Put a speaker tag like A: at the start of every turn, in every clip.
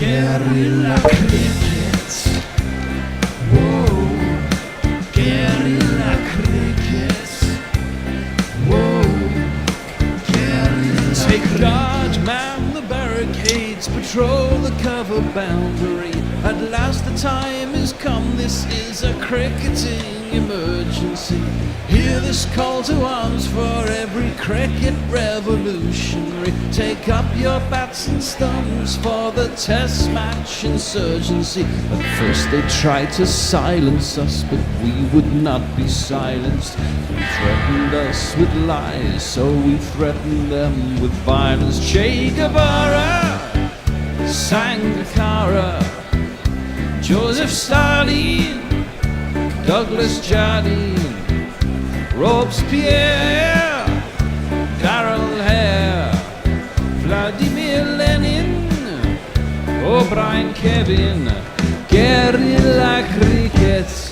A: Guerrilla cricket. Whoa. Guerrilla cricket. Whoa. Guerrilla. Take guard, man the barricades, patrol the cover boundary. At last the time is come, this is a cricketing emergency. Hear this call to arms for every cricket revolutionary. Take up your bats and stumps for the test match insurgency. At first they tried to silence us, but we would not be silenced. They threatened us with lies, so we threatened them with violence. Che Guevara, Sangakkara, Joseph Stalin, Douglas Jardine, Robespierre, Darrell Hare, Vladimir Lenin, O'Brien Kevin, guerrilla cricket.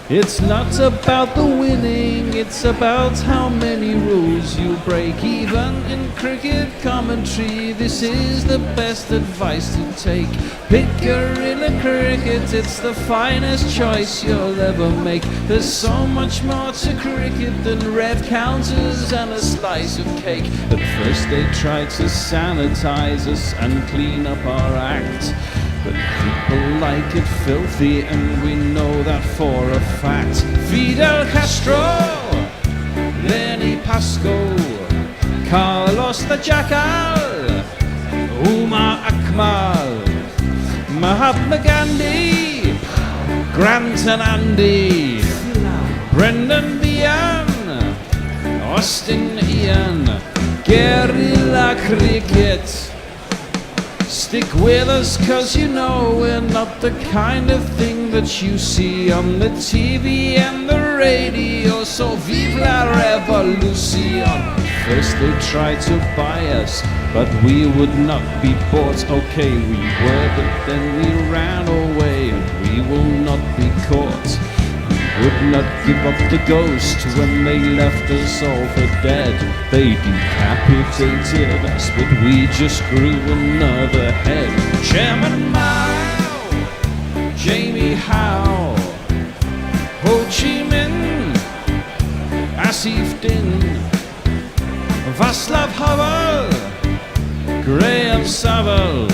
A: It's not about the winning, it's about how many rules you break. Even in cricket commentary, this is the best advice to take. Pick guerrilla cricket, it's the finest choice you'll ever make. There's so much more to cricket than red counters and a slice of cake. At first they tried to sanitize us and clean up our act, but people like it filthy, and we know that for a fact. Fidel Castro, Lenny Pascoe, Carlos the Jackal, Umar Akmal, Mahatma Gandhi, Grant and Andy, Brendan Behan, Austin Ian, guerrilla cricket. Stick with us, cause you know we're not the kind of thing that you see on the TV and the radio. So vive la revolution. First they tried to buy us, but we would not be bought. Okay, we were, but then we ran away, and we will not be caught. Would not give up the ghost when they left us all for dead. They decapitated us, but we just grew another head. Chairman Mao, Jamie Howe, Ho Chi Minh, Asif Din, Václav Havel, Graham Saville,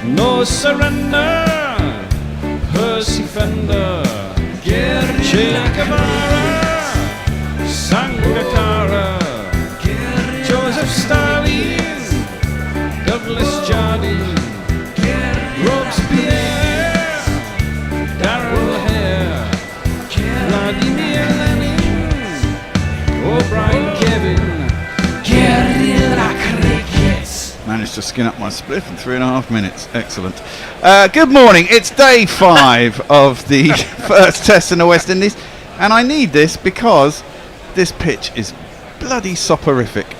A: No Surrender, Percy Fender, Che Guevara, Sangakkara, Joseph Stalin, Douglas Jardine, Robespierre, Darrell Hare, Vladimir Lenin, O'Brien Kevin, guerrilla cricket.
B: Managed to skin up my spliff in 3.5 minutes. Excellent. Good morning. It's day 5 of the first test in the West Indies, and I need this because this pitch is bloody soporific.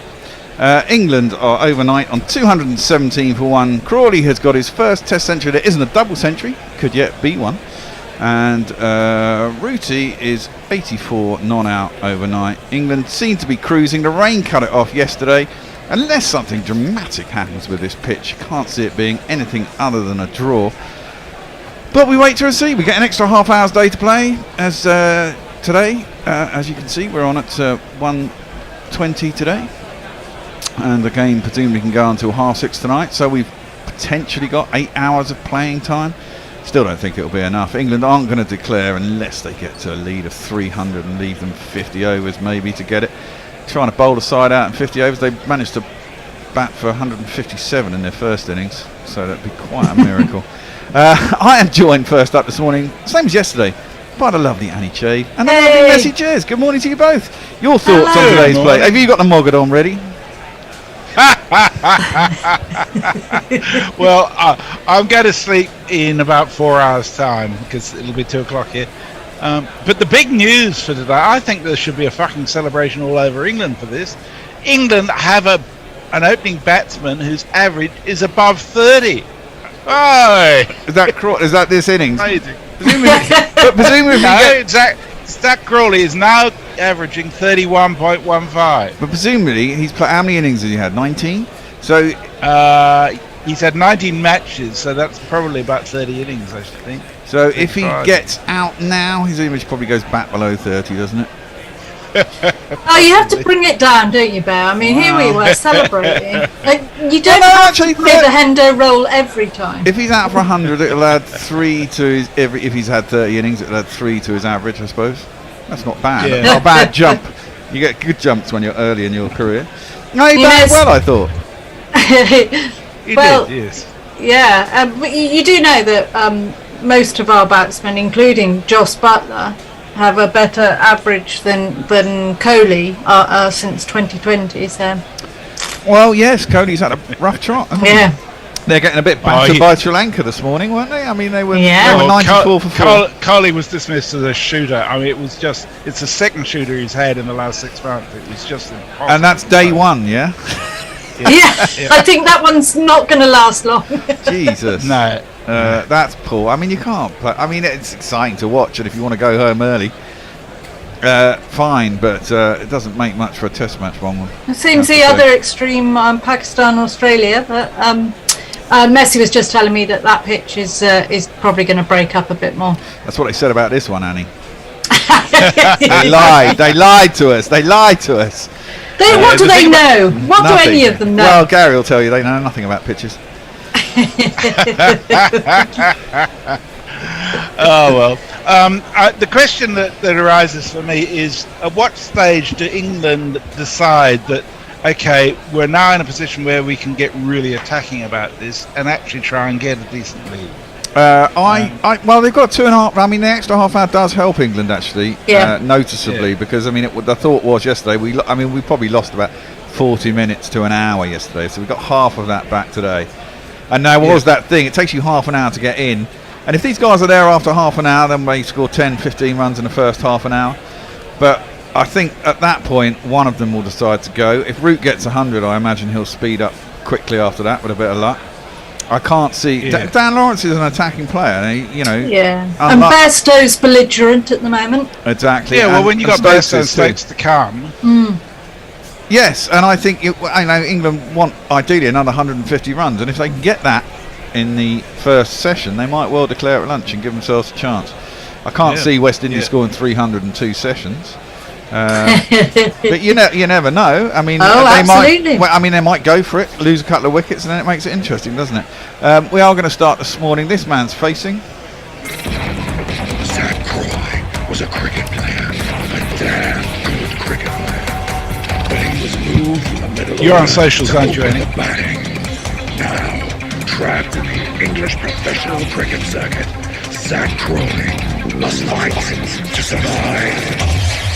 B: England are overnight on 217 for 1. Crawley has got his first test century. There isn't a double century, could yet be one. And Rooty is 84 non-out overnight. England seem to be cruising. The rain cut it off yesterday. Unless something dramatic happens with this pitch, can't see it being anything other than a draw. But we wait to see. We get an extra half hour's day to play as today. As you can see, we're on at 1:20 today. And the game presumably can go until 6:30 tonight. So we've potentially got 8 hours of playing time. Still don't think it'll be enough. England aren't going to declare unless they get to a lead of 300 and leave them 50 overs maybe to get it. Trying to bowl the side out in 50 overs. They managed to bat for 157 in their first innings, so that'd be quite a miracle. I am joined first up this morning, same as yesterday, by the lovely Annie Chade and the lovely Messi Cheers. Good morning to you both. Your thoughts on today's play? Have you got the Mogged on ready?
C: Well, I'm going to sleep in about 4 hours' time because it'll be 2 o'clock here. But the big news for today, I think there should be a fucking celebration all over England for this. England have an opening batsman whose average is above 30. Oh,
B: Is that this innings?
C: amazing.
B: Presumably,
C: Zach Crawley is now averaging 31.15.
B: but presumably he's played. How many innings has he had? 19. So
C: Yeah, He's had 19 matches, so that's probably about 30 innings, I should think.
B: So if he
C: 35.
B: gets out now, his image probably goes back below 30, doesn't it?
D: Oh, you have to bring it down, don't you, Bear? I mean, here we were celebrating. You don't have to play the Hendo role every time.
B: If he's out for 100, it'll add 3 to his if he's had 30 innings, it'll add 3 to his average, I suppose. That's not bad.
C: Yeah.
B: Not a bad jump. You get good jumps when you're early in your career. No, he batted well, I thought.
C: He
D: Well,
C: did, yes.
D: Yeah, but you do know that most of our batsmen, including Joss Butler, have a better average than Kohli since 2020. So.
B: Well, yes, Kohli's had a rough trot. hasn't he?
D: Yeah.
B: They're getting a bit battered by Sri Lanka this morning, weren't they? I mean, they were 94 for 4.
C: Kohli was dismissed as a shooter. I mean, it's the second shooter he's had in the last 6 months. It was just impossible.
B: And that's day 1, yeah?
D: Yeah, I think that one's not going to last long.
B: Jesus.
C: No.
B: That's poor. I mean, you can't play. I mean, it's exciting to watch, and if you want to go home early, fine, but it doesn't make much for a test match, one.
D: It seems the other extreme, Pakistan, Australia, but Messi was just telling me that pitch is probably going to break up a bit more.
B: That's what they said about this one, Annie. They lied. They lied to us.
D: What do they know? What do any of them know?
B: Well, Gary will tell you they know nothing about pitches.
C: Oh well. The question that arises for me is: at what stage do England decide that, okay, we're now in a position where we can get really attacking about this and actually try and get a decent lead?
B: Well, they've got 2.5. I mean, the extra half hour does help England actually, noticeably, because I mean, the thought was yesterday. We probably lost about 40 minutes to an hour yesterday, so we got half of that back today. And now was that thing? It takes you half an hour to get in, and if these guys are there after half an hour, then they score 10, 15 runs in the first half an hour. But I think at that point, one of them will decide to go. If Root gets 100, I imagine he'll speed up quickly after that with a bit of luck. I can't see. Dan Lawrence is an attacking player.
D: Yeah. And Bairstow's belligerent at the moment.
B: Exactly.
C: Yeah. Well, when you got Bairstow and Stokes to come.
B: Yes, and I think England want ideally another 150 runs, and if they can get that in the first session, they might well declare at lunch and give themselves a chance. I can't see West Indies scoring 302 sessions. But you never know. I mean,
D: absolutely.
B: They might go for it, lose a couple of wickets, and then it makes it interesting, doesn't it? We are going to start this morning. This man's facing.
E: Zach Croy was a cricket player, a damn good cricket player. But he was moved from the middle.
C: You're on socials, aren't you, Annie?
E: Now, trapped in the English professional cricket circuit, Zach Croy must fight to survive.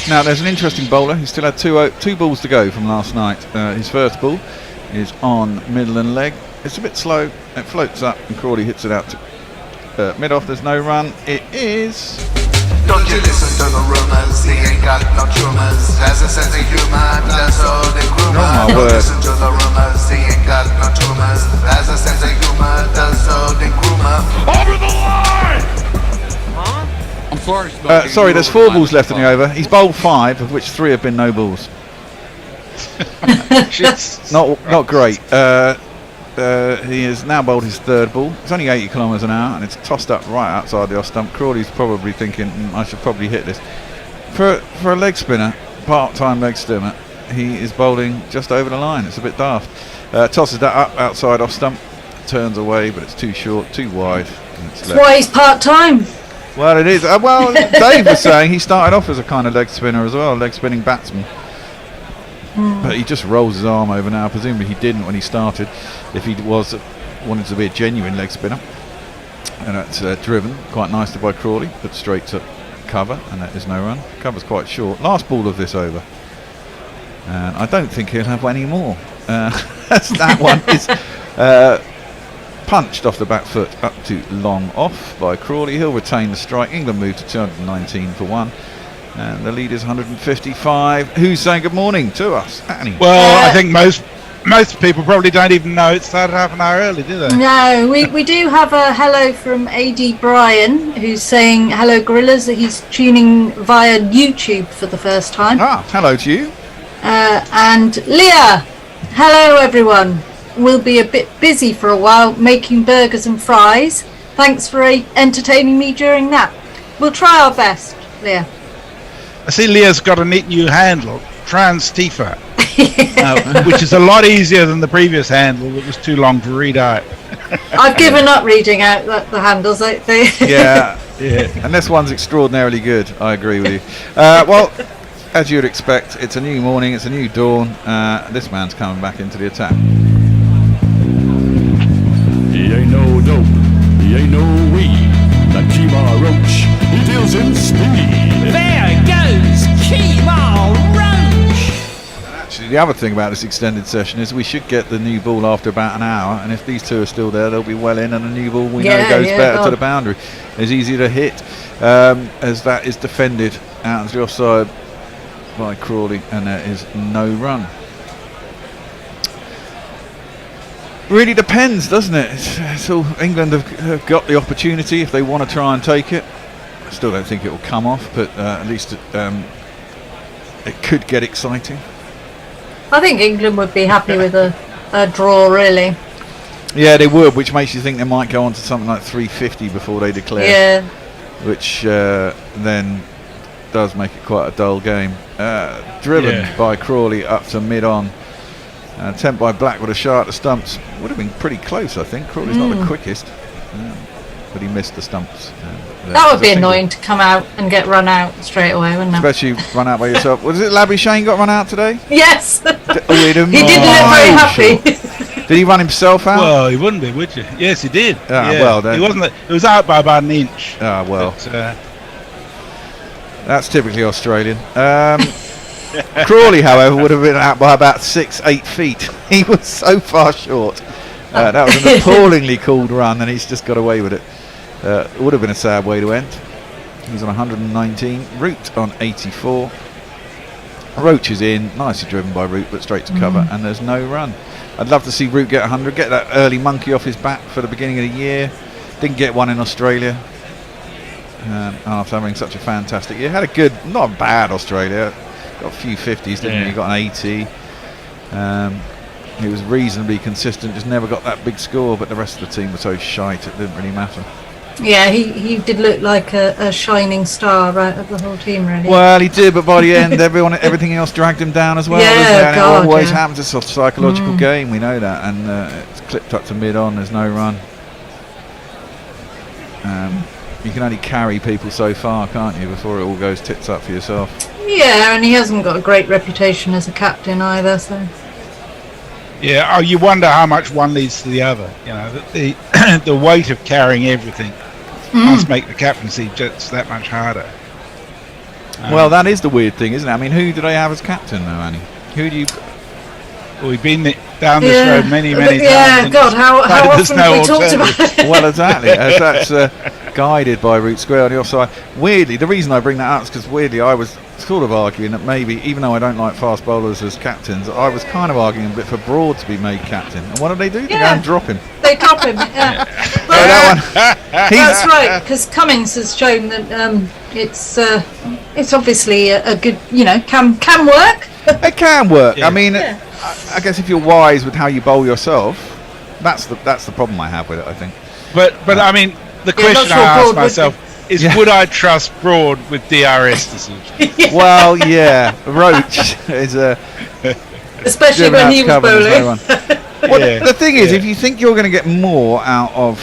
B: Now, there's an interesting bowler. He still had two balls to go from last night. His first ball is on middle and leg. It's a bit slow. It floats up, and Crawley hits it out to mid-off. There's no run. It is.
F: Don't you listen to the rumours? He ain't got no tumors. Has a sense of humour. That's all they groomer.
B: Oh, my
F: Don't
B: word.
F: listen to the rumours. He ain't got no tumors. Has a sense of humour. That's all they groomer. Over the line!
G: I'm sorry.
B: Sorry, there's 4 balls left in the over. He's bowled 5, of which 3 have been no balls. Not great. He has now bowled his 3rd ball. It's only 80 kilometres an hour, and it's tossed up right outside the off stump. Crawley's probably thinking, I should probably hit this. For a leg spinner, part-time leg spinner, he is bowling just over the line. It's a bit daft. Tosses that up outside off stump, turns away, but it's too short, too wide.
D: That's why he's part-time.
B: Well, it is. Dave was saying he started off as a kind of leg spinner as well, leg spinning batsman. But he just rolls his arm over now. Presumably he didn't when he started. If he wanted to be a genuine leg spinner, and that's driven quite nicely by Crawley, put straight to cover, and that is no run. Cover's quite short. Last ball of this over, and I don't think he'll have any more. That one is punched off the back foot up to long off by Crawley. He'll retain the strike. England move to 219 for 1. And the lead is 155. Who's saying good morning to us? Annie.
C: Well, I think most people probably don't even know it started half an hour early, do they?
D: No, we do have a hello from AD Brian, who's saying hello gorillas, that he's tuning via YouTube for the first time.
B: Hello to you.
D: And Leah, hello everyone. we'll be a bit busy for a while making burgers and fries. Thanks for entertaining me during that. We'll try our best, Leah.
C: I see Leah's got a neat new handle, Trans Tifa, which is a lot easier than the previous handle that was too long to read out.
D: I've given up reading out the handles.
B: Yeah. And this one's extraordinarily good. I agree with you. Well, as you'd expect, it's a new morning, it's a new dawn. This man's coming back into the attack.
H: He ain't no dope, he ain't no weed. That Kemar Roach, he deals in speed.
A: There goes Kemar Roach.
B: Actually, the other thing about this extended session is we should get the new ball after about an hour, and if these two are still there, they'll be well in, and the new ball we know goes better to the boundary. It's easy to hit as that is defended out into the offside by Crawley, and there is no run. Really depends, doesn't it? So England have got the opportunity if they want to try and take it. I still don't think it will come off, but at least it could get exciting.
D: I think England would be happy with a draw, really.
B: Yeah, they would, which makes you think they might go on to something like 350 before they declare.
D: Yeah.
B: Which then does make it quite a dull game. Driven by Crawley up to mid-on. Attempt by Black with a shot at the stumps. Would have been pretty close, I think. Crawley's not the quickest, but he missed the stumps.
D: That would be annoying to come out and get run out straight away, wouldn't it?
B: Especially run out by yourself. Was it Labby Shane got run out today?
D: Yes. He didn't look
B: very
D: happy.
B: Did he run himself out?
C: Well, he wouldn't be, would you? Yes, he did.
B: Well, then.
C: He wasn't. It was out by about an inch.
B: Well.
C: But,
B: that's typically Australian. Crawley, however, would have been out by about 6-8 feet. He was so far short. That was an appallingly called run, and he's just got away with it. It would have been a sad way to end. He's on 119. Root on 84. Roach is in, nicely driven by Root, but straight to cover, and there's no run. I'd love to see Root get 100, get that early monkey off his back for the beginning of the year. Didn't get one in Australia after having such a fantastic year. Had a good, not bad Australia. Got a few 50s, didn't he? He got an 80. He was reasonably consistent, just never got that big score, but the rest of the team was so shite it didn't really matter.
D: Yeah, he did look like a shining star right of the whole team, really.
B: Well, he did, but by the end, everything else dragged him down as well.
D: Yeah,
B: and it always happens. It's a psychological game, we know that, and it's clipped up to mid-on. There's no run. You can only carry people so far, can't you, before it all goes tits up for yourself.
D: Yeah, and he hasn't got a great reputation as a captain either, so.
C: Yeah, you wonder how much one leads to the other. You know, the weight of carrying everything must make the captaincy just that much harder.
B: Well, that is the weird thing, isn't it? I mean, who do they have as captain, though, Annie? Who do you?
C: Well, we've been down this road many times.
D: Yeah, God, how often have we talked about it?
B: Well, exactly. As that's guided by Root Square on the offside. Weirdly, the reason I bring that up is because weirdly I was sort of arguing that maybe, even though I don't like fast bowlers as captains, I was kind of arguing a bit for Broad to be made captain. And what do? They go and drop him.
D: They drop him, yeah.
B: That's
D: right, because Cummings has shown that it's obviously a good, can work.
B: It can work. Yeah. I mean, I guess if you're wise with how you bowl yourself, that's the problem I have with it, I think.
C: But I mean, the question I ask myself is, would I trust Broad with DRS decisions?
B: Well, yeah, Roach is
D: especially when he was bowling.
B: The thing is, if you think you're going to get more out of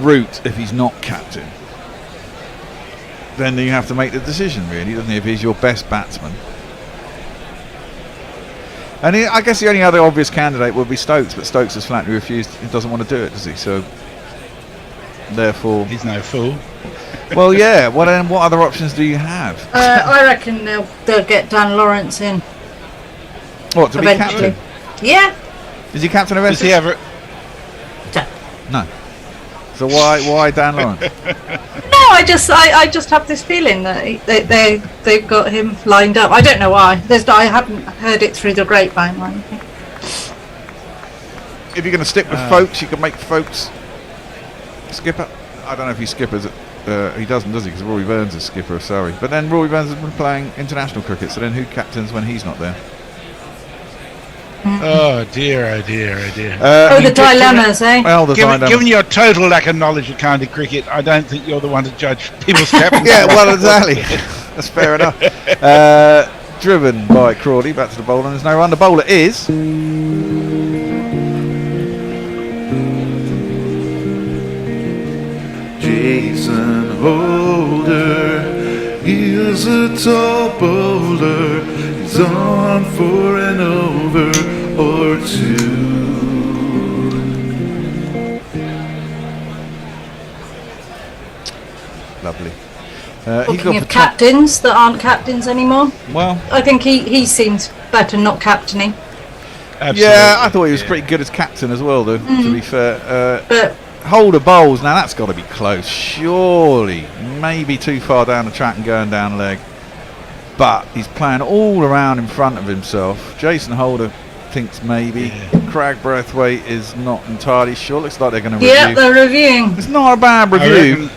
B: Root if he's not captain, then you have to make the decision, really, doesn't he? If he's your best batsman. And I guess the only other obvious candidate would be Stokes, but Stokes has flatly refused. He doesn't want to do it, does he? So, therefore,
C: he's no fool.
B: Well, yeah. What other options do you have?
D: I reckon they'll get Dan Lawrence in.
B: What, to
D: eventually.
B: Be captain?
D: Yeah.
B: Is he captain of
C: Does he ever?
B: No. So why Dan Lawrence?
D: No, I just have this feeling that they've got him lined up. I don't know why. I haven't heard it through the grapevine or anything.
B: If you're going to stick with Folkes, you can make Folkes skipper. I don't know if he skippers. He doesn't, does he? Because Rory Burns is skipper of Surrey. But then Rory Burns has been playing international cricket. So then who captains when he's not there?
C: Oh dear, oh dear, oh dear.
D: The dilemmas, eh?
B: Well, the dilemma.
C: Given your total lack of knowledge of county cricket, I don't think you're the one to judge people's captains.
B: Yeah, well, exactly. That's fair enough. Driven by Crawley, back to the bowler. There's no run. The bowler is...
I: Jason Holder, he's a tall bowler. He's on for an over or two.
B: Lovely.
D: Talking of captains that aren't captains anymore,
B: Well,
D: I think he seems better not captaining.
C: Absolutely.
B: yeah, I thought he was pretty good as captain as well, though, to be fair.
D: But
B: Holder bowls, now that's got to be close. Surely, maybe too far down the track and going down leg. But he's playing all around in front of himself. Jason Holder thinks maybe. Craig Braithwaite is not entirely sure. Looks like they're going to review.
D: yeah, they're reviewing.
B: It's not a bad review.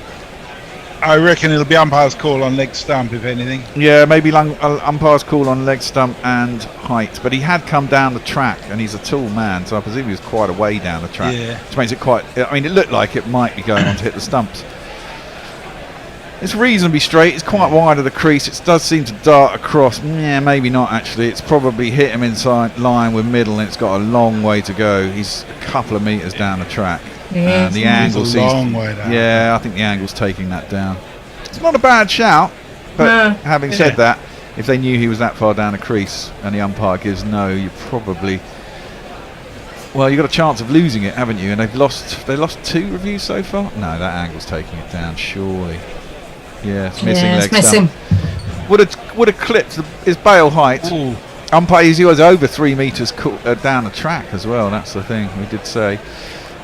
C: I reckon it'll be umpire's call on leg stump, if anything.
B: Yeah, maybe umpire's call on leg stump and height. But he had come down the track, and he's a tall man, so I presume he was quite a way down the track.
C: Yeah.
B: Which makes it quite... I mean, it looked like it might be going on to hit the stumps. It's reasonably straight. It's quite wide of the crease. It does seem to dart across. Yeah, maybe not, actually. It's probably hit him inside line with middle, and it's got a long way to go. He's a couple of metres down the track.
D: Yeah,
B: The angle
C: It's a
B: seems...
C: long way down.
B: Yeah, I think the angle's taking that down. It's not a bad shout, but
D: No.
B: having said that, if they knew he was that far down the crease and the umpire gives no, you probably... Well, you've got a chance of losing it, haven't you? And they lost 2 reviews so far? No, that angle's taking it down, surely. Yeah, it's missing
D: Yeah,
B: leg
D: it's missing.
B: stump. Would have clipped his bail height.
C: Ooh.
B: Umpire, he was over 3 metres down the track as well, that's the thing we did say.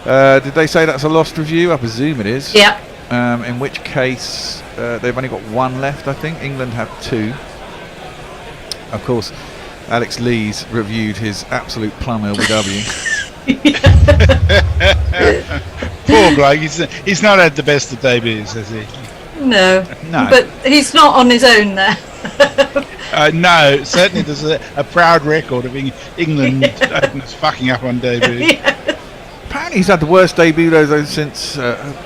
B: Did they say that's a lost review? I presume it is.
D: Yeah.
B: In which case, they've only got 1 left, I think. England have 2. Of course, Alex Lees reviewed his absolute plum LBW.
C: Poor bloke, he's not had the best of debuts, has he?
D: No.
B: No.
D: But he's not on his own there.
C: No, certainly there's a proud record of England fucking up on debut.
B: Apparently he's had the worst debut though since who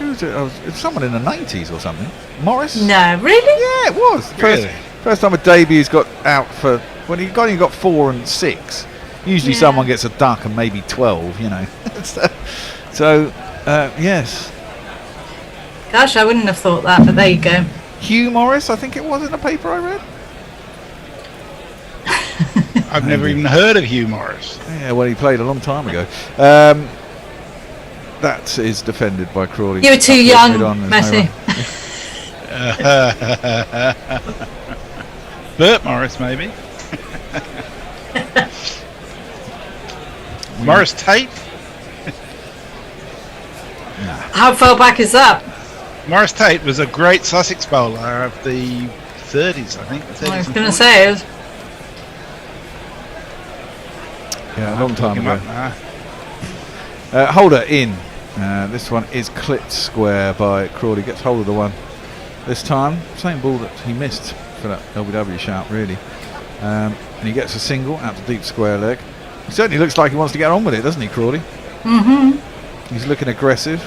B: was it? It was someone in the 90s or something. Morris?
D: No, really?
B: Yeah, it was.
C: Really?
B: First time a debut's got out for... When he got 4 and 6. Usually
D: Yeah.
B: someone gets a duck and maybe 12, you know. so yes.
D: Gosh, I wouldn't have thought that, but there you go.
B: Hugh Morris, I think it was in the paper I read.
C: I've never even heard of Hugh Morris.
B: Yeah, well, he played a long time ago. That is defended by Crawley.
D: You were too young, Messi.
C: Bert Morris, maybe. Morris Tate.
D: How far back is that?
C: Morris Tate was a great Sussex bowler of the 30s, I think. 30s
D: I was
C: and
D: going to
C: 40s.
D: say it was.
B: Yeah, a long time
C: Look him
B: ago.
C: up now.
B: Holder in. This one is clipped square by Crawley. Gets hold of the one. This time, same ball that he missed for that LBW shout, really. And he gets a single out to deep square leg. He certainly looks like he wants to get on with it, doesn't he, Crawley? Mm-hmm. He's looking aggressive.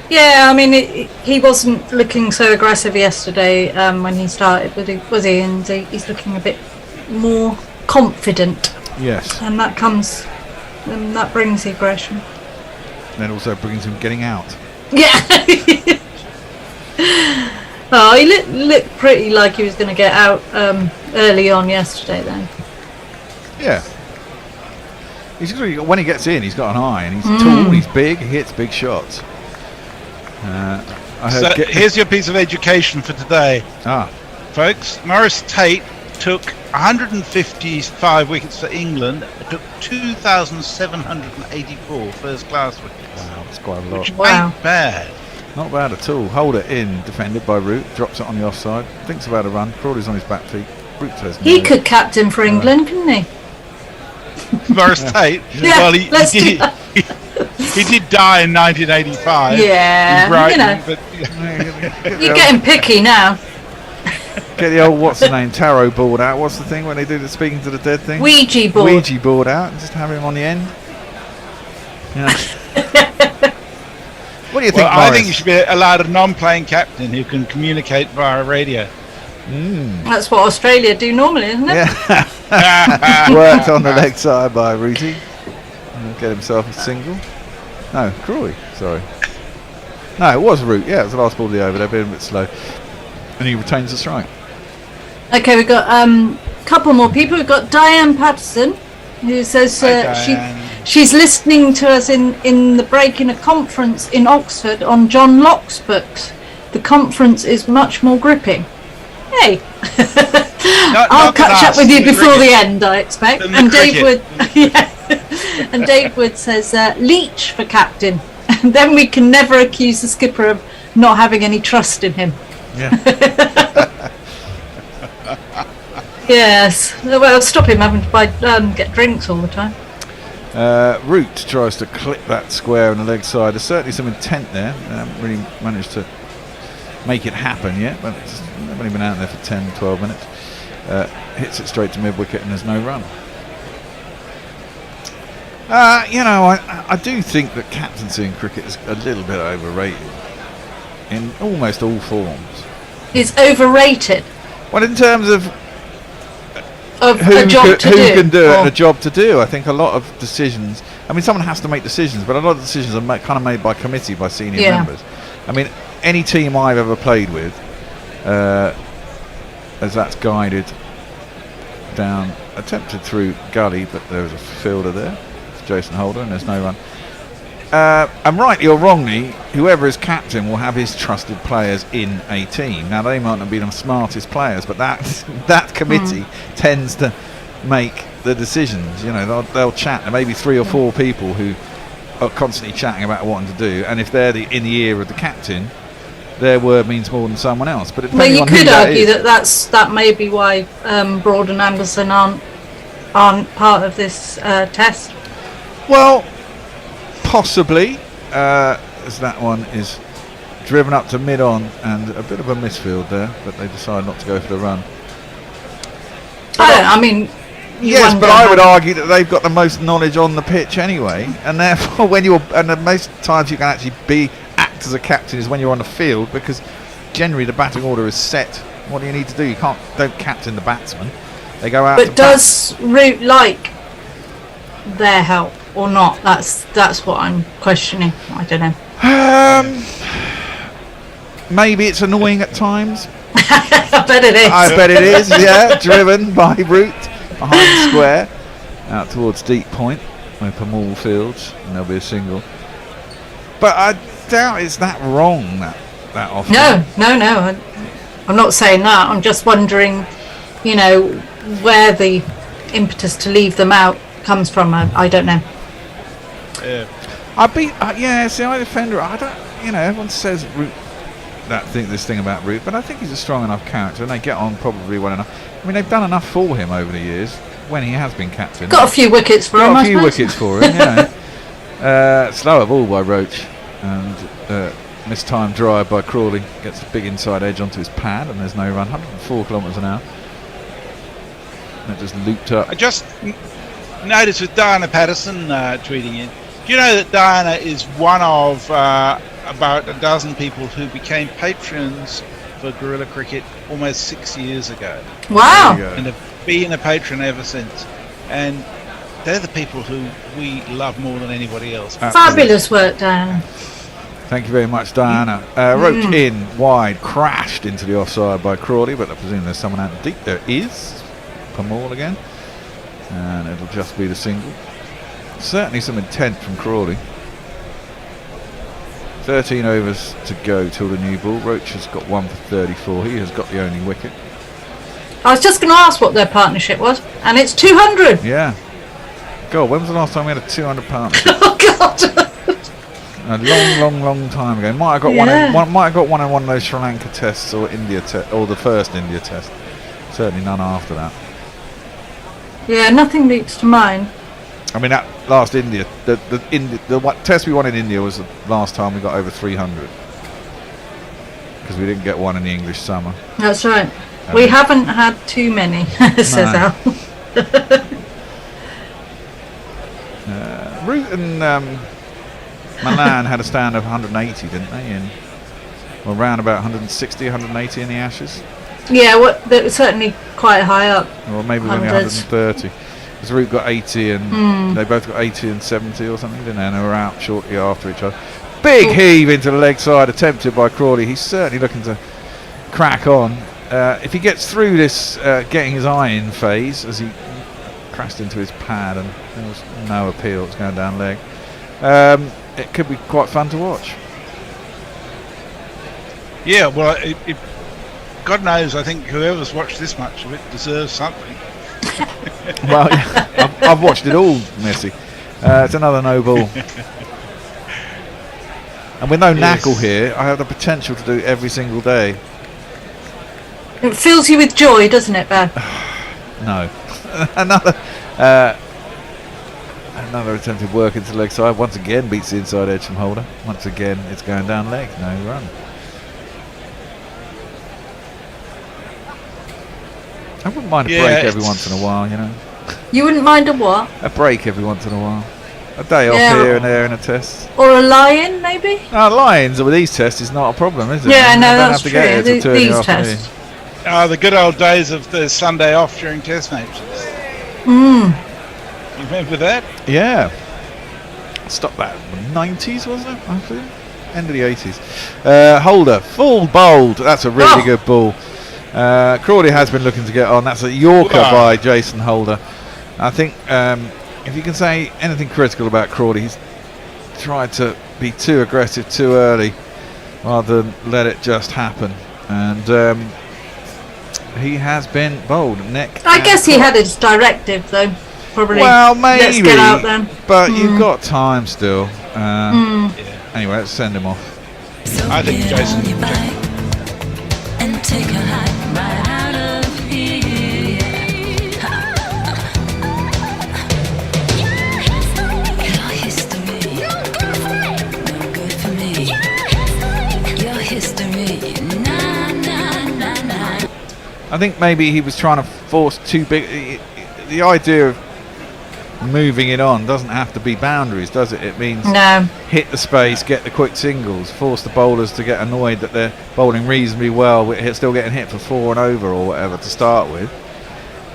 D: Yeah, I mean, he wasn't looking so aggressive yesterday when he started, was he? And he's looking a bit more confident,
B: Yes.
D: and that brings the aggression.
B: Then also brings him getting out.
D: Yeah. Oh, he looked pretty like he was going to get out early on yesterday, though.
B: Yeah. When he gets in, he's got an eye, and he's tall, he's big, he hits big shots. I heard
C: So here's your piece of education for today, folks. Morris Tate took 155 wickets for England. It took 2,784 first-class wickets.
B: Wow, that's quite a lot.
C: Which
D: Wow.
C: ain't bad.
B: Not bad at all. Holder in, defended by Root, drops it on the offside, thinks about a run, Crawley's on his back feet. Root says
D: He
B: no.
D: could captain for England, couldn't he?
C: Morris Tate.
D: Yeah,
C: Well, he
D: let's do
C: did.
D: that.
C: He did die in 1985.
D: Yeah,
C: in Brighton,
D: you know.
C: but
D: You're getting picky now.
B: Get the old, what's the name, tarot board out. What's the thing when they do the speaking to the dead thing?
D: Ouija board.
B: Ouija board out and just have him on the end. Yeah. What do you think,
C: Well, I
B: Morris?
C: think you should be allowed a non-playing captain who can communicate via radio.
D: That's what Australia do normally, isn't it?
B: Yeah. Worked on the leg side by Rooty. Get himself a single. No, Crawley, sorry. No, it was Root. Yeah, it was the last ball of the over. They're being a bit slow. And he retains the strike.
D: Okay, we've got a couple more people. We've got Diane Patterson, who says she's listening to us in the break in a conference in Oxford on John Locke's books. The conference is much more gripping. Hey, I'll catch up with you before the end, I expect. And Dave Wood, and Dave Wood says Leach for captain, and then we can never accuse the skipper of not having any trust in him.
B: Yeah.
D: Yes, well, stop him having to get drinks all the time.
B: Root tries to clip that square on the leg side. There's certainly some intent there. They haven't really managed to make it happen yet, but they've only been out there for 10, 12 minutes. Hits it straight to mid-wicket and there's no run. I do think that captaincy in cricket is a little bit overrated in almost all forms.
D: It's overrated.
B: Well, in terms of
D: a job to do.
B: Who can do it and a job to do. I think a lot of decisions, I mean, someone has to make decisions, but a lot of decisions are kind of made by committee, by senior members. I mean, any team I've ever played with, as that's guided down, attempted through gully, but there was a fielder there. It's Jason Holder, and there's no run. And rightly or wrongly, whoever is captain will have his trusted players in a team. Now, they might not be the smartest players, but that committee tends to make the decisions. You know, they'll chat. There may be 3 or 4 people who are constantly chatting about what to do, and if they're in the ear of the captain, their word means more than someone else. But
D: well, you could argue that may be why Broad and Anderson aren't part of this test.
B: Well, possibly, as that one is driven up to mid-on and a bit of a misfield there, but they decide not to go for the run.
D: I mean,
B: yes, but I would argue that they've got the most knowledge on the pitch anyway, and therefore the most times you can actually act as a captain is when you're on the field, because generally the batting order is set. What do you need to do? You don't captain the batsman. They go out. But
D: does Root like their help or not? That's what I'm questioning. I don't know.
B: Maybe it's annoying at times.
D: I bet it is.
B: I bet it is. Yeah, driven by Root behind square out towards deep point where Pamal fields, and there'll be a single. But I doubt it's that wrong that often.
D: No. I'm not saying that. I'm just wondering, where the impetus to leave them out comes from. I don't know.
B: See, I defend Root. I don't. Everyone says Root. This thing about Root, but I think he's a strong enough character, and they get on probably well enough. I mean, they've done enough for him over the years when he has been captain.
D: Got a few wickets for him.
B: Got a few wickets for him. Slower ball by Roach, and mistimed drive by Crawley gets a big inside edge onto his pad, and there's no run. 104 kilometres an hour. And it just looped up.
C: I just noticed with Diana Patterson tweeting in. Do you know that Diana is one of about a dozen people who became patrons for Guerrilla Cricket almost 6 years ago?
D: Wow!
C: And have been a patron ever since. And they're the people who we love more than anybody else.
D: Fabulous work, Diana.
B: Thank you very much, Diana. Roach in, wide, crashed into the offside by Crawley, but I presume there's someone out deep. There is. Pamal again. And it'll just be the single. Certainly some intent from Crawley. 13 overs to go till the new ball. Roach has got 1 for 34. He has got the only wicket.
D: I was just going to ask what their partnership was, and it's 200.
B: Yeah. God, when was the last time we had a 200 partnership?
D: Oh God!
B: A long time ago. Might have got one in one of those Sri Lanka tests or India or the first India test. Certainly none after that.
D: Yeah, nothing leaps to mind.
B: I mean, that last India, the test we won in India was the last time we got over 300, because we didn't get one in the English summer.
D: That's right. We haven't had too many, says Al.
B: Root and Milan had a stand of 180, didn't they? Around about 160, 180 in the Ashes.
D: Yeah, they were certainly quite high up.
B: Or maybe only 130. Because Root got 80 and they both got 80 and 70 or something, didn't they? And they were out shortly after each other. Big heave into the leg side, attempted by Crawley. He's certainly looking to crack on. If he gets through this getting his eye in phase, as he crashed into his pad and there was no appeal, it's going down leg, it could be quite fun to watch.
C: Yeah, well, God knows, I think whoever's watched this much of it deserves something.
B: Well, yeah, I've watched it all, Messi. It's another no ball. And with no knackle here, I have the potential to do every single day.
D: It fills you with joy, doesn't it, Ben?
B: No. Another attempted work into the leg side. Once again, beats the inside edge from Holder. Once again, it's going down leg. No run. I wouldn't mind a break every once in a while, you know.
D: You wouldn't mind a what?
B: A break every once in a while. A day off here and there in a test.
D: Or a lie-in, maybe?
B: Lions with these tests is not a problem, is it?
D: Yeah, no, that's true. These tests.
C: The good old days of the Sunday off during test matches. You remember that?
B: Yeah. Stop that. 90s, wasn't it? I think. End of the 80s. Holder, full bowled. That's a really good ball. Crawley has been looking to get on. That's a Yorker by Jason Holder. I think if you can say anything critical about Crawley, he's tried to be too aggressive too early rather than let it just happen. And he has been bowled.
D: I guess he had his directive, though. Probably.
B: Well, maybe.
D: Let's get out then.
B: But you've got time still. Anyway, let's send him off.
C: I think Jason.
J: And take a hike right out of here. Your history, no good for me. Your history, nah.
B: I think maybe he was trying to force too big. The idea of moving it on doesn't have to be boundaries, does it? It means hit the space, get the quick singles, force the bowlers to get annoyed that they're bowling reasonably well, still getting hit for 4 and over or whatever to start with,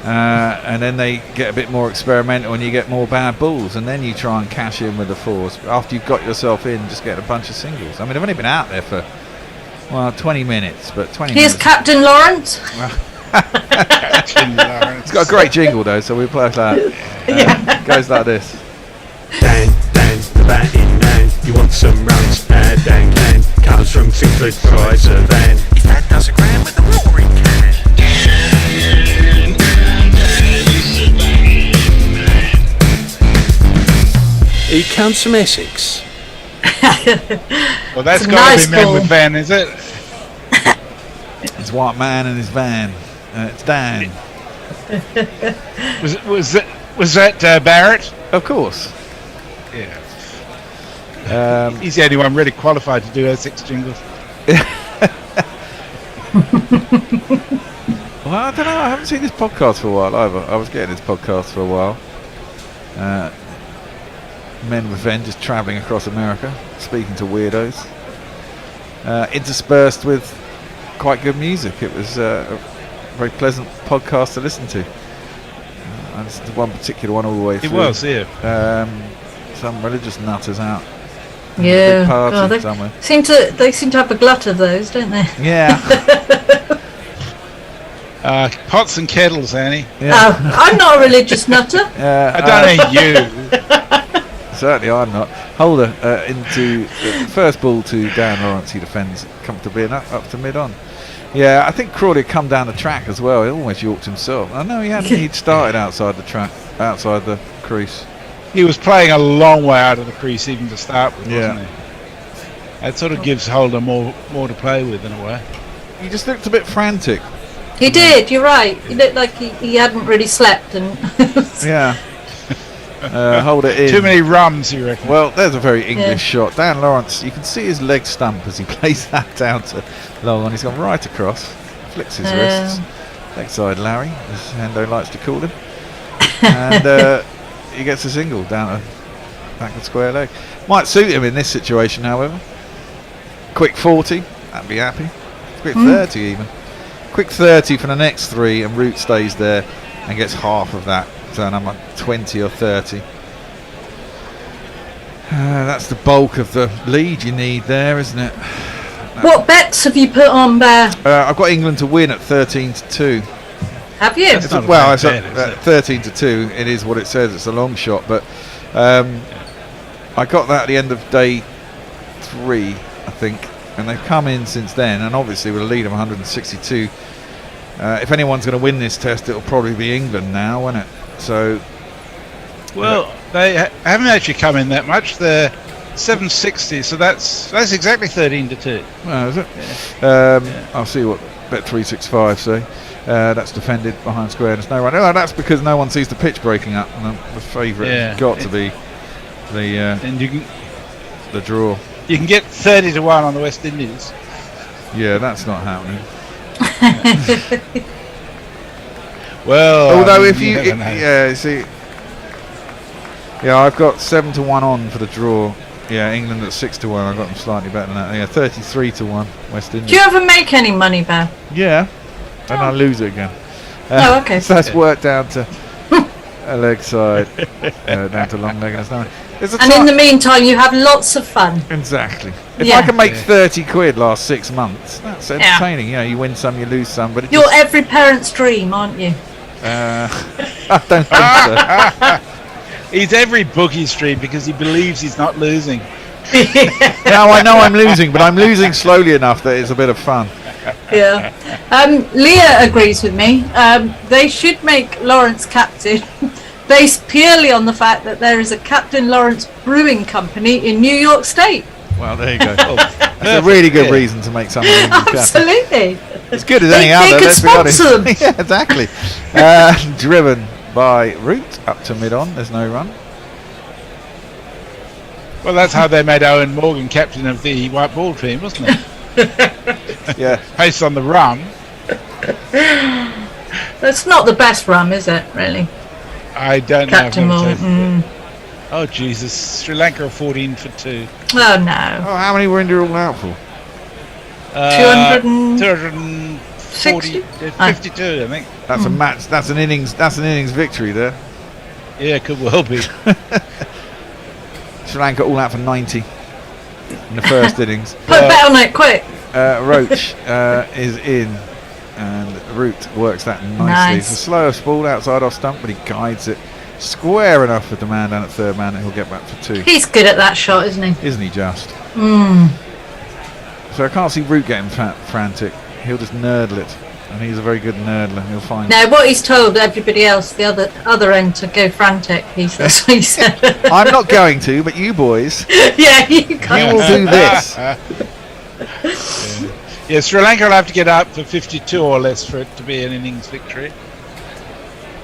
B: and then they get a bit more experimental and you get more bad balls, and then you try and cash in with the 4s after you've got yourself in, just get a bunch of singles. I mean, I've only been out there for 20 minutes, but 20
D: Here's
B: minutes.
D: Captain Lawrence.
B: It's got a great jingle though, so we'll play that. Goes like this.
H: Dan, the batting man. You want some runs? Dan can. Comes from Tinkford, drives a van.
E: His dad does a grand with the watering can.
K: He comes from Essex.
C: Well, that's got to be men with van, is it?
B: It's white man in his van. It's Dan.
C: Was that Barrett?
B: Of course.
C: Yeah. He's the only one really qualified to do Essex jingles.
B: Well, I don't know. I haven't seen this podcast for a while either. I was getting this podcast for a while. Men with Ven just travelling across America, speaking to weirdos, interspersed with quite good music. It was a very pleasant podcast to listen to. I listened to one particular one all the way through.
C: It was, yeah.
B: Some religious nutters out.
D: Yeah,
B: party somewhere.
D: They seem to have a glut of those, don't they?
B: Yeah.
C: Pots and kettles, Annie.
B: Yeah.
D: I'm not a religious nutter.
C: I don't mean you.
B: Certainly I'm not. Holder into the first ball to Dan Lawrence. He defends comfortably enough up to mid-on. Yeah, I think Crawley had come down the track as well. He almost yorked himself. I know he hadn't. He'd started outside the track, outside the crease.
C: He was playing a long way out of the crease even to start with, wasn't he? That sort of gives Holder more to play with in a way.
B: He just looked a bit frantic.
D: He did, you're right. He looked like he hadn't really slept. And
B: yeah. Hold it in.
C: Too many runs, you reckon?
B: Well, there's a very English shot. Dan Lawrence, you can see his leg stump as he plays that down to long on. He's gone right across, flicks his wrists. leg side Larry, as Hendo likes to call him. And he gets a single down a backward square leg. Might suit him in this situation, however. Quick 40, that'd be happy. Quick 30 even. Quick 30 for the next 3, and Root stays there and gets half of that. So number 20 or 30. That's the bulk of the lead you need there, isn't it?
D: What bets have you put on there?
B: I've got England to win at 13-2.
D: Have you?
B: It's
C: not a
B: well,
C: bad
B: it's
C: bet, is it?
B: 13-2. It is what it says. It's a long shot, but I got that at the end of day 3, I think, and they've come in since then. And obviously, with a lead of 162, if anyone's going to win this test, it'll probably be England now, won't it? So,
C: Well, they haven't actually come in that much. They're 760, so that's exactly 13-2.
B: well, is it? I'll see what Bet365 say. That's defended behind square and there's no run. Oh, that's because no one sees the pitch breaking up, and the favourite has got to be
C: And
B: the draw.
C: you can get 30-1 on the West Indies.
B: Yeah, that's not happening.
C: Well,
B: Although
C: I mean, never know.
B: see, I've got 7-1 on for the draw. Yeah, England at 6-1. I've got them slightly better than that. Yeah, 33-1 West Indies.
D: Do you ever make any money, Bear?
B: Yeah, and I lose it again.
D: Oh, okay.
B: So that's worked down to a leg side, down to long leg.
D: And in the meantime, you have lots of fun.
B: Exactly. If
D: Yeah.
B: I can make 30 quid last 6 months, that's entertaining. You know, you win some, you lose some, but it
D: You're
B: just,
D: every parent's dream, aren't you?
B: I don't think so.
C: He's every bookie's dream because he believes he's not losing.
B: Now I know I'm losing, but I'm losing slowly enough that it's a bit of fun.
D: Yeah. Leah agrees with me. They should make Lawrence captain based purely on the fact that there is a Captain Lawrence Brewing Company in New York State.
B: Well, there you go. That's a really good reason to make someone captain.
D: Absolutely.
B: As good as
D: They-
B: any
D: they
B: other,
D: could
B: let's be honest.
D: sponsor them.
B: Yeah, exactly. Driven by Root up to mid-on. There's no run.
C: Well, that's how they made Owen Morgan captain of the white ball team, wasn't it?
B: Yeah.
C: Based on the run.
D: That's not the best rum, is it, really?
C: I don't
D: Captain
C: know.
D: Morgan.
C: Oh, Jesus. Sri Lanka are 14 for 2.
D: Oh, no.
B: Oh, how many were India all out for?
C: 240,
D: 60?
C: 52, I think.
B: That's a match. That's an innings. That's an innings victory there.
C: Yeah, could well be.
B: Sri Lanka all out for 90 in the first innings.
D: Put bet on it, quick.
B: Roach is in, and Root works that nicely.
D: Nice.
B: It's a slower ball outside off stump, but he guides it square enough with the man down at third man that he'll get back for 2.
D: He's good at that shot, isn't he?
B: Isn't he just? So I can't see Root getting frantic. He'll just nerdle it, and he's a very good nerdler. He'll find.
D: No, what he's told everybody else, the other end, to go frantic. That's what he said.
B: I'm not going to, but you boys,
D: Yeah, you
B: you
D: guys.
B: will do this.
C: Yeah, Sri Lanka will have to get up for 52 or less for it to be an innings victory.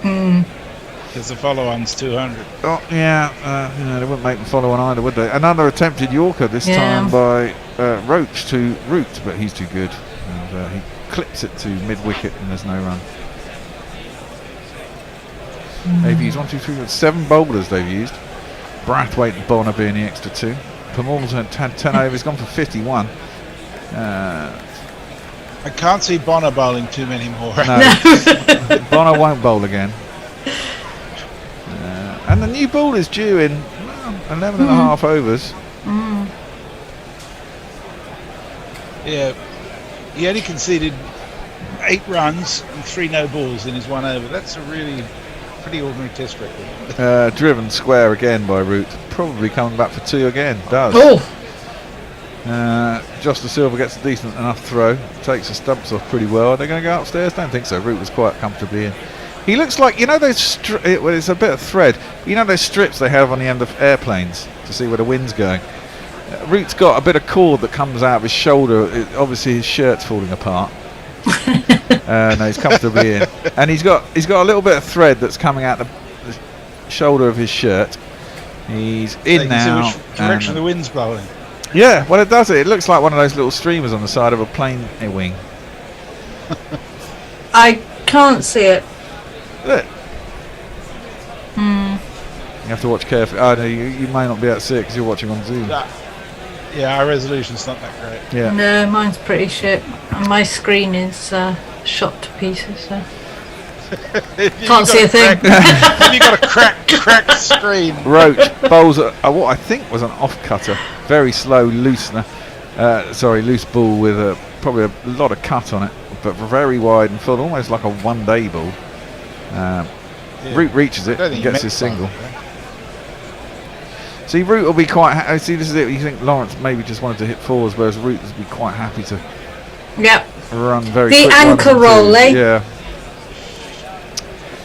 C: Because the follow-on's 200.
B: Oh yeah, they wouldn't make them follow on either, would they? Another attempted Yorker this time by Roach to Root, but he's too good, and he clips it to mid-wicket, and there's no run. They've used 1, 2, 3, 4, 7 bowlers. They've used Brathwaite and Bonner being the extra 2. Pamal's had 10 overs, gone for 51.
C: I can't see Bonner bowling too many more.
B: No, Bonner won't bowl again. And the new ball is due in 11 and a half overs.
C: Yeah, he only conceded 8 runs and 3 no balls in his 1 over. That's a really pretty ordinary test record.
B: Driven square again by Root. Probably coming back for 2 again. Does. Josh De Silva gets a decent enough throw. Takes the stumps off pretty well. Are they going to go upstairs? Don't think so. Root was quite comfortably in. He looks like, you know those, well, it's a bit of thread. You know those strips they have on the end of airplanes to see where the wind's going? Root's got a bit of cord that comes out of his shoulder. Obviously his shirt's falling apart. No, he's comfortably in. And he's got a little bit of thread that's coming out the shoulder of his shirt. He's in
C: You can
B: now.
C: see which direction the wind's blowing.
B: Yeah, well it does it. It looks like one of those little streamers on the side of a plane wing.
D: I Can't see it.
B: Look,
D: Hmm.
B: you have to watch carefully. Oh no, you may not be able to see it because you're watching on Zoom.
C: Yeah, our resolution's not that great.
B: Yeah.
D: No, mine's pretty shit. And my screen is shot to pieces, so can't see a thing.
C: Have you got a cracked screen?
B: Roach bowls what I think was an off-cutter, very slow loosener. Loose ball with probably a lot of cut on it, but very wide and full, almost like a one-day ball. Root reaches it and gets his single. See, Root will be quite see, this is it. You think Lawrence maybe just wanted to hit fours, whereas Root would be quite happy to run very quick.
D: The anchor roll, eh?
B: Yeah.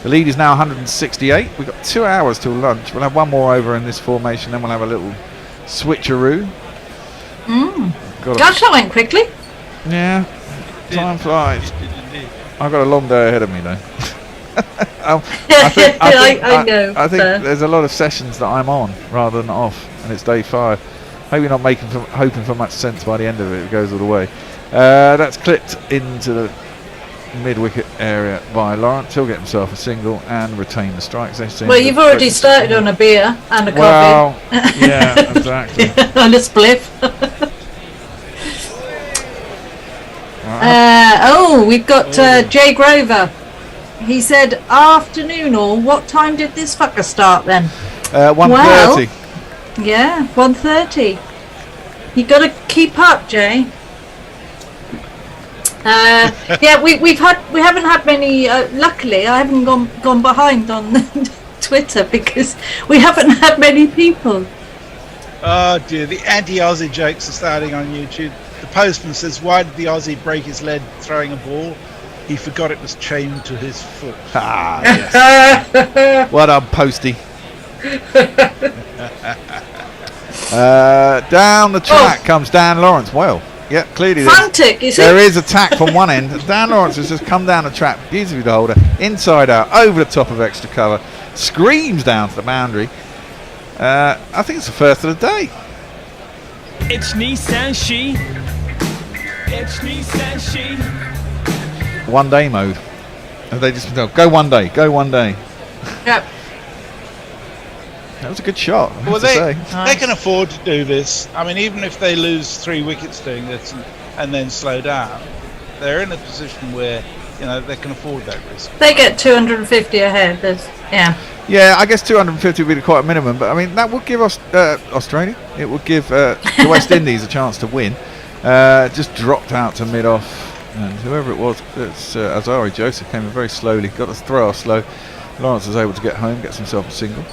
B: The lead is now 168. We've got 2 hours till lunch. We'll have one more over in this formation, then we'll have a little switcheroo.
D: Gosh, that went quickly.
B: Yeah, time flies. I've got a long day ahead of me though. I think there's a lot of sessions that I'm on rather than off, and it's day 5. Maybe not hoping for much sense by the end of it. It goes all the way. That's clipped into the mid-wicket area by Lawrence. He'll get himself a single and retain the strikes.
D: Well, you've already started on a beer and a coffee.
B: Well, yeah, exactly.
D: And a spliff. We've got Jay Grover. He said, afternoon all. What time did this fucker start then?
B: 1:30.
D: Yeah, 1:30. You got to keep up, Jay. We haven't had many. Luckily, I haven't gone behind on Twitter because we haven't had many people.
C: Oh dear, the anti-Aussie jokes are starting on YouTube. The postman says, "Why did the Aussie break his leg throwing a ball? He forgot it was chained to his foot."
B: Yes. Well done, Posty. Down the track comes Dan Lawrence. Well, yeah, clearly
D: frantic,
B: there is attack from one end. Dan Lawrence has just come down the track, beautifully the holder, inside out, over the top of extra cover, screams down to the boundary. I think it's the first of the day.
A: It's Nissan She. It's Nissan She.
B: One day mode. And they just go one day, go one day.
D: Yep.
B: That was a good shot.
C: Well, they can afford to do this. I mean, even if they lose 3 wickets doing this and then slow down, they're in a position where they can afford that risk.
D: They get 250 ahead.
B: Yeah, I guess 250 would be quite a minimum, but I mean that would give us Australia. It would give the West Indies a chance to win. Just dropped out to mid-off, and whoever it was, it's Azari Joseph came in very slowly. Got the throw off slow. Lawrence was able to get home, gets himself a single.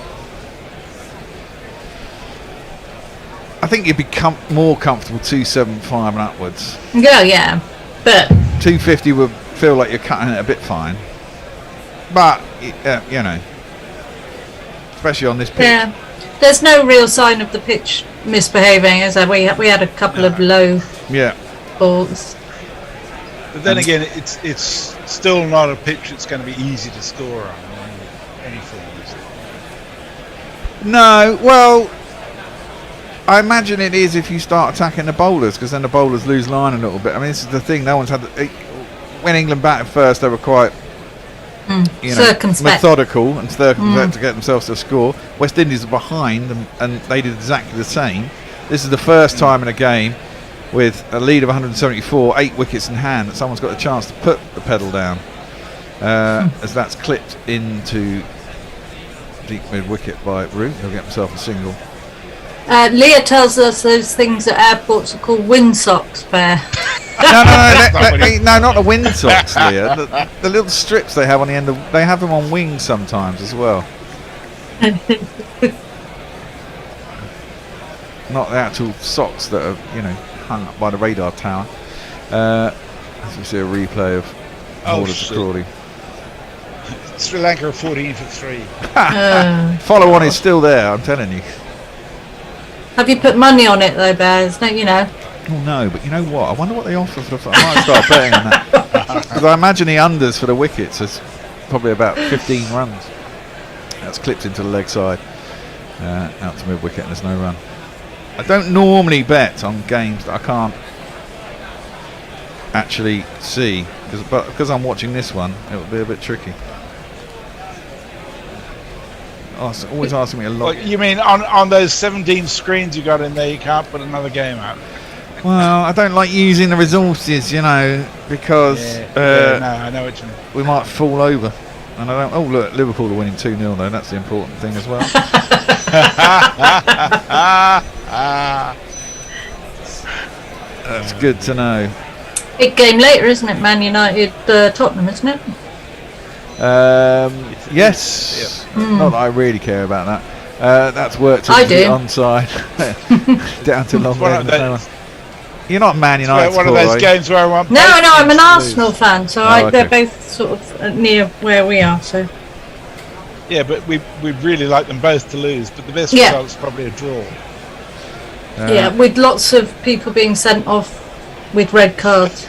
B: I think you'd be more comfortable 275 and upwards.
D: Yeah, but
B: 250 would feel like you're cutting it a bit fine. But especially on this pitch.
D: Yeah, there's no real sign of the pitch misbehaving, is there? We had a couple of low balls.
C: But then again, it's still not a pitch that's going to be easy to score on any form, is it?
B: No, well, I imagine it is if you start attacking the bowlers, because then the bowlers lose line a little bit. I mean, this is the thing. No one's had. When England batted first, they were quite, methodical and circumspect to get themselves to score. West Indies are behind, and they did exactly the same. This is the first time in a game with a lead of 174, 8 wickets in hand, that someone's got a chance to put the pedal down. As that's clipped into deep mid wicket by Root. He'll get himself a single.
D: Leah tells us those things at airports are called windsocks, Bear.
B: No, not the windsocks, Leah. The little strips they have on the end they have them on wings sometimes as well. Not the actual socks that are, hung up by the radar tower. As we see a replay of Order to Crawley.
C: Sri Lanka are 14 for 3.
B: Follow on is still there, I'm telling you.
D: Have you put money on it though, Bears?
B: Oh no, but you know what? I wonder what they offer for the. I might start betting on that, because I imagine the unders for the wickets is probably about 15 runs. That's clipped into the leg side, out to mid wicket, and there's no run. I don't normally bet on games that I can't actually see. because I'm watching this one, it will be a bit tricky. Oh, it's always asking me a lot.
C: Well, you mean on those 17 screens you got in there, you can't put another game out?
B: Well, I don't like using the resources, because
C: no, I know what you mean.
B: we might fall over. And I don't. Oh, look, Liverpool are winning 2-0 though. That's the important thing as well. That's good to know.
D: Big game later, isn't it? Man United, Tottenham, isn't it?
B: Yes. Not that I really care about that. That's worked into the onside. Down to long range. You're not Man United.
C: One of those games where I want.
D: No, I'm an Arsenal fan, so they're both sort of near where we are. So.
C: Yeah, but we really like them both to lose. But the best result's probably a draw.
D: Yeah, with lots of people being sent off with red cards.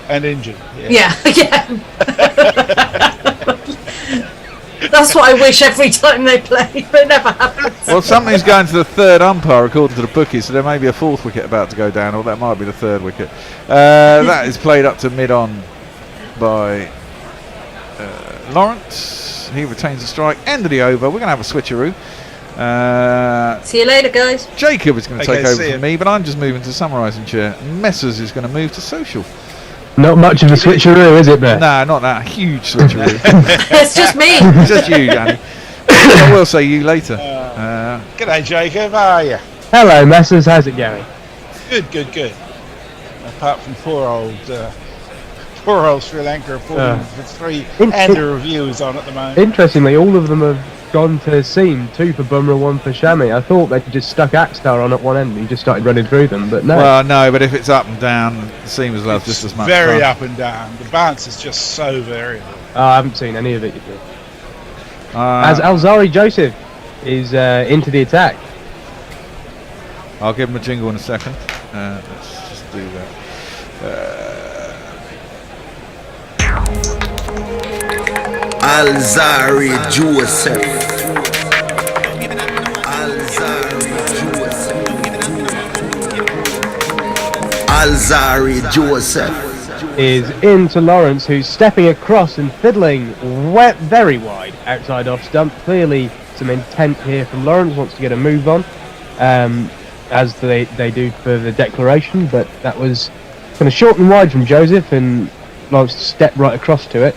C: And injured.
D: Yeah. That's what I wish every time they play, but it never happens.
B: Well, something's going to the third umpire according to the bookies, so there may be a fourth wicket about to go down, or that might be the third wicket. That is played up to mid-on by Lawrence. He retains the strike. End of the over. We're going to have a switcheroo.
D: See you later, guys.
B: Jacob is going to take over from me, but I'm just moving to summarising chair. Messers is going to move to social.
L: Not much of a switcheroo, is it, Bear?
B: No, not that huge switcheroo.
D: It's just me.
B: It's just you, Danny. I will say you later.
C: G'day, Jacob. How are you?
L: Hello, Messers. How's it going?
C: Good. Apart from poor old Sri Lanka falling for 3 and the reviews on at the moment.
L: Interestingly, all of them have gone to seam, 2 for Bumrah, 1 for Shami. I thought they just stuck Akstar on at one end and he just started running through them, but no.
B: Well, no, but if it's up and down, the seamers will have just as much
C: very
B: fun.
C: up and down. The bounce is just so variable.
L: I haven't seen any of it yet. As Alzari Joseph is into the attack.
B: I'll give him a jingle in a second. Let's just do that.
M: Alzari Joseph. Alzari Joseph
L: is into Lawrence, who's stepping across and fiddling very wide outside off stump. Clearly some intent here from Lawrence, wants to get a move on, as they do for the declaration, but that was kind of short and wide from Joseph, and Lawrence stepped right across to it.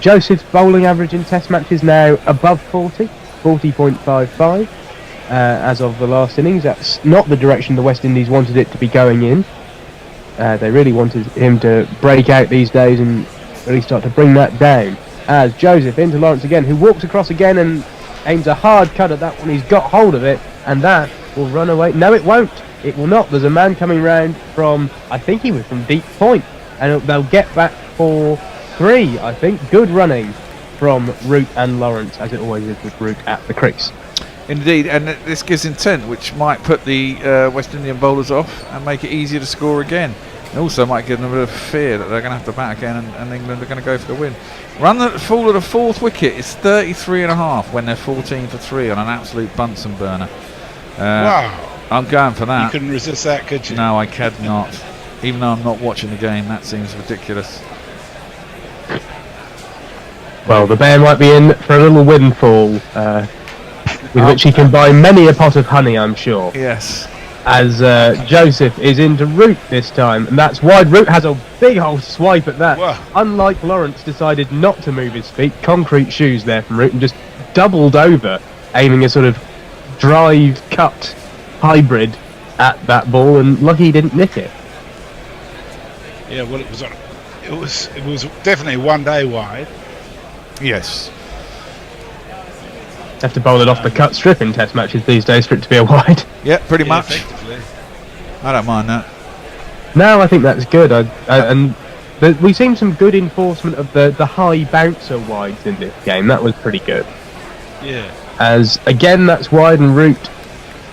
L: Joseph's bowling average in Test matches now above 40.55 as of the last innings. That's not the direction the West Indies wanted it to be going in. They really wanted him to break out these days and really start to bring that down. As Joseph into Lawrence again, who walks across again and aims a hard cut at that one. He's got hold of it, and that will run away. No, it won't. It will not. There's a man coming round from, I think he was from deep point, and they'll get back for 3, I think. Good running from Root and Lawrence, as it always is with Root at the crease.
B: Indeed, and this gives intent, which might put the West Indian bowlers off and make it easier to score again. It also might give them a bit of fear that they're going to have to bat again, and England are going to go for the win. Run that fall of the 4th wicket is 33.5 when they're 14 for 3 on an absolute Bunsen burner.
C: Wow.
B: I'm going for that.
C: You couldn't resist that, could you?
B: No, I could not. Even though I'm not watching the game, that seems ridiculous.
L: Well, the bear might be in for a little windfall, with which he can buy many a pot of honey, I'm sure.
B: Yes.
L: As Joseph is into Root this time, and that's wide. Root has a big old swipe at that.
C: Whoa.
L: Unlike Lawrence, decided not to move his feet. Concrete shoes there from Root, and just doubled over, aiming a sort of drive cut hybrid at that ball, and lucky he didn't nick it.
C: Yeah, well, it was definitely one day wide.
B: Yes.
L: Have to bowl it off the cut strip in Test matches these days for it to be a wide.
B: Yeah, pretty much.
C: Effectively.
B: I don't mind that.
L: No, I think that's good. We've seen some good enforcement of the high bouncer wides in this game. That was pretty good.
C: Yeah.
L: As again, that's wide, and Root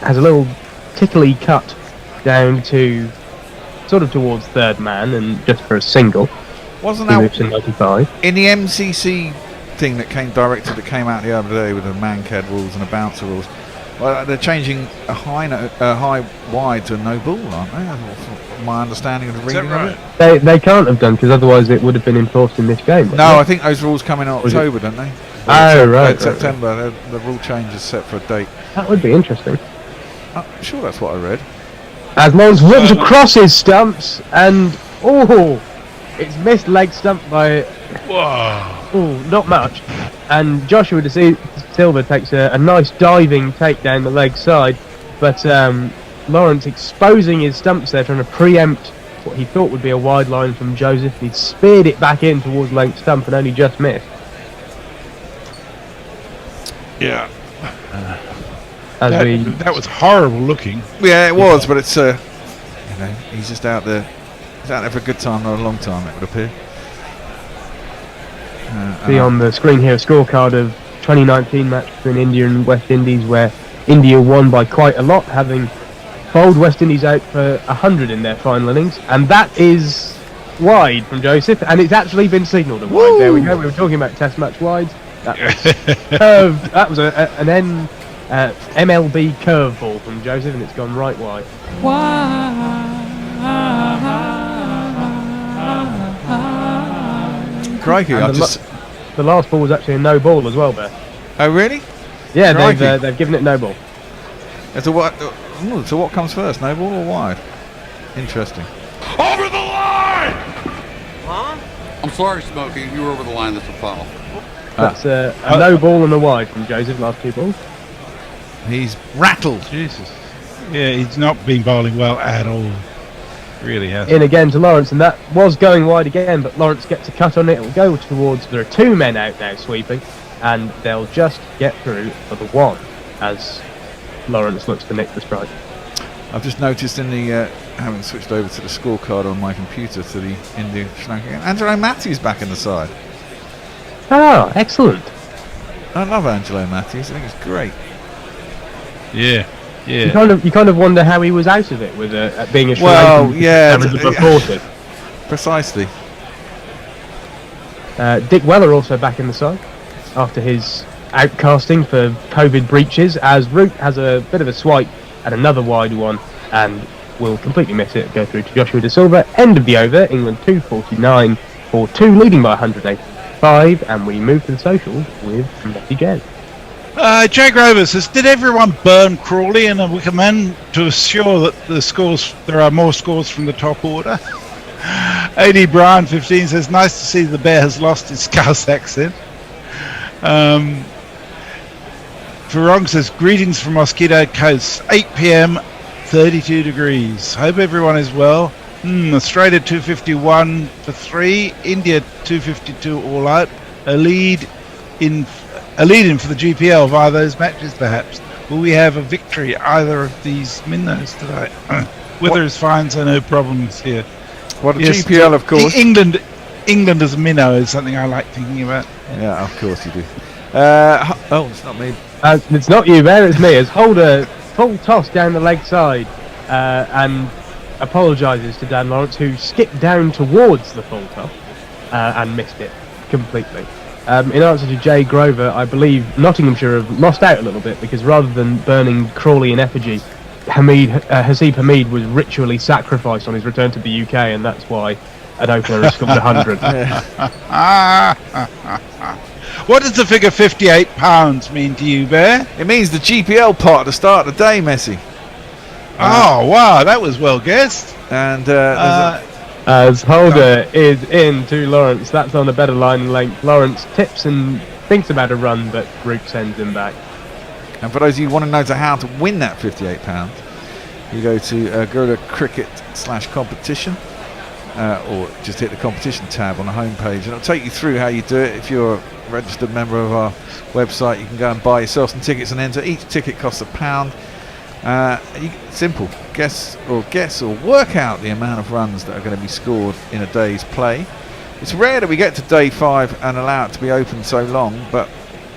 L: has a little tickly cut down to sort of towards third man, and just for a single.
B: Wasn't
L: he
B: that
L: moves to 95
B: in the MCC thing that came out the other day with the man-cad rules and the bouncer rules? Well, they're changing a high wide to a no ball, aren't they? From my understanding of the reading of it.
L: They can't have done, because otherwise it would have been enforced in this game.
B: No, I think those rules come in October, don't they?
L: Oh, right.
B: September. The rule change is set for a date.
L: That would be interesting.
B: I'm sure that's what I read.
L: As Lawrence whips across his stumps, and it's missed leg stump by not much. And Joshua De Silva takes a nice diving take down the leg side, but Lawrence exposing his stumps there, trying to preempt what he thought would be a wide line from Joseph. He speared it back in towards length stump and only just missed.
C: Yeah. That was horrible looking.
B: Yeah, it was, but it's he's just out there. He's out there for a good time, not a long time, it would appear.
L: See on the screen here a scorecard of 2019 match between India and West Indies, where India won by quite a lot, having bowled West Indies out for 100 in their final innings, and that is wide from Joseph, and it's actually been signalled a wide. There we go. We were talking about Test match wides. That was curved. That was an MLB curveball from Joseph, and it's gone right wide.
B: Crikey!
L: The last ball was actually a no ball as well, Bear.
B: Oh really?
L: Yeah, they've given it no ball.
B: So what comes first, no ball or wide? Interesting.
G: Over the line! Huh? I'm sorry, Smokey. You were over the line. That's a foul.
L: That's a no ball and a wide from Joseph. Last two balls.
B: He's rattled.
C: Jesus. Yeah, he's not been bowling well at all. Really has.
L: In again to Lawrence, and that was going wide again, but Lawrence gets a cut on it. It will go towards. There are two men out now sweeping, and they'll just get through for the one as Lawrence looks to nick the strike.
B: I've just noticed in the having switched over to the scorecard on my computer to the Indian Sri Lanka, Angelo Matthews back in the side.
L: Ah, excellent.
B: I love Angelo Matthews. I think it's great.
C: Yeah.
L: You kind of wonder how he was out of it with being a Sri
B: Lankan Precisely.
L: Dick Weller also back in the side after his outcasting for COVID breaches, as Root has a bit of a swipe at another wide one and will completely miss it, go through to Joshua De Silva. End of the over, England 249 for 2, leading by 185, and we move to the socials with Betty Jen.
C: Jay Grover says, did everyone burn Crawley, and are we command to assure that there are more scores from the top order? AD Brian 15 says, nice to see the Bear has lost his Scouse accent. Farong says, greetings from Mosquito Coast, 8 p.m, 32 degrees. Hope everyone is well. Australia 251 for 3, India 252 all out. A lead in for the GPL via those matches, perhaps. Will we have a victory either of these minnows today? Weather is fine, so no problems here.
B: Well, the GPL, of course.
C: England as a minnow is something I like thinking about.
B: Yeah, of course you do. It's not me.
L: It's not you, Bear, it's me. As Holder full toss down the leg side and apologises to Dan Lawrence, who skipped down towards the full toss and missed it completely. In answer to Jay Grover, I believe Nottinghamshire have lost out a little bit, because rather than burning Crawley in effigy, Haseeb Hameed was ritually sacrificed on his return to the UK, and that's why an opener has scored 100.
C: What does the figure £58 mean to you, Bear?
B: It means the GPL pot at the start of the day, Messi.
C: Oh, wow, that was well guessed.
B: And
L: as Holder is in to Lawrence, that's on a better line and length. Lawrence tips and thinks about a run, but Root sends him back.
B: And for those of you who want to know how to win that £58, you go to Gorilla Cricket /competition, or just hit the competition tab on the homepage, and it'll take you through how you do it. If you're a registered member of our website, you can go and buy yourself some tickets and enter. Each ticket costs £1. Simple. Guess or work out the amount of runs that are going to be scored in a day's play. It's rare that we get to day 5 and allow it to be open so long, but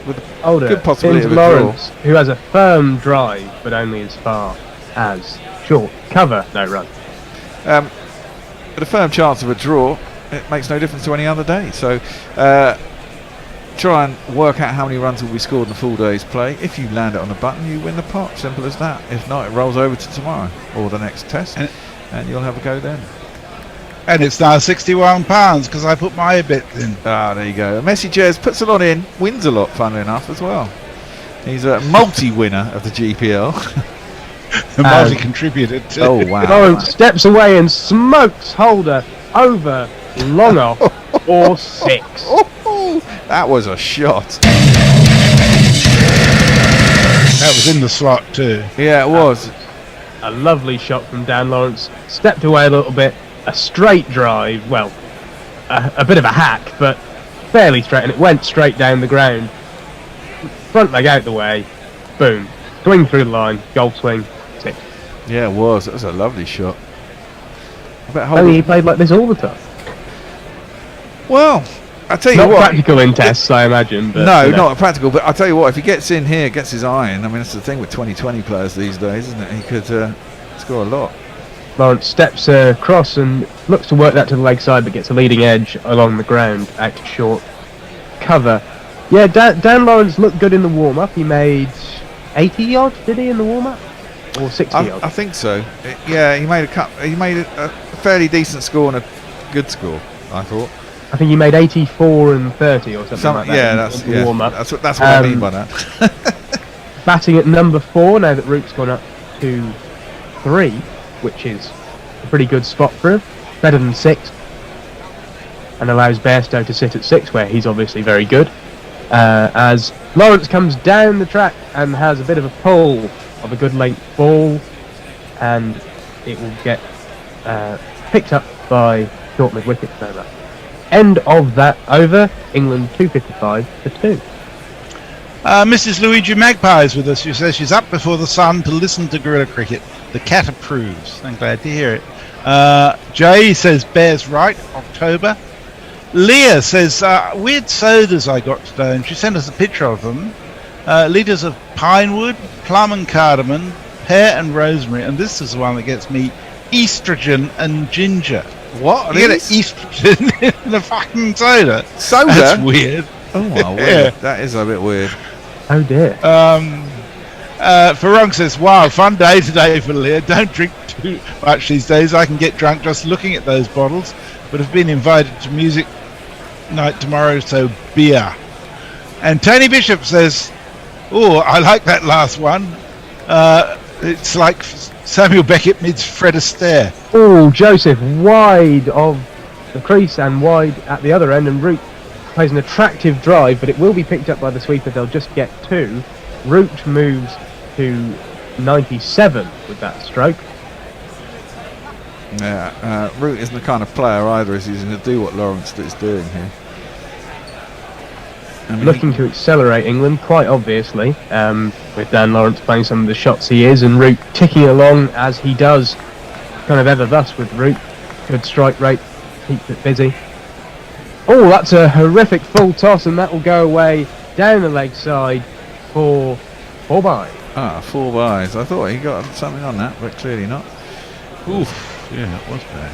B: with a good possibility of a
L: Lawrence,
B: draw.
L: who has a firm drive, but only as far as short cover, no run.
B: But a firm chance of a draw, it makes no difference to any other day. So try and work out how many runs will be scored in the full day's play. If you land it on the button, you win the pot. Simple as that. If not, it rolls over to tomorrow or the next test, and you'll have a go then.
C: And it's now £61 because I put my bit in.
B: Ah, there you go. Messi Jez puts a lot in, wins a lot, funnily enough, as well. He's a multi-winner of the GPL.
C: Multi-contributed too.
B: Oh, wow.
L: Lawrence steps away and smokes Holder over long off or 6.
B: That was a shot.
C: That was in the slot too.
B: Yeah, it was.
L: A lovely shot from Dan Lawrence. Stepped away a little bit. A straight drive. Well, a bit of a hack, but fairly straight, and it went straight down the ground. Front leg out the way. Boom. Swing through the line. Golf swing. 6.
B: Yeah, it was. That was a lovely shot. I bet
L: Only he played like this all the time.
B: Well, I tell you
L: not
B: what.
L: Practical in tests, I imagine. But,
B: no, not practical. But I tell you what, if he gets in here, gets his eye in. I mean, that's the thing with 2020 players these days, isn't it? He could score a lot.
L: Lawrence steps across and looks to work that to the leg side, but gets a leading edge along the ground, out to short cover. Yeah, Dan Lawrence looked good in the warm-up. He made 80 odd, did he, in the warm-up, or 60 odd?
B: I think so. Yeah, he made a fairly decent score and a good score, I thought.
L: I think he made 84 and 30 or something like that.
B: Yeah, that's
L: the warm-up.
B: That's what I mean by that.
L: Batting at number 4 now that Root's gone up to 3, which is a pretty good spot for him. Better than 6, and allows Bairstow to sit at 6, where he's obviously very good. As Lawrence comes down the track and has a bit of a pull of a good length ball, and it will get picked up by short mid-wicket over. End of that over. England 255 to 2.
C: Mrs. Luigi Magpie is with us. She says she's up before the sun to listen to Guerrilla Cricket. The cat approves. I'm glad to hear it. Jay says Bears right, October. Leah says weird sodas I got today, and she sent us a picture of them. Litres of pinewood, plum and cardamom, pear and rosemary, and this is the one that gets me, estrogen and ginger.
B: What?
C: You get estrogen in a fucking soda.
B: Soda?
C: That's weird.
B: Oh my word, that is a bit weird.
L: Oh dear.
C: Farong says, wow, fun day today for Leah. Don't drink too much these days. I can get drunk just looking at those bottles, but have been invited to music night tomorrow, so beer. And Tony Bishop says, oh, I like that last one. It's like Samuel Beckett meets Fred Astaire.
L: Oh, Joseph wide of the crease and wide at the other end, and Root plays an attractive drive, but it will be picked up by the sweeper. They'll just get 2. Root moves to 97 with that stroke.
B: Yeah, Root isn't the kind of player either, is he? He's going to do what Lawrence is doing here. I mean,
L: looking to accelerate England, quite obviously, with Dan Lawrence playing some of the shots he is, and Root ticking along as he does, kind of ever thus with Root. Good strike rate, keeps it busy. Oh, that's a horrific full toss, and that will go away down the leg side for 4 byes.
B: 4 byes. I thought he got something on that, but clearly not.
C: Oof, yeah, that was bad.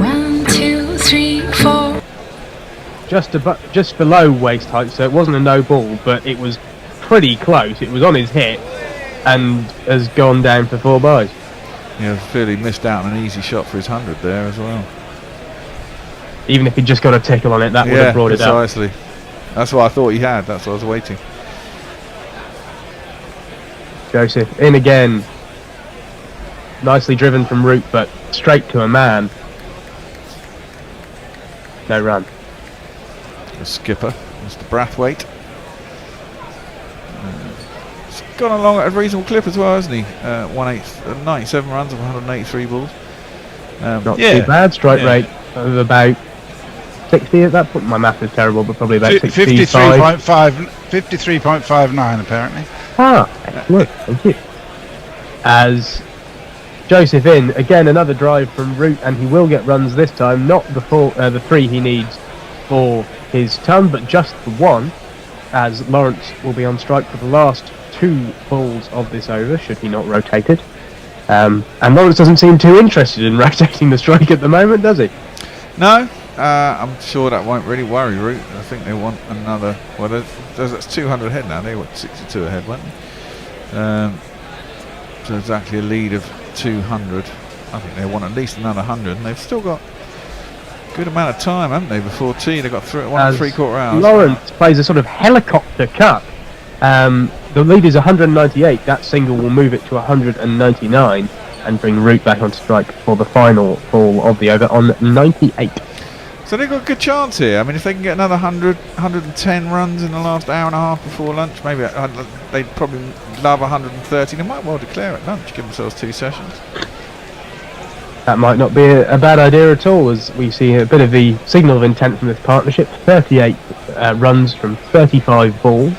J: 1, 2, 3, 4.
L: Just below waist height, so it wasn't a no ball, but it was pretty close. It was on his hip and has gone down for 4 byes.
B: Yeah, clearly missed out on an easy shot for his 100 there as well.
L: Even if he just got a tickle on it, that would have brought it up.
B: Precisely. That's what I thought he had. That's what I was waiting.
L: Joseph in again. Nicely driven from Root, but straight to a man. No run.
B: The skipper, Mr. Brathwaite. He's gone along at a reasonable clip as well, hasn't he? 97 runs of 183 balls.
L: Not too bad. Strike rate of about 60 at that point. My math is terrible, but probably about 65.
C: 53.59 apparently.
L: Excellent. Thank you. As Joseph in, again another drive from Root, and he will get runs this time, not the 3 he needs for his ton, but just the 1, as Lawrence will be on strike for the last 2 balls of this over, should he not rotate it. And Lawrence doesn't seem too interested in rotating the strike at the moment, does he?
B: No, I'm sure that won't really worry Root. I think they want another. Well, that's 200 ahead now. They were 62 ahead, weren't they? So exactly a lead of 200. I think they want at least another 100, and they've still got a good amount of time, haven't they? Before tea, they've got 1.75 hours.
L: Lawrence plays a sort of helicopter cut. The lead is 198. That single will move it to 199 and bring Root back on strike for the final fall of the over on 98.
B: So they've got a good chance here. I mean, if they can get another 110 runs in the last hour and a half before lunch, maybe they'd probably love 130. They might well declare at lunch, give themselves 2 sessions.
L: That might not be a bad idea at all, as we see a bit of the signal of intent from this partnership. 38 runs from 35 balls.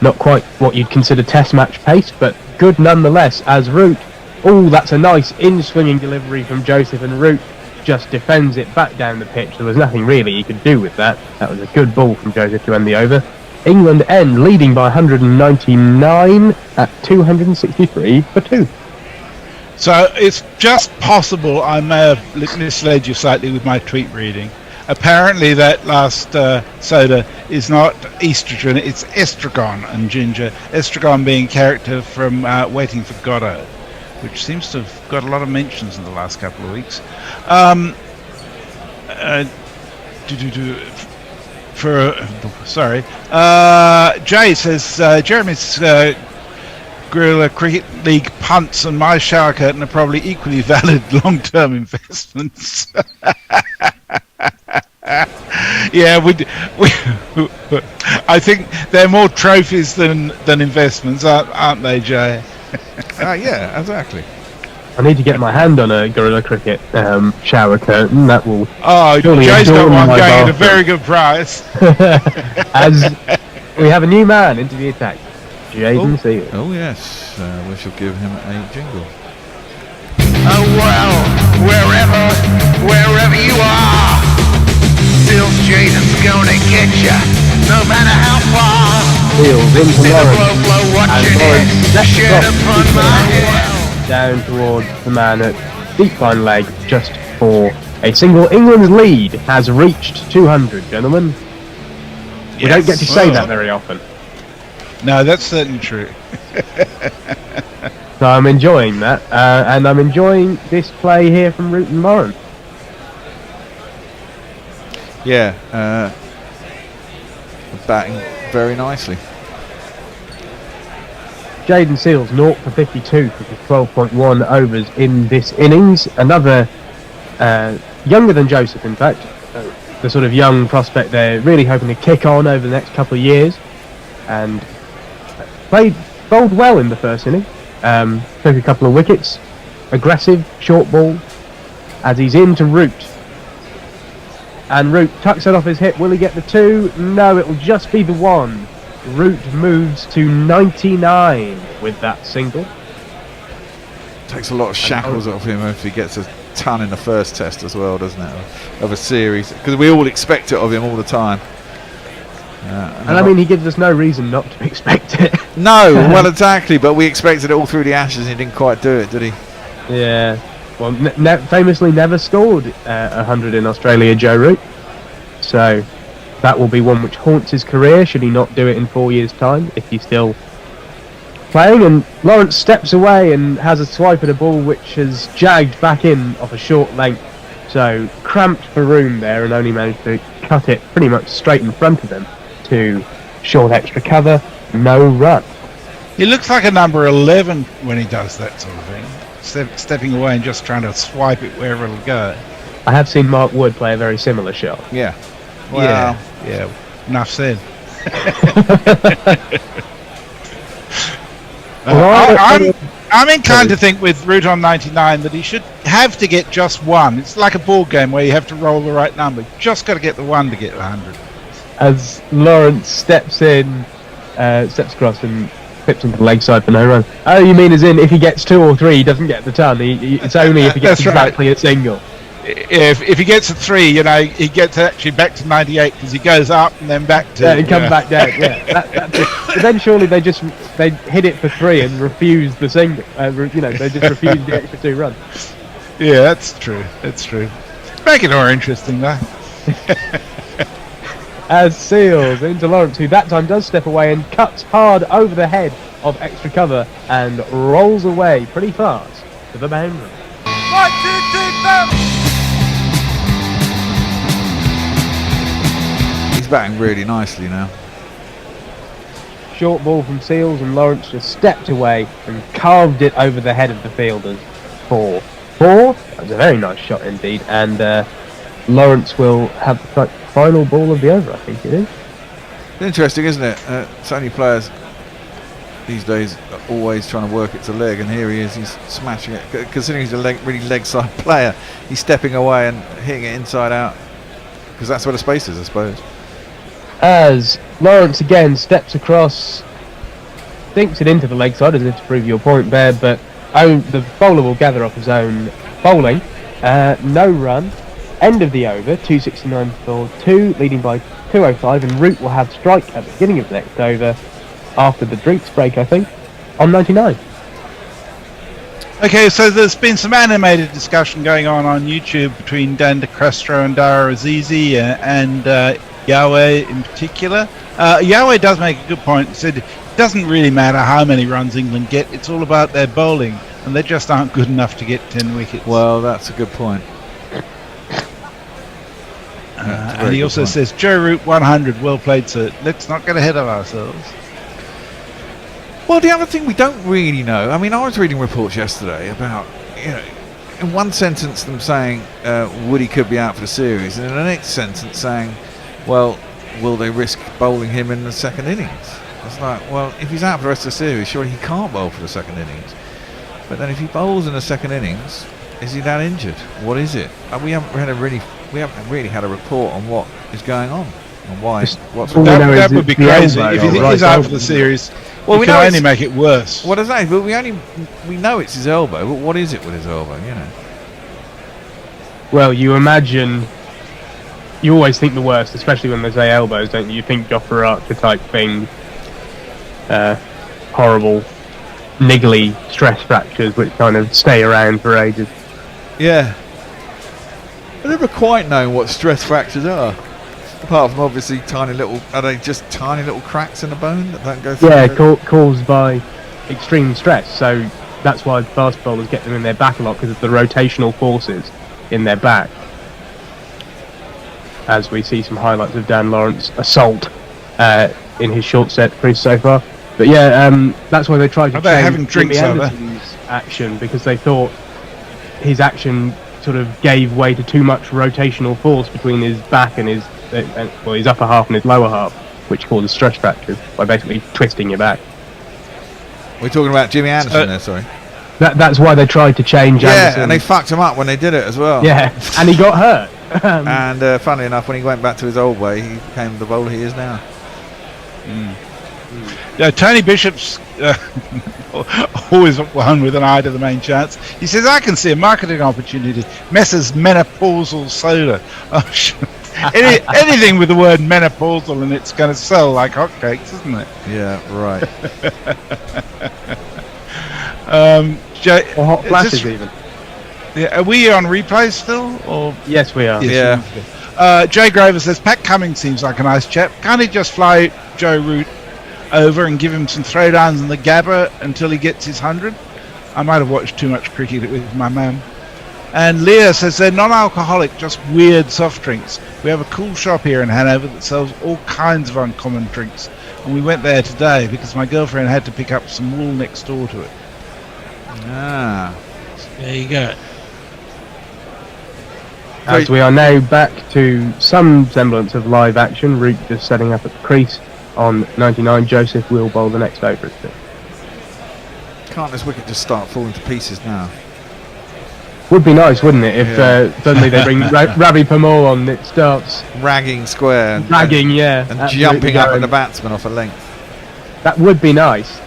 L: Not quite what you'd consider test match pace, but good nonetheless, as Root... Oh, that's a nice in-swinging delivery from Joseph, and Root just defends it back down the pitch. There was nothing really he could do with that. That was a good ball from Joseph to end the over. England end leading by 199 at 263 for 2.
C: So it's just possible I may have misled you slightly with my tweet reading. Apparently that last soda is not estrogen, it's estragon and ginger. Estragon being character from Waiting for Godot, which seems to have got a lot of mentions in the last couple of weeks. Jay says Jeremy's Guerrilla Cricket League punts and my shower curtain are probably equally valid long-term investments. Yeah, I think they're more trophies than investments, aren't they, Jay?
B: Yeah, exactly.
L: I need to get my hand on a Guerrilla Cricket shower curtain. That will.
C: Oh, Jay's got one going at a very good price.
L: As we have a new man into the attack, Jaden Seal.
B: Oh yes, we shall give him a jingle.
F: Oh well, wherever you are, Seals Jaden's gonna get ya, no matter how far.
L: Seals into Lawrence,
F: and
L: Lawrence
F: shed upon my head.
L: Down towards the man at deep line leg, just for a single. England's lead has reached 200, gentlemen. We don't get to say that very often.
C: No, that's certainly true.
L: So I'm enjoying that, and I'm enjoying this play here from Root and Lawrence.
B: Yeah, batting very nicely.
L: Jaden Seals 0 for 52 for his 12.1 overs in this innings. Another younger than Joseph, in fact. The sort of young prospect they're really hoping to kick on over the next couple of years. And bowled well in the first inning. Took a couple of wickets. Aggressive, short ball. As he's into Root. And Root tucks it off his hip. Will he get the 2? No, it will just be the 1. Root moves to 99 with that single.
B: Takes a lot of shackles off him if he gets a ton in the first test as well, doesn't it? Of a series, because we all expect it of him all the time.
L: And I mean, he gives us no reason not to expect it.
B: No, well, exactly. But we expected it all through the Ashes, and he didn't quite do it, did he?
L: Yeah. Well, famously never scored 100 in Australia, Joe Root. So that will be one which haunts his career, should he not do it in 4 years' time, if he's still playing. And Lawrence steps away and has a swipe at a ball which has jagged back in off a short length. So cramped for room there, and only managed to cut it pretty much straight in front of him to short extra cover, no run.
C: He looks like a number 11 when he does that sort of thing. Stepping away and just trying to swipe it wherever it'll go.
L: I have seen Mark Wood play a very similar shot.
B: Yeah. Well,
C: yeah. Enough said. I'm inclined to think with Root on 99 that he should have to get just 1. It's like a ball game where you have to roll the right number. Just got to get the 1 to get 100.
L: As Lawrence steps across and clips into the leg side for no run. Oh, you mean as in if he gets 2 or 3, he doesn't get the ton. It's only if he gets exactly a single.
C: If he gets a 3, he gets actually back to 98 because he goes up and then back to.
L: Yeah, he comes back down. Yeah, but then surely they hit it for 3 and refuse the single. They just refuse the extra 2 runs.
C: Yeah, that's true. That's true. Make it more interesting, though.
L: As Seals into Lawrence, who that time does step away and cuts hard over the head of extra cover and rolls away pretty fast to the boundary.
E: 1, 2, 3, 4.
B: He's batting really nicely now.
L: Short ball from Seals, and Lawrence just stepped away and carved it over the head of the fielders. 4. That was a very nice shot indeed, and Lawrence will have the final ball of the over, I think it is.
B: Interesting, isn't it? So many players these days are always trying to work it to leg, and here he is, he's smashing it. Considering he's a really leg side player, he's stepping away and hitting it inside out, because that's where the space is, I suppose.
L: As Lawrence again steps across, dinks it into the leg side as if to prove your point there, but the bowler will gather up his own bowling. No run. End of the over, 269 for 2, leading by 205, and Root will have strike at the beginning of the next over after the drinks break, I think, on 99.
C: Okay, so there's been some animated discussion going on YouTube between Dan DeCrestro and Dara Azizi and Yahweh in particular. Yahweh does make a good point. He said it doesn't really matter how many runs England get, it's all about their bowling, and they just aren't good enough to get 10 wickets.
B: Well, that's a good point.
C: And he also says, Joe Root 100, well played, sir. Let's not get ahead of ourselves.
B: Well, the other thing we don't really know, I mean, I was reading reports yesterday about, in one sentence them saying Woody could be out for the series, and in the next sentence saying, well, will they risk bowling him in the second innings? It's like, well, if he's out for the rest of the series, surely he can't bowl for the second innings. But then if he bowls in the second innings, is he that injured? What is it? We haven't really had a report on what is going on and why.
C: That would be crazy. If he is out for the series, we can only make it worse.
B: What is that? But we know it's his elbow, but what is it with his elbow?
L: Well, you imagine. You always think the worst, especially when they say elbows, don't you? You think Jofra Archer type thing, horrible, niggly stress fractures which kind of stay around for ages.
B: Yeah. I've never quite known what stress fractures are. Apart from obviously are they just tiny little cracks in the bone that don't go through?
L: Yeah, caused by extreme stress. So that's why fast bowlers get them in their back a lot, because of the rotational forces in their back. As we see some highlights of Dan Lawrence assault in his short set crease so far. But yeah, that's why they tried to change Jimmy Anderson's action, because they thought his action sort of gave way to too much rotational force between his back and his upper half and his lower half, which causes stress fractures by basically twisting your back.
B: We're talking about Jimmy Anderson there, sorry.
L: That's why they tried to change Anderson.
B: Yeah, and they fucked him up when they did it as well.
L: Yeah, and he got hurt.
B: And funnily enough, when he went back to his old way, he became the bowler he is now.
C: Yeah, Tony Bishop's always one with an eye to the main chance. He says, I can see a marketing opportunity. Messrs Menopausal Soda. Oh, anything with the word menopausal in it's going to sell like hotcakes, isn't it?
B: Yeah, right.
L: Or hot flashes even.
C: Yeah, are we on replay still? Or
L: yes, we are.
B: Yes,
C: yeah. Jay Grover says, Pat Cummings seems like a nice chap. Can't he just fly Joe Root over and give him some throwdowns in the Gabba until he gets his 100? I might have watched too much cricket with my mum. And Leah says they're non-alcoholic, just weird soft drinks. We have a cool shop here in Hanover that sells all kinds of uncommon drinks, and we went there today because my girlfriend had to pick up some wool next door to it.
B: Ah,
C: there you go.
L: As we are now back to some semblance of live action, Root just setting up at the crease on 99. Joseph will bowl the next over.
B: Can't this wicket just start falling to pieces now?
L: Would be nice, wouldn't it, if suddenly they bring Ravi Pamor on, it starts
B: ragging square and
L: jumping
B: up at the batsman off a length.
L: That would be nice.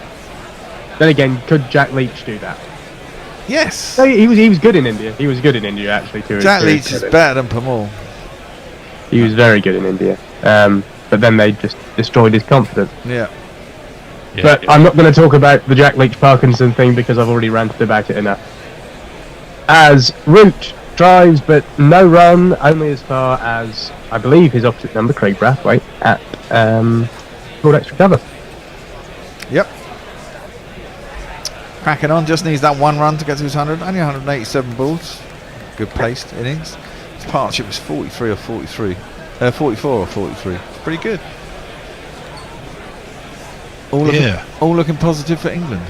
L: Then again, could Jack Leach do that?
B: Yes.
L: No, he was good in India. He was good in India actually.
B: Jack Leach is better than Pamor.
L: He was very good in India, but then they just destroyed his confidence.
B: Yeah.
L: But I'm not going to talk about the Jack Leach Parkinson thing because I've already ranted about it enough. As Root drives, but no run, only as far as, I believe, his opposite number, Craig Brathwaite, at broad extra cover.
B: Yep. Cracking on, just needs that one run to get to his 100. Only 187 balls. Good placed innings. His partnership was 43 or 43. 44 or 43. Pretty good. All looking positive for England.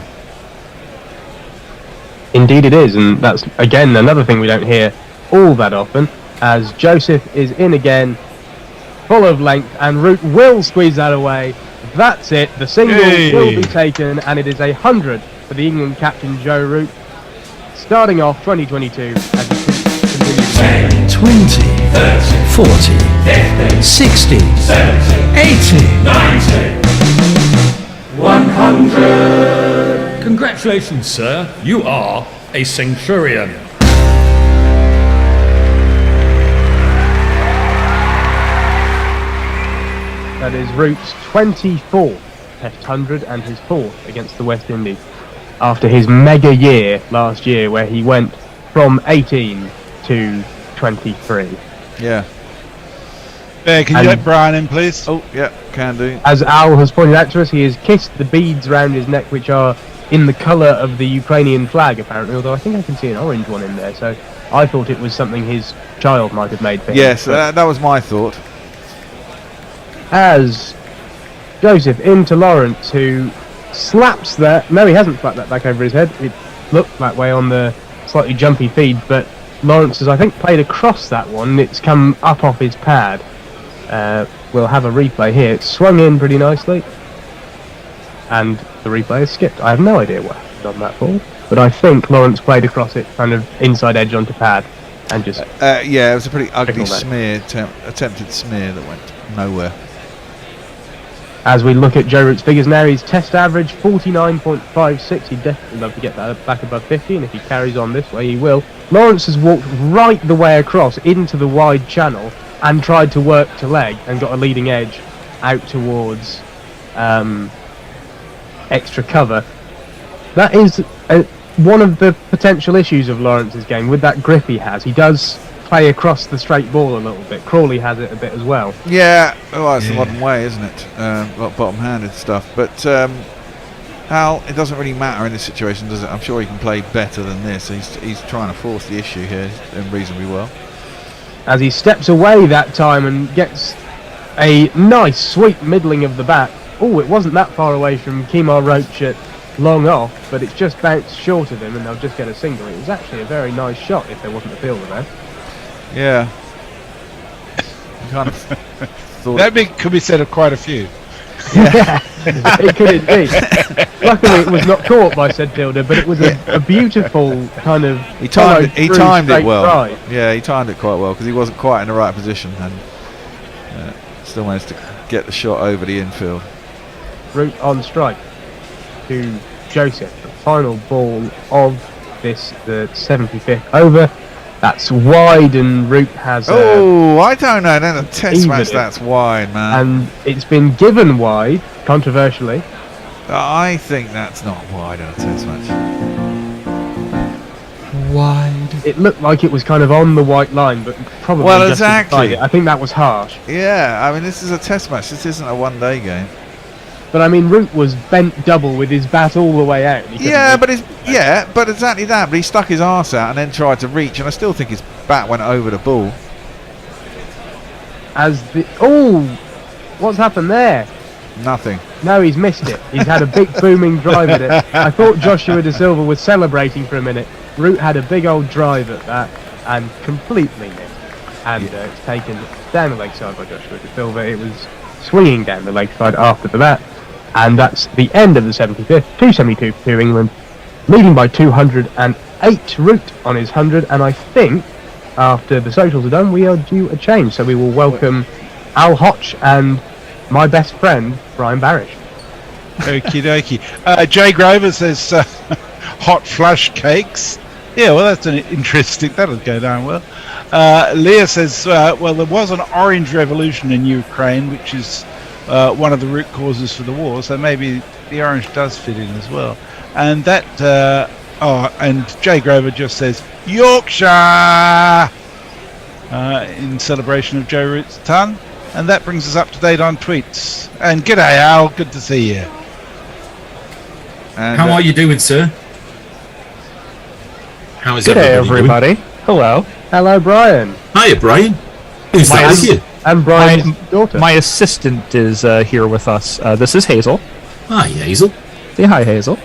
L: Indeed it is, and that's, again, another thing we don't hear all that often, as Joseph is in again, full of length, and Root will squeeze that away. That's it, the single will be taken, and it is 100 for the England captain Joe Root, starting off 2022 as he continues.
K: 10, 20, 30, 40, 60, 70, 80, 90, 100.
N: Congratulations, sir. You are a Centurion.
L: That is Root's 24th Test 100 and his 4th against the West Indies, after his mega year last year where he went from 18 to 23.
B: Yeah.
C: Can you let Brian in, please?
B: Oh, yeah, can do.
L: As Al has pointed out to us, he has kissed the beads around his neck, which are in the colour of the Ukrainian flag, apparently, although I think I can see an orange one in there, so I thought it was something his child might have made for him.
B: Yes, that was my thought.
L: As Joseph into Lawrence, who slaps that. No, he hasn't slapped that back over his head. It looked that way on the slightly jumpy feed, but Lawrence has, I think, played across that one. It's come up off his pad. We'll have a replay here. It's swung in pretty nicely, and the replay is skipped. I have no idea what happened on that ball, but I think Lawrence played across it, kind of inside edge onto pad, and just...
B: yeah, it was a pretty ugly smear, attempted smear that went nowhere.
L: As we look at Joe Root's figures now, his test average 49.56. He'd definitely love to get that back above 50, and if he carries on this way, he will. Lawrence has walked right the way across into the wide channel and tried to work to leg and got a leading edge out towards extra cover. That is one of the potential issues of Lawrence's game with that grip he has. He does play across the straight ball a little bit. Crawley has it a bit as well.
B: Yeah, well, it's the modern way, isn't it? Like bottom-handed stuff. But Al, it doesn't really matter in this situation, does it? I'm sure he can play better than this. He's trying to force the issue here reasonably well.
L: As he steps away that time and gets a nice sweet middling of the bat. Oh, it wasn't that far away from Kemar Roach at long off, but it's just bounced short of him and they'll just get a single. It was actually a very nice shot if there wasn't a fielder there.
B: Yeah. Kind of thought
C: that could be said of quite a few.
L: Yeah, it could indeed. Luckily it was not caught by said fielder, but it was a beautiful kind of...
B: He timed it well.
L: Drive.
B: Yeah, he timed it quite well because he wasn't quite in the right position and still managed to get the shot over the infield.
L: Root on strike to Joseph, the final ball of this, the 75th over. That's wide, and Root has...
B: I don't know. Then a test match that's wide, man.
L: And it's been given wide, controversially.
B: I think that's not wide in a test match.
L: Wide. It looked like it was kind of on the white line, but probably
B: well,
L: just
B: exactly.
L: It. I think that was harsh.
B: Yeah, I mean, this is a test match. This isn't a one-day game.
L: But I mean, Root was bent double with his bat all the way out.
B: Yeah, but exactly that. But he stuck his arse out and then tried to reach, and I still think his bat went over the ball.
L: What's happened there?
B: Nothing.
L: No, he's missed it. He's had a big booming drive at it. I thought Joshua De Silva was celebrating for a minute. Root had a big old drive at that and completely missed. And it's taken down the leg side by Joshua De Silva. It was swinging down the leg side after the bat. And that's the end of the 75th. 272 to England, leading by 208. Root on his 100, and I think after the socials are done, we are due a change. So we will welcome Al Hotch and my best friend Brian Barish.
C: Okie dokie. Jay Grover says hot flush cakes. Yeah, well, that's an interesting. That'll go down well. Leah says, well, there was an orange revolution in Ukraine, which is one of the root causes for the war, so maybe the orange does fit in as well. And that And Jay Grover just says Yorkshire in celebration of Joe Root's ton. And that brings us up to date on tweets. And g'day, Al. Good to see you.
O: And, how are you doing, sir? How is
P: everybody? Hello.
L: Hello, Brian.
O: Hiya, Brian. Who's that with you?
L: I'm Brian's daughter.
P: My assistant is here with us. This is Hazel.
O: Hi, Hazel.
P: Say hi, Hazel.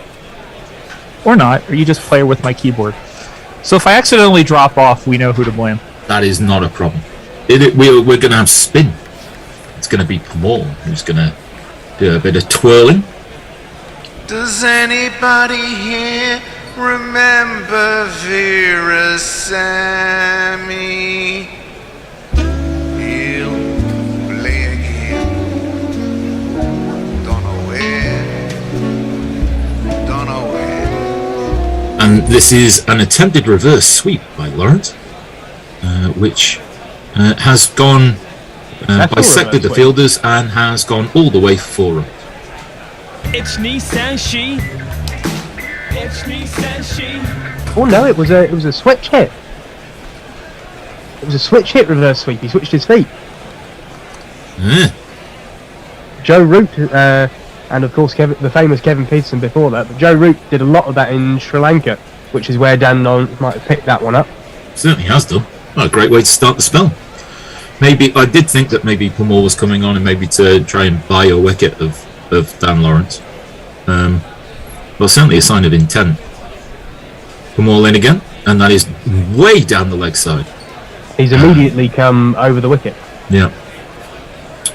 P: Or not, or you just play with my keyboard. So if I accidentally drop off, we know who to blame.
O: That is not a problem. We're going to have spin. It's going to be Paul who's going to do a bit of twirling.
F: Does anybody here remember Vera Sammy? He'll play again. Don't know where.
O: And this is an attempted reverse sweep by Lawrence, which has gone bisected the fielders and has gone all the way for runs.
Q: It's Nissan she. It's Nissan she.
L: Oh no, it was a switch hit. It was a switch hit reverse sweep. He switched his feet. Joe Root, and of course the famous Kevin Peterson before that. But Joe Root did a lot of that in Sri Lanka, which is where Dan Nolan might have picked that one up.
O: Certainly has done. Well, a great way to start the spell. Maybe I did think that maybe Pumore was coming on and maybe to try and buy a wicket of Dan Lawrence. Well, certainly a sign of intent. Pumore in again, and that is way down the leg side.
L: He's immediately come over the wicket.
O: Yeah.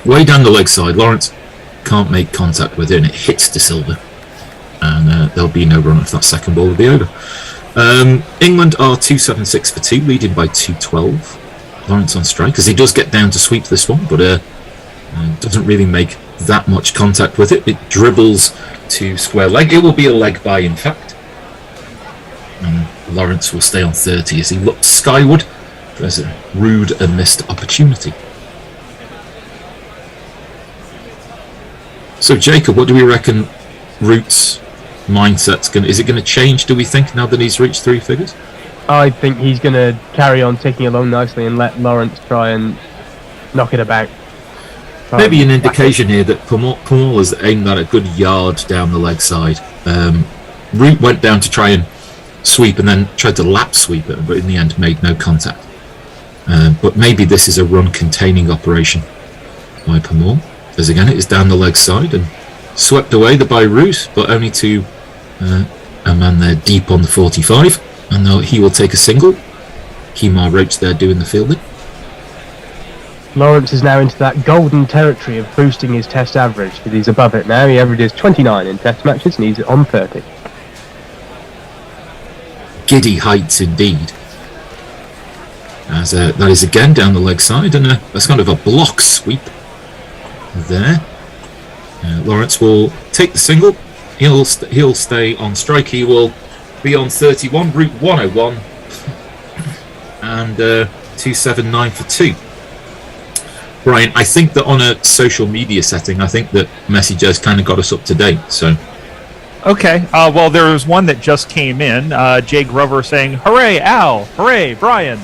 O: Way down the leg side. Lawrence can't make contact with it, and it hits De Silva. And there'll be no run if that second ball will be over. England are 276 for 2, leading by 212. Lawrence on strike, because he does get down to sweep this one, but doesn't really make that much contact with it. It dribbles to square leg. It will be a leg by, in fact. And Lawrence will stay on 30 as he looks skyward. There's a rude and missed opportunity. So, Jacob, what do we reckon Root's mindset's going to... Is it going to change, do we think, now that he's reached 3 figures?
L: I think he's going to carry on ticking along nicely and let Lawrence try and knock it about.
O: Maybe an indication here that Pumore has aimed that a good yard down the leg side. Root went down to try and sweep and then tried to lap sweep it, but in the end made no contact. But maybe this is a run-containing operation by Pumore. As again, it is down the leg side and swept away by Root, but only to a man there deep on the 45. And he will take a single. Kemar Roach there doing the fielding.
L: Lawrence is now into that golden territory of boosting his test average, because he's above it now. He averages 29 in test matches and he's on 30.
O: Giddy heights indeed. As that is again down the leg side, and that's kind of a block sweep there. Lawrence will take the single. He'll stay on strike. He will be on 31, Route 101, and 279 for 2. Brian, I think that on a social media setting, I think that messages kind of got us up to date. So,
P: okay. Well, there was one that just came in. Jay Grover saying, "Hooray, Al! Hooray, Brian!"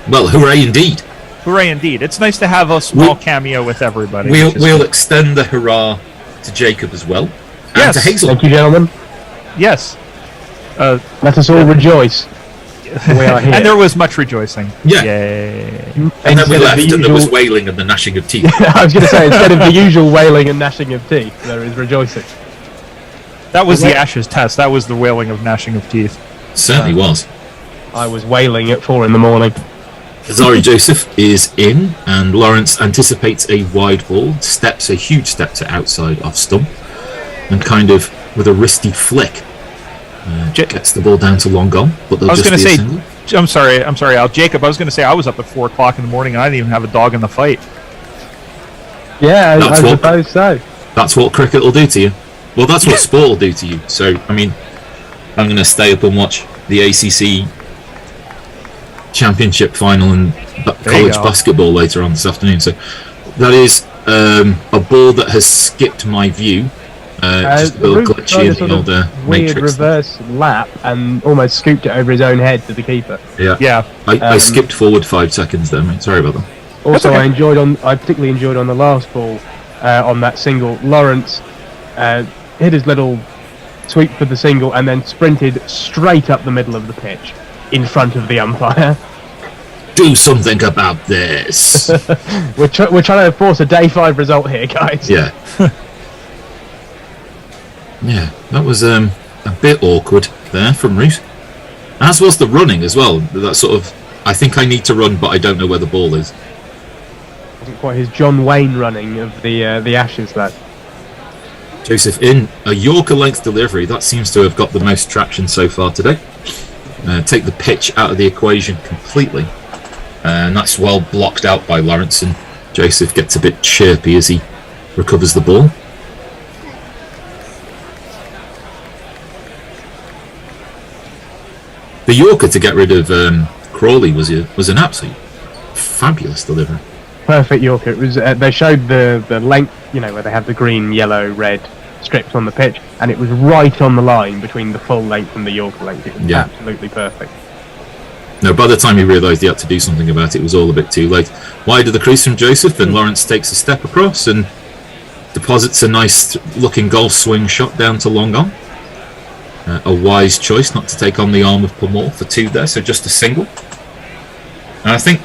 O: Well, hooray indeed.
P: Hooray indeed. It's nice to have a small cameo with everybody.
O: We'll extend the hurrah to Jacob as well.
P: Yes.
O: And to Hazel.
L: Thank you, gentlemen.
P: Yes.
L: Let us all rejoice. We are here.
P: And there was much rejoicing.
O: Yeah.
P: Yay.
O: And then we left, and there was wailing and the gnashing of teeth.
L: I was going to say, instead of the usual wailing and gnashing of teeth, there is rejoicing.
P: That was the Ashes test. That was the wailing of gnashing of teeth.
O: Certainly was.
L: I was wailing at 4 a.m.
O: Zari Joseph is in, and Lawrence anticipates a wide ball, steps a huge step to outside off stump, and kind of with a wristy flick gets the ball down to long gone. But
P: I was going to say, I'm sorry, Al. Jacob, I was going to say I was up at 4 o'clock in the morning and I didn't even have a dog in the fight.
L: Yeah, I suppose so.
O: That's what cricket will do to you. Well, that's what sport will do to you. So, I mean, I'm going to stay up and watch the ACC Championship final and college basketball later on this afternoon. So that is a ball that has skipped my view. Just a little
L: Root
O: glitchy
L: tried
O: in
L: a sort
O: the
L: of
O: old
L: weird
O: Matrix.
L: reverse lap and almost scooped it over his own head to the keeper.
O: Yeah. I skipped forward 5 seconds there, mate. Sorry about that.
L: Also,
P: okay.
L: I particularly enjoyed on the last ball, on that single, Lawrence hit his little sweep for the single and then sprinted straight up the middle of the pitch in front of the umpire.
O: Do something about this.
L: We're trying to force a day 5 result here, guys.
O: Yeah. Yeah, that was a bit awkward there from Root. As was the running as well. That sort of, I think I need to run, but I don't know where the ball is.
L: Wasn't quite his John Wayne running of the Ashes, though.
O: Joseph, in a Yorker length delivery, that seems to have got the most traction so far today. Take the pitch out of the equation completely. And that's well blocked out by Lawrence, and Joseph gets a bit chirpy as he recovers the ball. The Yorker to get rid of Crawley was an absolute fabulous delivery.
L: Perfect Yorker. It was. They showed the length, where they have the green, yellow, red strips on the pitch, and it was right on the line between the full length and the Yorker length. It was absolutely perfect.
O: No, by the time he realised he had to do something about it, it was all a bit too late. Wide of the crease from Joseph, and Lawrence takes a step across and deposits a nice looking golf swing shot down to long on. A wise choice not to take on the arm of Pamor for 2 there, so just a single. And I think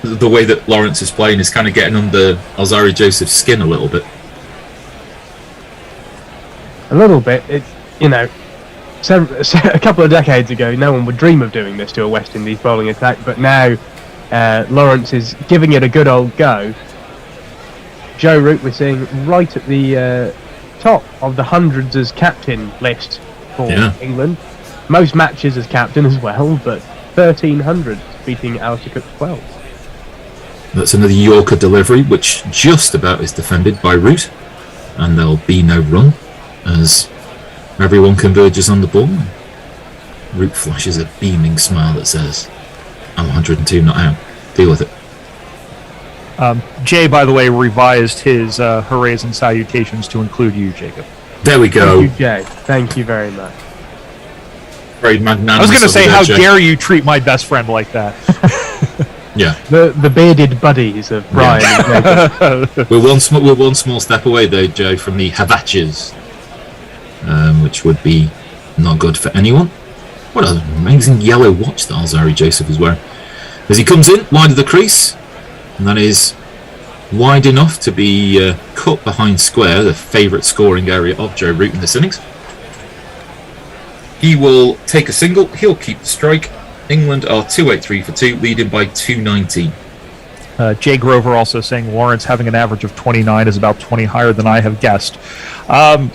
O: the way that Lawrence is playing is kind of getting under Alzari Joseph's skin a little bit.
L: A little bit. A couple of decades ago, no one would dream of doing this to a West Indies bowling attack, but now Lawrence is giving it a good old go. Joe Root, we're seeing right at the top of the hundreds as captain list for England. Most matches as captain as well, but 1,300 beating Alistair Cook's 12.
O: That's another Yorker delivery, which just about is defended by Root, and there'll be no run as everyone converges on the ball. Root flashes a beaming smile that says, I'm 102 not out. Deal with it.
P: Jay, by the way, revised his hoorays and salutations to include you, Jacob.
O: There we go.
L: Thank you, Jay. Thank you very much.
O: Very magnanimous.
P: I was going to say, how
O: Jay.
P: dare you treat my best friend like that?
O: Yeah.
L: The bearded buddies of Brian. And Jacob.
O: We're one small step away, though, Joe, from the Havaches, which would be not good for anyone. What an amazing yellow watch that Alzari Joseph is wearing. As he comes in, wide of the crease, and that is wide enough to be cut behind square, the favourite scoring area of Joe Root in this innings. He will take a single, he'll keep the strike. England are 283 for 2, leading by 219.
P: Jay Grover also saying Lawrence having an average of 29 is about 20 higher than I have guessed.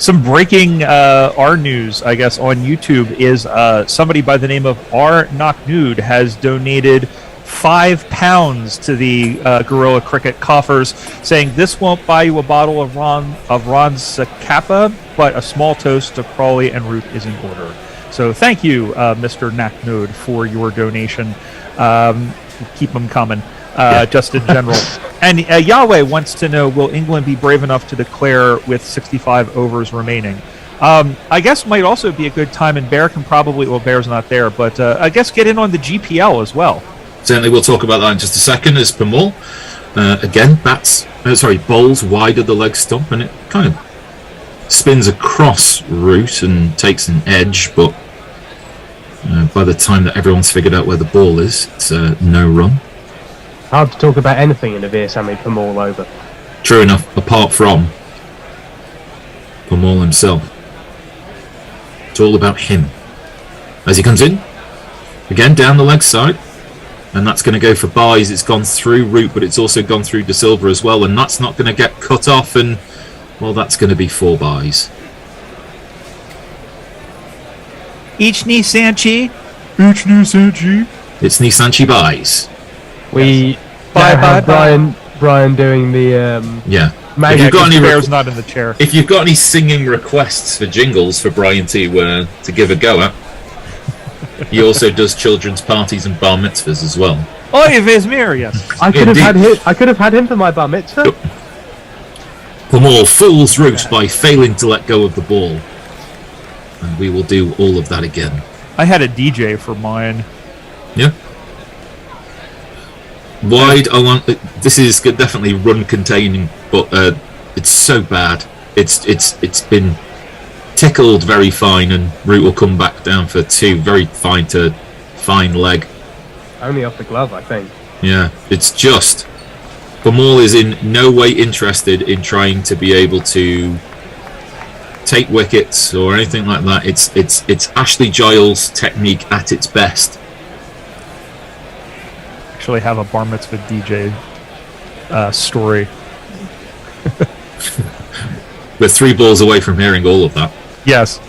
P: Some breaking R news, I guess, on YouTube is somebody by the name of R. Knocknude has donated £5 to the Guerrilla Cricket coffers, saying this won't buy you a bottle of Ron's Kappa, but a small toast to Crawley and Root is in order. So thank you, Mr. Knocknude, for your donation. Keep them coming. Just in general. And Yahweh wants to know, will England be brave enough to declare with 65 overs remaining? I guess might also be a good time, and Bear can probably, well, Bear's not there, but I guess get in on the GPL as well.
O: Certainly, we'll talk about that in just a second. As Pamor, again, bowls wide of the leg stump, and it kind of spins across Root and takes an edge, but by the time that everyone's figured out where the ball is, it's no run.
L: Hard to talk about anything in a Veer-Sami Pamor over.
O: True enough, apart from Pamor himself. It's all about him. As he comes in, again down the leg side, and that's going to go for buys. It's gone through Root, but it's also gone through De Silva as well, and that's not going to get cut off, and well, that's going to be 4 buys.
P: Each knee Sanchi.
O: It's Nisanchi buys.
L: We have Brian doing the
O: If you've got any
P: Bear's not in the chair.
O: If you've got any singing requests for jingles for Brian to give a go at, he also does children's parties and bar mitzvahs as well.
P: Oy, Vezmir, yes.
L: I could have had him for my bar mitzvah.
O: Pumol fools Root by failing to let go of the ball. And we will do all of that again.
P: I had a DJ for mine.
O: Yeah. Wide, this is definitely run containing, but it's so bad. It's been tickled very fine, and Root will come back down for 2. Very fine to fine leg.
L: Only off the glove, I think.
O: Yeah, it's just Pumol is in no way interested in trying to be able to take wickets or anything like that. It's Ashley Giles' technique at its best.
P: Actually have a bar mitzvah DJ story.
O: We're 3 balls away from hearing all of that.
P: Yes.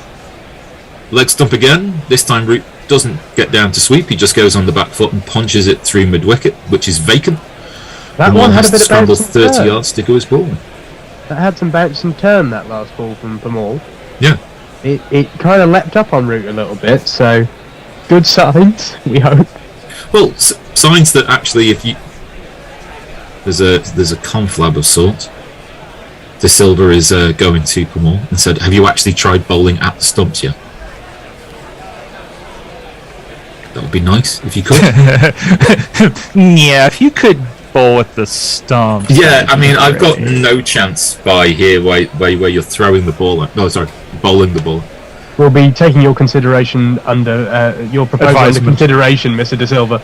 O: Leg stump again. This time Root doesn't get down to sweep. He just goes on the back foot and punches it through mid-wicket, which is vacant.
L: That one had a bit of
O: scramble
L: bounce
O: 30 yards to go his ball.
L: That had some bounce and turn, that last ball from Pumol.
O: Yeah.
L: It kind of leapt up on Root a little bit, so good signs, we hope.
O: Well, signs that actually, if you there's a conflab of sorts. De Silva is going to Pumol and said, "Have you actually tried bowling at the stumps yet?" That would be nice if you could.
P: Yeah, if you could bowl at the stumps.
O: Yeah, I mean, I've got no chance by here where you're throwing the ball. No, sorry, bowling the ball.
L: We'll be taking your consideration under your proposal under consideration, Mr. De Silva.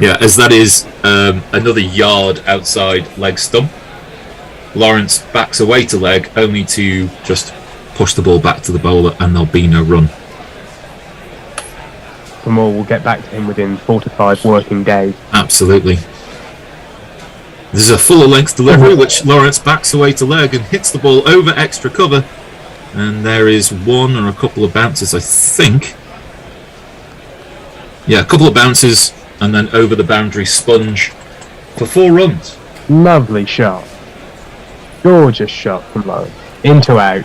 O: Yeah, as that is another yard outside leg stump. Lawrence backs away to leg, only to just push the ball back to the bowler, and there'll be no run.
L: Pumol will get back to him within 4 to 5 working days.
O: Absolutely. This is a fuller length delivery, which Lawrence backs away to leg and hits the ball over extra cover. And there is one or a couple of bounces, I think. Yeah, a couple of bounces, and then over the boundary sponge for 4 runs.
L: Lovely shot. Gorgeous shot from Lawrence. Into out.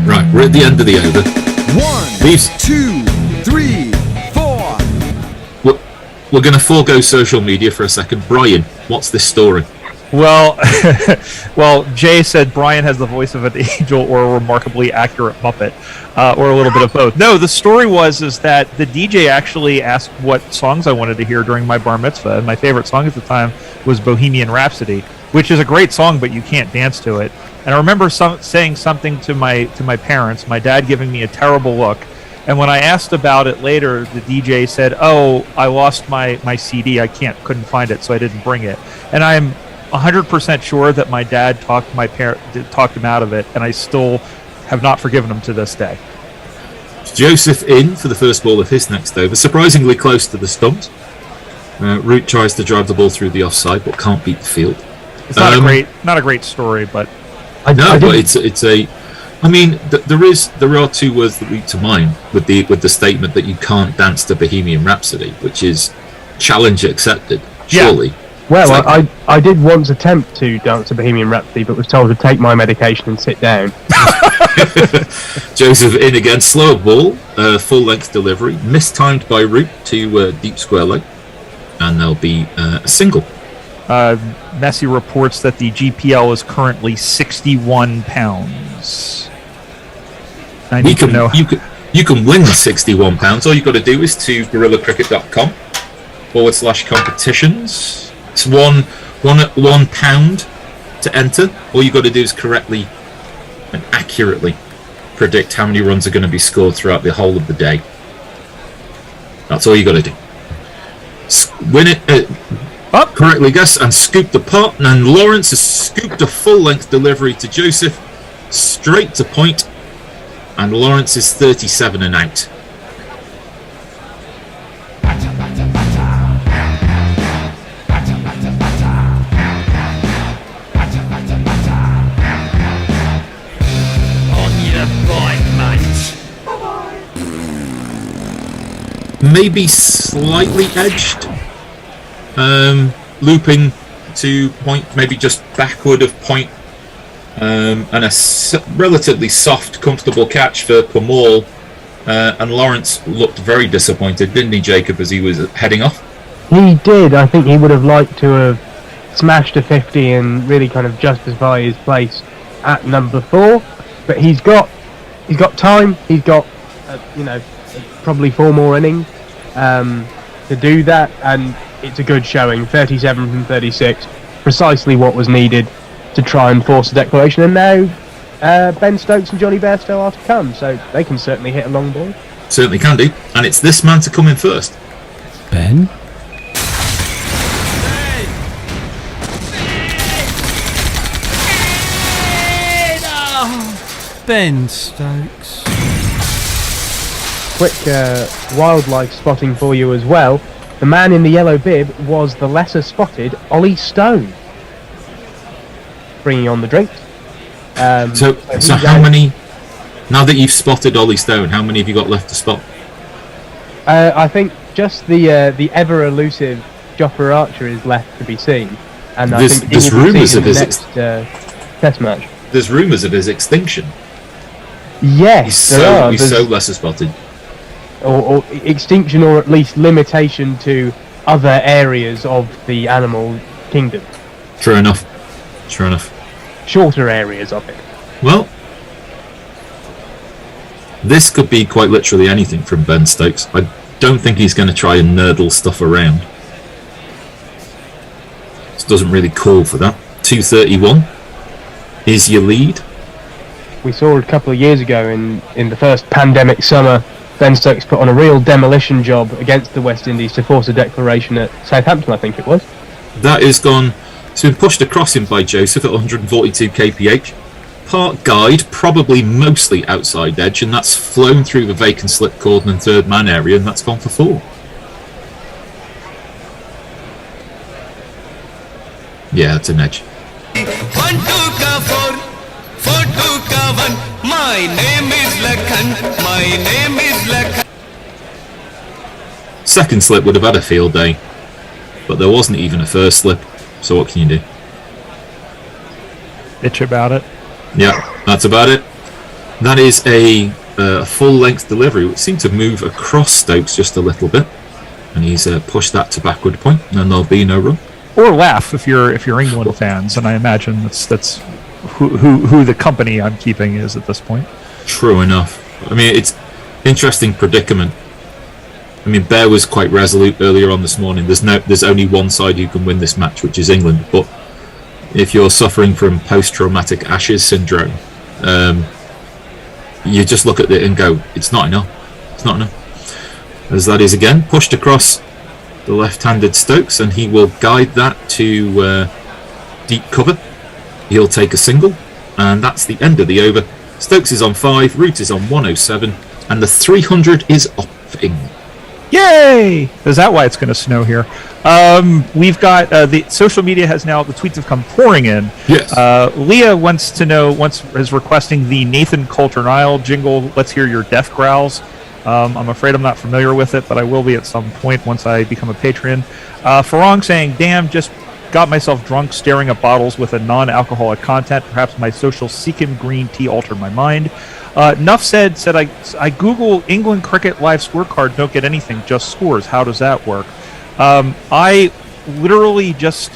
O: Right, we're at the end of the over.
R: 1, 2, 3, 4.
O: We're going to forego social media for a second. Brian, what's this story?
P: Well, Jay said Brian has the voice of an angel or a remarkably accurate Muppet, or a little bit of both. No, the story was that the DJ actually asked what songs I wanted to hear during my bar mitzvah, and my favorite song at the time was Bohemian Rhapsody, which is a great song, but you can't dance to it. And I remember saying something to my parents, my dad giving me a terrible look. And when I asked about it later, the DJ said, "Oh, I lost my CD. I couldn't find it, so I didn't bring it." And I'm 100% sure that my dad talked him out of it, and I still have not forgiven him to this day.
O: Joseph in for the first ball of his next over, surprisingly close to the stumps. Root tries to drive the ball through the offside, but can't beat the field.
P: It's not a great story, but
O: it's a. I mean, there are 2 words that leap to mind with the statement that you can't dance to Bohemian Rhapsody, which is challenge accepted. Surely.
P: Yeah.
L: Well, I did once attempt to dance to Bohemian Rhapsody, but was told to take my medication and sit down.
O: Joseph in again, slower ball, full length delivery, mistimed by Root to deep square leg, and there'll be a single.
P: Messi reports that the GPL is currently 61 pounds.
O: You can win 61 pounds. All you've got to do is to guerrillacricket.com/competitions. It's £1 to enter. All you've got to do is correctly and accurately predict how many runs are going to be scored throughout the whole of the day. That's all you got to do. Win it. Correctly guess and scoop the pot, and Lawrence has scooped a full-length delivery to Joseph, straight to point, and Lawrence is 37 and out.
R: On your bike, mate.
O: Maybe slightly edged. Looping to point, maybe just backward of point, and a relatively soft, comfortable catch for Pumol. And Lawrence looked very disappointed, didn't he, Jacob, as he was heading off?
L: He did. I think he would have liked to have smash to 50 and really kind of justify his place at number 4. But he's got time. He's got probably 4 more innings to do that, and it's a good showing. 37 from 36, precisely what was needed to try and force a declaration. And now Ben Stokes and Johnny Bairstow are to come, so they can certainly hit a long ball.
O: Certainly can do, and it's this man to come in first.
K: Ben? Ben Stokes.
L: Quick wildlife spotting for you as well. The man in the yellow bib was the lesser spotted Ollie Stone. Bringing on the drinks.
O: So how many, now that you've spotted Ollie Stone, how many have you got left to spot?
L: I think just the ever elusive Jofra Archer is left to be seen. And I think
O: there's rumours of his
L: next test match.
O: There's rumours of his extinction.
L: Yes,
O: he's so lesser spotted.
L: Or extinction, or at least limitation to other areas of the animal kingdom.
O: True enough.
L: Shorter areas of it.
O: Well, this could be quite literally anything from Ben Stokes. I don't think he's going to try and nerdle stuff around. This doesn't really call for that. 231 is your lead.
L: We saw a couple of years ago in the first pandemic summer, Ben Stokes put on a real demolition job against the West Indies to force a declaration at Southampton, I think it was.
O: That is gone. It's been pushed across him by Joseph at 142 kph. Part guide, probably mostly outside edge, and that's flown through the vacant slip cordon and third man area, and that's gone for 4. Yeah, it's an edge.
S: 1 2 ka 4 4 2 ka 1. My name is Lakhan. My name is Lakhan.
O: Second slip would have had a field day, but there wasn't even a first slip. So what can you do?
P: Bitch about it.
O: Yeah, that's about it. That is a full-length delivery, which seemed to move across Stokes just a little bit, and he's pushed that to backward point, and there'll be no run.
P: Or laugh if you're England fans, and I imagine that's who the company I'm keeping is at this point.
O: True enough. I mean, it's interesting predicament. I mean, Bear was quite resolute earlier on this morning. There's only one side who can win this match, which is England. But if you're suffering from post-traumatic Ashes syndrome, you just look at it and go, it's not enough. It's not enough. As that is again pushed across the left-handed Stokes, and he will guide that to deep cover. He'll take a single, and that's the end of the over. Stokes is on 5, Root is on 107, and the 300 is off England.
P: Yay! Is that why it's going to snow here? We've got the social media has now, the tweets have come pouring in.
O: Yes.
P: Leah is requesting the Nathan Coulter-Nile jingle. Let's hear your death growls. I'm afraid I'm not familiar with it, but I will be at some point once I become a patron. Farong saying, damn, just got myself drunk staring at bottles with a non-alcoholic content. Perhaps my social Sikkim green tea altered my mind. Nuff said I Google England cricket live scorecard, don't get anything, just scores. How does that work? I literally just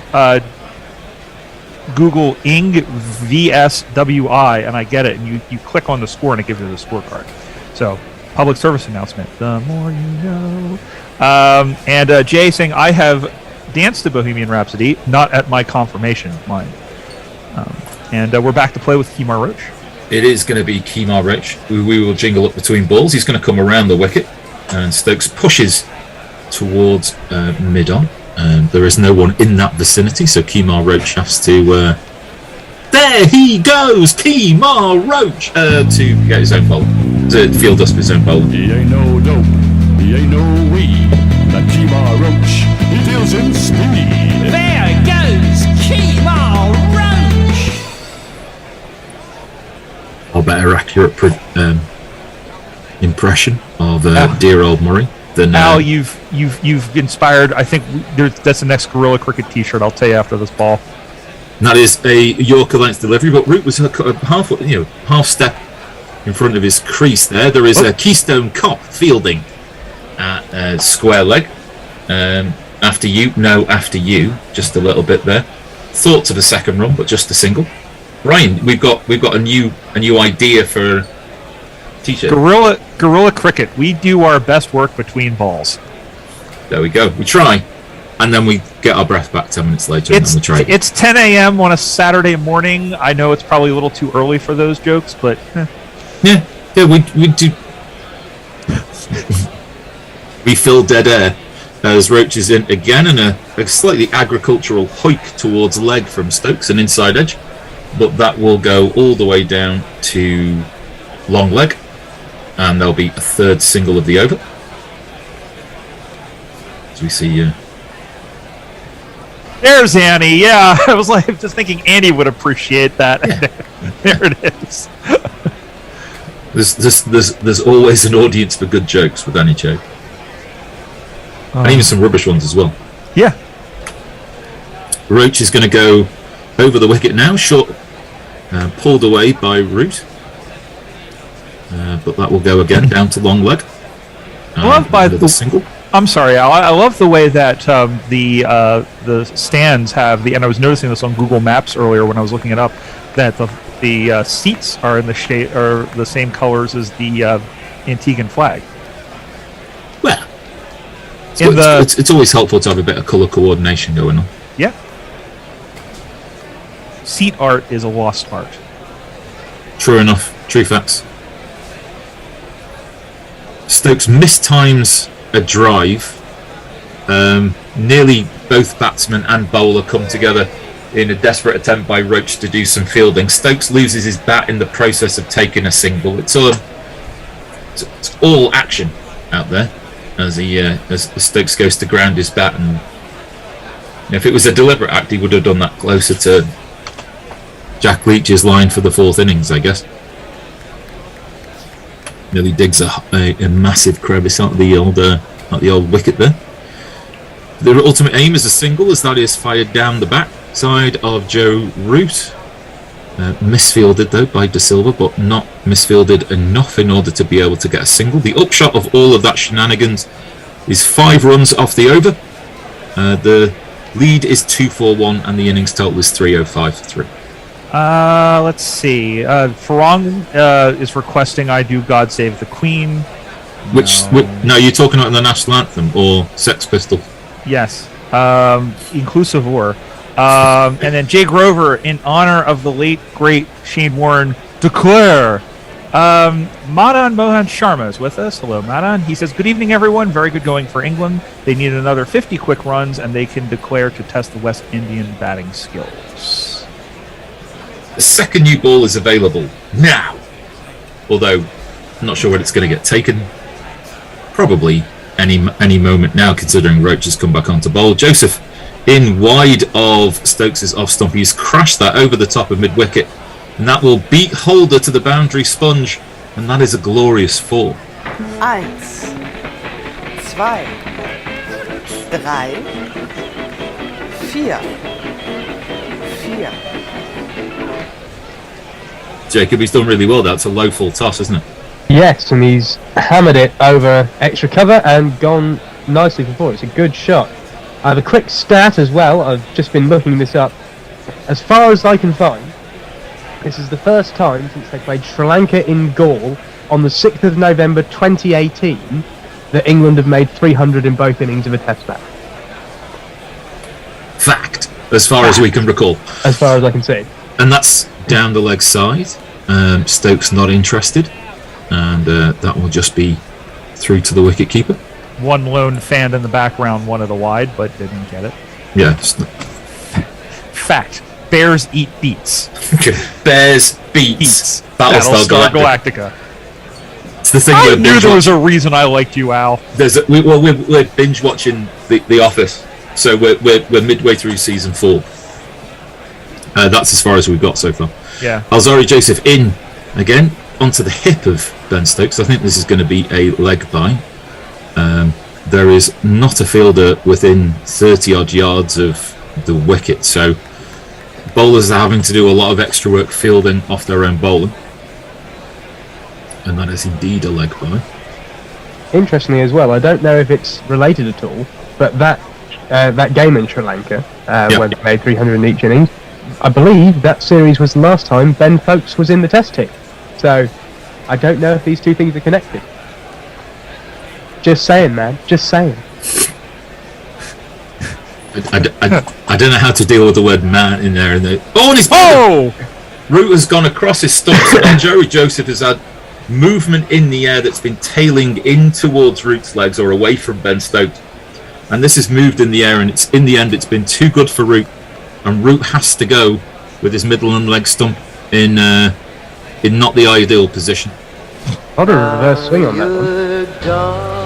P: Google Ing VSWI and I get it, and you click on the score and it gives you the scorecard. So, public service announcement. The more you know. And Jay saying, I have danced to Bohemian Rhapsody, not at my confirmation, mind. And we're back to play with Kemar Roach.
O: It is going to be Kemar Roach. We will jingle up between balls. He's going to come around the wicket, and Stokes pushes towards mid-on. There is no one in that vicinity, so Kemar Roach has to... there he goes! Kemar Roach! To get his own bowl. To field dust his own bowl.
T: He ain't no dope. He ain't no weed. That Kemar Roach, he deals in speed.
Q: There goes Kemar Roach!
O: A better accurate impression of dear old Murray than
P: Al, you've inspired. I think that's the next Gorilla Cricket T-shirt. I'll tell you after this ball.
O: And that is a Yorker length delivery, but Root was half step in front of his crease there. There is a Keystone Cop fielding at square leg. After you, just a little bit there. thoughts of a second run, but just a single. Ryan, we've got a new idea for a t-shirt.
P: Gorilla cricket. We do our best work between balls.
O: There we go. We try, and then we get our breath back 10 minutes later, and then we try.
P: It's 10 a.m. on a Saturday morning. I know it's probably a little too early for those jokes, but
O: yeah, we do. We fill dead air as Roach is in again, and a slightly agricultural hike towards leg from Stokes, an inside edge, but that will go all the way down to long leg, and there'll be a third single of the over. As we see,
P: there's Annie. Yeah, I was just thinking Annie would appreciate that.
O: Yeah.
P: There it is.
O: There's always an audience for good jokes with Annie Choke. And even some rubbish ones as well.
P: Yeah.
O: Roach is going to go over the wicket now, short, pulled away by Root. But that will go again down to long leg. The single.
P: I'm sorry, Al. I love the way that the stands have and I was noticing this on Google Maps earlier when I was looking it up, that the seats are in the shade are the same colors as the Antiguan flag.
O: Well, it's always helpful to have a bit of colour coordination going on.
P: Yeah. Seat art is a lost art.
O: True enough. True facts. Stokes mistimes a drive. Nearly both batsman and bowler come together in a desperate attempt by Roach to do some fielding. Stokes loses his bat in the process of taking a single. It's all action out there as Stokes goes to ground his bat, and if it was a deliberate act, he would have done that closer to Jack Leach's line for the fourth innings, I guess. Nearly digs a massive crevice out the old wicket there. The ultimate aim is a single, as that is fired down the back side of Joe Root. Misfielded though by De Silva, but not misfielded enough in order to be able to get a single. The upshot of all of that shenanigans is 5 runs off the over. The lead is 2-4-1, and the innings total is 305 for 3.
P: Let's see. Farong is requesting I do God Save the Queen.
O: No, you're talking about the national anthem or Sex Pistols?
P: Yes. Inclusive or. And then Jay Grover, in honor of the late, great Shane Warne, declare. Madan Mohan Sharma is with us. Hello, Madan. He says, good evening, everyone. Very good going for England. They need another 50 quick runs, and they can declare to test the West Indian batting skills.
O: The second new ball is available now. Although, I'm not sure when it's going to get taken. Probably any moment now, considering Roach has come back onto bowl. Joseph, in wide of Stokes' off stump. He's crashed that over the top of mid-wicket, and that will beat Holder to the boundary sponge, and that is a glorious 4.
U: 1, 2, 3, 4.
O: Jacob, he's done really well. That's a low full toss, isn't it?
L: Yes, and he's hammered it over extra cover and gone nicely for 4. It's a good shot. I have a quick stat as well. I've just been looking this up. As far as I can find, this is the first time since they played Sri Lanka in Gaul on the 6th of November 2018 that England have made 300 in both innings of a test match.
O: Fact, as far as we can recall.
L: As far as I can see.
O: And that's down the leg side. Stokes not interested. And that will just be through to the wicket keeper.
P: One lone fan in the background wanted a wide, but didn't get it.
O: Yeah.
P: Fact. Bears eat beets.
O: Bears beets. Battlestar
P: Galactica.
O: It's the thing.
P: I knew there was a reason I liked you, Al.
O: We're binge watching The Office, so we're midway through season 4. That's as far as we've got so far.
P: Yeah.
O: Alzari Joseph in again onto the hip of Ben Stokes. I think this is going to be a leg bye. There is not a fielder within 30 odd yards of the wicket, so bowlers are having to do a lot of extra work fielding off their own bowling, and that is indeed a leg bye.
L: Interestingly as well, I don't know if it's related at all, but that that game in Sri Lanka, where they made 300 in each innings. I believe that series was the last time Ben Stokes was in the Test team. So I don't know if these two things are connected. Just saying, man. Just saying.
O: I don't know how to deal with the word man in there. And Root has gone across his stumps, and Joey Joseph has had movement in the air that's been tailing in towards Root's legs or away from Ben Stokes. And this has moved in the air, and it's in the end it's been too good for Root. And Root has to go with his middle and leg stump in not the ideal position.
L: What a reverse swing on that one.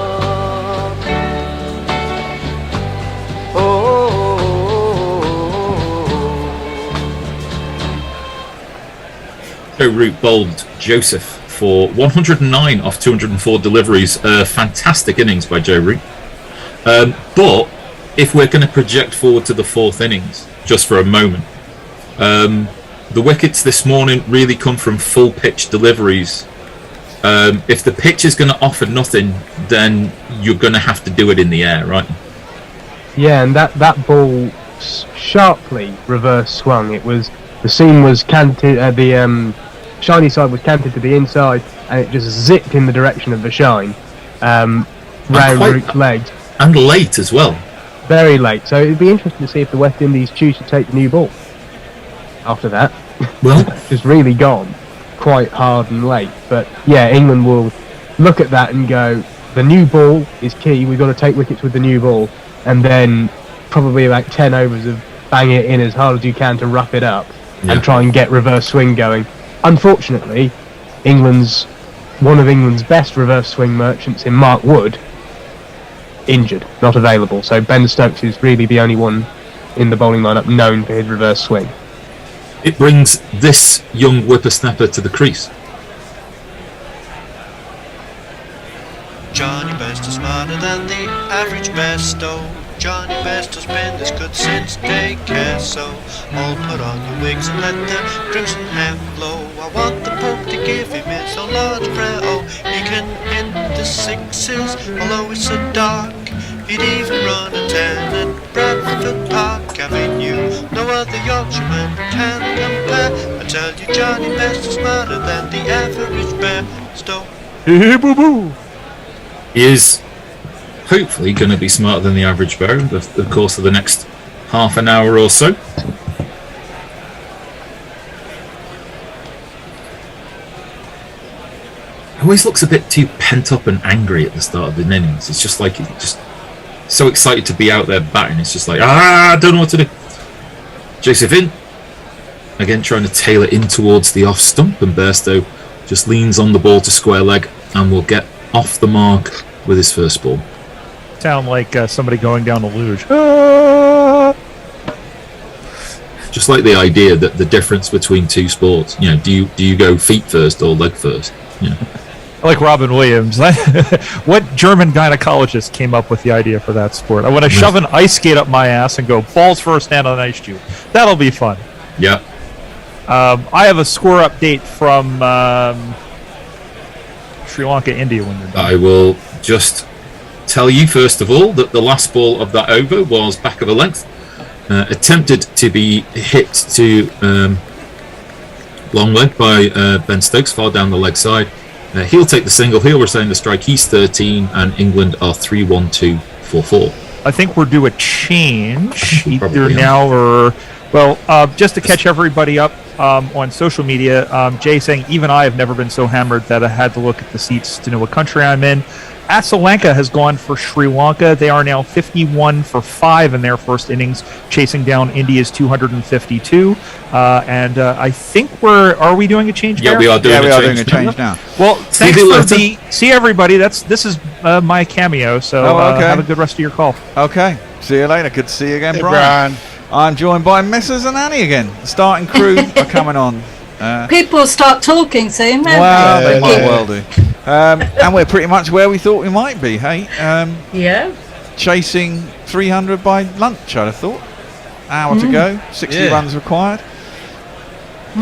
O: Joe Root bowled Joseph for 109 off 204 deliveries. Fantastic innings by Joe Root. But if we're going to project forward to the fourth innings, just for a moment, the wickets this morning really come from full pitch deliveries. If the pitch is going to offer nothing, then you're going to have to do it in the air, right?
L: Yeah, and that ball sharply reverse swung. It was the seam was canted. The shiny side was canted to the inside, and it just zipped in the direction of the shine, round Root's legs.
O: And late as well.
L: Very late. So it'd be interesting to see if the West Indies choose to take the new ball after that.
O: Well,
L: just really gone quite hard and late. But yeah, England will look at that and go, the new ball is key. We've got to take wickets with the new ball, and then probably about 10 overs of bang it in as hard as you can to rough it up and try and get reverse swing going. Unfortunately, one of England's best reverse swing merchants in Mark Wood, injured, not available. So Ben Stokes is really the only one in the bowling lineup known for his reverse swing.
O: It brings this young whippersnapper to the crease.
I: Johnny Best is smarter than the average besto. Johnny Best has been this good since daycare, so all put on your wigs and let the crimson hair flow. I want the Pope to give him his own large prayer. Oh, he can hit the sixes, although it's so dark. He'd even run a 10 at Bradford Park Avenue. No other Yorkshireman can compare. I tell you, Johnny Best is smarter than the average besto.
P: Hey, boo boo.
O: He is hopefully going to be smarter than the average bear over the course of the next half an hour or so. He always looks a bit too pent up and angry at the start of the innings. It's just like he's just so excited to be out there batting. It's just like, I don't know what to do. Joseph in. Again, trying to tail it in towards the off stump, and Bairstow just leans on the ball to square leg and will get off the mark with his first ball.
P: Sound like somebody going down a luge.
O: Just like the idea that the difference between two sports, do you go feet first or leg first?
P: Like Robin Williams. What German gynecologist came up with the idea for that sport? I want to shove an ice skate up my ass and go balls first, stand on an ice cube. That'll be fun.
O: Yeah.
P: I have a score update from Sri Lanka, India when you're done.
O: I will just tell you first of all that the last ball of that over was back of a length, attempted to be hit to long leg by Ben Stokes, far down the leg side. He'll take the single, he'll retain the strike. He's 13 and England are 3-1-2 4-4.
P: I think we're due a change either
O: yeah.
P: now or just to catch everybody up on social media. Jay saying even I have never been so hammered that I had to look at the seats to know what country I'm in. Asalanka has gone for Sri Lanka. They are now 51 for 5 in their first innings, chasing down India's 252. And I think are we doing a change now?
B: Yeah, we are doing a change now.
P: Well, thanks for see everybody. This is my cameo. So have a good rest of your call.
B: Okay, see you later. Good to see you again,
C: Hey,
B: Brian. I'm joined by Mrs. and Annie again. The starting crew are coming on.
D: People start talking soon, won't
B: Well,
D: they?
B: they might well do. And we're pretty much where we thought we might be, hey?
D: Yeah.
B: Chasing 300 by lunch, I'd have thought. Hour to go, 60 runs required.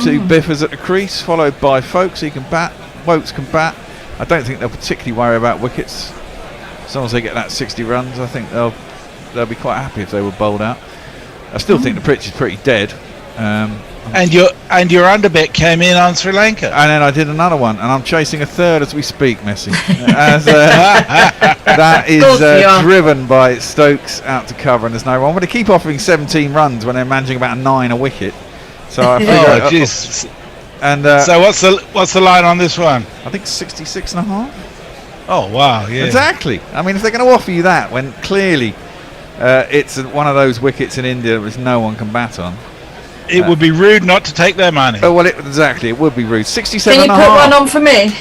B: 2 biffers at the crease, followed by Folkes. He can bat, Wokes can bat. I don't think they'll particularly worry about wickets. As long as they get that 60 runs, I think they'll they'll be quite happy if they were bowled out. I still think the pitch is pretty dead.
C: And your underbet came in on Sri Lanka.
B: And then I did another one, and I'm chasing a third as we speak, Messi. That is driven by Stokes out to cover, and there's no run. But they keep offering 17 runs when they're managing about 9 a wicket. So I figure.
C: So what's the line on this one?
B: I think 66.5.
C: Oh wow! Yeah.
B: Exactly. I mean, if they're going to offer you that when clearly it's one of those wickets in India which no one can bat on.
C: It would be rude not to take their money.
B: Oh well, exactly. It would be rude. 67
D: Can you put one on for me?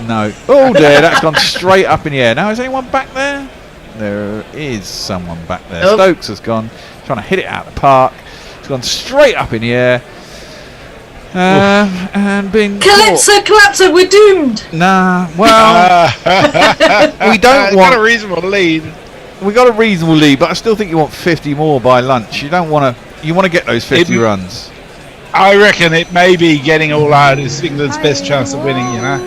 B: No. Oh dear, that's gone straight up in the air. Now is anyone back there? There is someone back there.
D: Oh.
B: Stokes has gone, trying to hit it out of the park. It's gone straight up in the air. And being
D: Calypso, we're doomed.
B: Nah, well, we don't want
C: got a reasonable lead.
B: We got a reasonable lead, but I still think you want 50 more by lunch. You don't want to. You want to get those 50 runs.
C: I reckon it may be getting all out is England's best chance of winning. You know.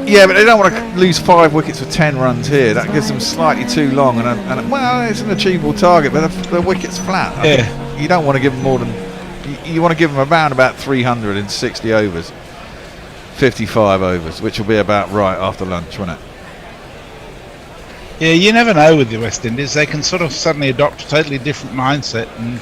B: Yeah, but they don't want to lose 5 wickets for 10 runs here. That gives them slightly too long, and well, it's an achievable target, but the wicket's flat. I think you don't want to give them more than. You want to give them around about 360 overs, 55 overs, which will be about right after lunch, won't it?
C: Yeah, you never know with the West Indies. They can sort of suddenly adopt a totally different mindset and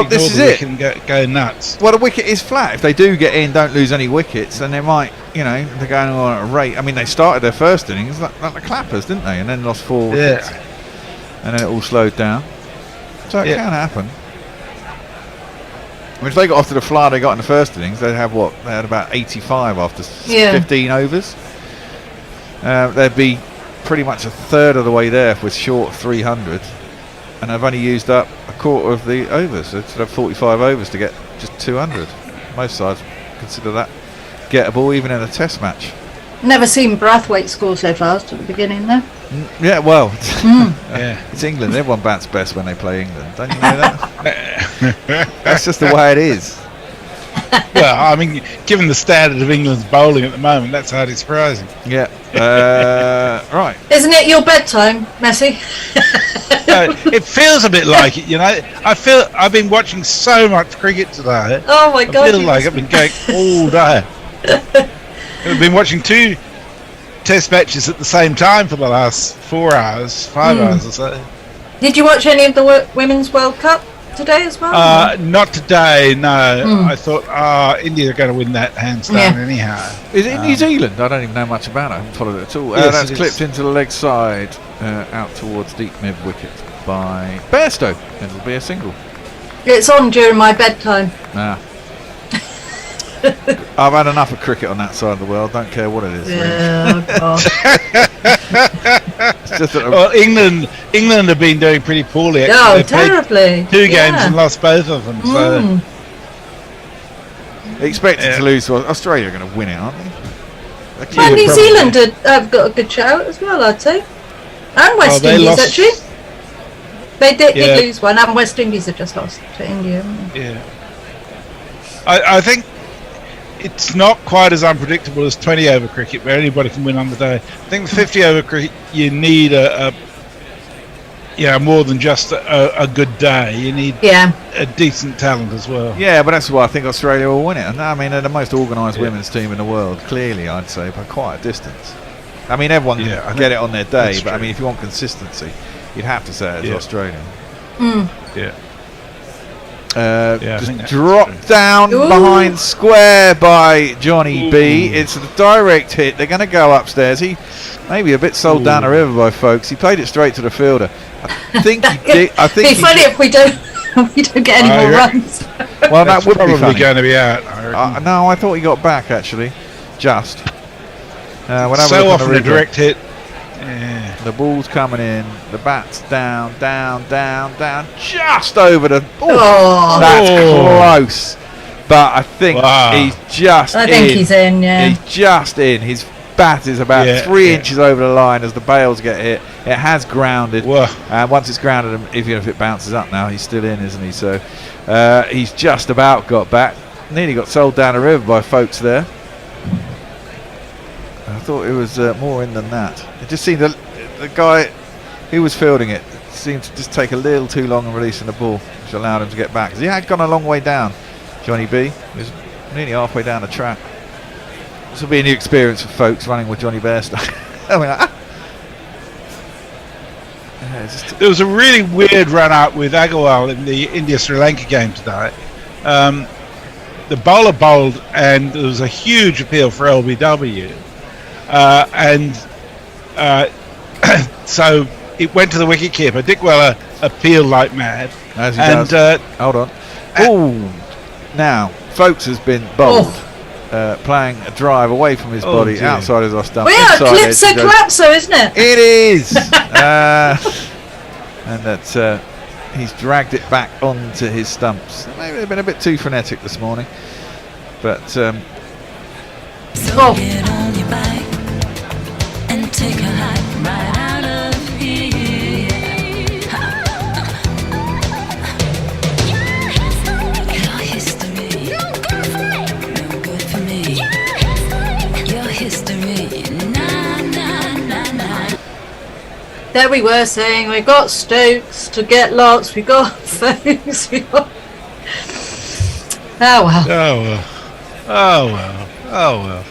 B: this is it.
C: And go nuts.
B: Well, the wicket is flat. If they do get in, don't lose any wickets, then they might, they're going on at a rate. I mean, they started their first innings like the Clappers, didn't they? And then lost 4 wickets. And then it all slowed down. So it can happen. I mean, if they got off to the fly they got in the first innings, they'd have what? They had about 85 after 15 overs. They'd be pretty much a third of the way there if we're short of 300, and they've only used up a quarter of the overs. So they'd have 45 overs to get just 200. Most sides consider that gettable even in a test match.
D: Never seen Brathwaite score so fast at the beginning though.
B: Yeah, well, it's England. Everyone bats best when they play England. Don't you know that? That's just the way it is.
C: Well, I mean, given the standard of England's bowling at the moment, that's hardly surprising.
B: Yeah. Right.
D: Isn't it your bedtime, Messi?
C: It feels a bit like it, I've been watching so much cricket today.
D: Oh my God!
C: I feel like I've been going all day. I've been watching 2 test matches at the same time for the last 4 hours, 5 hours or so.
D: Did you watch any of the Women's World Cup today as well?
C: Not today, no. I thought, India are going to win that hands down anyhow.
B: Is it New Zealand? I don't even know much about it. I haven't followed it at all.
C: Yes,
B: that's clipped into the leg side, out towards deep mid wicket by Bairstow. It'll be a single.
D: It's on during my bedtime.
B: Nah. I've had enough of cricket on that side of the world. Don't care what it is. It's just that
C: England have been doing pretty poorly. Actually.
D: Oh,
C: They've
D: terribly!
C: 2 games and lost both of them. So
B: expected to lose. Well, Australia are going to win it, aren't they?
D: Well, New Zealand have got a good shout as well, I'd say, and West Indies actually. They did lose one, and West Indies have just lost to India.
C: Yeah, I think. It's not quite as unpredictable as 20 over cricket where anybody can win on the day. I think the 50 over cricket you need more than just a good day. You need a decent talent as well.
B: Yeah, but that's why I think Australia will win it. And I mean, they're the most organised women's team in the world, clearly, I'd say, by quite a distance. I mean, everyone can get it on their day, but I mean, if you want consistency, you'd have to say it's Australia. Just dropped down behind square by Johnny B. It's a direct hit. They're going to go upstairs. He maybe a bit sold down the river by folks. He played it straight to the fielder. I think he did. I think
D: it'd be funny if we don't get any more runs.
B: Well, that would
C: probably
B: be funny.
C: Going to be out.
B: No, I thought he got back actually. Just.
C: So often a direct hit.
B: The ball's coming in. The bat's down, just over the. That's close. But I think he's just in.
D: I think he's in, yeah.
B: He's just in. His bat is about 3 inches over the line as the bails get hit. It has grounded. And once it's grounded, even if it bounces up now, he's still in, isn't he? So he's just about got back. Nearly got sold down the river by folks there. I thought it was more in than that. It just seemed the guy he was fielding it. Seemed to just take a little too long in releasing the ball, which allowed him to get back. 'Cause he had gone a long way down, Johnny B. He was nearly halfway down the track. This will be a new experience for folks running with Johnny Bairstow. I mean,
C: there was a really weird run out with Agarwal in the India-Sri Lanka game today. The bowler bowled, and there was a huge appeal for LBW. So it went to the wicketkeeper. Dick Weller appealed like mad.
B: As he does. Hold on. Now, Folks has been bowled, playing a drive away from his body,
C: dear.
B: outside his off stump.
D: Well, Calypso Collapso, isn't it?
B: It is! And that he's dragged it back onto his stumps. Maybe they've been a bit too frenetic this morning. But...
J: Get on your bike and take a hike right out of here. Your history, no good for me. Your history, nah.
D: There we were saying we got Stokes to get Larks, we got Folks, we got... Oh well.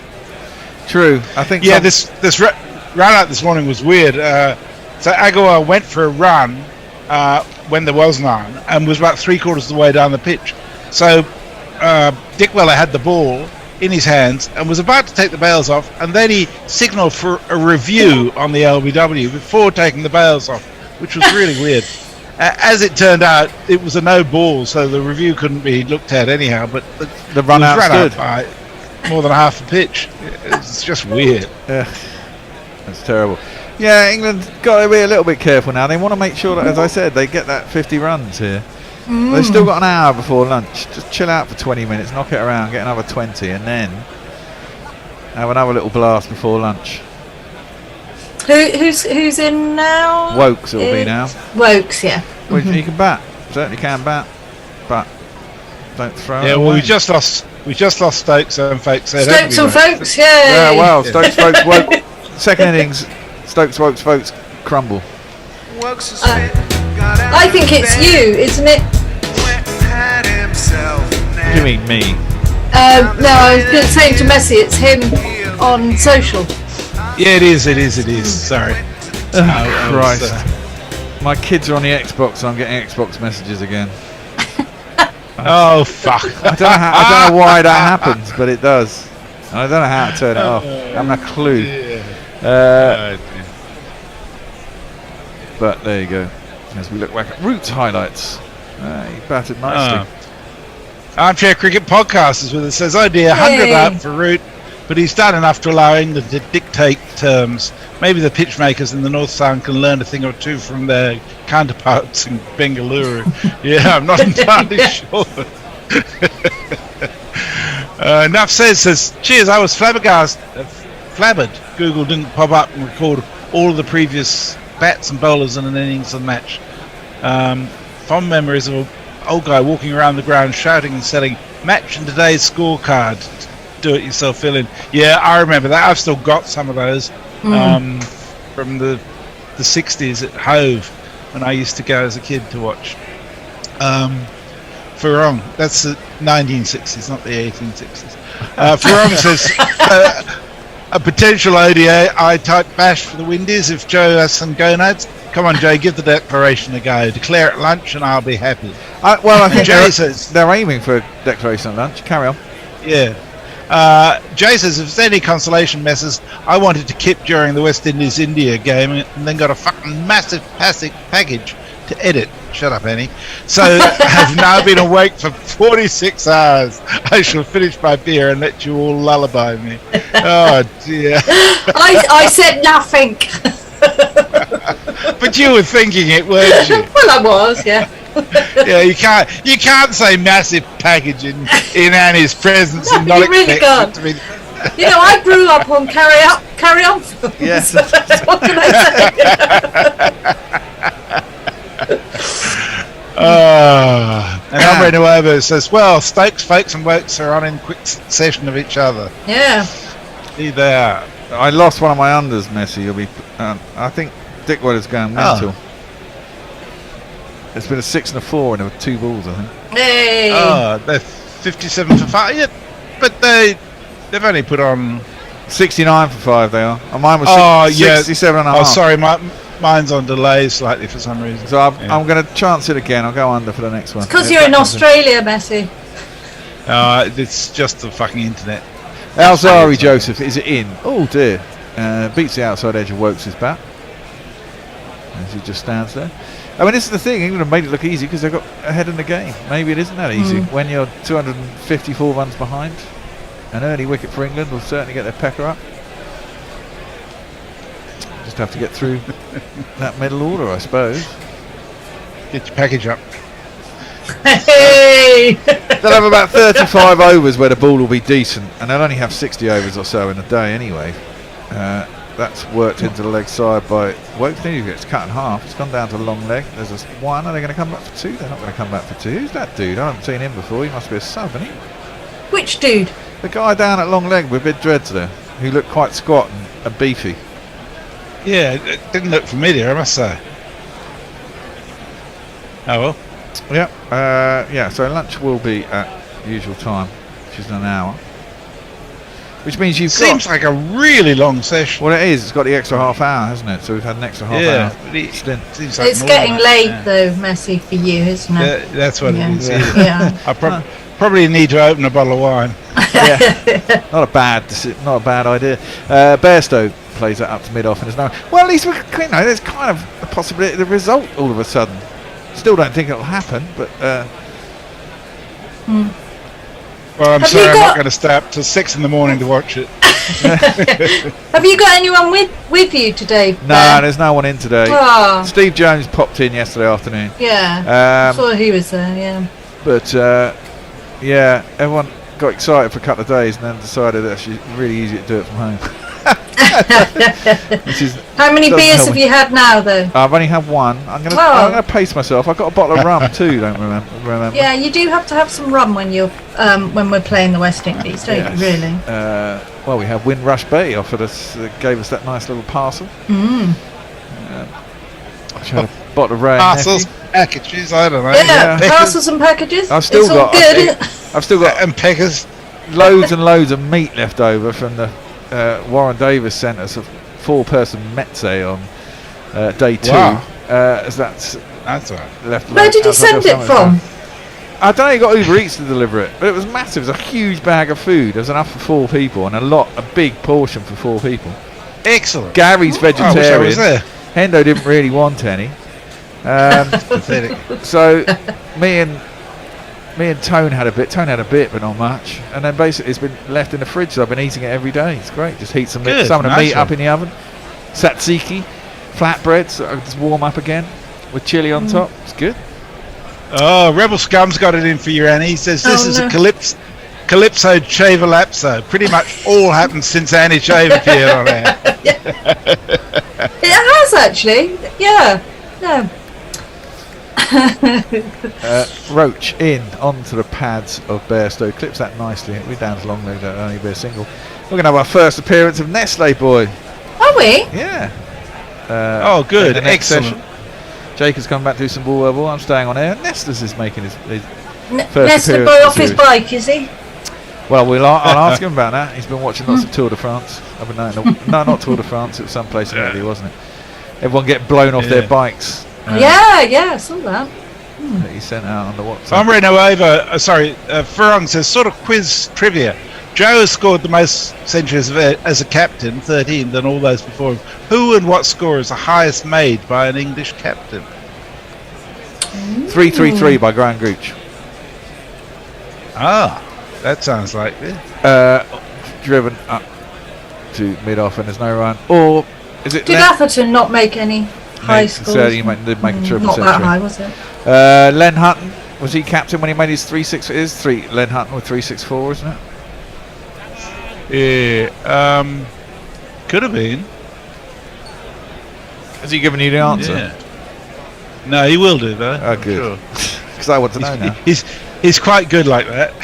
B: True. I think.
C: Yeah, this run out this morning was weird. So Agarwal went for a run when there was none, and was about 3/4 of the way down the pitch. So Dick Weller had the ball in his hands and was about to take the bails off, and then he signalled for a review on the LBW before taking the bails off, which was really weird. As it turned out, it was a no ball, so the review couldn't be looked at anyhow. But
B: the run out stood
C: by more than half a pitch. It's just weird.
B: Yeah, that's terrible. Yeah, England got to be a little bit careful now. They want to make sure that, as I said, they get that 50 runs here. They've still got an hour before lunch. Just chill out for 20 minutes, knock it around, get another 20, and then have another little blast before lunch.
D: Who's in now?
B: Wokes it'll be now.
D: Wokes, yeah.
B: Well, he can bat. Certainly can bat, but don't throw it
C: Yeah,
B: away.
C: well, we just lost Stokes and Folks.
D: Stokes and Folks, yay!
B: Yeah, well, Stokes, Folks, Woke. Second innings, Stokes, Wokes, Folks crumble.
D: I think it's you, isn't it?
B: What do you mean me?
D: No, I was going to say to Messi, it's him on social.
C: Yeah, it is. Sorry.
B: Christ. My kids are on the Xbox, so I'm getting Xbox messages again.
C: Oh, fuck.
B: I don't know why that happens, but it does. And I don't know how to turn it off. I haven't a clue. But there you go. As we look back at Root's highlights. He batted nicely.
C: Armchair Cricket Podcast is with it. Says, oh dear, 100 out for Root, but he's done enough to allow England to dictate terms. Maybe the pitch makers in the North Sound can learn a thing or two from their counterparts in Bengaluru. Yeah, I'm not entirely sure. Nuff says, cheers, I was flabbered. Google didn't pop up and record all of the previous bats and bowlers in an innings and match. Fond memories of an old guy walking around the ground shouting and selling match in today's scorecard. Do it yourself fill in. Yeah, I remember that. I've still got some of those from the 60s at Hove when I used to go as a kid to watch. Farong, that's the 1960s, not the 1860s. Farong says a potential ODI type bash for the Windies if Joe has some gonads. Come on, Joe, give the declaration a go. Declare at lunch and I'll be happy.
B: I think they're aiming for a declaration at lunch. Carry on.
C: Yeah. Jay says, if there's any consolation messes, I wanted to kip during the West Indies-India game and then got a fucking massive package to edit. Shut up, Annie. So have now been awake for 46 hours. I shall finish my beer and let you all lullaby me. Oh, dear.
D: I said nothing.
C: But you were thinking it, weren't you?
D: Well, I was, yeah.
C: Yeah, you can't say massive package in Annie's presence and not
D: you really
C: expect
D: can't.
C: it to be.
D: You know, I grew up on carry on films.
B: Yes.
D: What can I
C: say? And Andre Nuevo says, well, Stokes, Folks and Wokes are on in quick succession of each other.
D: Yeah.
C: See there.
B: I lost one of my unders, Messi. You'll be. I think Dick Weller's going mental. It's been a 6 and a 4 and 2 balls, I think.
D: Hey!
C: Oh, they're 57 for 5. Yeah, but they've only put on
B: 69 for 5. They are. And mine was 67 and a half.
C: Oh, sorry, mine's on delay slightly for some reason.
B: So I'm going to chance it again. I'll go under for the next one.
D: It's because you're in Australia, Messi.
C: It's just the fucking internet.
B: Alzari Joseph, is it in? Oh dear. Beats the outside edge of Wokes' bat. As he just stands there. I mean, this is the thing. England have made it look easy because they've got ahead in the game. Maybe it isn't that easy when you're 254 runs behind. An early wicket for England will certainly get their pecker up. Just have to get through that middle order, I suppose.
C: Get your package up.
D: Hey!
B: They'll have about 35 overs where the ball will be decent, and they'll only have 60 overs or so in a day anyway. That's worked into the leg side by Wokes. It's cut in half. It's gone down to the long leg. There's a 1. Are they going to come back for 2? They're not going to come back for 2. Who's that dude? I haven't seen him before. He must be a sub, isn't he?
D: Which dude?
B: The guy down at long leg with big dreads there, who looked quite squat and beefy.
C: Yeah, it didn't look familiar, I must say. Oh well.
B: Yeah, so lunch will be at usual time, which is an hour. Which means
C: Seems like a really long session.
B: Well, it is. It's got the extra half hour, hasn't it? So we've had an extra half hour stint.
C: Like
D: it's getting late, though, Messi, for you, isn't it?
C: That's what it is.
D: Yeah.
C: I probably need to open a bottle of wine.
B: Yeah, not a bad idea. Bairstow plays that up to mid off, and there's no. Well, at least there's kind of a possibility of the result all of a sudden. Still don't think it'll happen, but.
C: Well, I'm sorry, I'm not going to stay up till 6 in the morning to watch it.
D: Have you got anyone with you today?
B: No, there's no one in today.
D: Oh.
B: Steve Jones popped in yesterday afternoon.
D: Yeah, I saw he was there, yeah.
B: But, yeah, everyone got excited for a couple of days and then decided that it's really easy to do it from home.
D: How many beers have you had now, though?
B: I've only had 1. I'm gonna pace myself. I've got a bottle of rum too. Don't remember.
D: Yeah, you do have to have some rum when you're when we're playing the West Indies, don't you? Really?
B: Well, we have Windrush Bay offered us, gave us that nice little parcel. Which had a bottle of Ray.
C: Parcels, packages. I don't know.
D: Yeah, parcels and packages.
B: I've still got
C: and peckers.
B: Loads and loads of meat left over from the. Warren Davis sent us a 4-person Metse on day 2.
C: Wow.
B: That's
C: right.
B: Left.
D: Where did he send it from?
B: I don't know. He got Uber Eats to deliver it, but it was massive. It was a huge bag of food. There was enough for 4 people, and a big portion for 4 people.
C: Excellent.
B: Gary's vegetarian.
C: I wish I was there.
B: Hendo didn't really want any. So me and Tone had a bit, but not much. And then basically it's been left in the fridge, so I've been eating it every day. It's great. Just heat some of the meat up in the oven. Tzatziki, flatbreads, so I just warm up again with chili on top. It's good.
C: Oh, Rebel Scum's got it in for you, Annie. He says this is a Calypso Shaver Lapso. Pretty much all happened since Annie Shaver appeared on air.
D: It has actually. Yeah.
B: Roach in onto the pads of Bairstow, clips that nicely. We're down to long leg, that'll only be a single. We're going to have our first appearance of Nestle Boy.
D: Are we?
B: Yeah.
C: Oh, good. Excellent.
B: Session. Jake has come back to do some ball. I'm staying on air. Nestle's is making his first
D: Nestle
B: appearance.
D: Boy off his bike, is he?
B: Well, I'll ask him about that. He's been watching lots of Tour de France. I've been knowing. No, not Tour de France. It was someplace in Italy, wasn't it? Everyone get blown off their bikes.
D: Yeah, I saw that.
B: That he sent out on the WhatsApp.
C: I'm reading over. Farang says sort of quiz trivia. Joe has scored the most centuries as a captain, 13, than all those before him. Who and what score is the highest made by an English captain?
B: 333 by Graham Gooch.
C: Ah, that sounds like it.
B: Driven up to mid-off and there's no run. Or is it?
D: Did Atherton not make any high scores?
B: So he did make a triple
D: not
B: century.
D: that high, was it?
B: Len Hutton, was he captain when he made his 3-6? Len Hutton with 3-6-4, isn't it?
C: Yeah, could have been.
B: Has he given you the answer?
C: Yeah. No, he will do though.
B: Oh, good. Because I want to know now.
C: He's quite good like that.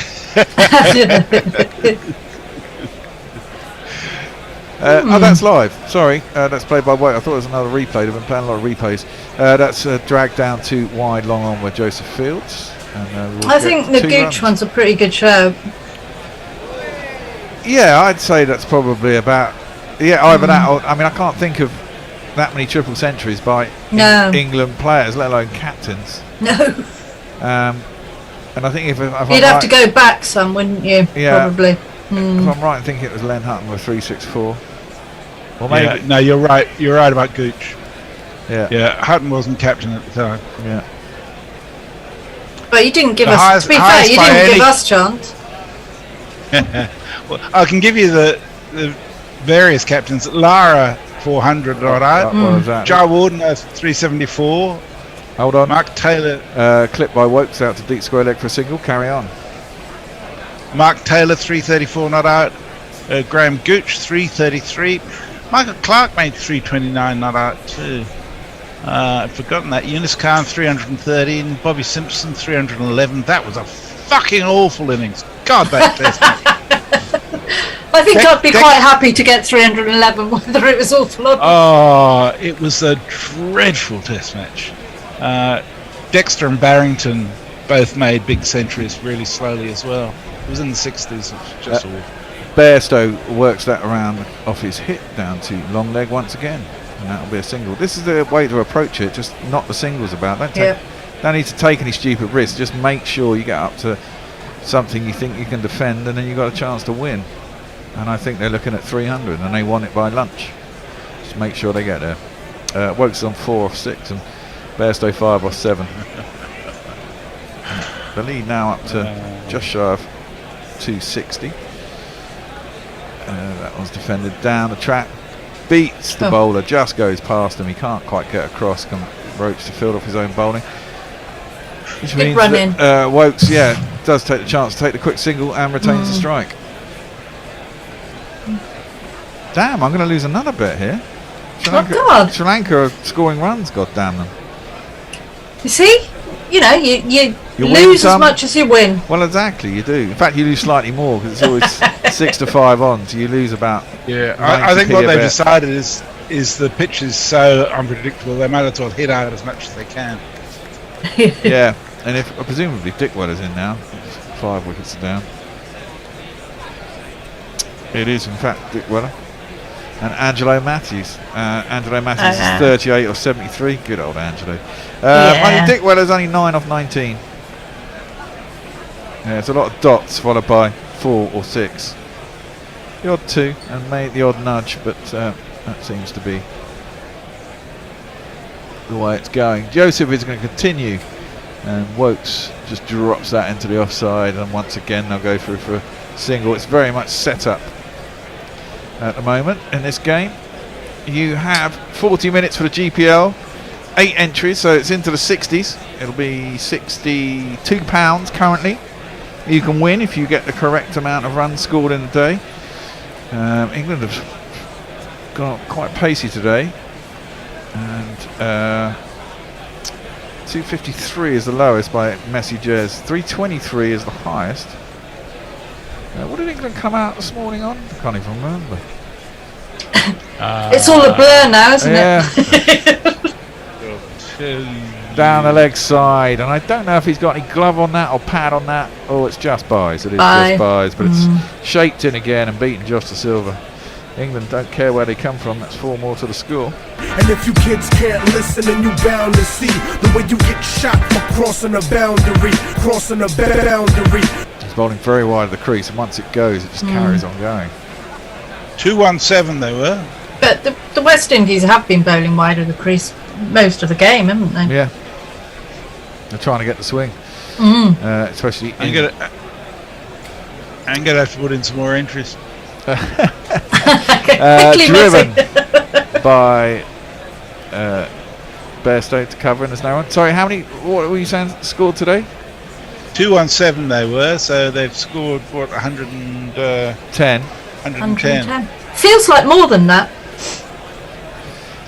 B: Oh, that's live. Sorry, that's played by White. I thought it was another replay. They've been playing a lot of replays. That's dragged down to wide, long on with Joseph Fields. And,
D: I think the Gooch one's a pretty good show.
B: Yeah, I'd say that's probably about. Yeah, either that or. I mean, I can't think of that many triple centuries by England players, let alone captains.
D: No.
B: And I think if
D: you'd
B: I'm
D: have to go back some, wouldn't you?
B: Yeah.
D: Probably.
B: If I'm right in thinking it was Len Hutton with 364. Or maybe.
C: Yeah, no, you're right. You're right about Gooch.
B: Yeah.
C: Yeah, Hutton wasn't captain at the time.
B: Yeah.
D: But you didn't give us. To be fair, you didn't give us chance.
C: Well, I can give you the various captains. Lara 400 not out.
B: What was that?
C: Jar Warden 374.
B: Hold on.
C: Mark Taylor.
B: Clip by Wokes out to deep square leg for a single. Carry on.
C: Mark Taylor 334 not out. Graham Gooch 333. Michael Clark made 329 not out too. I've forgotten that. Eunice Khan 313. Bobby Simpson 311. That was a fucking awful innings. God, that test match.
D: I think I'd be quite happy to get 311, whether it was awful or not.
C: Oh, it was a dreadful test match. Dexter and Barrington both made big centuries really slowly as well. It was in the 60s. It was just awful.
B: Bairstow works that around off his hit down to long leg once again, and that'll be a single. This is the way to approach it. Just knock the singles about. Don't need to take any stupid risks. Just make sure you get up to something you think you can defend, and then you've got a chance to win. And I think they're looking at 300, and they want it by lunch. Just make sure they get there. Wokes on 4 off 6, and Bairstow 5 off 7. The lead now up to just shy of 260. That one's defended down the track. Beats the bowler, just goes past him. He can't quite get across. Can Roach to field off his own bowling. Which means that Wokes, does take the chance to take the quick single and retains the strike. Damn, I'm going to lose another bet here. Sri Lanka are scoring runs, god damn them.
D: You see? You know, you lose as much as you win.
B: Well, exactly, you do. In fact, you lose slightly more because it's always 6-5 on, so you lose about.
C: Yeah, I think what they've decided is the pitch is so unpredictable, they might as well hit out as much as they can.
B: Yeah, and if presumably Dick Weller's in now, 5 wickets down. It is, in fact, Dick Weller. And Angelo Matthews. Angelo Matthews is 38 or 73. Good old Angelo. Dick Weller's only 9 off 19. Yeah, it's a lot of dots followed by 4 or 6. The odd 2 and made the odd nudge, but that seems to be the way it's going. Joseph is going to continue, and Wokes just drops that into the offside, and once again they'll go through for a single. It's very much set up at the moment in this game. You have 40 minutes for the GPL, 8 entries, so it's into the 60s. It'll be £62 currently. You can win if you get the correct amount of runs scored in a day. England have got quite pacey today, and 253 is the lowest by Messi Jez. 323 is the highest. What did England come out this morning on? I can't even remember.
D: It's all a blur now, isn't it?
B: Down the leg side, and I don't know if he's got any glove on that or pad on that. Oh, it's just buys. It is just buys, but it's shaped in again and beaten Josh de Silva. England don't care where they come from. That's 4 more to the score.
H: And if you kids can't listen, then you bound to see the way you get shot for crossing a boundary, crossing a boundary.
B: He's bowling very wide of the crease, and once it goes, it just carries on going.
C: 217 they were.
D: But the West Indies have been bowling wide of the crease most of the game, haven't they?
B: Yeah. They're trying to get the swing. Especially
C: I'm going to have to put in some more entries.
B: Driven by Bairstow to cover, and there's no one. Sorry, how many? What were you saying scored today?
C: 217 they were, so they've scored 110.
D: 110. Feels like more than that.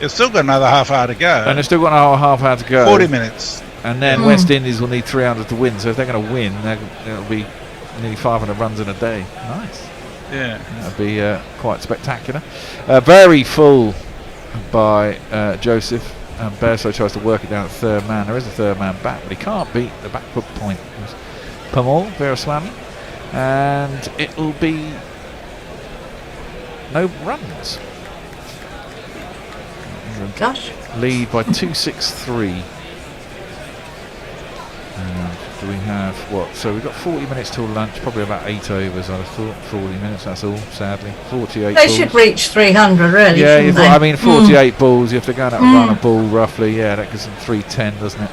C: They've still got another half hour to go.
B: And they've still got another half hour to go.
C: 40 minutes.
B: And then West Indies will need 300 to win. So if they're going to win, it'll be nearly 500 runs in a day. Nice.
C: Yeah.
B: That'd be quite spectacular. Very full by Joseph. Bairstow tries to work it down at third man. There is a third man back, but he can't beat the back foot point. Pamal, Veeraswamy. And it'll be no runs.
D: Gosh.
B: Lead by 263. Do we have what? So we've got 40 minutes till lunch, probably about 8 overs. I'd have thought 40 minutes. That's all. Sadly, 48.
D: They
B: balls.
D: should reach 300, really.
B: Yeah,
D: shouldn't they?
B: I mean 48 balls. If they're going to run a ball roughly, yeah, that gives them 310, doesn't it?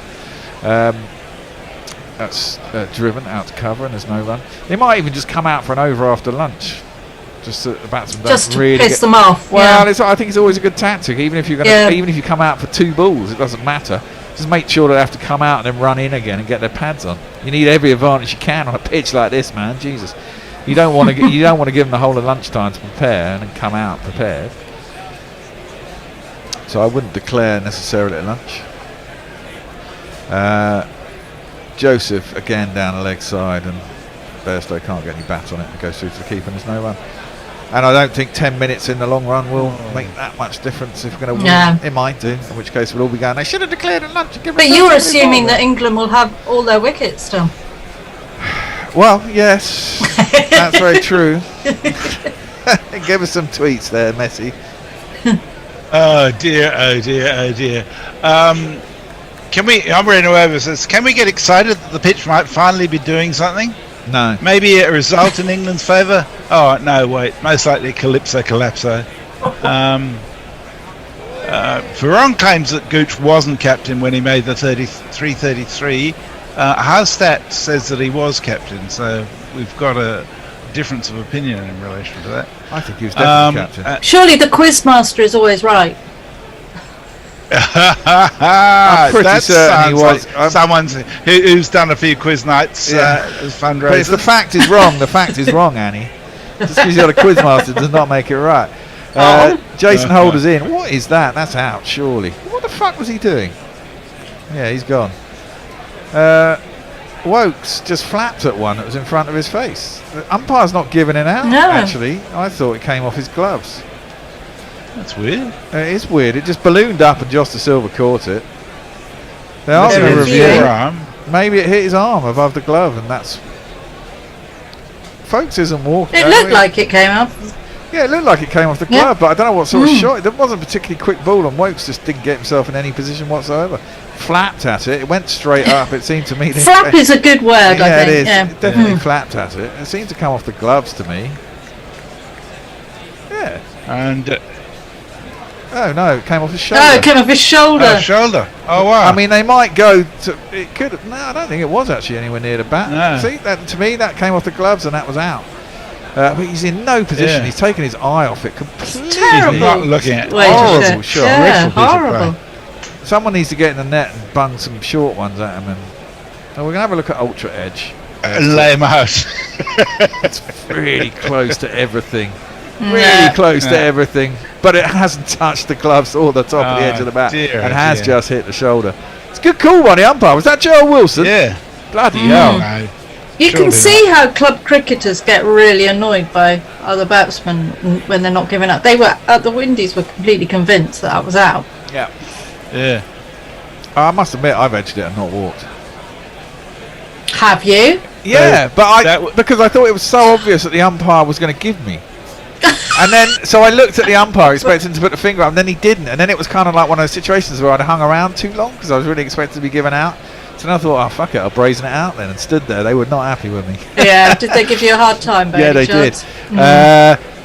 B: That's driven out to cover, and there's no run. They might even just come out for an over after lunch. Just the batsmen
D: Just
B: don't
D: to
B: really
D: piss them off.
B: Well,
D: yeah.
B: I think it's always a good tactic. Even if you're going to, even if you come out for 2 balls, it doesn't matter. Just make sure they have to come out and then run in again and get their pads on. You need every advantage you can on a pitch like this, man. Jesus, you don't want to give them the whole of lunchtime to prepare and then come out prepared. So I wouldn't declare necessarily at lunch. Joseph again down the leg side, and Bairstow can't get any bat on it. It goes through to the keeper and there's no run. And I don't think 10 minutes in the long run will make that much difference if we're going to win.
D: No.
B: It might do, in which case we'll all be going, they should have declared at lunch.
D: But you're assuming that England will have all their wickets still.
B: Well, yes, that's very true. Give us some tweets there, Messi.
C: Oh dear, oh dear, oh dear. Can we, I'm reading over this, can we get excited that the pitch might finally be doing something?
B: No.
C: Maybe a result in England's favour? Oh, no, wait. Most likely Calypso Collapso. Veron claims that Gooch wasn't captain when he made the 33. Housestat says that he was captain, so we've got a difference of opinion in relation to that.
B: I think he was definitely captain.
D: Surely the quizmaster is always right.
B: I'm pretty certain he was.
C: Like someone who's done a few quiz nights as fundraisers.
B: But the fact is wrong. The fact is wrong, Annie. Just because you've got a quizmaster does not make it right. Jason Holder's in. What is that? That's out, surely. What the fuck was he doing? Yeah, he's gone. Wokes just flapped at one that was in front of his face. The umpire's not giving it out, actually. I thought it came off his gloves.
C: That's weird.
B: It is weird. It just ballooned up and Josta Silva caught it. They are going to review it. Maybe it hit his arm above the glove, and that's... Folks isn't walking.
D: It looked like it came off.
B: Yeah, it looked like it came off the glove, but I don't know what sort of shot. It wasn't a particularly quick ball, and Wokes just didn't get himself in any position whatsoever. Flapped at it. It went straight up. It seemed to me...
D: Flap is a good word, I think.
B: Yeah, it is.
D: Yeah.
B: It definitely flapped at it. It seemed to come off the gloves to me. Yeah.
C: And...
B: oh no, it came off his shoulder.
D: Oh, it came off his shoulder.
C: Oh, shoulder. Oh wow.
B: I mean, they might go to. It could. No, I don't think it was actually anywhere near the bat.
C: No.
B: See, that to me that came off the gloves and that was out. But he's in no position.
C: Yeah.
B: He's taken his eye off it completely.
D: Terrible.
C: He's not looking at
B: horrible shot.
D: Yeah, horrible.
B: Someone needs to get in the net and bung some short ones at him. And we're gonna have a look at Ultra Edge.
C: And lay him out.
B: It's really close to everything. Really close to everything, but it hasn't touched the gloves or the top of the edge of the bat, and has just hit the shoulder. It's a good call by the umpire. Was that Joel Wilson?
C: Yeah.
B: Bloody hell.
C: No,
D: you can see how club cricketers get really annoyed by other batsmen when they're not giving up. They were at the Windies were completely convinced that was out.
B: Yeah.
C: Yeah.
B: I must admit, I've edged it and not walked.
D: Have you?
B: Yeah, but because I thought it was so obvious that the umpire was going to give me. And then, so I looked at the umpire expecting to put the finger up, and then he didn't. And then it was kind of like one of those situations where I'd hung around too long because I was really expected to be given out. So then I thought, oh, fuck it, I'll brazen it out then, and stood there. They were not happy with me.
D: Yeah, did they give you a hard time,
B: yeah, they did.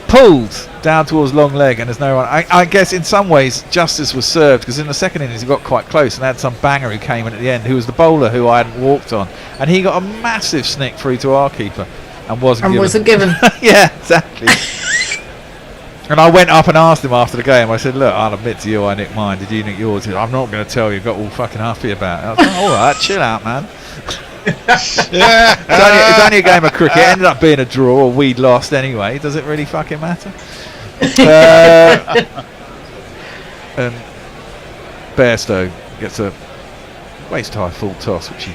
B: Pulled down towards long leg, and there's no one. I guess in some ways justice was served because in the second innings he got quite close and had some banger who came in at the end, who was the bowler who I hadn't walked on, and he got a massive snick through to our keeper and wasn't given. Yeah, exactly. And I went up and asked him after the game. I said, look, I'll admit to you I nicked mine. Did you nick yours? He said, I'm not going to tell you. Got all fucking huffy about it. I was like, all right, chill out, man. It's only a game of cricket. It ended up being a draw, or we'd lost anyway. Does it really fucking matter? And Bairstow gets a waist-high full toss, which he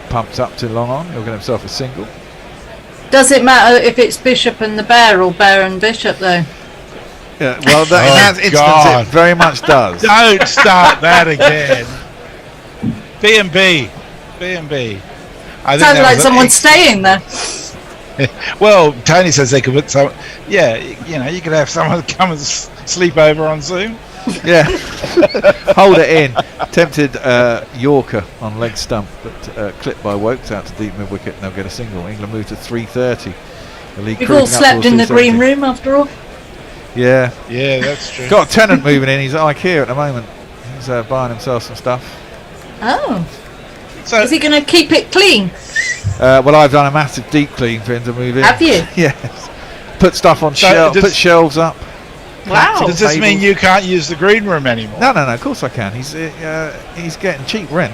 B: pumps up to long on. He'll get himself a single.
D: Does it matter if it's Bishop and the Bear or Bear and Bishop, though?
B: Yeah, well, in that instance,
C: God.
B: it very much does.
C: Don't start that again. B&B.
D: Sounds like someone's staying there.
C: Well, Tony says they could put some. Yeah, you could have someone come and sleep over on Zoom.
B: Yeah, hold it in. Tempted Yorker on leg stump, but clipped by Wokes out to deep mid wicket, and they'll get a single. England move to 3:30. The league
D: We've all slept in the green room after all.
B: Yeah,
C: that's true.
B: Got a tenant moving in. He's at IKEA at the moment. He's buying himself some stuff.
D: Oh.
C: So
D: is he going to keep it clean?
B: Well, I've done a massive deep clean for him to move in.
D: Have you?
B: Yes. Put stuff on shelves. Put shelves up.
D: Wow.
C: Does this mean you can't use the green room anymore?
B: No. Of course I can. He's getting cheap rent.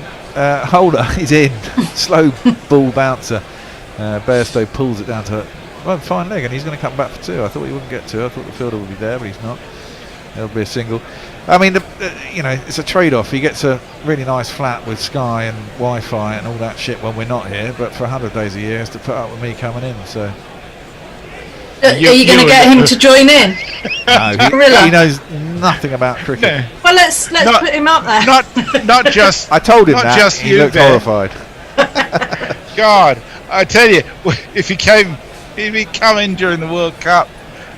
B: Holder, he's in. Slow ball bouncer. Bairstow pulls it down to fine leg, and he's going to come back for 2. I thought he wouldn't get 2. I thought the fielder would be there, but he's not. It'll be a single. I mean, it's a trade-off. He gets a really nice flat with Sky and Wi-Fi and all that shit when we're not here, but for 100 days a year, he has to put up with me coming in. So,
D: are you going to get him to join in?
B: No, he knows nothing about cricket.
C: Yeah.
D: Well, let's put him up there.
C: Not just.
B: I told him
C: not
B: that.
C: Just
B: he looked horrified.
C: God, I tell you, if he'd come in during the World Cup.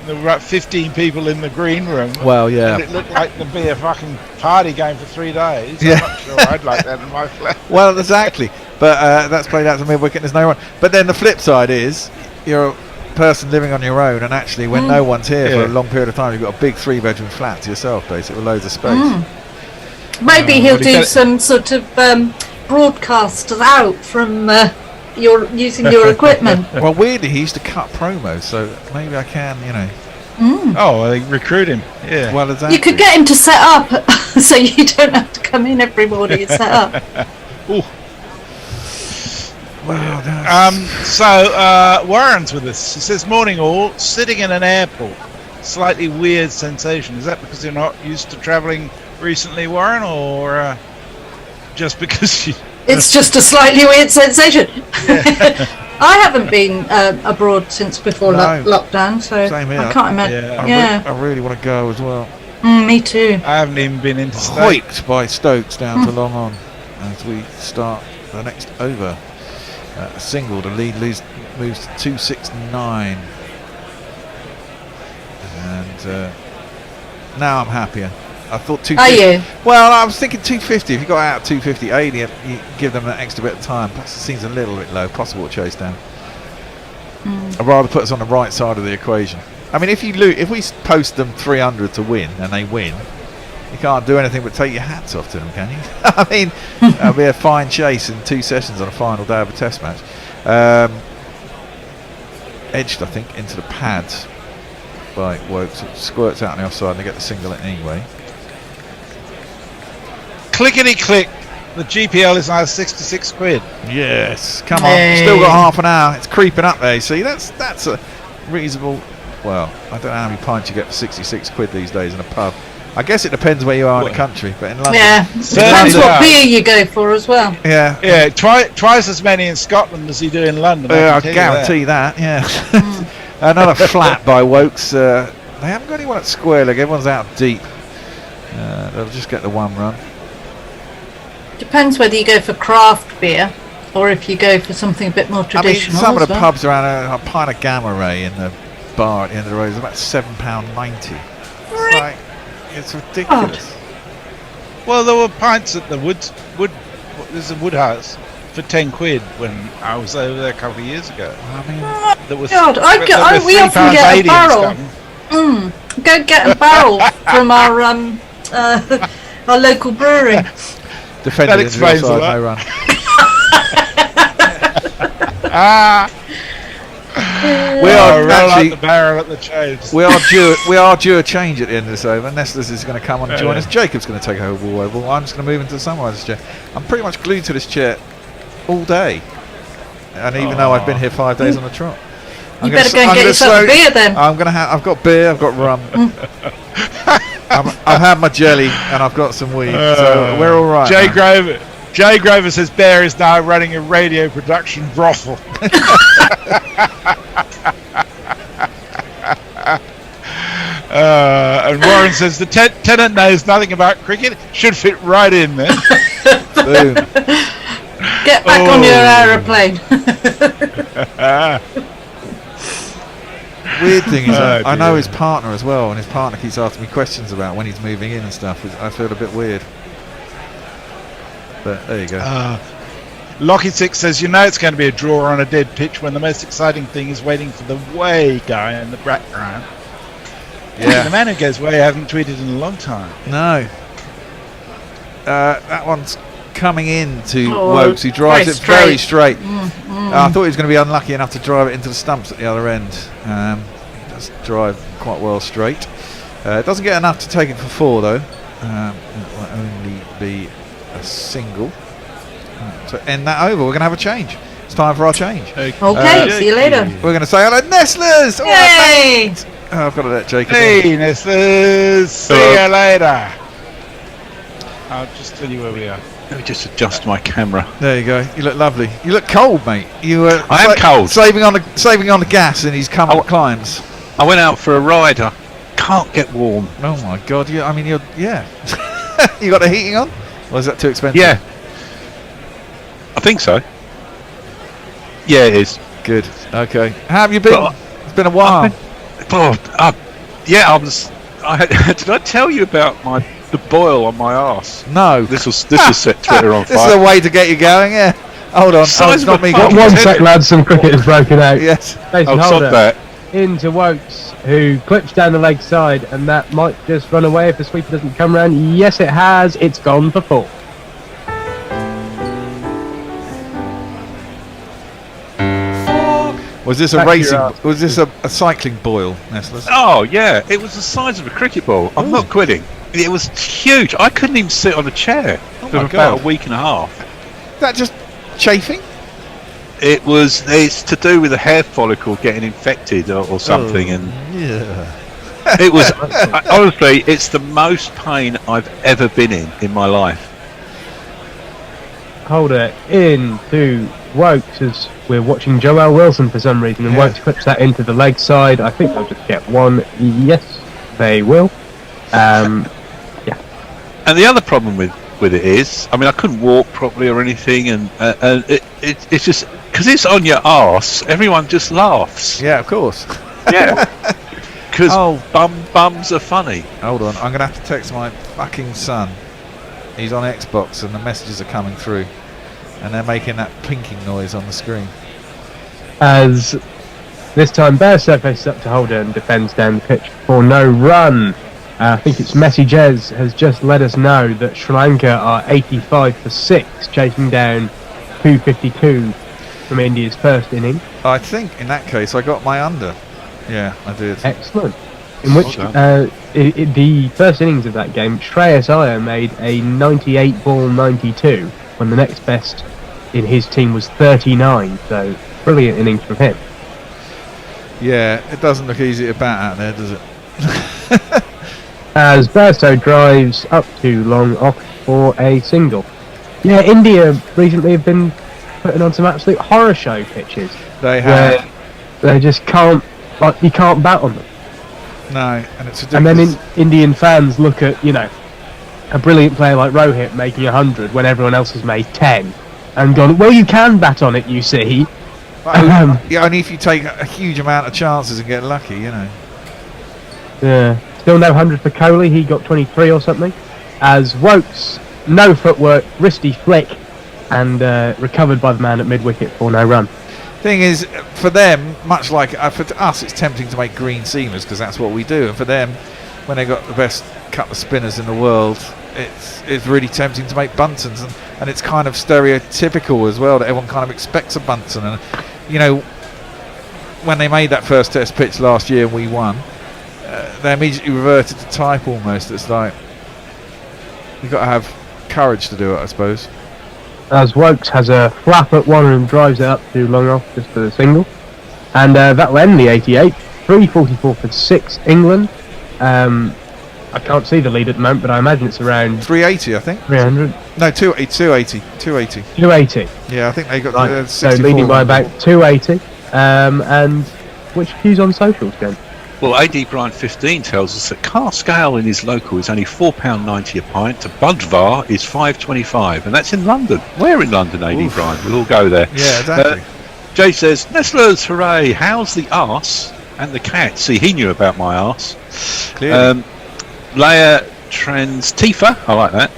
C: There were about 15 people in the green room.
B: Well, yeah.
C: And it looked like there'd be a fucking party going for 3 days.
B: Yeah.
C: I'm not sure I'd like that in my flat.
B: Well, exactly. But that's played out to mid-wicket. There's no one. But then the flip side is you're a person living on your own, and actually when no one's here for a long period of time, you've got a big 3-bedroom flat to yourself, basically, with loads of space.
D: Maybe he'll do some sort of broadcast out from using your equipment.
B: Well, weirdly, he used to cut promos, so maybe I can,
C: Oh, they recruit him. Yeah.
B: Well, exactly.
D: You could get him to set up, so you don't have to come in every morning and set up.
C: Ooh.
B: Wow.
C: Warren's with us. He says, "Morning all. Sitting in an airport. Slightly weird sensation. Is that because you're not used to travelling recently, Warren, or just because you?"
D: It's just a slightly weird sensation. I haven't been abroad since before lockdown, so
B: Same here.
D: I can't imagine.
B: I really want to go as well.
D: Me too.
C: I haven't even been into
B: Hoiked by Stokes down to long on as we start the next over. A single, the lead moves to 269. And now I'm happier. I thought 250.
D: Are you?
B: Well, I was thinking 250. If you got out at 250, you give them an extra bit of time. Perhaps it seems a little bit low. Possible to chase down. I'd rather put us on the right side of the equation. I mean, if we post them 300 to win and they win, you can't do anything but take your hats off to them, can you? I mean, it'll be a fine chase in 2 sessions on a final day of a test match. Edged, I think, into the pads by Wokes. It squirts out on the offside and they get the single in anyway.
C: Clickety click. The GPL is now 66 quid.
B: Yes, come on. Still got half an hour. It's creeping up there. See, that's a reasonable. Well, I don't know how many pints you get for 66 quid these days in a pub. I guess it depends where you are in the country, but in London,
D: depends what beer you go for as well.
C: Yeah. Twice as many in Scotland as you do in London.
B: I guarantee that. Yeah. Another flat by Wokes. They haven't got anyone at square leg. Everyone's out deep. They'll just get the one run.
D: Depends whether you go for craft beer or if you go for something a bit more traditional.
B: I mean, some of the pubs around a pint of Gamma Ray in the bar at the end of the road is about £7.90. It's ridiculous.
C: Well, there were pints at the there's a Woodhouse for 10 quid when I was over there a couple of years ago.
B: I mean,
D: we often get a barrel. Go get a barrel from our local brewery.
B: That explains a lot. No run. We are actually
C: the barrel at the change.
B: We are due a change at the end of this over. Nestlers is going to come on and join us. Jacob's going to take over all over. I'm just going to move into the sunrise chair. I'm pretty much glued to this chair all day, and even though I've been here 5 days on the trot.
D: You better go and get yourself a beer then.
B: I've got beer. I've got rum. I've had my jelly and I've got some weed, so we're all right.
C: Jay Grove Jay Grover says Bear is now running a radio production brothel. And Warren says the tenant knows nothing about cricket. Should fit right in there.
B: Boom.
D: Get back on your aeroplane.
B: Weird thing is, I know his partner as well, and his partner keeps asking me questions about when he's moving in and stuff. Which I feel a bit weird. But there you go.
C: Lockie Six says, you know it's going to be a draw on a dead pitch when the most exciting thing is waiting for the way guy in the background.
B: Yeah.
C: The man who goes way hasn't tweeted in a long time.
B: No. That one's coming in to Wokes, who drives it very straight. I thought he was going to be unlucky enough to drive it into the stumps at the other end. He does drive quite well straight. It doesn't get enough to take it for 4 though. It will only be a single. To end that over, we're going to have a change. It's time for our change.
D: Okay, see you later.
B: We're going to say hello, Nestlers!
D: Yay!
B: I've got to let Jacob
C: Hey,
B: in.
C: Nestlers! See you later. I'll just tell you where we are.
A: Let me just adjust my camera.
B: There you go. You look lovely. You look cold, mate. You
A: I am cold.
B: Saving on the gas in these climbs.
A: I went out for a ride. I can't get warm.
B: Oh my god! You got the heating on? Or is that too expensive?
A: Yeah. I think so. Yeah, it is.
B: Good. Okay. How have you been? It's been a while.
A: Did I tell you about the boil on my arse?
B: No.
A: This will set Twitter on fire.
B: This is a way to get you going. Yeah. Hold on. It's not me.
L: One sec, lads. Some cricket has broken out.
B: Yes.
L: Jason Holder into Wokes, who clips down the leg side, and that might just run away if the sweeper doesn't come round. Yes, it has. It's gone for 4.
B: Was this a racing? Was this a cycling boil, Nestlers?
A: Oh yeah, it was the size of a cricket ball. I'm not kidding. It was huge. I couldn't even sit on a chair for about a week and a half.
B: Is that just chafing?
A: It's to do with the hair follicle getting infected or something, and
B: yeah.
A: It was honestly, it's the most pain I've ever been in my life.
L: Holder into Wokes as we're watching Joel Wilson for some reason, and Wokes clips that into the leg side. I think they'll just get 1. Yes, they will. Yeah.
A: And the other problem with it is, I mean, I couldn't walk properly or anything, and it's just because it's on your arse, everyone just laughs.
B: Yeah, of course.
A: Yeah. Because bums are funny.
B: Hold on, I'm gonna have to text my fucking son. He's on Xbox and the messages are coming through, and they're making that pinking noise on the screen.
L: As this time Bear surfaces up to Holder and defends down the pitch for no run. I think it's Messi Jez has just let us know that Sri Lanka are 85 for 6, chasing down 252 from India's first inning.
B: I think in that case I got my under. Yeah, I did.
L: Excellent. In which the first innings of that game, Shreyas Iyer made a 98 ball 92 when the next best in his team was 39. So brilliant innings from him.
B: Yeah, it doesn't look easy to bat out there, does it?
L: As Bairstow drives up to long off for a single. Yeah, India recently have been putting on some absolute horror show pitches.
B: They have.
L: They just can't, you can't bat on them.
B: No, and it's ridiculous.
L: And then Indian fans look at, a brilliant player like Rohit making 100 when everyone else has made 10, and gone, well, you can bat on it, you see.
B: Yeah, only if you take a huge amount of chances and get lucky,
L: Yeah. Still no 100 for Kohli, he got 23 or something. As Wokes, no footwork, wristy flick, and recovered by the man at mid-wicket for no run.
B: Thing is, for them, much like for us, it's tempting to make green seamers because that's what we do. And for them, when they got the best couple of spinners in the world, it's really tempting to make buntons, and it's kind of stereotypical as well that everyone kind of expects a bunton. And when they made that first test pitch last year and we won, they immediately reverted to type almost. It's like you've got to have courage to do it, I suppose.
L: As Wokes has a flap at one and drives it up to long off just for the single. And that'll end the 88. 344 for 6 England. I I can't see the lead at the moment, but I imagine it's around
B: 380, I think.
L: 300.
B: No, 280.
L: 280.
B: Yeah, I think they got
L: Right.
B: 64.
L: So leading by about 280. And which cues on socials, then?
A: Well, AD Brian 15 tells us that cask ale in his local is only £4.90 a pint. Budvar is £5.25, and that's in London. Where in London, AD Brian? We'll all go there.
B: Yeah, exactly.
A: Jay says, Nestlers, hooray! How's the arse and the cat? See, he knew about my arse.
B: Clearly.
A: Leia Trans Tifa, I like that.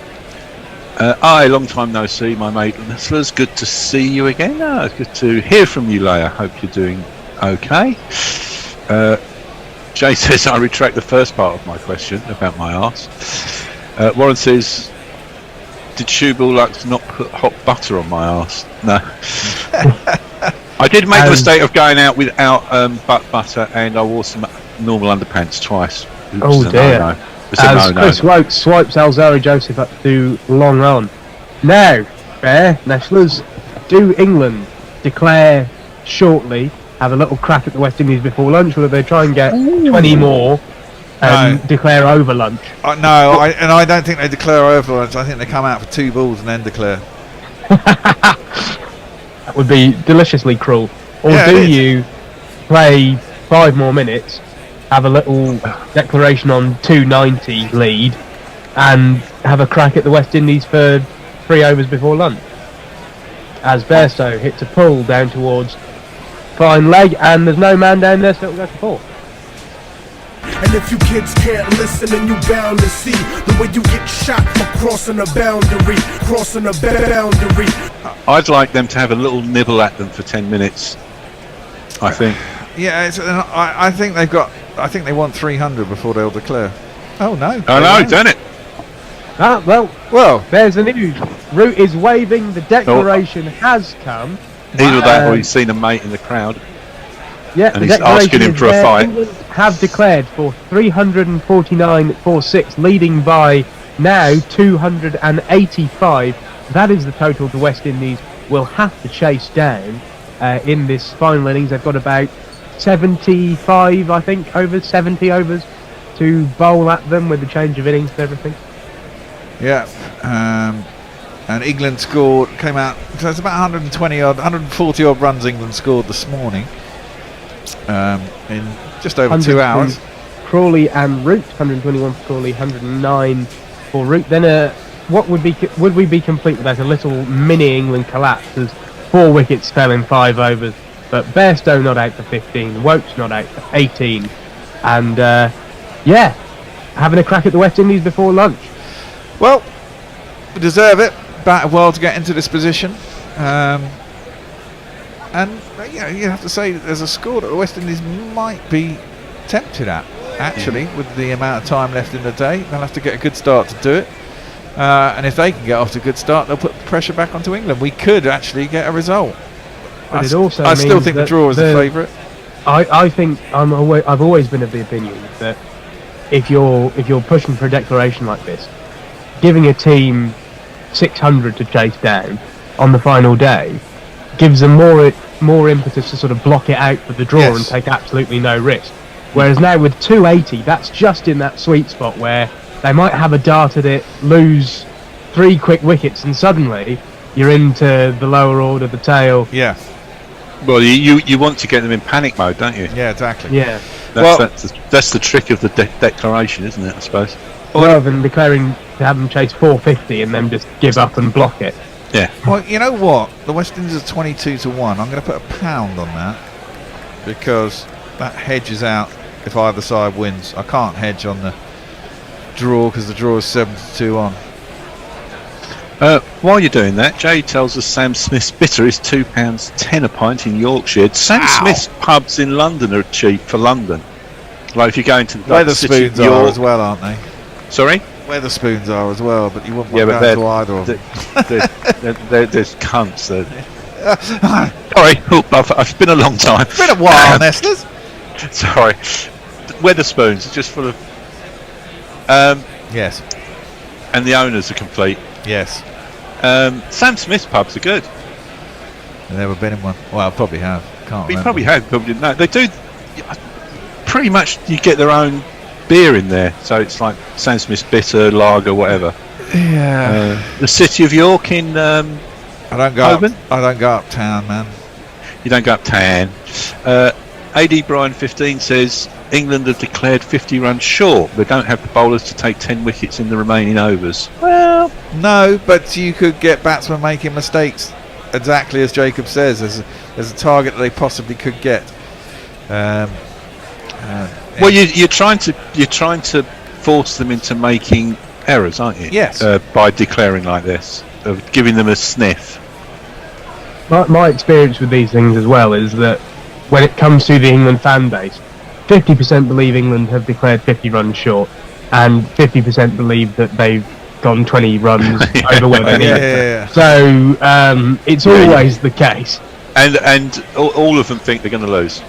A: Long time no see, my mate Nestlers. Good to see you again. Good to hear from you, Leia. Hope you're doing okay. Jay says, I retract the first part of my question about my arse. Warren says, did Shoebill Lux not put hot butter on my arse? No. I did make the mistake of going out without butter, and I wore some normal underpants twice.
L: Oh dear.
A: No-no.
L: As Chris Woke swipes Alzari Joseph up to long on. Now, Nestlers, do England declare shortly, have a little crack at the West Indies before lunch, or do they try and get 20 more and declare over lunch?
B: I don't think they declare over lunch. I think they come out for 2 balls and then declare.
L: That would be deliciously cruel. Or
B: Yeah,
L: do
B: it is.
L: you play 5 more minutes, have a little declaration on 290 lead, and have a crack at the West Indies for 3 overs before lunch? As Bairstow hits a pull down towards fine leg, and there's no man down there, so it'll go to 4.
H: And if you kids can't listen, then you bound to see the way you get shot for crossing a boundary,
A: I'd like them to have a little nibble at them for 10 minutes, I think.
B: Yeah, I think they've got. I think they want 300 before they'll declare. Oh no!
A: Oh no, done it.
L: Well, there's the news. Root is waving. The declaration has come.
A: Either that, or he's seen a mate in the crowd.
L: Yeah,
A: and
L: the
A: he's asking him
L: declaration
A: for
L: is
A: a
L: there.
A: fight.
L: England have declared for 349.46, leading by now 285. That is the total the West Indies will have to chase down in this final innings. They've got about 75, I think, 70 overs to bowl at them with the change of innings and everything.
B: Yeah, and England came out. So it's about 140 odd runs England scored this morning in just over 2 hours.
L: Crawley and Root, 121 for Crawley, 109 for Root. Then would we be complete without a little mini England collapse as 4 wickets fell in 5 overs? But Bairstow not out for 15, Woke's not out for 18, and having a crack at the West Indies before lunch.
B: Well, we deserve it. Batted well to get into this position, and you have to say there's a score that the West Indies might be tempted at. Actually, with the amount of time left in the day, they'll have to get a good start to do it. And if they can get off to a good start, they'll put the pressure back onto England. We could actually get a result.
L: But it also
B: I still
L: means
B: think the
L: that
B: draw is the favourite.
L: I think I've always been of the opinion that if you're pushing for a declaration like this, giving a team 600 to chase down on the final day gives them more impetus to sort of block it out for the draw and take absolutely no risk. Whereas now with 280, that's just in that sweet spot where they might have a dart at it, lose 3 quick wickets, and suddenly you're into the lower order, the tail.
B: Yeah.
A: Well, you want to get them in panic mode, don't you?
B: Yeah, exactly.
L: Yeah.
A: That's the trick of the declaration, isn't it? I suppose.
L: Rather than declaring to have them chase 450 and then just give up and block it.
A: Yeah.
B: Well, you know what? The West Indies are 22 to 1. I'm going to put £1 on that because that hedges out if either side wins. I can't hedge on the draw because the draw is 7-2 on.
A: While you're doing that, Jay tells us Sam Smith's bitter is £2.10 a pint in Yorkshire. Sam Smith's pubs in London are cheap for London. Like if you're going to
B: Weatherspoons are as well, aren't they?
A: Sorry?
B: Weatherspoons are as well, but you wouldn't want
A: but
B: to go to either of them.
A: There's cunts. Sorry, it's been a long time.
B: It's been a while, Nestlers.
A: Sorry. Weatherspoons are just full of...
B: yes.
A: And the owners are complete.
B: Yes.
A: Sam Smith's pubs are good.
B: I've never been in one. Well, I probably have. Can't remember.
A: You probably have, probably didn't know. They do... Pretty much you get their own beer in there, so it's like Sam Smith's bitter lager, whatever.
B: Yeah.
A: The City of York in.
B: I don't go.
A: Holborn?
B: I don't go uptown, man.
A: You don't go uptown. AD Brian 15 says England have declared 50 runs short. They don't have the bowlers to take 10 wickets in the remaining overs.
B: Well, no, but you could get batsmen making mistakes. Exactly as Jacob says, there's a target that they possibly could get.
A: Well, you're trying to force them into making errors, aren't you?
B: Yes.
A: By declaring like this, of giving them a sniff.
L: My experience with these things as well is that when it comes to the England fan base, 50% believe England have declared 50 runs short, and 50% believe that they've gone 20 runs over where they need. So it's always the case.
A: And all of them think they're going to lose.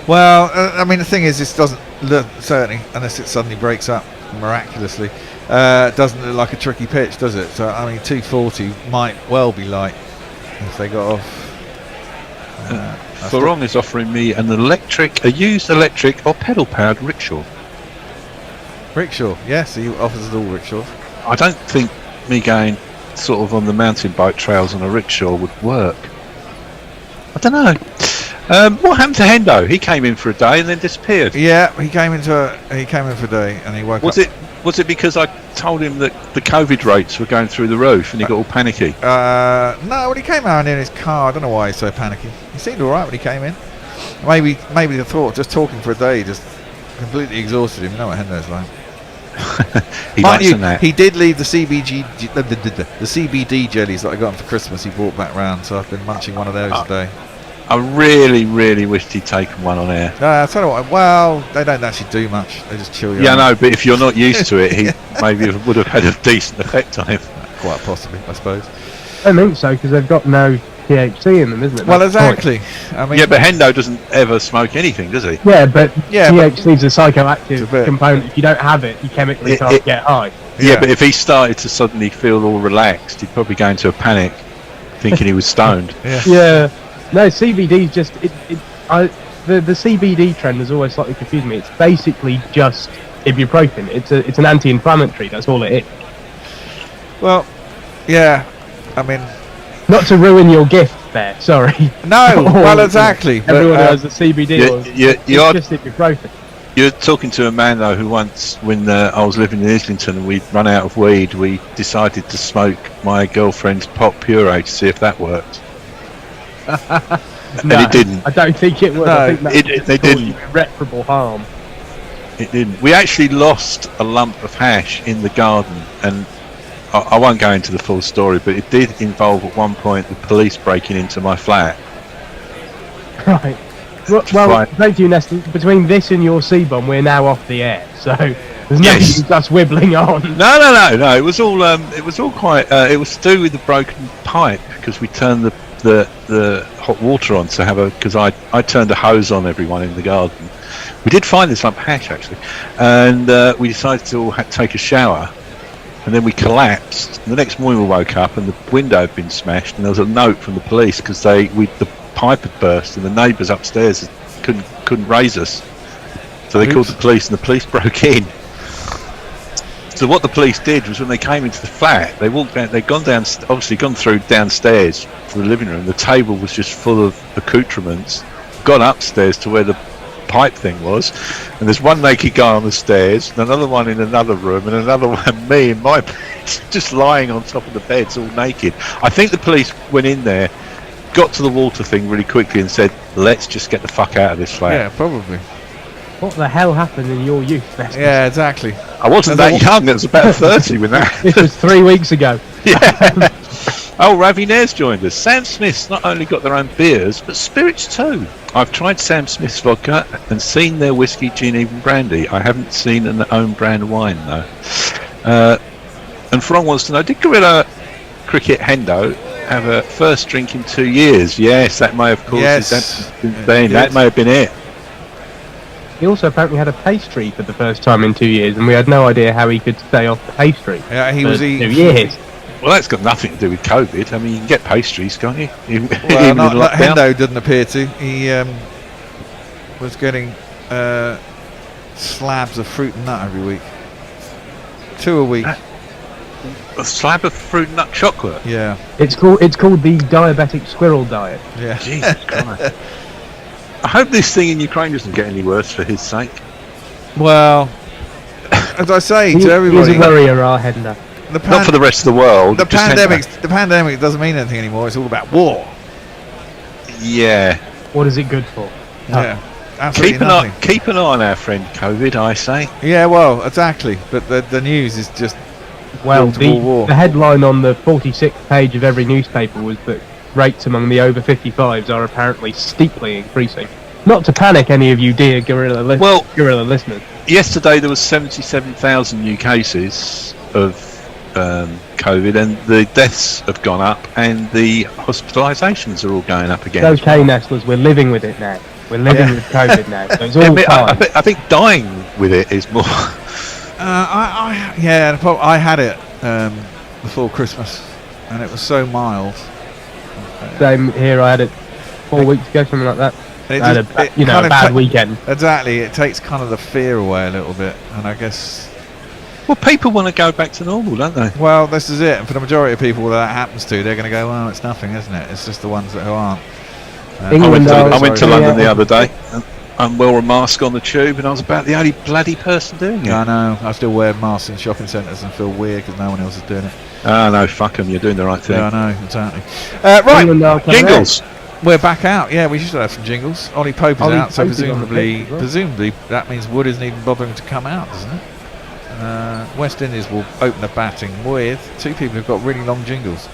B: Well, I mean, the thing is, this doesn't look, certainly, unless it suddenly breaks up miraculously, doesn't look like a tricky pitch, does it? So, I mean, 240 might well be light if they got off.
A: Florong is offering me a used electric or pedal-powered rickshaw.
B: Rickshaw, yes, he offers us all rickshaws.
A: I don't think me going sort of on the mountain bike trails on a rickshaw would work. I don't know. What happened to Hendo? He came in for a day and then disappeared.
B: Yeah, he came in for a day and he woke up.
A: Was it because I told him that the COVID rates were going through the roof and he got all panicky?
B: No, when he came out in his car, I don't know why he's so panicky. He seemed all right when he came in. Maybe the thought just talking for a day just completely exhausted him. You know what Hendo's like. He did leave the CBD jellies that I got him for Christmas. He brought back round, so I've been munching one of those today.
A: I really, really wished he'd taken one on air.
B: I tell you what, well, they don't actually do much. They just chill you out.
A: Yeah, no, but if you're not used to it, he maybe would have had a decent effect on him.
B: Quite possibly, I suppose.
L: I don't think so, because they've got no THC in them, isn't it?
B: Well, exactly. I mean,
A: yeah, but Hendo doesn't ever smoke anything, does he?
L: Yeah, but THC is a psychoactive component. If you don't have it, you chemically can't get high.
A: Yeah, but if he started to suddenly feel all relaxed, he'd probably go into a panic, thinking he was stoned.
L: Yeah. No, CBD just the CBD trend has always slightly confused me. It's basically just ibuprofen. It's an anti-inflammatory. That's all it is.
B: Well, yeah. I mean,
L: not to ruin your gift there. Sorry.
B: No. Well, exactly.
L: Everyone knows the CBD. It's just ibuprofen.
A: You're talking to a man though who once, when I was living in Islington and we'd run out of weed, we decided to smoke my girlfriend's pot puree to see if that worked.
L: No,
A: and it didn't.
L: I don't think it would.
A: No,
L: I think
A: they didn't.
L: Irreparable harm.
A: It didn't. We actually lost a lump of hash in the garden, and I won't go into the full story, but it did involve at one point the police breaking into my flat.
L: Right. Well, thank you, Nestor. Between this and your C-bomb, we're now off the air, so there's nothing just wibbling on.
A: No. It was all quite. It was to do with the broken pipe because we turned the hot water on to have because I turned a hose on everyone in the garden. We did find this lump of hash actually, and we decided to all take a shower, and then we collapsed. And the next morning we woke up and the window had been smashed, and there was a note from the police because the pipe had burst and the neighbours upstairs couldn't raise us, so they called the police and the police broke in. So what the police did was when they came into the flat, they walked down. They'd gone through downstairs to the living room. The table was just full of accoutrements. Gone upstairs to where the pipe thing was, and there's one naked guy on the stairs, and another one in another room, and another one me in my bed, just lying on top of the beds, all naked. I think the police went in there, got to the water thing really quickly, and said, "Let's just get the fuck out of this flat."
B: Yeah, probably.
L: What the hell happened in your youth, Nestor?
B: Yeah, exactly.
A: I wasn't that young. It was about 30 when that.
L: This was 3 weeks ago.
A: Yeah. Oh, Ravi Nair's joined us. Sam Smith's not only got their own beers, but spirits too. I've tried Sam Smith's vodka and seen their whiskey, gin, even brandy. I haven't seen an own brand wine though. And Frong wants to know: did Gorilla Cricket Hendo have a first drink in 2 years? Yes, that may have caused his absence since then. That may have been it.
L: He also apparently had a pastry for the first time in 2 year, and we had no idea how he could stay off the pastry.
B: Yeah, he was eating
L: 2 years.
A: Well, that's got nothing to do with COVID. I mean, you can get pastries, can't you?
B: Well, not Hendo didn't appear to. He was getting slabs of fruit and nut every week. 2 a week.
A: A slab of fruit nut chocolate.
B: Yeah.
L: It's called the diabetic squirrel diet.
B: Yeah.
A: Jesus Christ. I hope this thing in Ukraine doesn't get any worse for his sake.
B: Well, as I say
L: He-
B: to everybody,
L: He's a worrier, our Hender.
A: Not for the rest of the world.
B: The
A: just
B: pandemic doesn't mean anything anymore. It's all about war.
A: Yeah.
L: What is it good for?
B: Yeah. Absolutely nothing.
A: Keep an eye on our friend COVID, I say.
B: Yeah, well, exactly. But the news is just
L: Well,
B: wall-to-wall war.
L: the headline on the 46th page of every newspaper was that rates among the over 55s are apparently steeply increasing. Not to panic, any of you dear guerrilla listeners.
A: Yesterday there was 77,000 new cases of COVID, and the deaths have gone up, and the hospitalisations are all going up again.
L: It's okay, Nestlers, we're living with it now. We're living with COVID now. So it's all fine.
A: I think dying with it is more.
B: I had it before Christmas, and it was so mild.
L: Same here. I had it 4 weeks ago, something like that.
B: And
L: I had a bad weekend.
B: Exactly, it takes kind of the fear away a little bit, and I guess.
A: Well, people want to go back to normal, don't they?
B: Well, this is it. And for the majority of people that happens to, they're going to go, well, it's nothing, isn't it? It's just the ones who aren't.
A: I went to London the other day, and I wore a mask on the tube, and I was about the only bloody person doing it.
B: I know. I still wear masks in shopping centres and feel weird because no one else is doing it.
A: Ah, no, fuck them. You're doing the right thing.
B: Yeah, I know, exactly. Right,
A: jingles.
B: We're back out. Yeah, we should have some jingles. Ollie Pope is
L: Ollie
B: out, so
L: Pope is on the
B: presumably,
L: pitch as well.
B: presumably that means Wood isn't even bothering to come out, doesn't it? West Indies will open the batting with two people who've got really long jingles.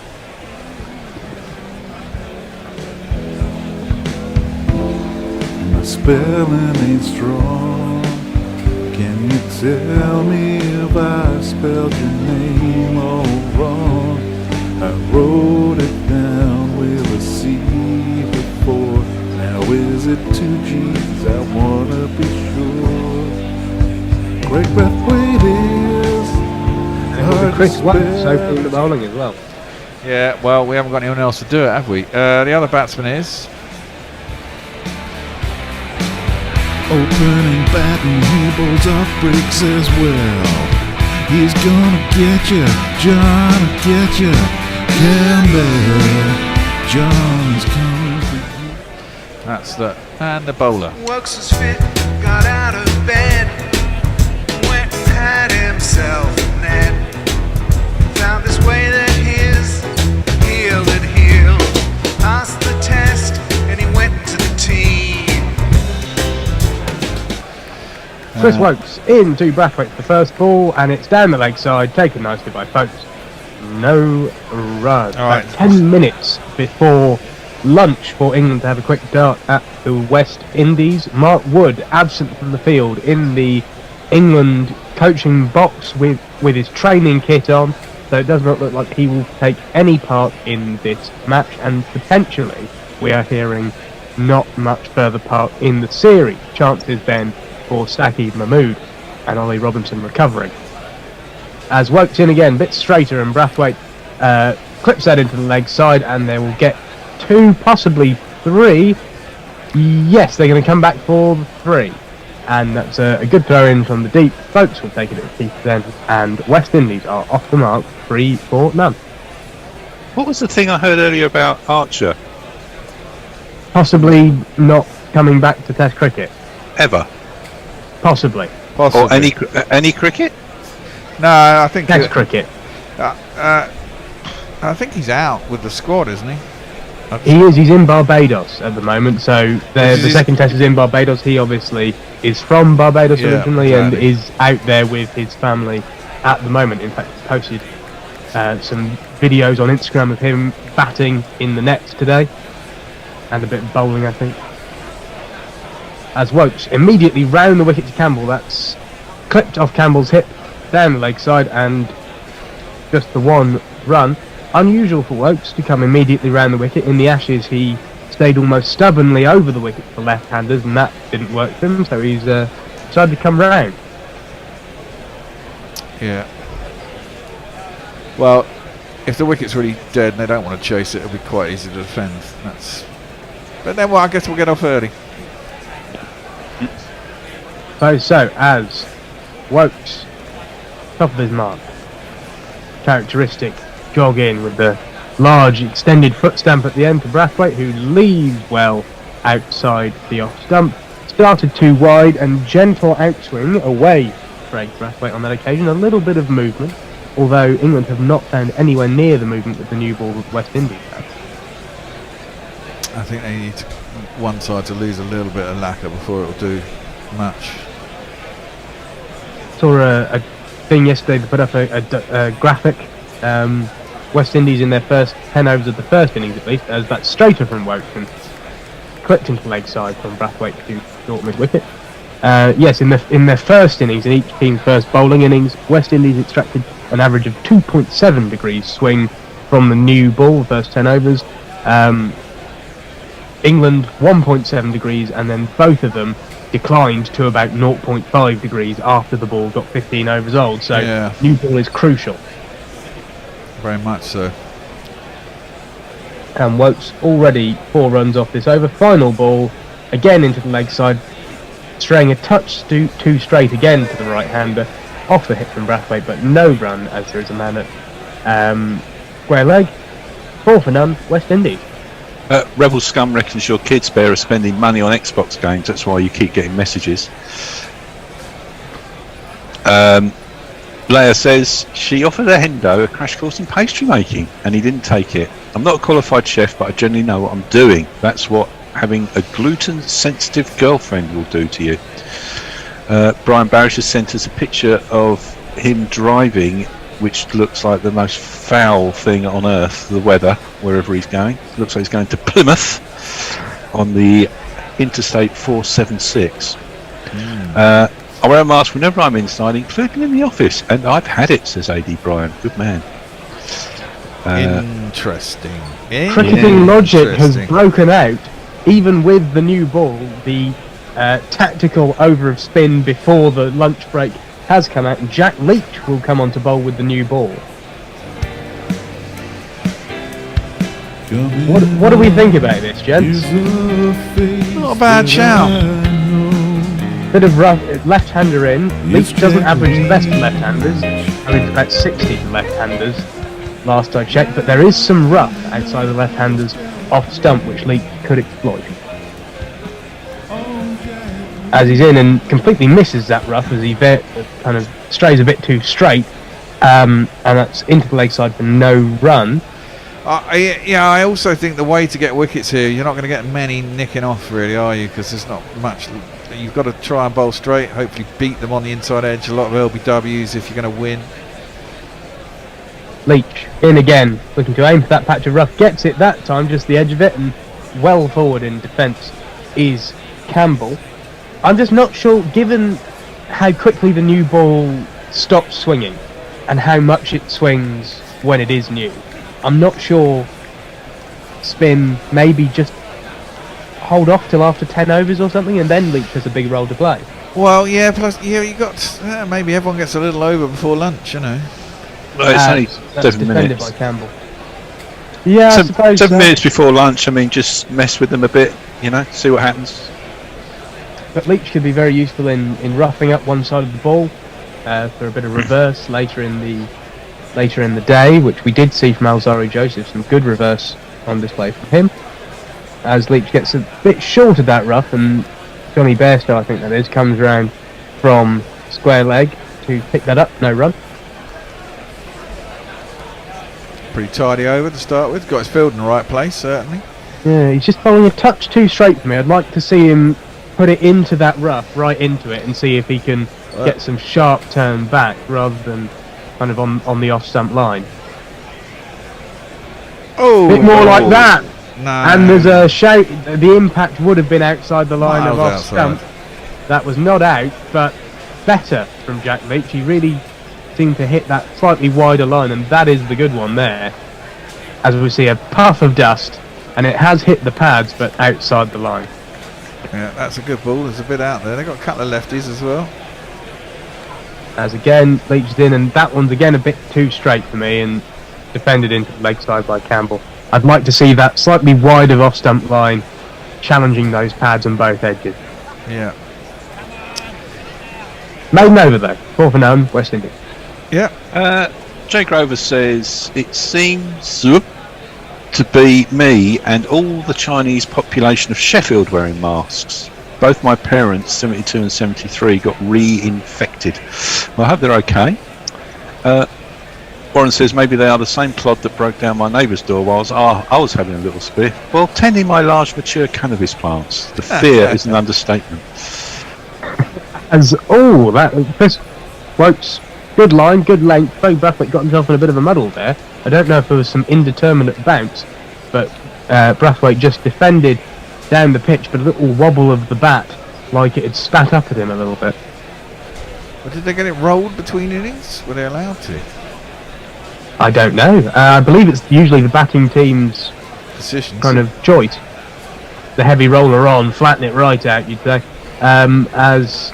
M: My spelling ain't strong. Can you tell me if I spelled your name all wrong? I wrote it down with a C before. Now is it 2 G's? I wanna be sure. Great Brathwaite is hard
L: Chris
B: to
L: Wax
B: spell.
L: opening the bowling as well.
B: Yeah, well, we haven't got anyone else to do it, have we? The other batsman is
M: opening batting, he bowls off breaks as well. He's gonna get you, John will get you. Campbell, John's coming for you.
B: that's the and the bowler.
F: Works his fit, got out of bed, went and had himself a net. Found this way that his heel had healed. Passed the test and he went into the team.
L: Chris Wokes into Brathwaite for the first ball, and it's down the leg side, taken nicely by Folks. No run.
B: All right.
L: 10 minutes before lunch for England to have a quick dart at the West Indies. Mark Wood absent from the field in the England coaching box with his training kit on, so it does not look like he will take any part in this match, and potentially we are hearing not much further part in the series. Chances then for Saqib Mahmood and Ollie Robinson recovering. As Wokes in again, bit straighter, and Brathwaite clips that into the leg side, and they will get 2, possibly 3. Yes, they're going to come back for the 3. And that's a good throw in from the deep. Folks will take it at the teeth then, and West Indies are off the mark, 3 for none.
A: What was the thing I heard earlier about Archer?
L: Possibly not coming back to Test cricket.
A: Ever?
L: Possibly.
A: Or any cricket?
B: No, I think
L: Test cricket.
B: I think he's out with the squad, isn't he?
L: He's in Barbados at the moment, so the second test is in Barbados. He obviously is from Barbados originally and is out there with his family at the moment. In fact, he posted some videos on Instagram of him batting in the nets today, and a bit of bowling, I think. As Wokes immediately round the wicket to Campbell, that's clipped off Campbell's hip, down the leg side, and just the 1 run. Unusual for Wokes to come immediately round the wicket. In the Ashes, he stayed almost stubbornly over the wicket for left-handers, and that didn't work for him, so he's decided to come round.
B: Yeah. Well, if the wicket's really dead and they don't want to chase it, it'll be quite easy to defend. But then, well, I guess we'll get off early.
L: suppose so, as Wokes, top of his mark. Characteristic jog in with the large extended foot stamp at the end to Brathwaite, who leaves well outside the off stump. Started too wide and gentle outswing away for Brathwaite on that occasion. A little bit of movement, although England have not found anywhere near the movement with the new ball that West Indies have.
B: I think they need one side to lose a little bit of lacquer before it'll do much.
L: Saw a thing yesterday that put up a graphic. West Indies in their first 10 overs of the first innings, at least, as that straighter from Wokes and clipped into the leg side from Brathwaite to short mid wicket. Yes, in their first innings, in each team's first bowling innings, West Indies extracted an average of 2.7 degrees swing from the new ball, first 10 overs. England 1.7 degrees, and then both of them declined to about 0.5 degrees after the ball got 15 overs old. So new ball is crucial.
B: Very much so.
L: And Wokes already 4 runs off this over. Final ball again into the leg side, straying a touch too straight again to the right hander, off the hit from Brathwaite, but no run as there is a man at square leg. 4 for none, West Indies.
A: Rebel Scum reckons your kids are spending money on Xbox games, that's why you keep getting messages. Blair says she offered a Hendo a crash course in pastry making and he didn't take it. I'm not a qualified chef, but I generally know what I'm doing. That's what having a gluten sensitive girlfriend will do to you. Brian Barish has sent us a picture of him driving, which looks like the most foul thing on earth, the weather, wherever he's going. It looks like he's going to Plymouth on the Interstate 476. I wear a mask whenever I'm inside, including in the office, and I've had it, says AD Brian. Good man.
B: Interesting.
L: Cricketing logic has broken out, even with the new ball. The tactical over of spin before the lunch break has come out, and Jack Leach will come on to bowl with the new ball. What do we think about this, gents?
B: Not a bad shout.
L: Bit of rough left-hander in. Leach doesn't average the best for left-handers. Average about 60 for left-handers last I checked, but there is some rough outside the left-handers off stump which Leach could exploit. As he's in and completely misses that rough as he kind of strays a bit too straight, and that's into the leg side for no run.
B: I also think the way to get wickets here, you're not going to get many nicking off, really, are you? Because there's not much. You've got to try and bowl straight, hopefully beat them on the inside edge. A lot of LBWs if you're going to win.
L: Leach in again, looking to aim for that patch of rough. Gets it that time, just the edge of it, and well forward in defence is Campbell. I'm just not sure, given how quickly the new ball stops swinging and how much it swings when it is new. I'm not sure spin, maybe just hold off till after 10 overs or something, and then Leach has a big role to play.
B: Well, yeah, plus, you got, maybe everyone gets a little over before lunch, you know.
A: Well, it's only 7 minutes.
L: By Campbell. Yeah, I suppose
A: 7 minutes before lunch, I mean, just mess with them a bit, you know, see what happens.
L: But Leach could be very useful in roughing up one side of the ball for a bit of reverse later in the day, which we did see from Alzari Joseph, some good reverse on display from him. As Leach gets a bit short of that rough, and Johnny Bairstow, I think that is, comes around from square leg to pick that up, no run.
B: Pretty tidy over to start with, got his field in the right place, certainly.
L: Yeah, he's just bowling a touch too straight for me. I'd like to see him put it into that rough, right into it, and see if he can get some sharp turn back rather than kind of on the off stump line.
B: Oh,
L: bit more like that.
B: No.
L: And there's a shout. The impact would have been outside the line of off stump. That was not out, but better from Jack Leach. He really seemed to hit that slightly wider line, and that is the good one there. As we see a puff of dust, and it has hit the pads, but outside the line.
B: Yeah, that's a good ball. There's a bit out there. They've got a couple of lefties as well.
L: As again, Leached in, and that one's again a bit too straight for me, and defended into the leg side by Campbell. I'd like to see that slightly wider off stump line challenging those pads on both edges.
B: Yeah.
L: Maiden over though, 4-0, West Indies.
B: Yeah.
A: Jay Grover says it seems to be me and all the Chinese population of Sheffield wearing masks. Both my parents, 72 and 73, got reinfected. Well, I hope they're okay. Warren says maybe they are the same plod that broke down my neighbour's door whilst I was having a little spliff. Well, tending my large mature cannabis plants. The fear is an understatement.
L: Chris Wokes, good line, good length. Craig Brathwaite got himself in a bit of a muddle there. I don't know if there was some indeterminate bounce, but Brathwaite just defended down the pitch, but a little wobble of the bat, like it had spat up at him a little bit.
B: But did they get it rolled between innings? Were they allowed to?
L: I don't know. I believe it's usually the batting team's
B: decision
L: kind of choice. The heavy roller on, flatten it right out, you'd say. As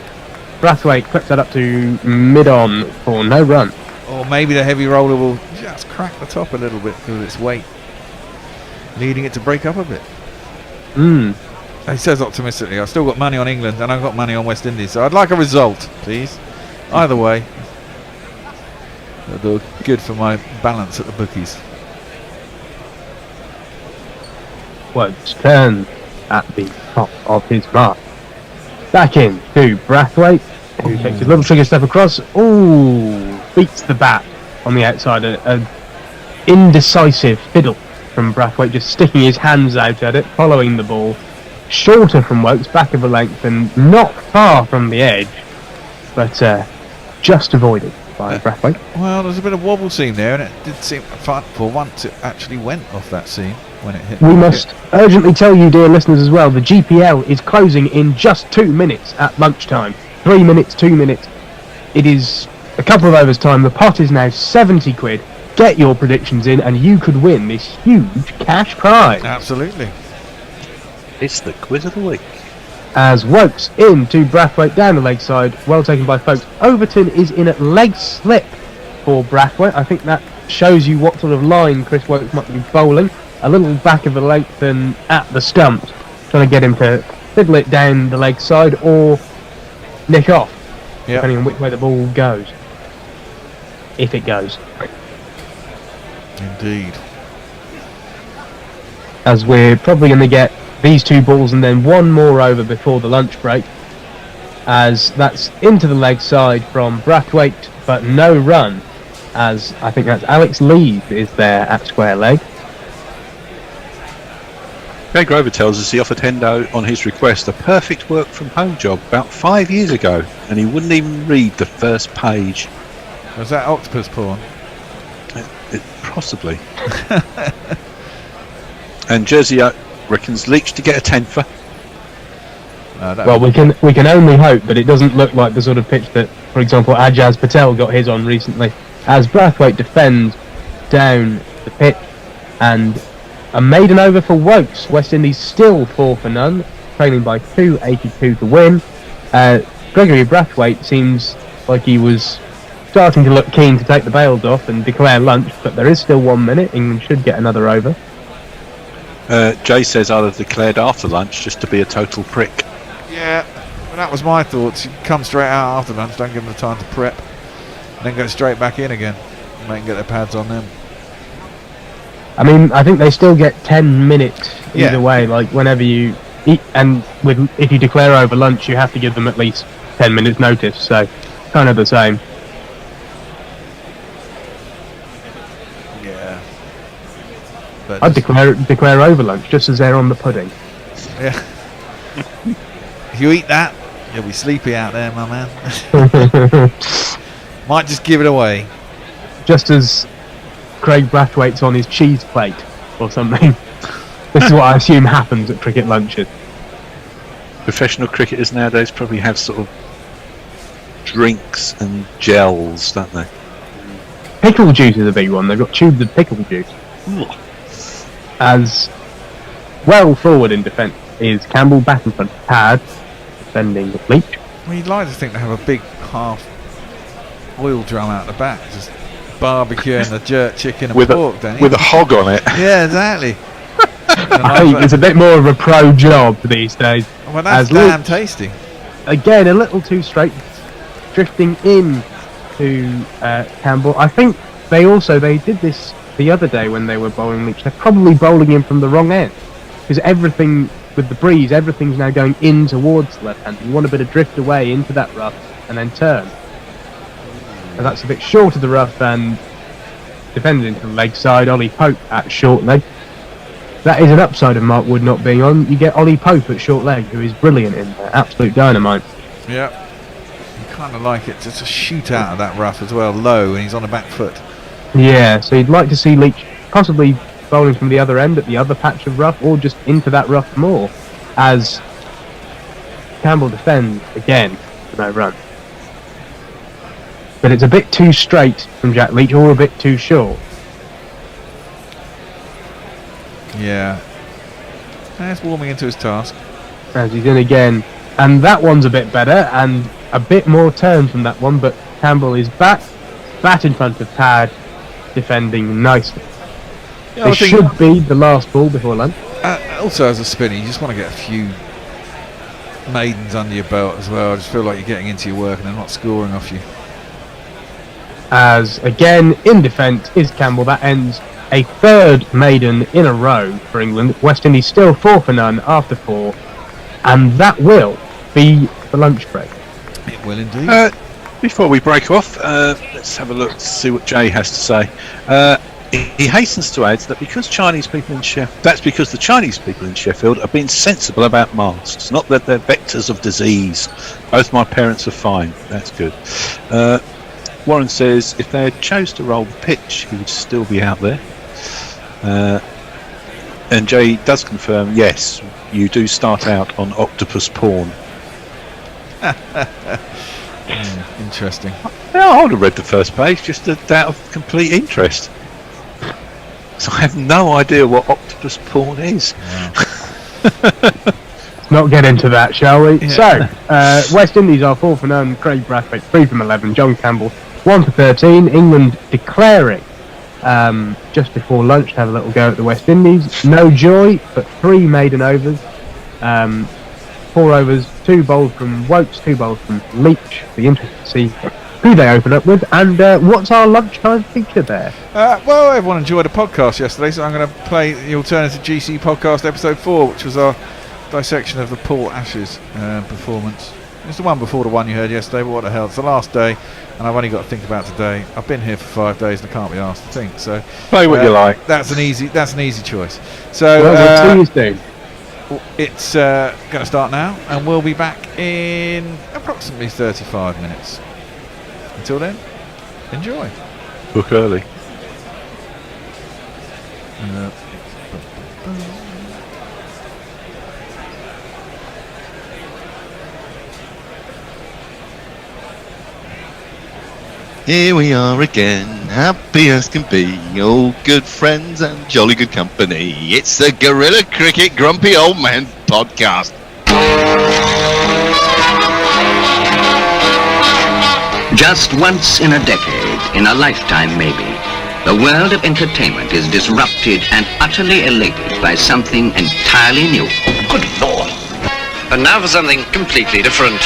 L: Brathwaite clips that up to mid-on for no run.
B: Or maybe the heavy roller will just crack the top a little bit because of its weight, leading it to break up a bit. He says optimistically, I've still got money on England and I've got money on West Indies, so I'd like a result, please. Either way, that'll do good for my balance at the bookies.
L: Wokes turns at the top of his mark. Back in to Brathwaite, who takes a little trigger step across. Beats the bat on the outside. An indecisive fiddle from Brathwaite, just sticking his hands out at it, following the ball. Shorter from Wokes, back of a length, and not far from the edge, but just avoided by Brathwaite.
B: Well, there's a bit of wobble seam there, and it did seem for once it actually went off that seam when it hit.
L: We must urgently tell you, dear listeners, as well, the GPL is closing in just 2 minutes at lunchtime. 3 minutes, 2 minutes. It is a couple of overs time. The pot is now 70 quid. Get your predictions in and you could win this huge cash prize.
B: Absolutely.
A: It's the quiz of the week.
L: As Wokes into Brathwaite down the leg side, well taken by Folks. Overton is in at leg slip for Brathwaite. I think that shows you what sort of line Chris Wokes might be bowling. A little back of the length and at the stumps, trying to get him to fiddle it down the leg side or nick off, depending on which way the ball goes. If it goes.
B: Indeed.
L: As we're probably going to get these two balls and then one more over before the lunch break, as that's into the leg side from Brathwaite, but no run, as I think that's Alex Leave is there at square leg.
A: Jay Grover tells us he offered Hendo on his request a perfect work from home job about 5 years ago, and he wouldn't even read the first page.
B: Was that octopus porn?
A: Possibly. And Jersey reckons Leach to get a tenfer.
L: Well, we can only hope, but it doesn't look like the sort of pitch that, for example, Ajaz Patel got his on recently. As Brathwaite defends down the pitch, and a maiden over for Wokes. West Indies still 4-0, trailing by 282 to win. Gregory Brathwaite seems like he was starting to look keen to take the bails off and declare lunch, but there is still 1 minute. England should get another over.
A: Jay says I'd have declared after lunch just to be a total prick.
B: Yeah, well, that was my thoughts. You come straight out after lunch, don't give them the time to prep, and then go straight back in again. And they can get their pads on them.
L: I mean, I think they still get 10 minutes either way. Like whenever you eat, and if you declare over lunch, you have to give them at least 10 minutes notice. So, kind of the same.
B: Yeah. But
L: I'd declare over lunch just as they're on the pudding.
B: Yeah. If you eat that, you'll be sleepy out there, my man. Might just give it away.
L: Just as Craig Brathwaite's on his cheese plate or something. This is what I assume happens at cricket lunches.
A: Professional cricketers nowadays probably have sort of drinks and gels, don't they?
L: Pickle juice is a big one. They've got tubes of pickle juice. As well forward in defence is Campbell, back in front of Pad, defending the Leach.
B: Well, you'd like to think they have a big half oil drum out the back, just barbecuing the jerk chicken and pork, don't you?
A: With a hog on it.
B: Yeah, exactly.
L: I think it's a bit more of a pro job these days.
B: Well, that's damn tasty.
L: Again, a little too straight drifting in to Campbell. I think they did this the other day when they were bowling Leach. They're probably bowling him from the wrong end, because everything with the breeze, everything's now going in towards the left hand. You want a bit of drift away into that rough and then turn. And that's a bit short of the rough and defended into the leg side. Ollie Pope at short leg. That is an upside of Mark Wood not being on. You get Ollie Pope at short leg, who is brilliant in there. Absolute dynamite.
B: Yeah. You kind of like it to shoot out of that rough as well, low, and he's on the back foot.
L: Yeah, so you'd like to see Leach possibly bowling from the other end at the other patch of rough, or just into that rough more, as Campbell defends again for no run. But it's a bit too straight from Jack Leach, or a bit too short.
B: Yeah. He's warming into his task.
L: As he's in again. And that one's a bit better, and a bit more turn from that one, but Campbell is back, bat in front of pad, defending nicely.
B: Yeah,
L: it should be the last ball before lunch.
B: Also, as a spinner, you just want to get a few maidens under your belt as well. I just feel like you're getting into your work and they're not scoring off you.
L: As again, in defence is Campbell. That ends a third maiden in a row for England. West Indies still 4 for none after 4, and that will be the lunch break.
B: It will indeed.
A: Before we break off, let's have a look to see what Jay has to say. He hastens to add that because the Chinese people in Sheffield are being sensible about masks, not that they're vectors of disease. Both my parents are fine. That's good. Warren says if they had chose to roll the pitch, he would still be out there. And Jay does confirm, yes, you do start out on octopus porn.
B: Interesting.
A: Yeah, I would have read the first page just out of complete interest. So I have no idea what octopus porn is.
B: Wow.
L: Let's not get into that, shall we?
B: Yeah.
L: So, West Indies are 4 for none. Craig Brathwaite 3 from 11. John Campbell 1 for 13. England declaring just before lunch to have a little go at the West Indies. No joy, but 3 maiden overs. 4 overs, 2 bowled from Wokes, 2 bowled from Leach. Be interested to see who they open up with, and what's our lunchtime feature there?
B: Well, everyone enjoyed a podcast yesterday, so I'm going to play the Alternative GC podcast episode 4, which was our dissection of the Paul Ashes performance. It's the one before the one you heard yesterday, but what the hell, it's the last day, and I've only got to think about today. I've been here for 5 days and I can't be asked to think, so
A: play what you like.
B: That's an easy choice. So
L: Tuesday.
B: It's going to start now, and we'll be back in approximately 35 minutes. Until then, enjoy.
A: Book early.
G: Here we are again, happy as can be, all good friends and jolly good company. It's the Gorilla Cricket Grumpy Old Man podcast.
V: Just once in a decade, in a lifetime maybe, the world of entertainment is disrupted and utterly elated by something entirely new. Good Lord!
I: And now for something completely different.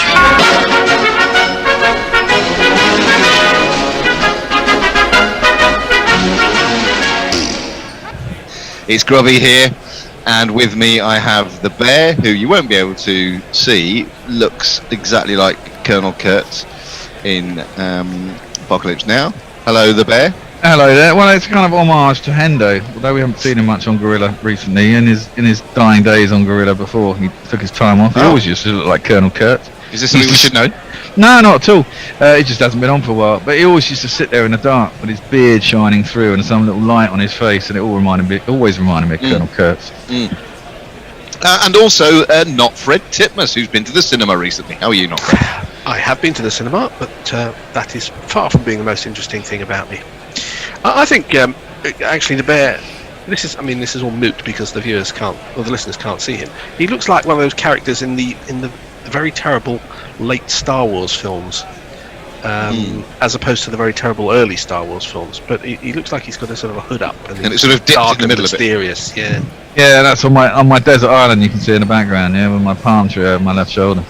G: It's Grubby here, and with me I have the bear, who you won't be able to see, looks exactly like Colonel Kurtz in Apocalypse Now. Hello, the bear.
B: Hello there. Well, it's kind of homage to Hendo, although we haven't seen him much on Gorilla recently. In his dying days on Gorilla before he took his time off, he always used to look like Colonel Kurtz.
G: Is this something we should know?
B: No, not at all. He just hasn't been on for a while. But he always used to sit there in the dark with his beard shining through and some little light on his face, and it always reminded me of Colonel Kurtz.
G: And also, not Fred Titmus, who's been to the cinema recently. How are you, not Fred?
W: I have been to the cinema, but that is far from being the most interesting thing about me. I think actually the bear. This is all moot because the viewers can't, or the listeners can't see him. He looks like one of those characters in the very terrible late Star Wars films, as opposed to the very terrible early Star Wars films. But he looks like he's got a sort of a hood up, and
G: it's sort of dipped
W: dark
G: in the middle
W: and mysterious.
G: of it.
B: Yeah, that's on my desert island. You can see in the background. Yeah, with my palm tree over my left shoulder.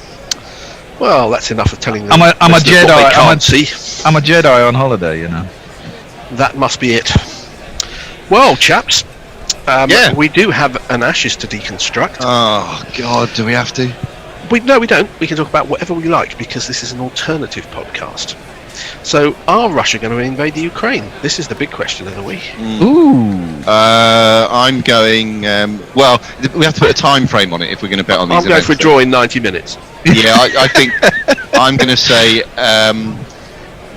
W: Well, that's enough of telling them.
C: I'm a
W: listeners what
C: Jedi.
W: they can't see.
C: I'm a Jedi on holiday, you know.
W: That must be it. Well, chaps, we do have an Ashes to deconstruct.
G: Oh God, do we have to?
W: No, we don't. We can talk about whatever we like because this is an alternative podcast. So, are Russia going to invade the Ukraine? This is the big question of the week.
C: Ooh.
G: I'm going. Well, we have to put a time frame on it if we're going to bet on these.
W: I'm going for a draw in 90 minutes.
G: Yeah, I think I'm going to say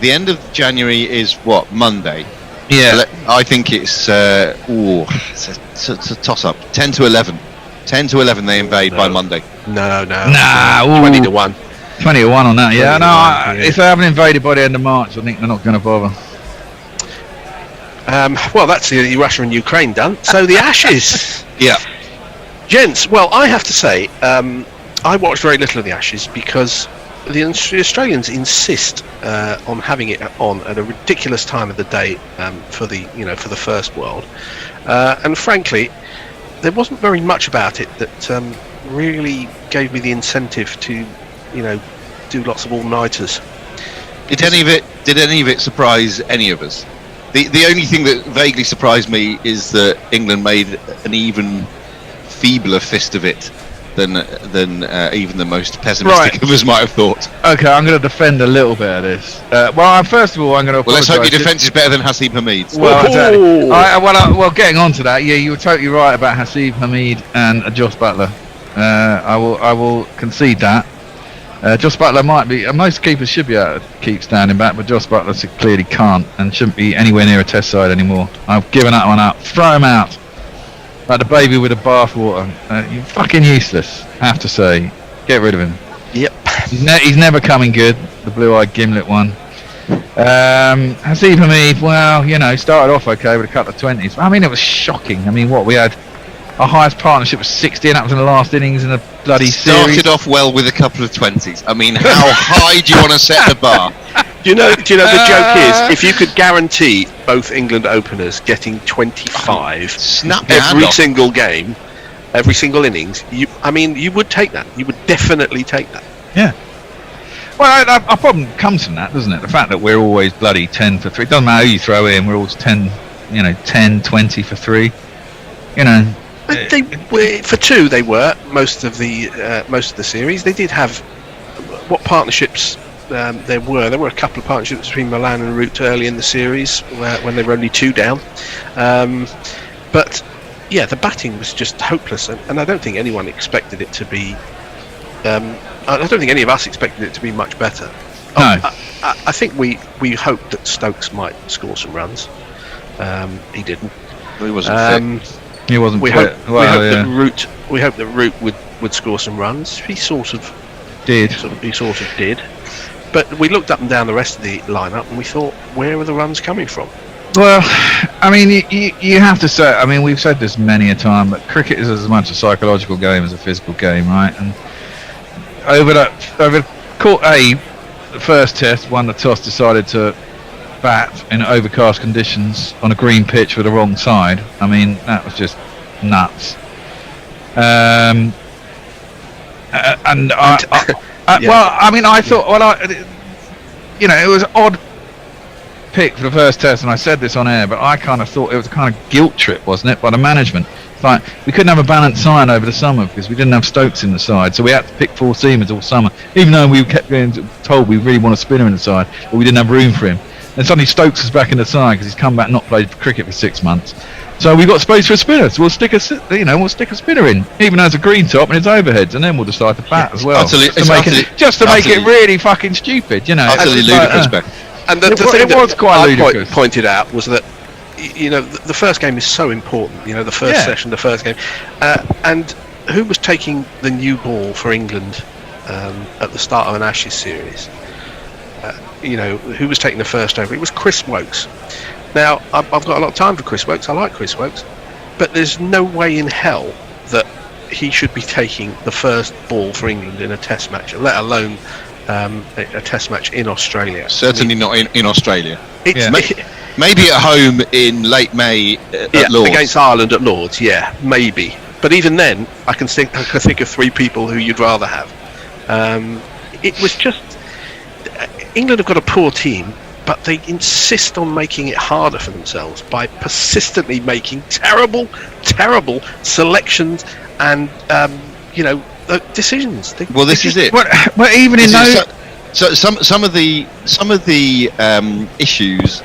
G: the end of January is what, Monday?
C: Yeah.
G: I think it's it's a toss-up. 10 to 11. 10 to 11 they invade by Monday.
W: No.
C: Nah.
W: 20 to 1.
C: 20 to 1 on that. Yeah. No.
W: Yeah.
C: If they haven't invaded by the end of March, I think they're not going to bother.
W: Well, that's the Russia and Ukraine done. So the Ashes.
G: Yeah.
W: Gents, well, I have to say, I watched very little of the Ashes because the Australians insist on having it on at a ridiculous time of the day for the first world, and frankly, there wasn't very much about it that really gave me the incentive to, do lots of all-nighters.
G: Did any of it surprise any of us? The only thing that vaguely surprised me is that England made an even feebler fist of it than even the most pessimistic of us might have thought.
C: Okay, I'm going to defend a little bit of this. First of all, I'm going to.
G: Well, let's hope your defence is better than Haseeb Hamid's.
C: Well, exactly. Getting on to that, yeah, you were totally right about Haseeb Hamid and Joss Buttler. I will concede that. Joss Buttler might be. Most keepers should be able to keep standing back, but Joss Buttler clearly can't and shouldn't be anywhere near a Test side anymore. I've given that one up. Throw him out. Like the baby with the bathwater. You're fucking useless, I have to say. Get rid of him.
W: Yep.
C: He's never coming good, the blue-eyed gimlet one. Haseeb Hamid, well, started off okay with a couple of 20s. I mean, it was shocking. I mean, we had our highest partnership was 60, and that was in the last innings in a bloody series.
G: Started off well with a couple of 20s. I mean, how high do you want to set the bar?
W: Do you know the joke is, if you could guarantee both England openers getting 25 every single game, every single innings, you would take that. You would definitely take that.
C: Yeah. Well, our problem comes from that, doesn't it? The fact that we're always bloody 10 for 3. It doesn't matter who you throw in, we're always 10, 10, 20 for 3.
W: For 2 they were most of the series. They did have what partnerships there were a couple of partnerships between Milan and Root early in the series when they were only 2 down, but yeah, the batting was just hopeless, and I don't think anyone expected it to be I don't think any of us expected it to be much better.
C: No.
W: I think we hoped that Stokes might score some runs. He didn't.
G: He wasn't fit.
C: He wasn't
W: we
C: fit.
W: We hoped that Root would score some runs. He sort of
C: did.
W: He sort of did. But we looked up and down the rest of the lineup and we thought, where are the runs coming from?
C: Well, I mean, you have to say, I mean, we've said this many a time, but cricket is as much a psychological game as a physical game, right? And over court A, the first test, won the toss, decided to bat in overcast conditions on a green pitch with the wrong side. I mean, that was just nuts. Well, I mean, I thought, it was an odd pick for the first test, and I said this on air, but I kind of thought it was a kind of guilt trip, wasn't it, by the management? It's like, we couldn't have a balanced side over the summer because we didn't have Stokes in the side, so we had to pick 4 seamers all summer, even though we kept getting told we really want a spinner in the side, but we didn't have room for him. And suddenly Stokes is back in the side because he's come back, not played cricket for 6 months. So we've got space for a spinner, so we'll stick a spinner in, even though it's a green top and it's overheads, and then we'll decide to bat as well. Just to make it really fucking stupid,
G: Utterly ludicrous, Ben.
W: And the thing that was quite ludicrous. Pointed out was that the first game is so important. The first session, the first game, and who was taking the new ball for England at the start of an Ashes series? Who was taking the first over? It was Chris Wokes. Now, I've got a lot of time for Chris Wokes. I like Chris Wokes, but there's no way in hell that he should be taking the first ball for England in a Test match, let alone a Test match in Australia.
G: Certainly not in Australia. Maybe at home in late May at Lords.
W: Against Ireland at Lords, maybe. But even then, I can think of 3 people who you'd rather have. it was just England have got a poor team, but they insist on making it harder for themselves by persistently making terrible selections and decisions.
G: This is it.
B: Well, even in those.
G: So some of the issues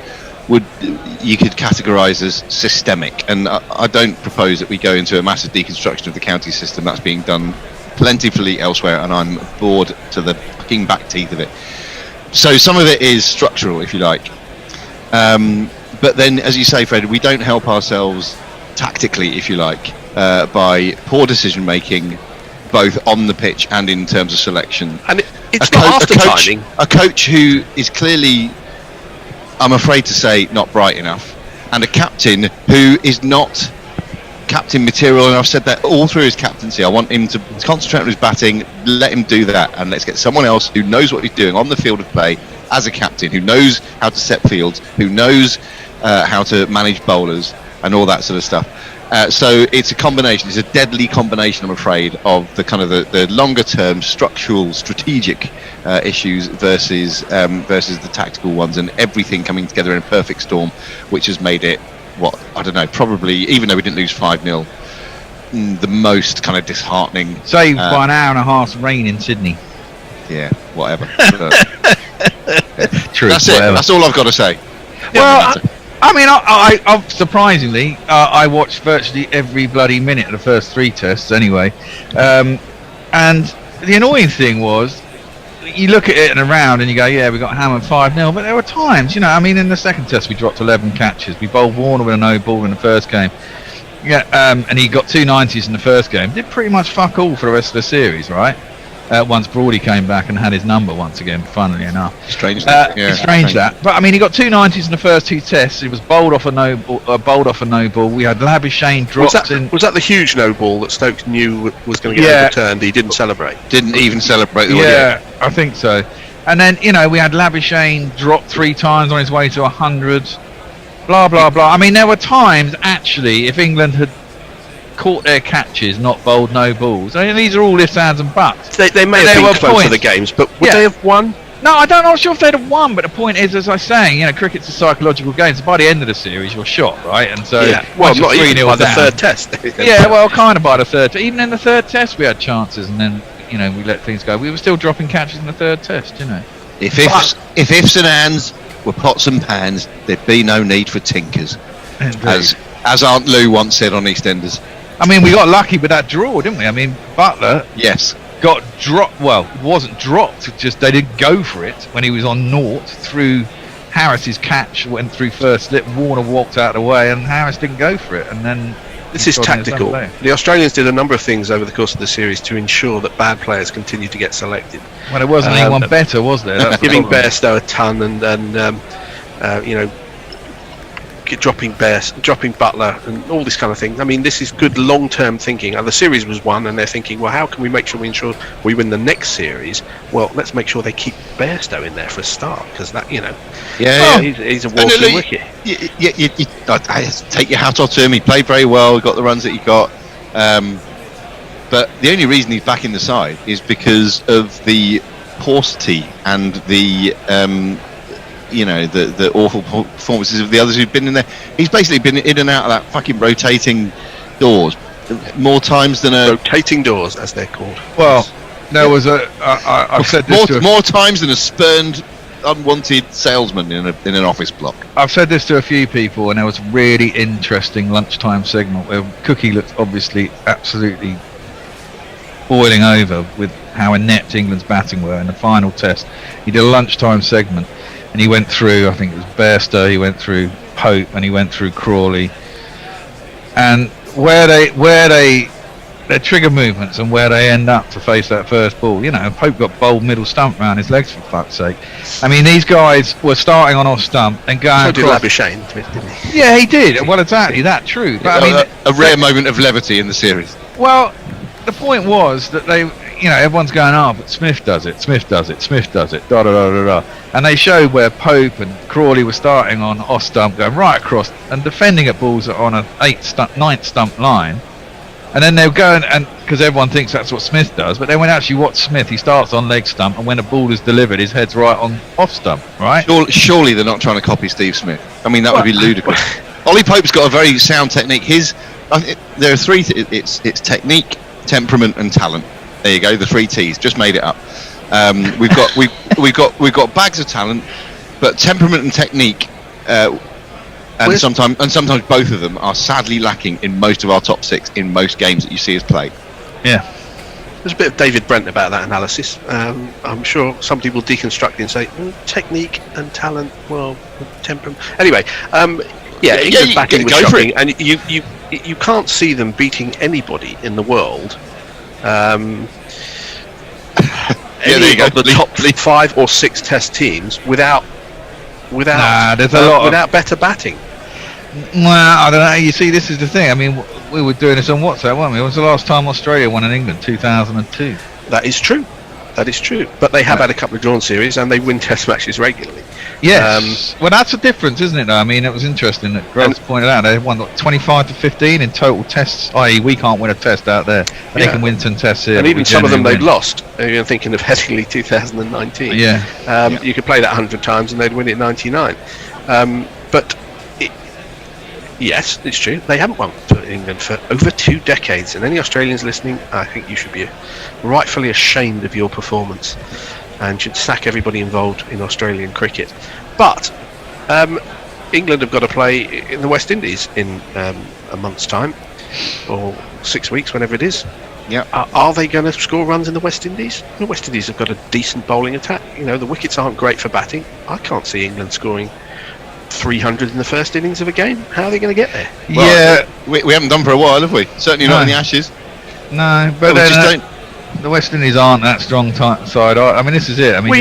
G: you could categorise as systemic, and I don't propose that we go into a massive deconstruction of the county system. That's being done plentifully elsewhere, and I'm bored to the fucking back teeth of it. So some of it is structural, if you like, but then, as you say, Fred, we don't help ourselves tactically, if you like, by poor decision making, both on the pitch and in terms of selection.
W: And it's not after timing.
G: A coach who is clearly, I'm afraid to say, not bright enough, and a captain who is not captain material, and I've said that all through his captaincy. I want him to concentrate on his batting, let him do that, and let's get someone else who knows what he's doing on the field of play as a captain, who knows how to set fields, who knows how to manage bowlers and all that sort of stuff. So it's a combination. It's a deadly combination, I'm afraid, of the kind of the longer term structural, strategic issues versus the tactical ones, and everything coming together in a perfect storm, which has made it, I don't know, probably, even though we didn't lose 5-0, the most kind of disheartening.
B: Saved by an hour and a half's rain in Sydney.
G: Yeah, whatever.
B: True.
G: That's
B: whatever.
G: it. That's all I've got to say.
B: Well, I mean, I surprisingly, I watched virtually every bloody minute of the first 3 tests anyway. And the annoying thing was, you look at it in a round and you go, yeah, we got hammered 5-0, but there were times, I mean, in the second test we dropped 11 catches. We bowled Warner with a no ball in the first game. Yeah, and he got 2 90s in the first game. Did pretty much fuck all for the rest of the series, right? Once Brody came back and had his number once again, funnily enough.
G: Strange that.
B: Strange that. But I mean, he got 2 90s in the first 2 tests. He was bowled off a no ball. We had Labuschagne dropped in.
W: Was that the huge no ball that Stokes knew was going to get overturned? He didn't celebrate.
G: Didn't even celebrate the
B: Yeah, I think so. And then we had Labuschagne dropped 3 times on his way to 100. Blah blah blah. I mean, there were times actually, if England had caught their catches, not bowled no balls. I mean, these are all ifs, ands and buts.
W: They may have been close to the games, but would they have won?
B: No, I'm not sure if they'd have won, but the point is, as I was saying, cricket's a psychological game, so by the end of the series you're shot, right? And so
W: well, not even by the third test.
B: Kind of by the third. Even in the third test we had chances, and then we let things go. We were still dropping catches in the third test,
G: If ifs and ands were pots and pans, there'd be no need for tinkers. As Aunt Lou once said on EastEnders.
B: I mean, we got lucky with that draw, didn't we? I mean, Butler got dropped. Well, it wasn't dropped. Just they didn't go for it when he was on naught. Through Harris's catch, went through first slip. Warner walked out of the way, and Harris didn't go for it. And then
W: this is tactical. The Australians did a number of things over the course of the series to ensure that bad players continue to get selected.
B: Well, there wasn't anyone better, was there? That's
W: giving Bairstow a ton, and dropping Butler and all this kind of thing. I mean, this is good long-term thinking. The series was won, and they're thinking, well, how can we make sure we ensure we win the next series? Well, let's make sure they keep Bairstow in there for a start, because that, he's a walking wicket.
G: I take your hat off to him. He played very well. He got the runs that he got. But the only reason he's back in the side is because of the paucity and the the awful performances of the others who've been in there. He's basically been in and out of that fucking rotating doors more times than
W: rotating doors, as they're called.
B: Well, there was I've said this
G: more times than a spurned, unwanted salesman in an office block.
B: I've said this to a few people, and there was a really interesting lunchtime segment where Cookie looked obviously absolutely boiling over with how inept England's batting were in the final test. He did a lunchtime segment. And he went through, I think it was Bairstow, he went through Pope, and he went through Crawley. And their trigger movements and where they end up to face that first ball. Pope got bowled middle stump round his legs, for fuck's sake. I mean, these guys were starting on off stump and going.
W: So did Labuschagne, didn't he?
B: Yeah, he did. Well, exactly, that's true. But I mean,
G: a rare moment of levity in the series.
B: Well, the point was that they. Everyone's going, but Smith does it, da da da da da. And they showed where Pope and Crawley were starting on off stump, going right across and defending at balls on an 9th stump line. And then they were going and
E: because everyone thinks that's what Smith does. But then when actually watch Smith, he starts on leg stump, and when a ball is delivered, his head's right on off stump, right?
G: Surely they're not trying to copy Steve Smith. I mean, that would be ludicrous. Ollie Pope's got a very sound technique. There are three. It's technique, temperament, and talent. There you go. The 3 T's. Just made it up. We've got bags of talent, but temperament and technique, and sometimes both of them are sadly lacking in most of our top 6 in most games that you see us play.
E: Yeah.
W: There's a bit of David Brent about that analysis. I'm sure somebody will deconstruct it and say technique and talent. Well, temperament. Anyway, England's backing was shocking, and you can't see them beating anybody in the world. Any of the top 5 or 6 Test teams without better batting.
E: Well, I don't know. You see, this is the thing. I mean, we were doing this on WhatsApp, weren't we? When was the last time Australia won in England? 2002.
W: That is true. But they have had a couple of drawn series, and they win Test matches regularly.
E: Yes. Well, that's a difference, isn't it? Though? I mean, it was interesting that Groves pointed out they won 25-15 in total tests. I.e., we can't win a test out there. They can win some tests here.
W: And even some of them they've lost. You're thinking of Headingley 2019. You could play that 100 times and they'd win it 99. But yes, it's true. They haven't won for England for over 2 decades. And any Australians listening, I think you should be rightfully ashamed of your performance and should sack everybody involved in Australian cricket. But England have got to play in the West Indies in a month's time, or 6 weeks, whenever it is.
G: Yeah.
W: Are they going to score runs in the West Indies? The West Indies have got a decent bowling attack. You know, the wickets aren't great for batting. I can't see England scoring 300 in the first innings of a game. How are they going to get there?
G: Well, we haven't done for a while, have we? Certainly not in the Ashes.
E: No, but the West Indies aren't that strong side. I mean, this is it. I mean,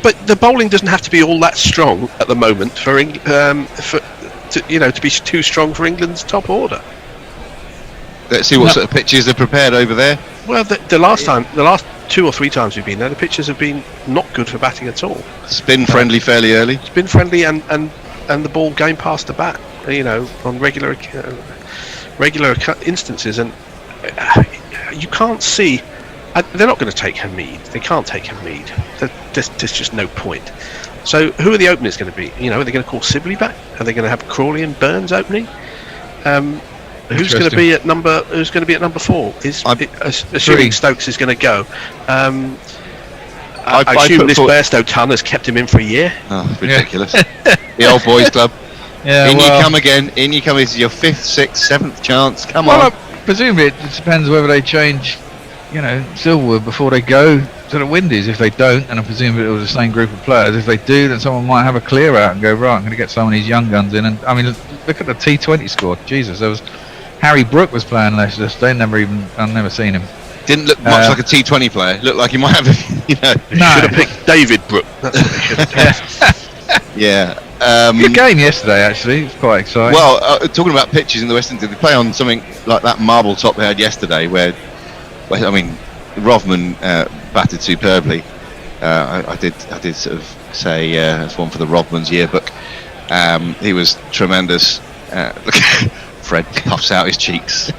W: but the bowling doesn't have to be all that strong at the moment for to be too strong for England's top order.
G: Let's see what sort of pitches are prepared over there.
W: Well, the last 2 or 3 times we've been there, the pitches have been not good for batting at all.
G: Spin friendly fairly early.
W: Spin friendly and the ball going past the bat, on regular instances, and you can't see. They're not going to take Hamid. They can't take Hamid. There's just no point. So who are the openers going to be? Are they going to call Sibley back? Are they going to have Crawley and Burns opening? Who's going to be at number 4? Assuming Stokes is going to go. I assume this Bairstow ton has kept him in for a year.
G: Oh, ridiculous. The old boys club. You come again. In you come. This is your 5th, 6th, 7th chance. Come on.
E: I presume it depends whether they change, Silverwood before they go to the Windies. If they don't, and I presume it was the same group of players. If they do, then someone might have a clear out and go, right, I'm going to get some of these young guns in. And I mean, look at the T20 squad. Jesus, there was Harry Brook was playing Leicester. I've never seen him.
G: Didn't look much like a T20 player. Looked like he might have,
W: Should have picked David Brook. That's what they should have picked.
G: Yeah.
E: Good game yesterday, actually. It was quite exciting.
G: Well, talking about pitches in the West Indies, they play on something like that marble top they had yesterday, where I mean, Rovman batted superbly. I did sort of say that's one for the Rovman's yearbook. He was tremendous. Fred puffs out his cheeks.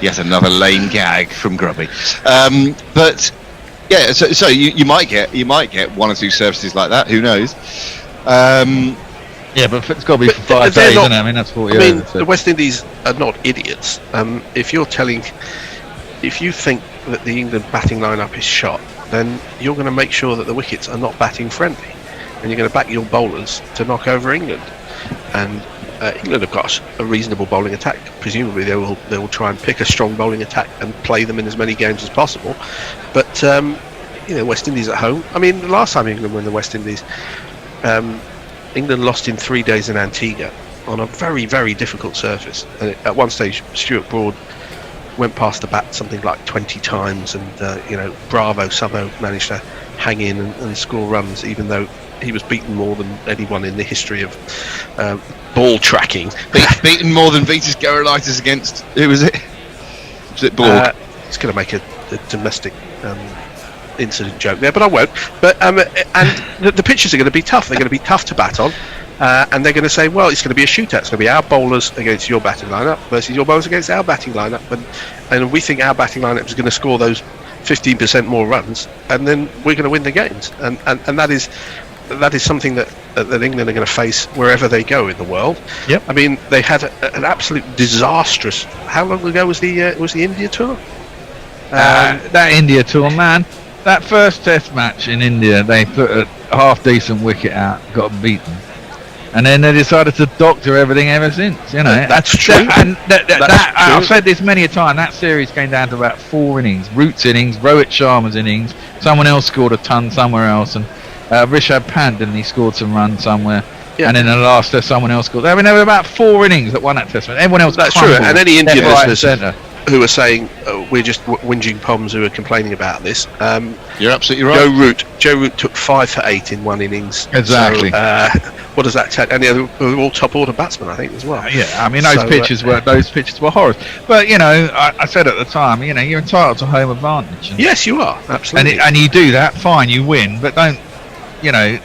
G: Yet another lame gag from Grubby. But yeah, so you might get 1 or 2 services like that. Who knows?
E: Yeah, but it's got to be for 5 days, isn't it? I mean, that's 40
W: I mean, the West Indies are not idiots. If you think that the England batting lineup is shot, then you're going to make sure that the wickets are not batting friendly, and you're going to back your bowlers to knock over England. And England have got a reasonable bowling attack. Presumably, they will try and pick a strong bowling attack and play them in as many games as possible. But West Indies at home. I mean, the last time England won the West Indies, England lost in 3 days in Antigua on a very, very difficult surface. And at one stage, Stuart Broad went past the bat something like 20 times, and Bravo somehow managed to hang in and score runs, even though he was beaten more than anyone in the history of ball tracking.
G: Beaten more than Vitas Gerolaitis against, who was it? Was it Borg?
W: It's going to make a domestic incident joke there, but I won't. But and the pitches are going to be tough. They're going to be tough to bat on. And they're going to say, well, it's going to be a shootout. It's going to be our bowlers against your batting lineup versus your bowlers against our batting lineup. And we think our batting lineup is going to score those 15% more runs, and then we're going to win the games. And that is something that England are going to face wherever they go in the world.
P: Yep.
W: I mean, they had an absolute disastrous. How long ago was the India tour?
E: That India tour, man. That first Test match in India, they put a half decent wicket out, got beaten, and then they decided to doctor everything ever since. You know,
W: that's true.
E: I've said this many a time. That series came down to about 4 innings: Root's innings, Rohit Sharma's innings. Someone else scored a ton somewhere else, and Rishabh Pant, and he scored some runs somewhere. Yeah. And in the last Test, someone else scored. I mean, there were about 4 innings that won that Test. Everyone else.
W: That's true. And any Indian
E: listeners
W: who are saying we're just whinging poms who are complaining about this.
G: You're absolutely right.
W: Joe Root took 5 for 8 in 1 innings.
E: Exactly.
W: So, what does that tell? And they were all top order batsmen, I think, as well.
E: Yeah, I mean those pitches were horrors. But you know, I said at the time, you know, you're entitled to home advantage. And,
W: yes, you are absolutely.
E: And you do that, fine, you win, but don't, you know,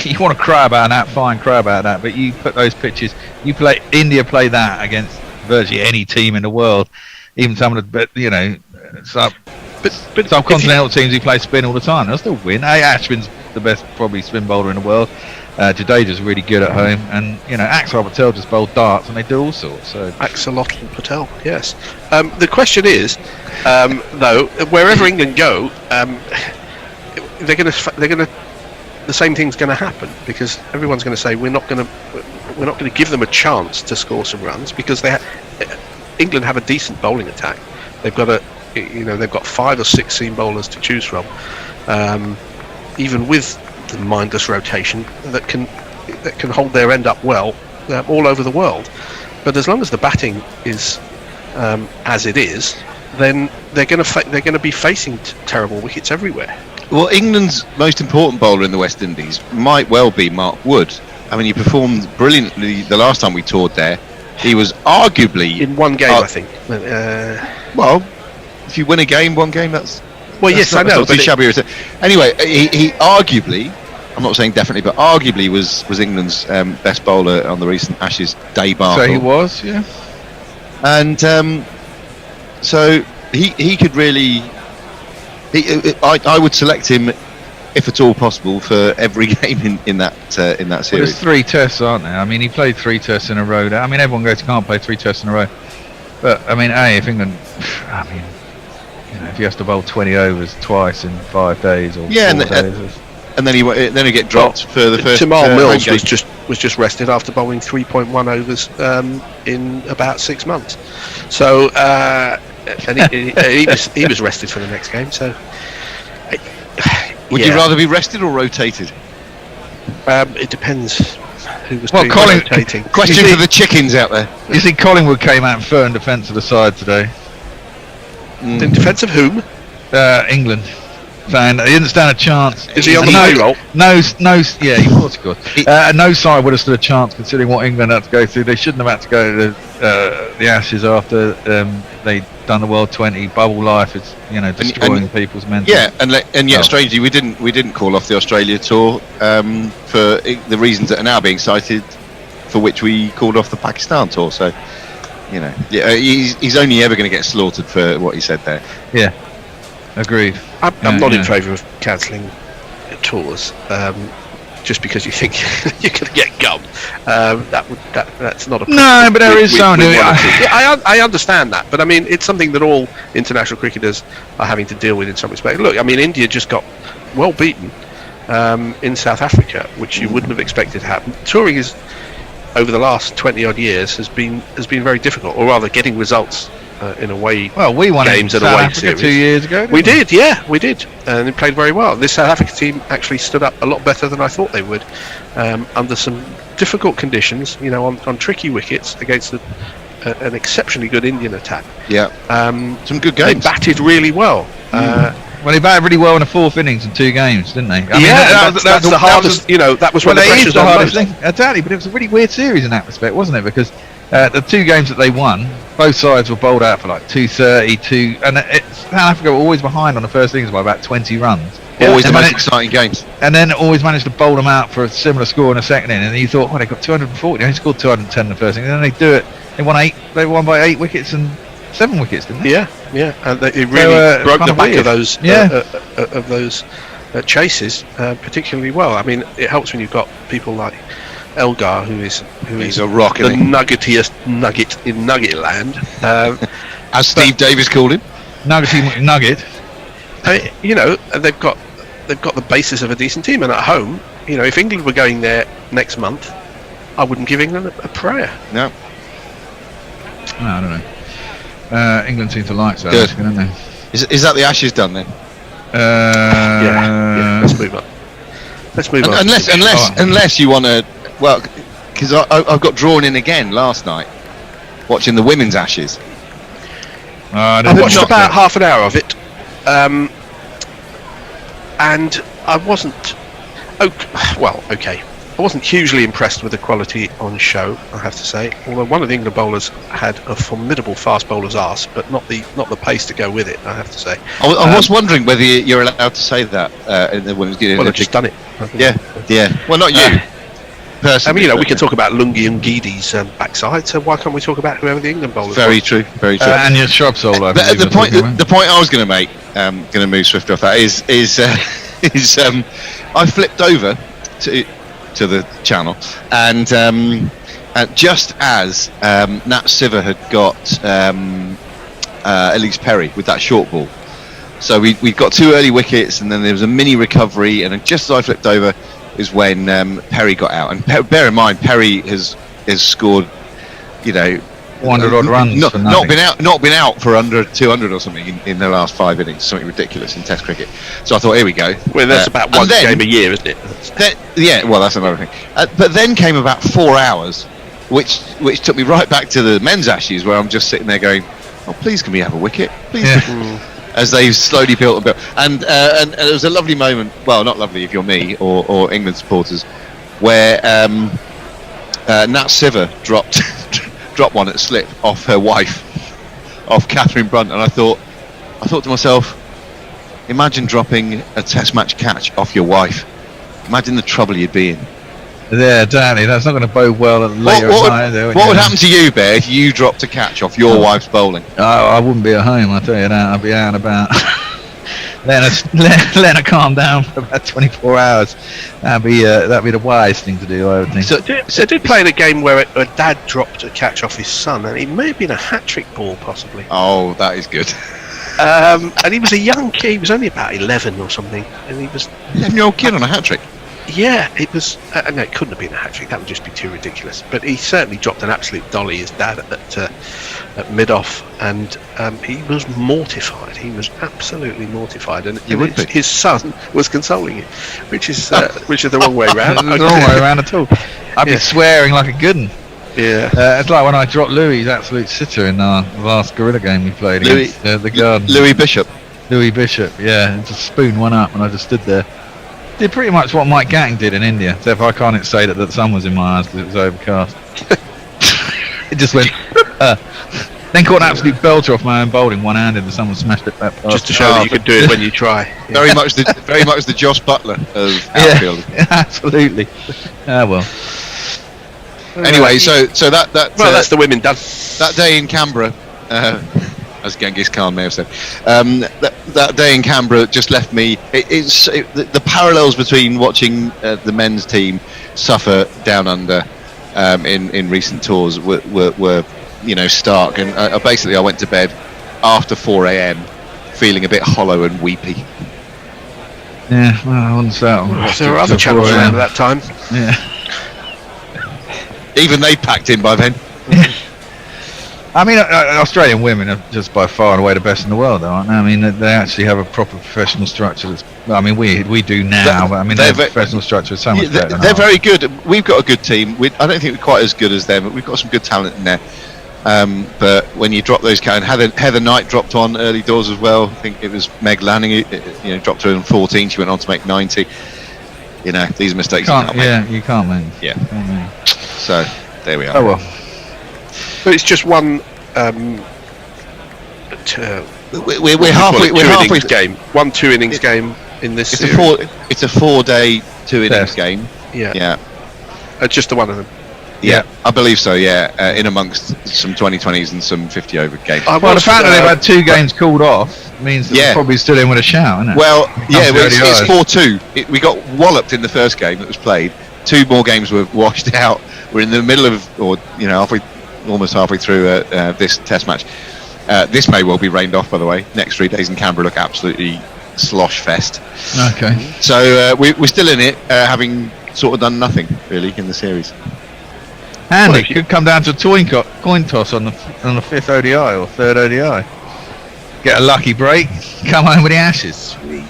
E: you want to cry about that, fine, cry about that. But you put those pitches, India play that against virtually any team in the world, even some of the, you know, subcontinental teams who play spin all the time, they'll still win. Ashwin's the best probably spin bowler in the world. Jadeja's really good at home, and you know, Axel Patel just bowled darts, and they do all sorts. So
W: Axolotl Patel, yes. The question is, though, wherever England go, they're going to. The same thing's going to happen, because everyone's going to say we're not going to give them a chance to score some runs, because England have a decent bowling attack. They've got they've got 5 or 6 seam bowlers to choose from, even with the mindless rotation that can hold their end up well all over the world. But as long as the batting is as it is, then they're going to be facing terrible wickets everywhere.
G: Well, England's most important bowler in the West Indies might well be Mark Wood. I mean, he performed brilliantly the last time we toured there. He was arguably
W: in one game, I think.
G: Well, if you win a game, one game, that's
W: yes, I know.
G: But shabby. Anyway, he arguably, I'm not saying definitely, but arguably was England's best bowler on the recent Ashes debacle.
E: So he was, yeah.
G: And so he could really. I would select him, if at all possible, for every game in that series.
E: Well, there's 3 tests, aren't there? I mean, he played 3 tests in a row. I mean, everyone goes, can't play 3 tests in a row. But I mean, if England, I mean, you know, if he has to bowl 20 overs twice in 5 days or 4 days,
G: and then he get dropped for the first.
W: Jamal Mills was just rested after bowling 3.1 overs in about 6 months. So. And he was rested for the next game. So,
G: would you rather be rested or rotated?
W: It depends who was rotating.
G: Question for the chickens out there.
E: You see, Collingwood came out in firm defence of the side today.
W: In defence of whom?
E: England. Saying they didn't stand a chance.
W: Is he on the payroll?
E: No, yeah, he was good. No side would have stood a chance considering what England had to go through. They shouldn't have had to go to the Ashes after they'd done the World 20. Bubble life is, you know, destroying people's mental.
G: Yeah, and yet strangely we didn't call off the Australia tour for the reasons that are now being cited, for which we called off the Pakistan tour. So, you know, he's only ever going to get slaughtered for what he said there.
E: Yeah. Agreed.
W: I'm not in favour of cancelling tours just because you think you're going to get gummed. That's not a problem.
E: No, but there is something.
W: I understand that, but I mean, it's something that all international cricketers are having to deal with in some respect. Look, I mean, India just got well beaten in South Africa, which you wouldn't have expected to happen. Touring is, over the last 20 odd years, has been very difficult, or rather, getting results. In away
E: we won
W: games and
E: South
W: away
E: Africa
W: series
E: 2 years ago.
W: We did, and they played very well. This South Africa team actually stood up a lot better than I thought they would, under some difficult conditions. You know, on tricky wickets against an exceptionally good Indian attack.
G: Yeah, some good games.
W: They batted really well.
E: Well, they batted really well in the 4th innings in 2 games, didn't they? I
W: mean, that's the hardest. You know, that was when the pressure's on most.
E: Exactly, but it was a really weird series in that respect, wasn't it? Because the 2 games that they won, both sides were bowled out for like 230, and South Africa were always behind on the first innings by about 20 runs.
G: Always the
E: And
G: most
E: then
G: exciting games.
E: And then always managed to bowl them out for a similar score in the second inning. And you thought, well, they got 240. They only scored 210 in the first inning. And then they do it. They won 8. They won by 8 wickets and 7 wickets, didn't they?
W: Yeah, and it really broke the back of those chases particularly well. I mean, it helps when you've got people like Elgar, who is
G: a rock,
W: the nuggetiest nugget in Nugget Land,
G: as Steve Davis called him,
E: Nuggety Nugget.
W: You know, they've got the basis of a decent team, and at home, you know, if England were going there next month, I wouldn't give England a prayer.
G: No.
E: I don't know. England seem to like that.
G: Good.
E: Don't they?
G: Is that the Ashes done then?
W: Yeah. Let's move on.
G: Unless you want to, well, because I got drawn in again last night watching the women's Ashes.
W: I watched about half an hour of it, and I wasn't. Okay. I wasn't hugely impressed with the quality on show, I have to say. Although one of the England bowlers had a formidable fast bowler's arse, but not the pace to go with it, I have to say.
G: I was wondering whether you're allowed to say that when it's getting.
W: Well, I've just done it.
G: Yeah. Well, not you. Personally,
W: I mean, you know, we can talk about Lungi and Gidi's backside, so why can't we talk about whoever the England bowlers
G: Very
W: were?
G: true.
E: And your shrub soul.
G: The point I was going to make, going to move swiftly off that, is I flipped over to the channel, and just as Nat Siver had got Elise Perry with that short ball, so we got 2 early wickets, and then there was a mini recovery, and just as I flipped over is when Perry got out. And bear in mind, Perry has scored, you know,
E: 100 odd runs.
G: Not been out for under 200 or something in the last 5 innings. Something ridiculous in Test cricket. So I thought, here we go.
W: Well, that's about one game a year, isn't it?
G: Well, that's another thing. But then came about 4 hours, which took me right back to the men's Ashes, where I'm just sitting there going, "Oh, please, can we have a wicket, please?" As they've slowly built and built, and it was a lovely moment. Well, not lovely if you're me or England supporters, where Nat Siver dropped one at slip off her wife, off Catherine Brunt, and I thought to myself, imagine dropping a Test match catch off your wife. Imagine the trouble you'd be in.
E: Yeah, Danny, that's not going to bode well later at night.
G: What would happen to you, Bear, if you dropped a catch off your wife's bowling?
E: I wouldn't be at home, I'll tell you that. I'd be out and about. Let her calm down for about 24 hours. That'd be the wise thing to do, I would think.
W: So I did play in a game where a dad dropped a catch off his son, and it may have been a hat-trick ball, possibly.
G: Oh, that is good.
W: And he was a young kid. He was only about 11 or something, and he was
G: 11-year-old kid on a hat-trick.
W: Yeah, it was. No, it couldn't have been a hat-trick. That would just be too ridiculous. But he certainly dropped an absolute dolly, his dad, at mid-off, and he was mortified. He was absolutely mortified, and his son was consoling him, which is the wrong way around.
E: The wrong way around at all. I'd be swearing like a good one.
W: Yeah.
E: It's like when I dropped Louis' absolute sitter in our last Gorilla game we played against the Garden.
G: Louis Bishop,
E: yeah, just spoon one up, and I just stood there. Did pretty much what Mike Gatting did in India, except I can't say that the sun was in my eyes because it was overcast. It just went. Then caught an absolute belter off my own bowling, one-handed, and someone smashed it back past.
W: Just to show that you could do it when you try.
G: Very much the Josh Butler of outfield.
E: Yeah, absolutely. Well.
G: Anyway, so that's
W: the women done.
G: That day in Canberra, as Genghis Khan may have said, that day in Canberra just left me. The parallels between watching the men's team suffer down under in recent tours were stark, and basically I went to bed after 4 a.m. feeling a bit hollow and weepy.
E: Yeah, well, I wouldn't say that.
W: There were other channels around at that time.
E: Yeah.
G: Even they packed in by then.
E: I mean, Australian women are just by far and away the best in the world, though, aren't they? I mean, they actually have a proper professional structure. I mean, we do now, but I mean, their professional structure is so much better than
G: they're
E: ours.
G: very good. We've got a good team. I don't think we're quite as good as them, but we've got some good talent in there. But when you drop those kind, Heather Knight dropped on early doors as well. I think it was Meg Lanning who dropped her in 14. She went on to make 90. These mistakes you can't make.
E: Yeah, you can't make.
G: Yeah. So there we are.
E: Oh well.
W: But it's just one.
G: We're halfway.
W: Game. 1 2 innings game in this
G: It's
W: series.
G: it's a 4-day 2-innings game.
W: Yeah. Just the one of them.
G: Yeah, I believe so. Yeah, in amongst some 2020s and some 50 over games.
E: Well, the fact that they've had 2 games called off means that they're probably still in with a shout, isn't it?
G: Well, yeah,
E: Comes to
G: it's
E: ODIs.
G: 4-2. We got walloped in the first game that was played. 2 more games were washed out. We're in the middle of, or almost halfway through this Test match. This may well be rained off, by the way. Next 3 days in Canberra look absolutely slosh fest.
E: Okay.
G: So we're still in it, having sort of done nothing really in the series.
E: And it could come down to a coin toss on the 5th ODI or 3rd ODI. Get a lucky break, come home with the Ashes. Sweet.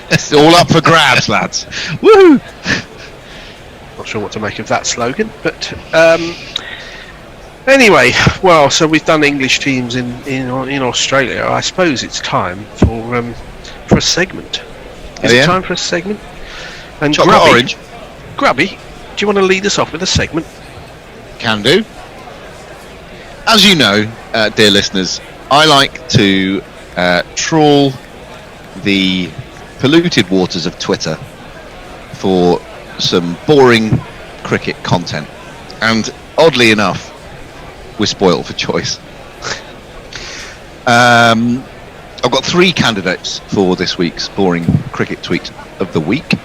G: It's all up for grabs, lads.
E: Woohoo!
W: Not sure what to make of that slogan, but anyway, well, so we've done English teams in Australia. I suppose it's time for a segment. Is it time for a segment? And
G: Chocolate
W: Grubby,
G: orange.
W: Grubby, do you want to lead us off with a segment?
G: Can do. As you know, dear listeners, I like to trawl the polluted waters of Twitter for some boring cricket content, and oddly enough, we're spoiled for choice. I've got 3 candidates for this week's boring cricket tweet of the week,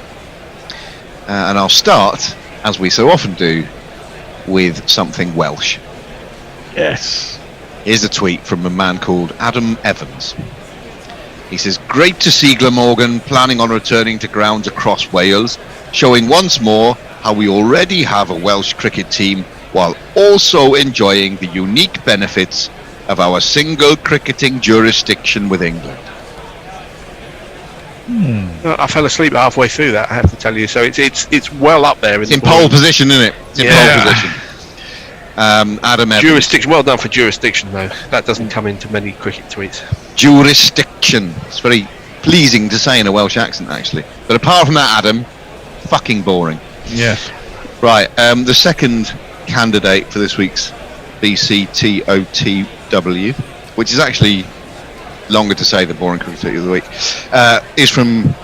G: and I'll start, as we so often do, with something Welsh.
E: Yes.
G: Here's a tweet from a man called Adam Evans. He says, "Great to see Glamorgan planning on returning to grounds across Wales, showing once more how we already have a Welsh cricket team while also enjoying the unique benefits of our single cricketing jurisdiction with England."
W: I fell asleep halfway through that, I have to tell you. So it's well up there.
G: It's in pole position, isn't it? It's in pole position. Adam Evans.
W: Jurisdiction. Well done for jurisdiction, though. That doesn't come into many cricket tweets.
G: Jurisdiction. It's very pleasing to say in a Welsh accent, actually. But apart from that, Adam, fucking boring.
E: Yes.
G: Right. The second candidate for this week's BCTOTW, which is actually longer to say the boring cricket tweet of the week, is from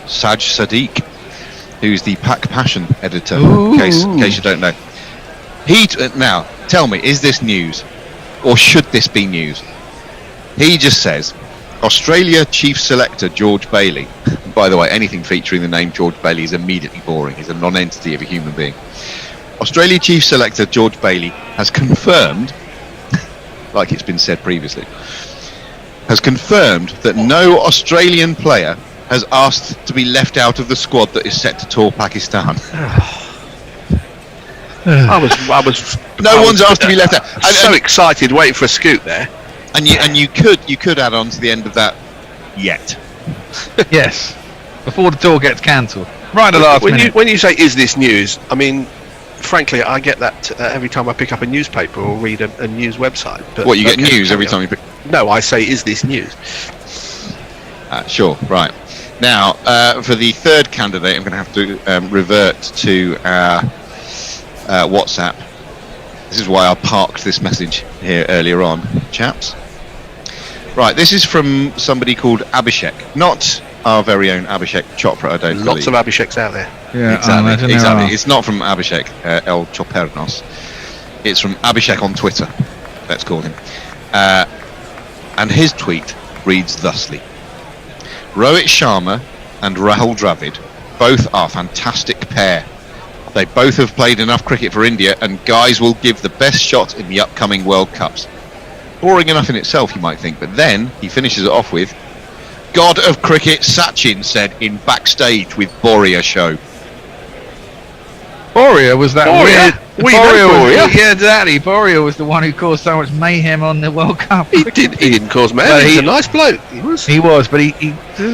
G: Saj Sadiq, who's the Pack Passion editor, in case you don't know. Now, tell me, is this news? Or should this be news? He just says, Australia Chief Selector George Bailey. By the way, anything featuring the name George Bailey is immediately boring. He's a non-entity of a human being. Australia Chief Selector George Bailey has confirmed, like it's been said previously, has confirmed that no Australian player has asked to be left out of the squad that is set to tour Pakistan.
W: I was.
G: No one's asked to be left out.
W: So excited, waiting for a scoot there.
G: And you could add on to the end of that. Yet.
E: Yes. Before the tour gets cancelled. Right at the last minute.
W: When you say "is this news," I mean, frankly, I get that every time I pick up a newspaper or read a news website. But
G: what, you get news every time you pick?
W: No, I say "is this news?"
G: Sure. Right. Now, for the third candidate, I'm going to have to revert to our WhatsApp. This is why I parked this message here earlier on, chaps. Right, this is from somebody called Abhishek, not our very own Abhishek Chopra, I don't believe.
W: Lots of Abhisheks out there.
E: Yeah,
G: exactly. It's not from Abhishek El Chopernos. It's from Abhishek on Twitter, let's call him. And his tweet reads thusly: Rohit Sharma and Rahul Dravid both are fantastic pair. They both have played enough cricket for India, and guys will give the best shot in the upcoming World Cups. Boring enough in itself, you might think, but then he finishes it off with, God of cricket, Sachin said in Backstage with Boria show.
E: Boria was that weird.
W: We know Boria.
E: Yeah, exactly. Boria was the one who caused so much mayhem on the World Cup.
W: He didn't cause mayhem. He's a nice bloke. He
E: was, but he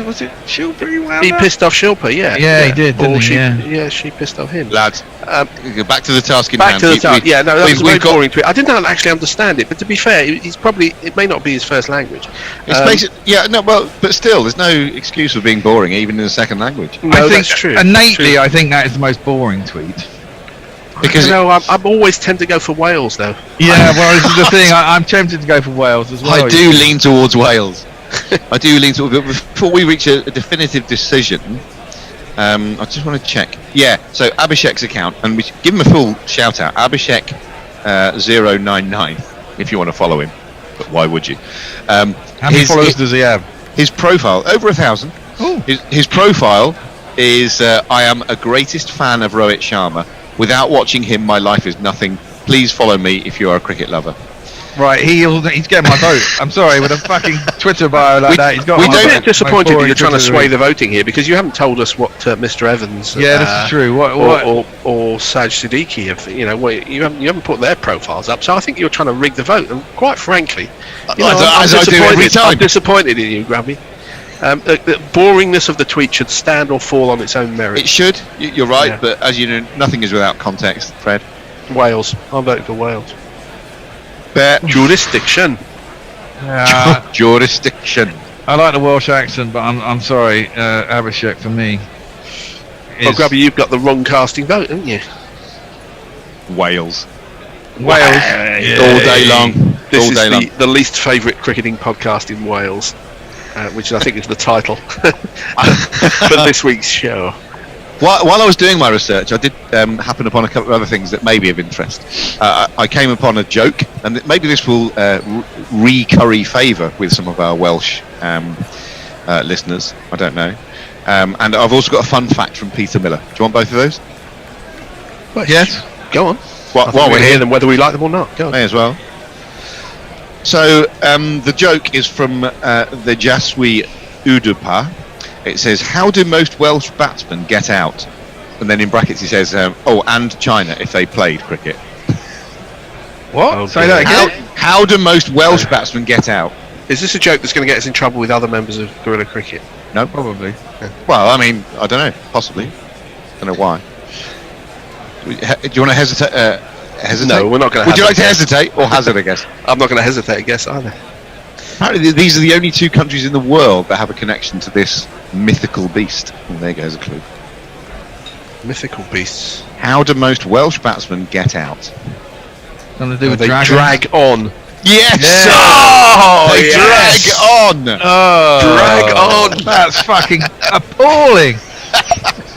E: was it Shilpa?
W: He pissed off Shilpa, yeah.
E: Yeah, he did, didn't he?
W: Yeah, she pissed off him.
G: Lads, back to the task in
W: back
G: hand.
W: to the task. Yeah, no, that was a very boring tweet. I didn't actually understand it, but to be fair, it may not be his first language.
G: But still, there's no excuse for being boring, even in a second language.
W: No, that's true.
E: Innately, I think that is the most boring tweet.
W: Because I always tend to go for Wales, though.
E: Yeah, well, this is the thing. I'm tempted to go for Wales as well.
G: I do lean towards Wales. I do lean sort of. Before we reach a definitive decision, I just want to check. Yeah, so Abhishek's account, and we should give him a full shout out. Abhishek 099, if you want to follow him. But why would you?
E: How many followers does he have?
G: His profile, over 1,000. His profile is I am a greatest fan of Rohit Sharma. Without watching him, my life is nothing. Please follow me if you are a cricket lover.
E: Right, he's getting my vote. I'm sorry, with a fucking Twitter bio like that, he's got.
W: I'm a bit disappointed that you're trying to sway the voting here because you haven't told us what Mr. Evans.
E: Yeah, this is true. What?
W: Or Saj Siddiqui have. You know, you haven't put their profiles up. So I think you're trying to rig the vote. And quite frankly, I'm disappointed in you, Grabby. The boringness of the tweet should stand or fall on its own merit.
G: It should. You're right, but as you know, nothing is without context, Fred.
W: Wales. I'm voting for Wales.
G: Jurisdiction. Jurisdiction.
E: I like the Welsh accent, but I'm sorry, Abhishek for me.
W: Well, Grabby, you've got the wrong casting vote, haven't you?
G: Wales.
W: All
G: day long.
W: This is the least favourite cricketing podcast in Wales, which I think is the title for this week's show.
G: While I was doing my research, I did happen upon a couple of other things that may be of interest. I came upon a joke, and maybe this will recurry favour with some of our Welsh listeners. I don't know. And I've also got a fun fact from Peter Miller. Do you want both of those?
W: Well, yes. Go on.
G: While we're here,
W: them whether we like them or not. Go on.
G: May as well. So the joke is from the Jaswi Udupa. It says, how do most Welsh batsmen get out? And then in brackets he says, and China if they played cricket.
E: What?
W: Oh,
E: say that again.
G: How do most Welsh batsmen get out?
W: Is this a joke that's going to get us in trouble with other members of Guerrilla Cricket?
G: No, probably. Well, I mean, I don't know. Possibly. Don't know why. Do you want to hesitate?
W: No, we're not going to.
G: Would you like to hesitate or hazard a guess?
W: I'm not going to hesitate a guess either.
G: Apparently, these are the only two countries in the world that have a connection to this mythical beast. Well, there goes a clue.
W: Mythical beasts.
G: How do most Welsh batsmen get out?
E: Something to do with
W: they
E: dragons?
W: drag on.
G: Yes!
W: Yeah.
G: Oh, they
W: yes!
G: drag on!
W: Drag on!
E: That's fucking appalling!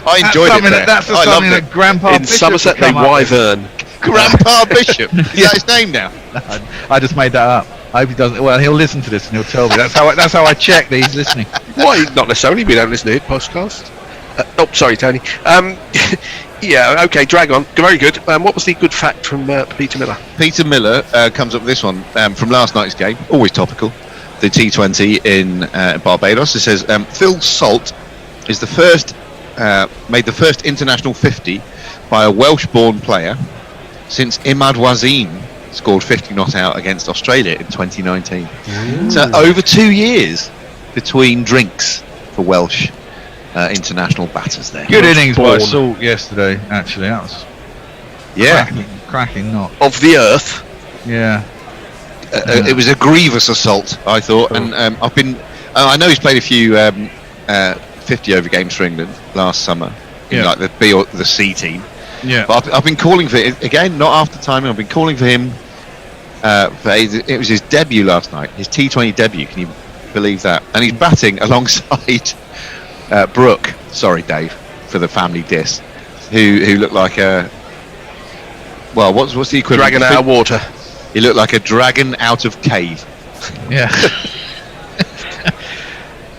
G: I enjoyed it there.
E: That's something that Grandpa
W: in
E: Bishop
W: Somerset, they wyvern.
G: Grandpa Bishop? Is that his name now?
E: I just made that up. I hope he doesn't. Well, he'll listen to this and he'll tell me. That's how I check that he's listening.
W: Why? Not necessarily. We don't listen to it podcast. Sorry, Tony. Yeah. Okay. Drag on. Very good. What was the good fact from Peter Miller?
G: Peter Miller comes up with this one from last night's game. Always topical. The T20 in Barbados. It says Phil Salt is the first made the first international 50 by a Welsh-born player since Imad Wasim scored 50 not out against Australia in 2019. Ooh. So over 2 years between drinks for Welsh international batters there.
E: Good innings by Salt yesterday, actually. That was cracking knock.
W: Of the earth.
E: Yeah.
G: It was a grievous assault, I thought. And I've been... I know he's played a few 50 over games for England last summer in like the B or the C team.
E: Yeah.
G: But I've been calling for it again, not after timing. I've been calling for him. It was his debut last night, his T20 debut. Can you believe that? And he's batting alongside Brooke. Sorry, Dave, for the family diss. Who looked like a what's the equivalent?
W: Dragon out of water.
G: He looked like a dragon out of cave.
E: Yeah.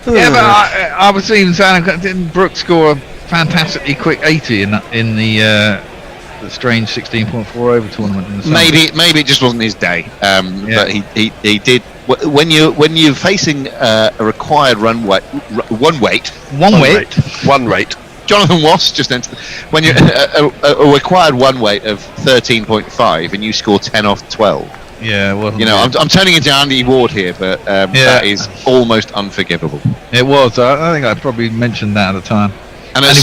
E: Yeah, but I was even saying, didn't Brooke score a fantastically quick 80 in the strange 16.4 over tournament in the summer?
G: Maybe it just wasn't his day. But he did. When you're facing a required one rate. Jonathan Wass just entered. When you're a required one weight of 13.5 and you score 10 off 12.
E: Yeah, well,
G: I'm turning into Andy Ward here, but that is almost unforgivable.
E: It was. I think I probably mentioned that at the time.
G: And at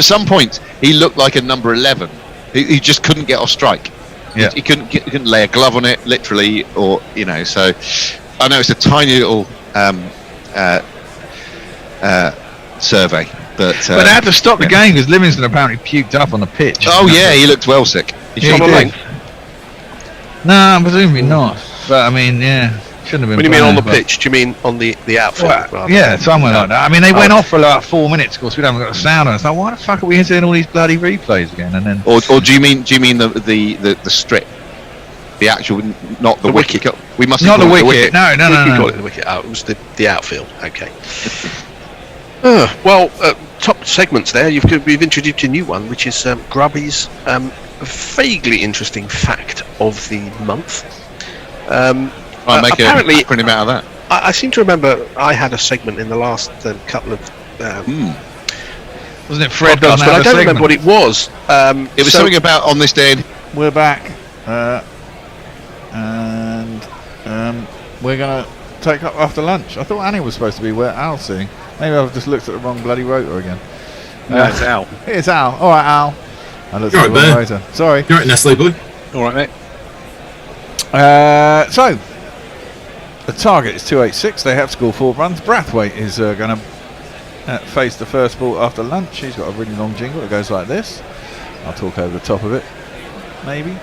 G: some point, he looked like a number 11. He just couldn't get off strike.
E: Yeah.
G: He couldn't lay a glove on it, literally, or So I know it's a tiny little survey, but
E: they had to stop the game because Livingston apparently puked up on the pitch.
G: Oh yeah, he looked well sick. He shot a length.
E: No, presumably not. But I mean, yeah. Shouldn't have been.
W: When you mean on the
E: playing,
W: pitch, do you mean on the outfield?
E: Well,
W: rather
E: yeah,
W: than-
E: somewhere like that. I mean, they
W: Oh.
E: went off for like 4 minutes. Of course, we haven't got a sound on. It's like, why the fuck are we seeing all these bloody replays again? And then,
G: Or do you mean the strip, the actual, not the wicket? We must
E: not the
G: call it
E: wicket. No,
W: We call it the wicket. Oh, it was the outfield. Okay. Well, top segments there. We've introduced a new one, which is Grubby's vaguely interesting fact of the month.
G: I'll make
W: apparently,
G: an acronym out of that.
W: I seem to remember I had a segment in the last couple of.
E: Wasn't it Fred?
W: Podcasts, but I don't remember what it was.
G: It was something about on this day.
B: We're back, and we're gonna take up after lunch. I thought Annie was supposed to be where Al's sitting. Maybe I've just looked at the wrong bloody rotor again.
A: No, it's Al.
B: It's Al. All right, Al. I looked
O: You're
B: at the
O: right,
B: wrong
O: Bear.
B: rotor. Sorry.
O: You're right, Nestle boy.
A: All right, mate.
B: So the target is 286. They have scored 4 runs. Brathwaite is going to face the first ball after lunch. He's got a really long jingle that goes like this. I'll talk over the top of it, maybe.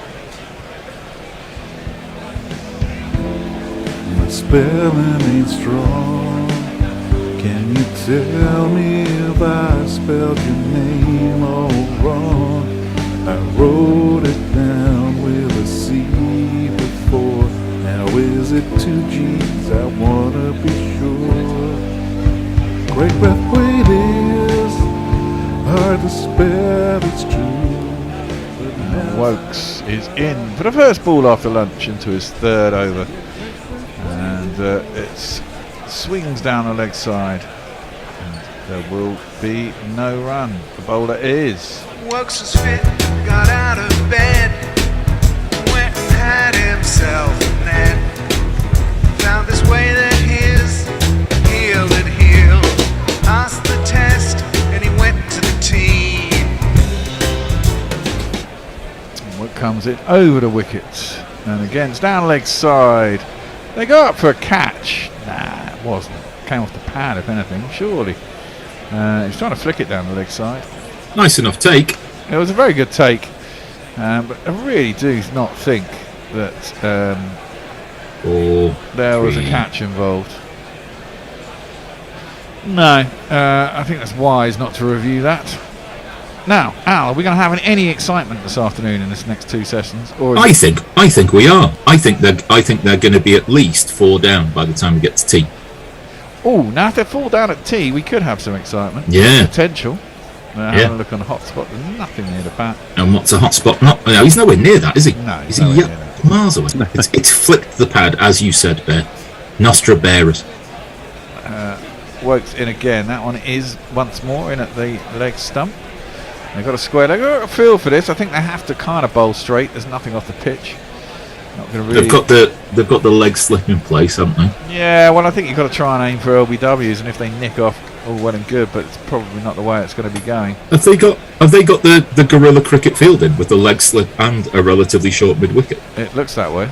M: My spelling ain't strong. Can you tell me if I spelled your name all wrong? I wrote it down with a C before. Now is it 2 G's? I wanna be sure. Great Brathwaite is hard to spell, it's true.
B: Wokes is in for the first ball after lunch into his 3rd over, and it swings down the leg side, and there will be no run. The bowler is
F: Works his fit, got out of bed, went and had himself a net, found this way that his heel had healed, passed the test, and he went to the tee.
B: what comes in over the wicket, and again it's down leg side. They go up for a catch. Nah, it wasn't. Came off the pad, if anything. Surely. He's trying to flick it down the leg side.
O: Nice enough take.
B: It was a very good take, but I really do not think that there was a catch involved. No, I think that's wise not to review that. Now, Al, are we going to have any excitement this afternoon in this next 2 sessions? Or is
O: I think we are. I think they're going to be at least 4 down by the time we get to tea.
B: Oh, now if they fall down at tea, we could have some excitement.
O: Yeah.
B: Potential. Having a look on the hotspot, there's nothing near the bat.
O: And what's a hot spot? No, he's nowhere near that, is he?
B: No,
O: is he miles away? It's flicked the pad, as you said, Bear. Nostra Bearers.
B: Wokes in again. That one is once more in at the leg stump. They've got a square leg. I've got a feel for this. I think they have to kind of bowl straight. There's nothing off the pitch. Not going to really.
O: They've got the leg slip in place, haven't they?
B: Yeah. Well, I think you've got to try and aim for LBWs, and if they nick off, all well and good. But it's probably not the way it's going to be going.
O: Have they got the gorilla cricket field in with the leg slip and a relatively short mid wicket?
B: It looks that way.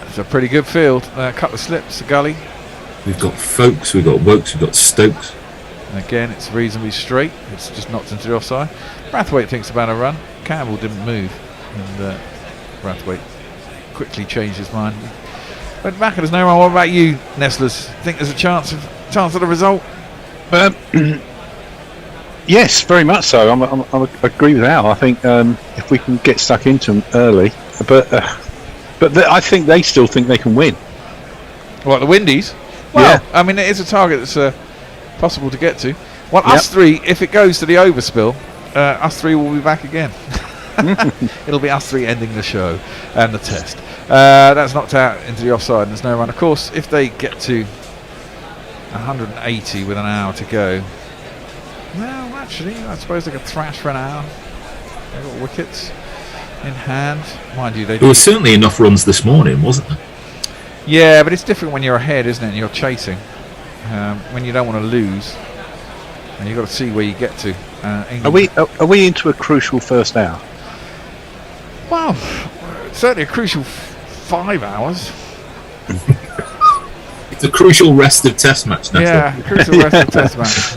B: It's a pretty good field. A couple of slips, a gully.
O: We've got Folkes, we've got Wokes, we've got Stokes.
B: And again, it's reasonably straight. It's just knocked into the offside. Brathwaite thinks about a run. Campbell didn't move, and Brathwaite quickly changed his mind. But back at us, no run. What about you, Nestlers? Think there's a chance of the result?
A: Yes, very much so. I agree with Al. I think if we can get stuck into them early, but I think they still think they can win.
B: What, the Windies? Well, I mean, it is a target that's possible to get to. Well, us 3, if it goes to the overspill, us 3 will be back again. It'll be us 3 ending the show and the test. That's knocked out into the offside and there's no run. Of course, if they get to 180 with an hour to go, well, actually, I suppose they could thrash for an hour. They've got wickets in hand. Mind you,
O: There were certainly enough runs this morning, wasn't there?
B: Yeah, but it's different when you're ahead, isn't it? And you're chasing. When you don't want to lose, and you've got to see where you get to.
A: Are we into a crucial first hour?
B: Well, certainly a crucial 5 hours.
O: It's a crucial rest of Test match now.
B: Yeah, crucial rest of Test match.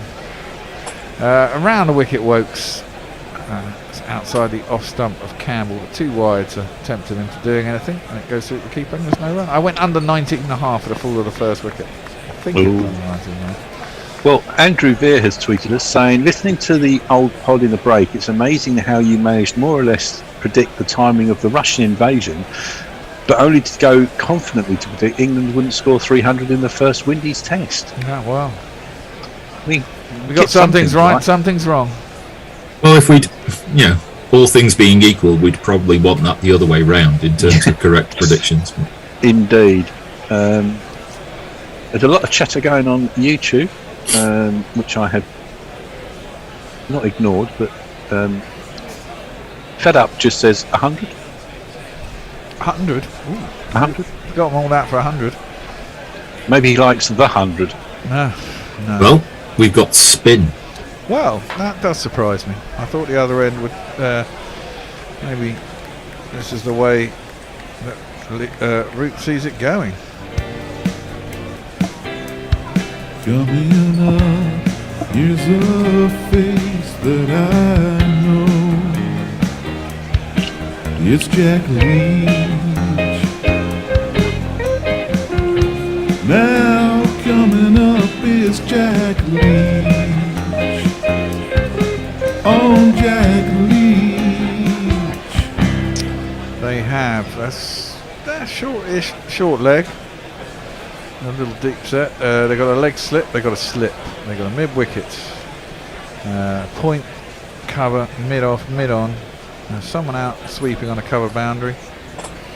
B: Around the wicket, Wokes. outside the off stump of Campbell. The 2 wides are tempting him to doing anything, and it goes through the keeper and there's no run. I went under 19.5 for the fall of the first wicket. I think it was under 19.5.
A: Well, Andrew Veer has tweeted us saying, listening to the old pod in the break, it's amazing how you managed more or less predict the timing of the Russian invasion, but only to go confidently to predict England wouldn't score 300 in the first Windies test.
B: Yeah, well,
A: we
B: got some things right, some things wrong.
O: Well, if we'd, all things being equal, we'd probably want that the other way round in terms of correct predictions.
A: Indeed. There's a lot of chatter going on YouTube, which I had not ignored, but Fed Up just says 100.
B: 100?
A: 100?
B: Got them all that for 100.
A: Maybe he likes the 100.
B: No.
O: Well, we've got spin.
B: Well, that does surprise me. I thought the other end would maybe this is the way that Root sees it going.
M: Coming up, here's a face that I know. It's Jack Leach. Now coming up is Jack Leach. On Jack Leach.
B: They have that's short leg. A little deep set. They got a leg slip. They got a slip. They got a mid wicket. Point, cover, mid off, mid on. Someone out sweeping on a cover boundary.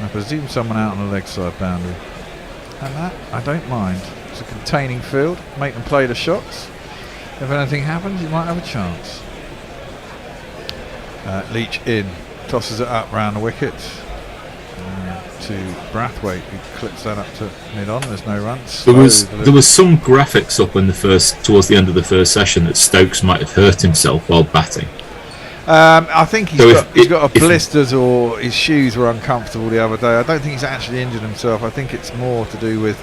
B: I presume someone out on the leg side boundary. And that I don't mind. It's a containing field. Make them play the shots. If anything happens, you might have a chance. Leach in, tosses it up round the wicket to Brathwaite, who clips that up to mid on. There's no runs.
O: There was some graphics up in towards the end of the first session that Stokes might have hurt himself while batting.
B: I think he's got a blisters, or his shoes were uncomfortable the other day. I don't think he's actually injured himself. I think it's more to do with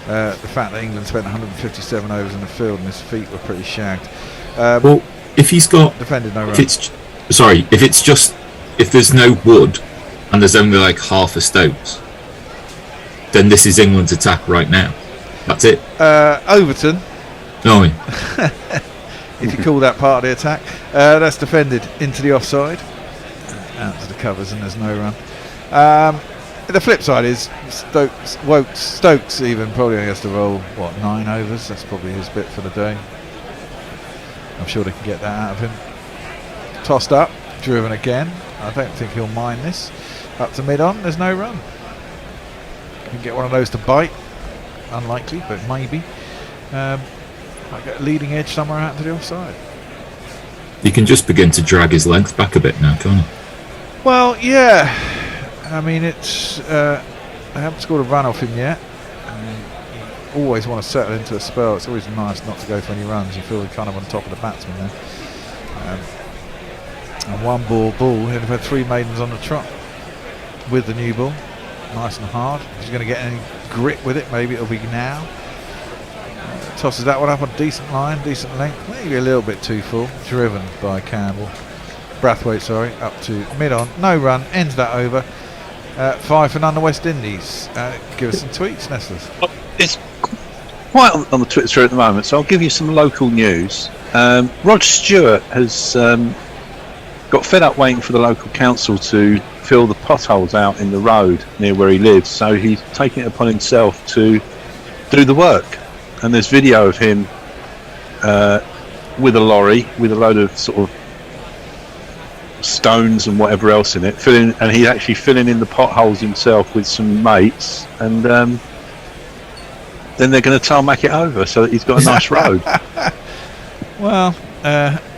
B: the fact that England spent 157 overs in the field and his feet were pretty shagged.
O: Well, if he's got
B: defended no run.
O: If there's no wood and there's only like half a Stokes, then this is England's attack right now. That's it.
B: Overton.
O: No.
B: If you call that part of the attack, that's defended into the offside, out to the covers, and there's no run. The flip side is Stokes even probably has to roll 9 overs. That's probably his bit for the day. I'm sure they can get that out of him. Tossed up, driven again. I don't think he'll mind this. Up to mid on, there's no run. You can get one of those to bite. Unlikely, but maybe. Might get a leading edge somewhere out to the offside.
O: You can just begin to drag his length back a bit now, can't you?
B: Well, yeah. I mean, it's they haven't scored a run off him yet. You always want to settle into a spell. It's always nice not to go for any runs. You feel you're kind of on top of the batsman there. And one ball. They've had 3 maidens on the trot with the new ball. Nice and hard. If he's going to get any grit with it, maybe it'll be now. Tosses that one up on a decent line, decent length, maybe a little bit too full. Driven by Campbell. Brathwaite, up to mid on. No run, ends that over. 5 for none, the West Indies. Give us some tweets, Nestlers.
A: It's quite on the Twitter sphere at the moment, so I'll give you some local news. Rod Stewart has got fed up waiting for the local council to fill the potholes out in the road near where he lives, so he's taking it upon himself to do the work. And there's video of him with a lorry with a load of sort of stones and whatever else in it, and he's actually filling in the potholes himself with some mates, and then they're going to tarmac it over so that he's got a nice road.
B: Well,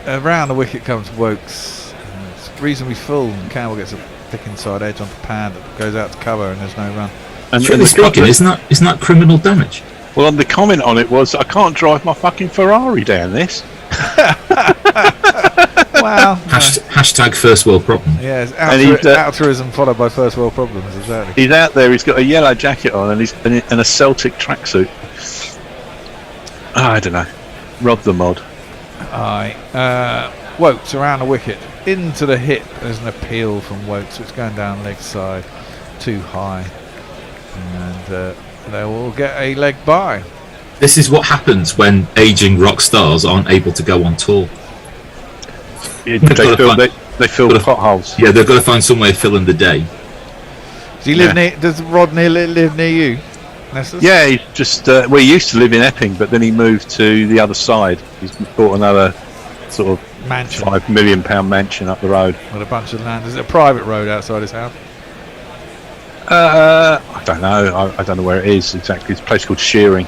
B: around the wicket comes Wokes. It's reasonably full, and Campbell gets a thick inside edge onto pad that goes out to cover, and there's no run.
A: And
O: truly speaking, isn't that criminal damage?
A: Well, and the comment on it was, I can't drive my fucking Ferrari down this.
B: Wow.
O: Hashtag first world problem.
B: Yeah, altruism followed by first world problems, exactly.
A: He's out there, he's got a yellow jacket on and and a Celtic tracksuit. I don't know. Rob the mod.
B: Aye. Wokes around the wicket, into the hip. There's an appeal from Wokes, so it's going down leg side, too high, and they will get a leg bye.
O: This is what happens when aging rock stars aren't able to go on tour.
A: They fill the potholes.
O: Yeah, they've got to find some way of filling the day.
B: Does he live near? Does Rodney live near you? Nessus?
A: Yeah, he's just. He used to live in Epping, but then he moved to the other side. He's bought another sort of
B: mansion,
A: £5 million mansion up the road
B: with a bunch of land. Is it a private road outside his house?
A: I don't know. I don't know where it is exactly. It's a place called Shearing.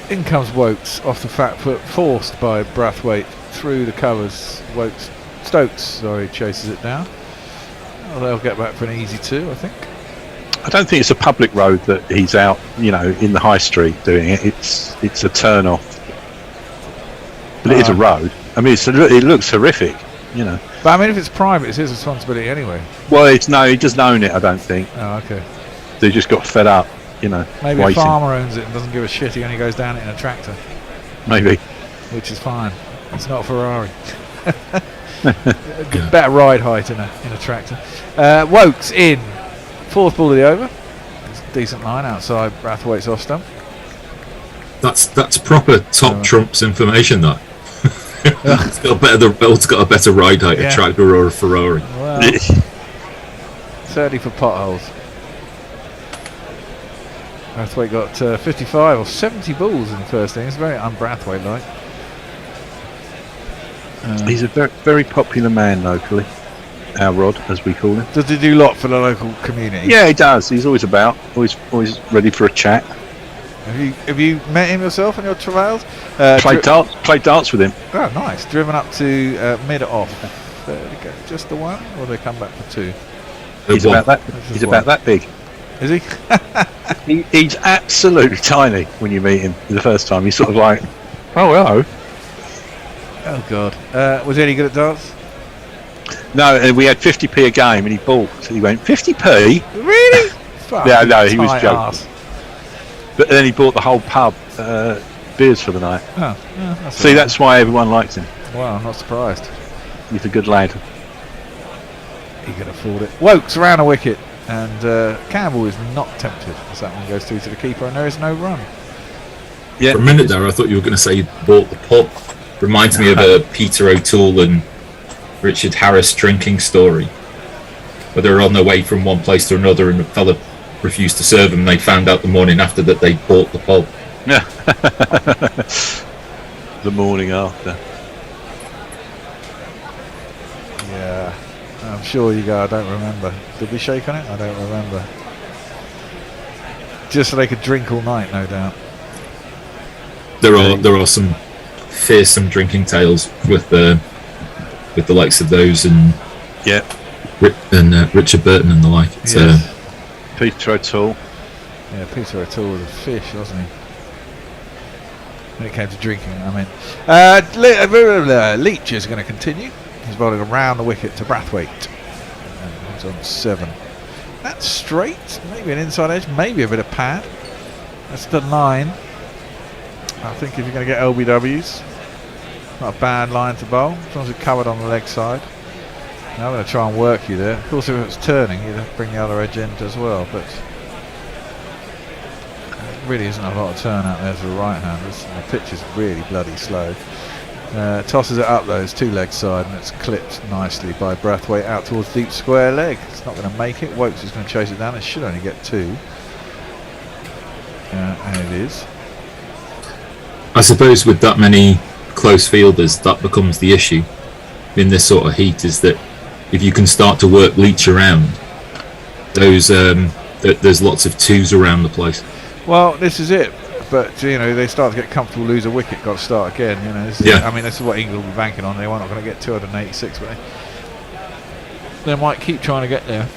B: In comes Wokes off the fat foot, forced by Brathwaite through the covers. Stokes chases it down. Well, they'll get back for an easy 2, I think.
A: I don't think it's a public road that he's out, in the high street doing it. It's a turn off, but it is a road. I mean, it looks horrific,
B: But I mean, if it's private, it's his responsibility anyway.
A: Well, he doesn't own it. I don't think.
B: Oh, okay.
A: They just got fed up,
B: Maybe
A: waiting.
B: a farmer owns it and doesn't give a shit. He only goes down it in a tractor.
A: Maybe.
B: Which is fine. It's not a Ferrari. Better ride height in a tractor. Wokes in. 4th ball of the over. It's a decent line outside Brathwaite's off stump.
O: That's proper top trumps information. That it's got a better ride height, a tractor or a Ferrari.
B: Well, certainly for potholes. Brathwaite got 55 or 70 balls in the first inning. It's very un-Brathwaite like.
A: He's a very, very popular man locally. Our Rod, as we call him.
B: Does he do a lot for the local community?
A: Yeah, he does. He's always about, always ready for a chat.
B: Have you met him yourself on your travails?
A: Played darts with him.
B: Oh, nice. Driven up to mid-off. There we go. Just the one, or they come back for 2?
A: He's about that big.
B: Is he?
A: He's absolutely tiny when you meet him the first time. He's sort of like, oh, hello.
B: Oh, God. Was he any good at darts?
A: No, and we had 50p a game, and he balked. He went, 50p?
B: Really?
A: Yeah, no, he was joking.
B: Arse.
A: But then he bought the whole pub beers for the night.
B: Oh, yeah,
A: See, that's why everyone likes him.
B: Wow, I'm not surprised.
A: He's a good lad.
B: He can afford it. Wokes around a wicket, and Campbell is not tempted as that one goes through to the keeper, and there is no run.
A: Yeah.
O: For a minute there, I thought you were going to say you bought the pub. Reminds me of a Peter O'Toole and Richard Harris drinking story, where they were on their way from one place to another, and the fella refused to serve them. They found out the morning after that they bought the pub.
A: Yeah. The morning after.
B: Yeah, I'm sure you go. I don't remember. Did we shake on it? I don't remember. Just so they could drink all night, no doubt.
O: There are some fearsome drinking tales with the likes of those and Richard Burton and the like. It's,
A: Peter O'Toole.
B: Yeah, Peter O'Toole was a fish, wasn't he? When it came to drinking, I mean. Leach is going to continue. He's bowling around the wicket to Brathwaite. And he's on 7. That's straight. Maybe an inside edge. Maybe a bit of pad. That's the 9. I think if you're going to get LBWs, not a bad line to bowl, as long as it's covered on the leg side. Now I'm going to try and work you there. Of course, if it was turning, you'd have to bring the other edge in as well, but there really isn't a lot of turn out there for the right-handers. And the pitch is really bloody slow. Tosses it up though, it's 2 leg side, and it's clipped nicely by Brathwaite out towards deep square leg. It's not going to make it. Wokes is going to chase it down. It should only get 2. And it is.
O: I suppose with that many close fielders, that becomes the issue in this sort of heat, is that if you can start to work Leach around, there's lots of 2s around the place.
B: Well, this is it. But they start to get comfortable, lose a wicket, got to start again. This is what England will be banking on. They are not going to get 286, but they might keep trying to get there.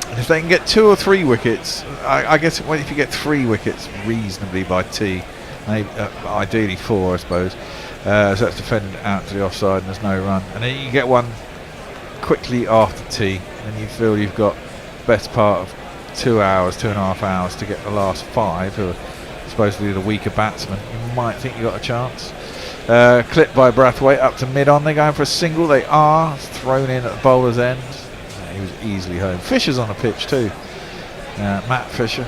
B: And if they can get 2 or 3 wickets, I guess if you get 3 wickets reasonably by tee, maybe, ideally 4, I suppose. So that's defended out to the offside, and there's no run. And then you get one quickly after tee, and you feel you've got the best part of 2 hours, 2.5 hours to get the last 5 who are supposed to be the weaker batsmen. You might think you got a chance. Clipped by Brathwaite up to mid-on. They're going for a single. They are thrown in at the bowler's end. He was easily home. Fisher's on the pitch too. Matt Fisher.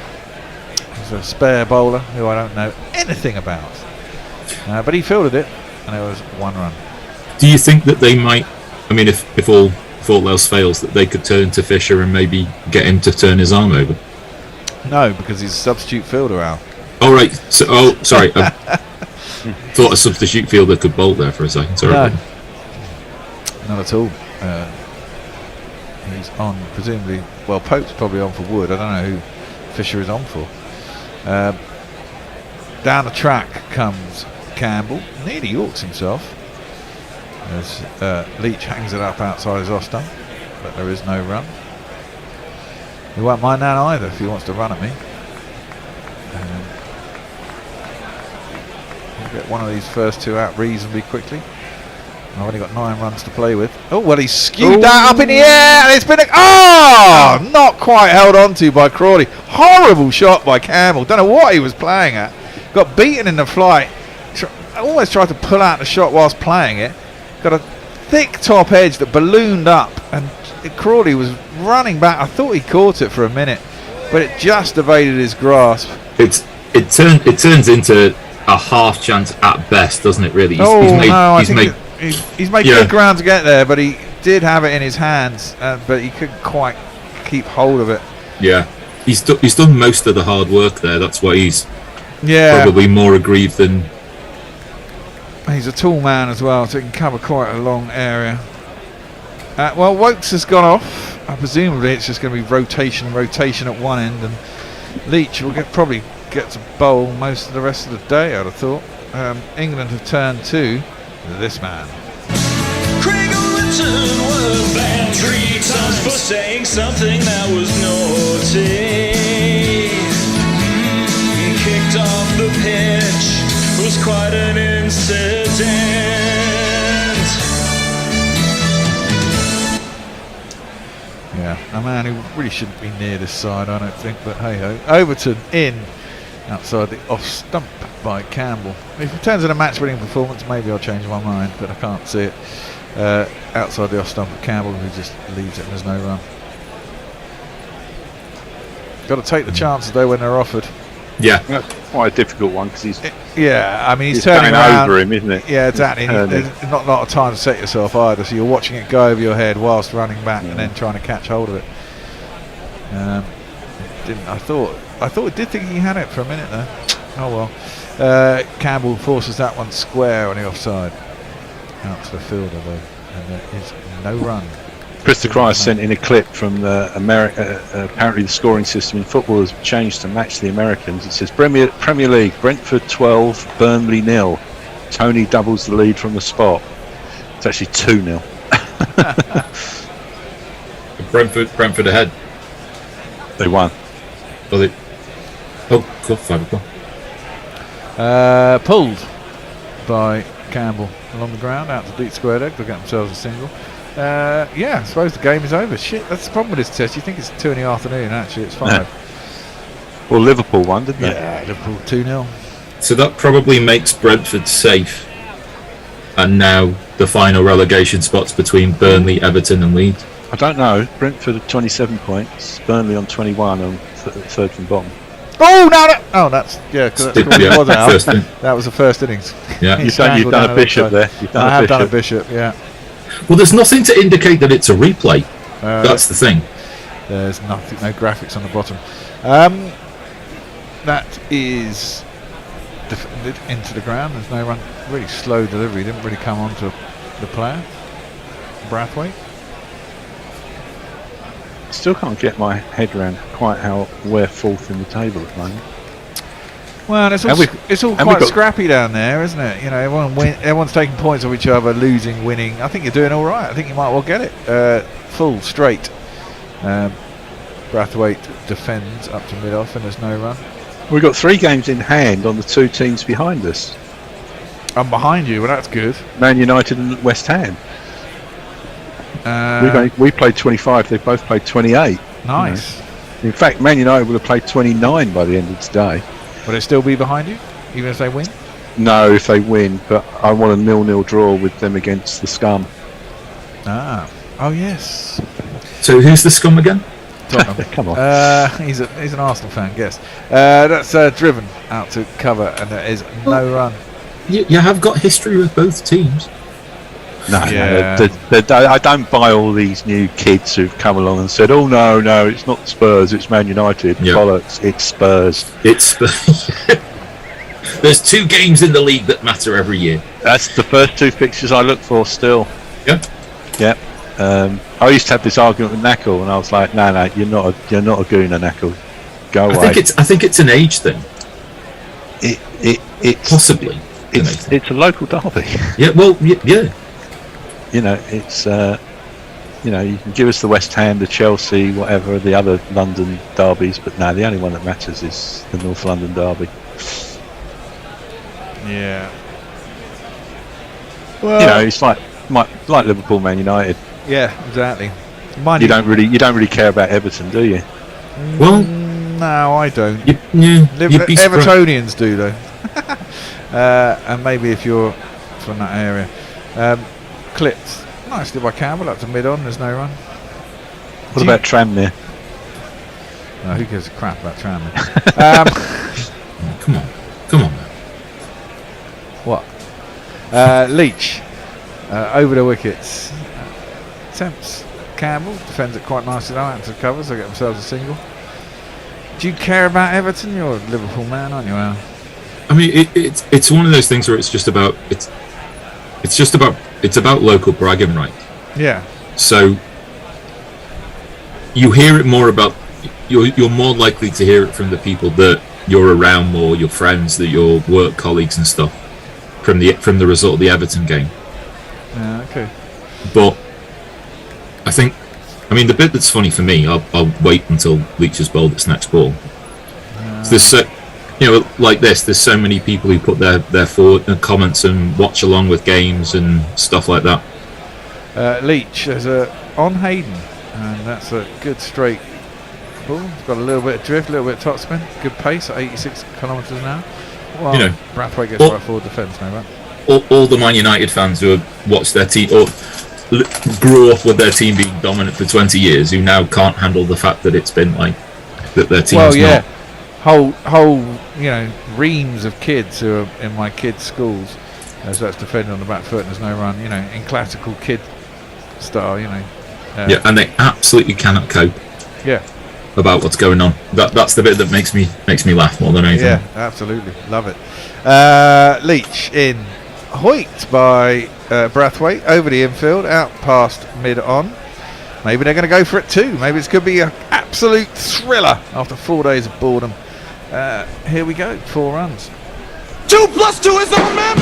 B: He's a spare bowler who I don't know anything about. But he fielded it, and it was 1 run.
O: Do you think that they might? I mean, if all else fails, that they could turn to Fisher and maybe get him to turn his arm over?
B: No, because he's a substitute fielder, Al.
O: Oh right. So, sorry. Thought a substitute fielder could bolt there for a second. Sorry.
B: No, not at all. He's on, presumably. Well, Pope's probably on for Wood. I don't know who Fisher is on for. Down the track comes Campbell. Nearly Yorks himself. As Leach hangs it up outside his off stump, but there is no run. He won't mind that either if he wants to run at me. We'll get one of these first 2 out reasonably quickly. I've only got 9 runs to play with. Oh, well, he's skewed that up in the air, and it's been not quite held on to by Crawley. Horrible shot by Campbell. Don't know what he was playing at. Got beaten in the flight. Almost tried to pull out the shot whilst playing it. Got a thick top edge that ballooned up, and Crawley was running back. I thought he caught it for a minute, but it just evaded his grasp.
O: It turns into a half chance at best, doesn't it? Really.
B: He's made good ground to get there, but he did have it in his hands, but he couldn't quite keep hold of it.
O: Yeah, he's done most of the hard work there. That's why he's probably more aggrieved than.
B: He's a tall man as well, so he can cover quite a long area. Well, Wokes has gone off. Presumably it's just going to be rotation at one end, and Leach will probably get to bowl most of the rest of the day, I'd have thought. England have turned to this man.
Q: Craig Richard was banned 3 times for saying something that was naughty. Kicked off the pitch was quite an incident.
B: Yeah, a man who really shouldn't be near this side, I don't think, but hey ho. Overton in outside the off stump by Campbell. If it turns in a match winning performance, maybe I'll change my mind, but I can't see it. Outside the off stump of Campbell, who just leaves it and there's no run. Got to take the chances though when they're offered.
A: Yeah, that's quite a difficult one because he's.
B: Yeah, I mean he's turning around
A: over him, isn't it?
B: Yeah, exactly. There's not a lot of time to set yourself either, so you're watching it go over your head whilst running back and then trying to catch hold of it. I thought it did think he had it for a minute there. Oh well. Campbell forces that one square on the offside. Out to the fielder though, and there is no run.
A: Krista Cryer sent in a clip from the apparently the scoring system in football has changed to match the Americans. It says Premier League, Brentford 12, Burnley 0. Tony doubles the lead from the spot. It's actually 2-0.
O: Brentford ahead.
A: They won.
O: Cool, 5 o'clock.
B: Pulled by Campbell along the ground out to deep square leg. They'll get themselves a single. I suppose the game is over. Shit, that's the problem with this test. You think it's 2 in the afternoon, actually it's 5.
A: Well, Liverpool won, didn't they?
B: Yeah, Liverpool 2-0.
O: So that probably makes Brentford safe. And now the final relegation spots between Burnley, Everton and Leeds.
A: I don't know. Brentford at 27 points, Burnley on 21 and third from bottom.
B: Oh, no! That's because that was the first innings.
O: Yeah,
A: you've done a bishop there.
B: I have done a bishop. Yeah.
O: Well, there's nothing to indicate that it's a replay. That's the thing.
B: There's nothing, no graphics on the bottom. That is defended into the ground. There's no run. Really slow delivery. Didn't really come onto the player. Brathwaite.
A: Still can't get my head around quite how we're fourth in the table at the moment.
B: Well, it's all quite scrappy down there, isn't it? You know, everyone's taking points off each other, losing, winning. I think you're doing all right. I think you might well get it. Full straight. Brathwaite defends up to mid-off and there's no run.
A: We've got 3 games in hand on the 2 teams behind us.
B: I'm behind you, well that's good.
A: Man United and West Ham. We played 25, they both played 28.
B: Nice.
A: You know. In fact, Man United will have played 29 by the end of today.
B: Will they still be behind you, even if they win?
A: No, if they win, but I want a 0-0 draw with them against the Scum.
B: Ah, oh yes.
O: So who's the Scum again?
B: Tottenham.
A: Come on.
B: He's an Arsenal fan, guess. That's Driven out to cover, and there is no run.
O: You have got history with both teams.
A: No, I don't buy all these new kids who've come along and said, "Oh no, it's not Spurs, it's Man United."
O: Yeah.
A: Bollocks, it's Spurs.
O: It's Spurs. There's 2 games in the league that matter every year.
A: That's the first 2 fixtures I look for still.
O: Yeah.
A: Yeah. I used to have this argument with Knackle, and I was like, "No, you're not a gooner, Knackle. Go away."
O: I think it's an age thing.
A: It's
O: possibly.
A: It's a local derby.
O: Yeah. Well. Yeah.
A: You know, it's you can give us the West Ham, the Chelsea, whatever, the other London derbies, but no, the only one that matters is the North London derby.
B: Yeah.
A: Well, it's like Liverpool, Man United.
B: Yeah, exactly.
A: You don't really care about Everton, do you?
O: Well,
B: no, I don't.
O: Evertonians
B: do though, and maybe if you're from that area. Clipped nicely by Campbell up to mid-on. There's no run.
A: What about Tranmere?
B: No, who gives a crap about Tranmere?
O: Come on.
B: What? Leach over the wickets. Attempts. Campbell defends it quite nicely now, to cover, so get themselves a single. Do you care about Everton? You're a Liverpool man, aren't you, Al?
O: I mean, it's one of those things where it's about local bragging right.
B: Yeah.
O: So you hear it more about you're more likely to hear it from the people that you're around more, your friends, that your work colleagues and stuff, from the result of the Everton game.
B: Yeah, okay.
O: But I mean the bit that's funny for me, I'll wait until Leach has bowled its next ball. So there's like there's so many people who put their forward comments and watch along with games and stuff like that.
B: Leach is on Hayden, and that's a good straight ball. It's got a little bit of drift, a little bit of topspin, good pace at 86 kilometres an hour. Well, Brathwaite gets right forward defence now, right?
O: All the Man United fans who have watched their team or grew up with their team being dominant for 20 years, who now can't handle the fact that it's been like that their team's not.
B: Whole reams of kids who are in my kids' schools, as that's defending on the back foot and there's no run, in classical kid style,
O: yeah, and they absolutely cannot cope.
B: Yeah.
O: About what's going on. That's the bit that makes me laugh more than anything.
B: Yeah, absolutely, love it. Leach in, hoiked by Brathwaite over the infield, out past mid-on. Maybe they're going to go for it too. Maybe it's going to be an absolute thriller after 4 days of boredom. Here we go, 4 runs.
S: 2 + 2 is our man.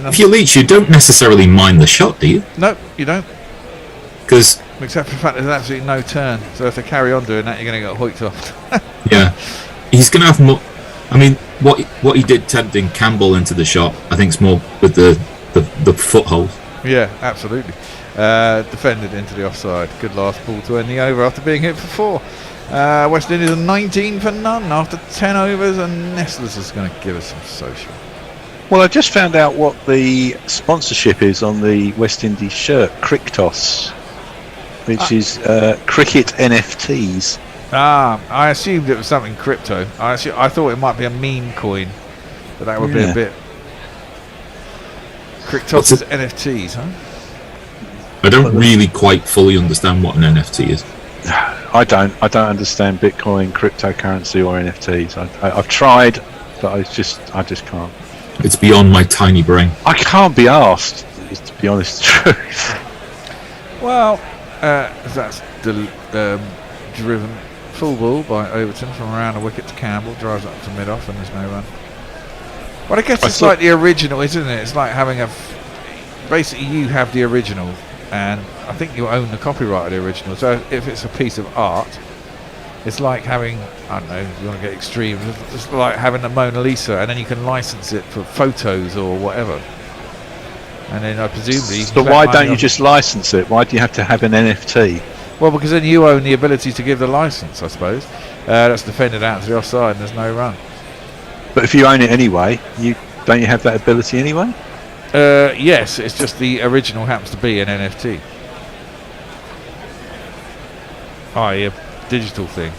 O: If you're Leach, you don't necessarily mind the shot, do you?
B: No, you don't.
O: Because
B: except for the fact there's absolutely no turn. So if they carry on doing that, you're going to get hoiked off.
O: Yeah, he's going to have more. I mean, what he did tempting Campbell into the shot, I think, is more with the foothold.
B: Yeah, absolutely. Defended into the offside. Good last ball to end the over after being hit for 4. West Indies are 19 for none after 10 overs, and Nestlers is going to give us some social.
A: Well, I just found out what the sponsorship is on the West Indies shirt, Cricktos, which is cricket NFTs.
B: I assumed it was something crypto. I thought it might be a meme coin, but that would be a bit. Cricktos is NFTs, huh?
O: I don't really quite fully understand what an NFT is.
A: I don't understand Bitcoin, cryptocurrency, or NFTs. I've tried, but I just can't.
O: It's beyond my tiny brain.
A: I can't be asked, to be honest, the truth.
B: Well, that's driven full ball by Overton from around the wicket to Campbell, drives up to mid-off, and there's no run. Well, I guess it's like the original, isn't it? It's like having basically you have the original, and I think you own the copyright of the original. So if it's a piece of art, it's like having, I don't know, if you want to get extreme, it's like having the Mona Lisa, and then you can license it for photos or whatever. And then presumably...
A: So why don't you just license it? Why do you have to have an NFT?
B: Well, because then you own the ability to give the license, I suppose. That's defended out to the offside and there's no run.
A: But if you own it anyway, don't you have that ability anyway?
B: Yes, it's just the original happens to be an NFT. A digital thing.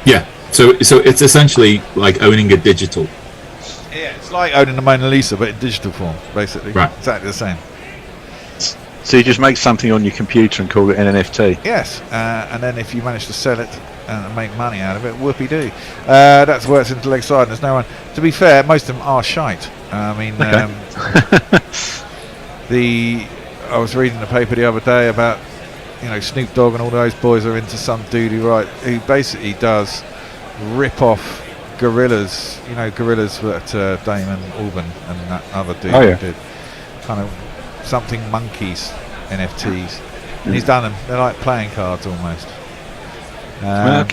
O: Yeah. So it's essentially like owning a digital.
B: Yeah, it's like owning the Mona Lisa, but in digital form, basically.
O: Right.
B: Exactly the same.
A: So you just make something on your computer and call it an NFT?
B: Yes, and then if you manage to sell it and make money out of it, whoopee-doo. That's where it's into leg side, and there's no one. To be fair, most of them are shite. I mean, I was reading the paper the other day about, Snoop Dogg and all those boys are into some dude who basically does rip off gorillas, gorillas that Damon Albarn and that other dude did, kind of something monkeys NFTs, and he's done them. They're like playing cards almost. And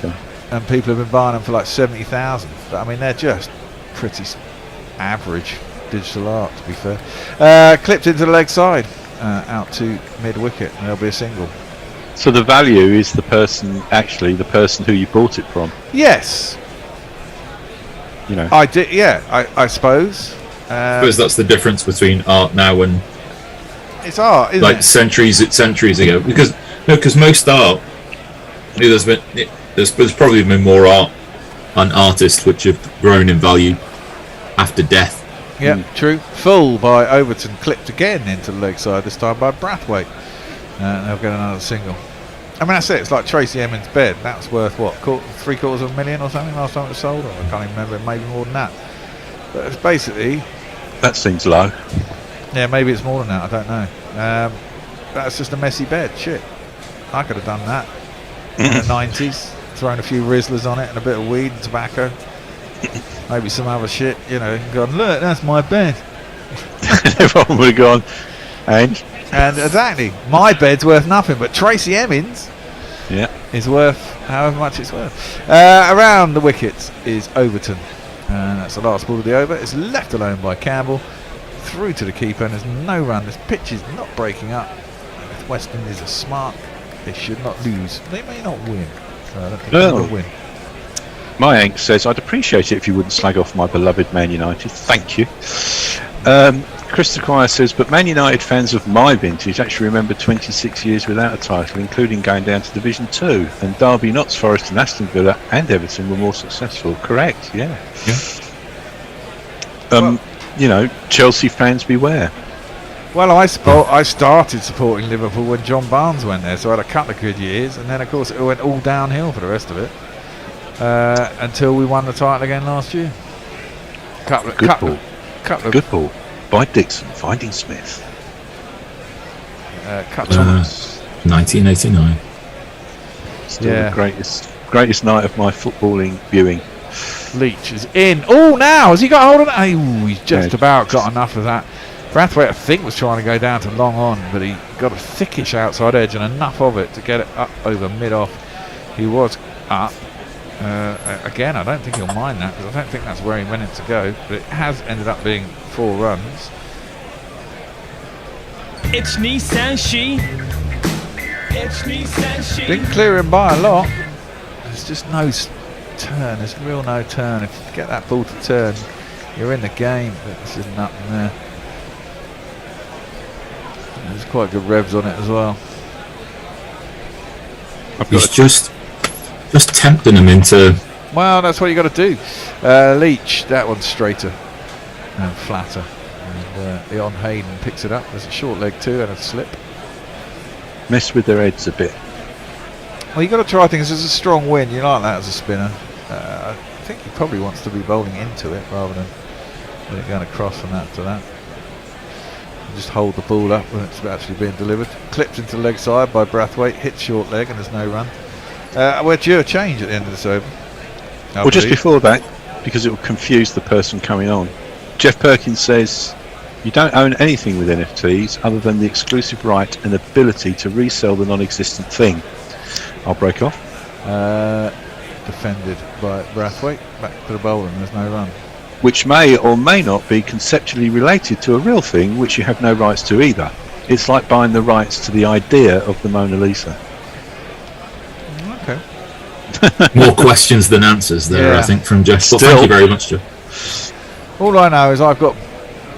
B: people have been buying them for like 70,000. But I mean, they're just pretty average digital art, to be fair. Clipped into the leg side, out to mid wicket, and there'll be a single.
A: So the value is the person who you bought it from.
B: Yes. I did. Yeah, I suppose.
O: I suppose that's the difference between art now and
B: it's art, isn't it?
O: centuries ago. Because most art, there's probably been more art and artists which have grown in value after death.
B: Yeah, true. Full by Overton, clipped again into the leg side, this time by Brathwaite. And they'll get another single. I mean, that's it. It's like Tracy Emin's bed. That was worth what, $750,000 or something last time it was sold? Or I can't even remember. Maybe more than that. But it's basically.
A: That seems low.
B: Yeah, maybe it's more than that. I don't know. That's just a messy bed. Shit, I could have done that in the 90s. Thrown a few Rizzlers on it and a bit of weed and tobacco. Maybe some other shit. Gone, look, that's my bed.
A: Everyone would have gone,
B: And exactly, my bed's worth nothing, but Tracy Emin's is worth however much it's worth. Around the wickets is Overton, and that's the last ball of the over. It's left alone by Campbell, through to the keeper, and there's no run. This pitch is not breaking up. If West Indies are smart, they should not lose. They may not win. So I don't think they'll win.
A: My ink says, I'd appreciate it if you wouldn't slag off my beloved Man United. Thank you. Chris Quire says, but Man United fans of my vintage actually remember 26 years without a title, including going down to Division 2. And Derby, Notts Forest and Aston Villa and Everton were more successful. Correct, yeah. Chelsea fans beware.
B: Well, I started supporting Liverpool when John Barnes went there, so I had a couple of good years, and then of course it went all downhill for the rest of it until we won the title again last year.
A: Good ball by Dixon finding Smith.
O: 1989.
A: Still the greatest night of my footballing viewing.
B: Leach is in. Oh, now has he got hold of that? Oh, he's just about got enough of that. Brathwaite, I think, was trying to go down to long on, but he got a thickish outside edge and enough of it to get it up over mid-off. He was up. Again, I don't think he'll mind that, because I don't think that's where he meant it to go, but it has ended up being 4 runs.
Q: It's Nissan She. It's Nissan She.
B: Didn't clear him by a lot. There's just no turn. There's real no turn. If you get that ball to turn, you're in the game, but this is nothing there. There's quite good revs on it as well.
O: He's just tempting him into.
B: Well, that's what you got to do. Leach, that one's straighter and flatter. And Leon Hayden picks it up. There's a short leg too and a slip.
A: Mess with their heads a bit.
B: Well, you got to try things. There's a strong wind. You like that as a spinner. I think he probably wants to be bowling into it rather than going across from that to that. Just hold the ball up when it's actually being delivered. Clipped into the leg side by Brathwaite, hits short leg and there's no run. We're due a change at the end of this over.
A: Well, just before that, because it will confuse the person coming on. Jeff Perkins says, you don't own anything with NFTs other than the exclusive right and ability to resell the non-existent thing. I'll break off.
B: Defended by Brathwaite, back to the bowler and there's no run.
A: Which may or may not be conceptually related to a real thing which you have no rights to either. It's like buying the rights to the idea of the Mona Lisa.
O: More questions than answers there,
B: Yeah.
O: I think, from Jeff. But
A: Still.
O: thank you very much, Jeff.
B: All I know is I've got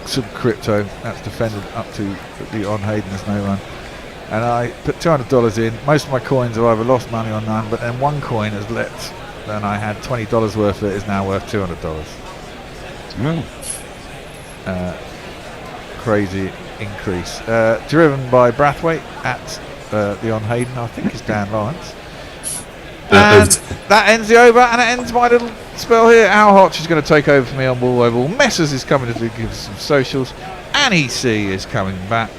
B: some crypto that's defended up to the on Hayden's no run, and I put $200 in. Most of my coins have either lost money or none, but then one coin has leapt, and I had $20 worth of it, is now worth $200. Crazy increase. Driven by Brathwaite at the on Hayden, I think it's Dan Lawrence. And that ends the over, and it ends my little spell here. Al Hodge is going to take over for me on Ball Oval. Messers is coming to give us some socials. Annie C is coming back,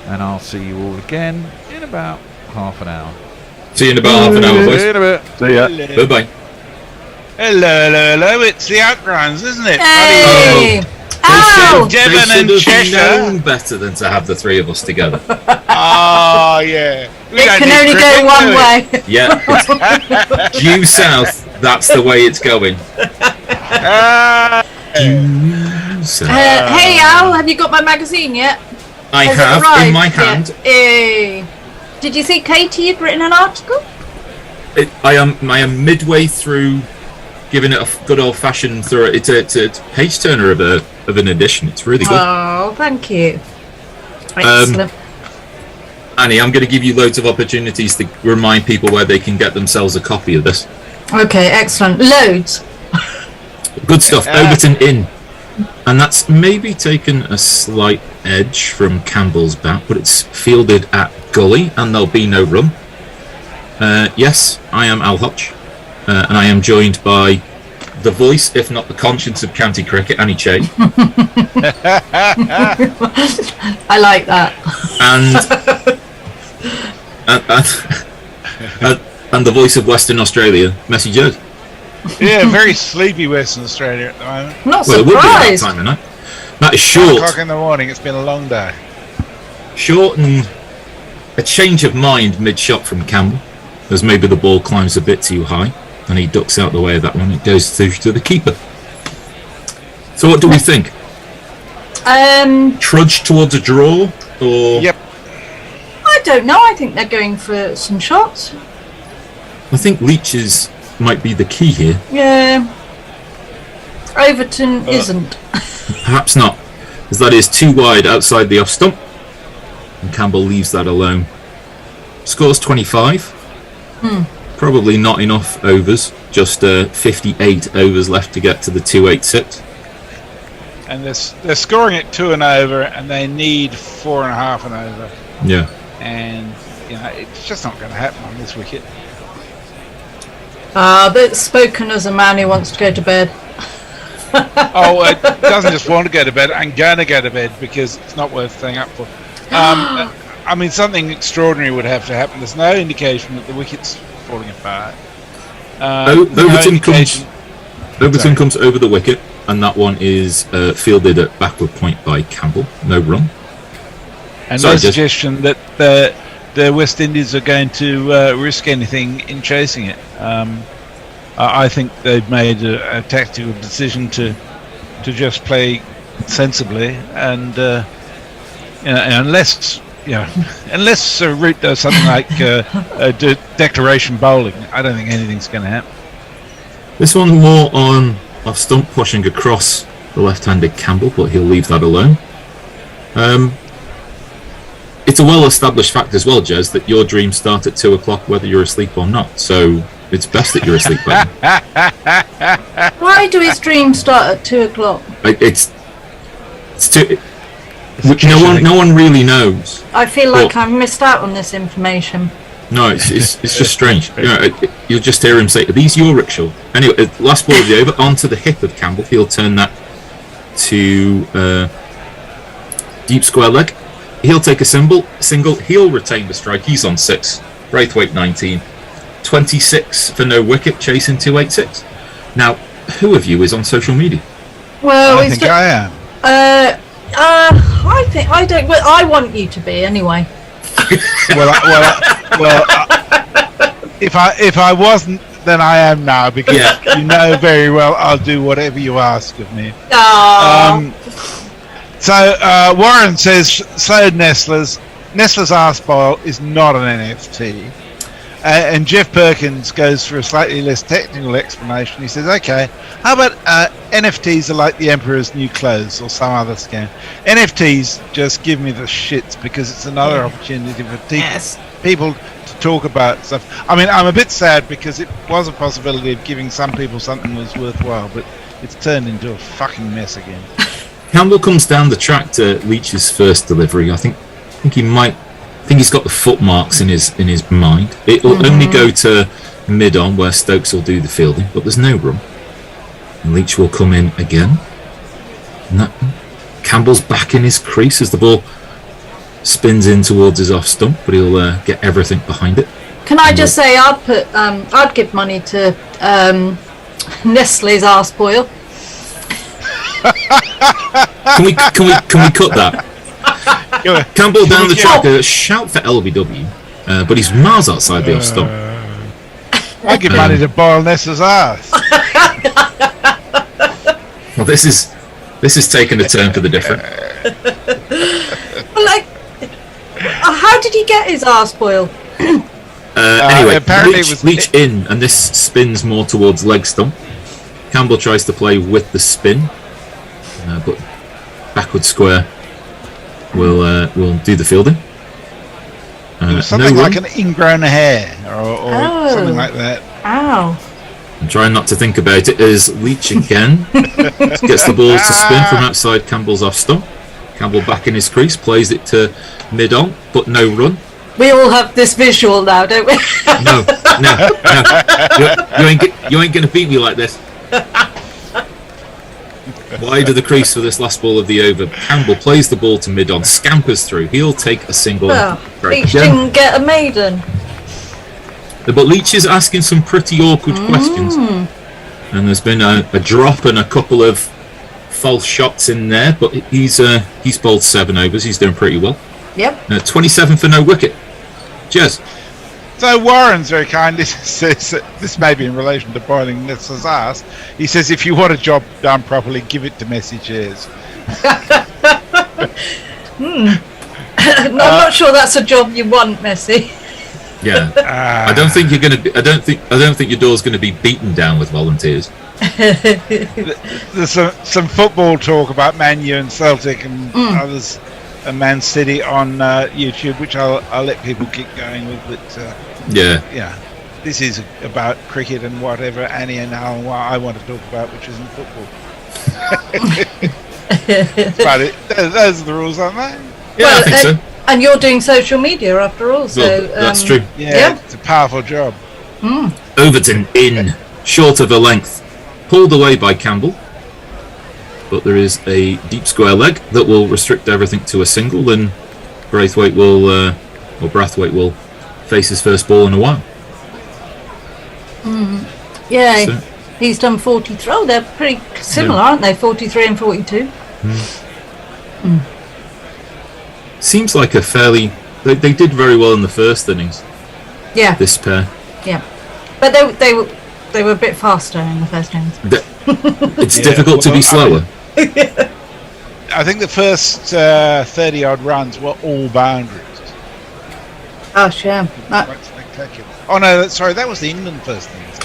B: and I'll see you all again in about half an hour.
O: See you in about half an hour, boys.
B: See you in a bit.
A: See ya.
O: Bye-bye.
C: Hello, it's the Outgrounds, isn't it?
D: Hey! Ow!
O: They
C: Devon and
O: should have
C: Cheshire.
O: known better than to have the three of us together.
C: Oh, yeah. We
D: It
C: don't
D: can
C: need
D: only
C: cricket,
D: go one
C: do we?
D: way.
O: Yeah, it's due south. That's the way it's going. Due south.
D: Hey Al, have you got my magazine yet?
O: I
D: Has it
O: have
D: arrived
O: in my
D: yet?
O: hand.
D: Did you see Katie had written an article?
O: I am midway through giving it a good old-fashioned through. It's a page turner of an edition. It's really good.
D: Oh, thank you. Excellent.
O: Annie, I'm going to give you loads of opportunities to remind people where they can get themselves a copy of this.
D: Okay, excellent. Loads.
O: Good stuff. Overton Inn. And that's maybe taken a slight edge from Campbell's bat, but it's fielded at Gully, and there'll be no run. Yes, I am Al Hodge, and I am joined by the voice, if not the conscience of county cricket, Annie Che.
D: I like that.
O: And the voice of Western Australia, Messi Judd.
C: Yeah, very sleepy Western Australia at the moment.
D: Not
O: Well, it would be at that
D: surprised.
O: time of night. That is
C: 1
O: short.
C: o'clock in the morning, it's been a long day.
O: Short and a change of mind mid-shot from Campbell, as maybe the ball climbs a bit too high, and he ducks out the way of that one. It goes through to the keeper. So what do we think? Trudge towards a draw, or?
C: Yep.
D: I don't know. I think they're going for some shots.
O: I think Leach's might be the key here.
D: Yeah. Overton isn't.
O: Perhaps not, as that is too wide outside the off stump, and Campbell leaves that alone. Scores 25. Probably not enough overs. Just 58 overs left to get to the 286.
C: And they're scoring it 2 and over, and they need 4.5 and over.
O: Yeah.
C: And it's just not going to happen on this wicket.
D: But spoken as a man who wants to go to bed.
C: It doesn't just want to go to bed. I'm going to go to bed because it's not worth staying up for. I mean, something extraordinary would have to happen. There's no indication that the wicket's falling apart.
O: Overton comes over the wicket, and that one is fielded at backward point by Campbell. No run.
C: And
O: Sorry,
C: no
O: Jess.
C: suggestion that the West Indies are going to risk anything in chasing it. I think they've made a tactical decision to just play sensibly, and unless Root does something like declaration bowling, I don't think anything's going to happen.
O: This one more on off stump, pushing across the left-handed Campbell, but he'll leave that alone. It's a well-established fact as well, Jez, that your dreams start at 2 o'clock whether you're asleep or not. So it's best that you're asleep.
D: Why do his dreams start at 2 o'clock?
O: It's too. No one really knows.
D: I feel like I've missed out on this information.
O: No, it's just strange. You'll just hear him say, "Are these your rickshaw?" Anyway, last ball of the over onto the hip of Campbell. He'll turn that to deep square leg. He'll take a single. He'll retain the strike. He's on 6. Braithwaite 19. 26 for no wicket, chasing 286. Now, who of you is on social media?
D: Well,
C: I think I am.
D: I think I don't. Well, I want you to be anyway.
C: If I wasn't, then I am now, because you know very well I'll do whatever you ask of me. So Warren says, slow Nestler's arse bowl is not an NFT. And Jeff Perkins goes for a slightly less technical explanation. He says, okay, how about NFTs are like the Emperor's New Clothes or some other scam. NFTs just give me the shits because it's another opportunity for people to talk about stuff. I mean, I'm a bit sad because it was a possibility of giving some people something that was worthwhile, but it's turned into a fucking mess again.
O: Campbell comes down the track to Leach's first delivery. I think he's got the footmarks in his mind. It will only go to mid-on where Stokes will do the fielding, but there's no run. And Leach will come in again. And Campbell's back in his crease as the ball spins in towards his off stump, but he'll get everything behind it.
D: Can I just say I'd give money to Nestle's arse boil.
O: Can we cut that? Campbell down the track, a shout for LBW, but he's miles outside the off stump.
C: I give money to boil Nessa's ass.
O: Well, this is taking a turn for the different.
D: Like, how did he get his arse boiled?
O: Anyway,
C: apparently
O: Leach in, and this spins more towards leg stump. Campbell tries to play with the spin, but backward square will do the fielding.
C: Something like an ingrown hair or something like that.
D: Ow.
O: I'm trying not to think about it as Leach again gets the ball to spin from outside Campbell's off stump. Campbell back in his crease, plays it to mid-on, but no run.
D: We all have this visual now, don't we?
O: No. You ain't gonna beat me like this. Wide of the crease for this last ball of the over. Campbell plays the ball to mid-on, scampers through. He'll take a single.
D: Well, Leach didn't get a maiden.
O: But Leach is asking some pretty awkward questions. And there's been a drop and a couple of false shots in there, but he's bowled 7 overs. He's doing pretty well.
D: Yep.
O: 27 for no wicket. Cheers.
C: So Warren's very kindly says that this may be in relation to boiling Nessa's ass. He says if you want a job done properly, give it to Messi Chairs.
D: I'm not sure that's a job you want, Messi.
O: Yeah. I don't think you're gonna. I don't think your door's gonna be beaten down with volunteers.
C: There's some football talk about Man U and Celtic and others, and Man City on YouTube, which I'll let people keep going with. But yeah, this is about cricket and whatever Annie and Al and what I want to talk about, which isn't football. But those are the rules, aren't they?
O: Yeah, I think so.
D: And you're doing social media after all, so
O: Well, that's true.
C: Yeah, it's a powerful job.
O: Overton in, short of a length, pulled away by Campbell, but there is a deep square leg that will restrict everything to a single, and Braithwaite will face his first ball in a while.
D: Yeah,
O: So-
D: he's done 43. Oh, they're pretty similar, aren't they? 43 and 42.
O: Seems like a fairly. They did very well in the first innings.
D: Yeah,
O: This pair.
D: yeah, but they were a bit faster in the first innings.
O: It's difficult to be slower.
C: I think the first 30 odd runs were all boundaries.
D: Gosh, yeah.
C: Quite spectacular. Oh no, sorry, that was the England first innings.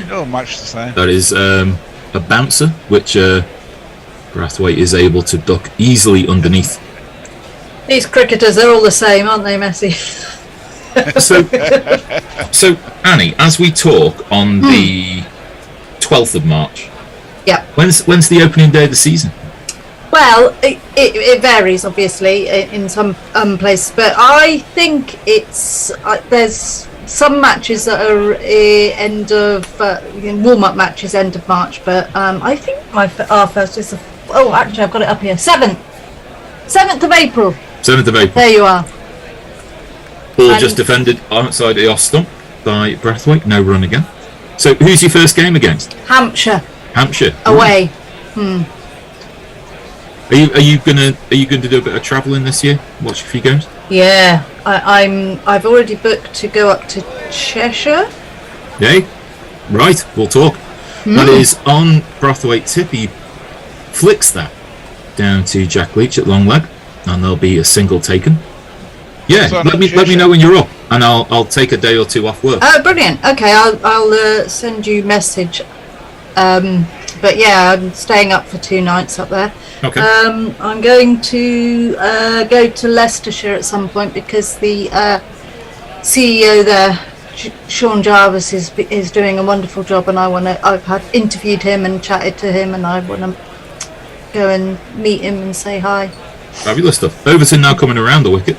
C: Oh, much the same.
O: That is a bouncer, which Braithwaite is able to duck easily underneath.
D: These cricketers are all the same, aren't they, Messi?
O: So Annie, as we talk on the 12th of March,
D: Yeah.
O: when's the opening day of the season?
D: Well, it varies obviously in some places, but I think it's there's some matches that are end of warm-up matches end of March, but I think our first is actually I've got it up here, 7th of April.
O: 7th of April.
D: There you are.
O: Ball just defended outside the off stump by Braithwaite. No run again. So who's your first game against?
D: Hampshire
O: Are
D: away.
O: you gonna do a bit of travelling this year? Watch a few games.
D: Yeah, I've already booked to go up to Cheshire.
O: Yay. Right, we'll talk. That is on Braithwaite's tip. He flicks that down to Jack Leach at long leg, and there'll be a single taken. Yeah, let me know when you're up, and I'll take a day or two off work.
D: Oh, brilliant. Okay, I'll send you a message. But yeah, I'm staying up for 2 nights up there.
O: Okay.
D: I'm going to go to Leicestershire at some point because the CEO there, Sean Jarvis, is doing a wonderful job, and I've had interviewed him and chatted to him, and I want to go and meet him and say hi.
O: Fabulous stuff. Overton now coming around the wicket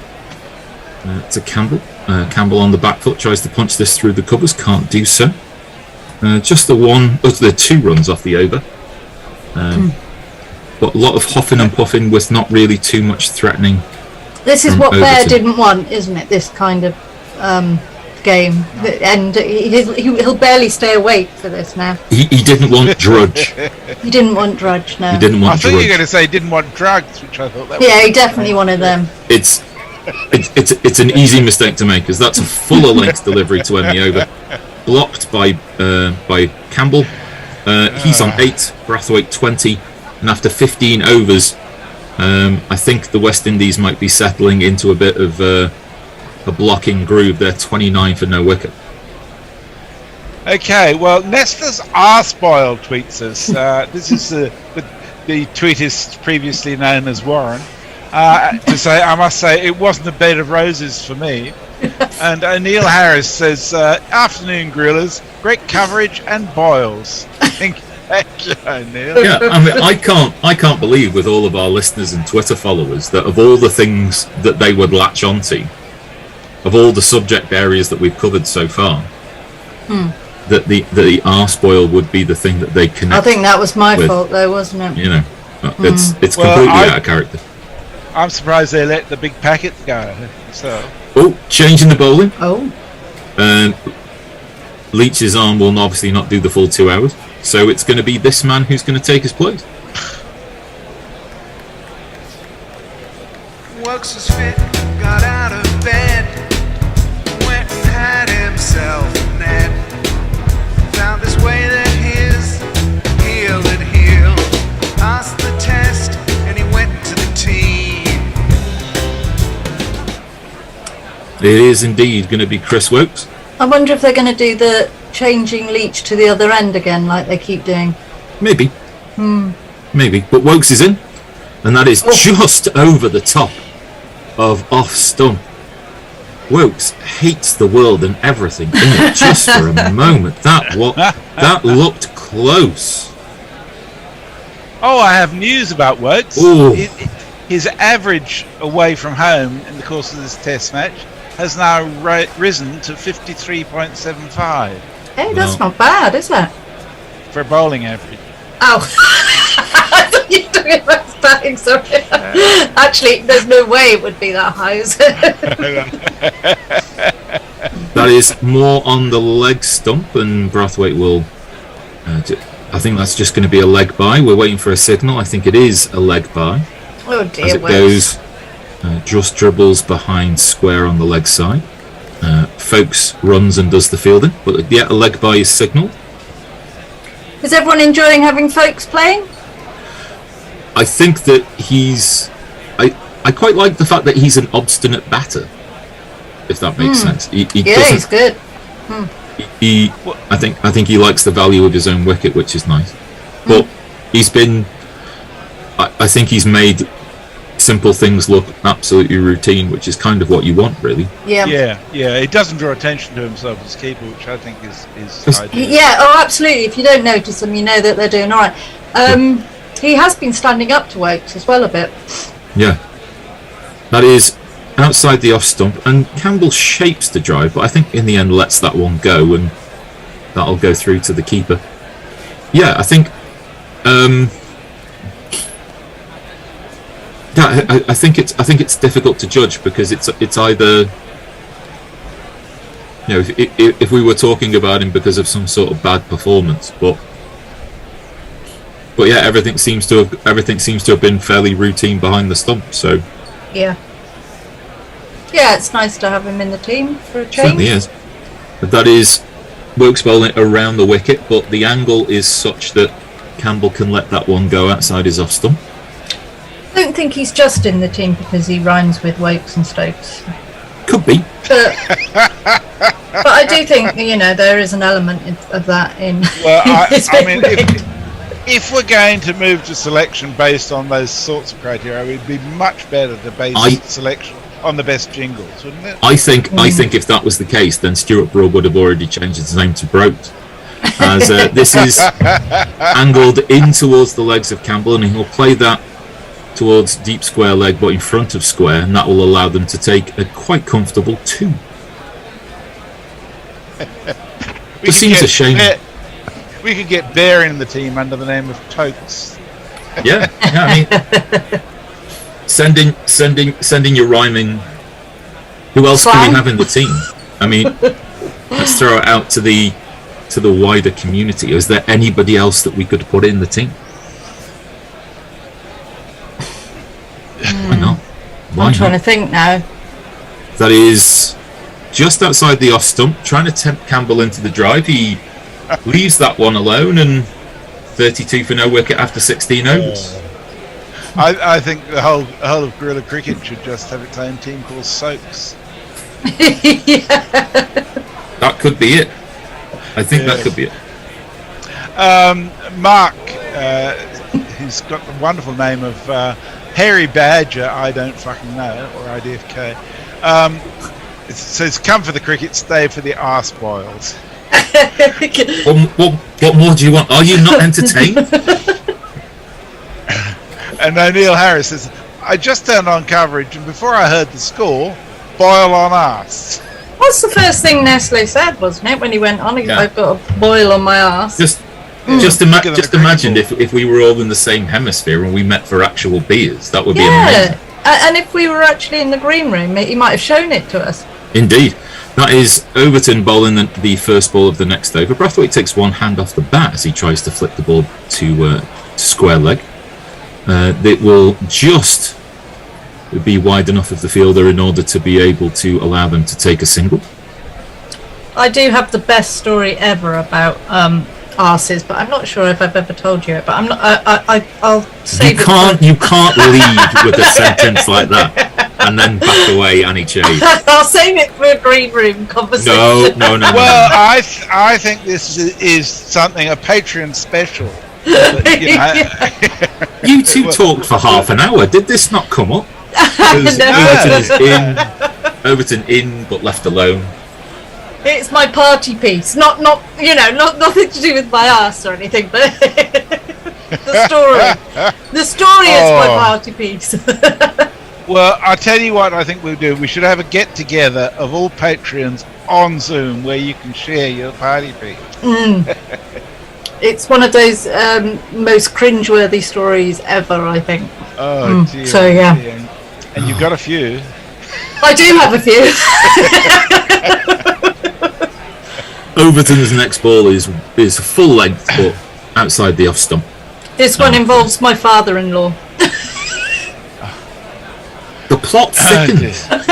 O: to Campbell. Campbell on the back foot tries to punch this through the covers, can't do so. Just the 2 runs off the over. But a lot of huffing and puffing with not really too much threatening.
D: This is what
O: Overton.
D: Bear didn't want, isn't it? This kind of game, and he'll barely stay awake for this now.
O: He didn't want Drudge.
D: He didn't want Drudge, no.
O: He didn't want
C: I thought you
O: Drudge.
C: were going to say he didn't want drugs, which I thought that was...
D: Yeah, he definitely wanted them.
O: It's an easy mistake to make, because that's a fuller length delivery to end the over. Blocked by Campbell. He's on 8, Brathwaite 20, and after 15 overs, I think the West Indies might be settling into a bit of a blocking groove. They're 29 for no wicket.
C: Okay, well, Nestler's Arspoil tweets us. This is the tweetist previously known as Warren. To say, I must say, it wasn't a bed of roses for me. And Neil Harris says, afternoon gorillas, great coverage and boils. Thank you, Neil.
O: Yeah, I mean, I can't believe with all of our listeners and Twitter followers that of all the things that they would latch onto, of all the subject areas that we've covered so far, that the R-spoil would be the thing that they connect.
D: I think that was my
O: with.
D: fault, though, wasn't it?
O: You know, it's
C: Well,
O: completely out of character.
C: I'm surprised they let the big packet go. So.
O: Oh, changing the bowling.
D: Oh.
O: Leach's arm will obviously not do the full 2 hours, so it's going to be this man who's going to take his place.
F: Works his fit, got out of bed, went and had himself a net, found his way that his heel had healed, passed the test, and he went to the team.
O: It is indeed going to be Chris Wokes.
D: I wonder if they're going to do the changing Leach to the other end again, like they keep doing.
O: Maybe. Maybe. But Wokes is in, and that is just over the top of off stump. Wokes hates the world and everything in it just for a moment. That looked close.
C: Oh, I have news about Wokes.
O: Ooh.
C: His average away from home in the course of this test match has now risen to 53.75.
D: Hey, that's not bad, is it?
C: For a bowling average.
D: Oh. I thought you were talking about batting, sorry. Actually, there's no way it would be that high, is it?
O: That is more on the leg stump, and Brathwaite will... I think that's just going to be a leg bye. We're waiting for a signal. I think it is a leg bye.
D: Oh dear,
O: as it goes, just dribbles behind square on the leg side. Folks runs and does the fielding, but yeah, a leg bye is signalled.
D: Is everyone enjoying having Folks playing?
O: I think that he's... I quite like the fact that he's an obstinate batter, if that makes sense. He
D: he's good.
O: I think he likes the value of his own wicket, which is nice. But he's been... I think he's made simple things look absolutely routine, which is kind of what you want, really.
C: Yeah. He doesn't draw attention to himself as keeper, which I think is ideal.
D: Yeah, oh, absolutely. If you don't notice them, you know that they're doing all right. He has been standing up to Wokes as well a bit.
O: Yeah. That is outside the off stump, and Campbell shapes the drive, but I think in the end lets that one go, and that'll go through to the keeper. Yeah, I think... I think it's difficult to judge, because it's either, you know, if we were talking about him because of some sort of bad performance, but yeah, everything seems to have been fairly routine behind the stump. So
D: yeah, it's nice to have him in the team for a change.
O: Certainly is. But that is Wokes bowling around the wicket, but the angle is such that Campbell can let that one go outside his off stump.
D: I don't think he's just in the team because he rhymes with Wokes and Stokes.
O: Could be.
D: But I do think, you know, there is an element of that in.
C: Well,
D: this
C: I mean,
D: big ring.
C: if we're going to move to selection based on those sorts of criteria, it would be much better to base selection on the best jingles, wouldn't it?
O: I think if that was the case, then Stuart Broad would have already changed his name to Broat, as this is angled in towards the legs of Campbell, and he'll play that towards deep square leg, but in front of square, and that will allow them to take a quite comfortable 2. It seems a shame.
C: We could get Bear in the team under the name of Tokes.
O: Yeah, I mean, sending your rhyming. Who else do we have in the team? I mean, let's throw it out to the wider community. Is there anybody else that we could put in the team? Why not?
D: I'm trying to think now.
O: That is just outside the off stump, trying to tempt Campbell into the drive. He leaves that one alone, and 32 for no wicket after 16 overs.
C: I think the whole of Guerrilla Cricket should just have its own team called Soaks.
O: That could be it. I think that could be it.
C: Mark, who's got the wonderful name of Hairy Badger, I don't fucking know, or IDFK. It says, come for the cricket, stay for the arse boils.
O: What more do you want? Are you not entertained?
C: And O'Neill Harris says, I just turned on coverage, and before I heard the score, boil on arse.
D: What's the first thing Nestle said, wasn't it, when he went on? I've got a boil on my arse.
O: Just imagine if we were all in the same hemisphere and we met for actual beers. That would be amazing.
D: And if we were actually in the green room, he might have shown it to us.
O: Indeed. That is Overton bowling the first ball of the next over. Brathwaite takes one hand off the bat as he tries to flick the ball to square leg. It will just be wide enough of the fielder in order to be able to allow them to take a single.
D: I do have the best story ever about arses, but I'm not sure if I've ever told you it. But I'm not. I'll save it.
O: You can't lead with a sentence like that and then back away, Annie Chase.
D: I'll save it for a green room conversation.
O: No.
C: Well, I think this is something, a Patreon special.
O: You two talked for half an hour. Did this not come up? Overton in, but left alone.
D: It's my party piece, not nothing to do with my ass or anything, but the story is my party piece.
C: Well, I'll tell you what I think we'll do. We should have a get together of all Patreons on Zoom where you can share your party piece.
D: It's one of those most cringeworthy stories ever, I think.
C: Oh dear.
D: So yeah.
C: Dear. And you've got a few.
D: I do have a few.
O: Overton's next ball is full length, but outside the off stump.
D: This one involves my father-in-law.
O: The plot thickens.
C: Such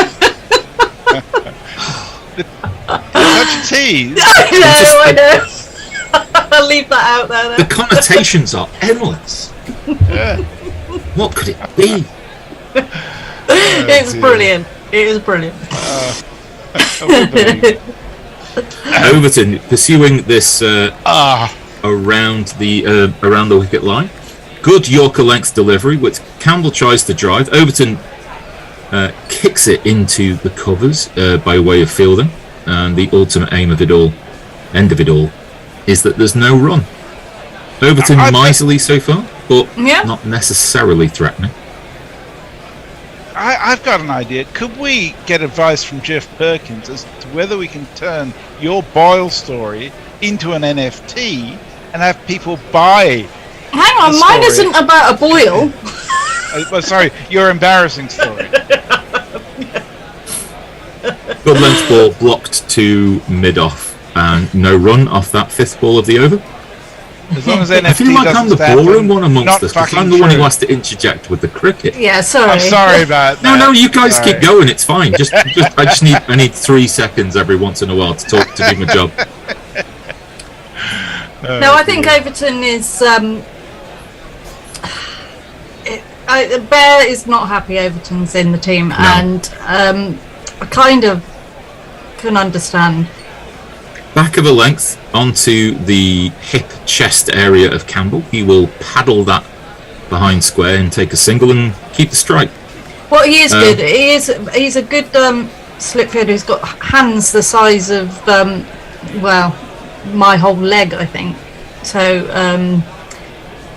C: a tease.
D: I know. I'll leave that out there.
O: The connotations are endless. What could it be?
D: It's brilliant. It is brilliant.
O: Overton pursuing this around the wicket line. Good Yorker length delivery, which Campbell tries to drive. Overton kicks it into the covers by way of fielding, and the ultimate aim of it all, end of it all, is that there's no run. Overton miserly so far, but not necessarily threatening.
C: I've got an idea. Could we get advice from Jeff Perkins as to whether we can turn your Boyle story into an NFT and have people buy?
D: Hang on, mine isn't about a boil.
C: Sorry, your embarrassing story.
O: Good length ball blocked to mid-off, and no run off that fifth ball of the over.
C: As long as NFT
O: I feel like I'm the boring one amongst us, because I'm the one who has to interject with the cricket.
D: Yeah, sorry.
C: I'm sorry about that.
O: No, you guys keep going. It's fine. I need 3 seconds every once in a while to talk to do my job.
D: No, I think Overton is. Bear is not happy Overton's in the team, and I kind of can understand.
O: Back of a length onto the hip chest area of Campbell. He will paddle that behind square and take a single and keep the strike.
D: Well, he is good. He's a good slip fielder who's got hands the size of my whole leg, I think. So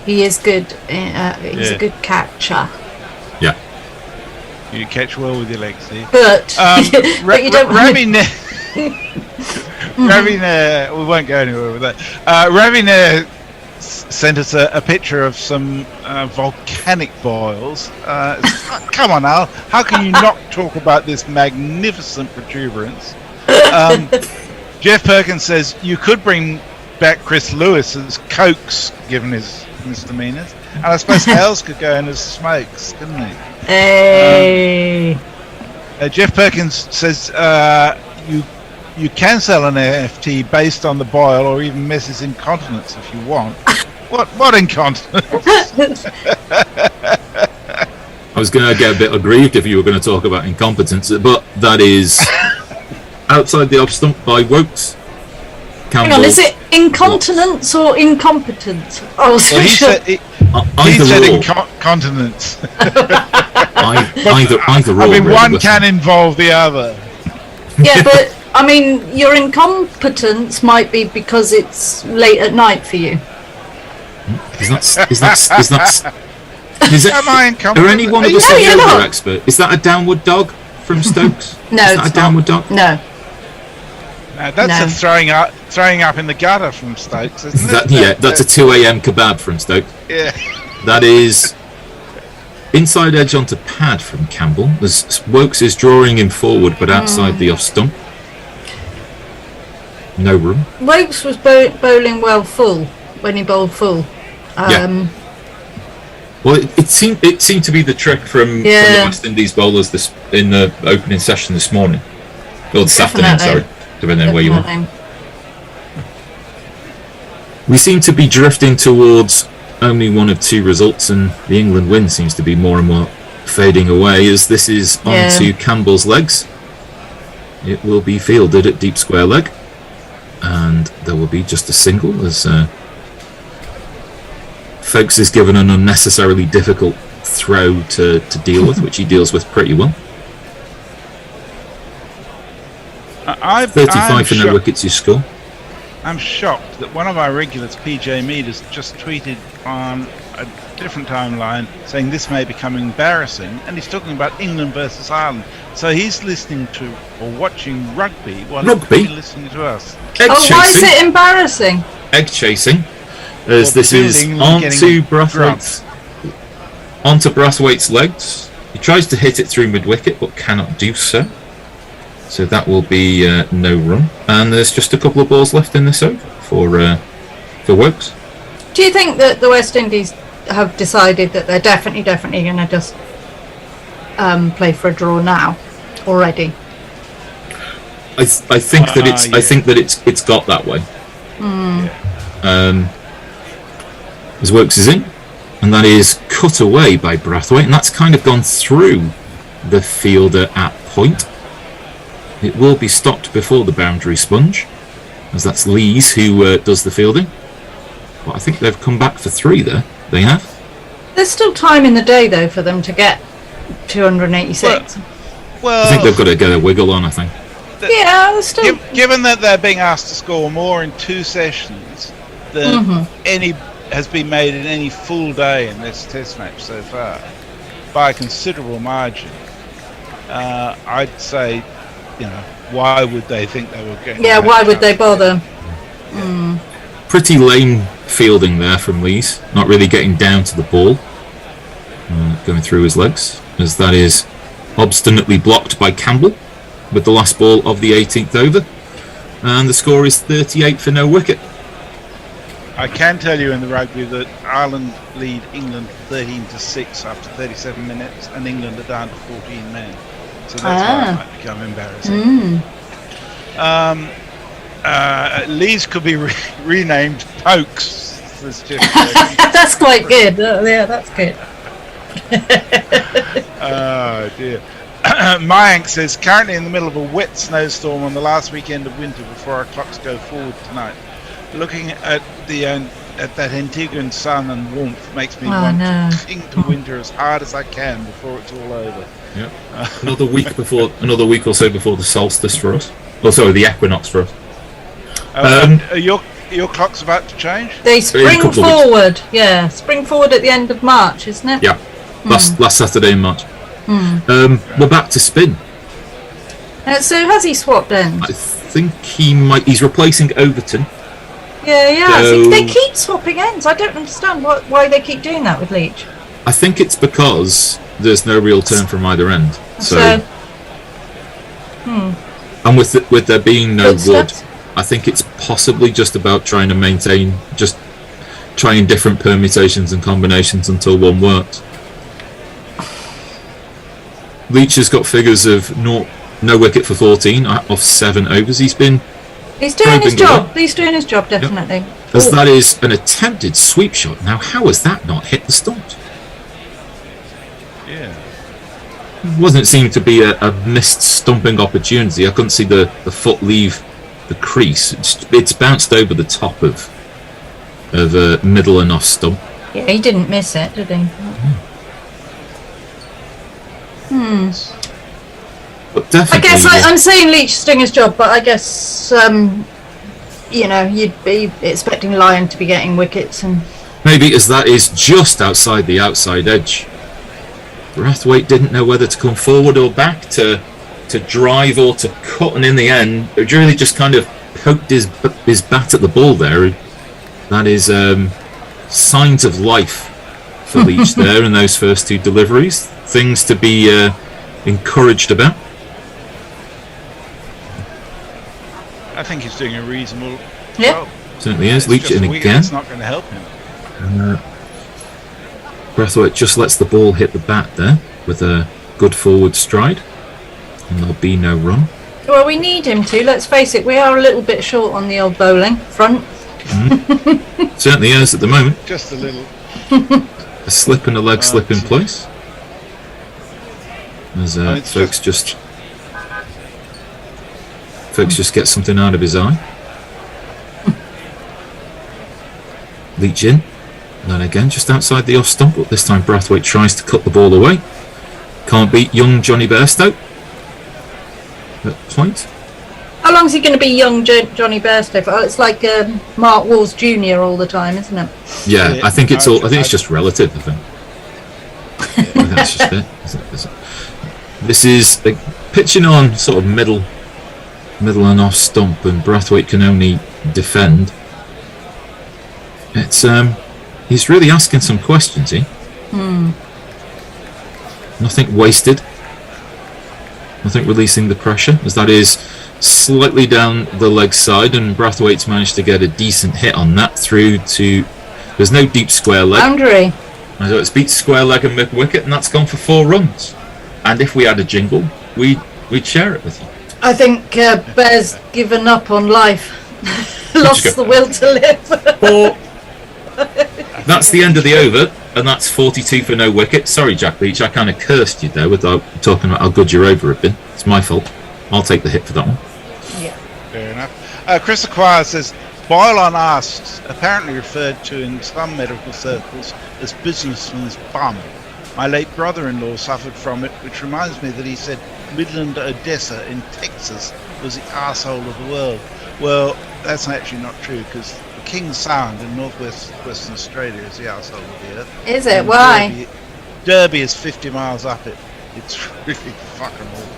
D: he is good. He's a good catcher.
O: Yeah.
C: You catch well with your legs, do you?
D: But but you don't.
C: Ravina, we won't go anywhere with that. Ravina sent us a picture of some volcanic boils. Come on, Al. How can you not talk about this magnificent protuberance? Jeff Perkins says you could bring back Chris Lewis as Cokes, given his misdemeanors. And I suppose Hales could go in as Smokes, couldn't he?
D: Hey.
C: Jeff Perkins says you can sell an NFT based on the boil or even Mrs. Incontinence if you want. What incontinence?
O: I was going to get a bit aggrieved if you were going to talk about incompetence, but that is outside the off stump by Wokes.
D: Hang on, is it incontinence or incompetence? Oh, so
C: he said
O: either
C: incontinence.
O: either or.
C: I mean,
O: really,
C: one can involve the other.
D: Yeah, but I mean, your incompetence might be because it's late at night for you.
C: Am I incompetent?
O: Are any one of us a yoga expert? Is that a downward dog from Stokes?
D: No,
O: is that a downward dog?
D: No.
C: That's a throwing up in the gutter from Stokes, isn't it?
O: Yeah, that's a 2 a.m. kebab from Stokes.
C: Yeah.
O: That is inside edge onto pad from Campbell. As Wokes is drawing him forward, but outside the off stump. No room.
D: Wokes was bowling well full when he bowled full.
O: Yeah. Well, it seemed to be the trick from the West Indies bowlers in the opening session this morning, or this afternoon. Sorry, depending on where you are. We seem to be drifting towards only one of two results, and the England win seems to be more and more fading away as this is onto Campbell's legs. It will be fielded at deep square leg, and there will be just a single as Folks is given an unnecessarily difficult throw to deal with, which he deals with pretty well. 35 for no wickets you score.
C: I'm shocked that one of our regulars, PJ Mead, has just tweeted on a different timeline saying this may become embarrassing, and he's talking about England versus Ireland. So he's listening to or watching rugby while he's listening to us.
D: Why is it embarrassing?
O: Egg chasing, as this is onto Brathwaite's legs. He tries to hit it through mid wicket but cannot do so. So that will be no run, and there's just a couple of balls left in this over for Wokes.
D: Do you think that the West Indies have decided that they're definitely going to just play for a draw now already?
O: I think that it's got that way. As Wokes is in, and that is cut away by Brathwaite, and that's kind of gone through the fielder at point. It will be stopped before the boundary sponge, as that's Lees who does the fielding. But I think they've come back for three there. They have.
D: There's still time in the day though for them to get 286.
C: Well,
O: I think they've got to get a wiggle on, I think.
D: Yeah, still.
C: Given that they're being asked to score more in two sessions than any has been made in any full day in this Test match so far, by a considerable margin, I'd say, why would they think they were getting?
D: Yeah, why would they bother?
O: Pretty lame fielding there from Lees, not really getting down to the ball, going through his legs, as that is obstinately blocked by Campbell with the last ball of the 18th over, and the score is 38 for no wicket.
C: I can tell you in the rugby that Ireland lead England 13-6 after 37 minutes, and England are down to 14 men. So that's why it might become embarrassing. Lees could be renamed Pokes.
D: That's quite good. Yeah, that's good.
C: Oh dear. Mayank says, currently in the middle of a wet snowstorm on the last weekend of winter before our clocks go forward tonight. Looking at the at that Antiguan sun and warmth makes me want to cling to winter as hard as I can before it's all over.
O: Yeah. Another week or so before the solstice for us. Oh, sorry, the equinox for us.
C: Are your clocks about to change?
D: They spring forward. Yeah, spring forward at the end of March, isn't it?
O: Yeah. Last Saturday in March. We're back to spin.
D: So has he swapped ends?
O: I think he's replacing Overton.
D: Yeah.
O: So,
D: they keep swapping ends. I don't understand why they keep doing that with Leach.
O: I think it's because there's no real turn from either end. So and with there being no wood, I think it's possibly just about trying to maintain, just trying different permutations and combinations until one works. Leach has got figures of no wicket for 14 off 7 overs. He's doing his job.
D: He's doing his job, definitely. Yep.
O: As that is an attempted sweep shot. Now, how has that not hit the stumps?
C: Yeah.
O: Wasn't seem to be a missed stumping opportunity. I couldn't see the foot leave the crease. It's bounced over the top of a middle and off stump.
D: Yeah, he didn't miss it, did he?
O: But definitely,
D: I guess I'm saying Leach is doing his job, but I guess you'd be expecting Lyon to be getting wickets, and
O: maybe as that is just outside the outside edge. Brathwaite didn't know whether to come forward or back, to drive or to cut, and in the end, it really just kind of poked his bat at the ball there. That is signs of life for Leach there in those first 2 deliveries. Things to be encouraged about.
C: I think he's doing a reasonable
D: job.
O: Certainly is. Leach in again.
C: It's not going to help him.
O: Brathwaite just lets the ball hit the bat there with a good forward stride, and there'll be no run.
D: Well, we need him to. Let's face it, we are a little bit short on the old bowling front.
O: Certainly is at the moment.
C: Just a little.
O: A slip and a leg slip in place. As folks just get something out of his eye. Leach in. And then again, just outside the off stump, but this time Brathwaite tries to cut the ball away. Can't beat young Johnny Bairstow at point.
D: How long is he going to be young Johnny Bairstow for? It's like Mark Walls Jr. all the time, isn't it?
O: Yeah, I think it's just relative. I think that's just it. This is pitching on sort of middle and off stump, and Brathwaite can only defend. It's he's really asking some questions here. Nothing wasted. Nothing releasing the pressure, as that is slightly down the leg side, and Brathwaite's managed to get a decent hit on that through to. There's no deep square leg.
D: Boundary.
O: So it's beat square leg and mid wicket, and that's gone for 4 runs. And if we had a jingle, we'd share it with you.
D: I think Bear's given up on life. Lost the will to live.
O: That's the end of the over, and that's 42 for no wicket. Sorry, Jack Leach, I kind of cursed you there without talking about how good your over had been. It's my fault. I'll take the hit for that one.
D: Yeah.
C: Fair enough. Chris Acquire says, boil on asks, apparently referred to in some medical circles as businessman's bum. My late brother-in-law suffered from it, which reminds me that he said Midland Odessa in Texas was the arsehole of the world. Well, that's actually not true, because King's Sound in Western Australia is the arsehole of the earth.
D: Is it? Why?
C: Derby is 50 miles up it. It's really fucking awful.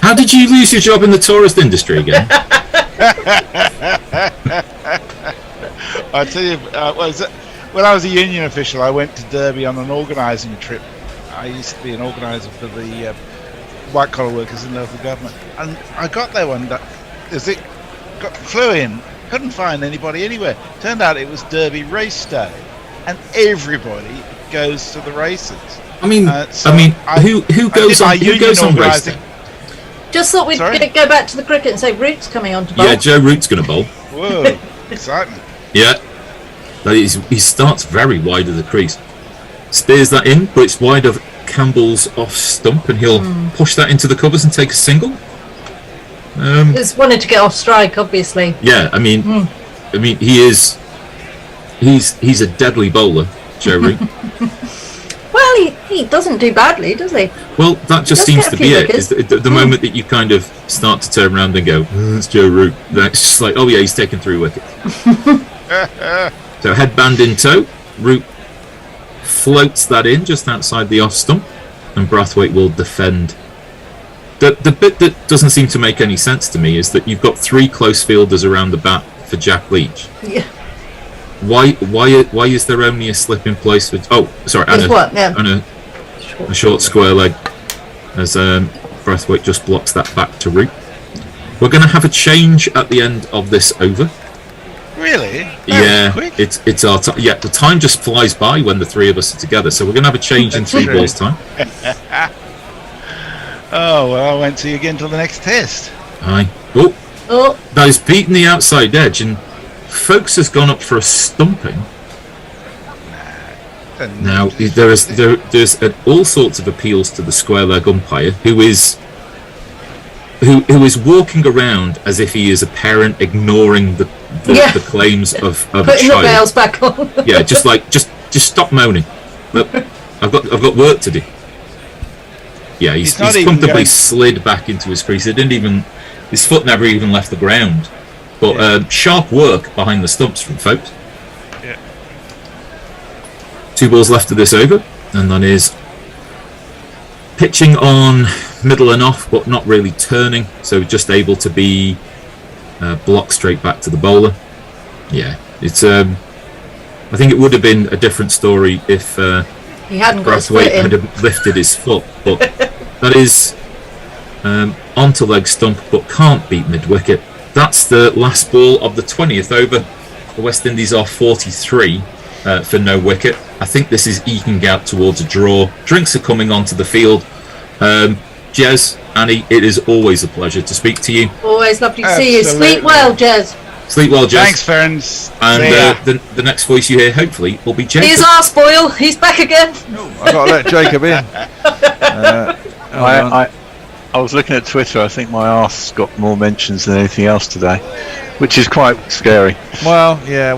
O: How did you lose your job in the tourist industry again?
C: I tell you, when I was a union official, I went to Derby on an organising trip. I used to be an organiser for the white collar workers in local government, and I got there one day. Flew in, couldn't find anybody anywhere. Turned out it was Derby race day, and everybody goes to the races.
O: Who goes on race day?
D: Just thought we'd go back to the cricket and say Root's coming on to bowl.
O: Yeah, Joe Root's going to bowl.
C: Whoa, excitement.
O: Yeah, he starts very wide of the crease, steers that in, but it's wide of Campbell's off stump, and he'll push that into the covers and take a single.
D: Just wanted to get off strike, obviously.
O: Yeah, I mean, he's a deadly bowler, Joe Root.
D: Well, he doesn't do badly, does he?
O: Well, that just
D: He does
O: seems
D: get a
O: to
D: few
O: be it.
D: wickets.
O: Is the moment that you kind of start to turn around and go, it's Joe Root, then it's just like, oh yeah, he's taken 3 wickets. So headband in tow, Root floats that in just outside the off stump, and Brathwaite will defend. The bit that doesn't seem to make any sense to me is that you've got 3 close fielders around the bat for Jack Leach.
D: Yeah.
O: Why is there only a slip in place for? Oh, sorry, and a short square leg as Brathwaite just blocks that back to Root. We're going to have a change at the end of this over.
C: Really?
O: Yeah, it's our time. Yeah, the time just flies by when the 3 of us are together. So we're going to have a change in 3 balls time.
C: Oh well, I won't see you again till the next test.
O: Aye. Oh, that is beating the outside edge, and Folks has gone up for a stumping. Now there's all sorts of appeals to the square leg umpire, who is walking around as if he is a parent ignoring the claims of a
D: Putting
O: child.
D: the nails back on.
O: Yeah, just stop moaning. Look, I've got work to do. Yeah, he's comfortably slid back into his crease. His foot never even left the ground. But sharp work behind the stumps from Folks.
C: Yeah.
O: 2 balls left of this over, and that is pitching on middle and off, but not really turning, so just able to be blocked straight back to the bowler. Yeah, it's. I think it would have been a different story if
D: he hadn't got
O: Brathwaite had lifted his foot, but that is onto leg stump, but can't beat mid wicket. That's the last ball of the 20th over. The West Indies are 43 for no wicket. I think this is eking out towards a draw. Drinks are coming onto the field. Jez, Annie, it is always a pleasure to speak to you.
D: Always lovely to see you. Sleep well, Jez.
O: Sleep well, Jez.
C: Thanks, friends.
O: And the next voice you hear, hopefully, will be Jacob.
D: Here's our spoil. He's back again.
B: I've got to let Jacob in.
A: I was looking at Twitter. I think my arse got more mentions than anything else today, which is quite scary.
B: Well, yeah,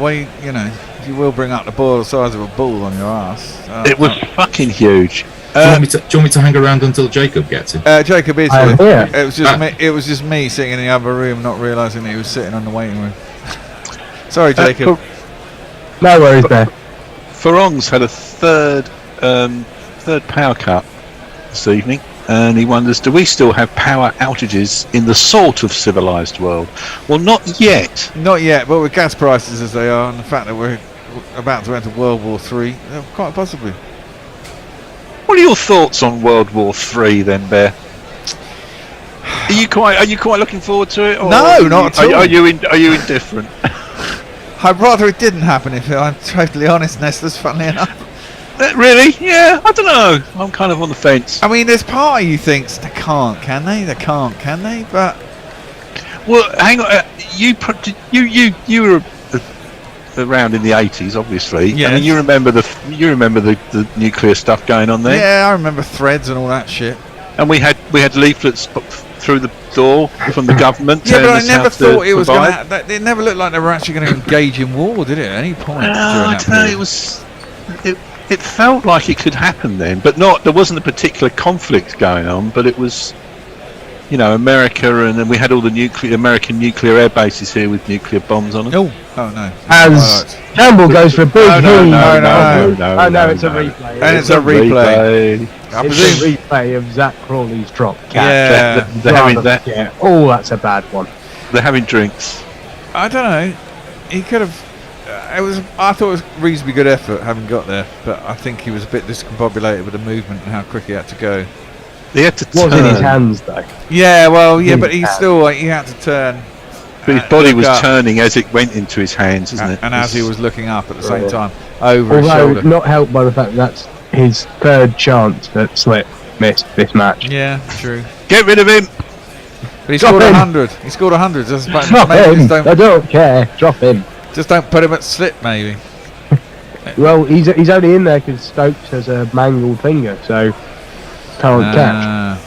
B: you will bring up the ball the size of a bull on your ass.
A: It was fucking huge.
O: Do you want me to hang around until Jacob gets it?
B: Jacob is
O: I'm
B: here.
O: here.
B: It was just me sitting in the other room, not realising that he was sitting on the waiting room. Sorry, Jacob.
L: No worries there.
A: Farong's had a third power cut this evening, and he wonders, do we still have power outages in the sort of civilised world? Well, not yet.
B: Not yet, but with gas prices as they are, and the fact that we're about to enter World War III, quite possibly.
A: What are your thoughts on World War III then, Bear? Are you quite looking forward to it? Or
B: No, not at all.
A: Are you indifferent?
B: I'd rather it didn't happen, if I'm totally honest, Nestlers, funnily enough.
A: Really? Yeah, I don't know. I'm kind of on the fence.
B: I mean, there's part of you thinks they can't, can they? They can't, can they? But
A: well, hang on. You were around in the 80s, obviously.
B: Yes.
A: I mean, you remember the nuclear stuff going on there.
B: yeah, I remember threads and all that shit.
A: And we had leaflets through the door from the government.
B: Yeah, but I
A: telling us
B: never
A: how
B: thought it was
A: provide.
B: going to. It never looked like they were actually going to engage in war, did it? At any point during
A: I
B: that
A: don't know.
B: period?
A: It felt like it could happen then, but not. There wasn't a particular conflict going on, but it was, America, and then we had all the American nuclear air bases here with nuclear bombs on them.
B: Oh no!
L: As Campbell goes for a big heave.
A: No,
L: it's a replay.
B: And it's a replay. I
L: It's
B: presume.
L: a replay of Zach Crawley's drop catch.
B: Yeah.
A: They're having that.
L: Yeah. Oh, that's a bad one.
A: They're having drinks.
B: I don't know. He could have. I thought it was reasonably good effort having got there, but I think he was a bit discombobulated with the movement and how quick he had to go.
A: He had to
L: What was in his hands though?
B: Yeah, well, yeah,
L: His
B: but he
L: hands.
B: still he had to turn.
A: But his body
B: look
A: was
B: up.
A: turning as it went into his hands, isn't it?
B: And as he was looking up at the same time over his
L: Although
B: shoulder.
L: not helped by the fact that that's his third chance that Slip missed this match.
B: Yeah, true.
A: Get rid of him.
B: But he
L: Drop
B: scored
L: him.
B: 100. He scored 100. Just
L: Drop
B: maybe
L: him.
B: just
L: I don't care. Drop him.
B: don't put him at Slip, maybe.
L: Well, he's only in there because Stokes has a mangled finger, so can't catch.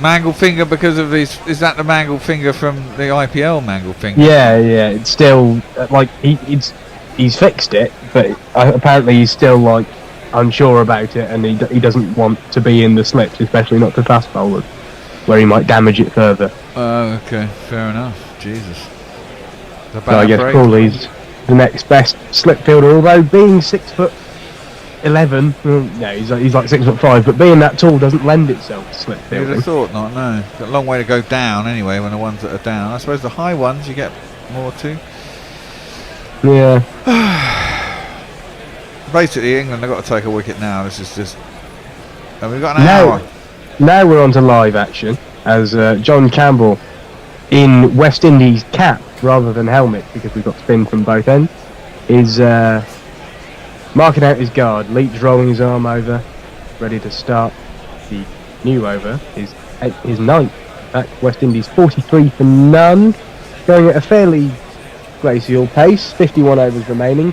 B: Mangled finger because of his. Is that the mangled finger from the IPL mangled finger?
L: Yeah, it's still like he's fixed it, but apparently he's still like unsure about it, and he doesn't want to be in the slips, especially not to fast bowlers, where he might damage it further.
B: Oh, okay, fair enough. Jesus.
L: So I guess Crawley's the next best slip fielder, although being 6'11", no, he's like 6'5", but being that tall doesn't lend itself to slip
B: You'd
L: fielding.
B: have thought not, no. Got a long way to go down anyway when the ones that are down. I suppose the high ones you get more to.
L: Yeah.
B: Basically, England have got to take a wicket now. This is just. And we've got an hour.
L: Now we're on to live action as John Campbell in West Indies cap rather than helmet, because we've got spin from both ends, is marking out his guard. Leach rolling his arm over, ready to start the new over. His ninth. In fact, West Indies 43 for none, going at a fairly glacial pace. 51 overs remaining.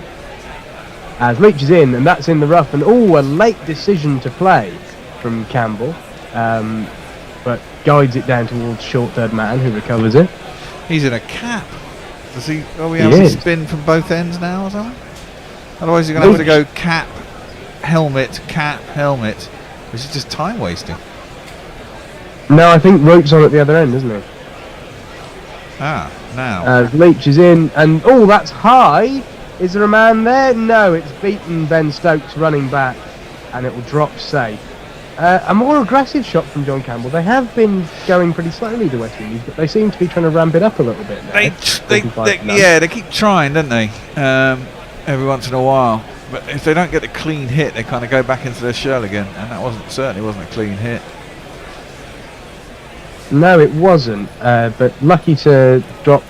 L: As Leach is in, and that's in the rough, and a late decision to play from Campbell, but guides it down towards short third man, who recovers it.
B: He's in a cap. Does he? Are we able to spin from both ends now or something? Otherwise, you're going to have to go cap, helmet, which is just time wasting.
L: No, I think Rope's on at the other end, isn't he?
B: Now.
L: As Leach is in, and that's high. Is there a man there? No, it's beaten Ben Stokes running back, and it will drop safe. A more aggressive shot from John Campbell. They have been going pretty slowly, the West Indies, but they seem to be trying to ramp it up a little bit now.
B: They keep trying, don't they? Every once in a while. But if they don't get a clean hit, they kind of go back into their shell again, and that certainly wasn't a clean hit.
L: No, it wasn't. But lucky to drop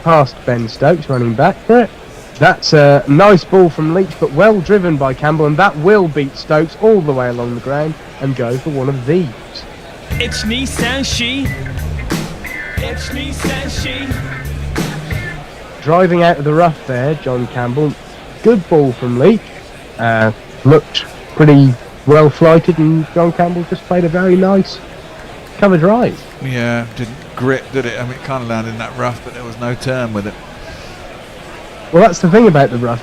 L: past Ben Stokes running back for it. That's a nice ball from Leach, but well driven by Campbell, and that will beat Stokes all the way along the ground and go for one of these.
K: It's me, Sanshi. It's me, Sanshi.
L: Driving out of the rough there, John Campbell. Good ball from Leach. Looked pretty well flighted, and John Campbell just played a very nice cover drive.
B: Yeah, didn't grip, did it? I mean, it kind of landed in that rough, but there was no turn with it.
L: Well, that's the thing about the rough.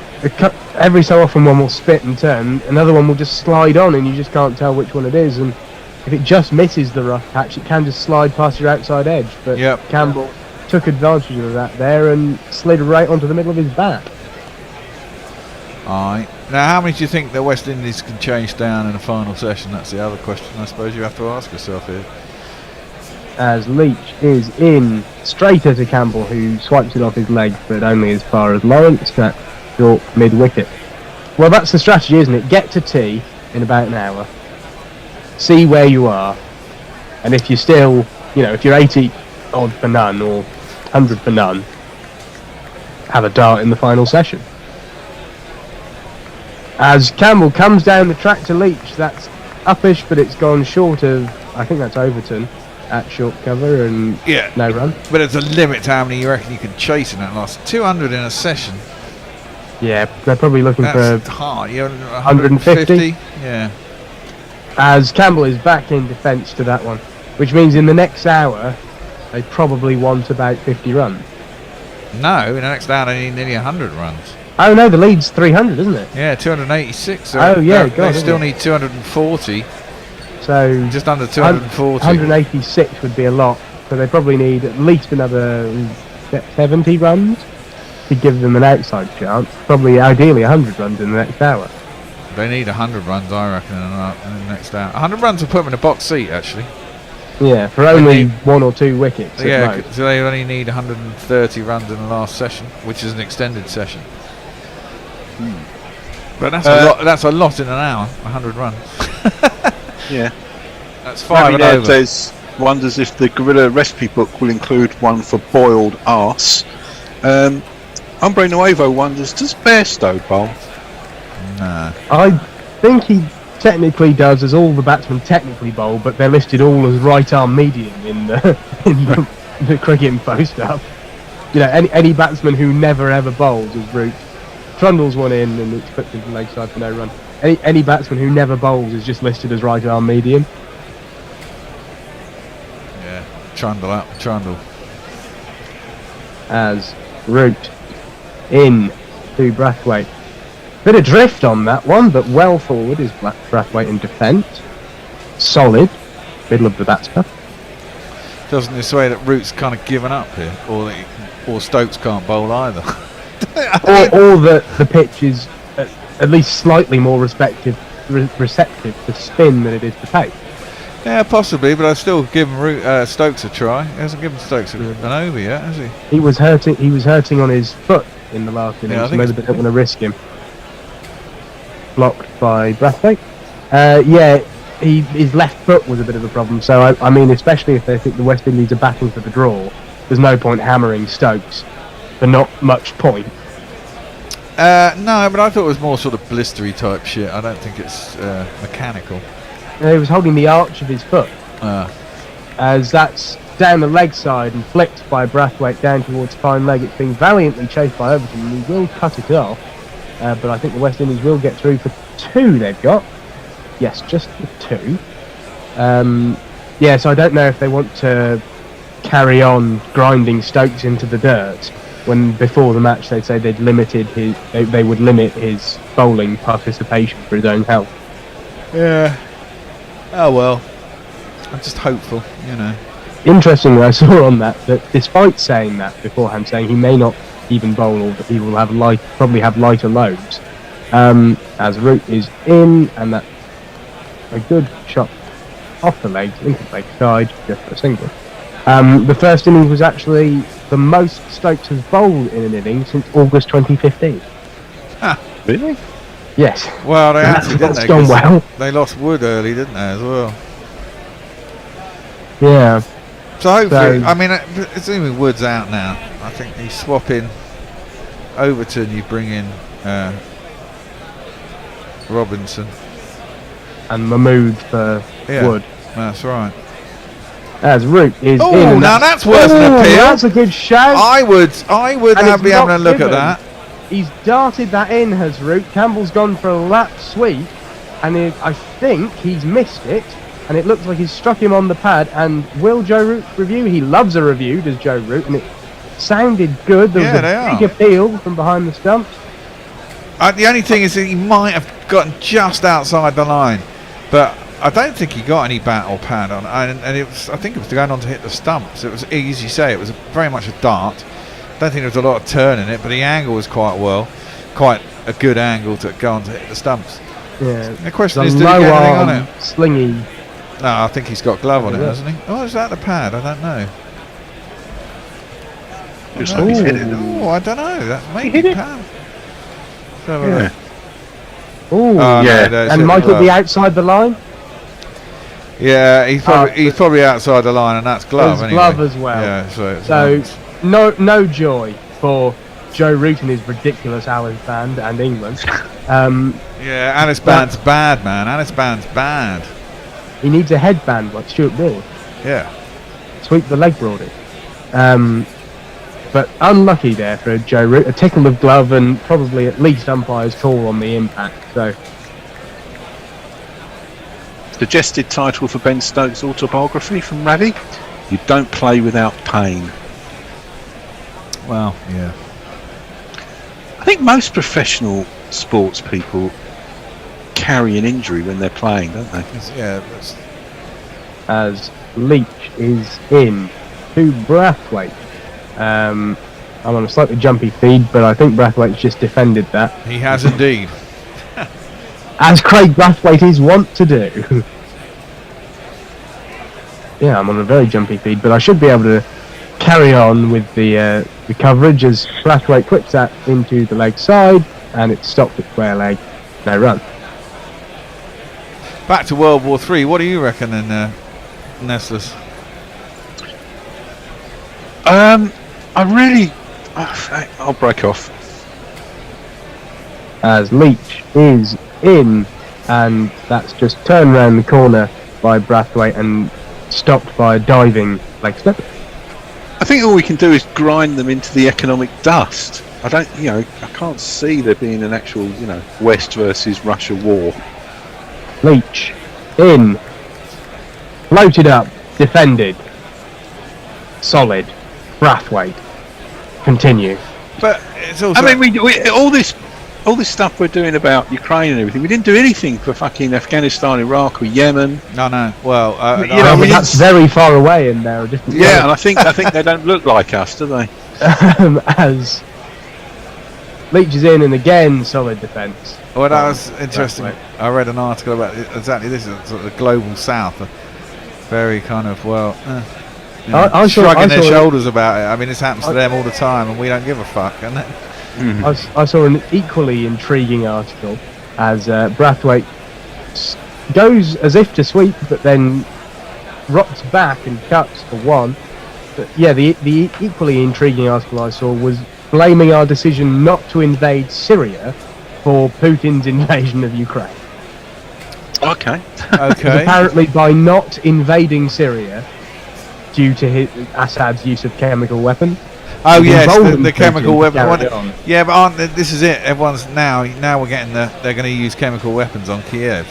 L: Every so often one will spit and turn, another one will just slide on, and you just can't tell which one it is. And if it just misses the rough patch, it can just slide past your outside edge. But Campbell took advantage of that there and slid right onto the middle of his bat.
B: Alright. Now, how many do you think the West Indies can chase down in the final session? That's the other question I suppose you have to ask yourself here.
L: As Leach is in straighter to Campbell, who swipes it off his leg, but only as far as Lawrence, that short mid-wicket. Well, that's the strategy, isn't it? Get to tee in about an hour, see where you are, and if you're still, if you're 80 odd for none or 100 for none, have a dart in the final session. As Campbell comes down the track to Leach, that's uppish, but it's gone short of, I think that's Overton, at short cover and no run.
B: But there's a limit to how many you reckon you can chase in that last 200 in a session.
L: Yeah, they're probably looking
B: That's
L: for
B: hard. You're
L: 150.
B: Yeah.
L: As Campbell is back in defence to that one, which means in the next hour they probably want about 50 runs.
B: No, in the next hour they need nearly 100 runs.
L: Oh no, the lead's 300, isn't it?
B: Yeah, 286.
L: So
B: they still need 240.
L: So
B: just under 240.
L: 186 would be a lot. So they probably need at least another 70 runs to give them an outside chance. Probably, ideally, 100 runs in the next hour.
B: They need 100 runs, I reckon, in the next hour. 100 runs will put them in a box seat, actually.
L: Yeah, for only one or two wickets.
B: Yeah, so they only need 130 runs in the last session, which is an extended session. But that's a lot. That's a lot in an hour. 100 runs.
A: Yeah.
B: That's 5 and over.
A: Says, wonders if the Gorilla recipe book will include one for boiled arse. Hombre Nuevo wonders, does Bairstow bowl?
B: No.
L: I think he technically does, as all the batsmen technically bowl, but they're listed all as right arm medium in the cricket info stuff. Any batsman who never ever bowls is root. Trundle's one in and it's put to the leg side for no run. any batsman who never bowls is just listed as right arm medium.
B: Yeah, trundle up, trundle.
L: As Root in to Brathwaite. Bit of drift on that one, but well forward is Brathwaite in defence. Solid, middle of the batsman.
B: Doesn't this way that Root's kind of given up here, or Stokes can't bowl either?
L: or the pitch is at least slightly more receptive to spin than it is to pace.
B: Yeah, possibly, but I've still given Stokes a try. He hasn't given Stokes an over yet, has he?
L: He was hurting on his foot in the last innings, so maybe they don't want to risk him. Blocked by Brathwaite. His left foot was a bit of a problem, so I mean, especially if they think the West Indies are batting for the draw, there's no point hammering Stokes for not much point.
B: No, but I thought it was more sort of blistery type shit. I don't think it's mechanical.
L: He was holding the arch of his foot. As that's down the leg side and flicked by Brathwaite down towards fine leg. It's being valiantly chased by Overton, and he will cut it off. But I think the West Indies will get through for 2 they've got. Yes, just the 2. So I don't know if they want to carry on grinding Stokes into the dirt when before the match they'd say they would limit his bowling participation for his own health.
B: Yeah. Oh well. I'm just hopeful, you know.
L: Interestingly, I saw on that despite saying that beforehand, saying he may not even bowl or that he will have probably have lighter loads, as Root is in, and that's a good shot off the legs, into the leg side, just for a single. The first innings was actually the most Stokes has bowled in an inning since August 2015.
A: Really?
L: Yes.
B: Well, they actually didn't.
L: That's gone well.
B: They lost Wood early, didn't they, as well?
L: Yeah.
B: So hopefully, I mean, assuming Wood's out now, I think you swap in Overton, you bring in Robinson.
L: And Mahmood for Wood.
B: That's right.
L: As Root is in.
B: Oh, now that's worth an appeal.
L: That's a good shout.
B: I would be having a look at that.
L: He's darted that in, has Root. Campbell's gone for a lap sweep, and I think he's missed it, and it looks like he's struck him on the pad. And will Joe Root review? He loves a review, does Joe Root, and it sounded good. There was a big appeal from behind the stumps.
B: The only thing is that he might have gotten just outside the line, but I don't think he got any bat or pad on, and I think it was going on to hit the stumps. It was, as you say, it was very much a dart. I don't think there was a lot of turn in it, but the angle was quite a good angle to go on to hit the stumps.
L: Yeah.
B: The question is, did he get anything on it?
L: Slingy.
B: No, I think he's got glove on it, hasn't he? Oh, is that the pad? I don't know.
W: Looks like he's hit it.
B: Oh, I don't know. That may be pad.
L: Yeah. And might it be outside the line?
B: Yeah, he's probably outside the line, and that's glove.
L: There's
B: anyway.
L: glove as well.
B: Yeah,
L: so no joy for Joe Root and his ridiculous Alice band and England.
B: Yeah, Alice band's bad, man. Alice band's bad.
L: He needs a headband like Stuart Broad.
B: Yeah.
L: Sweep the leg broaded. But unlucky there for Joe Root. A tickle of glove and probably at least umpire's call on the impact. So.
A: Suggested title for Ben Stokes' autobiography from Ravi: "You don't play without pain."
B: Well, yeah.
A: I think most professional sports people carry an injury when they're playing, don't they?
B: Yeah.
L: As Leach is in to Brathwaite. I'm on a slightly jumpy feed, but I think Brathwaite's just defended that.
B: He has indeed.
L: As Craig Brathwaite is wont to do. Yeah, I'm on a very jumpy feed, but I should be able to carry on with the coverage as Brathwaite clips that into the leg side, and it's stopped at square leg. No run.
B: Back to World War III. What do you reckon, Nestlers?
A: I'll break off.
L: As Leach is in, and that's just turned round the corner by Brathwaite and stopped by a diving leg slip.
A: I think all we can do is grind them into the economic dust. I don't, I can't see there being an actual, West versus Russia war.
L: Leach in, floated up, defended, solid, Brathwaite, continue.
B: But it's also.
A: I mean, we all this stuff we're doing about Ukraine and everything. We didn't do anything for fucking Afghanistan, Iraq, or Yemen.
B: No. Well,
L: that's very far away, and they're different.
A: Yeah, and I think they don't look like us, do they?
L: As Leach is in, and again solid defence.
B: Well, that was interesting. I read an article about exactly this, sort of the global south. Very kind of, shrugging their shoulders about it. I mean, this happens to them all the time, and we don't give a fuck. And
L: I saw an equally intriguing article as Brathwaite goes as if to sweep, but then rocks back and cuts for one. But yeah, the equally intriguing article I saw was blaming our decision not to invade Syria for Putin's invasion of Ukraine.
A: Okay.
L: Apparently, by not invading Syria due to Assad's use of chemical weapons.
B: Oh yes, the chemical weapon. Yeah, but this is it. Everyone's now we're getting they're going to use chemical weapons on Kiev.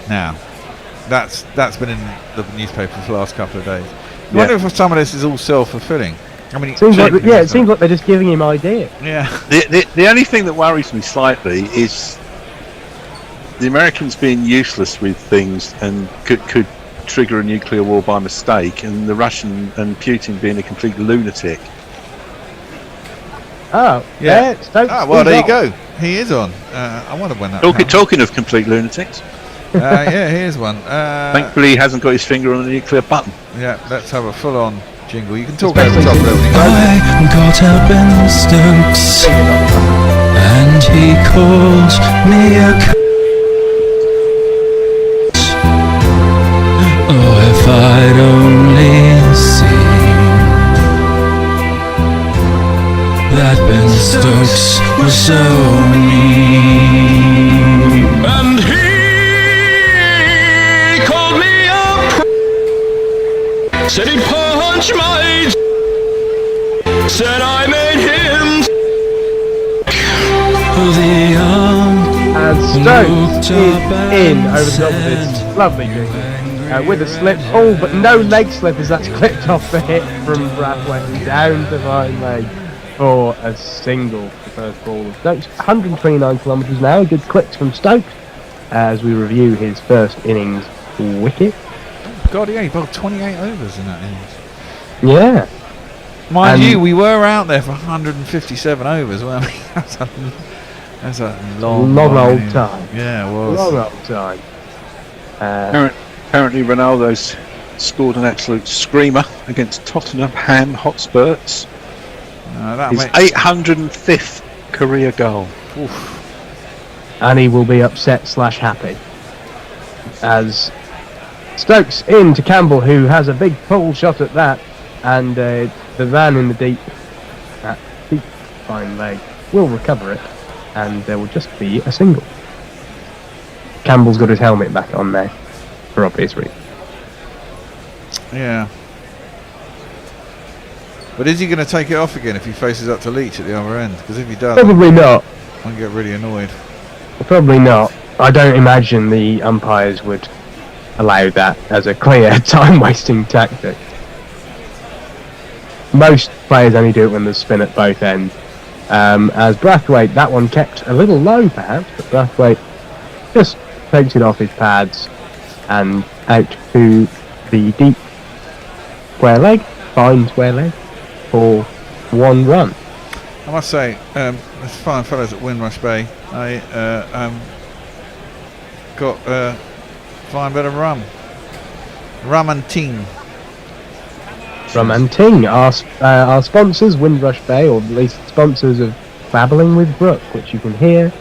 B: Now, that's been in the newspaper for the last couple of days. I wonder if some of this is all self-fulfilling. I mean, it seems
L: like they're just giving him ideas.
B: Yeah.
A: The only thing that worries me slightly is the Americans being useless with things and could trigger a nuclear war by mistake, and the Russian and Putin being a complete lunatic.
L: Oh, yeah.
B: Well, there you go. He is on. I wonder when that.
A: Talking of complete lunatics.
B: Yeah, here's one.
A: Thankfully, he hasn't got his finger on the nuclear button.
B: Yeah, let's have a full-on jingle. You can talk over the top of everything.
Q: I got up in the Stokes, and he called me a oh, if I'd only seen that Ben Stokes was so mean. And he called me up, said he'd punch my said I made him the
L: and Stokes is in over the top of this lovely jingle with a slip. Oh, but no leg slip as that's clipped off the hip from Brathwaite down to fine leg for a single. The first ball of Stokes. 129 kilometres an hour. Good clicks from Stokes as we review his first innings wicket.
B: God, yeah, he bowled 28 overs in that innings.
L: Yeah.
B: Mind you, we were out there for 157 overs, weren't we? That's a long
L: old time.
B: Yeah, it was.
L: Long old time.
A: Apparently Ronaldo's scored an absolute screamer against Tottenham Hotspurs. His 805th career goal.
L: Oof. And he will be upset / happy. As Stokes in to Campbell, who has a big pull shot at that, and the van in the deep fine leg will recover it, and there will just be a single. Campbell's got his helmet back on there, for obvious reasons.
B: Yeah. But is he going to take it off again if he faces up to Leach at the other end? Because if he does,
L: probably not.
B: I get really annoyed.
L: Probably not. I don't imagine the umpires would allow that as a clear time-wasting tactic. Most players only do it when there's spin at both ends. As Brathwaite, that one kept a little low perhaps, but Brathwaite just takes it off his pads and out to the deep square leg, fine square leg, for 1 run.
B: I must say, the fine fellows at Windrush Bay, I got a fine bit of rum. Rum and ting.
L: Rum and ting, our sponsors, Windrush Bay, or at least sponsors of Babbling with Brooke, which you can hear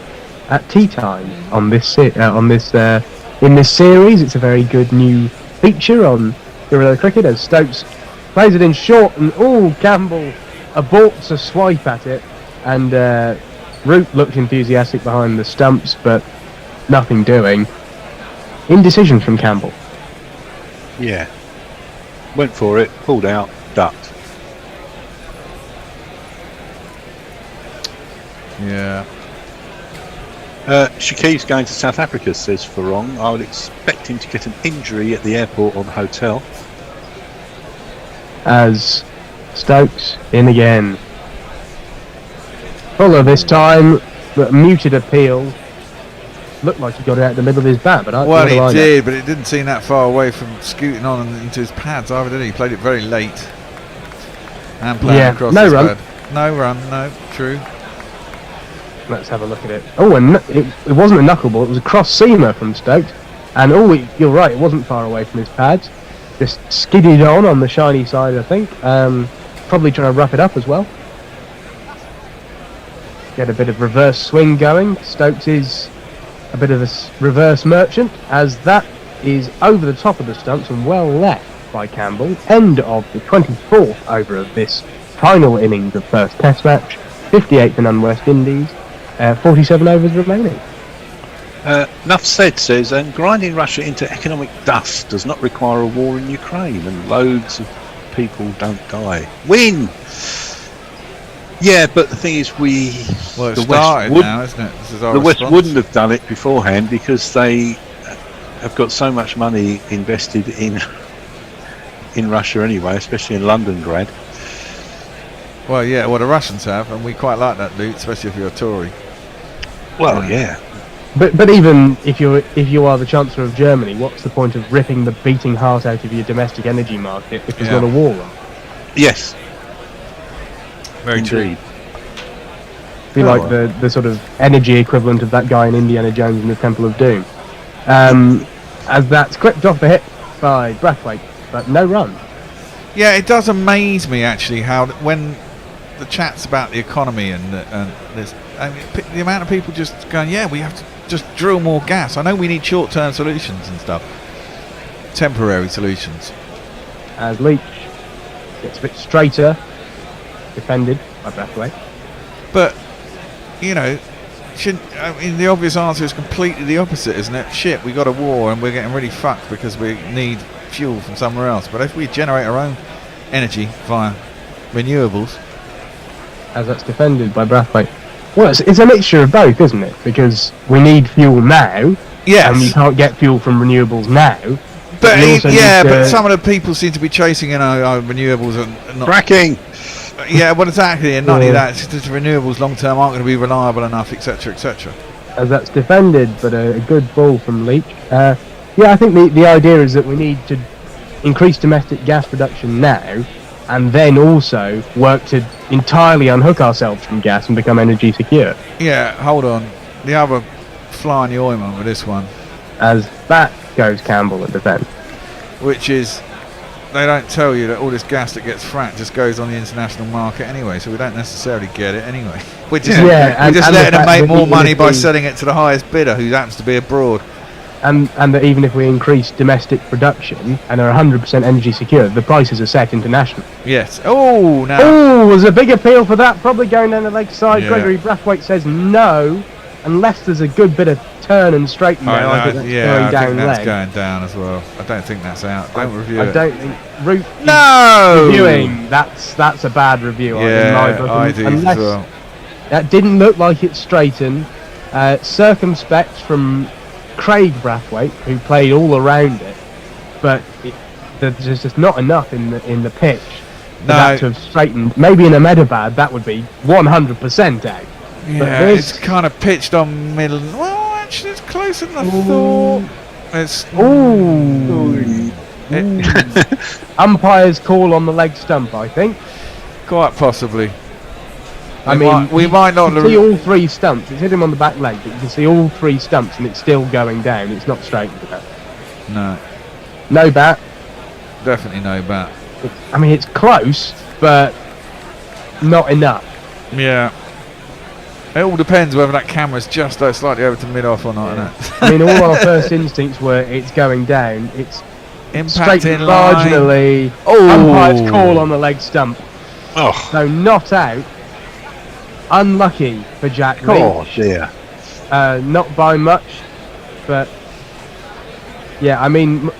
L: at tea time on this in this series. It's a very good new feature on Guerrilla Cricket as Stokes plays it in short, and Campbell aborts a swipe at it, and Root looked enthusiastic behind the stumps, but nothing doing. Indecision from Campbell.
A: Yeah. Went for it, pulled out, ducked.
B: Yeah.
A: Shakir's going to South Africa, says Farong. I would expect him to get an injury at the airport or the hotel.
L: As Stokes in again. Fuller this time, but muted appeal. Looked like he got it out the middle of his bat, but
B: Well, he did, but it didn't seem that far away from scooting on and into his pads either, did he? He played it very late. And playing across his pad. No run, no, true.
L: Let's have a look at it. Oh, and it wasn't a knuckleball, it was a cross-seamer from Stokes. And you're right, it wasn't far away from his pads. Just skidded on the shiny side, I think. Probably trying to rough it up as well. Get a bit of reverse swing going. Stokes is a bit of a reverse merchant, as that is over the top of the stumps and well left by Campbell. End of the 24th over of this final innings of first Test match. 58 for non-West Indies. 47 overs remaining.
A: Enough said, says, and grinding Russia into economic dust does not require a war in Ukraine, and loads of people don't die. Win! Yeah, but the thing is,
B: it's started now, isn't it? This is our
A: West
B: response.
A: wouldn't have done it beforehand because they have got so much money invested in Russia anyway, especially in Londongrad.
B: Well, yeah, the Russians have, and we quite like that loot, especially if you're a Tory.
A: Well, yeah.
L: But even if you are the Chancellor of Germany, what's the point of ripping the beating heart out of your domestic energy market if there's not a war on?
A: Yes.
B: Very
A: Indeed.
L: Be like the sort of energy equivalent of that guy in Indiana Jones in the Temple of Doom. As that's clipped off the hip by Brathwaite, but no run.
B: Yeah, it does amaze me actually how when the chats about the economy and this, I mean, the amount of people just going, yeah, we have to just drill more gas. I know we need short-term solutions and stuff, temporary solutions.
L: As Leach gets a bit straighter, defended by Brathwaite.
B: But the obvious answer is completely the opposite, isn't it? Shit, we got a war and we're getting really fucked because we need fuel from somewhere else. But if we generate our own energy via renewables,
L: as that's defended by Brathwaite. Well, it's a mixture of both, isn't it? Because we need fuel now, and you can't get fuel from renewables now.
B: But but some of the people seem to be chasing renewables and not
A: fracking.
B: Yeah, well, exactly, and not only that, it's just renewables long term aren't going to be reliable enough, etc., etc.
L: As that's defended, but a good ball from Leach. I think the idea is that we need to increase domestic gas production now, and then also work to entirely unhook ourselves from gas and become energy secure.
B: Yeah, hold on. The other fly in the ointment with this one.
L: As back goes Campbell at defence.
B: Which is, they don't tell you that all this gas that gets fracked just goes on the international market anyway, so we don't necessarily get it anyway. We're just letting them make more money by selling it to the highest bidder who happens to be abroad.
L: And that even if we increase domestic production and are 100% energy secure, the prices are set internationally.
B: Yes. Oh, now.
L: Oh, there's a big appeal for that, probably going down the leg side.
B: Yeah.
L: Gregory Brathwaite says no, unless there's a good bit of turn and straighten there. I think
B: that's going down as well. I don't think that's out. Don't review it.
L: I don't think reviewing. That's a bad review.
B: Yeah,
L: in my book.
B: I do as well.
L: That didn't look like it straightened. Circumspect from Craig Brathwaite, who played all around it, but there's just not enough in the pitch for that to have straightened. Maybe in Ahmedabad that would be 100% out.
B: Yeah, it's kind of pitched on middle. Well, actually, it's closer than I thought. It's
L: umpire's call on the leg stump, I think.
B: Quite possibly.
L: We
B: might not
L: see all three stumps. It's hit him on the back leg, but you can see all three stumps, and it's still going down. It's not straightened enough. No bat.
B: Definitely no bat.
L: It's close, but not enough.
B: Yeah. It all depends whether that camera's just slightly over to mid-off or not.
L: Yeah. All our first instincts were it's going down. It's
B: impacting
L: marginally. Umpire's call on the leg stump.
A: Oh.
L: So not out. Unlucky for Jack Leach.
A: Oh dear.
L: Not by much, but yeah,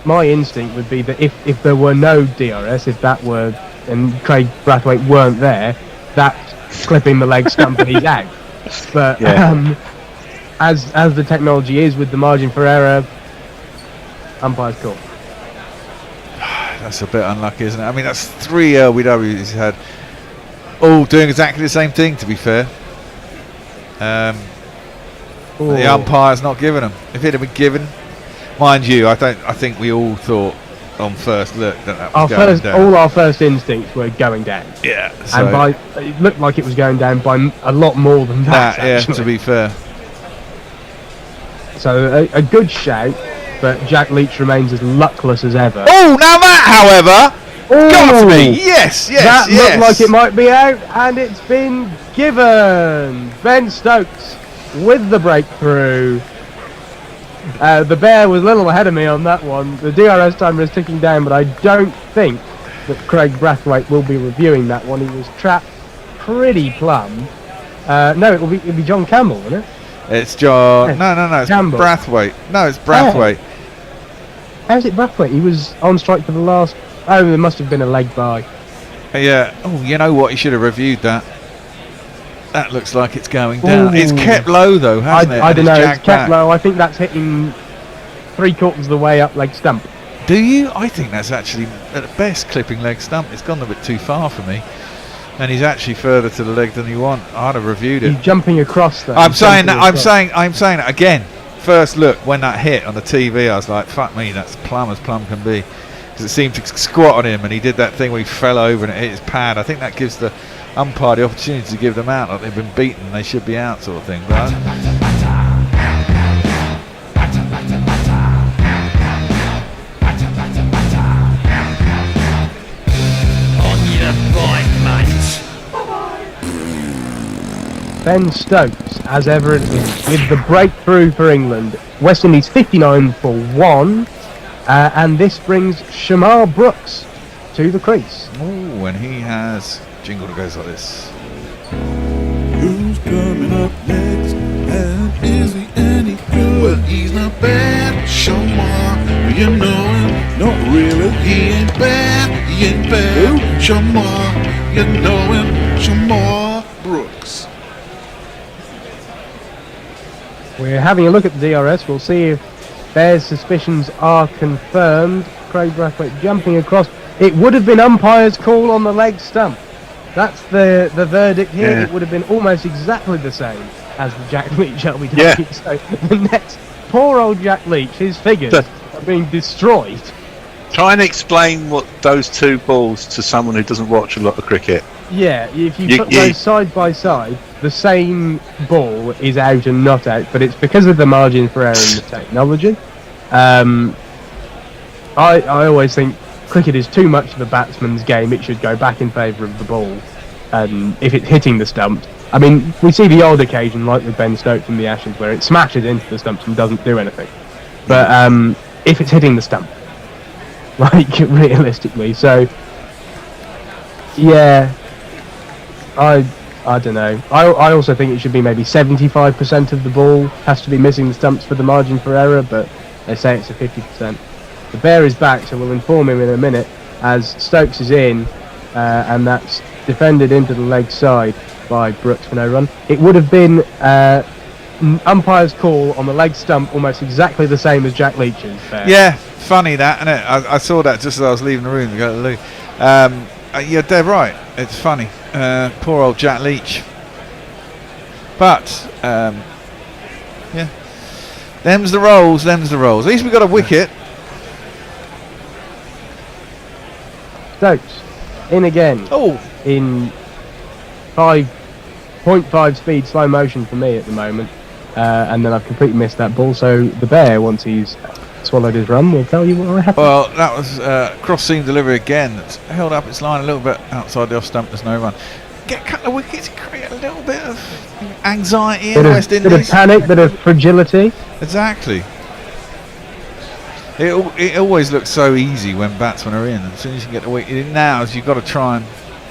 L: my instinct would be that if there were no DRS, if that were, and Craig Brathwaite weren't there, that's clipping the leg stump and he's out. But
A: Yeah.
L: as the technology is with the margin for error, umpire's call.
B: That's a bit unlucky, isn't it? I mean, that's 3 LBWs he's had, all doing exactly the same thing, to be fair. The umpire's not given them. If it had been given, mind you, I think we all thought on first look that was going down.
L: All our first instincts were going down.
B: Yeah,
L: and it looked like it was going down by a lot more than that.
B: Yeah,
L: actually.
B: to be fair.
L: So a good shout, but Jack Leach remains as luckless as ever.
B: Oh, now that, however, got to be. Yes,
L: that looked like it might be out, and it's been given. Ben Stokes with the breakthrough. The Bear was a little ahead of me on that one. The DRS timer is ticking down, but I don't think that Craig Brathwaite will be reviewing that one. He was trapped pretty plumb. No, it'll be John Campbell, won't it?
B: It's John. No, it's
L: Campbell.
B: Brathwaite. No, it's Brathwaite.
L: How's it Brathwaite? He was on strike for the last. Oh, there must have been a leg by.
B: Yeah. Oh, you know what? He should have reviewed that. That looks like it's going down.
L: Ooh.
B: It's kept low though, hasn't it?
L: I
B: And
L: don't know. It's
B: jagged
L: kept
B: back.
L: low. I think that's hitting 3/4 of the way up leg stump.
B: Do you? I think that's actually at best clipping leg stump. It's gone a bit too far for me, and he's actually further to the leg than you want. I'd have reviewed it.
L: He's jumping across though.
B: I'm saying that. I'm saying it again. First look, when that hit on the TV, I was like, "Fuck me, that's plumb as plumb can be," because it seemed to squat on him, and he did that thing where he fell over and it hit his pad. I think that gives the umpire the opportunity to give them out, like they've been beaten, they should be out, sort of thing. But
L: Ben Stokes, as ever, with the breakthrough for England. West Indies 59 for 1, and this brings Shamar Brooks to the crease.
B: oh, and he has jingle that goes like this.
M: Who's coming up next? And is he any good? Well, he's not bad, Shamar. You know him? Not really. He ain't bad. He ain't bad. Who? Shamar. You know him? Shamar Brooks.
L: We're having a look at the DRS. We'll see if Bear's suspicions are confirmed. Craig Brathwaite jumping across. It would have been umpire's call on the leg stump. That's the verdict here.
A: Yeah.
L: It would have been almost exactly the same as the Jack Leach LBW.
A: Yeah.
L: So the next, poor old Jack Leach, his figures are being destroyed.
A: Try and explain what those two balls to someone who doesn't watch a lot of cricket.
L: Yeah, if you put those side by side, the same ball is out and not out, but it's because of the margin for error in the technology. I always think cricket is too much of a batsman's game. It should go back in favour of the ball. If it's hitting the stumps, I mean, we see the odd occasion, like with Ben Stokes in the Ashes, where it smashes into the stumps and doesn't do anything. But if it's hitting the stump, like realistically, so yeah, I don't know. I also think it should be maybe 75% of the ball has to be missing the stumps for the margin for error, but they say it's a 50%. The Bear is back, so we'll inform him in a minute as Stokes is in, and that's defended into the leg side by Brooks for no run. It would have been umpire's call on the leg stump almost exactly the same as Jack Leach's.
B: Yeah, funny that, isn't it? I saw that just as I was leaving the room to go to the loo. You're dead right. It's funny. Poor old Jack Leach. But yeah, them's the rolls. At least we got a wicket.
L: Stokes in again.
B: Oh,
L: in 5.5 speed slow motion for me at the moment, and then I've completely missed that ball. So the Bear, once he's swallowed his run, will tell you what happened.
B: Well, that was cross seam delivery again. It's held up its line a little bit outside the off stump. There's no run. Get a couple of wickets, create a little bit of anxiety in West Indies.
L: Bit of panic, bit of fragility.
B: Exactly. It always looks so easy when batsmen are in. As soon as you get the wicket in now, you've got to try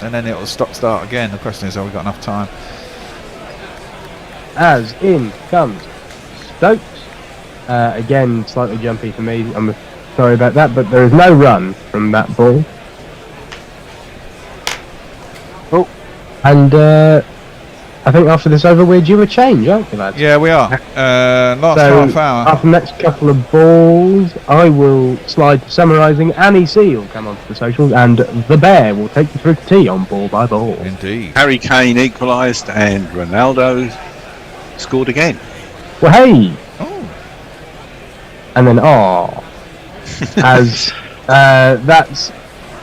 B: and then it'll start again. The question is, have we got enough time?
L: As in comes Stokes. Again, slightly jumpy for me. I'm sorry about that, but there is no run from that ball. Oh, and I think after this over, we're due a change, aren't we, lads?
B: Yeah, we are. Last
L: So,
B: half hour.
L: after the next couple of balls, I will slide to summarising. Annie C will come onto the socials, and the Bear will take you through to tea on ball by ball.
B: Indeed.
A: Harry Kane equalised and Ronaldo scored again.
L: Well, hey! And then, as that's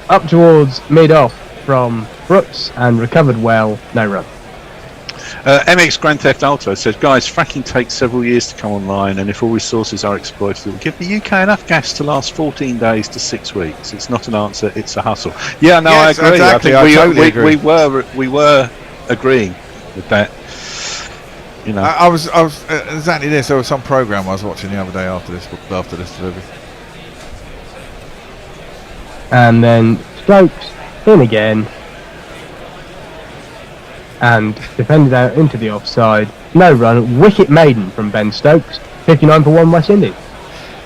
L: up towards mid-off from Brooks and recovered well, no run.
A: MX Grand Theft Auto says, guys, fracking takes several years to come online, and if all resources are exploited, it will give the UK enough gas to last 14 days to 6 weeks. It's not an answer, it's a hustle. Yeah, no,
B: Yes,
A: I agree.
B: exactly,
A: I
B: I
A: think
B: totally agree.
A: we were agreeing with that. You know,
B: I was exactly this. There was some program I was watching the other day after this delivery.
L: And then Stokes in again. And defended out into the offside. No run. Wicket maiden from Ben Stokes. 59 for 1 West Indies.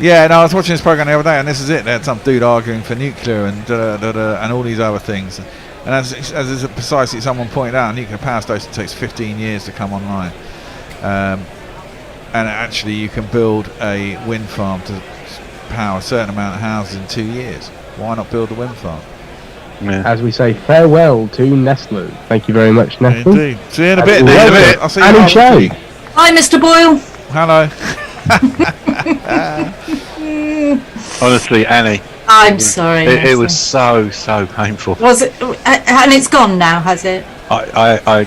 B: Yeah, no, I was watching this program the other day, and this is it. They had some dude arguing for nuclear and and all these other things. And as is precisely someone pointed out, a nuclear power station takes 15 years to come online. And actually, you can build a wind farm to power a certain amount of houses in 2 years. Why not build a wind farm?
A: Yeah.
L: As we say farewell to Nestle. Thank you very much, Nestle.
B: Indeed. See you in a bit. I'll see you
L: Annie
B: after
L: Cho.
B: tea.
D: Hi, Mr. Boyle.
B: Hello.
A: honestly, Annie,
D: I'm sorry.
A: it was so painful.
D: Was it? And it's gone now, has it?
A: I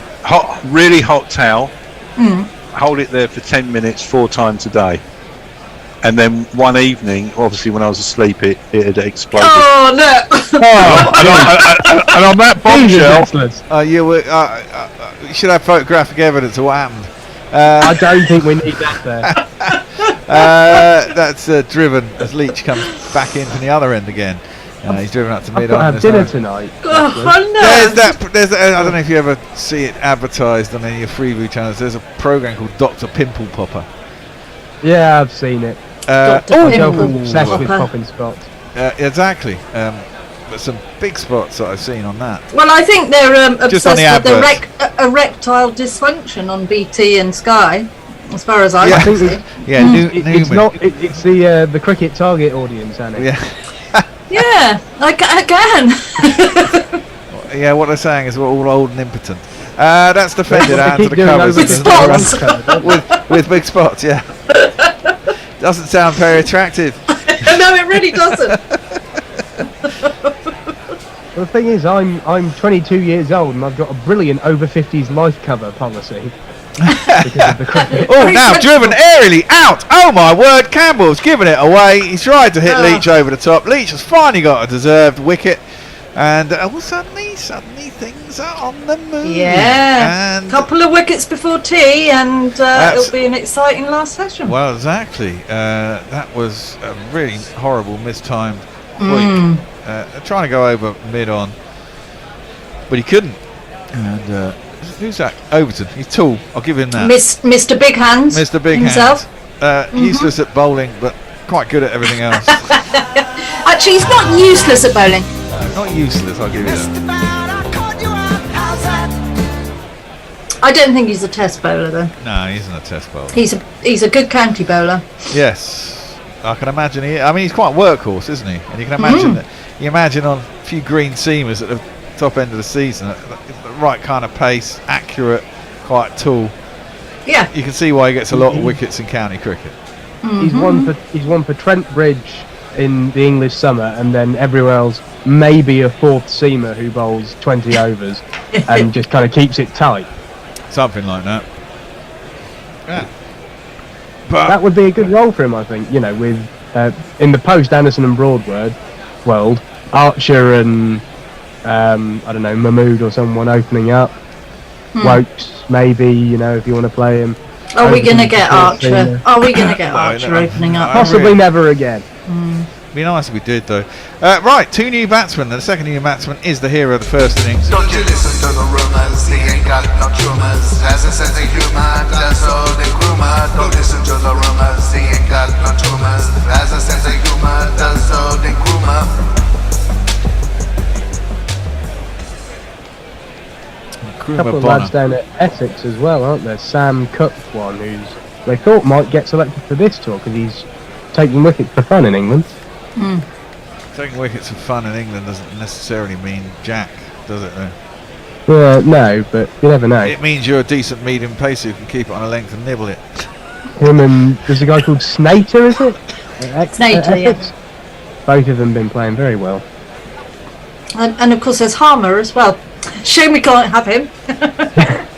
A: really hot towel,
D: Mm.
A: hold it there for 10 minutes 4 times a day, and then one evening, obviously when I was asleep, it had exploded.
D: Oh no!
A: And on that bombshell,
B: you should have photographic evidence of what happened.
L: I don't think we need that there.
B: That's driven as Leach comes back in from the other end again. He's driven up to
L: I've
B: mid
L: got to
B: on.
L: have dinner tonight.
D: Oh, no.
B: There's I don't know if you ever see it advertised on any of your Freeview channels. There's a program called Dr. Pimple Popper.
L: Yeah, I've seen it.
D: Pimple
L: obsessed with
D: Popper.
L: popping spots.
B: Exactly. But some big spots that I've seen on that.
D: Well, I think they're
B: Just on
D: obsessed
B: the
D: with
B: adverts.
D: erectile dysfunction on BT and Sky, as far as I can see.
B: Yeah,
L: It's not. It's the cricket target audience, Annie.
B: Yeah.
D: Yeah, I can.
B: Yeah, what they're saying is we're all old and impotent. That's defended out into the
L: Keep doing
B: covers.
L: those
B: with big spots, yeah. Doesn't sound very attractive.
D: No, it really doesn't.
L: Well, the thing is, I'm 22 years old and I've got a brilliant over 50s life cover policy because of the cricket.
B: Oh, now driven aerially out. Oh my word, Campbell's given it away. He's tried to hit Leach over the top. Leach has finally got a deserved wicket, and suddenly things are on the move.
D: Yeah,
B: and
D: couple of wickets before tea, and it'll be an exciting last session.
B: Well, exactly. That was a really horrible mistimed
D: Mm.
B: week. Trying to go over mid on, but he couldn't. And who's that? Overton. He's tall. I'll give him that.
D: Mr. Big Hands.
B: Mr. Big
D: himself.
B: Hands. Useless at bowling, but quite good at everything else.
D: Actually, he's not useless at bowling.
B: Not useless. I'll give you that.
D: I don't think he's a test bowler though.
B: No, he isn't a test bowler.
D: He's a good county bowler.
B: Yes, I can imagine. He's quite workhorse, isn't he? And you can imagine that. You imagine on a few green seamers at the top end of the season, the right kind of pace, accurate, quite tall.
D: Yeah.
B: You can see why he gets a lot of wickets in county cricket.
L: He's won for Trent Bridge in the English summer, and then everywhere else maybe a fourth seamer who bowls 20 overs and just kind of keeps it tight.
B: Something like that. Yeah.
L: But that would be a good role for him, I think. You know, with in the post Anderson and Broadword world, Archer and I don't know, Mahmood or someone opening up. Wokes, maybe, you know, if you want to play him.
D: Are we going to get Archer? Are we going to get Archer opening up?
L: Possibly never again.
B: Be nice if we did, though. Right, 2 new batsmen. The second new batsman is the hero of the first innings.
F: Don't you listen to the rumors, he ain't got no tumors. Has a sense of humor, that's all they groomer. Don't listen to the rumors, he ain't got no tumors. Has a sense of humor, that's all they groomer.
L: couple of lads down at Essex as well, aren't there? Sam Cook's one, who's they thought might get selected for this tour because he's taking wickets for fun in England.
B: Taking wickets for fun in England doesn't necessarily mean jack, does it though?
L: No, but you never know.
B: It means you're a decent medium pacer who can keep it on a length and nibble it.
L: Him and there's a guy called Snater, is it?
D: Snater, yeah.
L: Both of them been playing very well.
D: And of course there's Harmer as well. Shame we can't have him.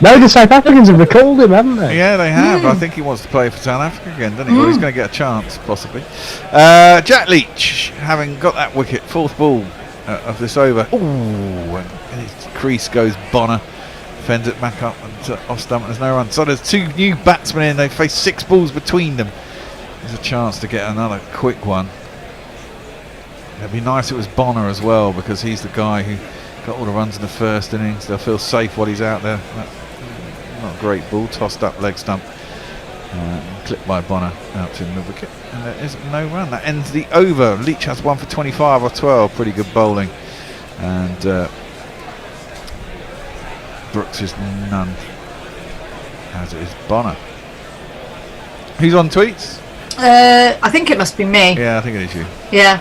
L: No, the South Africans have recalled him, haven't they?
B: Yeah, they have. I think he wants to play for South Africa again, doesn't he? Well, he's going to get a chance, possibly. Jack Leach, having got that wicket, fourth ball of this over. Ooh, and his crease goes Bonner. Fends it back up and off stump, and there's no run. So there's two new batsmen in. They face 6 balls between them. There's a chance to get another quick one. It'd be nice if it was Bonner as well, because he's the guy who got all the runs in the first innings. They'll feel safe while he's out there. Not a great ball, tossed up leg stump, clipped by Bonner out to the wicket, and there is no run. That ends the over. Leach has 1 for 25 or 12, pretty good bowling, and Brooks is none, as is Bonner. Who's on tweets?
D: I think it must be me.
B: Yeah, I think it is you.
D: Yeah.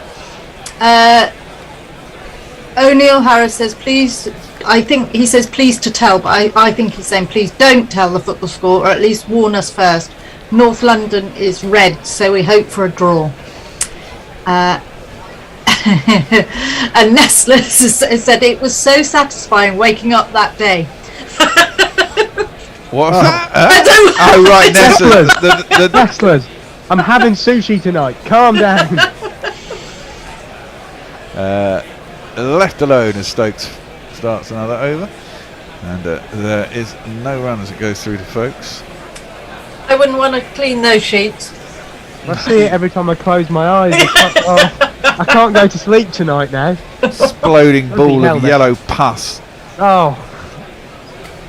D: O'Neill Harris says, please, I think he says please to tell, but I think he's saying please don't tell the football score, or at least warn us first. North London is red, so we hope for a draw. And Nestler said it was so satisfying waking up that day.
B: What's that?
D: Oh,
B: right,
L: Nestlers. The Nestlers. I'm having sushi tonight. Calm down.
B: Left alone as Stokes starts another over, and there is no run as it goes through to folks.
D: I wouldn't want to clean those sheets.
L: I see it every time I close my eyes. I can't go to sleep tonight now.
B: Exploding ball of yellow pus.
L: Oh.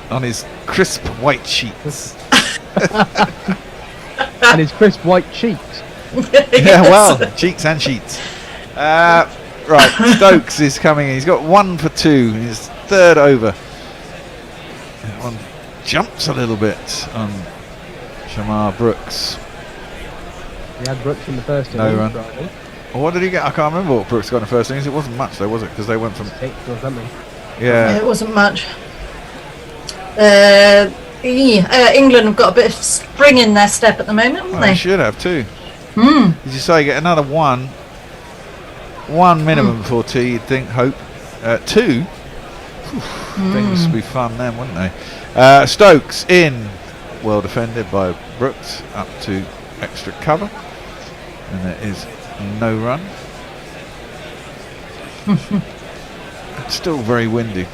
B: On his crisp white sheets.
L: And his crisp white cheeks.
B: Yeah, well, cheeks and sheets. Right, Stokes is coming in. He's got 1 for 2 in his third over. That one jumps a little bit on Shamar Brooks.
L: He had Brooks in the first
B: no
L: innings.
B: run. What did he get? I can't remember what Brooks got in the first innings. It wasn't much though, was it? Because they went from
L: 6 or something.
B: Yeah.
D: It wasn't much. England have got a bit of spring in their step at the moment, haven't
B: Well,
D: they?
B: they should have too.
D: Hmm.
B: Did you say get another one minimum before tea? You'd think. Hope 2. Things would be fun then, wouldn't they? Stokes in, well defended by Brooks, up to extra cover, and there is no run. It's still very windy.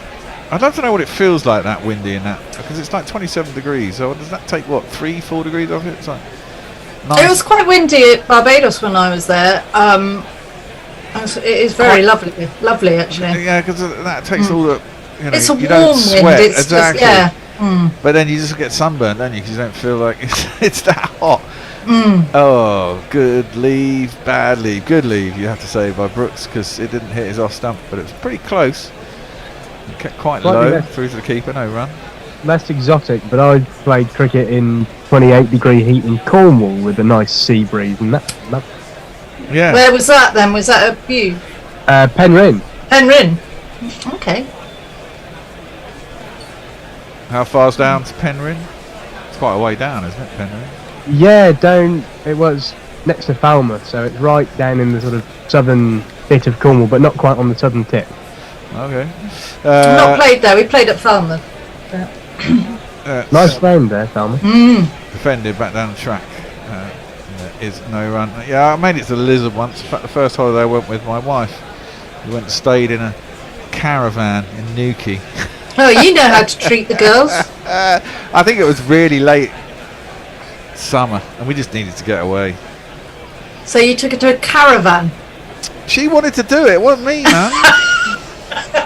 B: I'd love to know what it feels like that windy in that, because it's like 27 degrees. So does that take what 3-4 degrees off it? It's like nice.
D: It was quite windy at Barbados when I was there. It is very lovely actually.
B: Yeah, because that takes all the,
D: it's a
B: you
D: warm
B: don't sweat
D: wind. It's
B: exactly.
D: just, yeah.
B: But then you just get sunburned, don't you? Because you don't feel like it's that hot.
D: Mm.
B: Oh, good leave, bad leave, good leave. You have to say by Brooks because it didn't hit his off stump, but it was pretty close. It kept quite
L: Slightly
B: low
L: less.
B: through to the keeper, no run.
L: Less exotic, but I played cricket in 28-degree heat in Cornwall with a nice sea breeze, and that's lovely.
B: Yeah.
D: Where was that then? Was that at Bute?
L: Penryn.
D: Penryn. Okay.
B: How far's down to Penryn? It's quite a way down, isn't it, Penryn?
L: Yeah, down. It was next to Falmouth, so it's right down in the sort of southern bit of Cornwall, but not quite on the southern tip.
B: Okay.
D: Not played there. We played at Falmouth.
L: Nice round there, Falmouth.
B: Defended back down the track. There is no run. Yeah, I made it to the Lizard once. In fact, the first holiday I went with my wife. We went and stayed in a caravan in Newquay.
D: Oh, you know how to treat the girls.
B: I think it was really late summer, and we just needed to get away.
D: So you took her to a caravan.
B: She wanted to do it. It wasn't me, man.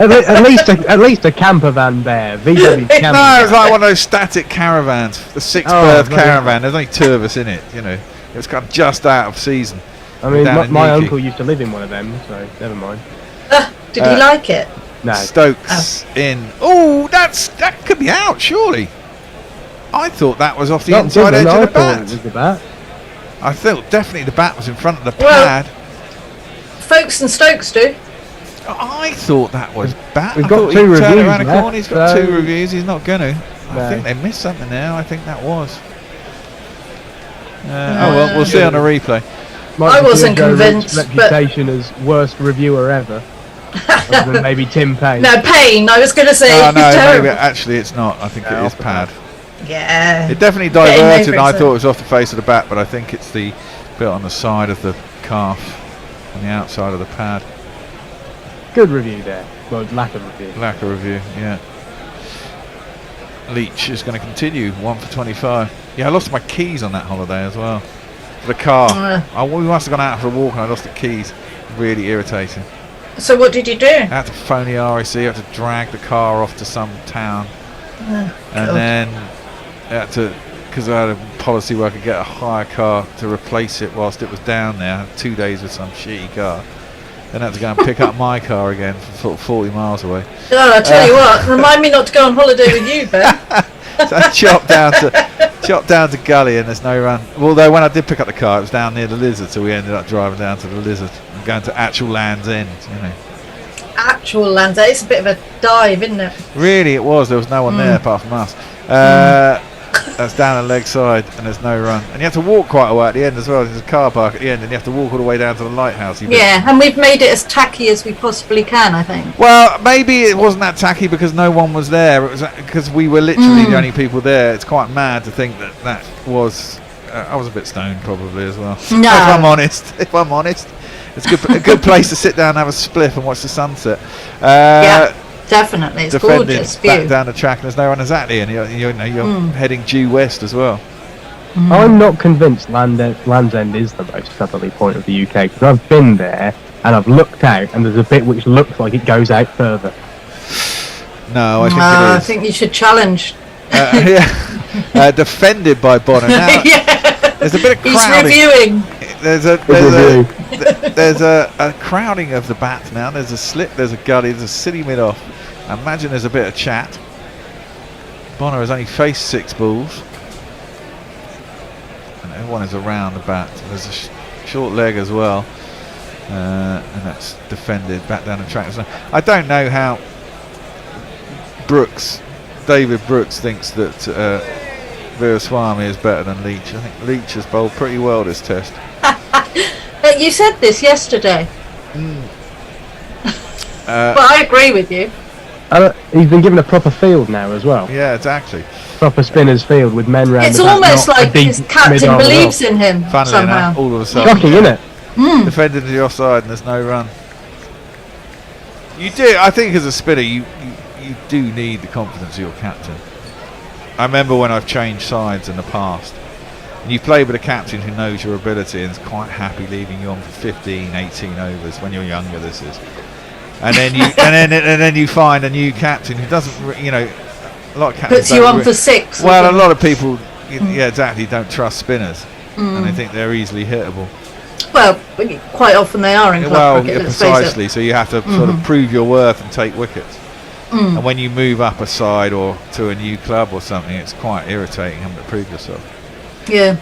L: at least a camper van there. VW camper.
B: No, it was like one of those static caravans, the 6-berth caravan. There's only 2 of us in it. You know, it was kind of just out of season.
L: I mean,
B: down in
L: my
B: Newquay.
L: uncle used to live in one of them, so never mind.
D: Did he like it?
L: No.
B: Stokes in. Oh, that that could be out, surely. I thought that was off the
L: Not
B: inside
L: given,
B: edge
L: I
B: of the
L: thought it
B: bat.
L: was the bat.
B: I thought definitely the bat was in front of the
D: Well-
B: pad.
D: Folkes and Stokes do.
B: I thought that was bat.
L: We've
B: I
L: got
B: thought
L: 2
B: he'd turn
L: reviews
B: around the
L: left,
B: corner. He's got
L: so-
B: 2 reviews. He's not going to. I
L: No.
B: think they missed something there. I think that was. Oh well, we'll see on the replay.
D: I wasn't
L: Joe Root's
D: convinced, but-
L: reputation as worst reviewer ever. Other than maybe Tim Payne.
D: No, Payne, I was going to say.
B: Oh no,
D: it's terrible.
B: maybe actually it's not. I think it is pad.
D: Yeah.
B: It definitely
D: Getting
B: diverted.
D: over
B: And I
D: it,
B: thought it was off the face of the bat, but I think it's the bit on the side of the calf, on the outside of the pad.
L: Good review there. Well, lack of review.
B: Lack of review, yeah. Leach is going to continue, 1 for 25. Yeah, I lost my keys on that holiday as well. For the car. We must have gone out for a walk and I lost the keys. Really irritating.
D: So what did you do?
B: I had to phone the RAC, I had to drag the car off to some town.
D: Oh,
B: And
D: God.
B: then I had to, because I had a policy where I could get a hire car to replace it whilst it was down there. I had 2 days with some shitty car. Then I had to go and pick up my car again from sort of 40 miles away.
D: Oh, I tell you what, remind me not to go on holiday with you, Ben.
B: So I chopped down to Gully and there's no run. Although when I did pick up the car, it was down near the Lizard, so we ended up driving down to the Lizard and going to actual Land's End. You know,
D: Actual Land's End, it's a bit of a dive, isn't it?
B: really, it was. There was no one there apart from us. That's down the leg side and there's no run, and you have to walk quite a way at the end as well. There's a car park at the end, and you have to walk all the way down to the lighthouse.
D: Yeah, and we've made it as tacky as we possibly can, I think.
B: Well, maybe it wasn't that tacky because no one was there. It was because we were literally the only people there. It's quite mad to think that that was. I was a bit stoned probably as well.
D: No.
B: If I'm honest, it's a good place to sit down and have a spliff and watch the sunset.
D: Yeah, definitely. It's
B: Defended
D: gorgeous
B: back
D: view.
B: down the track, and there's no one exactly, and you're heading due west as well.
L: I'm not convinced Land's End is the most southerly point of the UK because I've been there and I've looked out and there's a bit which looks like it goes out further.
B: No, I think
D: I
B: it is.
D: think you should challenge.
B: Defended by Bonner. Now, there's a bit of
D: He's
B: crowding.
D: reviewing.
B: There's a crowding of the bat now. There's a slip, there's a gully, there's a silly mid-off. I imagine there's a bit of chat. Bonner has only faced 6 balls. And everyone is around the bat. There's a short leg as well. And that's defended back down the track. So I don't know how David Brooks thinks that Veeraswamy is better than Leach. I think Leach has bowled pretty well this test.
D: You said this yesterday. But I agree with you.
L: He's been given a proper field now as well.
B: Yeah, exactly.
L: Proper spinner's field with men round
D: It's
L: the back,
D: almost
L: not a
D: like
L: deep
D: his captain
L: mid-arm at all.
D: believes in him
B: Funnily
D: somehow.
B: enough, all of a sudden,
L: Shocking, isn't it?
B: defended to the offside and there's no run. You do. I think as a spinner, you do need the confidence of your captain. I remember when I've changed sides in the past. And you play with a captain who knows your ability and is quite happy leaving you on for 15, 18 overs when you're younger. This is, and then you and then you find a new captain who doesn't, a lot of captains
D: Puts you
B: don't
D: on for 6.
B: Well, a lot of people, yeah, exactly, don't trust spinners, and they think they're easily hittable.
D: Well, quite often they are in club cricket, let's face it.
B: Precisely. So you have to sort of prove your worth and take wickets. And when you move up a side or to a new club or something, it's quite irritating having to prove yourself.
D: Yeah.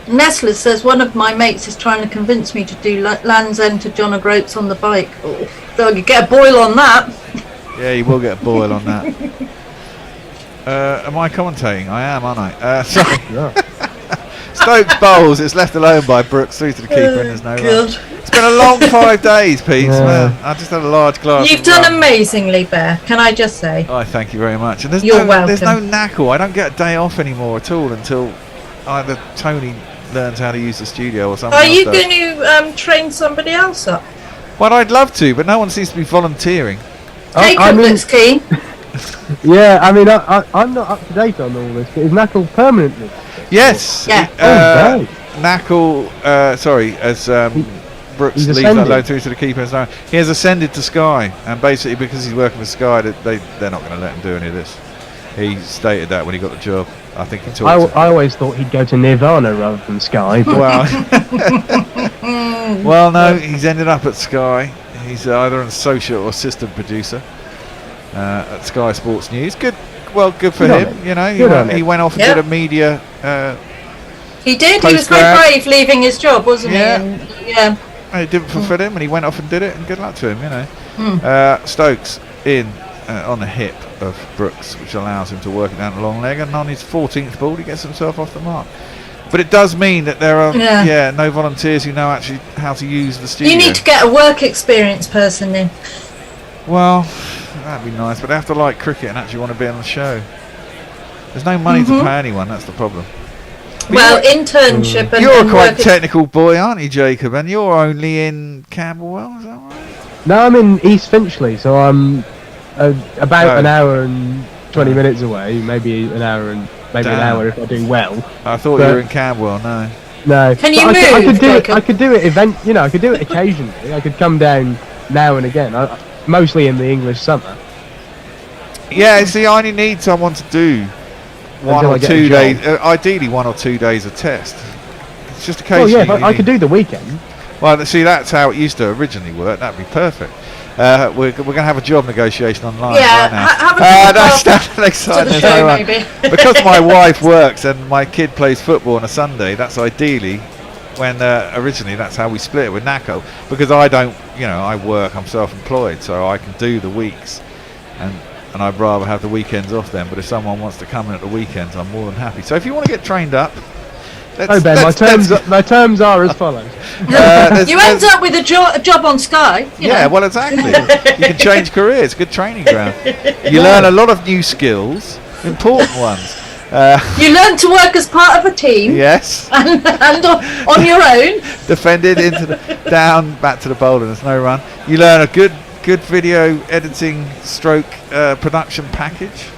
D: Nestle says one of my mates is trying to convince me to do Land's End to John O'Groats on the bike. Oh, so you get a boil on that.
B: Yeah, you will get a boil on that. Am I commentating? I am, aren't I? Sorry. Stokes bowls. It's left alone by Brooks through to the keeper, and there's no run. It's been a long 5 days, Pete. Man, I just had a large glass.
D: You've
B: of
D: done
B: rum.
D: amazingly, Bear. Can I just say?
B: I thank you very much. And there's
D: You're
B: there's no
D: welcome.
B: knackle. I don't get a day off anymore at all until either Tony learns how to use the studio or something.
D: Are you going to train somebody else up?
B: Well, I'd love to, but no one seems to be volunteering.
D: Jacob looks keen.
L: Yeah, I mean, I'm not up to date on all this, but is Knuckle permanently?
B: Yes.
D: Yeah.
B: Knackle, as Brooks
L: he's
B: leaves that
L: ascended.
B: low through to the keeper. So he has ascended to Sky, and basically because he's working with Sky, they're not going to let him do any of this. He stated that when he got the job. I think he talked.
L: I always thought he'd go to Nirvana rather than Sky. But
B: Well, no, he's ended up at Sky. He's either an associate or assistant producer. at Sky Sports News. Good for
L: Good on
B: him.
L: him.
B: You know,
L: Good on
B: he
L: him.
B: went off and
D: Yep.
B: did a media.
D: He did. He was very
B: Postgrad.
D: brave leaving his job, wasn't
B: Yeah.
D: he? And, yeah.
B: And it didn't fulfil him, and he went off and did it. And good luck to him. You know,
D: Mm.
B: Stokes in on the hip of Brooks, which allows him to work it down the long leg, and on his 14th ball, he gets himself off the mark. But it does mean that there are no volunteers who know actually how to use the studio.
D: You need to get a work experience person in.
B: Well, that'd be nice, but they have to like cricket and actually want to be on the show. There's no money to pay anyone, that's the problem. But
D: Well, internship and
B: you're a
D: and
B: quite
D: work
B: technical boy, aren't you, Jacob? And you're only in Camberwell, is that right?
L: No, I'm in East Finchley, so I'm about an hour and 20 minutes away, maybe an hour and an hour if I do well.
B: I thought you were in Camberwell, no.
L: No.
D: Can
L: But
D: you
L: I
D: move,
L: could do it.
D: Jacob?
L: I could do it I could do it occasionally. I could come down now and again. Mostly in the English summer.
B: Yeah, see, I only need someone to do one
L: Until
B: or
L: I get a
B: 2
L: job.
B: days, ideally 1 or 2 days of test. It's just
L: Oh
B: occasionally.
L: yeah, but I could do the weekend.
B: Well, see, that's how it used to originally work. That'd be perfect. We're going to have a job negotiation online
D: Yeah,
B: right now.
D: have a
B: That's
D: to
B: exciting.
D: the show, maybe.
B: Because my wife works and my kid plays football on a Sunday, that's ideally when originally that's how we split it with NACO. Because I don't, I work, I'm self-employed, so I can do the weeks, and I'd rather have the weekends off then. But if someone wants to come in at the weekends, I'm more than happy. So if you want to get trained up,
L: Ben, my terms are as follows.
D: You end up with a job on Sky. You know.
B: well, exactly. You can change careers. Good training ground. You learn a lot of new skills, important ones.
D: You learn to work as part of a team.
B: Yes.
D: And on your own.
B: Defended into the back to the bowler. There's no run. You learn a good video editing stroke production package.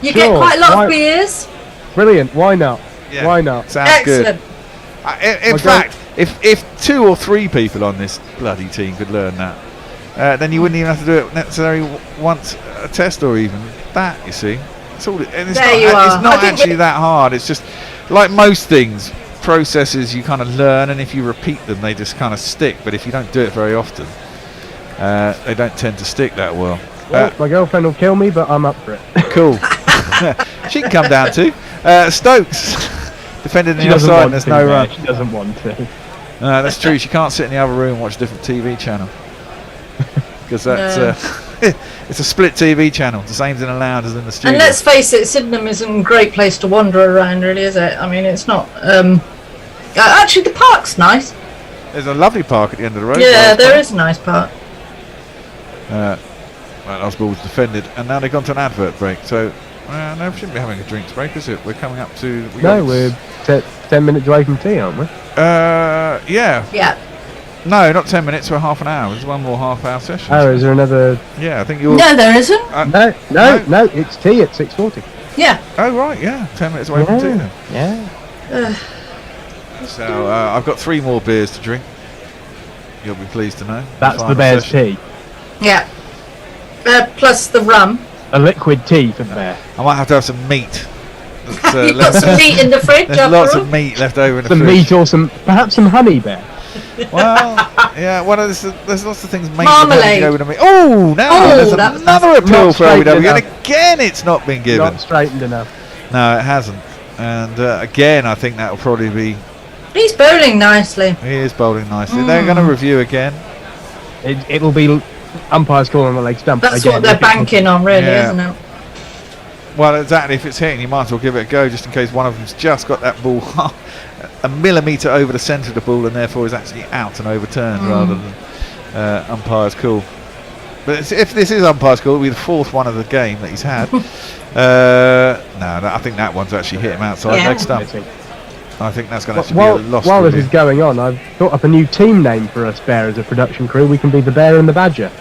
D: You get quite a lot of beers.
L: Brilliant. Why not?
B: Yeah.
L: Why not?
B: Sounds
D: Excellent.
B: good. In fact, if 2 or 3 people on this bloody team could learn that, then you wouldn't even have to do it necessarily once a test or even that. You see, it's all. And it's not actually that hard. It's just like most things, processes you kind of learn, and if you repeat them, they just kind of stick. But if you don't do it very often, they don't tend to stick that well.
L: Well, my girlfriend will kill me, but I'm up for it.
B: Cool. She can come down too. Stokes defended in
L: She
B: the
L: doesn't
B: offside.
L: want
B: There's
L: to,
B: no
L: mate.
B: run.
L: She doesn't want to.
B: That's true. She can't sit in the other room and watch a different TV channel because that's it's a split TV channel. The same's in the lounge as in the studio.
D: And let's face it, Sydenham isn't a great place to wander around, really, is it? I mean, it's not. Actually, the park's nice.
B: There's a lovely park at the end of the road.
D: Yeah, there is a nice park.
B: Well, Osborne was defended, and now they've gone to an advert break. So, no, we shouldn't be having a drinks break, is it? We're coming up to.
L: We're 10 minutes away from tea, aren't we?
B: Yeah.
D: Yeah.
B: No, not 10 minutes. We're half an hour. There's one more half-hour session.
L: Oh, is there another?
B: Yeah, I think you're.
D: No, there isn't.
L: No. It's tea at 6:40.
D: Yeah.
B: Oh right, yeah. 10 minutes away from tea then.
L: Yeah.
B: So I've got 3 more beers to drink. You'll be pleased to know.
L: That's the
B: Final
L: bear's
B: session.
L: tea.
D: Yeah. Plus the rum.
L: A liquid tea for the bear.
B: I might have to have some meat.
D: You've got some meat in the fridge.
B: There's
D: after
B: lots
D: all.
B: of meat left over in the
L: Some
B: fridge.
L: meat or perhaps some honey, bear.
B: Well, yeah. Well, there's lots of things made
D: Marmalade.
B: over to me. Oh, now there's another appeal
L: not
B: for OEW,
L: straight
B: and
L: enough.
B: again it's not been given.
L: Not straightened enough.
B: No, it hasn't. And again, I think that will probably be.
D: He's bowling nicely.
B: He is bowling nicely. They're going to review again.
L: It'll be umpires call on the leg stump.
D: That's
L: again,
D: what they're
L: if it's-
D: banking on, really,
B: Yeah.
D: isn't it?
B: Well, exactly. If it's hitting, you might as well give it a go, just in case one of them's just got that ball a millimetre over the centre of the ball, and therefore is actually out and overturned rather than umpire's call. But if this is umpire's call, it'll be the 4th one of the game that he's had. I think that one's actually hit him outside leg stump. I think that's going to be a loss.
L: While
B: for
L: this
B: me.
L: is going on, I've thought up a new team name for us bear as a production crew. We can be the Bear and the Badger.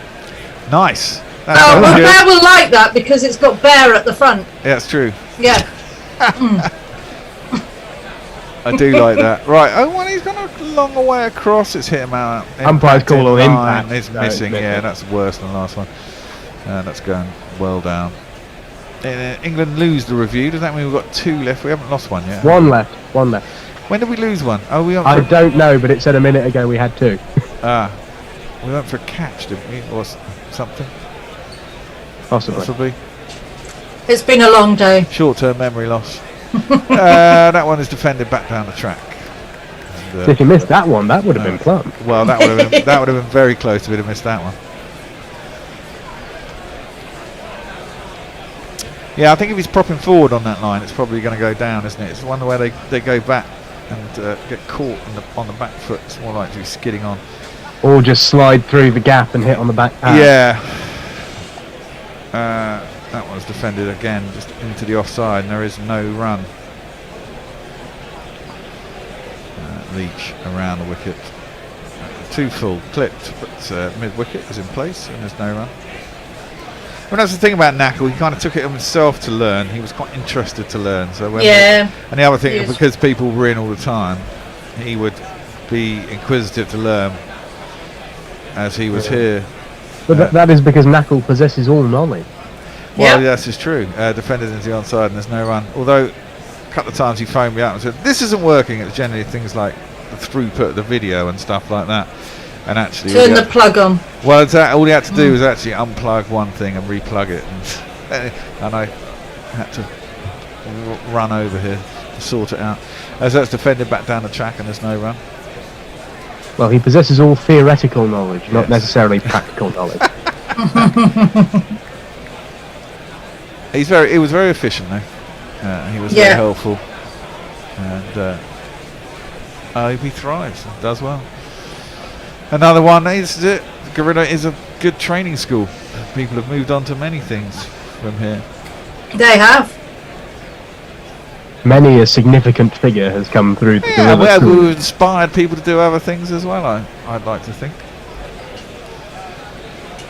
B: Nice.
D: Oh,
B: sounds
D: well,
B: good.
D: Bear will like that because it's got bear at the front.
B: Yeah, it's true.
D: Yeah.
B: I do like that. Right. Oh, well, he's gone a long way across. It's hit him out.
L: Umpire's call on
B: in
L: impact.
B: line. It's
L: No,
B: missing.
L: it's
B: Yeah,
L: missing.
B: that's worse than the last one. That's going well down. England lose the review. Does that mean we've got 2 left? We haven't lost one yet.
L: One left.
B: When did we lose one? Oh, we went
L: I
B: for
L: don't know, but it said a minute ago we had 2.
B: we went for a catch, didn't we? Or something.
L: Possibly.
D: It's been a long day.
B: Short-term memory loss. That one is defended back down the track. And,
L: If you missed that one, that would have been plumb.
B: well, that would have been very close if we'd have missed that one. Yeah, I think if he's propping forward on that line, it's probably going to go down, isn't it? It's one where they go back and get caught on the back foot. It's more likely to be skidding on.
L: Or just slide through the gap and hit on the back pad.
B: Yeah. That one's defended again, just into the offside, and there is no run. Leach around the wicket. Too full, clipped, but mid-wicket is in place, and there's no run. Well, that's the thing about Knackle. He kind of took it himself to learn. He was quite interested to learn. So when and the other thing, because people were in all the time, he would be inquisitive to learn as he was here.
L: But that is because Knackle possesses all knowledge.
B: Well, yes, it's true. Defended into the onside and there's no run. Although a couple of times he phoned me up and said, "This isn't working." It's generally things like the throughput of the video and stuff like that. And actually,
D: turn the plug on.
B: Well, all he had to do was actually unplug one thing and replug it, and I had to run over here to sort it out. As that's defended back down the track, and there's no run.
L: Well, he possesses all theoretical knowledge, not necessarily practical knowledge.
B: He was very efficient though. He was very helpful, and he thrives and does well. Another one is it. Gorilla is a good training school. People have moved on to many things from here.
D: They have.
L: Many a significant figure has come through the Gorilla school.
B: We've inspired people to do other things as well, I'd like to think.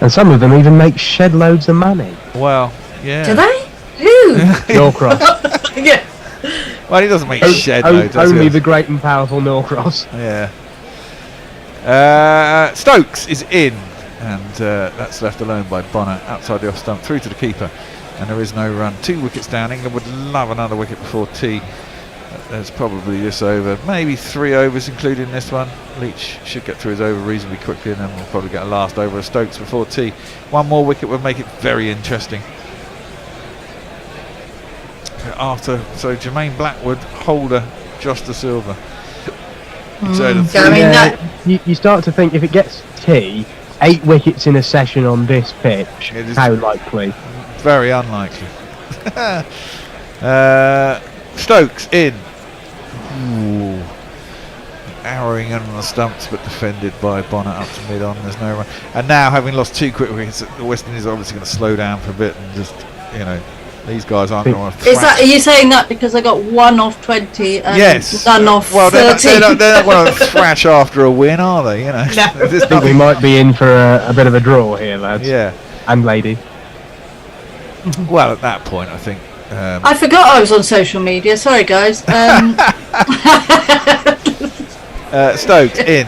L: And some of them even make shed loads of money.
B: Well, yeah.
D: Do they? Who?
L: Norcross.
D: Yeah.
B: Well, he doesn't make shed loads.
L: Only the great and powerful Norcross.
B: Yeah. Stokes is in, and that's left alone by Bonner outside the off stump through to the keeper, and there is no run. 2 wickets down. England would love another wicket before tea. There's probably this over, maybe 3 overs including this one. Leach should get through his over reasonably quickly, and then we'll probably get a last over of Stokes before tea. 1 more wicket would make it very interesting. So Jermaine Blackwood, Holder, Josh De Silva.
L: You start to think if it gets tea, 8 wickets in a session on this pitch, how likely?
B: Very unlikely. Stokes in. Ooh. Arrowing in on the stumps, but defended by Bonner up to mid on. There's no run. And now, having lost 2 quick wickets, the West Indies are obviously going to slow down for a bit and just, these guys aren't going to.
D: Are you saying that because I got 1 off 20 and none off 30?
B: They're not going to thrash after a win, are they?
L: No. I think we might be in for a bit of a draw here, lads.
B: Yeah.
L: And lady.
B: Well, at that point, I think.
D: I forgot I was on social media. Sorry, guys.
B: Stokes in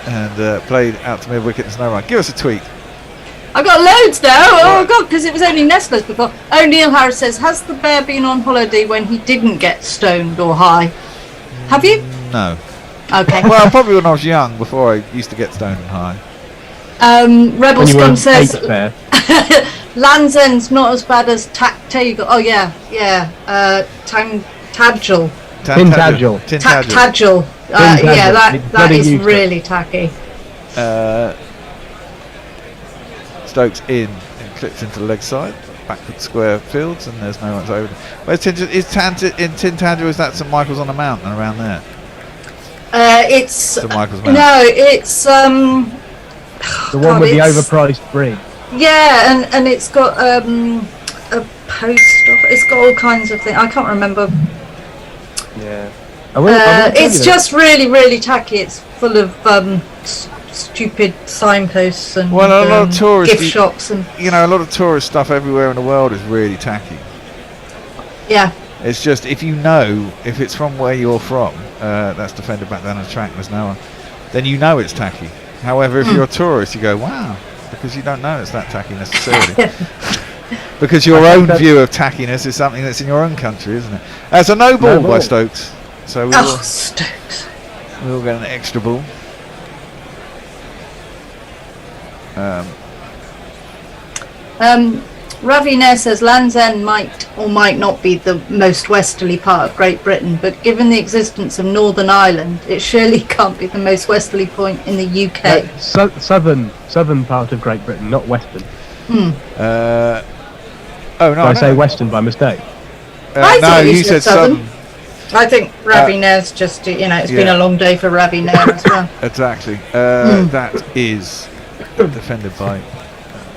B: and played out to mid wicket. There's no run. Give us a tweet.
D: I've got loads now. Oh god, because it was only Nestler's before. O'Neill Harris says, "Has the bear been on holiday when he didn't get stoned or high?" Have you?
B: No.
D: Okay.
B: Well, probably when I was young, before I used to get stoned and high.
D: Rebel Scum says Land's End's not as bad as Tactagal. Oh yeah. Tantagel.
L: Tintagel.
D: Tactagel. Yeah, that is really tacky.
B: Stokes in and clips into the leg side, backward square fields, and there's no one's over. Where's Tintagel? Is that St Michael's on the Mountain around there?
D: It's
B: St Michael's Mountain.
D: No, it's
L: the one with the overpriced bridge.
D: Yeah, and it's got a post. It's got all kinds of things. I can't remember.
L: Yeah.
D: It's just really, really tacky. It's full of stupid signposts and
B: a lot of tourist
D: gift shops and
B: a lot of tourist stuff everywhere in the world is really tacky.
D: Yeah.
B: It's just if it's from where you're from, that's defended back down the track. There's no one. Then it's tacky. However, if you're a tourist, you go wow, because you don't know it's that tacky necessarily. Because your own view of tackiness is something that's in your own country, isn't it? That's a no ball by Stokes. So
D: Stokes.
B: We'll get an extra ball.
D: Ravi Nair says Land's End might or might not be the most westerly part of Great Britain, but given the existence of Northern Ireland, it surely can't be the most westerly point in the UK.
L: Southern part of Great Britain, not western.
B: Oh no!
L: Did I say western by mistake?
D: I
B: no,
D: thought
B: you said southern.
D: I think Ravi Nair's just, it's been a long day for Ravi Nair as well.
B: Exactly. That is defended by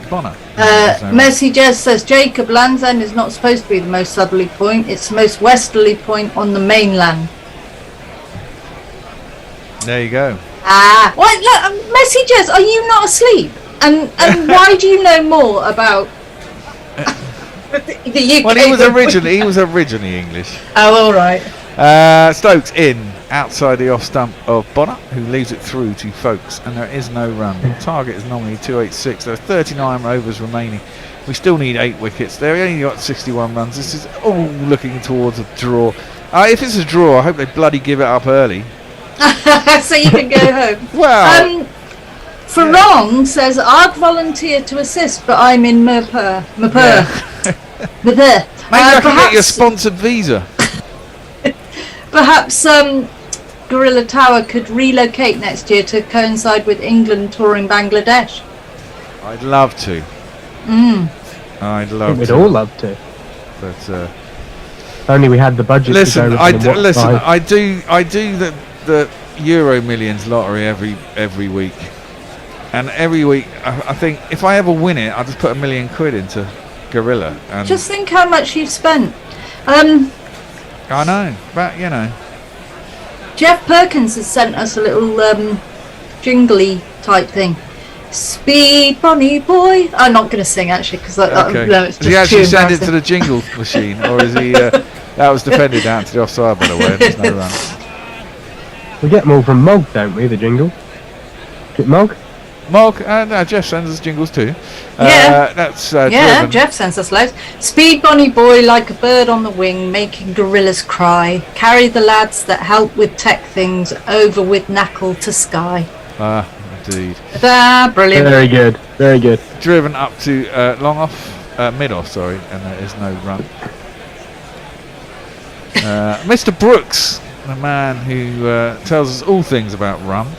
B: Bonner.
D: Mercy Jess says Jacob, Land's End is not supposed to be the most southerly point, it's the most westerly point on the mainland.
B: There you go.
D: What? Look, Mercy Jess, are you not asleep? And why do you know more about the UK?
B: Well, he was originally English.
D: Oh, all right.
B: Stokes in outside the off stump of Bonner, who leaves it through to Folkes, and there is no run. The target is normally 286. There are 39 overs remaining. We still need 8 wickets. They only got 61 runs. This is all looking towards a draw. If it's a draw, I hope they bloody give it up early.
D: So you can go home.
B: Well,
D: Farong says I'd volunteer to assist, but I'm in Mapur.
B: Maybe I can get you a sponsored visa.
D: Perhaps Gorilla Tower could relocate next year to coincide with England touring Bangladesh.
B: I'd love to. I'd love to.
L: We'd all love to.
B: But
L: only we had the budget.
B: Listen,
L: to go
B: I do the Euro Millions lottery every week, and every week I think if I ever win it, I'll just put £1 million into Gorilla. And
D: just think how much you've spent.
B: I know, but you know.
D: Jeff Perkins has sent us a little jingly type thing. Speed bunny boy. I'm not going to sing actually because no, it's just
B: Does he actually
D: too
B: send it to the jingle machine, or is he? That was defended down to the offside, by the way. There's no run.
L: We get them all from Mog, don't we? The jingle. Is it Mog?
B: Mog, no, Jeff sends us jingles too. That's
D: yeah,
B: driven.
D: Jeff sends us loads. Speed bunny boy like a bird on the wing, making gorillas cry. Carry the lads that help with tech things over with knackle to sky.
B: Indeed.
D: Brilliant.
L: Very good. Very good.
B: Driven up to long off, mid off, sorry, and there is no run. Mr. Brooks, the man who tells us all things about rum,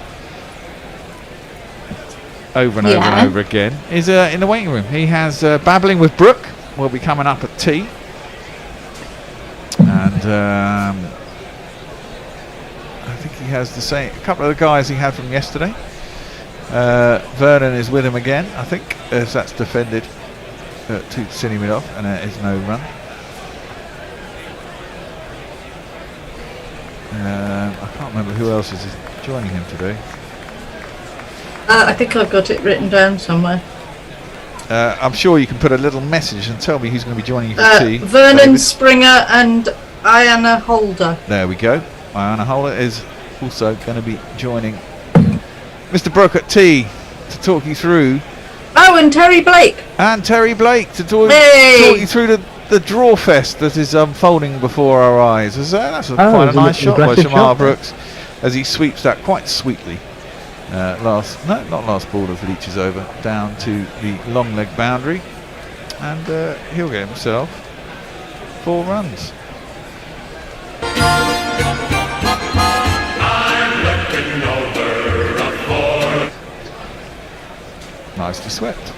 B: over and over and over again, is in the waiting room. He has Babbling with Brooke will be coming up at tea, and I think he has the same, a couple of the guys he had from yesterday. Vernon is with him again, I think, as that's defended to Cine mid off, and there is no run. I can't remember who else is joining him today.
D: I think I've got it written down somewhere.
B: I'm sure you can put a little message and tell me who's going to be joining you for tea.
D: Vernon
B: David.
D: Springer and Iana Holder.
B: There we go. Iana Holder is also going to be joining Mr. Brooke at tea to talk you through.
D: Oh, and Terry Blake.
B: And Terry Blake to talk you through the draw fest that is unfolding before our eyes. That's quite a nice shot by Shamar Brooks as he sweeps that quite sweetly. Not last ball of Leach's over, down to the long leg boundary, and he'll get himself 4 runs. Nicely swept.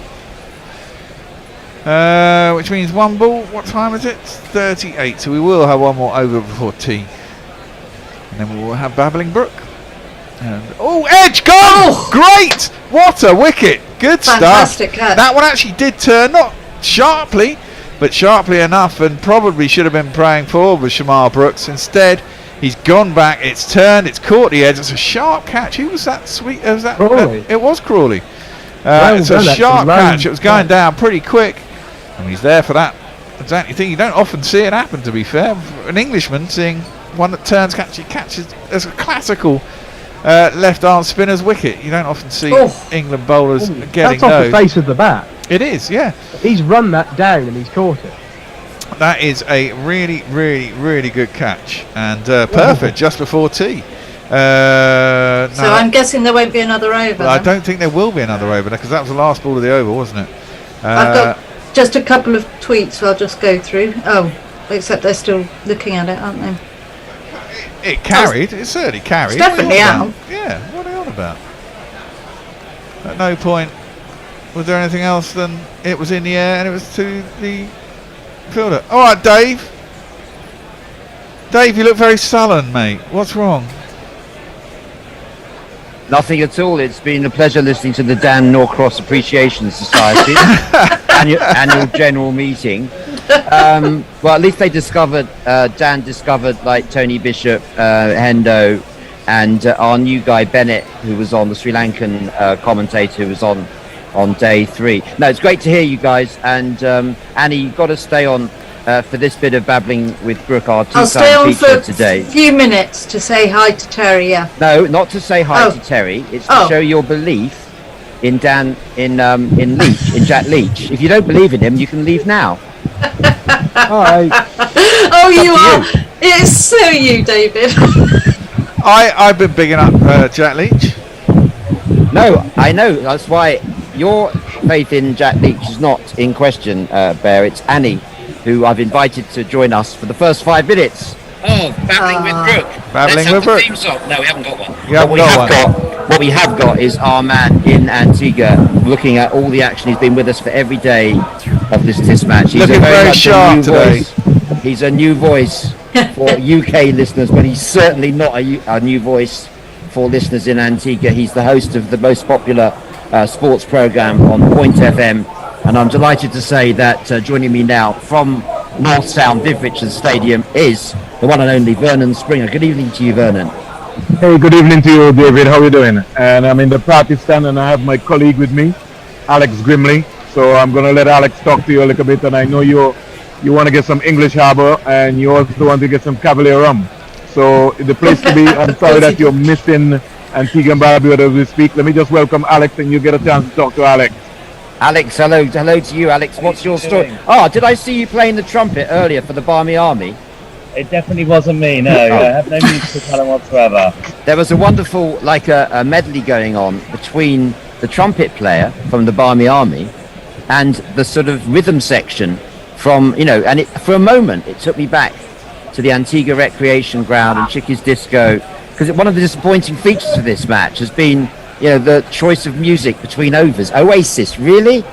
B: Which means 1 ball. What time is it? 38. So we will have 1 more over before tea, and then we will have Babbling Brook. And edge gone! Oh! Great! What a wicket! Good
D: Fantastic
B: stuff.
D: Catch.
B: That one actually did turn, not sharply, but sharply enough, and probably should have been praying forward with Shamar Brooks. Instead, he's gone back. It's turned. It's caught the edge. It's a sharp catch. Who was that? Sweet? Was that?
L: Crawley.
B: It was Crawley. It's a
L: done,
B: sharp
L: actually.
B: catch. It was going down pretty quick, and he's there for that exactly thing. You don't often see it happen, to be fair. An Englishman seeing one that turns, catches as a classical left arm spinner's wicket. You don't often see England bowlers getting
L: that's off
B: those.
L: the face of the bat.
B: It is, yeah.
L: He's run that down and he's caught it.
B: That is a really, really, really good catch, and perfect just before tea.
D: So I'm guessing there won't be another over.
B: I don't think there will be another over because that was the last ball of the over, wasn't it?
D: I've got Just a couple of tweets I'll just go through. Oh, except they're still looking at it, aren't they?
B: It carried. It certainly carried.
D: It's definitely out.
B: Yeah, what are they on about? At no point was there anything else than it was in the air and it was to the fielder. All right, Dave. Dave, you look very sullen, mate. What's wrong?
N: Nothing at all. It's been a pleasure listening to the Dan Norcross Appreciation Society annual general meeting. Well, at least they discovered, Dan discovered, like Tony Bishop, Hendo, and our new guy Bennett, who was on, the Sri Lankan commentator, who was on day 3. No, it's great to hear you guys. And Annie, you've got to stay on for this bit of babbling with Brooke, our
D: I'll stay on
N: feature
D: for
N: today.
D: a few minutes to say hi to Terry. Yeah.
N: No, not to say hi to Terry. It's to show your belief in Dan, in Leach, in Jack Leach. If you don't believe in him, you can leave now.
L: Hi.
D: Oh, you are. It's so you, David.
B: I've been bigging up Jack Leach.
N: No, I know. That's why your faith in Jack Leach is not in question, Bear. It's Annie, who I've invited to join us for the first 5 minutes.
R: Oh, babbling with Brooke.
B: Babbling with Brooke.
R: Theme song. No, we haven't got one.
N: What we have got is our man in Antigua looking at all the action. He's been with us for every day of this test match. He's
B: Looking very
N: much
B: sharp
N: a new
B: today.
N: voice. He's a new voice for UK listeners, but he's certainly not a new voice for listeners in Antigua. He's the host of the most popular sports program on Point FM, and I'm delighted to say that joining me now from North Sound Viv Richards Stadium is the one and only Vernon Springer. Good evening to you, Vernon.
T: Hey, good evening to you, David. How are you doing? And I'm in the party stand and I have my colleague with me, Alex Grimley. So I'm going to let Alex talk to you a little bit. And I know you want to get some English Harbour and you also want to get some Cavalier rum. So the place to be, I'm sorry that you're missing Antigua and Barbuda as we speak. Let me just welcome Alex and you get a chance to talk to Alex.
N: Alex, hello to you, Alex. What's your story? Oh, did I see you playing the trumpet earlier for the Barmy Army?
X: It definitely wasn't me, no. I have no musical talent whatsoever.
N: There was a wonderful, like a medley going on between the trumpet player from the Barmy Army and the sort of rhythm section from, and for a moment it took me back to the Antigua Recreation Ground and Chickies Disco, because one of the disappointing features of this match has been, the choice of music between overs. Oasis, really?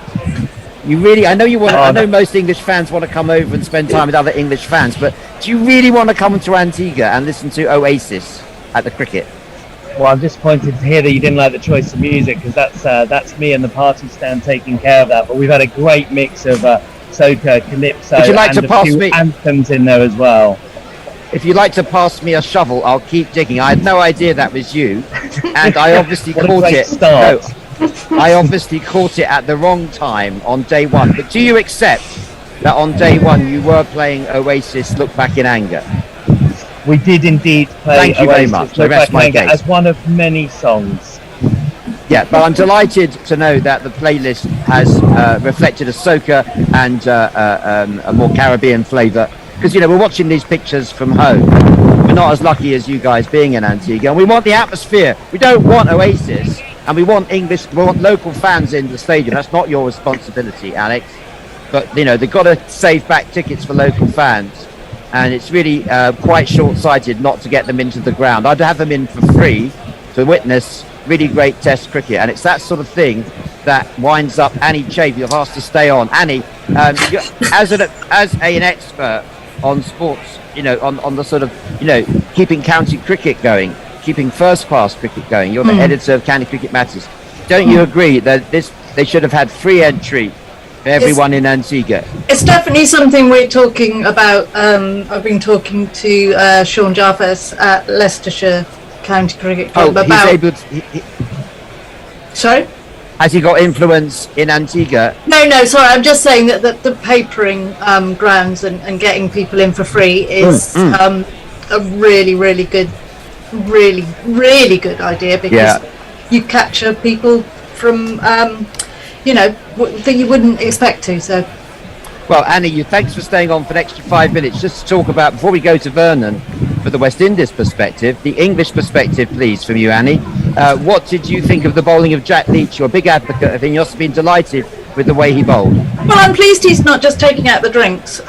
N: You really? I know you want. I know most English fans want to come over and spend time with other English fans, but do you really want to come to Antigua and listen to Oasis at the cricket?
X: Well, I'm disappointed to hear that you didn't like the choice of music, because that's me and the party stand taking care of that. But we've had a great mix of soca, calypso,
N: Would you like
X: and
N: to pass
X: a few
N: me
X: anthems in there as well.
N: If you'd like to pass me a shovel, I'll keep digging. I had no idea that was you, and I obviously
X: What a
N: caught
X: great
N: it.
X: start.
N: No, I obviously caught it at the wrong time on day 1. But do you accept that on day 1 you were playing Oasis "Look Back in Anger"?
X: We did indeed play
N: Thank you very
X: Oasis,
N: much.
X: Look
N: I rest
X: Back
N: my
X: in Anger,
N: case.
X: as one of many songs.
N: Yeah, but I'm delighted to know that the playlist has reflected a soca and a more Caribbean flavour. Because, we're watching these pictures from home. We're not as lucky as you guys being in Antigua. And we want the atmosphere. We don't want Oasis. And we want local fans in the stadium. That's not your responsibility, Alex. But, they've got to save back tickets for local fans. And it's really quite short-sighted not to get them into the ground. I'd have them in for free to witness really great test cricket. And it's that sort of thing that winds up Annie Chafe. You've asked to stay on. Annie, as an expert on sports, on the sort of, keeping county cricket going, keeping first-class cricket going. You're the editor of County Cricket Matters. Don't you agree that they should have had free entry for everyone in Antigua?
D: It's definitely something we're talking about. I've been talking to Sean Jarvis at Leicestershire County Cricket Club about.
N: He's able to,
D: Sorry?
N: Has he got influence in Antigua?
D: No, sorry. I'm just saying that the papering grounds and getting people in for free is a really, really good, really, really good idea, because you capture people from, that you wouldn't expect to. So.
N: Well, Annie, thanks for staying on for an extra 5 minutes just to talk about, before we go to Vernon, for the West Indies perspective, the English perspective, please, from you, Annie. What did you think of the bowling of Jack Leach? You're a big advocate of him. You must have been delighted with the way he bowled.
D: Well, I'm pleased he's not just taking out the drinks,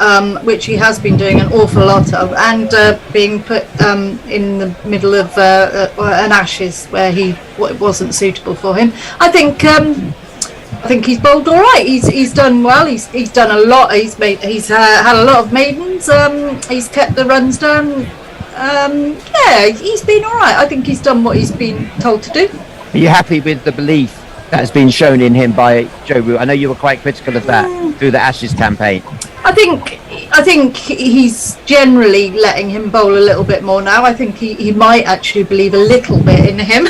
D: which he has been doing an awful lot of, and being put in the middle of an Ashes where he wasn't suitable for him. I think he's bowled all right. He's done well. He's done a lot. He's had a lot of maidens. He's kept the runs down. He's been all right. I think he's done what he's been told to do.
N: Are you happy with the belief that has been shown in him by Joe Root? I know you were quite critical of that through the Ashes campaign.
D: I think he's generally letting him bowl a little bit more now. I think he might actually believe a little bit in him.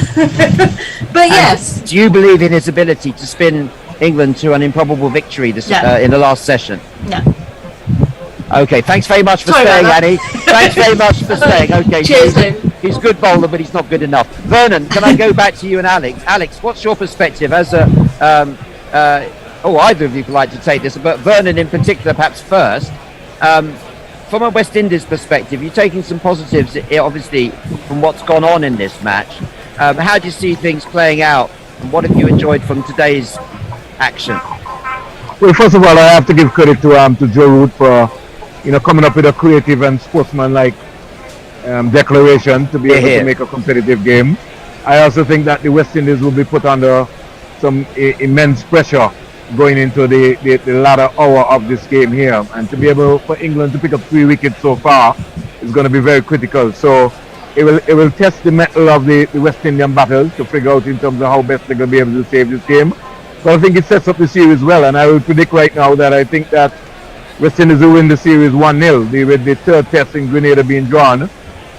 D: But yes.
N: Do you believe in his ability to spin England to an improbable victory in the last session?
D: No.
N: Okay, thanks very much for staying, Annie. Thanks very much for staying. Okay,
D: cheers,
N: he's a good bowler, but he's not good enough. Vernon, can I go back to you and Alex? Alex, what's your perspective as a... either of you would like to take this, but Vernon in particular, perhaps first. From a West Indies perspective, you're taking some positives, obviously, from what's gone on in this match. How do you see things playing out? And what have you enjoyed from today's action?
T: Well, first of all, I have to give credit to Joe Root for coming up with a creative and sportsmanlike declaration to be able to make a competitive game. I also think that the West Indies will be put under some immense pressure going into the latter hour of this game here, and to be able for England to pick up 3 wickets so far is going to be very critical. So it will test the mettle of the West Indian batters to figure out in terms of how best they're going to be able to save this game. But I think it sets up the series well, and I will predict right now that I think that West Indies will win the series 1-0, with the third test in Grenada being drawn,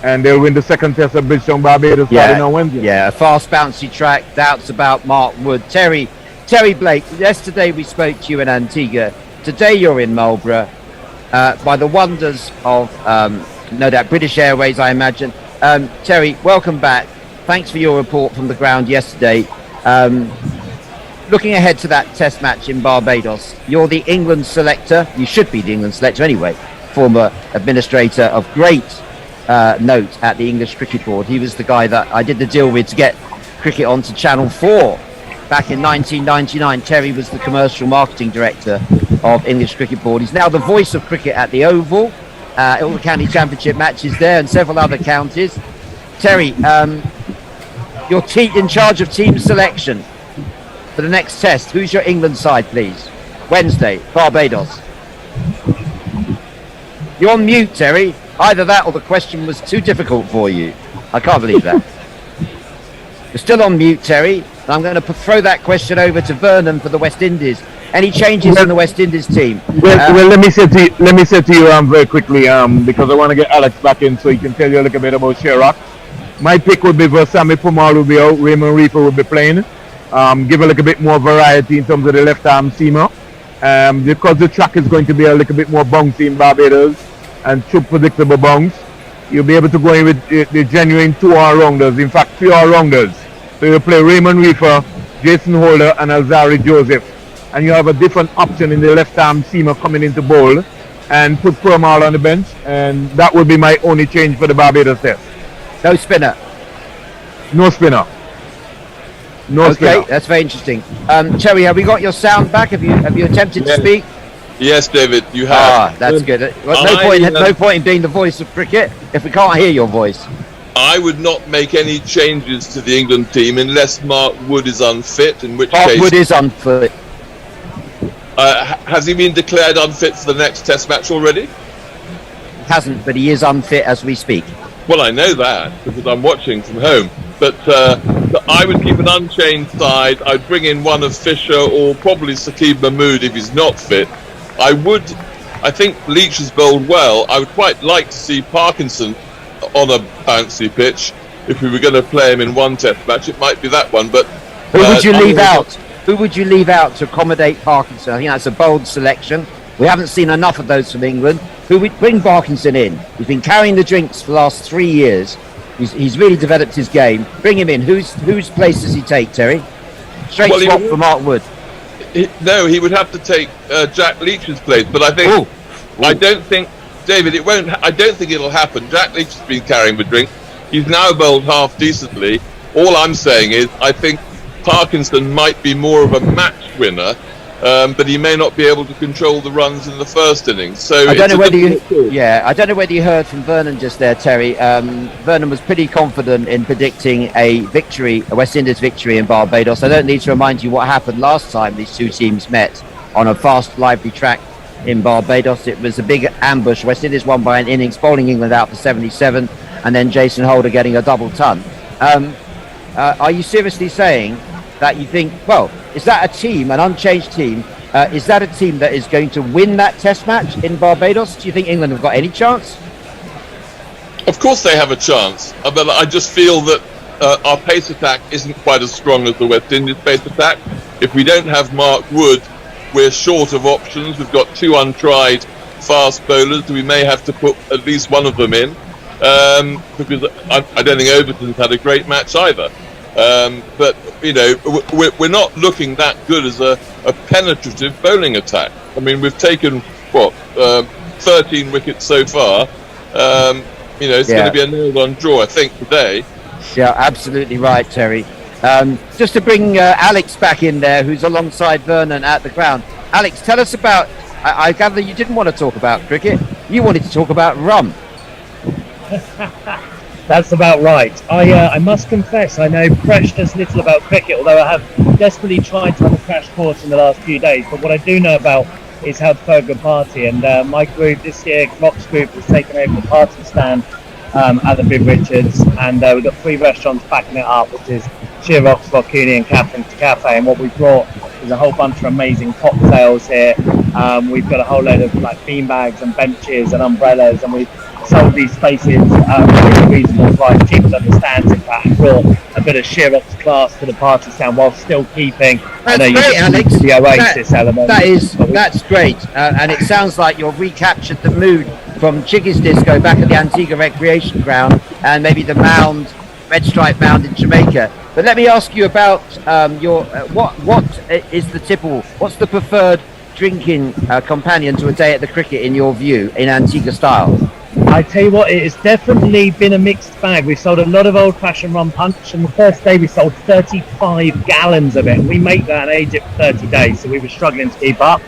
T: and they'll win the second test at Bridgetown, Barbados, starting on Wednesday.
N: Yeah, a fast, bouncy track. Doubts about Mark Wood. Terry Blake, yesterday we spoke to you in Antigua. Today you're in Marlborough. By the wonders of, no doubt, British Airways, I imagine. Terry, welcome back. Thanks for your report from the ground yesterday. Looking ahead to that test match in Barbados, you're the England selector. You should be the England selector anyway. Former administrator of great note at the English Cricket Board. He was the guy that I did the deal with to get cricket onto Channel 4 back in 1999. Terry was the commercial marketing director of English Cricket Board. He's now the voice of cricket at the Oval, all the county championship matches there and several other counties. Terry, you're in charge of team selection for the next test. Who's your England side, please? Wednesday, Barbados. You're on mute, Terry. Either that or the question was too difficult for you. I can't believe that. You're still on mute, Terry. I'm going to throw that question over to Vernon for the West Indies. Any changes in the West Indies team?
T: Well, let me say to you very quickly, because I want to get Alex back in so he can tell you a little bit about Sherrock. My pick would be Versamy Pumal will be out, Raymond Reaper will be playing. Give a little bit more variety in terms of the left arm seamer, because the track is going to be a little bit more bouncy in Barbados and two predictable bounce. You'll be able to go in with the genuine 2 all-rounders, in fact 3 all-rounders. So you'll play Raymond Reaper, Jason Holder and Alzari Joseph, and you have a different option in the left arm seamer coming into bowl, and put Purmal on the bench, and that would be my only change for the Barbados test.
N: No spinner?
T: No spinner.
N: Okay, that's very interesting. Terry, have we got your sound back? Have you attempted to speak?
H: Yes, David, you have.
N: That's good. Well, no point in being the voice of cricket if we can't hear your voice.
H: I would not make any changes to the England team unless Mark Wood is unfit, in which case...
N: Mark Wood is unfit.
H: Has he been declared unfit for the next test match already?
N: Hasn't, but he is unfit as we speak.
H: Well, I know that, because I'm watching from home. But I would keep an unchanged side. I'd bring in one of Fisher or probably Saqib Mahmood if he's not fit. I think Leach has bowled well. I would quite like to see Parkinson on a bouncy pitch. If we were going to play him in one test match, it might be that one. But
N: who would you leave out? Who would you leave out to accommodate Parkinson? I think that's a bold selection. We haven't seen enough of those from England. Who would bring Parkinson in? He's been carrying the drinks for the last 3 years. He's really developed his game. Bring him in. Whose place does he take, Terry? Straight swap for Mark Wood.
H: No, he would have to take Jack Leach's place. But I think, I don't think, David, it won't. I don't think it'll happen. Jack Leach has been carrying the drink. He's now bowled half decently. All I'm saying is, I think Parkinson might be more of a match winner but he may not be able to control the runs in the first innings. So
N: I don't know whether you heard from Vernon just there, Terry. Vernon was pretty confident in predicting a West Indies victory in Barbados. I don't need to remind you what happened last time these two teams met on a fast, lively track in Barbados. It was a big ambush. West Indies won by an innings, bowling England out for 77, and then Jason Holder getting a double ton. Are you seriously saying that you think, well, is that a team, an unchanged team, is that a team that is going to win that test match in Barbados? Do you think England have got any chance?
H: Of course they have a chance, but I just feel that our pace attack isn't quite as strong as the West Indies pace attack. If we don't have Mark Wood, we're short of options. We've got two untried fast bowlers. We may have to put at least one of them in, because I don't think Overton's had a great match either. But we're not looking that good as a penetrative bowling attack. I mean, we've taken 13 wickets so far. It's going to be a nailed-on draw, I think, today.
N: Yeah, absolutely right, Terry. Just to bring Alex back in there, who's alongside Vernon at the ground. Alex, tell us about. I gather you didn't want to talk about cricket. You wanted to talk about rum.
X: That's about right. I must confess, I know precious little about cricket, although I have desperately tried to have a crash course in the last few days. But what I do know about is how to throw a good party. And my group this year, Rock's group, has taken over the party stand at the Big Richards. And we've got 3 restaurants backing it up, which is Sheer Rocks, Rockuni and Caffeine to Cafe. And what we've brought is a whole bunch of amazing cocktails here. We've got a whole load of like beanbags and benches and umbrellas, and we've sold these spaces at a reasonable price, cheap as understands, in fact, and brought a bit of Sheerox class to the party stand while still keeping
N: Alex.
X: The Oasis element.
N: That's great, and it sounds like you've recaptured the mood from Chickies Disco back at the Antigua Recreation Ground and maybe the Mound, Red Stripe Mound in Jamaica. But let me ask you about your what is the tipple? What's the preferred drinking companion to a day at the cricket in your view, in Antigua style?
X: I tell you what, it has definitely been a mixed bag. We sold a lot of old-fashioned rum punch, and the first day we sold 35 gallons of it. We make that in Egypt for 30 days, so we were struggling to keep up.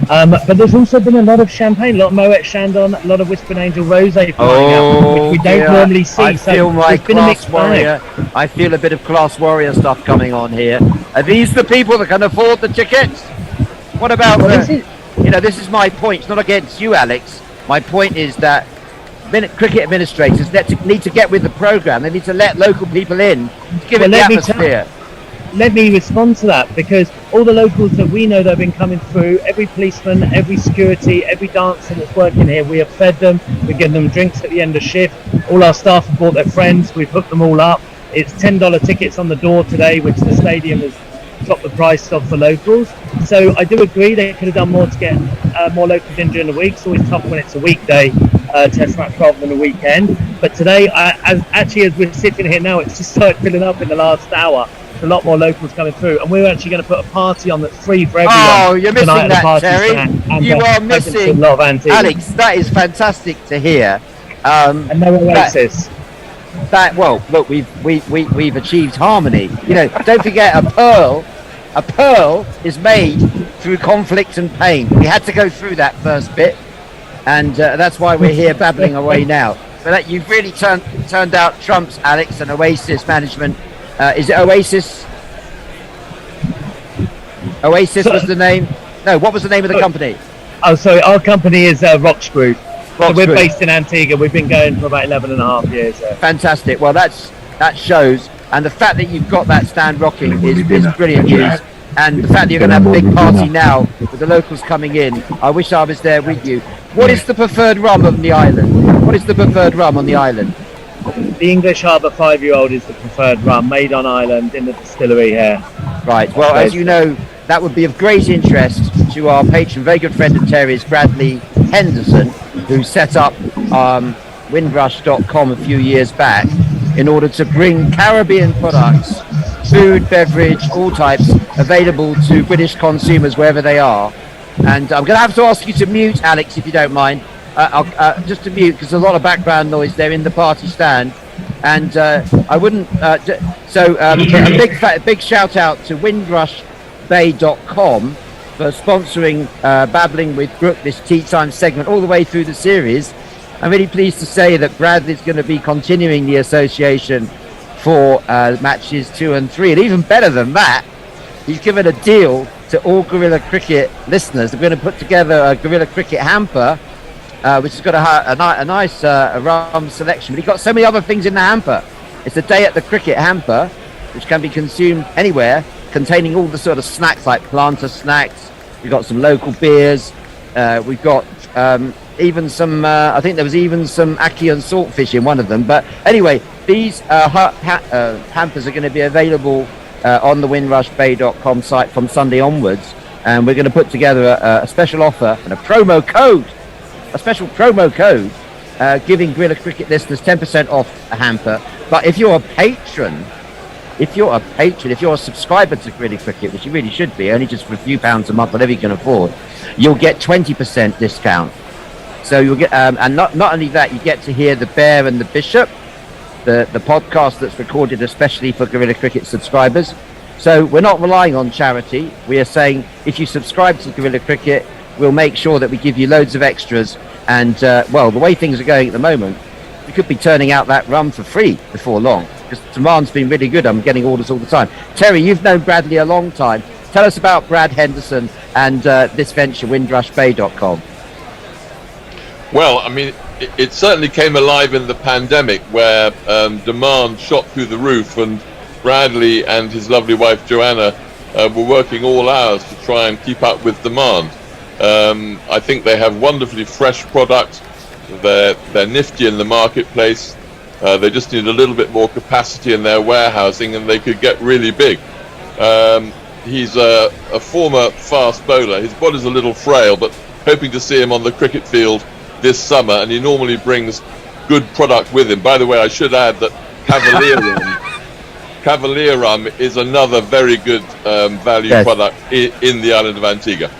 X: But there's also been a lot of champagne, a lot of Moet Chandon, a lot of Whispering Angel Rosé flying out, which we don't normally see.
N: I feel my class warrior. I feel a bit of class warrior stuff coming on here. Are these the people that can afford the tickets? What about this is my point. It's not against you, Alex. My point is that cricket administrators need to get with the programme. They need to let local people in to give it the atmosphere.
X: Let me respond to that, because all the locals that we know that have been coming through, every policeman, every security, every dancer that's working here, we have fed them, we give them drinks at the end of shift. All our staff have brought their friends, we've hooked them all up. It's $10 tickets on the door today, which the stadium has dropped the price of for locals. So I do agree they could have done more to get more locals in during the week. It's always tough when it's a weekday test match rather than a weekend. But today, as we're sitting here now, it's just started filling up in the last hour. There's a lot more locals coming through, and we're actually going to put a party on that's free for everyone.
N: Oh, you're missing that, Terry. You are
X: missing.
N: Alex, that is fantastic to hear.
X: And no Oasis.
N: Look, we've achieved harmony. Don't forget, a pearl is made through conflict and pain. We had to go through that first bit, and that's why we're here babbling away now. But you've really turned out trumps, Alex, and Oasis management. Is it Oasis? Oasis was the name. No, what was the name of the company?
X: Oh, sorry, our company is Rocks Group. So we're
N: Group.
X: Based in Antigua. We've been going for about 11 and a half years.
N: Fantastic. Well, that shows, and the fact that you've got that stand rocking is brilliant news. And the fact that you're going to have a big party now with the locals coming in, I wish I was there with you. What is the preferred rum on the island? What is the preferred rum on the island?
X: The English Harbour 5-year-old is the preferred rum, made on island in the distillery here.
N: Right. Well, as you know, that would be of great interest to our patron, very good friend of Terry's, Bradley Henderson, who set up Windrush.com a few years back in order to bring Caribbean products, food, beverage, all types, available to British consumers wherever they are. And I'm going to have to ask you to mute, Alex, if you don't mind. Just to mute, because there's a lot of background noise there in the party stand. And I wouldn't... a big shout out to windrushbay.com, for sponsoring Babbling with Brooke, this tea time segment, all the way through the series. I'm really pleased to say that Bradley's going to be continuing the association for matches 2 and 3. And even better than that, he's given a deal to all Guerrilla Cricket listeners. They're going to put together a Guerrilla Cricket hamper, which has got a nice rum selection. But he's got so many other things in the hamper. It's a day at the cricket hamper, which can be consumed anywhere, containing all the sort of snacks like planter snacks. We've got some local beers. We've got even some, I think there was even some ackee and saltfish in one of them. But anyway, these hampers are going to be available on the windrushbay.com site from Sunday onwards. And we're going to put together a special offer and a special promo code giving Guerrilla Cricket listeners 10% off a hamper. But if you're a patron, if you're a subscriber to Guerrilla Cricket, which you really should be, only just for a few pounds a month, whatever you can afford, you'll get 20% discount. So you'll get, and not only that, you get to hear the Bear and the Bishop, the podcast that's recorded especially for Guerrilla Cricket subscribers. So we're not relying on charity. We are saying if you subscribe to Guerrilla Cricket, we'll make sure that we give you loads of extras. And well, the way things are going at the moment, we could be turning out that rum for free before long, because demand's been really good. I'm getting orders all the time. Terry, you've known Bradley a long time. Tell us about Brad Henderson and this venture, windrushbay.com.
H: Well, I mean, it certainly came alive in the pandemic, where demand shot through the roof, and Bradley and his lovely wife Joanna were working all hours to try and keep up with demand. I think they have wonderfully fresh products. They're nifty in the marketplace. They just need a little bit more capacity in their warehousing, and they could get really big. He's a former fast bowler. His body's a little frail, but hoping to see him on the cricket field this summer, and he normally brings good product with him. By the way, I should add that Cavalier rum is another very good value product in the island of Antigua.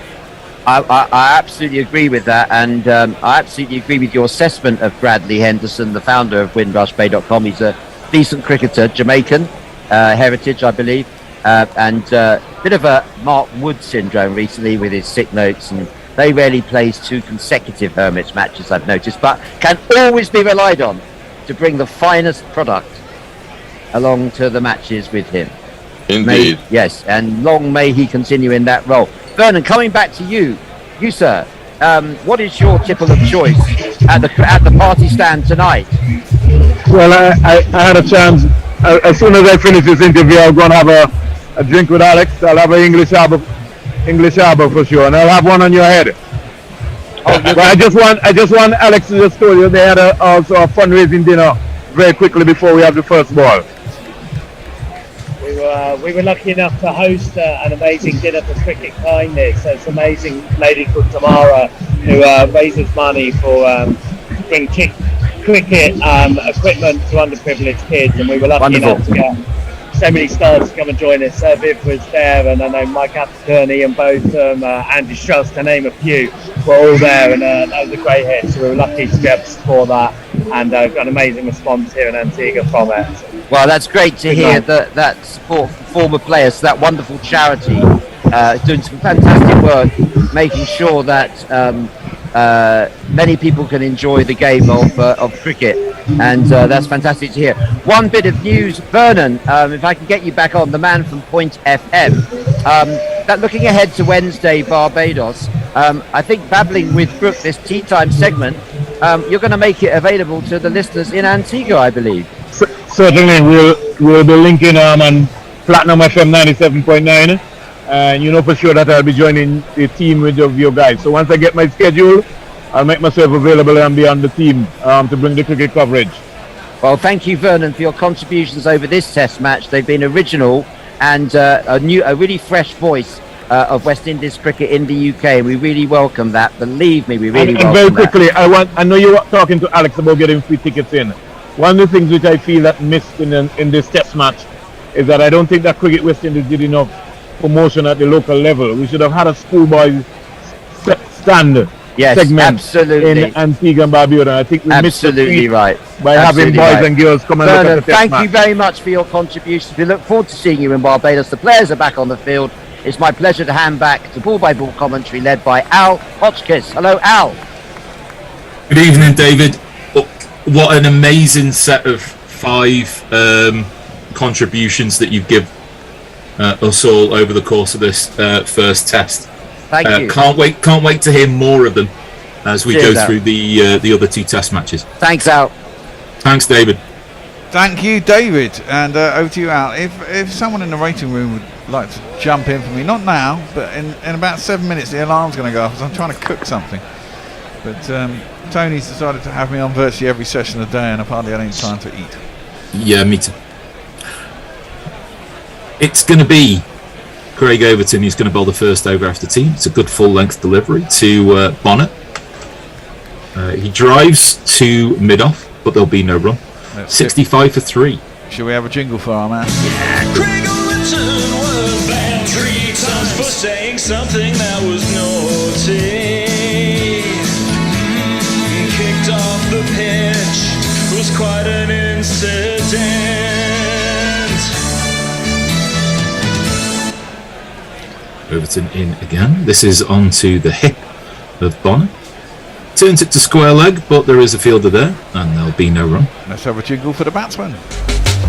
N: I absolutely agree with that, and I absolutely agree with your assessment of Bradley Henderson, the founder of windrushbay.com. He's a decent cricketer, Jamaican heritage, I believe, and a bit of a Mark Wood syndrome recently with his sick notes, and they rarely plays 2 consecutive Hermits matches, I've noticed, but can always be relied on to bring the finest product along to the matches with him.
H: Indeed.
N: Yes, and long may he continue in that role. Vernon, coming back to you sir, what is your tipple of choice at the party stand tonight?
T: Well, I had a chance, as soon as I finish this interview, I'm going to have a drink with Alex. I'll have an English Harbour for sure, and I'll have one on your head. But I just want Alex to just tell you they had also a fundraising dinner very quickly before we have the first ball.
X: We were lucky enough to host an amazing dinner for cricket kindness. So it's an amazing lady called Tamara who raises money for bring cricket equipment to underprivileged kids, and we were lucky enough to get so many stars to come and join us. Viv was there, and I know Mike Atherton, Ian Botham, Andy Strauss, to name a few, were all there, and that was a great hit. So we were lucky to be able to support that, and got an amazing response here in Antigua from it.
N: Well, that's great to hear that support for former players. That wonderful charity doing some fantastic work, making sure that many people can enjoy the game of cricket, and that's fantastic to hear. One bit of news, Vernon, if I can get you back on, the man from Point FM, that looking ahead to Wednesday, Barbados, I think Babbling with Brooke, this tea time segment, you're going to make it available to the listeners in Antigua, I believe.
T: Certainly, we'll be linking on Platinum FM 97.9, and you know for sure that I'll be joining the team with your guys. So once I get my schedule, I'll make myself available and be on the team to bring the cricket coverage.
N: Well, thank you, Vernon, for your contributions over this Test match. They've been original and a really fresh voice of West Indies cricket in the UK. We really welcome that. Believe me, we really welcome that.
T: And very quickly, I know you were talking to Alex about getting free tickets in. One of the things which I feel that missed in this Test match is that I don't think that Cricket West Indies did enough promotion at the local level. We should have had a schoolboy stand segment
N: absolutely.
T: in Antigua and Barbuda. I think we
N: absolutely
T: missed the
N: right
T: by having boys and girls come and look at the Test
N: thank
T: match.
N: you very much for your contributions. We look forward to seeing you in Barbados. The players are back on the field. it's my pleasure to hand back to ball by ball commentary led by Al Hotchkiss. Hello, Al.
O: Good evening, David. What an amazing set of 5 contributions that you've given us all over the course of this first test.
N: Thank you.
O: Can't wait to hear more of them as we
N: Cheers,
O: go
N: Al.
O: through the other 2 test matches.
N: Thanks, Al.
O: Thanks, David.
B: Thank you, David. And over to you, Al. If someone in the rating room would like to jump in for me, not now, but in about 7 minutes, the alarm's going to go off because I'm trying to cook something. But Tony's decided to have me on virtually every session of the day, and I've hardly had any time to eat.
O: Yeah, me too. It's going to be Craig Overton who's going to bowl the first over after tea. It's a good full-length delivery to Bonner. He drives to mid-off, but there'll be no run. 65 for 3.
B: Shall we have a jingle for our man?
Q: Craig Overton was banned 3 times for saying something that was naughty. Kicked off the pitch was quite an incident.
O: Overton in again. This is onto the hip of Bonner. Turns it to square leg, but there is a fielder there, and there'll be no run.
B: Let's have a jingle for the batsman.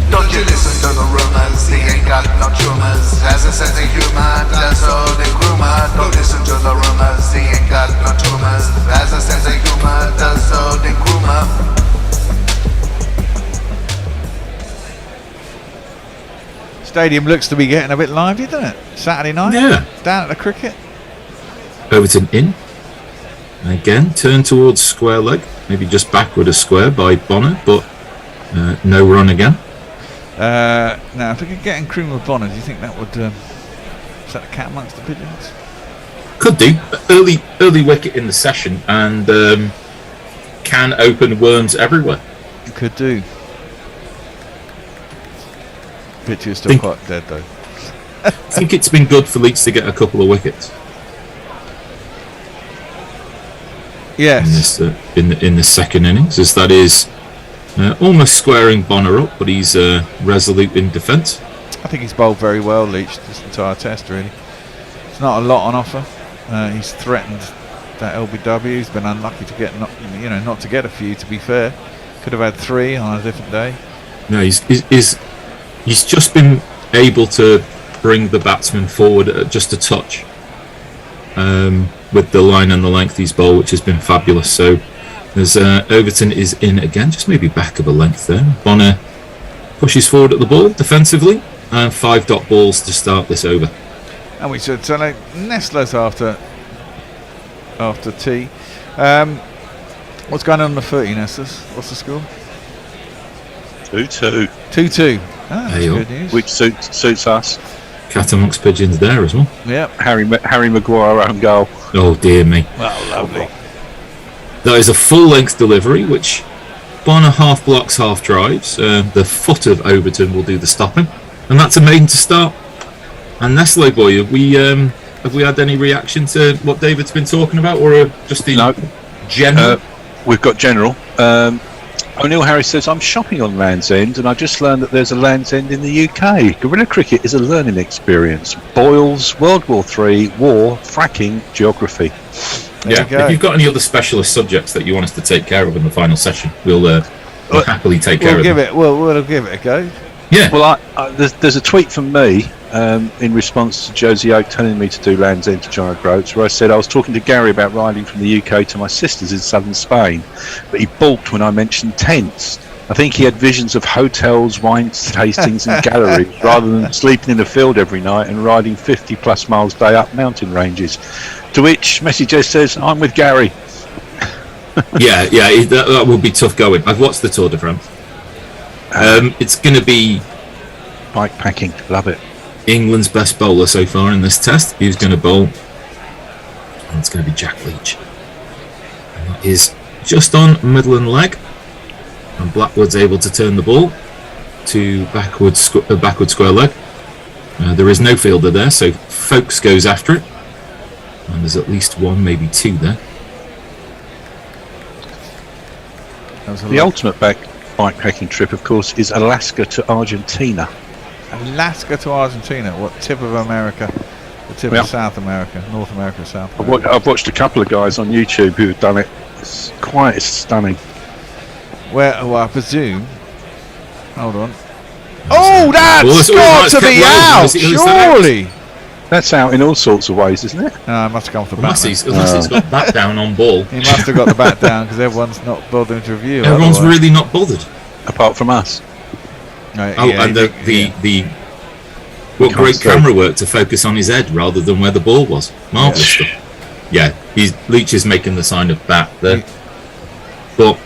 F: Don't you listen to the rumors, he ain't got no tumors. Has a sense of humor, that's all they groomer. Don't listen to the rumors, he ain't got no tumors. Has a sense of humor, that's all they groomer.
B: Stadium looks to be getting a bit lively, doesn't it? Saturday night?
O: Yeah.
B: Down at the cricket.
O: Overton in. Again, turn towards square leg. Maybe just backward a square by Bonner, but no run again.
B: Now, if we could get in Kruma Bonner, do you think that would... is that a cat amongst the pigeons?
O: Could do. Early wicket in the session, and can open worms everywhere.
B: Could do. Pitch is still quite dead, though.
O: I think it's been good for Leeds to get a couple of wickets.
B: Yes.
O: In the second innings, as that is almost squaring Bonner up, but he's resolute in defence.
B: I think he's bowled very well, Leach, this entire test, really. There's not a lot on offer. He's threatened that LBW. He's been unlucky to get not to get a few. To be fair, could have had 3 on a different day.
O: No, he's just been able to bring the batsman forward just a touch. With the line and the length he's bowled, which has been fabulous. So as Overton is in again, just maybe back of a length there. Bonner pushes forward at the ball defensively, and 5 dot balls to start this over.
B: And we should select Nestlers after tea. What's going on the 30, Nestlers? What's the score?
A: 2-2.
B: 2-2. Ah, that's good news.
A: Which suits us.
O: Cat amongst pigeons there as well.
B: Yep.
A: Harry Maguire own goal.
O: Oh dear me.
B: Well, lovely.
O: That is a full-length delivery, which Bonner half blocks, half drives. The foot of Overton will do the stopping, and that's a maiden to start. And Nestle boy, have we had any reaction to what David's been talking about, or just the general?
A: We've got general. O'Neill Harris says, I'm shopping on Land's End, and I just learned that there's a Land's End in the UK. Guerrilla cricket is a learning experience. Boils, World War III, war, fracking, geography.
O: If you've got any other specialist subjects that you want us to take care of in the final session, we'll happily take care of them.
B: We'll give it a go.
O: Yeah.
A: Well, there's a tweet from me in response to Josie Oak telling me to do Land's End to Gyro Groats, where I said I was talking to Gary about riding from the UK to my sisters in southern Spain, but he balked when I mentioned tents. I think he had visions of hotels, wine tastings and galleries rather than sleeping in a field every night and riding 50 plus miles a day up mountain ranges. To which Message says, I'm with Gary.
O: that would be tough going. I've watched the Tour de France. It's going to be
A: bike packing. Love it.
O: England's best bowler so far in this test. Who's going to bowl? And it's going to be Jack Leach. And that is just on middle and leg. And Blackwood's able to turn the ball to backward square leg. There is no fielder there, so Folkes goes after it. And there's at least 1, maybe 2 there.
A: The ultimate bikepacking trip, of course, is Alaska to Argentina.
B: Alaska to Argentina, what tip of America? The tip
A: Yeah.
B: of South America, North America, South
A: I've
B: America.
A: I've watched a couple of guys on YouTube who have done it. It's quite stunning.
B: Well, I presume. Hold on. Oh, that's
A: Well, it's
B: got
A: always
B: to be
A: kept
B: out,
A: rolling. Is that out?
B: surely.
A: That's out in all sorts of ways, isn't it?
B: No, it must have gone for
O: Unless
B: Batman.
O: he's got that down on ball.
B: He must have got the bat down because everyone's not bothering to review.
O: Everyone's
B: otherwise.
O: really not bothered.
A: Apart from us.
O: Oh, and what great camera work to focus on his head rather than where the ball was. Marvellous stuff. Yeah, Leach is making the sign of bat there. But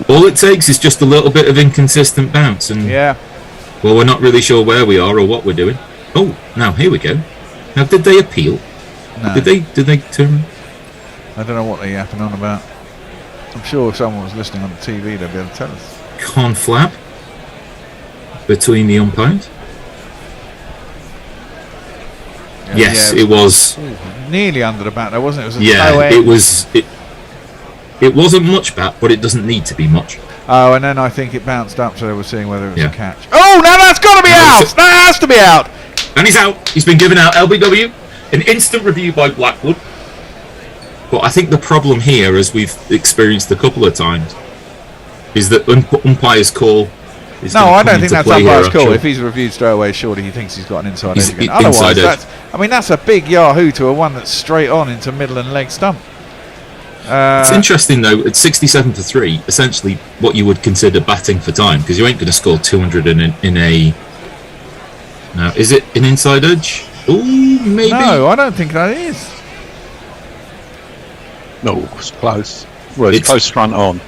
O: all it takes is just a little bit of inconsistent bounce, and well, we're not really sure where we are or what we're doing. Oh, now here we go. Now, did they appeal?
B: No.
O: Did they turn?
B: I don't know what they're yapping on about. I'm sure if someone was listening on the TV, they'd be able to tell us.
O: Conflab between the umpires. Yes, it was.
B: Ooh, nearly under the bat, though, wasn't it? It was a
O: Yeah,
B: low end.
O: it was. It wasn't much bat, but it doesn't need to be much.
B: Oh, and then I think it bounced up, so they were seeing whether it was
O: Yeah.
B: a catch. Oh, now that's got to be out! That has to be out!
O: And he's out. He's been given out. LBW, an instant review by Blackwood. But I think the problem here, as we've experienced a couple of times, is that umpires call. Is
B: No,
O: gonna
B: I
O: come
B: don't think
O: into
B: that's
O: play here,
B: umpire's call.
O: actually.
B: If he's reviewed straight away, surely he thinks he's got an inside
O: He's
B: edge again.
O: inside
B: Otherwise,
O: edge.
B: that's a big yahoo to a one that's straight on into middle and leg stump.
O: It's interesting though. At 67-3, essentially what you would consider batting for time, because you ain't going to score 200 in a. Now, is it an inside edge? Ooh, maybe.
B: No, I don't think that is.
A: No, it's close. Well, it's close front on.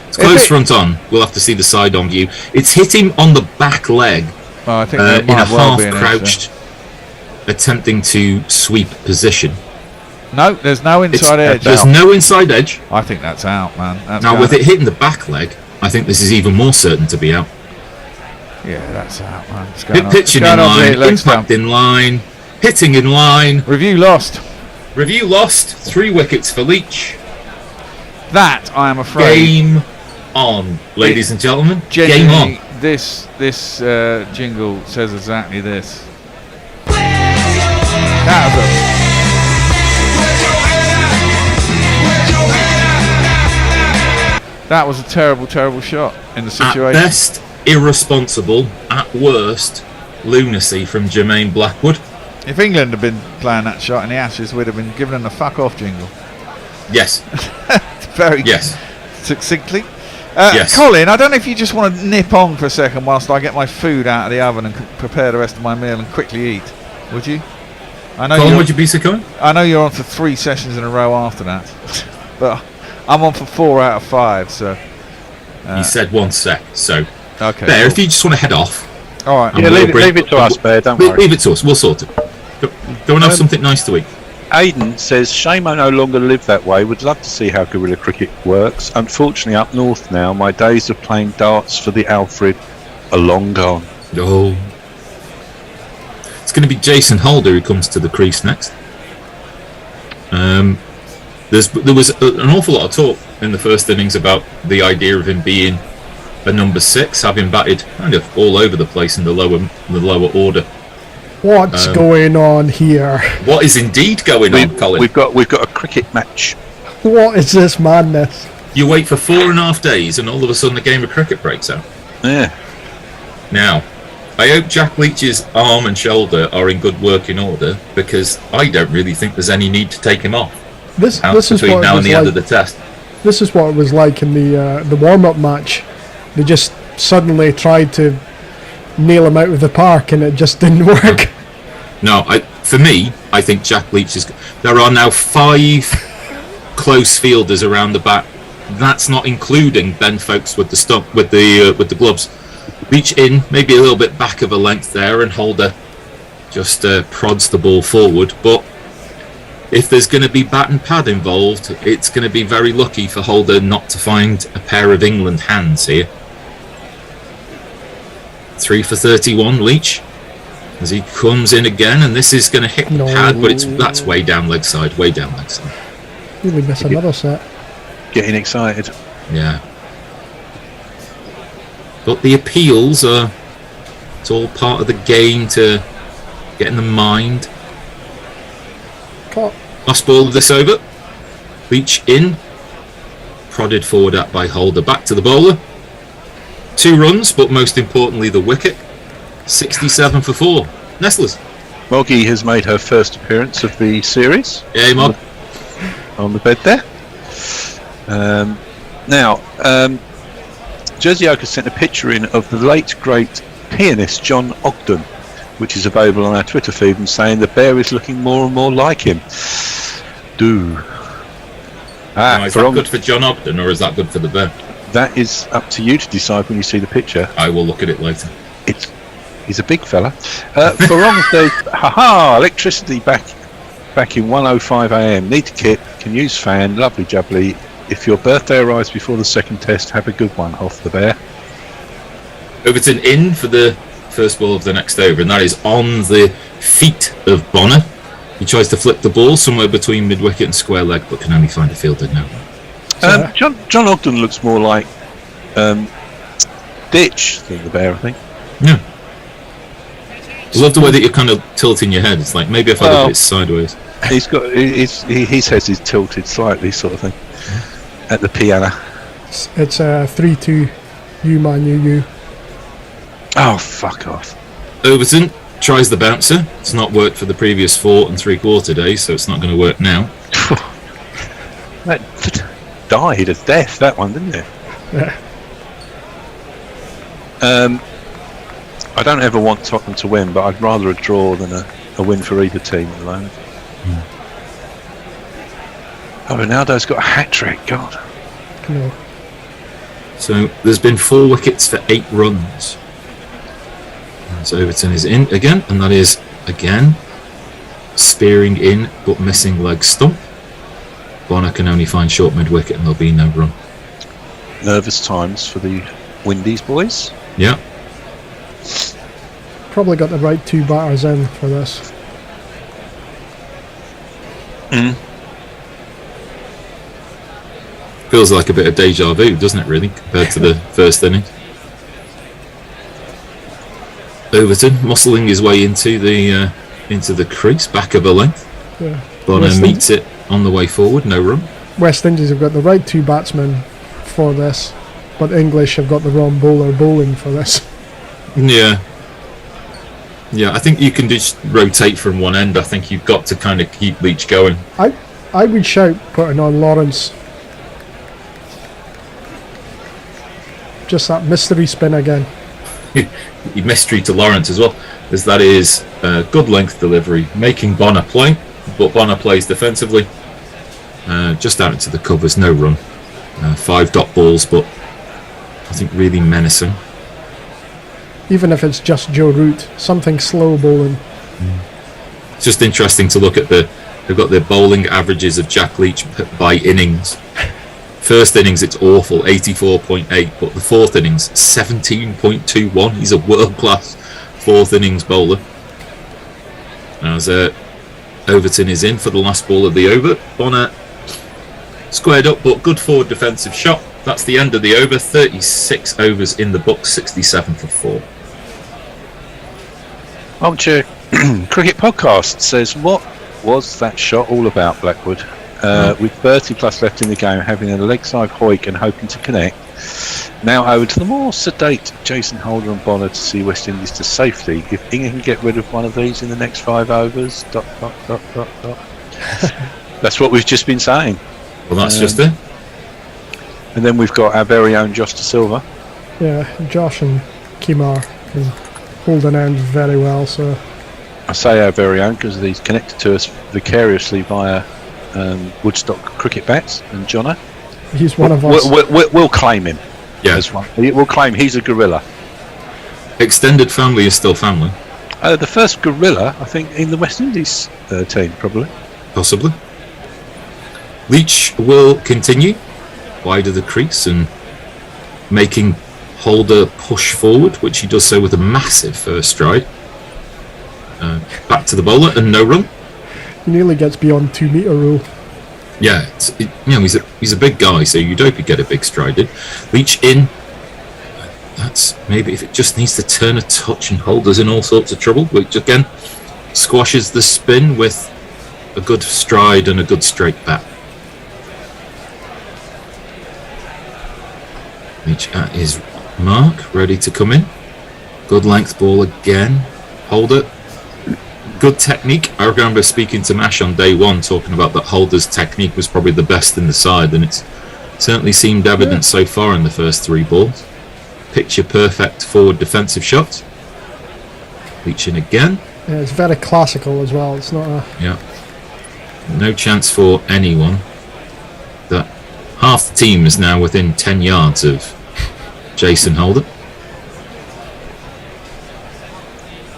O: It's close front on. We'll have to see the side on view. It's hit him on the back leg
B: I think
O: in
B: might
O: a
B: well
O: half
B: be an edge
O: crouched, attempting to sweep position.
B: No, there's no inside edge.
O: There's no inside edge.
B: I think that's out, man. That's
O: Now,
B: going
O: with it hitting the back leg, I think this is even more certain to be out.
B: Yeah, that's out, man. It's going on.
O: Pitching
B: It's
O: in
B: going on to
O: line,
B: hit leg
O: impact
B: stump.
O: in line, hitting in line.
B: Review lost.
O: Review lost. 3 wickets for Leach.
B: That, I am afraid.
O: Game on, ladies and gentlemen. Game
B: Genuinely,
O: on.
B: This jingle says exactly this. That was That was a terrible, terrible shot in the situation.
O: At best, irresponsible. At worst, lunacy from Jermaine Blackwood.
B: If England had been playing that shot in the Ashes, we'd have been given them a fuck off jingle.
O: Yes.
B: Very succinctly. Colin, I don't know if you just want to nip on for a second whilst I get my food out of the oven and prepare the rest of my meal and quickly eat. Would you? I know.
O: Colin, would you be so kind?
B: I know you're on for 3 sessions in a row after that, but I'm on for 4 out of 5. So
O: He said 1 sec. So
B: okay.
O: Bear, if you just want to head off.
B: All right.
A: Yeah, leave it to us, Bear. Don't worry.
O: Leave it to us. We'll sort it. Go and have something nice to eat.
A: Aidan says, shame I no longer live that way. Would love to see how guerrilla cricket works. Unfortunately, up north now, my days of playing darts for the Alfred are long gone.
O: Oh. It's going to be Jason Holder who comes to the crease next. There was an awful lot of talk in the first innings about the idea of him being a number 6, having batted kind of all over the place in the lower order.
I: What's going on here?
O: What is indeed going on, Colin?
A: We've got a cricket match.
I: What is this madness?
O: You wait for 4.5 days, and all of a sudden, a game of cricket breaks out.
A: Yeah.
O: Now, I hope Jack Leach's arm and shoulder are in good working order, because I don't really think there's any need to take him off.
I: This is
O: between
I: what
O: now
I: it
O: and
I: was
O: the end
I: like.
O: of the test.
I: This is what it was like in the warm-up match. They just suddenly tried to nail him out of the park, and it just didn't work.
O: No, for me, I think Jack Leach is. There are now 5 close fielders around the back. That's not including Ben Folkes with the stump with the gloves. Leach in, maybe a little bit back of a length there, and Holder just prods the ball forward. But if there's going to be bat and pad involved, it's going to be very lucky for Holder not to find a pair of England hands here. 3 for 31, Leach, as he comes in again, and this is going to hit the pad, but that's way down leg side, way down leg side.
I: Really miss another set.
A: Getting excited.
O: Yeah. But the appeals are, it's all part of the game to get in the mind.
I: Caught.
O: Last ball of this over. Leach in. Prodded forward at by Holder. Back to the bowler. 2 runs, but most importantly the wicket. 67 for 4. Nestlers.
A: Moggy has made her first appearance of the series.
O: Yeah, Mog.
A: On the bed there. Now, Jersey Oak has sent a picture in of the late great pianist John Ogden, which is available on our Twitter feed, and saying the bear is looking more and more like him.
O: Now, is that good for John Ogden or is that good for the bear?
A: That is up to you to decide when you see the picture.
O: I will look at it later.
A: He's a big fella. For Ron says, electricity back in 1:05 a.m. Need to kit, can use fan, lovely jubbly. If your birthday arrives before the second test, have a good one, off the bear.
O: Overton in for the first ball of the next over, and that is on the feet of Bonner. He tries to flip the ball somewhere between mid-wicket and square leg, but can only find a fielder now.
A: John Ogden looks more like Ditch than the bear, I think.
O: Yeah. I love the way that you're kind of tilting your head. It's like, maybe if I look at it sideways.
A: He's got his head is tilted slightly, sort of thing, at the piano.
I: It's 3-2. You man, you.
A: Oh, fuck off.
O: Overton tries the bouncer. It's not worked for the previous 4 3/4 days, so it's not going to work now.
A: That died of death, that one, didn't it?
I: Yeah.
A: I don't ever want Tottenham to win, but I'd rather a draw than a win for either team at the moment. Oh, Ronaldo's got a hat-trick, God.
I: No.
O: So there's been 4 wickets for 8 runs. So Overton is in again, and that is, again, spearing in, but missing leg stump. Bonner can only find short mid-wicket, and there'll be no run.
A: Nervous times for the Windies boys.
O: Yeah.
I: Probably got the right 2 batters in for this.
O: Feels like a bit of deja vu, doesn't it, really, compared to the first innings? Overton muscling his way into the crease, back of a length.
I: Yeah.
O: Bonner meets it on the way forward, no run.
I: West Indies have got the right 2 batsmen for this, but English have got the wrong bowler bowling for this.
O: Yeah. Yeah, I think you can just rotate from one end. I think you've got to kind of keep Leach going.
I: I would shout putting on Lawrence. Just that mystery spin again.
O: Mystery to Lawrence as well, as that is good length delivery, making Bonner play, but Bonner plays defensively. Just out into the covers, no run. 5 dot balls, but I think really menacing.
I: Even if it's just Joe Root, something slow bowling.
O: It's just interesting to look at they've got the bowling averages of Jack Leach by innings. First innings it's awful, 84.8, but the 4th innings 17.21. He's a world-class 4th innings bowler. As Overton is in for the last ball of the over. Bonner squared up, but good forward defensive shot. That's the end of the over. 36 overs in the book, 67 for 4.
A: Armchair Cricket Podcast says, what was that shot all about, Blackwood? With 30 plus left in the game, having a leg side hoik and hoping to connect. Now over to the more sedate Jason Holder and Bonner to see West Indies to safety. If England can get rid of one of these in the next 5 overs, ... That's what we've just been saying.
O: Well, that's just it.
A: And then we've got our very own Josh De Silva.
I: Yeah, Josh and Kimar can hold an end very well. So
A: I say our very own because he's connected to us vicariously via Woodstock cricket bats and Jono.
I: He's one of us.
A: We'll claim him.
O: Yeah,
A: as one. We'll claim he's a gorilla.
O: Extended family is still family.
A: The first gorilla, I think, in the West Indies team, probably.
O: Possibly. Leach will continue wide of the crease and making Holder push forward, which he does so with a massive first stride. Back to the bowler and no run.
I: He nearly gets beyond 2 metre rule.
O: Yeah, he's a big guy, so you'd hope he'd get a big stride in. Leach in. That's maybe if it just needs to turn a touch and Holder's in all sorts of trouble, which again squashes the spin with a good stride and a good straight bat. Each at his mark, ready to come in. Good length ball again. Holder. Good technique. I remember speaking to Mash on day one, talking about that Holder's technique was probably the best in the side, and it's certainly seemed evident so far in the first 3 balls. Picture perfect forward defensive shot. Reaching again.
I: Yeah, it's very classical as well. It's not a...
O: Yeah. No chance for anyone. That half the team is now within 10 yards of Jason Holder.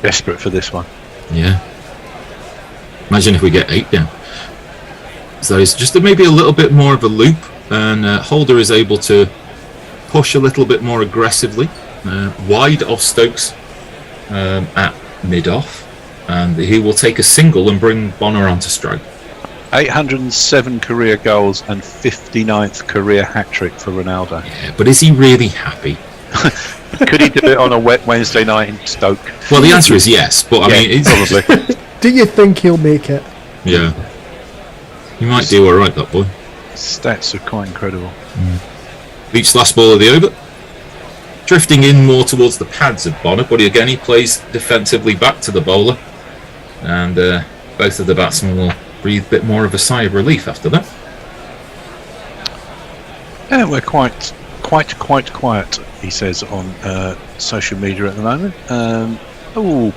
A: Desperate for this one.
O: Yeah. Imagine if we get 8 down. So it's just maybe a little bit more of a loop, and Holder is able to push a little bit more aggressively, wide off Stokes at mid-off, and he will take a single and bring Bonner onto strike.
A: 807 career goals and 59th career hat-trick for Ronaldo.
O: Yeah, but is he really happy?
A: Could he do it on a wet Wednesday night in Stoke?
O: Well, the answer is yes, but I mean, it's
A: probably.
I: Do you think he'll make it?
O: Yeah. He might do all right, that boy.
A: Stats are quite incredible.
O: Each last ball of the over. Drifting in more towards the pads of Bonner, but again he plays defensively back to the bowler, and both of the batsmen will breathe a bit more of a sigh of relief after that.
A: Yeah, we're quite quiet, he says on social media at the moment.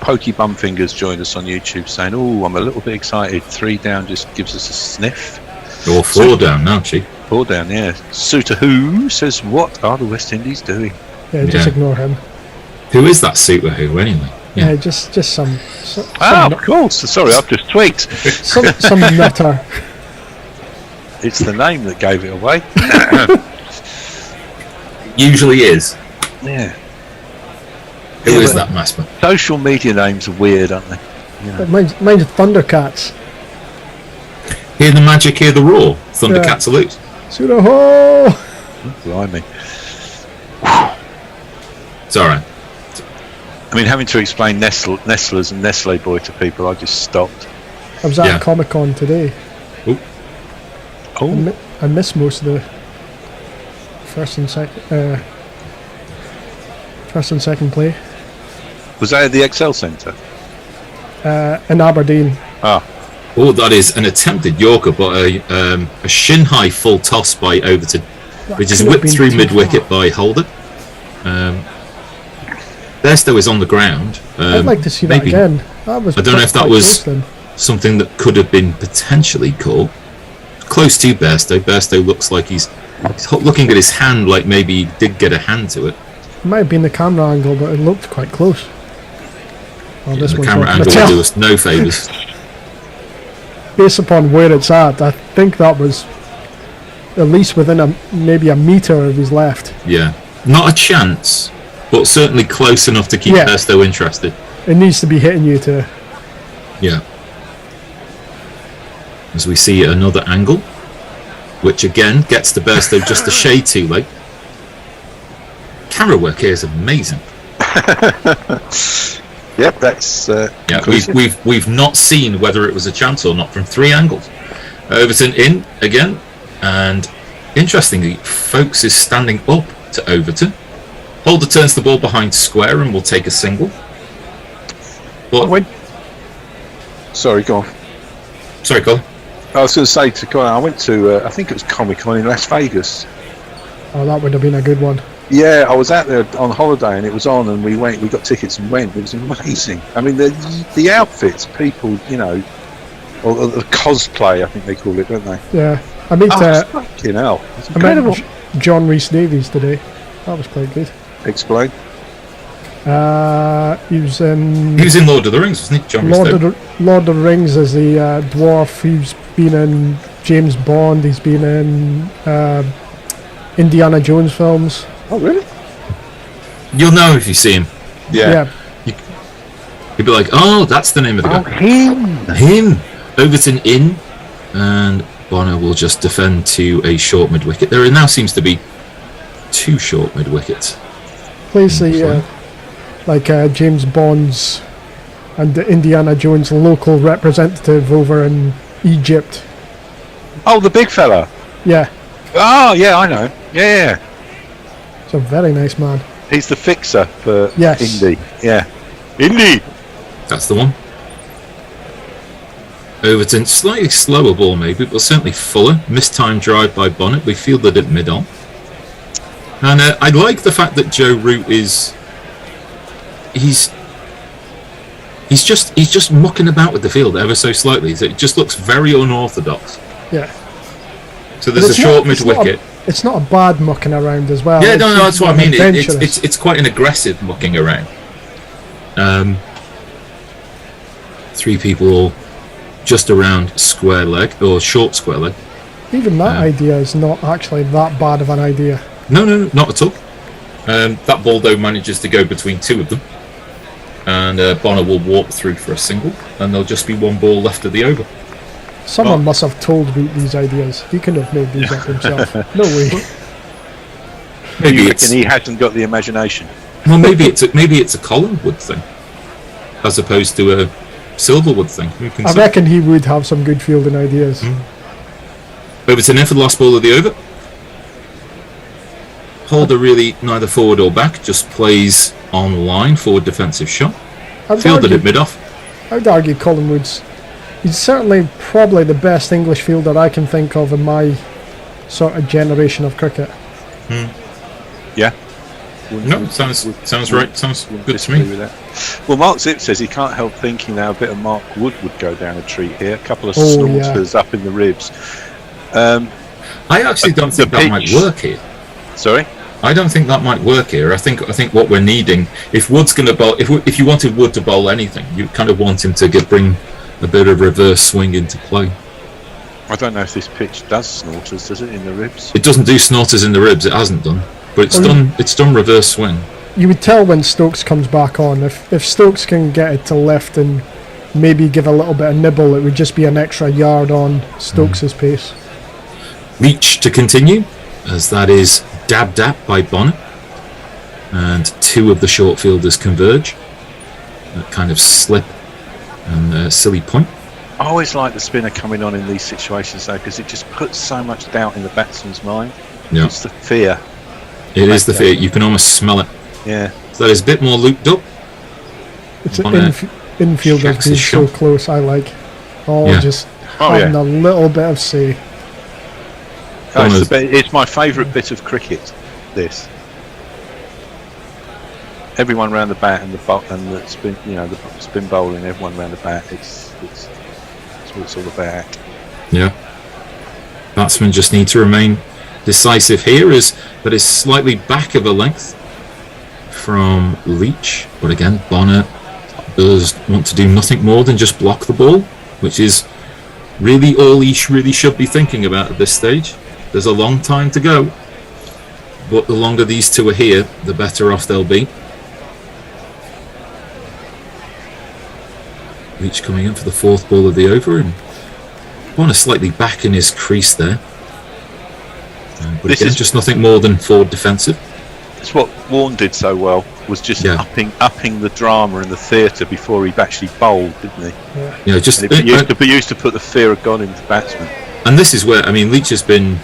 A: Pokey Bumfingers joined us on YouTube saying, I'm a little bit excited. 3 down just gives us a sniff.
O: Or 4 down now, Chief.
A: 4 down, yeah. Suitor Who says, what are the West Indies doing?
I: Yeah, just ignore him.
O: Who is that Suitor Who, anyway?
I: Yeah, just some
A: of course. Sorry, I've just tweaked.
I: some nutter.
A: It's the name that gave it away.
O: Usually is.
A: Yeah.
O: Who is that, Masper?
A: Social media names are weird, aren't they? You know.
I: Mine's Thundercats.
O: Hear the magic, hear the roar. Thundercats are loose.
I: Sudo-ho!
A: Blimey.
O: It's alright.
A: I mean, having to explain Nestlers and Nestle Boy to people, I just stopped.
I: I was at Comic-Con today. I missed most of the first and second play.
A: Was that at the Excel Centre?
I: In Aberdeen.
O: Oh, that is an attempted Yorker, but a shin-high full toss by Overton, which is whipped through mid-wicket by Holder. Bairstow is on the ground.
I: I'd like to see that again. That was
O: I don't know if that was something that could have been potentially caught. Close to Bairstow. Bairstow looks like he's looking at his hand like maybe he did get a hand to it.
I: It might have been the camera angle, but it looked quite close. Well,
O: The camera angle will do us no favours.
I: Based upon where it's at, I think that was at least within maybe a metre of his left.
O: Yeah. Not a chance, but certainly close enough to keep Bairstow interested.
I: It needs to be hitting you to...
O: Yeah. As we see another angle, which again gets to Bairstow just a shade too late. Camera work here is amazing.
A: Yep, that's
O: we've not seen whether it was a chance or not from 3 angles. Overton in again, and interestingly, Folkes is standing up to Overton. Holder turns the ball behind square and will take a single. But
A: sorry, go on.
O: Sorry, Colin.
A: I was going to say to Colin, I went to I think it was Comic-Con in Las Vegas.
I: Oh, that would have been a good one.
A: Yeah, I was out there on holiday and it was on, and we got tickets and went. It was amazing. I mean, the outfits, people, you know, or the cosplay, I think they call it, don't they?
I: Yeah, I mean,
A: fucking hell, it's incredible.
I: I met John Rhys Davies today. That was quite good.
A: Explain.
I: He was in
O: Lord of the Rings, wasn't he? John Rhys Davies.
I: Lord of the Rings as the dwarf. He's been in James Bond. He's been in Indiana Jones films.
A: Oh, really?
O: You'll know if you see him.
A: Yeah.
O: You'd be like, oh, that's the name of the guy. Him. Overton in, and Bonner will just defend to a short mid-wicket. There now seems to be 2 short mid-wickets.
I: Plays the James Bond's and the Indiana Jones local representative over in Egypt.
A: Oh, the big fella.
I: Yeah,
A: Oh, yeah, I know. Yeah.
I: he's a very nice man.
A: He's the fixer for
I: Yes.
A: Indy. Yeah. Indy.
O: That's the one. Overton, slightly slower ball maybe, but certainly fuller. Mistimed drive by Bonnet. We fielded it mid-on. And I like the fact that Joe Root is... He's just mucking about with the field ever so slightly. It just looks very unorthodox.
I: Yeah.
O: So there's a short mid-wicket.
I: It's not a bad mucking around as well.
O: Yeah, no, that's what I mean.
I: Adventurous.
O: It's quite an aggressive mucking around. 3 people all just around square leg, or short square leg.
I: Even that idea is not actually that bad of an idea.
O: No, not at all. That ball, though, manages to go between 2 of them. And Bonner will walk through for a single, and there'll just be 1 ball left of the over.
I: Someone must have told Root these ideas. He couldn't have made these up himself. No way.
O: Maybe
A: You reckon he hasn't got the imagination?
O: Well, maybe it's a Collingwood thing, as opposed to a Silverwood thing. Who can
I: I
O: say?
I: reckon he would have some good fielding ideas.
O: Overton in for the last ball of the over. Holder really neither forward or back, just plays on line, forward defensive shot. Fielded it mid-off.
I: I'd argue Collingwood's... He's certainly probably the best English fielder I can think of in my sort of generation of cricket.
A: Yeah.
O: No, sounds right. Sounds good to me.
A: With that. Well, Mark Zip says he can't help thinking now a bit of Mark Wood would go down a treat here. A couple of snorters up in the ribs.
O: I actually don't think that might work here.
A: Sorry?
O: I don't think that might work here. I think what we're needing, if Wood's going to bowl, if you wanted Wood to bowl anything, you kind of want him to bring a bit of reverse swing into play.
A: I don't know if this pitch does snorters, does it, in the ribs?
O: It doesn't do snorters in the ribs. It hasn't done, but it's done reverse swing.
I: You would tell when Stokes comes back on. If Stokes can get it to left and maybe give a little bit of nibble, it would just be an extra yard on Stokes' pace.
O: Leach to continue, as that is dabbed at by Bonner, and 2 of the short fielders converge. That kind of slip and silly point.
A: I always like the spinner coming on in these situations, though, because it just puts so much doubt in the batsman's mind.
O: Yeah.
A: It's the fear.
O: It is the fear. You can almost smell it.
A: Yeah.
O: So that is a bit more looped up.
I: It's an infielders being so close, I like. Just having a little bit of say.
A: It's my favourite bit of cricket, this. Everyone round the bat and the spin, the spin bowling, everyone round the bat. It's what it's all about.
O: Yeah. Batsmen just need to remain decisive here, as that is slightly back of a length from Leach, but again Bonner does want to do nothing more than just block the ball, which is really all he really should be thinking about at this stage. There's a long time to go, but the longer these 2 are here, the better off they'll be. Leach coming in for the 4th ball of the over, and Bonner slightly back in his crease there. But this is just nothing more than forward defensive.
A: It's what Warne did so well, was just upping the drama and the theatre before he actually bowled, didn't he?
O: Yeah, just
A: he used to put the fear of God into batsmen.
O: And this is where Leach has been.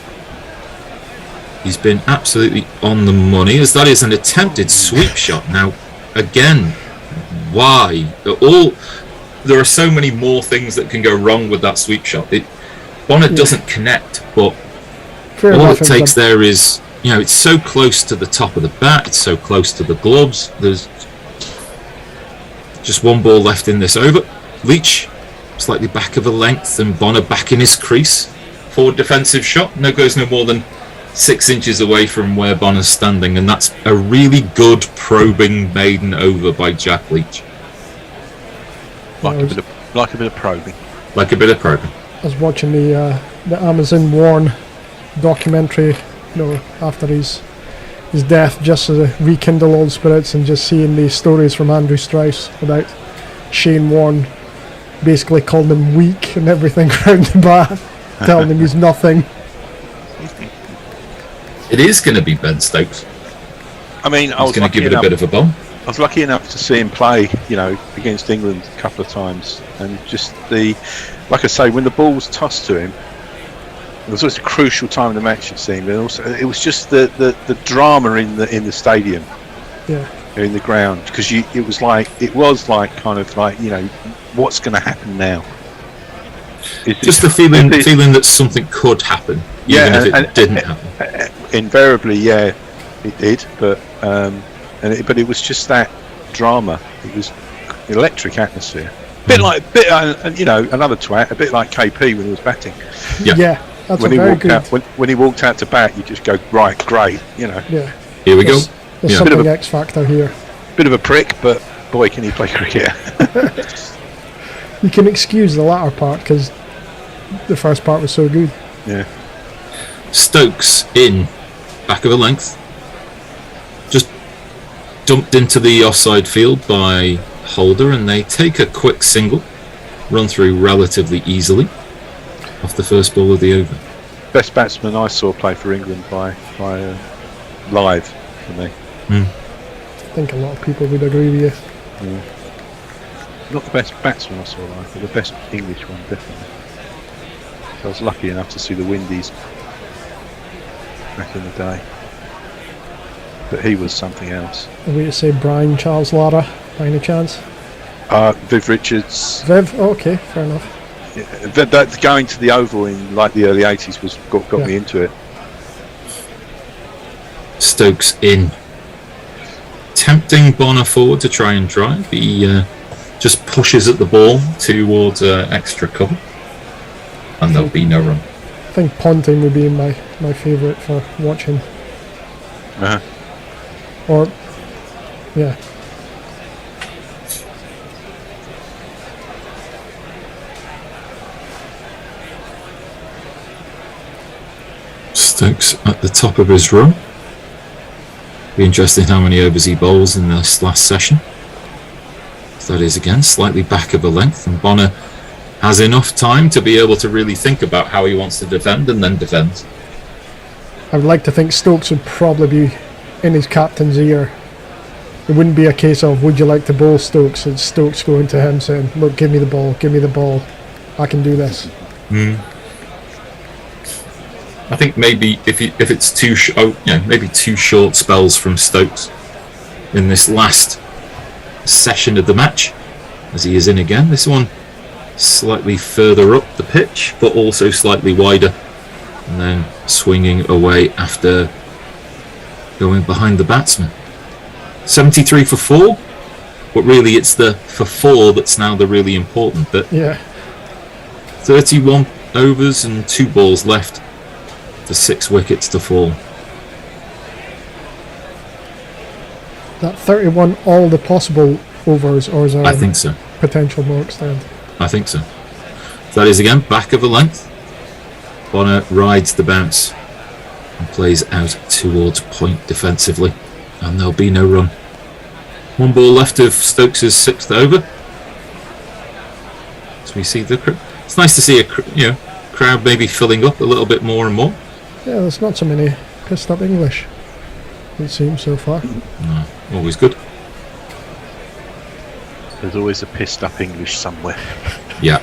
O: He's been absolutely on the money, as that is an attempted sweep shot. Now, again, why? There are so many more things that can go wrong with that sweep shot. Bonner doesn't connect, but all it takes there is, it's so close to the top of the bat, it's so close to the gloves. There's just 1 ball left in this over. Leach slightly back of a length, and Bonner back in his crease. Forward defensive shot. Goes no more than 6 inches away from where Bonner's standing, and that's a really good probing maiden over by Jack Leach.
A: Like a bit of probing.
O: Like a bit of probing.
I: I was watching the Amazon Warne documentary, after his death, just to rekindle old spirits, and just seeing these stories from Andrew Strauss about Shane Warne basically calling him weak and everything around the bat, telling him he's nothing.
O: It is going to be Ben Stokes.
A: I mean, I was
O: going to give it a bit of a bomb.
A: I was lucky enough to see him play, against England a couple of times, and just the like I say, when the ball was tossed to him, it was always a crucial time in the match, it seemed. And also, it was just the drama in the stadium, in the ground, because it was like kind of like, you know, what's going to happen now?
O: Just the feeling that something could happen, even if it didn't happen.
A: Invariably, yeah, it did, but it was just that drama. It was electric atmosphere. You know, another twat, a bit like KP when he was batting.
I: Yeah, that's
A: when
I: a
A: he
I: very
A: walked
I: good.
A: out, when he walked out to bat, you just go, right, great, you know.
I: Yeah.
O: Here we go.
I: There's something X factor here.
A: Bit of a prick, but boy, can he play cricket.
I: You can excuse the latter part because the first part was so good.
A: Yeah.
O: Stokes in, back of a length. Just dumped into the offside field by Holder, and they take a quick single, run through relatively easily off the first ball of the over.
A: Best batsman I saw play for England by live for me.
I: I think a lot of people would agree with you.
A: Yeah. Not the best batsman I saw live, but the best English one, definitely. So I was lucky enough to see the Windies back in the day. But he was something else.
I: Are we to say Brian Charles Lara by any chance?
A: Viv Richards.
I: Viv, okay, fair enough.
A: Yeah, that going to the Oval in like the early 80s was got me into it.
O: Stokes in. Tempting Bonner forward to try and drive. He just pushes at the ball towards extra cover. And there'll be no run.
I: I think Ponting would be my favourite for watching. Or, yeah.
O: Stokes at the top of his run. Be interesting how many overs he bowls in this last session. So that is again slightly back of a length, and Bonner has enough time to be able to really think about how he wants to defend and then defends.
I: I would like to think Stokes would probably be in his captain's ear. It wouldn't be a case of would you like to bowl Stokes, it's Stokes going to him saying, look, give me the ball, I can do this.
O: I think maybe if it's maybe two short spells from Stokes in this last session of the match, as he is in again. This one slightly further up the pitch, but also slightly wider, and then swinging away after going behind the batsman. 73 for 4, but really it's the for 4 that's now the really important bit.
I: Yeah.
O: 31 overs and 2 balls left for 6 wickets to fall.
I: That 31 all the possible overs, or is there
O: I think so.
I: Potential more extend?
O: I think so. That is again back of the length. Bonner rides the bounce and plays out towards point defensively, and there'll be no run. 1 ball left of Stokes' 6th over. So we see it's nice to see a crowd maybe filling up a little bit more and more.
I: Yeah, there's not so many pissed up English, it seems, so far.
O: No, always good.
A: There's always a pissed up English somewhere.
O: Yeah.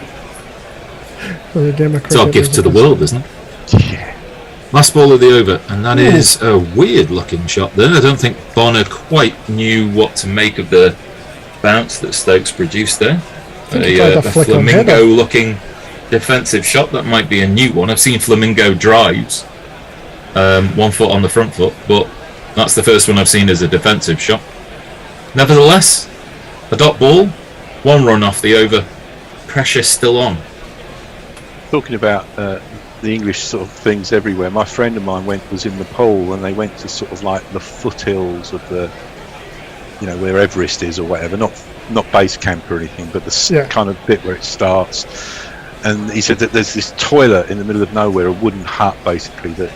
I: For the game of
O: It's our
I: cricket,
O: gift to the world, isn't it?
A: Yeah.
O: Last ball of the over, and that is a weird looking shot there. I don't think Bonner quite knew what to make of the bounce that Stokes produced there. A flamingo looking defensive shot. That might be a new one. I've seen flamingo drives, 1 foot on the front foot, but that's the first one I've seen as a defensive shot. Nevertheless, a dot ball, 1 run off the over, pressure still on.
A: Talking about the English sort of things everywhere, my friend of mine was in Nepal, and they went to sort of like the foothills of the, where Everest is or whatever, not base camp or anything, but the kind of bit where it starts. And he said that there's this toilet in the middle of nowhere, a wooden hut basically, that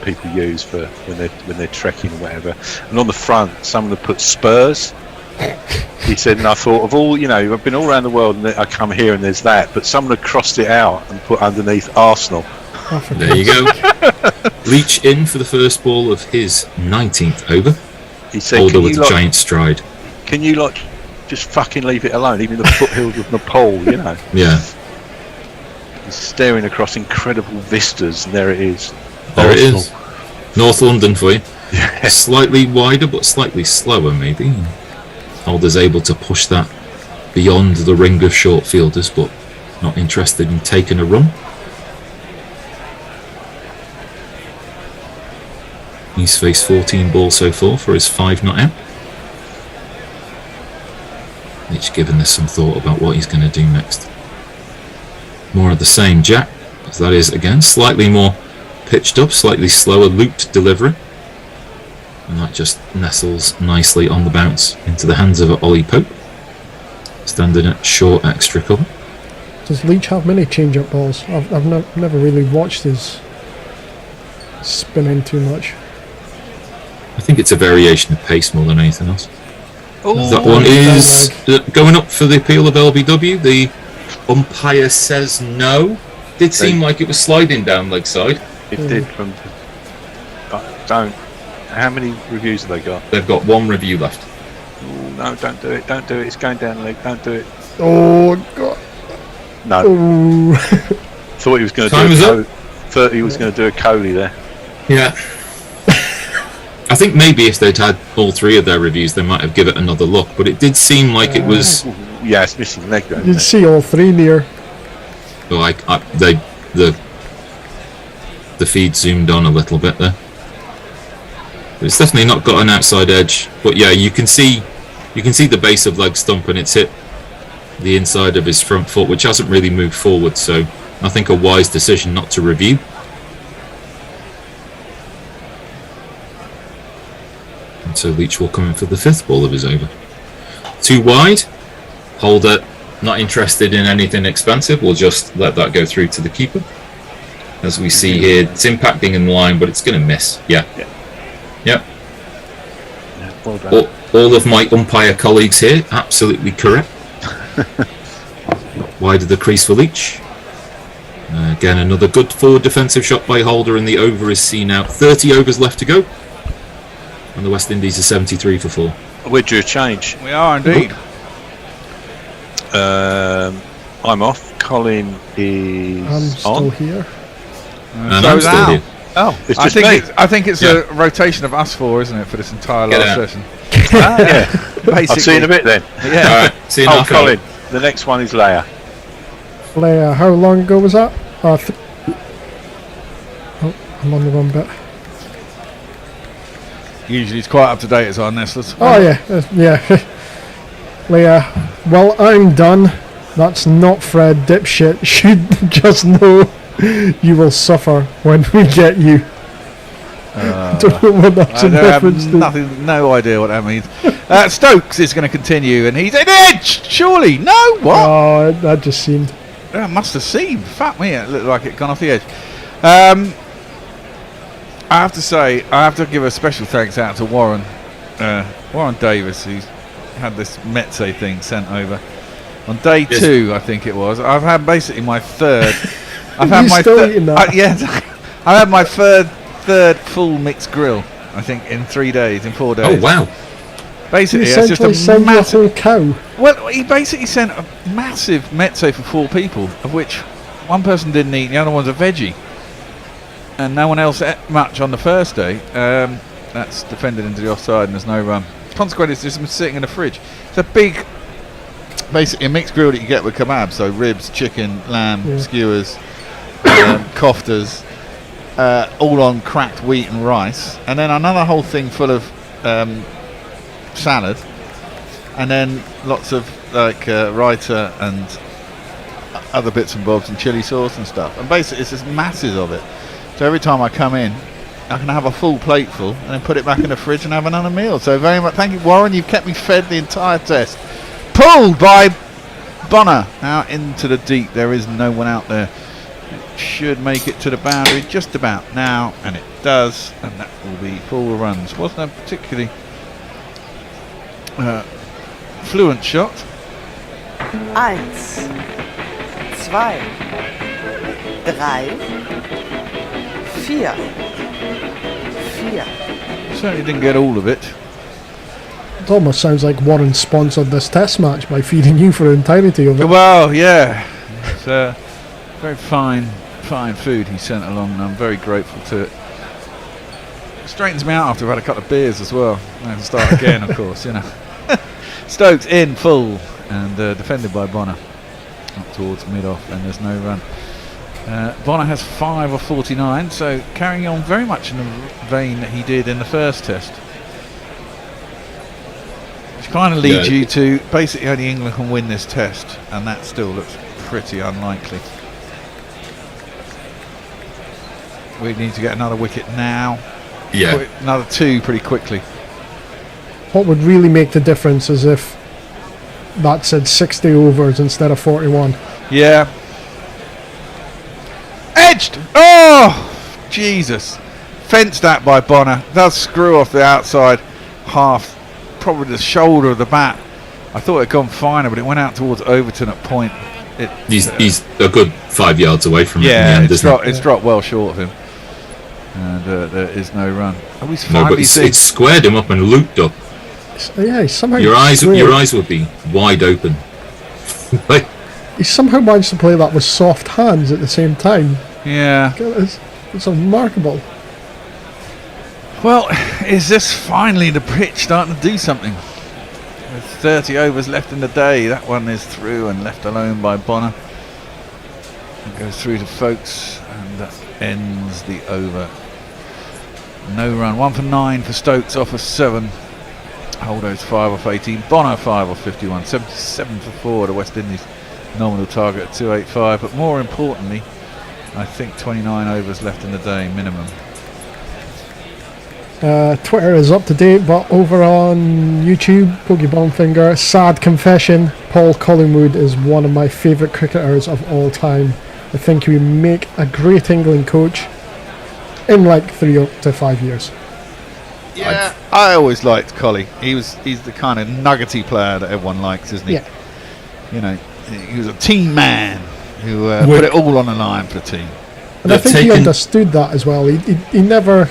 A: people use for when they're trekking or whatever. And on the front, someone had put Spurs. He said, and I thought of all, I've been all around the world, and I come here and there's that, but someone had crossed it out and put underneath Arsenal.
O: There you go. Leach in for the first ball of his 19th over.
A: He said,
O: Holder with a giant stride.
A: Can you just fucking leave it alone, even the foothills of Nepal,
O: Yeah.
A: He's staring across incredible vistas, and there it is.
O: There it
A: Arsenal.
O: is. North London for you. Slightly wider, but slightly slower, maybe. Holder's able to push that beyond the ring of short fielders, but not interested in taking a run. He's faced 14 balls so far for his 5 not out. Each given this some thought about what he's going to do next. More of the same Jack, as that is again slightly more pitched up, slightly slower looped delivery, and that just nestles nicely on the bounce into the hands of Ollie Pope, standing at short extra cover.
I: Does Leach have many change-up balls? I've never really watched his spinning too much.
O: I think it's a variation of pace more than anything else.
I: Oh,
O: that one is going up for the appeal of LBW. The umpire says no. Did seem like it was sliding down leg side.
A: It did from. Don't. How many reviews have they got?
O: They've got 1 review left.
A: Ooh, no, don't do it. Don't do it. It's going down leg. Don't do it.
I: Oh God.
A: No.
I: Oh.
A: Thought he was going to
O: Time
A: do.
O: is up.
A: Thought he was going to do a Coley there.
O: Yeah. I think maybe if they'd had all 3 of their reviews, they might have given it another look. But it did seem like it was.
A: Yeah, it's missing leg though.
I: You'd see all 3 near.
O: Like the feed zoomed on a little bit there. It's definitely not got an outside edge, but yeah, you can see the base of leg stump, and it's hit the inside of his front foot, which hasn't really moved forward. So I think a wise decision not to review. And so Leach will come in for the 5th ball of his over. 2 wide. Holder not interested in anything expensive. We'll just let that go through to the keeper. As we see here, it's impacting in the line, but it's going to miss. Yeah. Yep.
A: Well done.
O: All of my umpire colleagues here, absolutely correct. Wide of the crease for Leach. Again, another good forward defensive shot by Holder, and the over is seen out. 30 overs left to go. And the West Indies are 73 for 4.
A: We're due a change.
B: We are indeed.
A: I'm off. Colin is
I: I'm still
A: on.
I: here.
O: And I'm still here.
B: Oh,
A: It's
B: I
A: just
B: think
A: me.
B: I think it's a rotation of us 4, isn't it, for this entire
O: Get
B: last
O: out.
B: session?
A: Yeah.
B: Basically.
A: I'll see you in a bit then.
B: Yeah.
O: All right. See you in
A: Oh,
O: half an hour.
A: Colin. The next one is Leia.
I: Leia, how long ago was that? Oh, I'm on the wrong bit.
B: Usually it's quite up to date as our nestlers.
I: Oh yeah, yeah. Leia, well I'm done. That's not Fred, dipshit. Should just know you will suffer when we get you. Don't know what that's
B: I
I: in
B: don't
I: reference
B: have
I: to.
B: no idea what that means. Stokes is going to continue, and he's an edge. Surely, no. What?
I: Oh, that just seemed.
B: That must have seemed. Fuck me, it looked like it gone off the edge. I have to say, I have to give a special thanks out to Warren Davis, who's had this Metse thing sent over on day 2, I think it was. I've had basically my 3rd. I've had my I've had my third full mixed grill, I think, in 3 days, in 4 days.
O: Oh wow!
B: Basically,
I: He
B: it's just a
I: sent
B: massive.
I: you a whole cow.
B: Well, he basically sent a massive Metse for 4 people, of which one person didn't eat, and the other one's a veggie. And no one else ate much on the first day. That's defended into the offside, and there's no run. Consequently, it's just been sitting in the fridge. It's a big, basically a mixed grill that you get with kebab, so ribs, chicken, lamb, skewers, koftas, all on cracked wheat and rice, and then another whole thing full of salad, and then lots of like raita and other bits and bobs and chili sauce and stuff. And basically, it's just masses of it. So every time I come in, I can have a full plate full and then put it back in the fridge and have another meal. So very much, thank you, Warren. You've kept me fed the entire test. Pulled by Bonner out into the deep. There is no one out there. It should make it to the boundary just about now, and it does, and that will be full runs. Wasn't a particularly fluent shot.
J: 1, 2, 3, 4.
B: Certainly didn't get all of it.
I: It almost sounds like Warren sponsored this test match by feeding you for the entirety of it.
B: Well, yeah. It's, Very fine food he sent along, and I'm very grateful to it. Straightens me out after I've had a couple of beers as well. I have to start again, of course, you know. Stokes in full and defended by Bonner up towards mid-off, and there's no run. Bonner has 5 of 49, so carrying on very much in the vein that he did in the first test, which kind of leads you to basically only England can win this test, and that still looks pretty unlikely. We need to get another wicket now.
O: Yeah.
B: Another 2 pretty quickly.
I: What would really make the difference is if that said 60 overs instead of 41.
B: Yeah. Edged! Oh! Jesus. Fenced that by Bonner. Does screw off the outside half, probably the shoulder of the bat. I thought it had gone finer, but it went out towards Overton at point.
O: He's a good 5 yards away from it.
B: Yeah,
O: in the end,
B: it's dropped well short of him. And there is no run. Are we
O: no, but it's squared him up and looped up.
I: Yeah, somehow
O: your eyes would be wide open. Like,
I: he somehow managed to play that with soft hands at the same time.
B: Yeah,
I: it's remarkable.
B: Well, is this finally the pitch starting to do something? With 30 overs left in the day, that one is through and left alone by Bonner. It goes through to Folkes, and that ends the over. No run. 1 for 9 for Stokes, off of 7. Holdo's 5 off 18. Bonner 5 off 51. 77 for 4 to West Indies. Nominal target at 285. But more importantly, I think 29 overs left in the day minimum.
I: Twitter is up to date, but over on YouTube, Pokey Bumfinger, sad confession, Paul Collingwood is one of my favourite cricketers of all time. I think he would make a great England coach in like 3 to 5 years.
B: Yeah, I always liked Collie. He's the kind of nuggety player that everyone likes, isn't he?
I: Yeah.
B: You know, he was a team man who put it all on the line for the team.
I: And I think he understood that as well. He never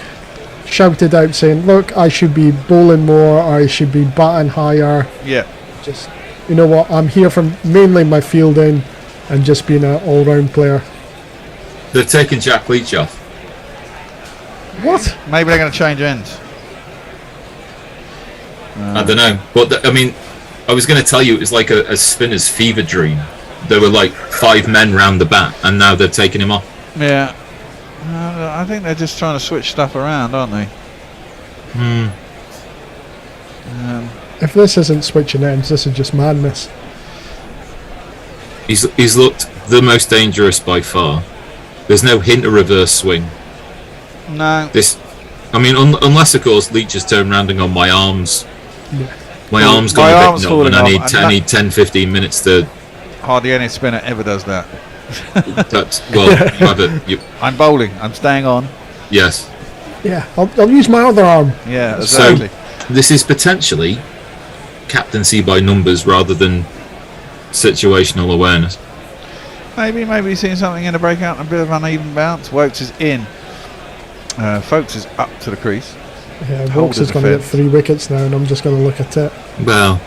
I: shouted out saying, look, I should be bowling more, or I should be batting higher.
B: Yeah.
I: Just, you know what, I'm here for mainly my fielding and just being an all-round player.
O: They've taken Jack Leach off.
I: What?
B: Maybe they're going to change ends.
O: I don't know, but I mean, I was going to tell you it was like a spinner's fever dream. There were like 5 men round the bat, and now they're taking him off.
B: Yeah, I think they're just trying to switch stuff around, aren't they?
I: If this isn't switching ends, this is just madness.
O: He's looked the most dangerous by far. There's no hint of reverse swing.
B: No.
O: I mean, unless of course Leach has turned round and gone, my arms.
I: Yeah.
O: My arm's gone a bit numb, and I need 10-15 minutes to.
B: Hardly any spinner ever does that. I'm bowling. I'm staying on.
O: Yes.
I: Yeah, I'll use my other arm.
B: Yeah, exactly.
O: So this is potentially captaincy by numbers rather than situational awareness.
B: Maybe he's seeing something in the breakout and a bit of uneven bounce. Wokes is in. Folkes is up to the crease.
I: Yeah, Wokes is going to get 3 wickets now, and I'm just going to look at it.
O: Well,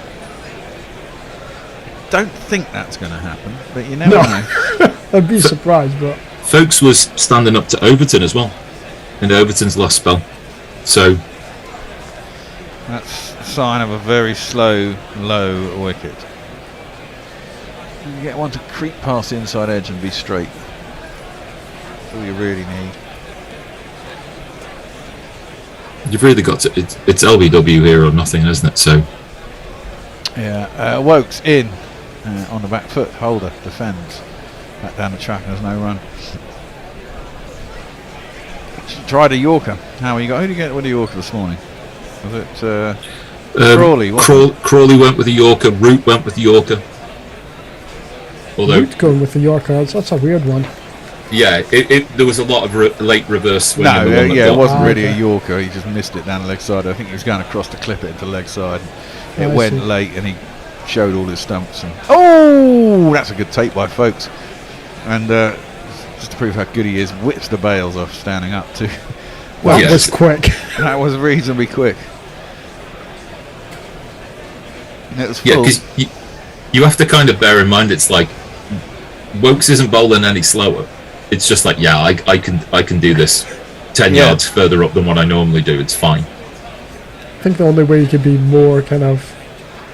B: don't think that's going to happen, but you never know.
I: I'd be surprised, but
O: Folkes was standing up to Overton as well in Overton's last spell, so
B: that's a sign of a very slow, low wicket. You get one to creep past the inside edge and be straight. That's all you really need.
O: You've really got to. It's LBW here or nothing, isn't it? So
B: yeah, Wokes in on the back foot. Holder defends back down the track. And there's no run. Tried a Yorker. How you got? Who did you get with a Yorker this morning? Was it Crawley?
O: Crawley went with a Yorker. Root went with the Yorker. Although
I: Root going with the Yorker, that's a weird one.
O: Yeah, there was a lot of late reverse swing.
B: No, it wasn't really a Yorker. He just missed it down the leg side. I think he was going across to clip it into the leg side. It went late, and he showed all his stumps. And that's a good take by Folkes. And just to prove how good he is, whips the bails off standing up too.
I: Well, that was quick.
B: That was reasonably quick. And it was full.
O: Yeah, because you have to kind of bear in mind it's like Wokes isn't bowling any slower. It's just like, yeah, I can do this 10
B: Yeah.
O: yards further up than what I normally do. It's fine.
I: I think the only way you could be more kind of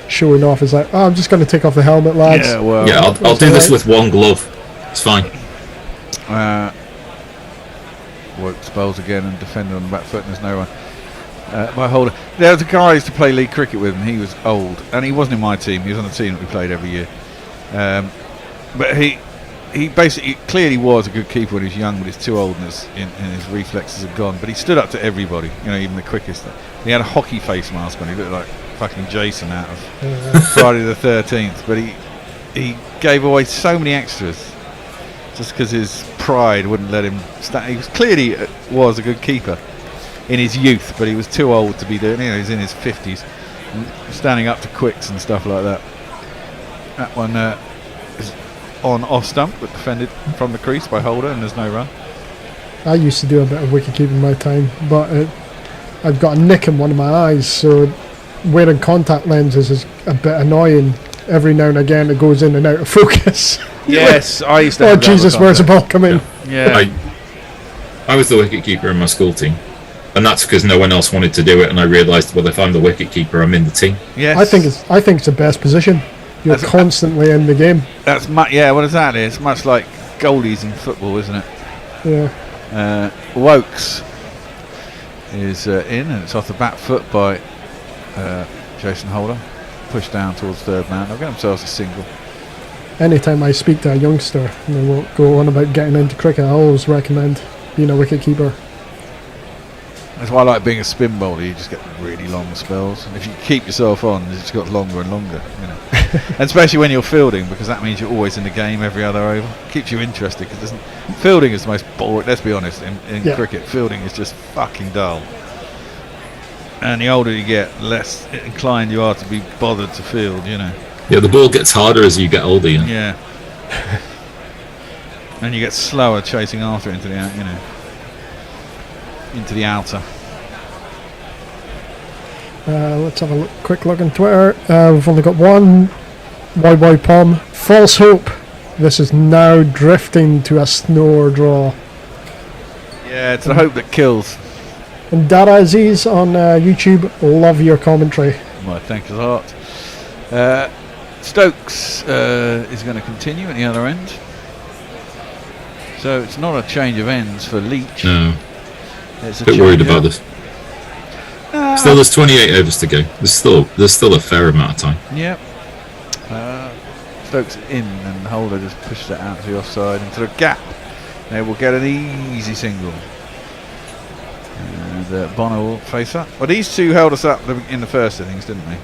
I: showing off is like, oh, I'm just going to take off the helmet, lads.
B: Yeah, well,
O: Yeah, I'll do this with one glove. It's fine.
B: Wokes bowls again and defender on the back foot, and there's no run. By Holder. There was a guy I used to play league cricket with, and he was old, and he wasn't in my team. He was on the team that we played every year. But he basically clearly was a good keeper when he was young, but he's too old and his reflexes have gone. But he stood up to everybody, even the quickest. He had a hockey face mask on. He looked like fucking Jason out of Friday the 13th. But he gave away so many extras just because his pride wouldn't let him stand. He was clearly was a good keeper in his youth, but he was too old to be doing. He's in his 50s, standing up to quicks and stuff like that. That one is on off stump, but defended from the crease by Holder, and there's no run.
I: I used to do a bit of wicket keeping in my time, but I've got a nick in one of my eyes, so wearing contact lenses is a bit annoying. Every now and again it goes in and out of focus.
B: Yes, I used to
I: oh
B: have that
I: Jesus,
B: all the
I: where's the
B: time.
I: ball coming?
B: Yeah.
O: I was the wicket keeper in my school team, and that's because no one else wanted to do it. And I realised, well, if I'm the wicket keeper, I'm in the team.
B: Yes.
I: I think it's the best position. You're constantly in the game.
B: That's what exactly? It's much like goalies in football, isn't it?
I: Yeah.
B: Wokes is in, and it's off the back foot by Jason Holder. Pushed down towards third man. They'll get themselves a single.
I: Anytime I speak to a youngster and they will go on about getting into cricket, I always recommend being a wicket keeper.
B: That's why I like being a spin bowler. You just get really long spells, and if you keep yourself on, it's just got longer and longer. And especially when you're fielding, because that means you're always in the game every other over. Keeps you interested, because fielding is the most boring. Let's be honest. In cricket, fielding is just fucking dull. And the older you get, less inclined you are to be bothered to field.
O: Yeah, the ball gets harder as you get older.
B: Yeah. And you get slower chasing after it into the outer.
I: Let's have a quick look on Twitter. We've only got one. Boy Pom. False hope. This is now drifting to a snore draw.
B: Yeah, it's the hope that kills.
I: And Dara Aziz on YouTube, love your commentary.
B: My thanks a lot. Stokes is going to continue at the other end. So it's not a change of ends for Leach.
O: No.
B: It's
O: a bit worried about this. Still, there's 28 overs to go. There's still a fair amount of time.
B: Yep. Stokes in, and Holder just pushes it out to the offside into the gap. They will get an easy single. And Bonner will face up. Well, these two held us up in the first innings, didn't they?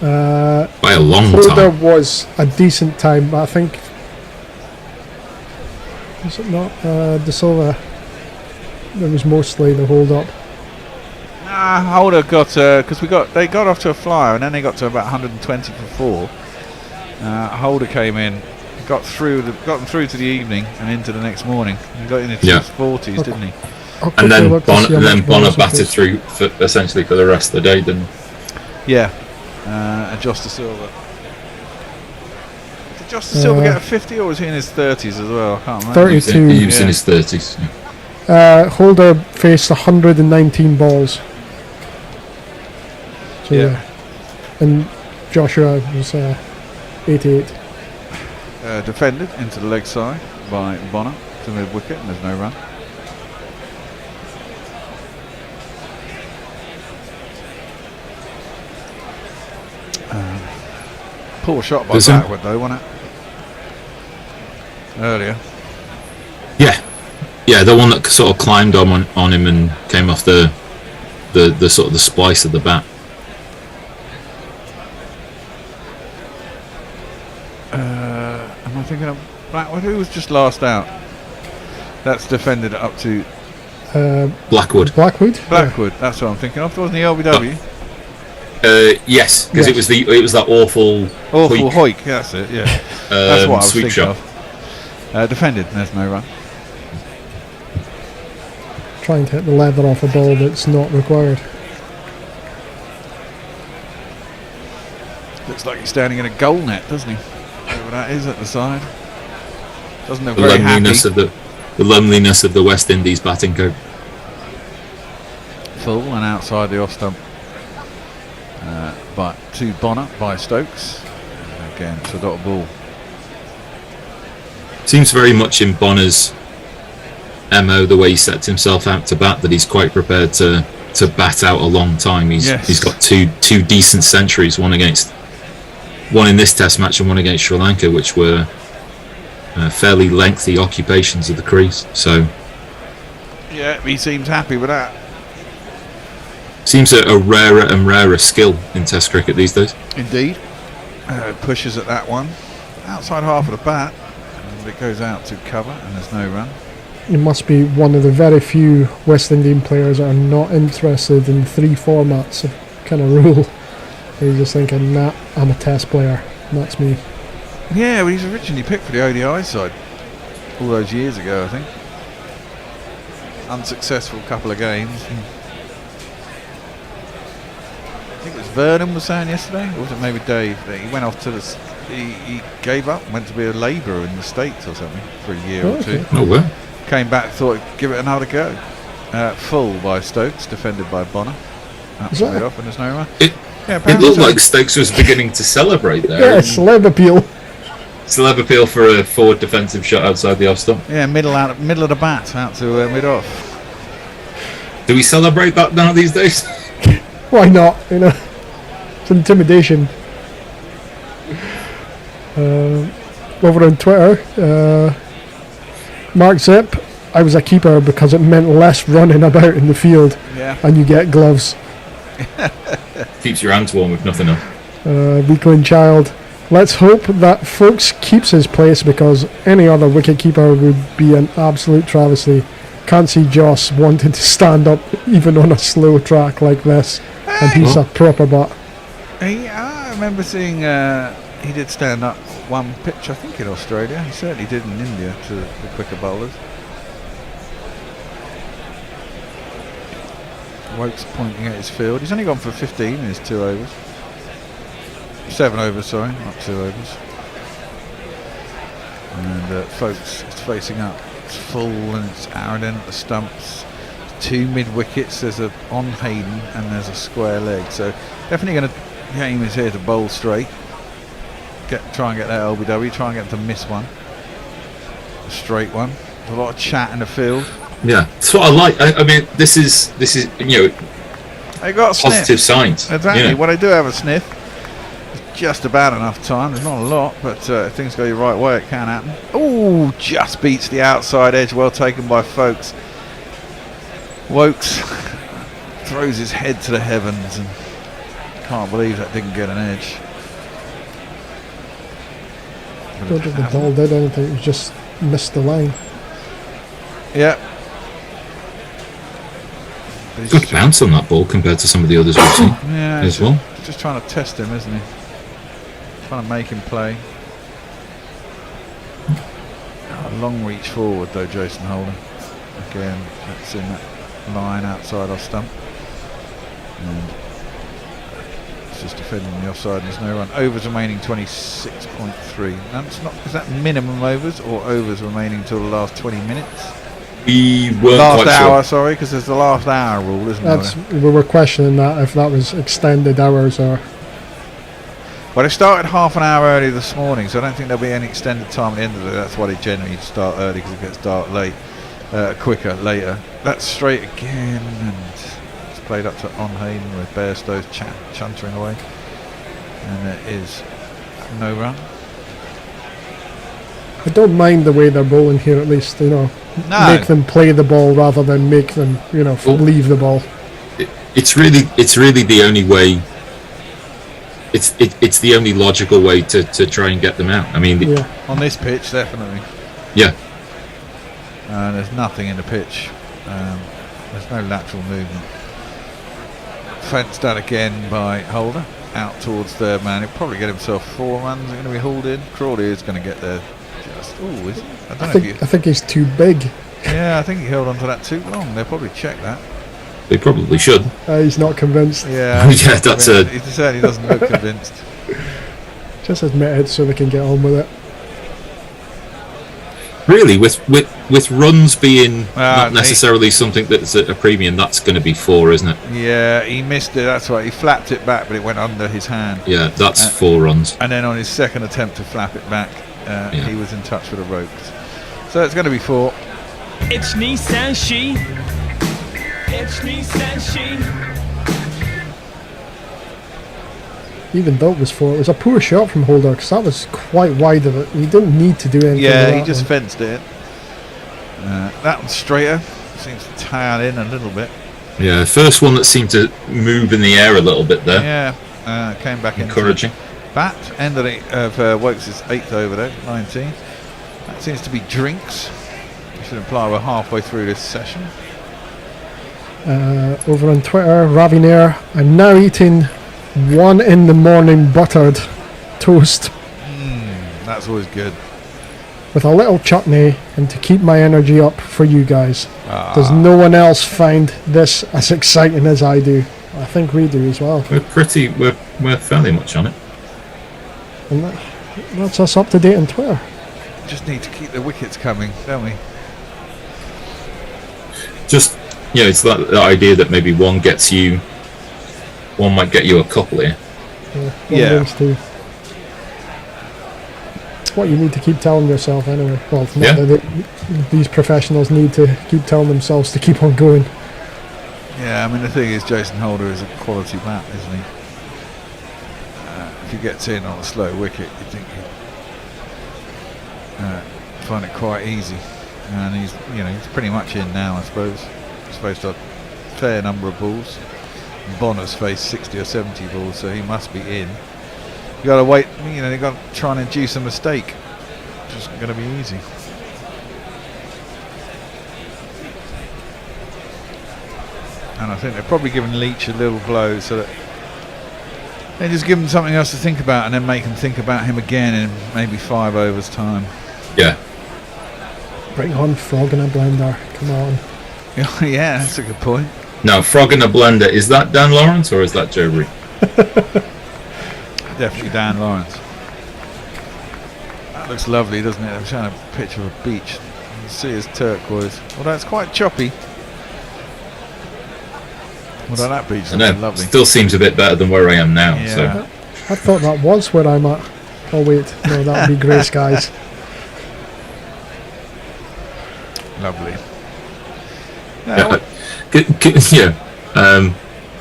O: By a long time.
I: There was a decent time, but I think was it not De Silva? There was mostly the hold up.
B: Holder got because they got off to a flyer, and then they got to about 120 for 4. Holder came in, got them through to the evening and into the next morning. He got into his 40s, didn't he?
O: And then Bonner batted through essentially for the rest of the day, didn't he?
B: Yeah. And Josh De Silva. Did Josh De Silva get a 50, or was he in his 30s as well? I can't remember.
I: 32.
O: He was in his 30s.
I: Holder faced 119 balls. So yeah. And Joshua was 88.
B: Defended into the leg side by Bonner to mid wicket, and there's no run. Poor shot by Blackwood though, wasn't it? Earlier.
O: Yeah, the one that sort of climbed on him and came off the sort of the splice of the bat.
B: Am I thinking of Blackwood? Who was just last out? That's defended up to
O: Blackwood.
I: Blackwood,
B: that's what I'm thinking of. Wasn't he LBW?
O: Yes, because it was that awful
B: Hoik. That's it. Yeah, that's what I was
O: sweep
B: thinking
O: shot.
B: of. Defended. There's no run.
I: Trying to hit the leather off a ball that's not required.
B: Looks like he's standing in a goal net, doesn't he? Whatever that is at the side. Doesn't look
O: The
B: very happy.
O: loneliness of the West Indies batting coach.
B: Full and outside the off stump. But to Bonner by Stokes. Again, it's a dot ball.
O: Seems very much in Bonner's MO, the way he sets himself out to bat, that he's quite prepared to bat out a long time. He's got two decent centuries, one in this Test match and one against Sri Lanka, which were fairly lengthy occupations of the crease. So
B: Yeah, he seems happy with that.
O: seems a rarer and rarer skill in Test cricket these days.
B: Indeed. Pushes at that one. Outside half of the bat. And it goes out to cover and there's no run.
I: It must be one of the very few West Indian players that are not interested in 3 formats kind of rule. They're just thinking, nah, I'm a Test player. And that's me.
B: Yeah, well, he's originally picked for the ODI side all those years ago, I think. Unsuccessful couple of games. I think it was Vernon was saying yesterday, or was it maybe Dave, that he went off to he gave up, went to be a labourer in the States or something for a year or two.
O: Oh, well.
B: Came back, thought he'd give it another go. Full by Stokes, defended by Bonner. That's made off and there's no run.
O: It looked like Stokes was beginning to celebrate there.
I: Yeah, celeb appeal.
O: Celeb appeal for a forward defensive shot outside the off stump.
B: Yeah, middle of the bat, out to mid off.
O: Do we celebrate that now these days?
I: Why not? You know, it's intimidation. Over on Twitter, Mark Zip, I was a keeper because it meant less running about in the field, and you get gloves.
O: Keeps your hands warm if nothing else.
I: Weakling Child, let's hope that Folks keeps his place because any other wicketkeeper would be an absolute travesty. Can't see Joss wanting to stand up even on a slow track like this, and he's a proper butt.
B: I remember seeing he did stand up one pitch, I think in Australia. He certainly did in India to the quicker bowlers. Wokes pointing at his field. He's only gone for 15 in his 2 overs. 7 overs, sorry, not 2 overs. And Folks is facing up. It's full and it's Arden at the stumps. 2 mid wickets. There's a on Hayden and there's a square leg. So definitely going to aim his here to bowl straight. Try and get that LBW. Try and get him to miss one. A straight one. There's a lot of chat in the field.
O: Yeah, that's what I like. I mean, this is you know,
B: they got a
O: positive
B: sniff.
O: signs.
B: Exactly.
O: Yeah.
B: Well, they do have a sniff. It's just about enough time. There's not a lot, but if things go your right way, it can happen. Oh, just beats the outside edge. Well taken by Folks. Wokes throws his head to the heavens and can't believe that didn't get an edge.
I: I don't think the ball did anything, it just missed the line.
B: Yeah.
O: Good bounce on that ball compared to some of the others we've seen as well.
B: Just trying to test him, isn't he? Trying to make him play. A long reach forward though, Jason Holden. Again, that's in that line outside off stump. And it's just defending the offside and there's no run. Overs remaining 26.3. That's not, is that minimum overs or overs remaining till the last 20 minutes?
O: We weren't
B: last
O: quite
B: hour,
O: sure.
B: sorry, because there's the last hour rule, isn't there?
I: We were questioning that, if that was extended hours or...
B: Well, they started half an hour early this morning, so I don't think there'll be any extended time at the end of it. That's why they generally start early, because it gets dark quicker later. That's straight again, and it's played up to On Hayden with Bairstow's chuntering away. And there is no run.
I: I don't mind the way they're bowling here, at least, you know.
B: No.
I: Make them play the ball rather than make them, you know, leave the ball.
O: It's really the only way. It's the only logical way to try and get them out. I mean,
B: On this pitch, definitely.
O: Yeah.
B: There's nothing in the pitch. There's no lateral movement. Fenced out again by Holder. Out towards third man. He'll probably get himself 4 runs. Are going to be hauled in. Crawley is going to get there. Is he? I
I: think he's too big.
B: Yeah, I think he held on to that too long. They'll probably check that.
O: They probably should.
I: He's not convinced.
B: Yeah,
O: yeah, that's a.
B: He certainly doesn't look convinced.
I: Just admit it so they can get on with it.
O: Really, with runs being not
B: he-
O: necessarily something that's at a premium, that's going to be 4, isn't it?
B: Yeah, he missed it. That's right. He flapped it back, but it went under his hand.
O: Yeah, that's 4 runs.
B: And then on his second attempt to flap it back, he was in touch with the ropes. So it's going to be 4.
K: It's Nissan She. It's Nissan She.
I: Even though it was 4, it was a poor shot from Holder because that was quite wide of it. He didn't need to do anything.
B: Yeah,
I: with
B: he
I: that
B: just
I: one.
B: fenced it. That one's straighter. Seems to tail in a little bit.
O: Yeah, first one that seemed to move in the air a little bit there.
B: Yeah, came back in.
O: Encouraging.
B: Bat end of Wokes' 8th over there, 19. That seems to be drinks. Which should imply we're halfway through this session.
I: Over on Twitter, Ravinair, I'm now eating 1 in the morning buttered toast
B: That's always good.
I: with a little chutney and to keep my energy up for you guys.
B: Ah.
I: Does no one else find this as exciting as I do? I think we do as well.
O: We're fairly much on it.
I: And that's us up to date on Twitter.
B: Just need to keep the wickets coming, don't we?
O: Just, it's that idea that maybe one might get you a couple here.
I: One wins two. It's what you need to keep telling yourself anyway. Well, not that these professionals need to keep telling themselves to keep on going.
B: Yeah, I mean the thing is, Jason Holder is a quality bat, isn't he? If he gets in on a slow wicket, you think he'd find it quite easy. And he's pretty much in now, I suppose. He's faced a fair number of balls. Bonner's faced 60 or 70 balls, so he must be in. You got to wait. You got to try and induce a mistake, which isn't going to be easy. And I think they're probably giving Leach a little blow so that they just give him something else to think about, and then make him think about him again in maybe 5 overs time.
O: Yeah.
I: Bring on Frog in a blender. Come on.
B: Yeah, that's a good point.
O: Now, Frog in a blender, is that Dan Lawrence or is that Joe Reed?
B: Definitely Dan Lawrence. That looks lovely, doesn't it? I'm showing a picture of a beach. You can see it's turquoise. Although it's quite choppy. Although that beach
O: I
B: looks
O: know,
B: lovely.
O: still seems a bit better than where I am now.
B: Yeah.
O: So.
I: I thought that was where I'm at. Oh wait, no, that would be grey skies.
B: Lovely.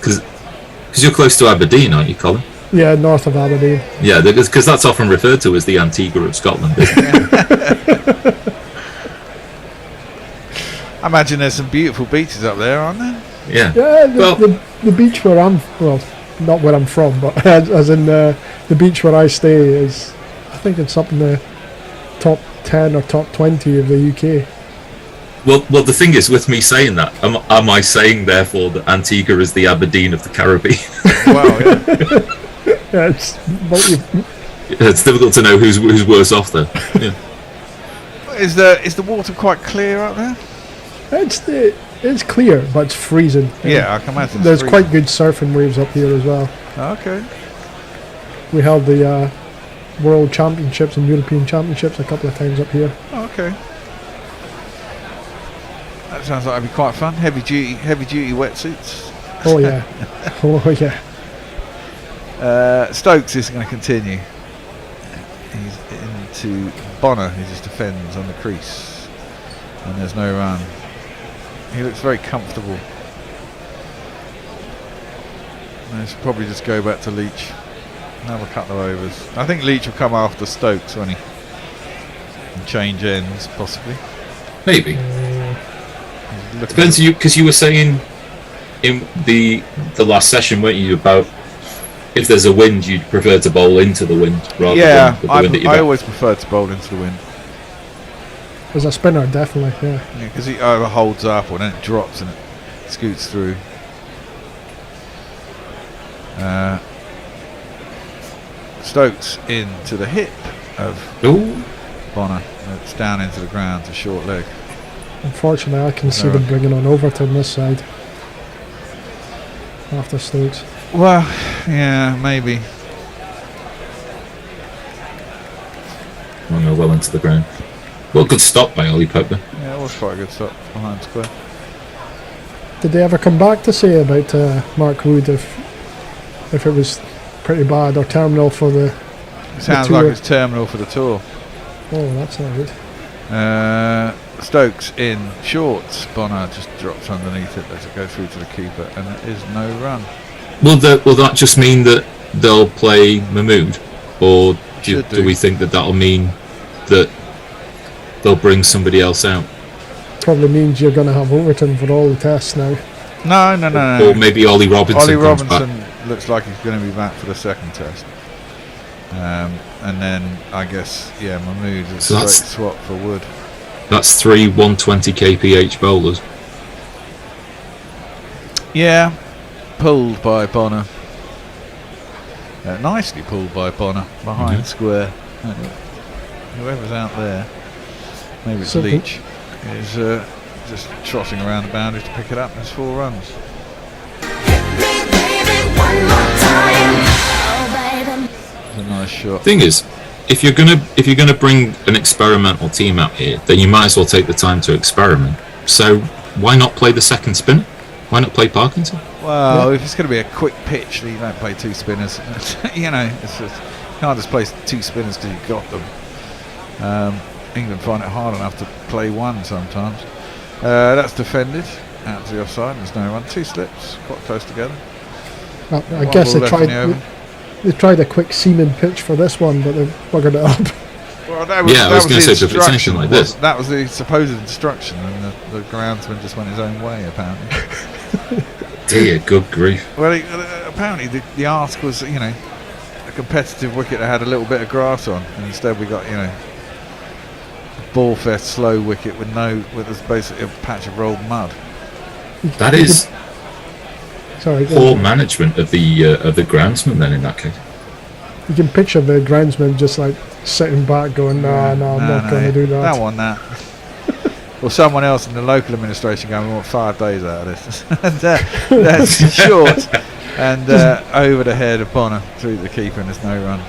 O: Because you're close to Aberdeen, aren't you, Colin?
I: Yeah, north of Aberdeen.
O: Yeah, because that's often referred to as the Antigua of Scotland, isn't it?
B: I imagine there's some beautiful beaches up there, aren't there?
O: Yeah.
I: Yeah, the beach where I'm, well, not where I'm from, but as in the beach where I stay is, I think it's up in the top 10 or top 20 of the UK.
O: Well, the thing is, with me saying that, am I saying therefore that Antigua is the Aberdeen of the Caribbean?
B: Wow,
I: yeah,
O: it's difficult to know who's worse off there. Yeah.
B: Is the water quite clear up there?
I: It's clear, but it's freezing.
B: Yeah, I can imagine it's
I: There's
B: freezing.
I: quite good surfing waves up here as well.
B: Okay.
I: We held the World Championships and European Championships a couple of times up here.
B: Okay. That sounds like it'd be quite fun. Heavy duty wetsuits.
I: Oh yeah. Oh yeah.
B: Stokes is going to continue. He's into Bonner, who just defends on the crease, and there's no run. He looks very comfortable. Let's probably just go back to Leach. Have a couple of overs. I think Leach will come after Stokes, won't he? And change ends, possibly.
O: Maybe. Depends, because you were saying in the last session, weren't you, about if there's a wind, you'd prefer to bowl into the wind rather than with the wind at your
B: I
O: back.
B: always prefer to bowl into the wind.
I: As a spinner, definitely, yeah.
B: Because he either holds up or then it drops and it scoots through. Stokes into the hip of Bonner. It's down into the ground to short leg.
I: Unfortunately, I can see them bringing on Overton this side after Stokes.
B: Well, yeah, maybe.
O: I'll go well into the ground. Well, good stop by Ollie Pope.
B: Yeah, it was quite a good stop behind square.
I: Did they ever come back to say about Mark Wood if it was pretty bad or terminal for the?
B: It sounds
I: the
B: like
I: tour?
B: it's terminal for the tour.
I: Oh, that's not good.
B: Stokes in shorts. Bonner just drops underneath it. Lets it go through to the keeper, and it is no run.
O: Will that just mean that they'll play Mahmood, or do we think that that'll mean that they'll bring somebody else out?
I: Probably means you're going to have Overton for all the tests now.
B: No.
O: Or maybe Ollie Robinson.
B: Ollie
O: comes
B: Robinson
O: back.
B: looks like he's going to be back for the second test. And then I guess Mahmood is
O: So
B: a straight
O: that's-
B: swap for Wood.
O: That's 3 120 kph bowlers.
B: Yeah, pulled by Bonner. Nicely pulled by Bonner behind square. Whoever's out there, maybe it's
I: So the-
B: Leach, is just trotting around the boundary to pick it up. There's 4 runs. It's a nice shot.
O: Thing is, if you're gonna bring an experimental team out here, then you might as well take the time to experiment. So why not play the second spinner? Why not play Parkinson?
B: Well, if it's going to be a quick pitch, then you don't play 2 spinners. It's just, you can't just play 2 spinners because you've got them. England find it hard enough to play 1 sometimes. That's defended out to the offside. There's no run. 2 slips, quite close together.
I: I
B: One
I: guess
B: ball
I: they
B: left in the oval.
I: tried a quick seaming pitch for this one, but they buggered it up.
B: Well, that was,
O: Yeah, I
B: that
O: was
B: was
O: gonna
B: the
O: say, if it's anything
B: instruction.
O: like this.
B: That was the supposed instruction, and the groundsman just went his own way, apparently.
O: Dear good grief.
B: Well, apparently the ask was, a competitive wicket that had a little bit of grass on, and instead we got, a ball fest slow wicket with basically a patch of rolled mud.
O: That is
I: Sorry,
O: poor management of the groundsman then in that case.
I: you can picture the groundsman just like sitting back going, no, I'm not going to do that.
B: Don't want that. Or someone else in the local administration going, we want 5 days out of this. And, that's short. And over the head of Bonner through the keeper, and there's no run.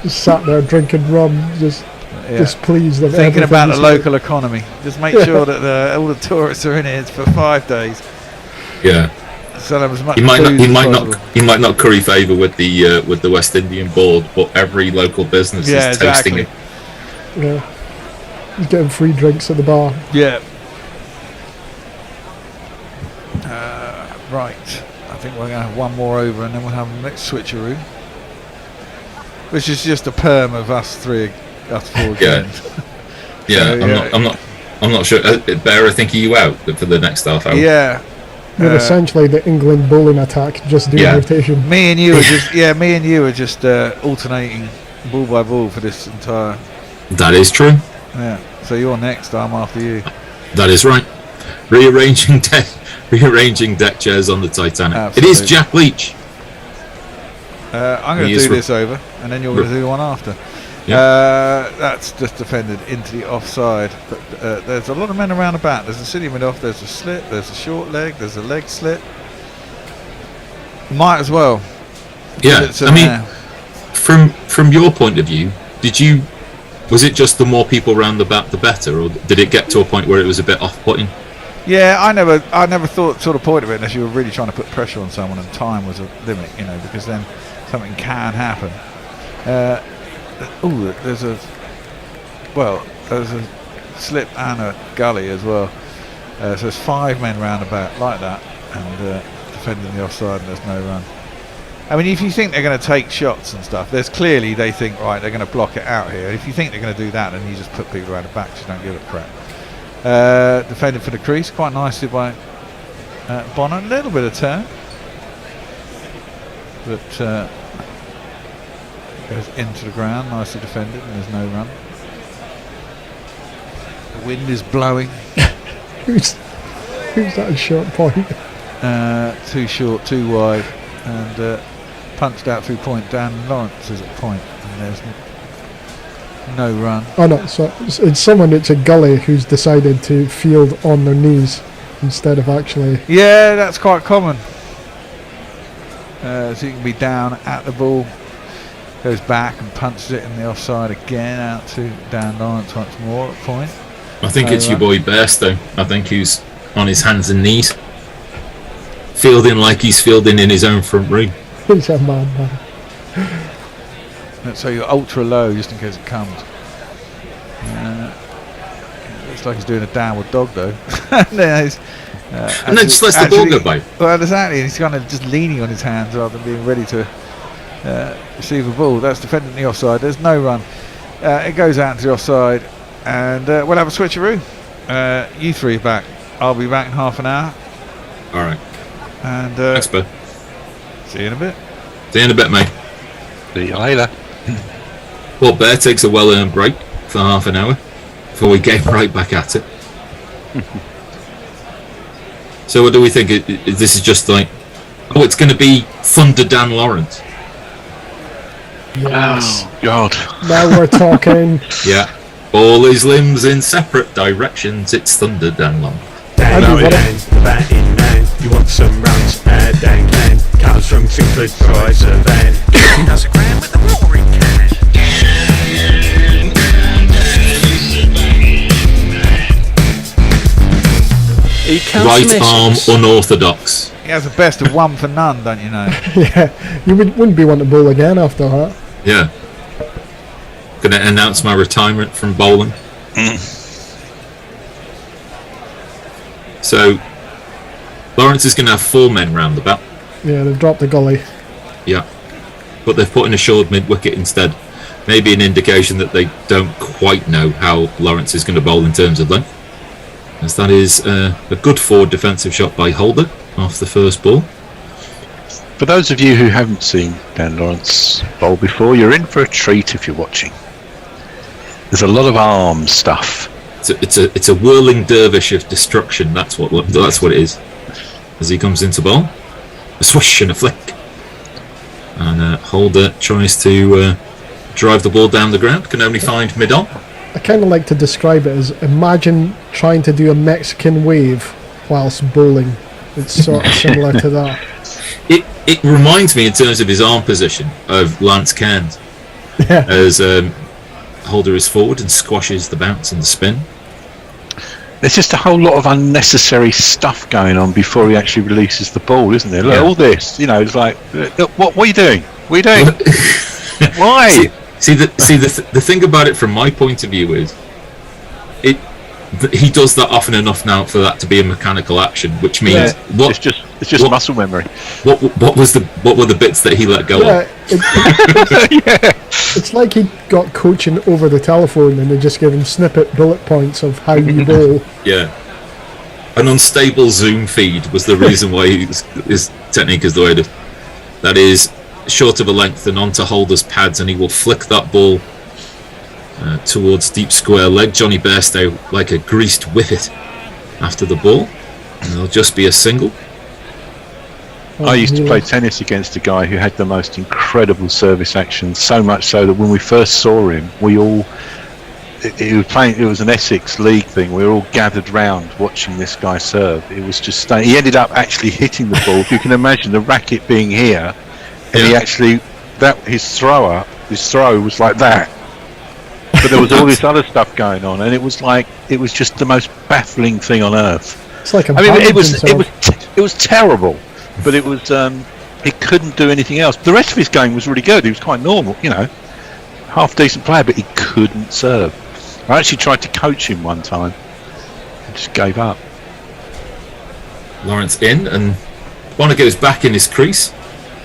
I: Just sat there drinking rum, just displeased. Of
B: Thinking about the
I: everything.
B: local economy. Just make sure that all the tourists are in here for 5 days.
O: Yeah.
B: Sell them as much
O: He might
B: food as
O: not
B: possible.
O: he might not curry favour with the West Indian board, but every local business is tasting it.
I: Yeah. He's getting free drinks at the bar.
B: Yeah. Right. I think we're going to have one more over, and then we'll have the next switcheroo, which is just a perm of us 4 again.
O: Yeah,
B: So,
O: I'm not sure. Bear, I think, are you out for the next half hour?
B: Yeah.
I: We're essentially the England bowling attack, just doing rotation.
B: Me and you are just alternating ball by ball for this entire.
O: That is true.
B: Yeah. So you're next. I'm after you.
O: That is right. Rearranging deck chairs on the Titanic.
B: Absolutely.
O: It is Jack Leach.
B: I'm going
O: He
B: to
O: is
B: do this over, and then you're going to do one after. That's just defended into the offside. But there's a lot of men around the bat. There's a city mid off. There's a slip. There's a short leg. There's a leg slip. Might as well.
O: Yeah, I mean, from your point of view, was it just the more people around the bat the better, or did it get to a point where it was a bit off-putting?
B: Yeah, I never thought sort of point of it unless you were really trying to put pressure on someone and time was a limit, because then something can happen. There's a slip and a gully as well. So there's 5 men round about like that, and defending the offside, and there's no run. I mean, if you think they're going to take shots and stuff, there's clearly they think, right, they're going to block it out here. And if you think they're going to do that, then you just put people around the back, just don't give a crap. Defended for the crease, quite nicely by Bonner. A little bit of turn, but goes into the ground, nicely defended, and there's no run. The wind is blowing.
I: Who's that short point?
B: Too short, too wide, and punched out through point. Dan Lawrence is at point, and there's no run.
I: Oh no, so it's someone, it's a gully who's decided to field on their knees instead of actually.
B: Yeah, that's quite common. So you can be down at the ball Goes back and punches it in the offside again out to Dan Lawrence once more at point.
O: I think it's your boy Bairstow. I think he's on his hands and knees, fielding like he's fielding in his own front room.
I: He's a man.
B: So you're ultra low just in case it comes. Looks like he's doing a downward dog though.
O: And then just lets the ball go by.
B: Well, exactly. He's kind of just leaning on his hands rather than being ready to receive a ball. That's defending the offside. There's no run. It goes out into the offside, and we'll have a switcheroo. You three are back. I'll be back in half an hour.
O: All right.
B: And
O: thanks, bud.
B: See you in a bit.
O: See you in a bit, mate.
A: See you later.
O: Well, Bear takes a well-earned break for half an hour before we get right back at it. So what do we think? This is just like, it's going to be Thunder Dan Lawrence.
I: Yes.
A: Oh, God.
I: Now we're talking.
O: Yeah. All his limbs in separate directions. It's Thunder Dan Lawrence.
I: Dan
K: Lawrence, batting man. You want some runs? Dan can. Comes from Tinkford, drives a van. He does a grand with a watering can.
O: Right arm unorthodox.
B: He has the best of one for none, don't you know?
I: Yeah, you wouldn't be wanting to bowl again after that.
O: Yeah. Gonna announce my retirement from bowling. So Lawrence is gonna have 4 men round the bat.
I: Yeah, they've dropped the gully.
O: Yeah. But they've put in a short mid-wicket instead. Maybe an indication that they don't quite know how Lawrence is going to bowl in terms of length. As that is a good forward defensive shot by Holder off the first ball.
A: For those of you who haven't seen Dan Lawrence bowl before, you're in for a treat if you're watching. There's a lot of arm stuff.
O: It's a whirling dervish of destruction. That's what it is. As he comes into bowl, a swish and a flick, and Holder tries to drive the ball down the ground. Can only find mid-on.
I: I kind of like to describe it as, imagine trying to do a Mexican wave whilst bowling. It's sort of similar to that.
O: It reminds me in terms of his arm position of Lance Cairns.
I: Yeah.
O: As Holder is forward and squashes the bounce and the spin.
A: There's just a whole lot of unnecessary stuff going on before he actually releases the ball, isn't there? Look,
O: Yeah.
A: all this, it's like, look, what are you doing? What are you doing? Why?
O: See the thing about it from my point of view is, he does that often enough now for that to be a mechanical action, which means
A: it's just muscle memory.
O: What were the bits that he let go of?
I: It's like he got coaching over the telephone and they just give him snippet bullet points of how you bowl.
O: Yeah. An unstable Zoom feed was the reason why his technique is the way it is. That is short of a length and onto Holder's pads, and he will flick that ball towards deep square leg. Johnny Bairstow like a greased whippet after the ball, and it'll just be a single.
A: I used to play tennis against a guy who had the most incredible service action, so much so that when we first saw him, it was an Essex League thing. We were all gathered round watching this guy serve. It was just he ended up actually hitting the ball. If you can imagine the racket being here, and he actually his throw was like that. But there was all this other stuff going on, and it was just the most baffling thing on earth.
I: It's like
A: it was terrible, but it was he couldn't do anything else. The rest of his game was really good. He was quite normal, half decent player, but he couldn't serve. I actually tried to coach him one time, and just gave up.
O: Lawrence in, and Bonner goes back in his crease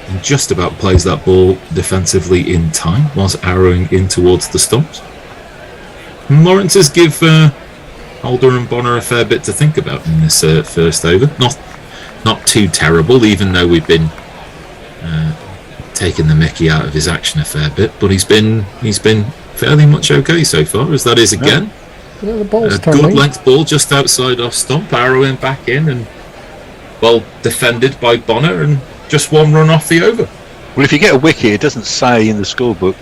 O: and just about plays that ball defensively in time whilst arrowing in towards the stumps. And Lawrence's give Holder and Bonner a fair bit to think about in this first over. Not too terrible, even though we've been taking the mickey out of his action a fair bit, but he's been fairly much okay so far, as that is again.
I: Yeah, the ball's
O: a
I: turning.
O: good length ball just outside off stump, arrowing back in, and well defended by Bonner, and just one run off the over.
A: Well, if you get a wicket, it doesn't say in the scorebook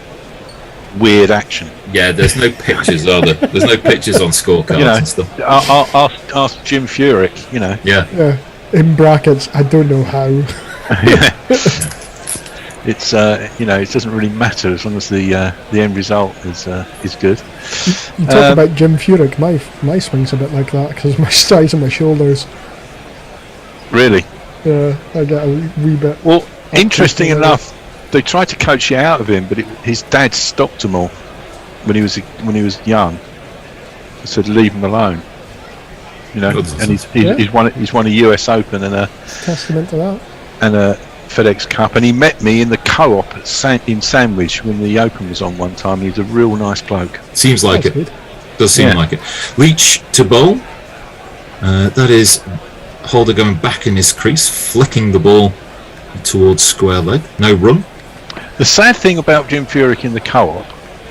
A: weird action.
O: Yeah, there's no pictures, are there? There's no pictures on scorecards and stuff.
A: Ask Jim Furyk,
O: Yeah.
I: In brackets, I don't know how.
A: it's it doesn't really matter as long as the end result is good.
I: You talk about Jim Furyk. My swing's a bit like that because my size of my shoulders.
A: Really?
I: Yeah, I get a wee bit.
A: Well, interesting enough, they tried to coach you out of him, but his dad stopped them all when he was young. He said, "Leave him alone." And he's won a US Open and a
I: testament to that.
A: And a FedEx Cup, and he met me in the co-op in Sandwich when the Open was on one time. He's a real nice bloke.
O: Seems like
I: That's
O: it.
I: good.
O: Does seem like it. Leach to bowl. That is Holder going back in his crease, flicking the ball towards square leg. No run.
A: The sad thing about Jim Furyk in the co-op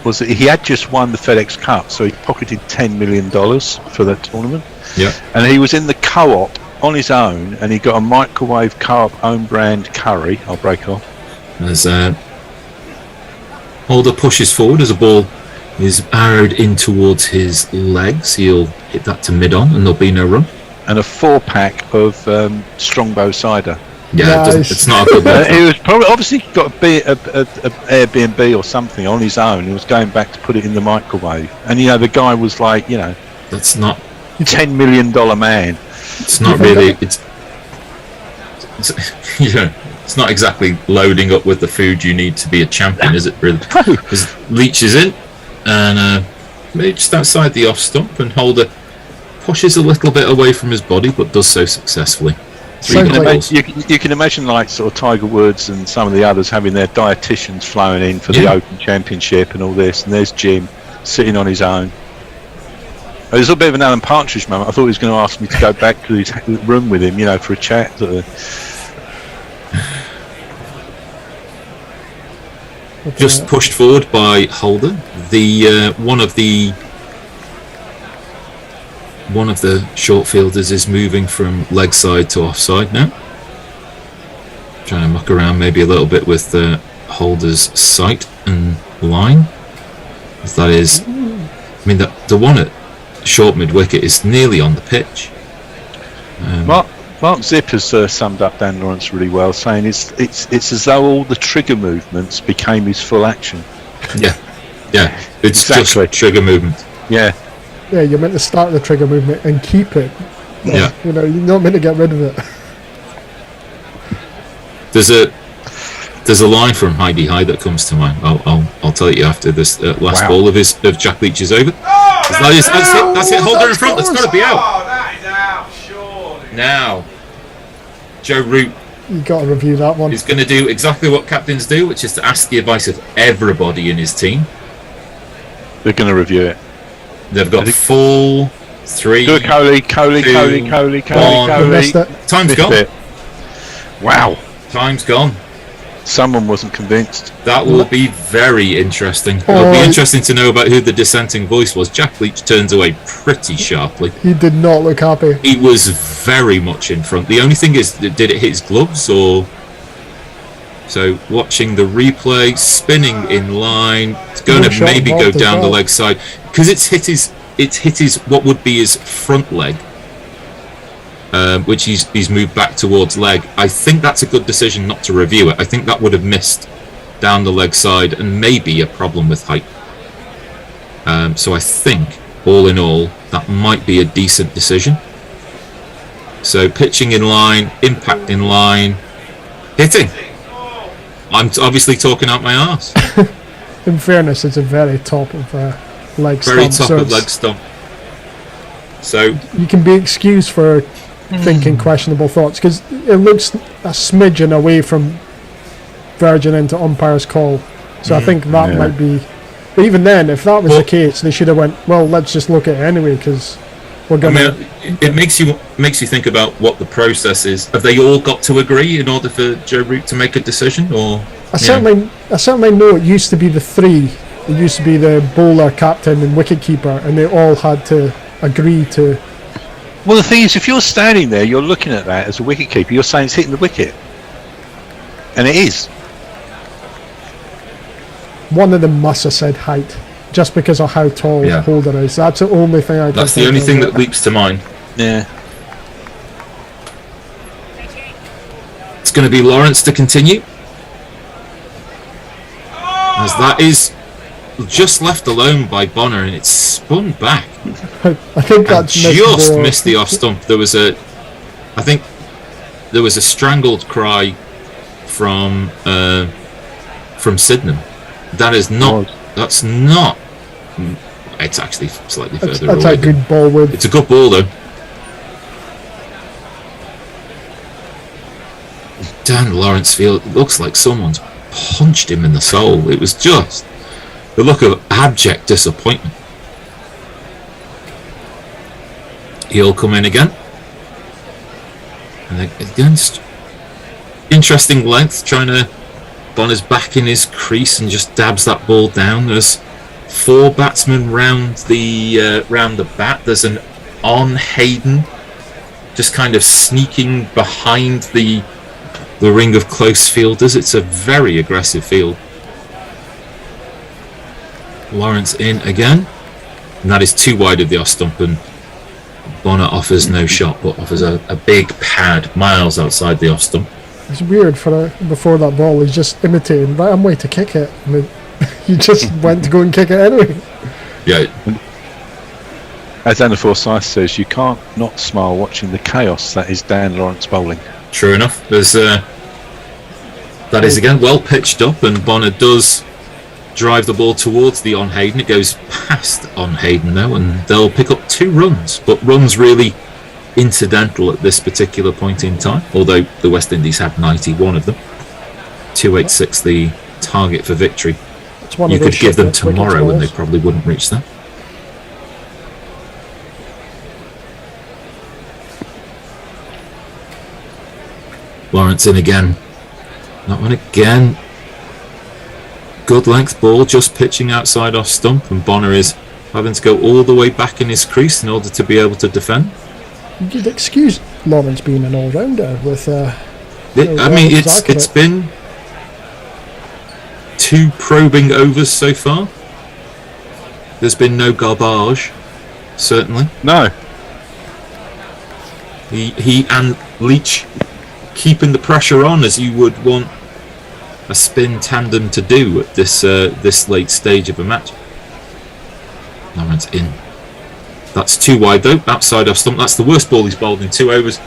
A: was that he had just won the FedEx Cup, so he pocketed $10 million for that tournament.
O: Yeah.
A: And he was in the co-op on his own, and he got a microwave co-op own brand curry. I'll break off.
O: As Holder pushes forward as the ball is arrowed in towards his legs, he'll hit that to mid-on, and there'll be no run.
A: And a 4-pack of Strongbow cider.
O: Yeah,
I: Nice.
O: it's not a good one.
A: He was probably obviously got a Airbnb or something on his own. He was going back to put it in the microwave, and the guy was like,
O: That's not
A: $10 million man.
O: It's not really. It's it's not exactly loading up with the food you need to be a champion, is it? Really? Because Leach is in, and maybe just outside the off stump, and Holder pushes a little bit away from his body, but does so successfully.
A: You can imagine like sort of Tiger Woods and some of the others having their dietitians flowing in for the Open Championship and all this, and there's Jim sitting on his own. It was a bit of an Alan Partridge moment. I thought he was going to ask me to go back to his room with him, for a chat.
O: Just pushed forward by Holder. The one of the short fielders is moving from leg side to offside now. Trying to muck around maybe a little bit with Holder's sight and line. As that is, the one at short mid wicket is nearly on the pitch.
A: Mark Zipp has summed up Dan Lawrence really well, saying it's as though all the trigger movements became his full action.
O: Yeah, it's
A: Exactly.
O: just trigger movement.
A: Yeah,
I: You're meant to start the trigger movement and keep it.
O: Yeah.
I: You're not meant to get rid of it.
O: There's a line from Heidi High that comes to mind. I'll tell you after this last ball of Jack Leach is over. That's it. Holder in front. That's got to be out.
H: Oh, that is out, surely.
O: Now, Joe Root
I: You got to review that one.
O: is going to do exactly what captains do, which is to ask the advice of everybody in his team.
A: they're going to review it.
O: They've got 4, 3.
A: Do a Coley.
I: Missed it.
O: Time's
A: Missed
O: gone.
A: it. Wow,
O: Time's gone.
A: someone wasn't convinced.
O: That will be very interesting. It'll be interesting to know about who the dissenting voice was. Jack Leach turns away pretty sharply.
I: He did not look happy.
O: He was very much in front. The only thing is, did it hit his gloves or? So watching the replay, spinning in line, it's going
I: No
O: to
I: shot
O: maybe go
I: involved as
O: down the
I: well.
O: leg side because it's hit his what would be his front leg, which he's moved back towards leg. I think that's a good decision not to review it. I think that would have missed down the leg side and maybe a problem with height. So I think all in all that might be a decent decision. So pitching in line, impact in line, hitting. I'm obviously talking out my arse.
I: In fairness, it's a very top of leg stump.
O: Very top
I: so
O: of leg stump. So
I: you can be excused for thinking questionable thoughts because it looks a smidgen away from verging into umpire's call. So I think that might be. But even then, if that was the case, they should have went, well, let's just look at it anyway because we're going to.
O: It makes you think about what the process is. Have they all got to agree in order for Joe Root to make a decision, or?
I: I certainly know it used to be the three. It used to be the bowler, captain, and wicketkeeper, and they all had to agree to.
A: Well, the thing is, if you're standing there, you're looking at that as a wicketkeeper. You're saying it's hitting the wicket, and it is.
I: One of them must have said height, just because of how tall Holder is. That's the only thing I can
O: That's the
I: think
O: only
I: of.
O: thing that leaps to mind.
A: Yeah.
O: It's going to be Lawrence to continue. As that is just left alone by Bonner, and it's spun back.
I: I think that's
O: just missed the off stump. There was a strangled cry from Sydenham. That is not. That's not. It's actually slightly further away.
I: That's a good ball with.
O: It's a good ball though. Dan Lawrence Field, it looks like someone's punched him in the soul. It was just the look of abject disappointment. He'll come in again. And again, just interesting length, trying to. Bonner's back in his crease and just dabs that ball down. There's 4 batsmen round the bat. There's an on Hayden, just kind of sneaking behind the ring of close fielders. It's a very aggressive field. Lawrence in again, and that is too wide of the off stump, and Bonner offers no shot, but offers a big pad miles outside the off stump.
I: It's weird before that ball. He's just imitating. Right, I'm way to kick it, and he just went to go and kick it anyway.
O: Yeah.
A: As Anna Forsyth says, you can't not smile watching the chaos that is Dan Lawrence bowling.
O: True enough. There's that is again well pitched up, and Bonner does drive the ball towards the on Hayden. It goes past on Hayden though, and they'll pick up 2 runs, but runs really incidental at this particular point in time, although the West Indies had 91 of them. 286 the target for victory. You could give them tomorrow and they probably wouldn't reach that. Lawrence in again. That one again. Good length ball, just pitching outside off stump, and Bonner is having to go all the way back in his crease in order to be able to defend.
I: You'd excuse Lawrence being an all-rounder with.
O: It's been 2 probing overs so far. There's been no garbage, certainly.
A: No.
O: He and Leach keeping the pressure on as you would want a spin tandem to do at this late stage of a match. Lawrence in. That's too wide though, outside off stump. That's the worst ball he's bowled in 2 overs,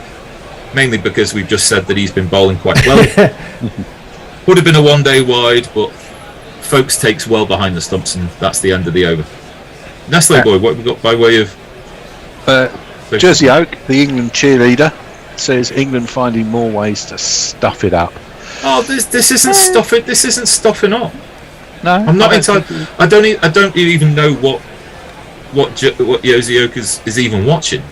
O: mainly because we've just said that he's been bowling quite well. Would have been a 1-day wide, but Folks takes well behind the stumps, and that's the end of the over. Nestle boy, what have we got by way of
A: Jersey Oak, the England cheerleader, says England finding more ways to stuff it up.
O: Oh, this isn't stuffing. This isn't stuffing up.
A: No,
O: I'm not entirely. I don't even know what Jersey Oak is even watching.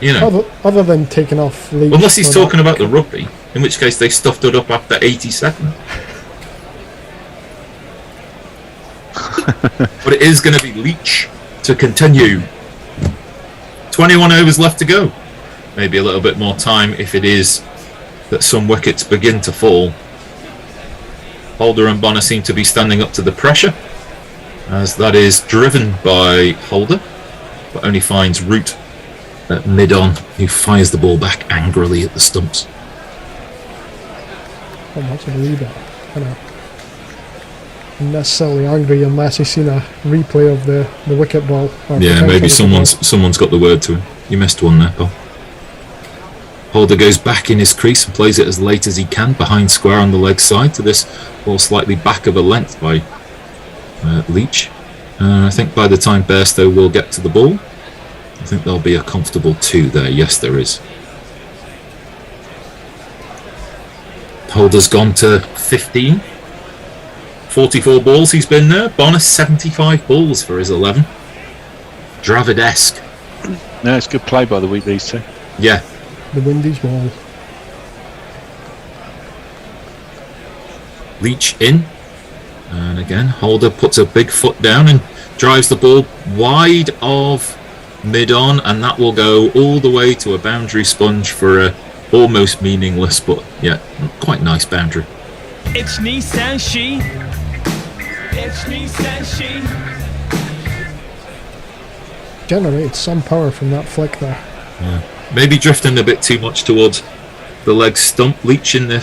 O: You know,
I: other than taking off.
O: Unless he's talking about the rugby, in which case they stuffed it up after 80 seconds. But it is going to be Leach to continue. 21 overs left to go. Maybe a little bit more time if it is that some wickets begin to fall. Holder and Bonner seem to be standing up to the pressure, as that is driven by Holder, but only finds Root at mid-on, who fires the ball back angrily at the stumps.
I: I'm not to believe it. I'm necessarily angry unless he's seen a replay of the wicket ball.
O: Yeah, maybe someone's got the word to him. You missed one there, Paul. Holder goes back in his crease and plays it as late as he can behind square on the leg side to this ball slightly back of a length by Leach. I think by the time Bairstow will get to the ball, I think there'll be a comfortable 2 there. Yes, there is. Holder's gone to 15. 44 balls he's been there. Bonner 75 balls for his 11. Dravid-esque.
A: No, it's good play by the week, these two.
O: Yeah.
I: The Windies wall.
O: Leach in. And again, Holder puts a big foot down and drives the ball wide of mid-on, and that will go all the way to a boundary sponge for a almost meaningless, but yeah, quite nice boundary.
Q: It's Nissan She. It's Nissan She.
I: Generated some power from that flick there.
O: Yeah. Maybe drifting a bit too much towards the leg stump. Leach in a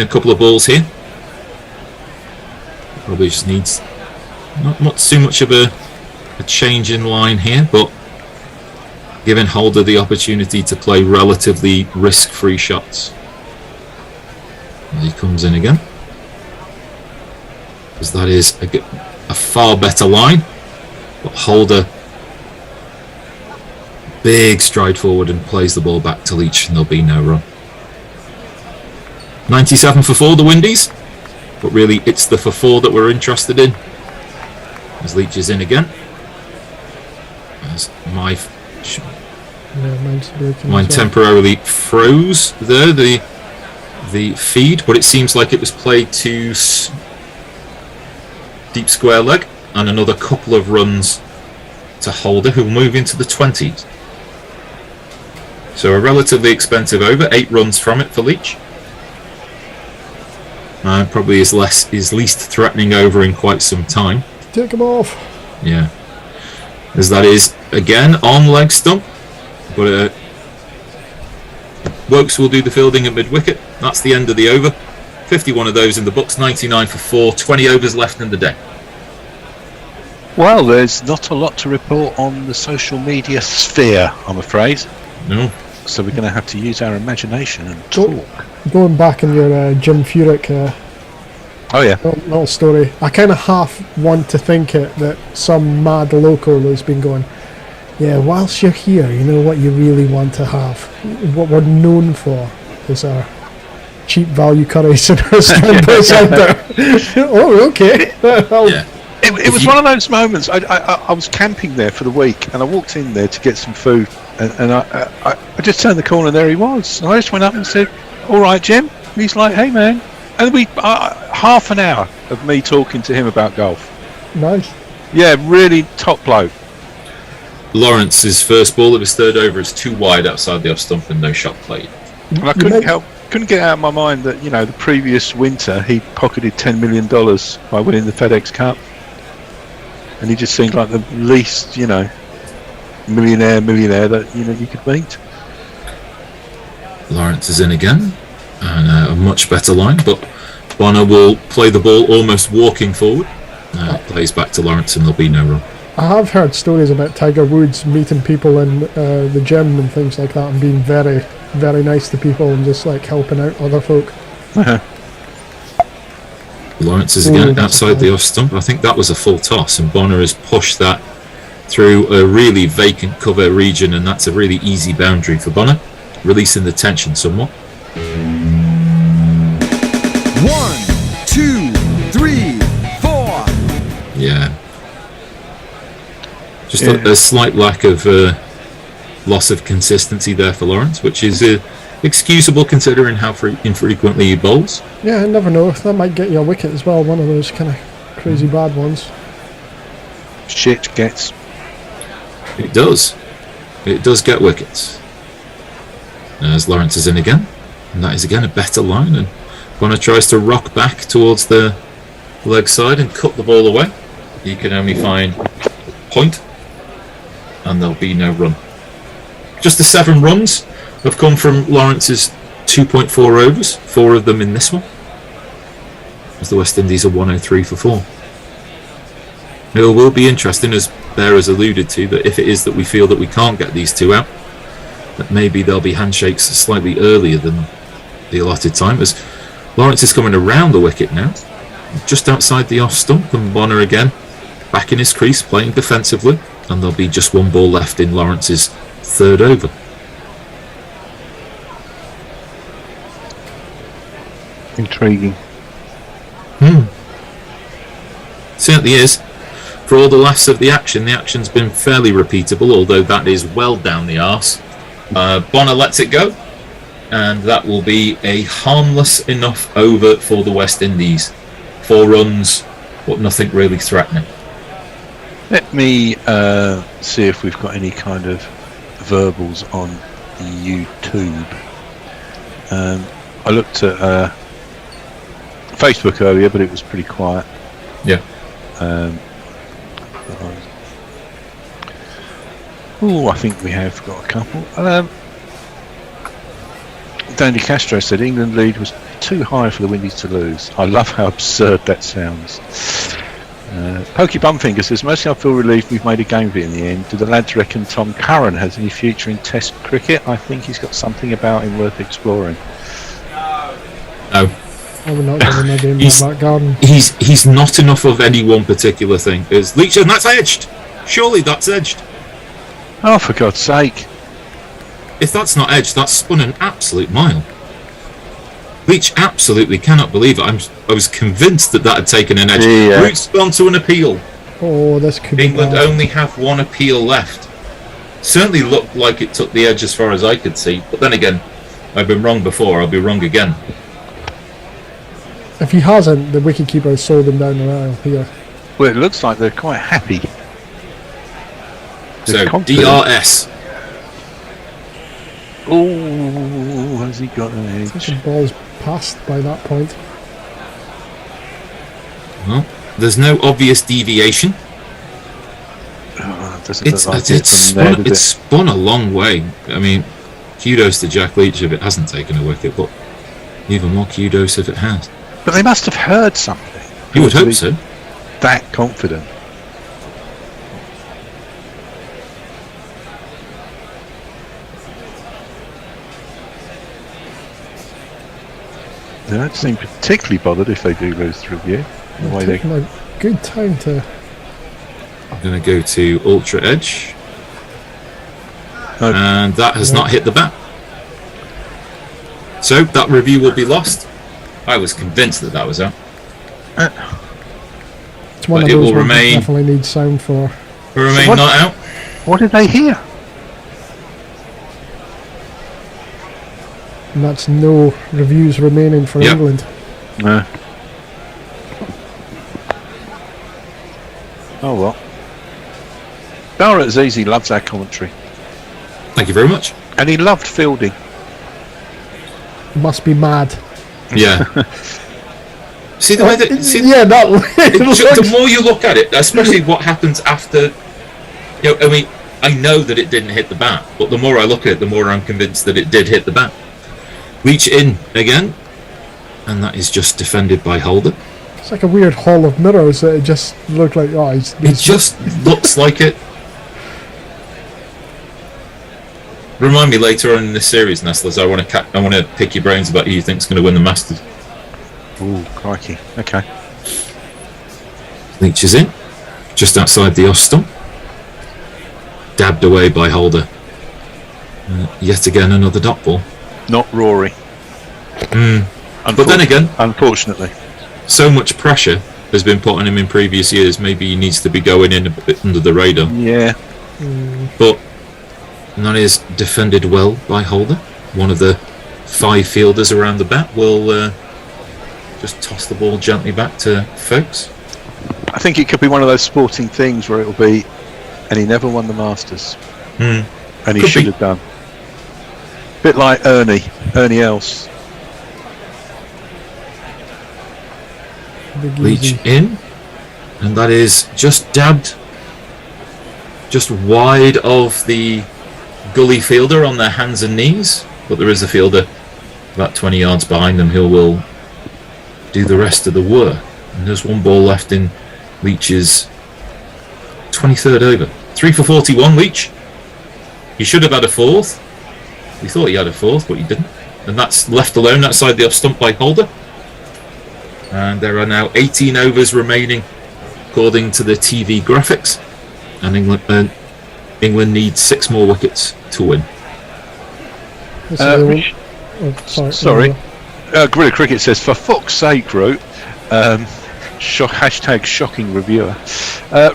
O: couple of balls here. Probably just needs not too much of a change in line here, but giving Holder the opportunity to play relatively risk-free shots. And he comes in again, because that is a far better line. But Holder, big stride forward and plays the ball back to Leach, and there'll be no run. 97 for 4, the Windies, but really it's the for 4 that we're interested in. As Leach is in again. As mine temporarily froze there, the feed, but it seems like it was played to deep square leg, and another couple of runs to Holder, who will move into the 20s. So a relatively expensive over, 8 runs from it for Leach. Probably his least threatening over in quite some time.
I: Take him off.
O: Yeah. As that is, again, on leg stump. But Wokes will do the fielding at mid-wicket. That's the end of the over. 51 of those in the books, 99 for 4, 20 overs left in the day.
A: Well, there's not a lot to report on the social media sphere, I'm afraid.
O: No.
A: So we're going to have to use our imagination and talk.
I: Going back in your Jim Furyk little story, I kind of half want to think it that some mad local has been going, yeah, whilst you're here, you know what you really want to have? What we're known for is our cheap value curries and our Strandberg Centre. Oh, okay.
O: Yeah.
A: It was one of those moments. I was camping there for the week, and I walked in there to get some food, and I just turned the corner and there he was. And I just went up and said, "All right, Jim." And he's like, "Hey, man." And we half an hour of me talking to him about golf.
I: Nice.
A: Yeah, really top bloke.
O: Lawrence's first ball of his third over is too wide outside the off stump and no shot played.
A: And I couldn't get out of my mind that, the previous winter he pocketed $10 million by winning the FedEx Cup. And he just seemed like the least, millionaire that, you could meet.
O: Lawrence is in again, and a much better line, but Bonner will play the ball almost walking forward. Plays back to Lawrence, and there'll be no run.
I: I have heard stories about Tiger Woods meeting people in the gym and things like that, and being very, very nice to people and just like helping out other folk.
O: Lawrence is again outside the off stump. I think that was a full toss, and Bonner has pushed that through a really vacant cover region, and that's a really easy boundary for Bonner, releasing the tension somewhat.
E: 1, 2, 3, 4.
O: Yeah. Just a slight lack of loss of consistency there for Lawrence, which is excusable considering how infrequently he bowls.
I: Yeah, I never know. That might get you a wicket as well, one of those kind of crazy bad ones.
A: Shit gets.
O: It does. It does get wickets. As Lawrence is in again, and that is again a better line, and Bonner tries to rock back towards the leg side and cut the ball away. He can only find point, and there'll be no run. Just the 7 runs have come from Lawrence's 2.4 overs, 4 of them in this one, as the West Indies are 103 for 4. It will be interesting, as Bear has alluded to, that if it is that we feel that we can't get these 2 out, that maybe there'll be handshakes slightly earlier than the allotted time, as Lawrence is coming around the wicket now, just outside the off stump, and Bonner again back in his crease playing defensively, and there'll be just 1 ball left in Lawrence's third over.
A: Intriguing.
O: Certainly is. For all the laughs of the action's been fairly repeatable, although that is well down the arse. Bonner lets it go, and that will be a harmless enough over for the West Indies. 4 runs, but nothing really threatening.
A: Let me see if we've got any kind of verbals on YouTube. I looked at Facebook earlier, but it was pretty quiet.
O: Yeah.
A: I think we have got a couple. Danny Castro said England lead was too high for the Windies to lose. I love how absurd that sounds. Pokey Bumfinger says, mostly I feel relieved we've made a game of it in the end. Do the lads reckon Tom Curran has any future in Test cricket? I think he's got something about him worth exploring.
O: No.
I: I would not give him a game in that garden.
O: He's not enough of any one particular thing. There's Leach, and that's edged. Surely that's edged.
A: Oh, for God's sake.
O: If that's not edged, that's spun an absolute mile. Leach absolutely cannot believe it. I was convinced that had taken an edge.
A: Yeah.
O: Root's gone to an appeal.
I: Oh, this could
O: England
I: be bad.
O: only have one appeal left. Certainly looked like it took the edge as far as I could see. But then again, I've been wrong before. I'll be wrong again.
I: If he hasn't, the wicketkeeper has sold him down the aisle here.
A: Well, it looks like they're quite happy.
O: So,
A: confident.
O: DRS.
A: Oh, has he got an edge?
I: The ball's passed by that point.
O: Well, there's no obvious deviation.
A: Oh, doesn't
O: It's
A: look like it from there, does it?
O: spun a long way. I mean, kudos to Jack Leach if it hasn't taken a wicket, but even more kudos if it has.
A: But they must have heard something.
O: You would
A: to
O: hope
A: be
O: so.
A: That confident. They don't seem particularly bothered if they do lose the review. The way they...
I: Taking a good time to...
O: I'm going to go to Ultra Edge. And that has not hit the bat. So that review will be lost. I was convinced that was out.
I: It's one
O: But
I: of
O: it
I: those
O: will
I: ones you
O: remain-
I: definitely need sound for.
O: Will remain
A: what-
O: not out.
A: What did they hear?
I: And that's no reviews remaining for
O: Yep.
I: England.
A: No. Oh well. Dara Azizi loves our commentary.
O: Thank you very much.
A: And he loved fielding.
I: Must be mad.
O: Yeah. See the way that...
I: yeah, that way.
O: The more you look at it, especially what happens after... You know, I mean, I know that it didn't hit the bat, but the more I look at it, the more I'm convinced that it did hit the bat. Reach in again, and that is just defended by Holder.
I: It's like a weird hall of mirrors that it just looked like, oh,
O: It just looks like it. Remind me later on in this series, Nestlers. I want to pick your brains about who you think's going to win the Masters.
A: Ooh, crikey. Okay.
O: Leach is in, just outside the off stump. Dabbed away by Holder. Yet again, another dot ball.
A: Not Rory.
O: But then again,
A: unfortunately,
O: so much pressure has been put on him in previous years. Maybe he needs to be going in a bit under the radar.
A: Yeah.
O: But that is defended well by Holder. One of the 5 fielders around the bat will just toss the ball gently back to Folks.
A: I think it could be one of those sporting things where it'll be, and he never won the Masters. And he
O: Could
A: should
O: be.
A: have done. Bit like Ernie Els.
O: Leach in, and that is just dabbed just wide of the gully fielder on their hands and knees, but there is a fielder about 20 yards behind them who will do the rest of the work. And there's one ball left in Leach's 23rd over. 3 for 41, Leach. He should have had a 4th. We thought he had a 4th, but he didn't. And that's left alone outside the off stump by Holder. And there are now 18 overs remaining according to the TV graphics. And England needs 6 more wickets to win.
A: Sorry. Gorilla Cricket says, for fuck's sake, Root. Hashtag shocking reviewer.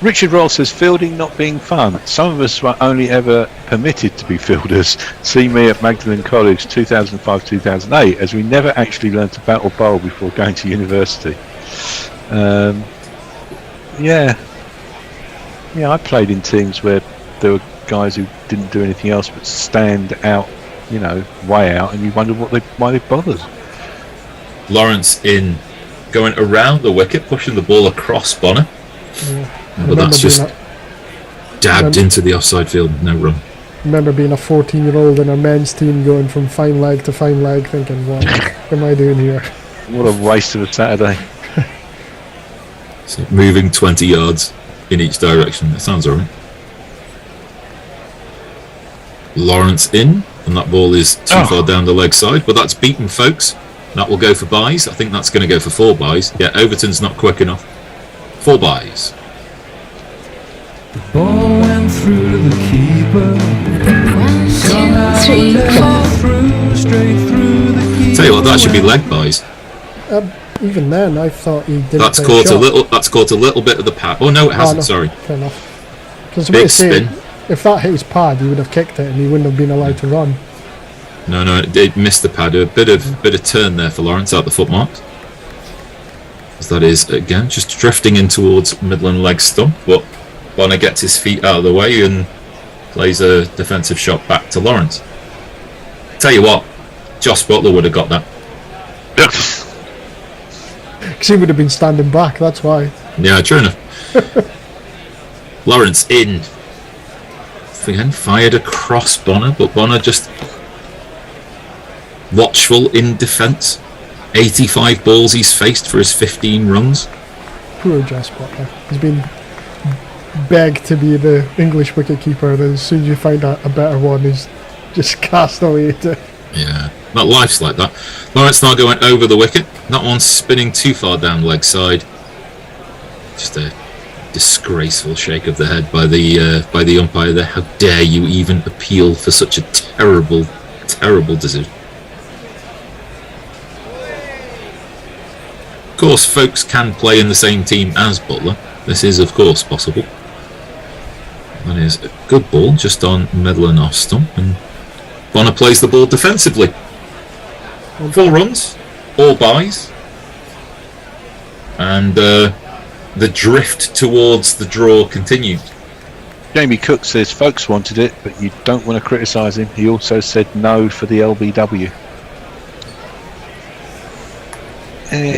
A: Richard Roll says, fielding not being fun. Some of us were only ever permitted to be fielders. See me at Magdalen College 2005-2008, as we never actually learned to bat or bowl before going to university. Yeah, I played in teams where there were guys who didn't do anything else but stand out, way out, and you wondered why they bothered.
O: Lawrence in, going around the wicket, pushing the ball across Bonner. But that's just dabbed into the offside field, no run.
I: remember being a 14-year-old in our men's team going from fine leg to fine leg, thinking, what am I doing here?
A: What a waste of a Saturday.
O: So moving 20 yards in each direction. That sounds alright. Lawrence in, and that ball is too far down the leg side, but that's beaten, folks. That will go for buys. I think that's going to go for 4 buys. Yeah, Overton's not quick enough. 4 buys.
M: The ball went through the keeper. Straight through the keeper.
O: Tell you what, that should be leg buys.
I: Even then, I thought he didn't.
O: That's
I: take
O: caught
I: a shot.
O: little. That's caught a little bit of the pad. Oh no, it hasn't.
I: No,
O: Sorry.
I: fair enough. Because
O: Big spin.
I: if that hit his pad, he would have kicked it, and he wouldn't have been allowed to run.
O: No, it missed the pad. A bit of turn there for Lawrence out the foot marks. As that is again just drifting in towards Midland leg stump, but Bonner gets his feet out of the way and plays a defensive shot back to Lawrence. Tell you what, Josh Butler would have got that.
I: Because he would have been standing back, that's why.
O: Yeah, true enough. Lawrence in. Again, fired across Bonner, but Bonner just watchful in defence. 85 balls he's faced for his 15 runs.
I: Poor Josh Butler. He's been begged to be the English wicketkeeper, then as soon as you find out a better one, he's just cast away to...
O: Yeah, that life's like that. Lawrence now going over the wicket. That one's spinning too far down the leg side. Just a disgraceful shake of the head by the umpire there. How dare you even appeal for such a terrible decision. Of course, folks can play in the same team as Butler. This is, of course, possible. That is a good ball, just on Medlin off stump, and Bonner plays the ball defensively. 4 runs, all buys, and the drift towards the draw continues.
A: Jamie Cook says folks wanted it, but you don't want to criticise him. He also said no for the LBW. I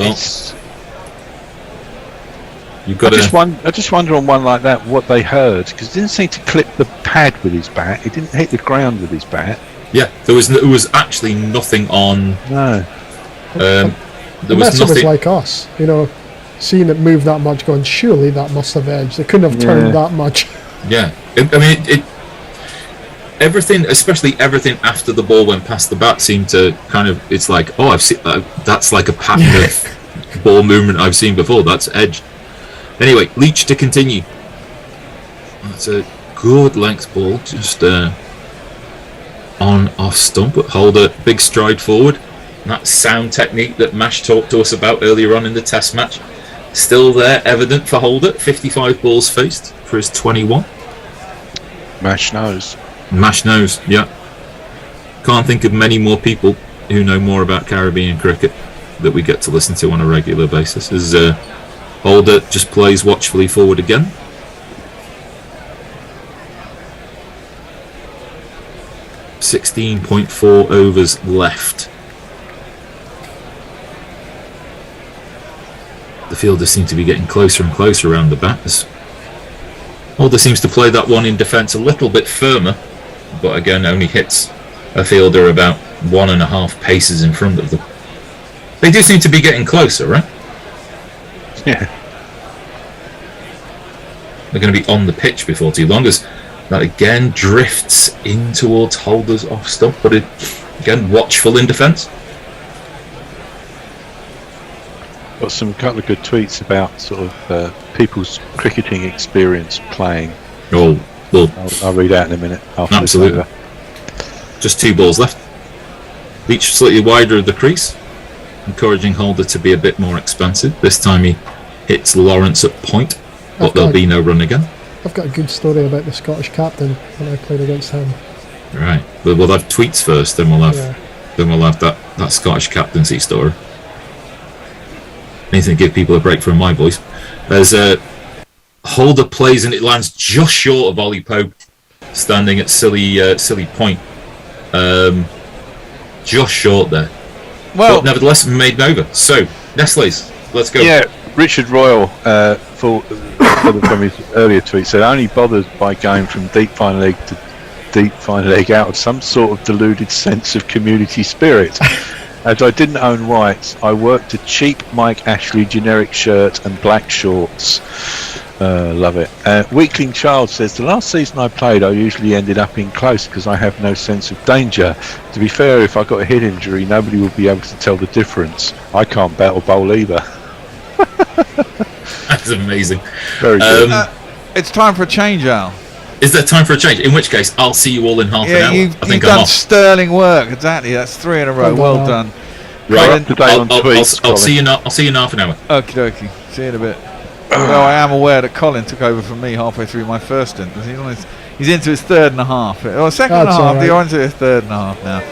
A: just wonder on one like that what they heard, because he didn't seem to clip the pad with his bat. He didn't hit the ground with his bat.
O: Yeah, there was actually nothing on.
A: No.
O: There
I: was
O: nothing.
I: It was like us, seeing it move that much, going, surely that must have edged. It couldn't have turned that much.
O: Yeah, everything, especially everything after the ball went past the bat, seemed to kind of. It's like, I've seen that's like a pattern of ball movement I've seen before. That's edged. Anyway, Leach to continue. That's a good length ball, just on off stump, but Holder big stride forward. And that sound technique that Mash talked to us about earlier on in the test match, still there, evident for Holder. 55 balls faced for his 21.
A: Mash knows,
O: yeah. Can't think of many more people who know more about Caribbean cricket that we get to listen to on a regular basis. As Holder just plays watchfully forward again. .4 overs left. The fielders seem to be getting closer and closer around the bat. Holder seems to play that one in defence a little bit firmer, but again only hits a fielder about 1.5 paces in front of them. They do seem to be getting closer, right?
A: Yeah.
O: They're going to be on the pitch before too long, as that again drifts in towards Holder's off stump, but it, again, watchful in defence.
A: Got some couple of good tweets about sort of people's cricketing experience playing.
O: Oh, well,
A: I'll read out in a minute.
O: Absolutely. Just 2 balls left. Leach slightly wider of the crease, encouraging Holder to be a bit more expansive. This time he hits Lawrence at point, but there'll be no run again.
I: I've got a good story about the Scottish captain when I played against him.
O: Right, but we'll have tweets first, then we'll have that Scottish captaincy story. Anything to give people a break from my voice. As Holder plays and it lands just short of Ollie Pope, standing at silly point. Just short there.
A: Well,
O: but nevertheless, made over. So, Nestle's, let's go.
A: Yeah, Richard Royal, from his earlier tweet, said only bothered by going from deep fine leg to deep fine leg out of some sort of deluded sense of community spirit. As I didn't own whites, I worked a cheap Mike Ashley generic shirt and black shorts. Love it. Weakling Child says, the last season I played, I usually ended up in close because I have no sense of danger. To be fair, if I got a hit injury, nobody would be able to tell the difference. I can't bat or bowl either.
O: That's amazing.
A: Very good.
B: It's time for a change, Al.
O: Is there time for a change? In which case, I'll see you all in half an hour.
B: You've
O: I think
B: done
O: I'm off.
B: sterling work. Exactly. That's 3 in a row. Well done.
A: Right, up to date on tweets,
O: I'll see you in half an hour.
B: Okie dokie. See you in a bit. Although I am aware that Colin took over from me halfway through my first stint. He's into his third and a half. Or second and a half. Right. You're into his third and a half now.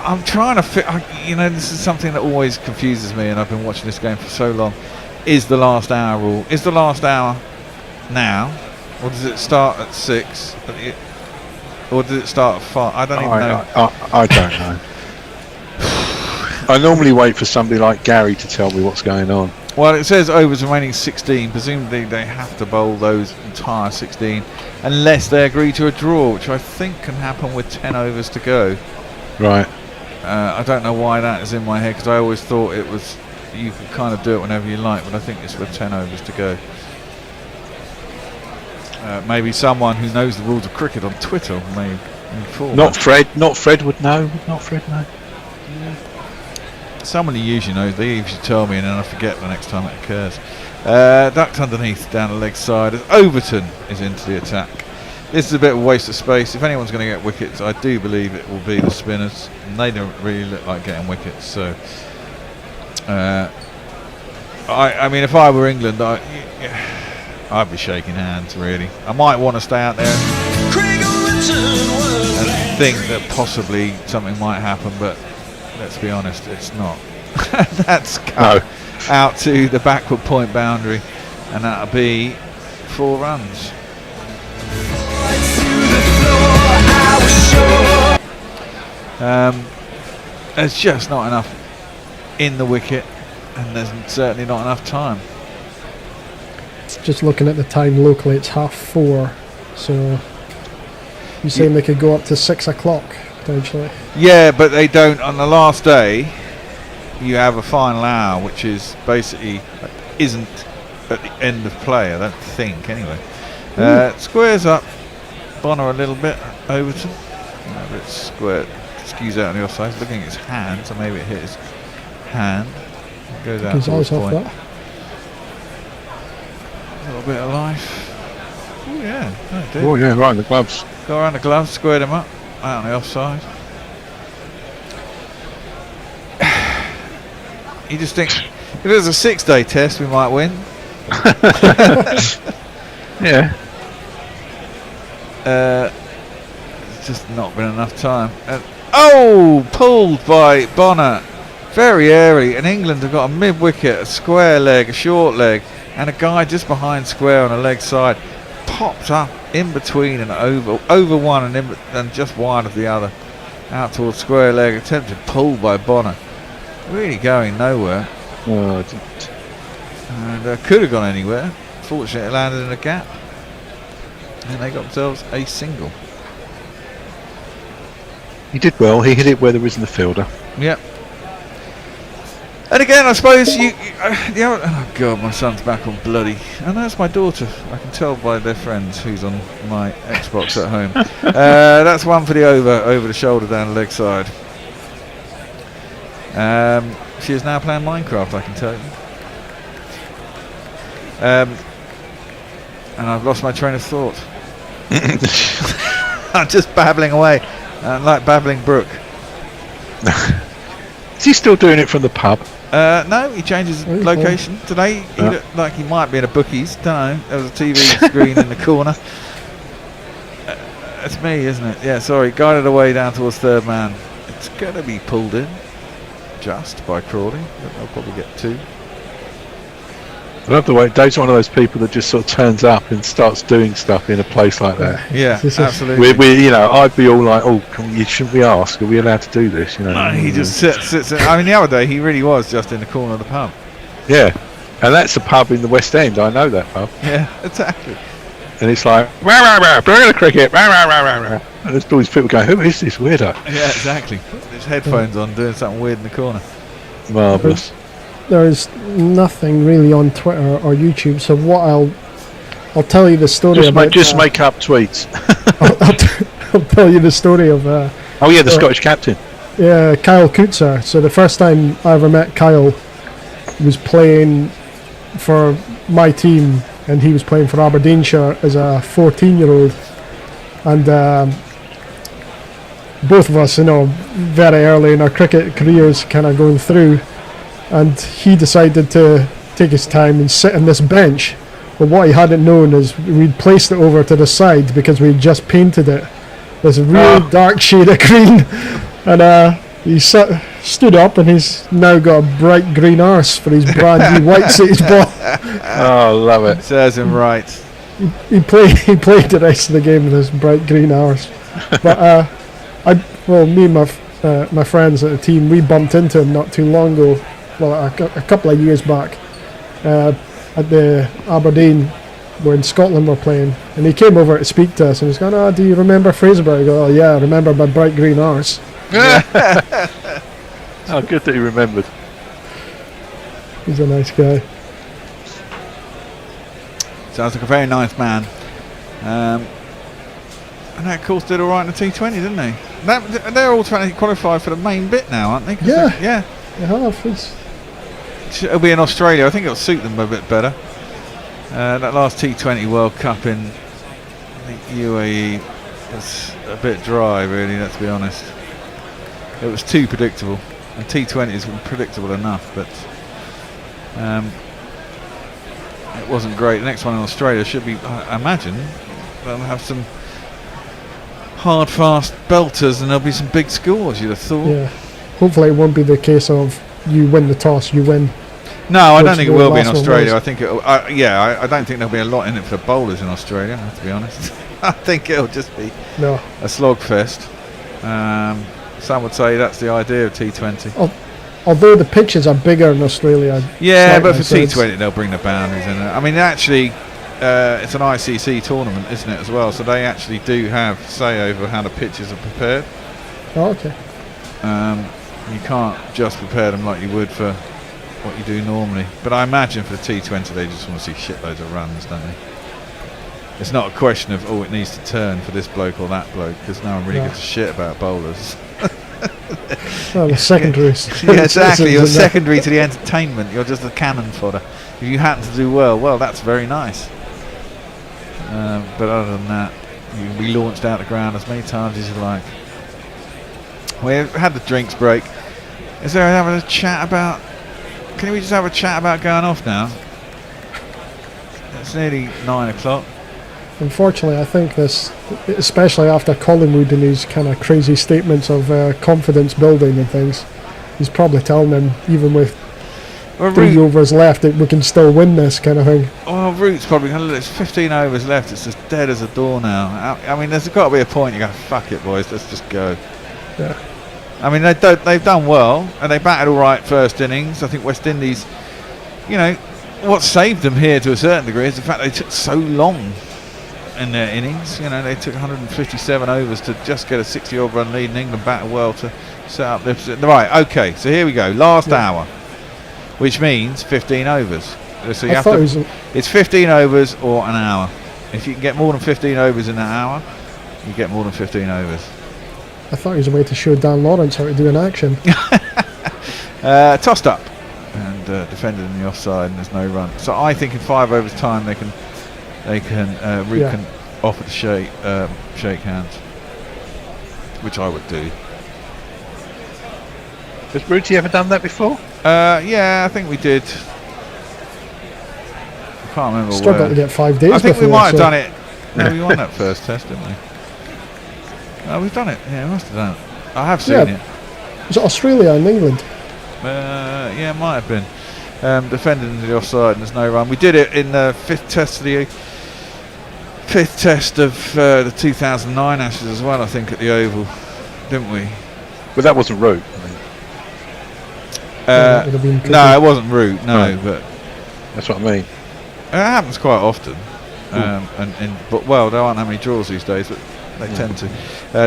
B: I'm trying to fit. This is something that always confuses me, and I've been watching this game for so long. Is the last hour rule? Is the last hour now, or does it start at 6? Or does it start at 5? I don't even know.
A: I don't know. I normally wait for somebody like Gary to tell me what's going on.
B: Well, it says overs remaining 16. Presumably they have to bowl those entire 16 unless they agree to a draw, which I think can happen with 10 overs to go.
A: Right.
B: I don't know why that is in my head, because I always thought it was you could kind of do it whenever you like, but I think it's with 10 overs to go. Maybe someone who knows the rules of cricket on Twitter may inform.
A: Not Fred would know. Would not Fred know?
B: Someone who usually knows, they usually tell me, and then I forget the next time it occurs. Ducked underneath down the leg side as Overton is into the attack. This is a bit of a waste of space. If anyone's going to get wickets, I do believe it will be the spinners, and they don't really look like getting wickets. So, I mean, if I were England, I'd be shaking hands. Really, I might want to stay out there and think that possibly something might happen, but let's be honest, it's not. That's cut out to the backward point boundary, and that'll be 4 runs. There's just not enough in the wicket, and there's certainly not enough time.
I: Just looking at the time locally, it's 4:30, so you're saying they could go up to 6 o'clock potentially?
B: Yeah, but they don't. On the last day, you have a final hour, which is basically isn't at the end of play, I don't think, anyway. Squares up Bonner a little bit, Overton. A bit squared, skews out on the offside. Looking at his hand, so maybe it hit his hand. It goes out towards point. A little bit of life. Oh yeah,
A: oh yeah, right in the gloves.
B: Go around the gloves, squared him up, out on the offside. You just think, if it was a 6-day test, we might win.
A: Yeah.
B: It's just not been enough time. Pulled by Bonner very early, and England have got a mid-wicket, a square leg, a short leg, and a guy just behind square on the leg side popped up in between and over one and just wide of the other, out towards square leg, attempted pulled by Bonner, really going nowhere. And could have gone anywhere. Fortunately, it landed in a gap, and they got themselves a single.
A: He did well. He hit it where there isn't a fielder.
B: Yep. And again, I suppose oh God, my son's back on bloody. And that's my daughter. I can tell by their friends who's on my Xbox at home. That's one for the over the shoulder down the leg side. She is now playing Minecraft, I can tell you. And I've lost my train of thought. I'm just babbling away, like babbling brook.
A: Is he still doing it from the pub?
B: No, he changes location. Today he looked like he might be in a bookies. Don't know. There was a TV screen in the corner. It's me, isn't it? Yeah, sorry. Guided away down towards third man. It's going to be pulled in just by Crawley. They'll probably get 2.
A: I love the way Dave's one of those people that just sort of turns up and starts doing stuff in a place like that.
B: Yeah, absolutely.
A: We I'd be all like, shouldn't we ask? Are we allowed to do this?
B: No, he just sits. I mean, the other day he really was just in the corner of the pub.
A: Yeah, and that's a pub in the West End. I know that pub.
B: Yeah, exactly.
A: and it's like rah rah rah, bring the cricket, rah rah rah rah rah. And there's all these people going, who is this weirdo?
B: Yeah, exactly. His headphones on, doing something weird in the corner.
A: Marvellous.
I: There is nothing really on Twitter or YouTube, so what I'll tell you the story about.
A: Just make up tweets.
I: I'll tell you the story of.
A: Oh yeah, the Scottish captain.
I: Yeah, Kyle Coetzer. So the first time I ever met Kyle was playing for my team, and he was playing for Aberdeenshire as a 14-year-old, and both of us, very early in our cricket careers, kind of going through, and he decided to take his time and sit on this bench. But what he hadn't known is we'd placed it over to the side because we'd just painted it this real dark shade of green, and he stood up, and he's now got a bright green arse for his brand new white sage ball.
A: Oh, love it.
B: Serves him right.
I: He played the rest of the game with his bright green arse. But me and my friends at the team, we bumped into him not too long ago. Well, a couple of years back, at the Aberdeen, when Scotland were playing, and he came over to speak to us, and he's going, "Oh, do you remember Fraserburgh?" I go, "Oh yeah, I remember my bright green arse."
A: Oh, good that he remembered.
I: He's a nice guy.
B: Sounds like a very nice man. And that, of course, did all right in the T20, didn't they? They're all trying to qualify for the main bit now, aren't they?
I: Yeah. They have.
B: It'll be in Australia. I think it'll suit them a bit better. That last T20 World Cup in, I think, UAE was a bit dry, really, let's be honest. It was too predictable. And T20 is predictable enough, but it wasn't great. The next one in Australia should be, I imagine, they'll have some hard, fast belters, and there'll be some big scores, you'd have thought.
I: Yeah. Hopefully it won't be the case of you win the toss, you win.
B: No, I don't think it will be in Australia. I think I don't think there'll be a lot in it for the bowlers in Australia, to be honest. I think it'll just be a slogfest. Some would say that's the idea of T20.
I: Although the pitches are bigger in Australia.
B: Yeah, but for T20 they'll bring the boundaries in. I mean, actually, it's an ICC tournament, isn't it, as well? So they actually do have say over how the pitches are prepared.
I: Oh, okay.
B: You can't just prepare them like you would for what you do normally. But I imagine for the T20 they just want to see shitloads of runs, don't they? It's not a question of, it needs to turn for this bloke or that bloke, because no one really gives a shit about bowlers.
I: Well, the secondary.
B: Yeah, exactly. You're secondary to the entertainment. You're just a cannon fodder. If you happen to do well, that's very nice. But other than that, you can be launched out the ground as many times as you like. We've had the drinks break. Is there having a chat about? Can we just have a chat about going off now? It's nearly 9 o'clock.
I: Unfortunately, I think this, especially after Collingwood and his kind of crazy statements of confidence building and things, he's probably telling them, even with 3 overs left, that we can still win this kind of thing.
B: Oh, Root's probably going to look. It's 15 overs left. It's as dead as a door now. I mean, there's got to be a point you go, fuck it, boys, let's just go.
I: Yeah.
B: I mean, they've done well, and they batted all right first innings. I think West Indies, what saved them here to a certain degree is the fact they took so long in their innings. They took 157 overs to just get a 60-odd run lead, and England batted well to set up their position. Right, okay, so here we go. Last hour, which means 15 overs. So you have to, it's 15 overs or an hour. If you can get more than 15 overs in an hour, you get more than 15 overs.
I: I thought he was a way to show Dan Lawrence how to do an action.
B: Tossed up and defended in the offside, and there's no run. So I think in 5 overs time they can Root can offer to shake hands, which I would do.
W: Has Rooty ever done that before?
B: Yeah, I think we did. I can't remember.
I: Struggled to get 5 days.
B: I think we might have done it. No, we won that first test, didn't we? We've done it. Yeah, we must have done it. I have seen it.
I: Was it Australia and England?
B: Yeah, it might have been. Defended in the offside and there's no run. We did it in the fifth test of the 2009 Ashes as well, I think, at the Oval, didn't we?
A: But that wasn't Root.
B: No, it wasn't Root. No, but
A: that's what I mean.
B: It happens quite often. But well, there aren't that many draws these days, but they tend to.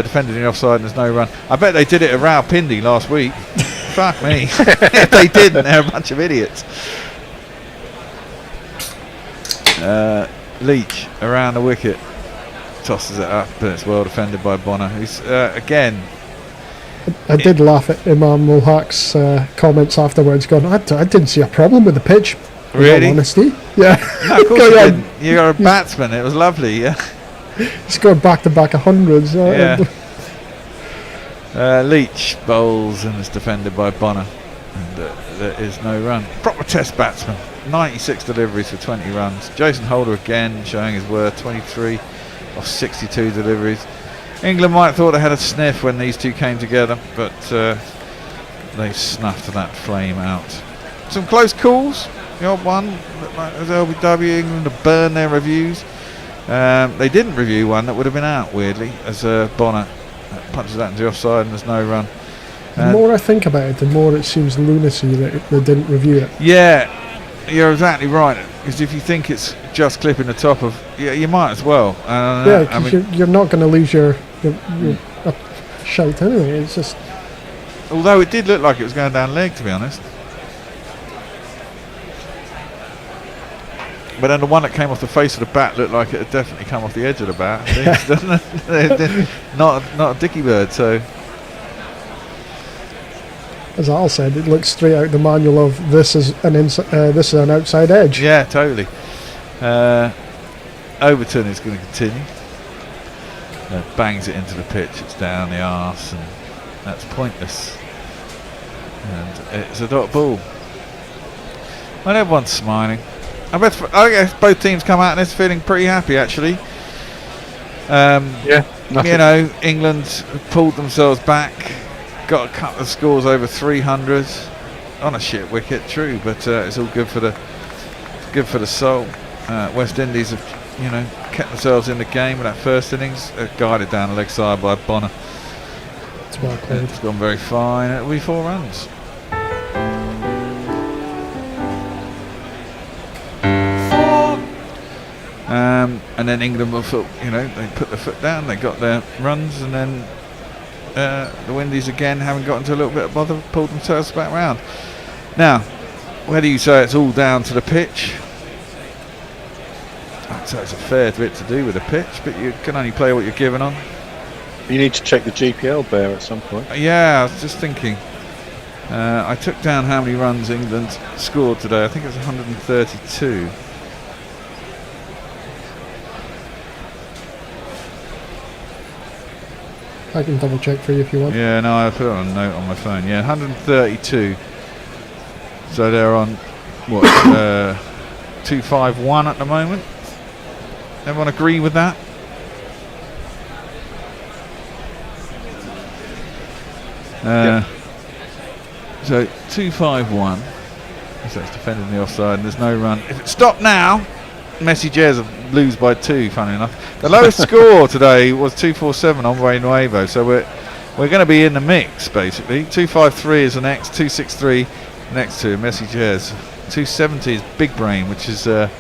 B: Defended in the offside and there's no run. I bet they did it at Rawalpindi last week. Fuck me. If they didn't, they're a bunch of idiots. Leach around the wicket. Tosses it up, but it's well defended by Bonner, who's again.
I: I did laugh at Imam Mulhaq's comments afterwards, going, I didn't see a problem with the pitch.
B: Really?
I: In all honesty. Yeah.
B: No, of course you didn't. You're a batsman. It was lovely, yeah.
I: He scored back-to-back 100s.
B: Yeah. Leach bowls and is defended by Bonner. And there is no run. Proper test batsman. 96 deliveries for 20 runs. Jason Holder again showing his worth. 23 of 62 deliveries. England might have thought they had a sniff when these two came together, but they snuffed that flame out. Some close calls. The odd one, like as LBW, England to burn their reviews. They didn't review one that would have been out, weirdly, as Bonner punches that into the offside and there's no run.
I: The more I think about it, the more it seems lunacy that they didn't review it.
B: Yeah, you're exactly right. Because if you think it's just clipping the top of, you might as well.
I: Yeah, because you're not going to lose your shout anyway. It's just.
B: Although it did look like it was going down leg, to be honest. But then the one that came off the face of the bat looked like it had definitely come off the edge of the bat. Doesn't it? Not a dicky bird. So,
I: as Al said, it looks straight out the manual of this is an outside edge.
B: Yeah, totally. Overton is going to continue. Bangs it into the pitch. It's down the arse, and that's pointless. And it's a dot ball. And everyone's smiling. I guess both teams come out and it's feeling pretty happy, actually. England pulled themselves back, got a couple of scores over 300 on a shit wicket, true, but it's all good for the soul. West Indies have, kept themselves in the game with that first innings, guided down the leg side by Bonner.
I: It's well played.
B: It's gone very fine. It'll be 4 runs. And then England will they put their foot down, they got their runs, and then the Windies again, having got into a little bit of bother, pulled themselves back round. Now, whether you say it's all down to the pitch, I'd say it's a fair bit to do with the pitch, but you can only play what you're given on.
A: You need to check the GPL bear at some point.
B: Yeah, I was just thinking. I took down how many runs England scored today. I think it was 132.
I: I can double check for you if you want.
B: Yeah, no, I put it on a note on my phone. Yeah, 132. So they're on, 251 at the moment? Everyone agree with that? So 251. So it's defending the offside and there's no run. If it stopped now, Messi Jez lose by 2, funny enough. The lowest score today was 247 on Ray Nuevo, so we're going to be in the mix, basically. 253 is the next, 263 next to Messi Jez. 270 is Big Brain, which is, I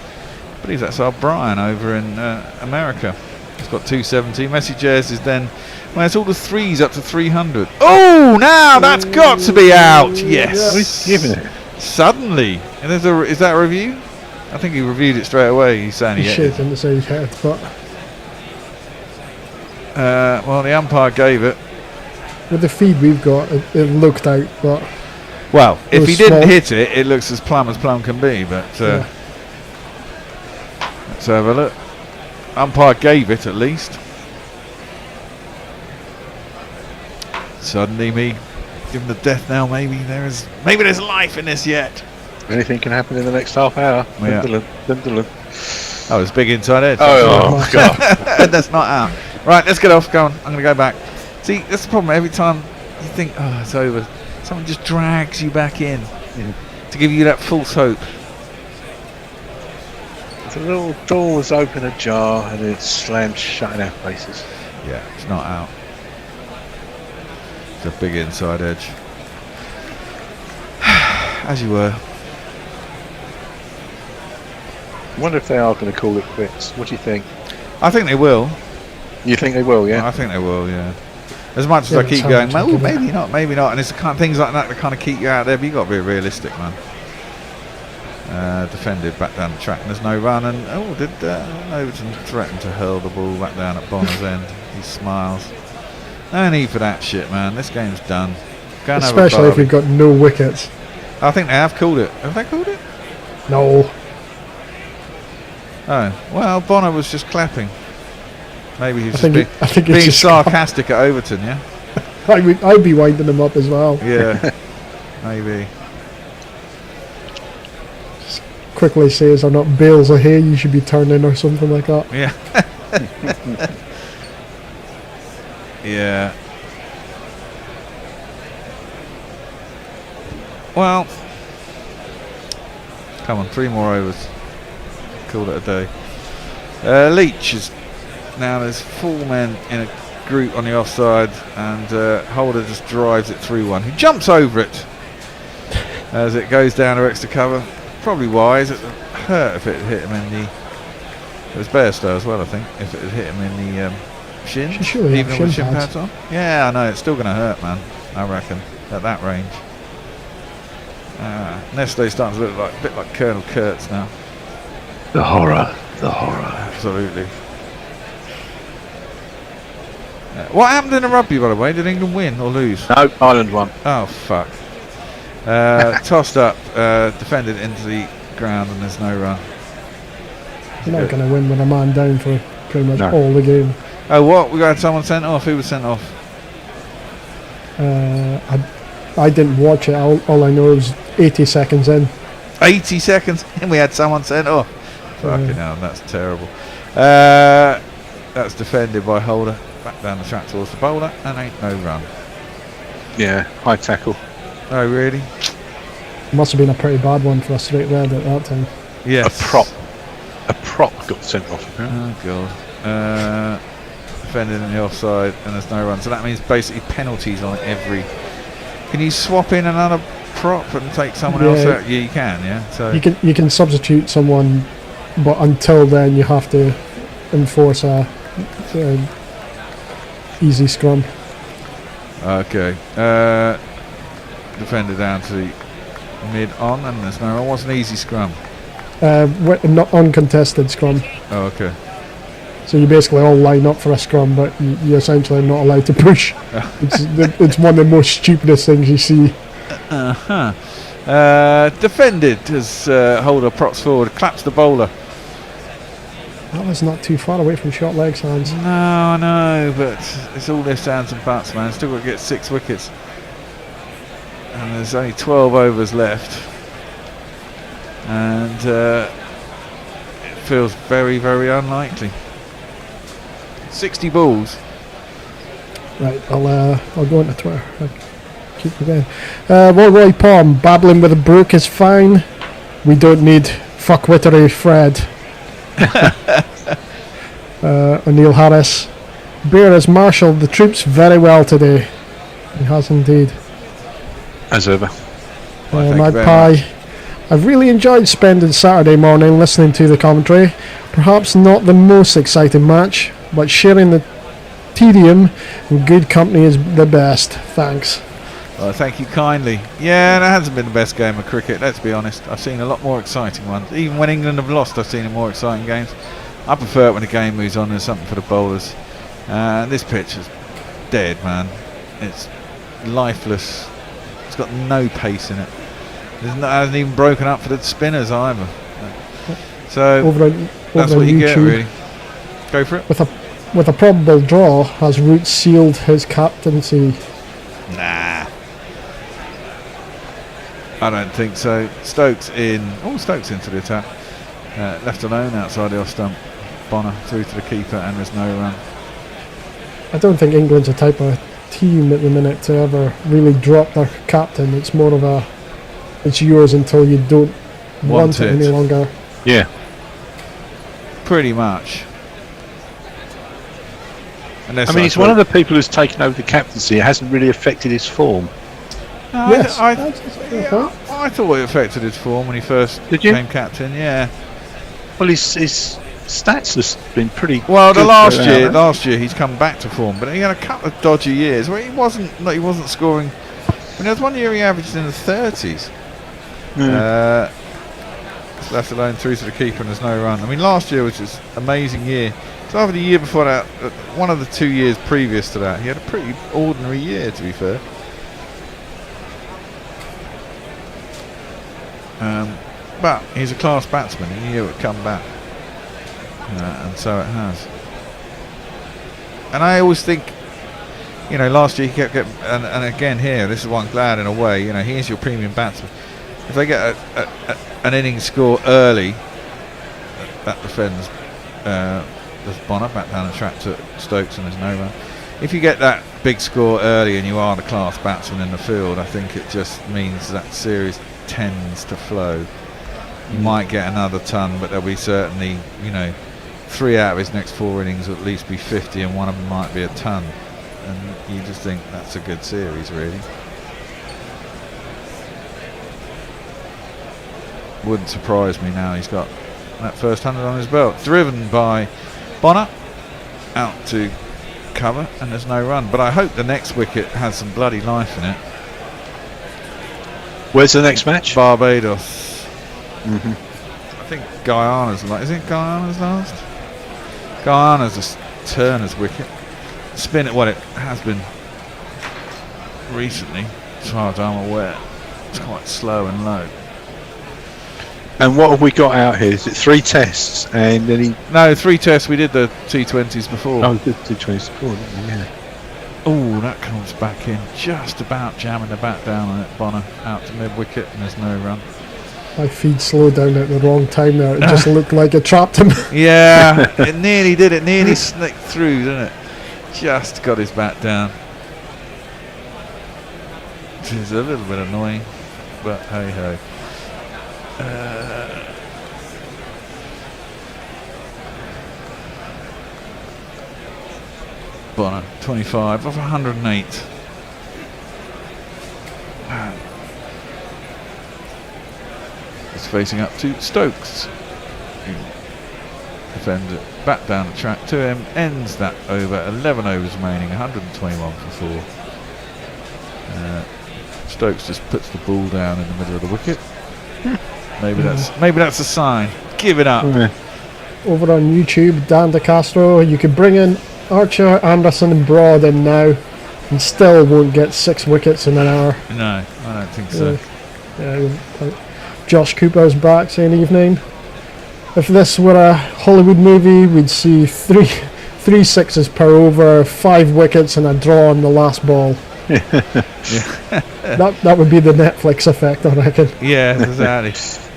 B: believe that's our Brian over in America. He's got 270. Messi Jez is then, it's all the 3s up to 300. Oh, now that's got to be out. Yes.
A: What is he giving it?
B: Suddenly. And is that a review? I think he reviewed it straight away. He's saying
I: He's shaking to say his head, but
B: the umpire gave it.
I: With the feed we've got, it looked out, but
B: if he didn't hit it, it looks as plumb can be. But let's have a look. Umpire gave it at least. Suddenly, me give him the death now. Maybe there's life in this yet.
A: Anything can happen in the next half hour.
B: Yeah.
A: Oh,
B: it's big inside edge.
A: Oh, God.
B: That's not out. Right, let's get off. Go on. I'm going to go back. See, that's the problem. Every time you think, it's over, someone just drags you back in to give you that false hope.
A: The little door was open ajar and it slammed shut in our faces.
B: Yeah, it's not out. It's a big inside edge. As you were.
W: I wonder if they are going to call it quits. What do you think?
B: I think they will.
W: You think they will, yeah?
B: I think they will, yeah. As much as
W: Yeah,
B: I keep
W: it's
B: going,
W: hard
B: oh,
W: to
B: maybe not, maybe not, and it's the kind of things like that kind of keep you out there. But you got to be realistic, man. Defended back down the track, and there's no run. And did Overton threaten to hurl the ball back down at Bonner's end? He smiles. No need for that shit, man. This game's done. Go and have a
I: Especially if
B: barbie.
I: you've got no wickets.
B: I think they have called it. Have they called it?
I: No.
B: Oh, well, Bonner was just clapping. Maybe he's
I: I think
B: just
I: it's
B: being
I: just
B: sarcastic at Overton, yeah?
I: I'd be winding them up as well.
B: Yeah, maybe.
I: Quickly says, "Are not bales of hay you should be turning," or something like that.
B: Yeah. Yeah. Well, come on, 3 more overs. Call it a day. Leach is now. There's 4 men in a group on the offside, and Holder just drives it through one. He jumps over it as it goes down to extra cover. Probably wise. It would hurt if it had hit him in the. It was Bairstow as well, I think. If it had hit him in the shins,
I: Surely
B: even
I: have
B: with
I: shin
B: shin
I: pads.
B: pads on. Yeah, I know. It's still going to hurt, man. I reckon at that range. Nestle's starting to look like a bit like Colonel Kurtz now.
W: The horror. The horror.
B: Absolutely. What happened in the rugby, by the way? Did England win or lose?
W: No, Ireland won.
B: Oh, fuck. Tossed up, defended into the ground, and there's no run.
I: You're not going to win with a man down for pretty much all the game.
B: Oh, what? We had someone sent off? Who was sent off?
I: I didn't watch it. All I know is 80 seconds in.
B: 80 seconds, and we had someone sent off. Fucking hell, that's terrible. That's defended by Holder. Back down the track towards the bowler, and ain't no run.
W: Yeah, high tackle.
B: Oh, really?
I: Must have been a pretty bad one for a straight red at that time.
B: Yes.
W: A prop got sent off, apparently.
B: Oh, God. Defended in the offside, and there's no run. So that means basically penalties on every. Can you swap in another prop and take someone else out? Yeah, you can, yeah. So
I: You can substitute someone, but until then you have to enforce a easy scrum.
B: Okay. Defender down to the mid on, and there's no. It was an easy scrum.
I: Not uncontested scrum.
B: Oh, okay.
I: So you basically all line up for a scrum, but you essentially are not allowed to push. It's one of the most stupidest things you see.
B: Defended as Holder props forward, claps the bowler.
I: That was not too far away from short legs hands.
B: No, I know, but it's all ifs, ands and buts, man. Still got to get 6 wickets. And there's only 12 overs left. And it feels very, very unlikely. 60 balls.
I: Right, I'll go into Twitter. I'll keep again. Roy Palm, babbling with a brook is fine. We don't need fuckwittery Fred. O'Neill Harris. Bear has marshalled the troops very well today. He has indeed.
W: As ever.
I: Magpie. I've really enjoyed spending Saturday morning listening to the commentary. Perhaps not the most exciting match, but sharing the tedium and good company is the best. Thanks.
B: Well, thank you kindly. Yeah, that hasn't been the best game of cricket, let's be honest. I've seen a lot more exciting ones. Even when England have lost, I've seen more exciting games. I prefer it when the game moves on. There's something for the bowlers. This pitch is dead, man. It's lifeless. It's got no pace in it. It hasn't even broken up for the spinners either. So that's what you get, really. Go for it.
I: With a probable draw, has Root sealed his captaincy?
B: Nah. I don't think so. Stokes in. Oh, Stokes into the attack. Left alone outside the off stump. Bonner through to the keeper, and there's no run.
I: I don't think England's a type of team at the minute to ever really drop their captain. It's more of a, it's yours until you don't want it any longer.
W: Yeah.
B: Pretty much.
W: I mean, he's one of the people who's taken over the captaincy. It hasn't really affected his form.
B: No,
I: Yes.
B: I thought it affected his form when he first became captain. Yeah,
A: Well, his stats have been pretty.
B: Well, the
A: good
B: last year he's come back to form, but he had a couple of dodgy years where he wasn't scoring. I mean, there was one year he averaged in the 30s. Left alone through to the keeper and there's no run. I mean, last year was just amazing year. So over the year before that, one of the 2 years previous to that, he had a pretty ordinary year, to be fair. But he's a class batsman. He knew it would come back, and so it has. And I always think, last year he kept getting, and again here, this is why I'm glad in a way. He is your premium batsman. If they get an innings score early, that defends. There's Bonner back down the track to Stokes and there's no run. If you get that big score early and you are the class batsman in the field, I think it just means that series tends to flow. You might get another ton, but there'll be certainly, 3 out of his next 4 innings will at least be 50 and one of them might be a ton. And you just think that's a good series, really. Wouldn't surprise me now he's got that first 100 on his belt. Driven by Bonner out to cover and there's no run, but I hope the next wicket has some bloody life in it.
A: Where's the next match?
B: Barbados. I think Guyana's is it Guyana's last? Guyana's a Turner's wicket. Spin it, it has been recently, as far as I'm aware. It's quite slow and low.
A: And what have we got out here? Is it 3 tests and any?
B: No, 3 tests. We did the T20s before.
A: Oh, we did the T20s before, didn't we? Yeah.
B: Oh, that comes back in, just about jamming the bat down on it. Bonner out to mid wicket, and there's no run.
I: My feed slowed down at the wrong time there. It just looked like it trapped him.
B: Yeah, it nearly did. It nearly slipped through, didn't it? Just got his bat down. Which is a little bit annoying, but hey ho. Bonner, 25 off 108. He's facing up to Stokes. Defends it back down the track to him. Ends that over. 11 overs remaining. 121 for 4. Stokes just puts the ball down in the middle of the wicket. Maybe that's a sign. Give it up.
I: Over on YouTube, Dan DeCastro, you could bring in Archer, Anderson and Broad in now and still won't get 6 wickets in an hour.
B: No, I don't think so.
I: Josh Cooper's back saying evening. If this were a Hollywood movie, we'd see 3 sixes per over, 5 wickets and a draw on the last ball. That would be the Netflix effect, I reckon.
B: Yeah, exactly.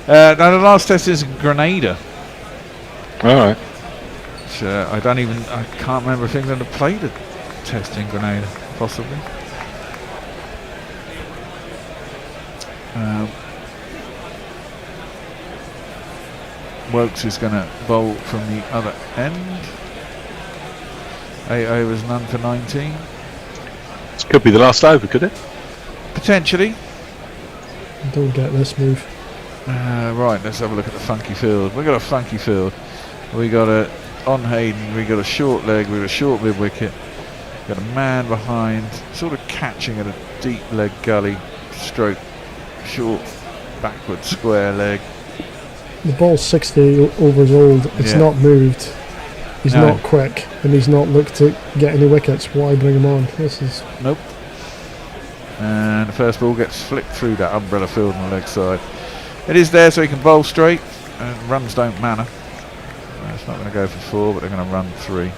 B: Now the last test is Grenada.
A: Alright.
B: I can't remember if England have played a test in Grenada, possibly. Wokes is going to bowl from the other end. 8 overs, none for 19.
A: This could be the last over, could it?
B: Potentially.
I: Don't get this move.
B: Right, let's have a look at the funky field. We've got a funky field. We got on Hayden, we got a short leg, we got a short mid wicket, got a man behind, sort of catching at a deep leg gully, stroke, short, backward square leg.
I: The ball's 60 overs old, it's not moved. He's not quick, and he's not looked to get any wickets. Why bring him on?
B: Nope. And the first ball gets flicked through that umbrella field on the leg side. It is there so he can bowl straight, and runs don't matter. It's not going to go for 4, but they're going to run 3.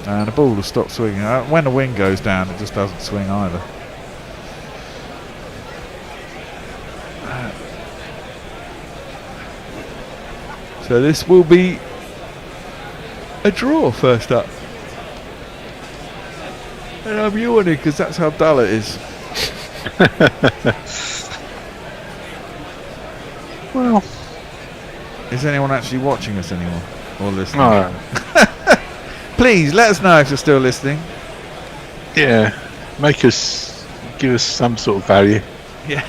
B: And the ball will stop swinging. When the wind goes down, it just doesn't swing either. So this will be a draw first up. And I'm yawning because that's how dull it is.
A: Well,
B: is anyone actually watching us anymore or listening?
A: No.
B: Please let us know if you're still listening.
A: Yeah, give us some sort of value.
B: Yeah.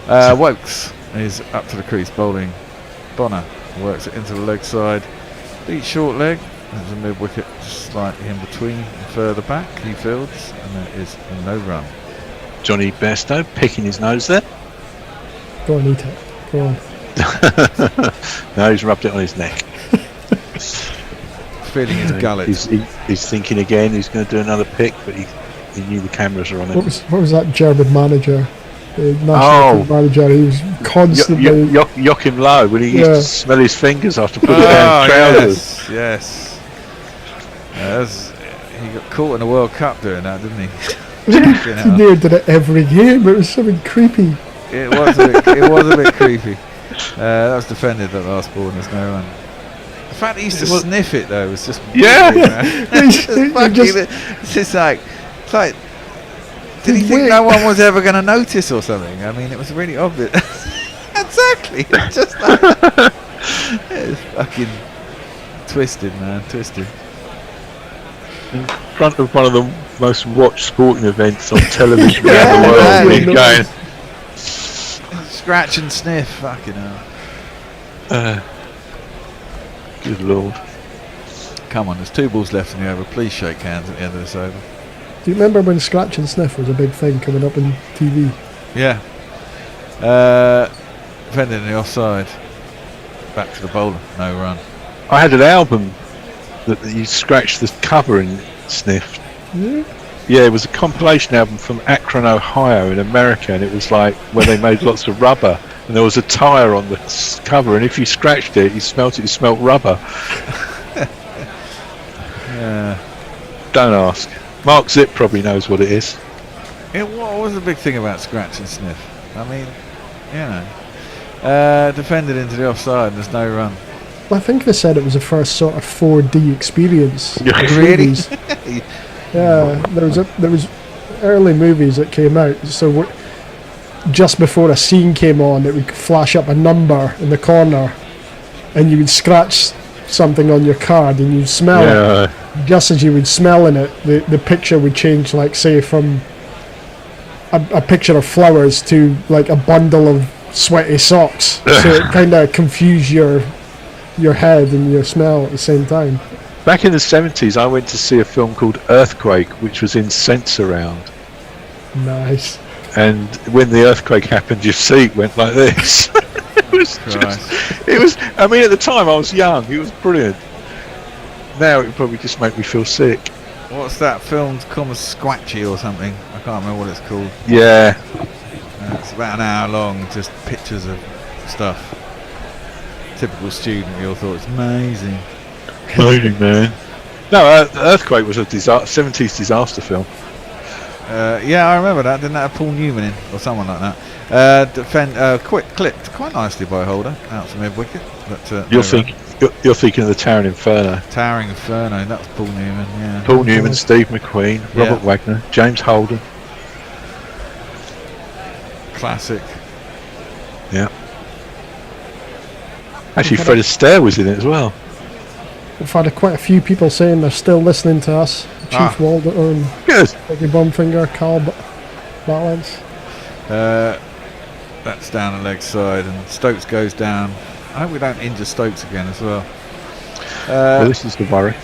B: Wokes is up to the crease bowling. Bonner works it into the leg side. Beat short leg. There's a mid wicket slightly in between and further back. He fields, and there is no run.
A: Johnny Bairstow picking his nose there.
I: Go on, eat it. Go on.
A: No, he's rubbed it on his neck.
B: Feeling his gullet.
A: He's thinking again. He's going to do another pick, but he knew the cameras are on him.
I: What was that German manager? The national team manager. He was constantly
A: Joachim Low when he used to smell his fingers after putting down trousers.
B: Yes. He got caught in the World Cup doing that, didn't he?
I: He nearly did it every game. It was something creepy.
B: It was a bit creepy. That was defended that last ball and there's no run. The fact he used to sniff it though was just weird, man. It's just like did he think no one was ever going to notice or something? I mean, it was really obvious. Exactly. Just like it's fucking twisted, man. Twisted.
A: In front of one of the most watched sporting events on television around the world, he's going
B: scratch and sniff. Fucking hell.
A: Good lord.
B: Come on, there's 2 balls left in the over. Please shake hands at the end of this over.
I: Do you remember when scratch and sniff was a big thing coming up on TV?
B: Yeah. Defending the offside. Back to the bowler. No run.
A: I had an album that you scratched the cover and sniffed. Yeah, it was a compilation album from Akron, Ohio in America, and it was like where they made lots of rubber, and there was a tyre on the cover, and if you scratched it, you smelt rubber.
B: Yeah.
A: Don't ask. Mark Zipp probably knows what it is.
B: What was the big thing about scratch and sniff? I mean, defended into the offside and there's no run.
I: I think they said it was the first sort of 4D experience.
B: Really?
I: Yeah, there was early movies that came out. So just before a scene came on, it would flash up a number in the corner, and you would scratch something on your card, and you'd smell it. Just as you would smell in it, the picture would change, like say from a picture of flowers to like a bundle of sweaty socks. So it kind of confused your head and your smell at the same time.
A: Back in the 70s, I went to see a film called Earthquake, which was in Sensurround.
I: Nice.
A: And when the earthquake happened, your seat went like this. It was. I mean, at the time I was young. It was brilliant. Now it would probably just make me feel sick.
B: What's that film called? Squatchy or something? I can't remember what it's called.
A: Yeah.
B: It's about an hour long, just pictures of stuff. Typical student, we all thought it's amazing.
A: Amazing, man. No, Earthquake was a 70s disaster film.
B: Yeah, I remember that. Didn't that have Paul Newman in or someone like that? Quick clipped quite nicely by Holder out to mid wicket.
A: You're thinking of the Towering Inferno.
B: Towering Inferno. That was Paul Newman. Yeah.
A: Paul Newman, Steve McQueen, Robert Wagner, James Holden.
B: Classic.
A: Yeah. Actually, Fred Astaire was in it as well.
I: We've had quite a few people saying they're still listening to us. Chief Walder,
A: good.
I: Biggie Bumfinger, Carl Balance.
B: That's down the leg side, and Stokes goes down. I hope we don't injure Stokes again as well.
A: Well, this is the worry.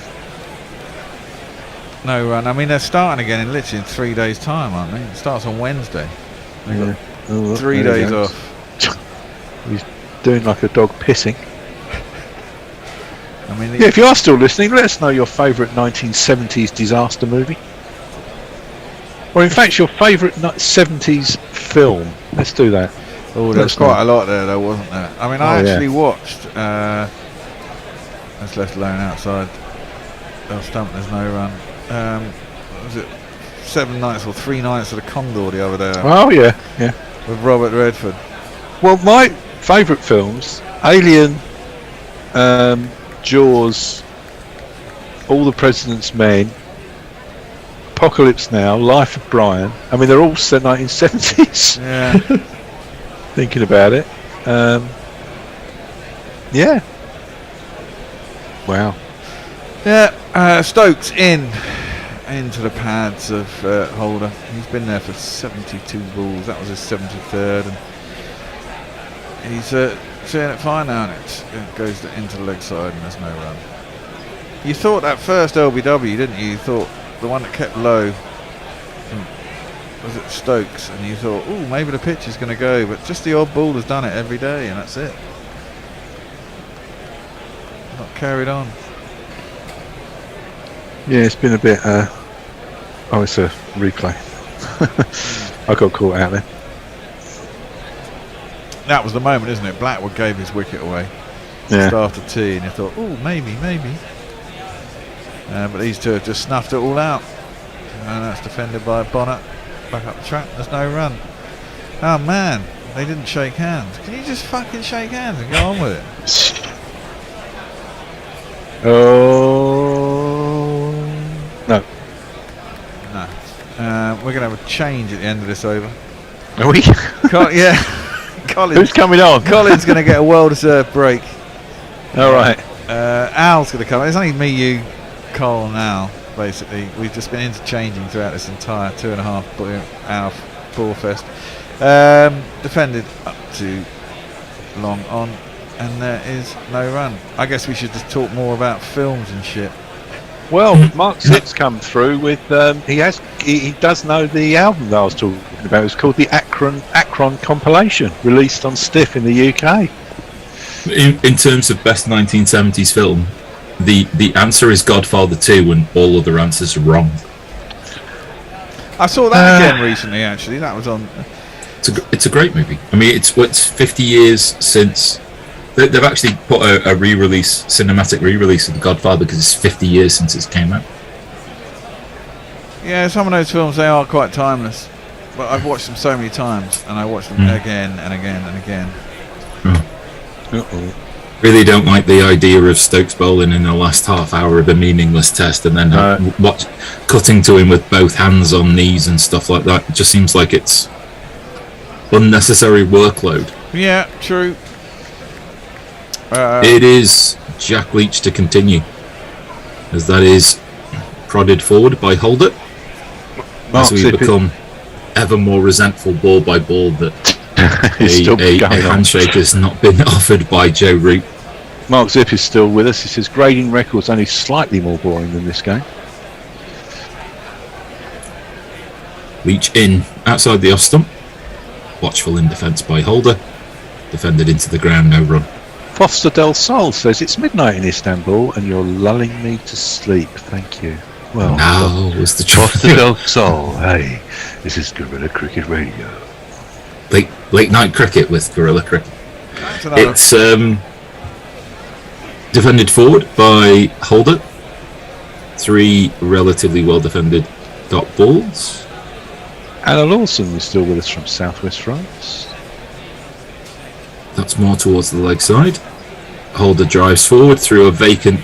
B: No run. I mean, they're starting again in literally 3 days' time, aren't they? It starts on Wednesday. They've got 3 days off.
A: He's doing like a dog pissing.
B: I mean,
A: if you are still listening, let us know your favourite 1970s disaster movie. Or in fact, your favourite 70s film. Let's do that.
B: Oh, there's quite a lot there, though, wasn't there? I mean, I actually watched. That's left alone outside. They'll stump. There's no run. What was it 7 nights or 3 nights of the Condor the other day?
A: Oh yeah.
B: With Robert Redford.
A: Well, my favourite films: Alien, Jaws, All the President's Men, Apocalypse Now, Life of Brian. I mean, they're all set 1970s.
B: Yeah.
A: Thinking about it. Yeah. Wow.
B: Yeah. Stokes into the pads of Holder. He's been there for 72 balls. That was his 73rd. And He's seeing it fine now, and it goes into the leg side, and there's no run. You thought that first LBW, didn't you? You thought the one that kept low was at Stokes, and you thought, oh, maybe the pitch is going to go, but just the odd ball has done it every day, and that's it. Not carried on.
A: Yeah, it's been a bit. Oh, it's a replay. I got caught out there.
B: That was the moment, isn't it? Blackwood gave his wicket away just after tea, and you thought, oh, maybe. But these two have just snuffed it all out, and that's defended by Bonnet. Back up the track, there's no run. Oh man, they didn't shake hands. Can you just fucking shake hands and go on with it?
A: Oh no.
B: We're going to have a change at the end of this over.
A: Are we?
B: Yeah. Collins.
A: Who's coming on?
B: Colin's going to get a well-deserved break.
A: All right.
B: Al's going to come. It's only me, you, Cole and Al, basically. We've just been interchanging throughout this entire 2.5 hour ball fest. Defended up to long on, and there is no run. I guess we should just talk more about films and shit.
A: Well, Mark Zipp's come through with. He does know the album that I was talking about. It's called the Akron Compilation, released on Stiff in the UK.
O: In terms of best 1970s film, the answer is Godfather 2, and all other answers are wrong.
B: I saw that again recently. Actually, that was on.
O: It's a great movie. I mean, it's 50 years since. They've actually put a re-release, cinematic re-release of The Godfather, because it's 50 years since it came out.
B: Yeah, some of those films, they are quite timeless. But I've watched them so many times, and I watch them again and again and again.
A: Uh-oh.
O: Really don't like the idea of Stokes bowling in the last half hour of a meaningless test, and then cutting to him with both hands on knees and stuff like that. It just seems like it's unnecessary workload.
B: Yeah, true.
O: It is Jack Leach to continue, as that is prodded forward by Holder, as we become ever more resentful ball by ball that a handshake has not been offered by Joe Root.
A: Mark Zipp is still with us. He says grading records only slightly more boring than this game.
O: Leach in outside the off stump, watchful in defence by Holder, defended into the ground, no run.
A: Foster Del Sol says it's midnight in Istanbul and you're lulling me to sleep. Thank you. Well,
O: now was the
A: Foster Del Sol. Hey, this is Guerrilla Cricket Radio.
O: Late night cricket with Guerrilla Cricket. It's defended forward by Holder. 3 relatively well defended dot balls.
A: Alan Lawson is still with us from Southwest France.
O: That's more towards the leg side. Holder drives forward through a vacant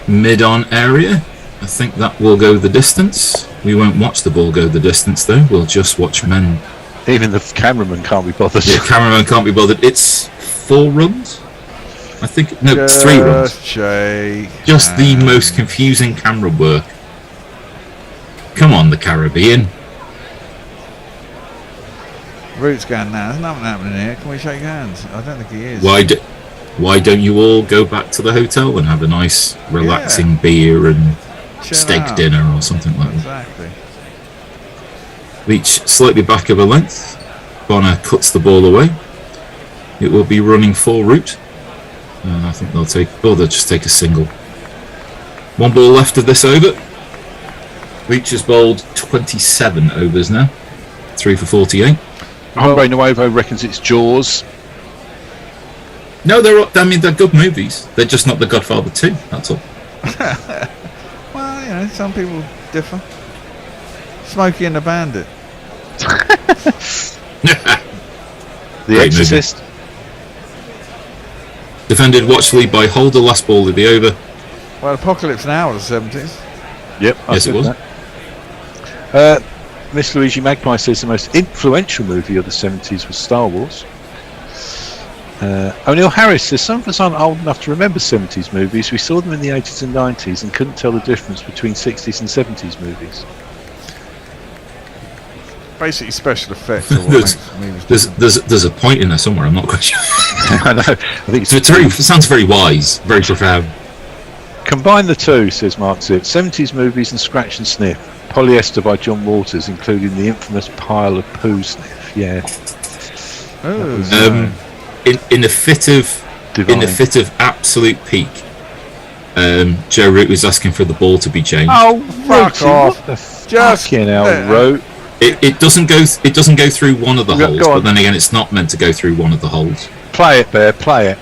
O: mid-on area. I think that will go the distance. We won't watch the ball go the distance though. We'll just watch men.
A: Even the cameraman can't be bothered.
O: The cameraman can't be bothered. It's 4 runs. I think no, it's 3 runs. Just the most confusing camera work. Come on, the Caribbean.
B: Root's going now. There's nothing happening here. Can we shake hands? I don't think he is.
O: Why don't you all go back to the hotel and have a nice, relaxing beer and steak dinner or something like that?
B: Exactly.
O: Leach slightly back of a length. Bonner cuts the ball away. It will be running for Root. I think they'll just take a single. 1 ball left of this over. Leach has bowled 27 overs now. 3 for 48.
A: Hombre Nuevo reckons it's Jaws.
O: No, they're good movies. They're just not The Godfather 2, that's all.
B: Well, you know, some people differ. Smokey and the Bandit.
A: The Exorcist.
O: Defended watchfully by Holder, last ball of the over.
B: Well, Apocalypse Now was the 70s.
A: Yep,
O: yes it was.
A: Miss Luigi Magpie says the most influential movie of the 70s was Star Wars. O'Neill Harris says some of us aren't old enough to remember 70s movies. We saw them in the 80s and 90s and couldn't tell the difference between 60s and 70s movies.
B: basically special effects. Are what makes movies
O: there's a point in there somewhere. I'm not quite sure.
A: I know. I think
O: it sounds very wise, very profound.
A: Combine the two, says Mark Zip. 70s movies and Scratch and Sniff. Polyester by John Waters, including the infamous Pile of Poo Sniff. Yeah.
O: In the fit of absolute peak, Joe Root was asking for the ball to be changed.
A: Oh,
B: fuck off!
A: Just Root.
O: It doesn't go through one of the holes, but then again, it's not meant to go through one of the holes.
A: Play it, Bear. Play it.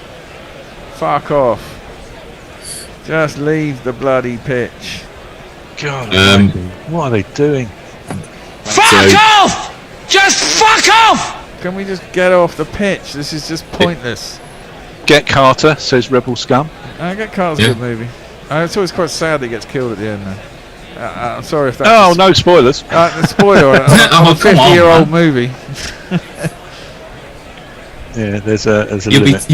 B: Fuck off! Just leave the bloody pitch.
A: God, what are they doing?
S: Fuck off! Just fuck off!
B: Can we just get off the pitch? This is just pointless.
A: Get Carter, says Rebel Scum.
B: Get Carter's a good movie. It's always quite sad that he gets killed at the end, though. I'm sorry if that's...
A: Oh, no spoilers.
B: The spoiler on a 50-year-old movie.
A: Yeah, there's a limit.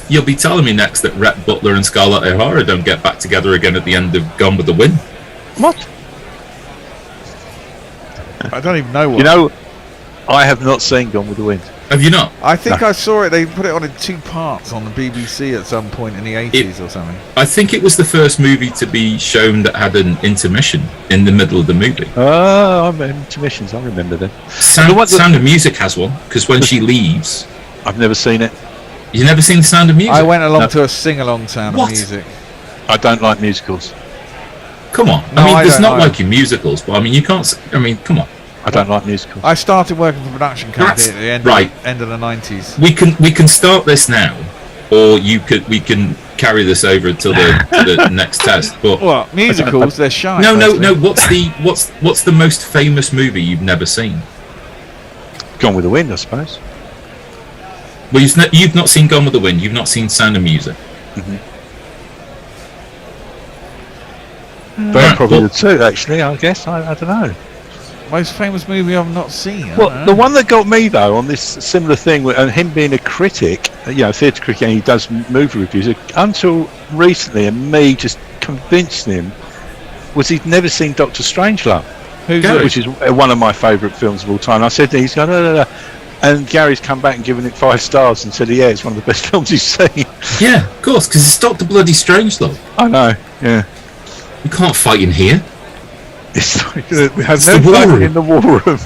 O: You'll be telling me next that Rhett Butler and Scarlett O'Hara don't get back together again at the end of Gone with the Wind.
A: What?
B: I don't even know what.
A: You know, I have not seen Gone with the Wind.
O: Have you not?
B: I think I saw it. They put it on in 2 parts on the BBC at some point in the 80s or something.
O: I think it was the first movie to be shown that had an intermission in the middle of the movie.
A: Oh, I remember intermissions. I remember them.
O: Sound of Music has one, because when she leaves...
A: I've never seen it.
O: You've never seen The Sound of Music?
B: I went along to a sing-along Sound of Music.
A: I don't like musicals.
O: Come on.
B: No,
O: I mean,
B: I
O: there's
B: don't
O: not
B: either.
O: liking musicals, but I mean, you can't... I mean, come on.
A: I don't like musicals.
B: I started working for production company at the end of the 90s.
O: We can start this now, or we can carry this over until the next test. But
B: what musicals? They're shy.
O: No. What's the most famous movie you've never seen?
A: Gone with the Wind, I suppose.
O: Well, you've not seen Gone with the Wind. You've not seen Sound of Music.
A: They're probably the two, actually. I guess I don't know.
B: Most famous movie I've not seen.
A: Well, the one that got me though on this similar thing, and him being a critic, theatre critic, and he does movie reviews. Until recently, and me just convincing him, was he'd never seen Doctor Strangelove, which is one of my favourite films of all time. And I said to him, he's going, no. And Gary's come back and given it 5 stars and said, yeah, it's one of the best films he's seen.
O: Yeah, of course, because it's Dr. Bloody Strangelove.
A: I know, yeah.
O: You can't fight in here.
A: We have no fighting in the war room.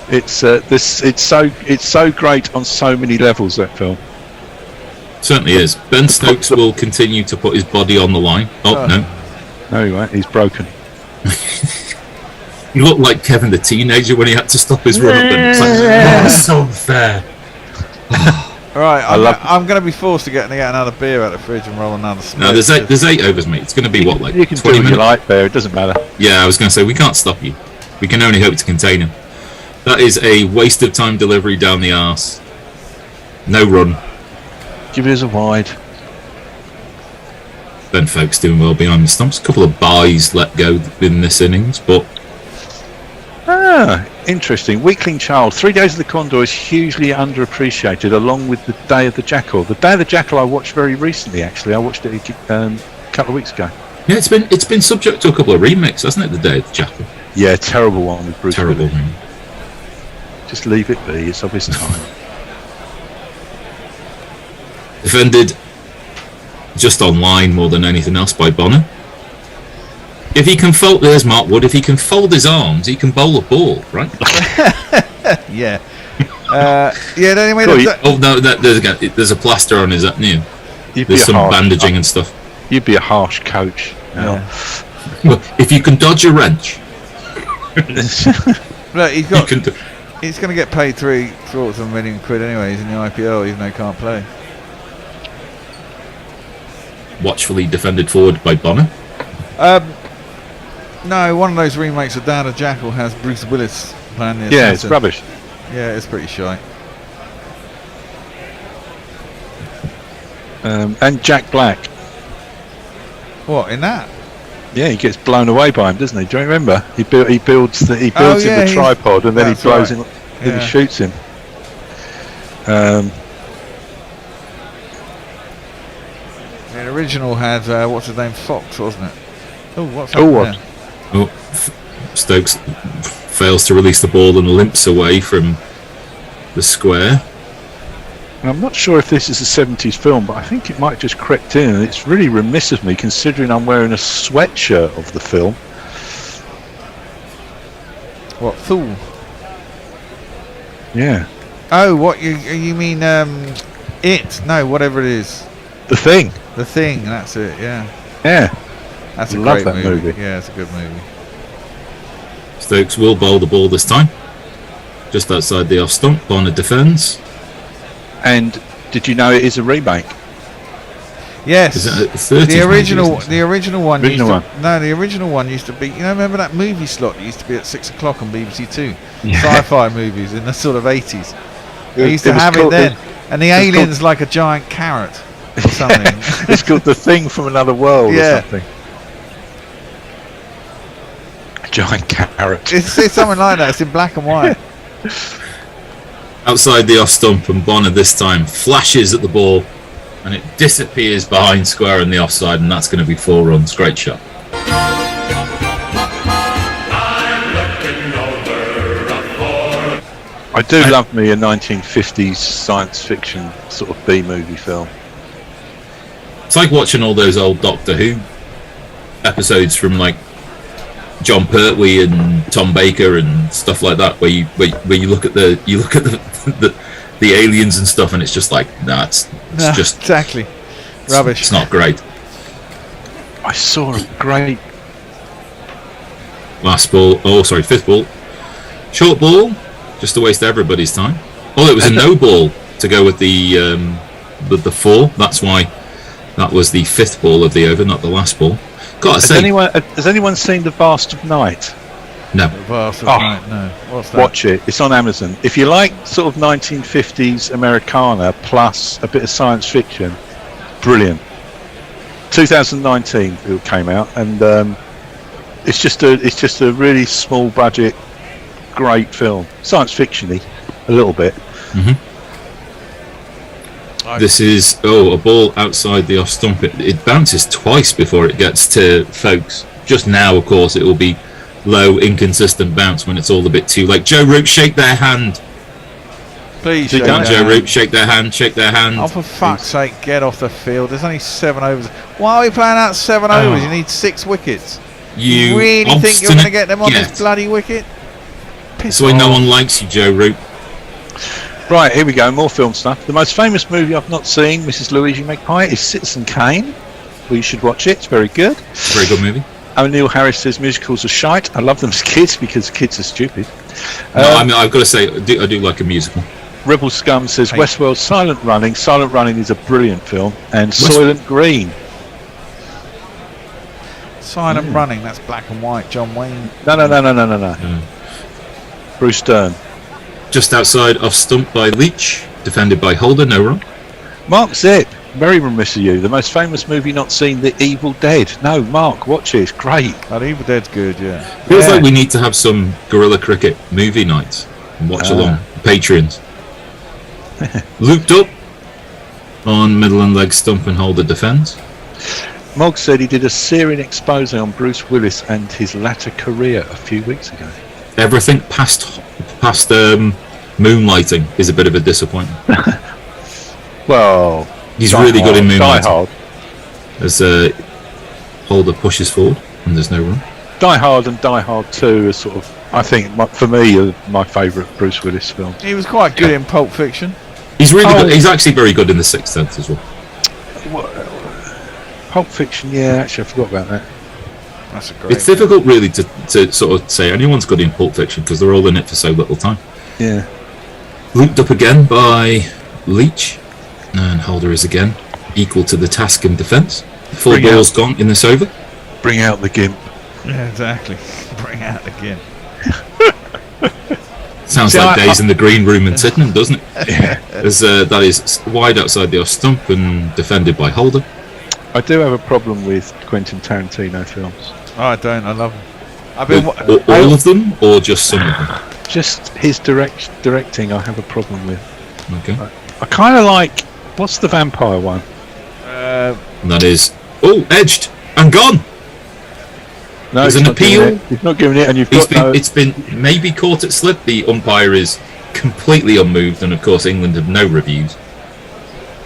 A: It's so great on so many levels, that film.
O: Certainly is. Ben Stokes will continue to put his body on the line.
A: No, he won't. He's broken.
O: He looked like Kevin the Teenager when he had to stop his run up, and it's like, so unfair.
B: Right, I'm going to be forced to get another beer out of the fridge and roll another split.
O: No, there's 8 overs, mate. It's going to be what, like
A: you can
O: 20
A: do what
O: minutes?
A: you like, Bear. It doesn't matter.
O: Yeah, I was going to say, we can't stop you. We can only hope to contain him. That is a waste of time delivery down the arse. No run.
A: Give it as a wide.
O: Ben Folkes doing well behind the stumps. A couple of byes let go in this innings, but...
A: Interesting. Weakling Child. 3 Days of the Condor is hugely underappreciated, along with The Day of the Jackal. The Day of the Jackal I watched very recently, actually. I watched it a couple of weeks ago.
O: Yeah, it's been subject to a couple of remakes, hasn't it, The Day of the Jackal?
A: Yeah, terrible one with Bruce
O: Terrible
A: Willis.
O: one.
A: Just leave it be. It's of its time.
O: Defended just online more than anything else by Bonner. If he can fold, there's Mark Wood. If he can fold his arms, he can bowl a ball, right?
B: Yeah. Anyway.
O: There's a plaster on his new.
A: There's
O: some bandaging and stuff.
A: You'd be a harsh coach.
B: Yeah.
O: Well, if you can dodge a wrench.
B: Look, he's going to get paid £750,000 anyway. He's in the IPL, even though he can't play.
O: Watchfully defended forward by Bonner.
B: No, one of those remakes of Down the Jackal has Bruce Willis playing the
A: Yeah,
B: assassin.
A: it's rubbish.
B: Yeah, it's pretty shy.
A: And Jack Black.
B: What, in that?
A: Yeah, he gets blown away by him, doesn't he? Do you remember? He builds him the tripod, and then he blows him. Then he shoots him.
B: The original had what's his name, Fox, wasn't it? Oh, what's
A: what?
O: Oh, Stokes fails to release the ball and limps away from the square.
A: And I'm not sure if this is a 70s film, but I think it might just crept in, and it's really remiss of me considering I'm wearing a sweatshirt of the film.
B: What, Fool?
A: Yeah.
B: Oh, what you mean? It? No, whatever it is.
A: The Thing.
B: The Thing. That's it. Yeah.
A: Yeah.
B: That's a
A: Love
B: great
A: that
B: movie.
A: movie.
B: Yeah, it's a good movie.
O: Stokes will bowl the ball this time. Just outside the off stump, Bonner defends.
A: And did you know it is a remake?
B: Yes.
O: Is it a 30s
B: The original.
O: movie, isn't it?
B: The original one.
A: Original
B: used to, no, the original one used to be. You know, remember that movie slot that used to be at 6 o'clock on BBC Two?
A: Yeah.
B: Sci-fi movies in the sort of 80s. They used
A: It
B: to
A: was
B: have it
A: called-
B: then, and the
A: it was
B: alien's like a giant carrot or something.
A: It's called The Thing from Another World
B: Yeah.
A: or something. A giant carrot.
B: It's something like that. It's in black and white.
O: Outside the off stump, and Bonner this time flashes at the ball, and it disappears behind square on the offside, and that's going to be 4 runs. Great shot.
A: I do love me a 1950s science fiction sort of B-movie film.
O: It's like watching all those old Doctor Who episodes from like John Pertwee and Tom Baker and stuff like that, where you look at the aliens and stuff, and it's just like, nah, it's
B: No,
O: just
B: exactly rubbish.
O: It's not great.
A: I saw a great
O: Last ball. Oh, sorry, fifth ball. Short ball, just to waste everybody's time. Oh, it was a no ball to go with the 4. That's why that was the 5th ball of the over, not the last ball. Has
A: anyone seen The Vast of Night?
O: No.
B: Vast of
A: Oh.
B: Night, no. What's that?
A: Watch it. It's on Amazon. If you like sort of 1950s Americana plus a bit of science fiction, brilliant. 2019 it came out, and it's just a really small budget, great film. Science fictiony, a little bit.
O: This is a ball outside the off stump. It bounces twice before it gets to folks. Just now, of course, it will be low, inconsistent bounce when it's all a bit too late. Joe Root, shake their hand.
B: Please,
O: Sit down, Joe Root. Shake their hand. Shake their hand.
B: Oh, for fuck's sake, get off the field. There's only 7 overs. Why are we playing out 7 overs? You need 6 wickets.
O: You
B: really think you're going to
O: obstinate
B: get them on
O: git.
B: this bloody wicket?
O: That's why no one likes you, Joe Root.
A: Right, here we go, more film stuff. The most famous movie I've not seen, Mrs. Luigi Magpie, is Citizen Kane. Well, you should watch it, it's very good.
O: Very good movie.
A: O'Neill Harris says musicals are shite. I love them as kids because kids are stupid.
O: No, I mean, I've got to say, I do like a musical.
A: Rebel Scum says Westworld Silent Running. Silent Running is a brilliant film. And Soylent Green.
B: Silent Running, that's black and white, John Wayne.
A: No. Bruce Dern.
O: Just outside off stump by Leach, defended by Holder, no run.
A: Mark Zip, very remiss of you. The most famous movie not seen, The Evil Dead. No, Mark, watch it, it's great.
B: That Evil Dead's good, yeah.
O: Feels like we need to have some guerrilla cricket movie nights and watch along. Patreons. Looped up on middle and leg stump and Holder defends.
A: Mogg said he did a searing expose on Bruce Willis and his latter career a few weeks ago.
O: Everything past Moonlighting is a bit of a disappointment.
A: Well,
O: he's really good in
A: Die
O: Moonlighting.
A: Hard.
O: As Holder pushes forward and there's no run.
A: Die Hard and Die Hard 2 are sort of, I think, for me, are my favourite Bruce Willis films.
B: He was quite good in Pulp Fiction.
O: He's really good. He's actually very good in The Sixth Sense as well.
A: Pulp Fiction, yeah, actually I forgot about that.
B: That's a great
O: It's difficult really to sort of say anyone's good in Pulp Fiction because they're all in it for so little time.
A: Yeah.
O: Looped up again by Leach, and Holder is again equal to the task in defence. 4 balls gone in this over.
A: Bring out the gimp.
B: Yeah, exactly. Bring out the gimp.
O: Sounds
A: See,
O: like
A: I-
O: days in the green room in Sydenham, doesn't it? Yeah. As that is wide outside the off stump and defended by Holder.
A: I do have a problem with Quentin Tarantino films.
B: Oh, I don't. I love him. I've been
O: All of them, or just some of them?
A: Just his directing I have a problem with.
O: Okay.
A: I kind of like, what's the vampire one?
O: And that is edged and gone.
A: No,
O: There's
A: he's
O: an
A: not giving
O: appeal.
A: it. He's not giving it, and you've
O: It's
A: got no.
O: it's been maybe caught at slip. The umpire is completely unmoved, and of course England have no reviews.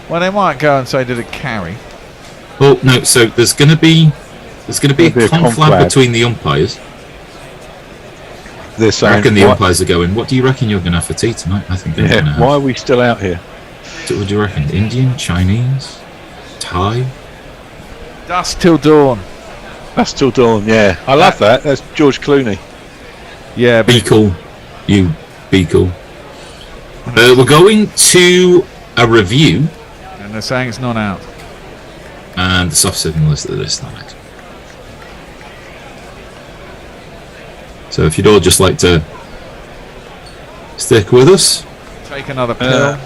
B: Well, they might go and say, did it carry?
O: Well, no. So there's going to be a conflab between the umpires.
A: They're
O: I
A: saying,
O: reckon the umpires are going, what do you reckon you're going to have for tea tonight? I think I'm going to have.
A: why are we still out here?
O: So what do you reckon? Indian, Chinese, Thai?
B: Dusk till dawn.
A: Dusk till dawn, yeah. I love that. That's George Clooney.
B: Yeah,
O: be cool. You be cool. We're going to a review.
B: And they're saying it's not out.
O: And the soft signal is that it's not out. So if you'd all just like to stick with us.
B: Take another pill.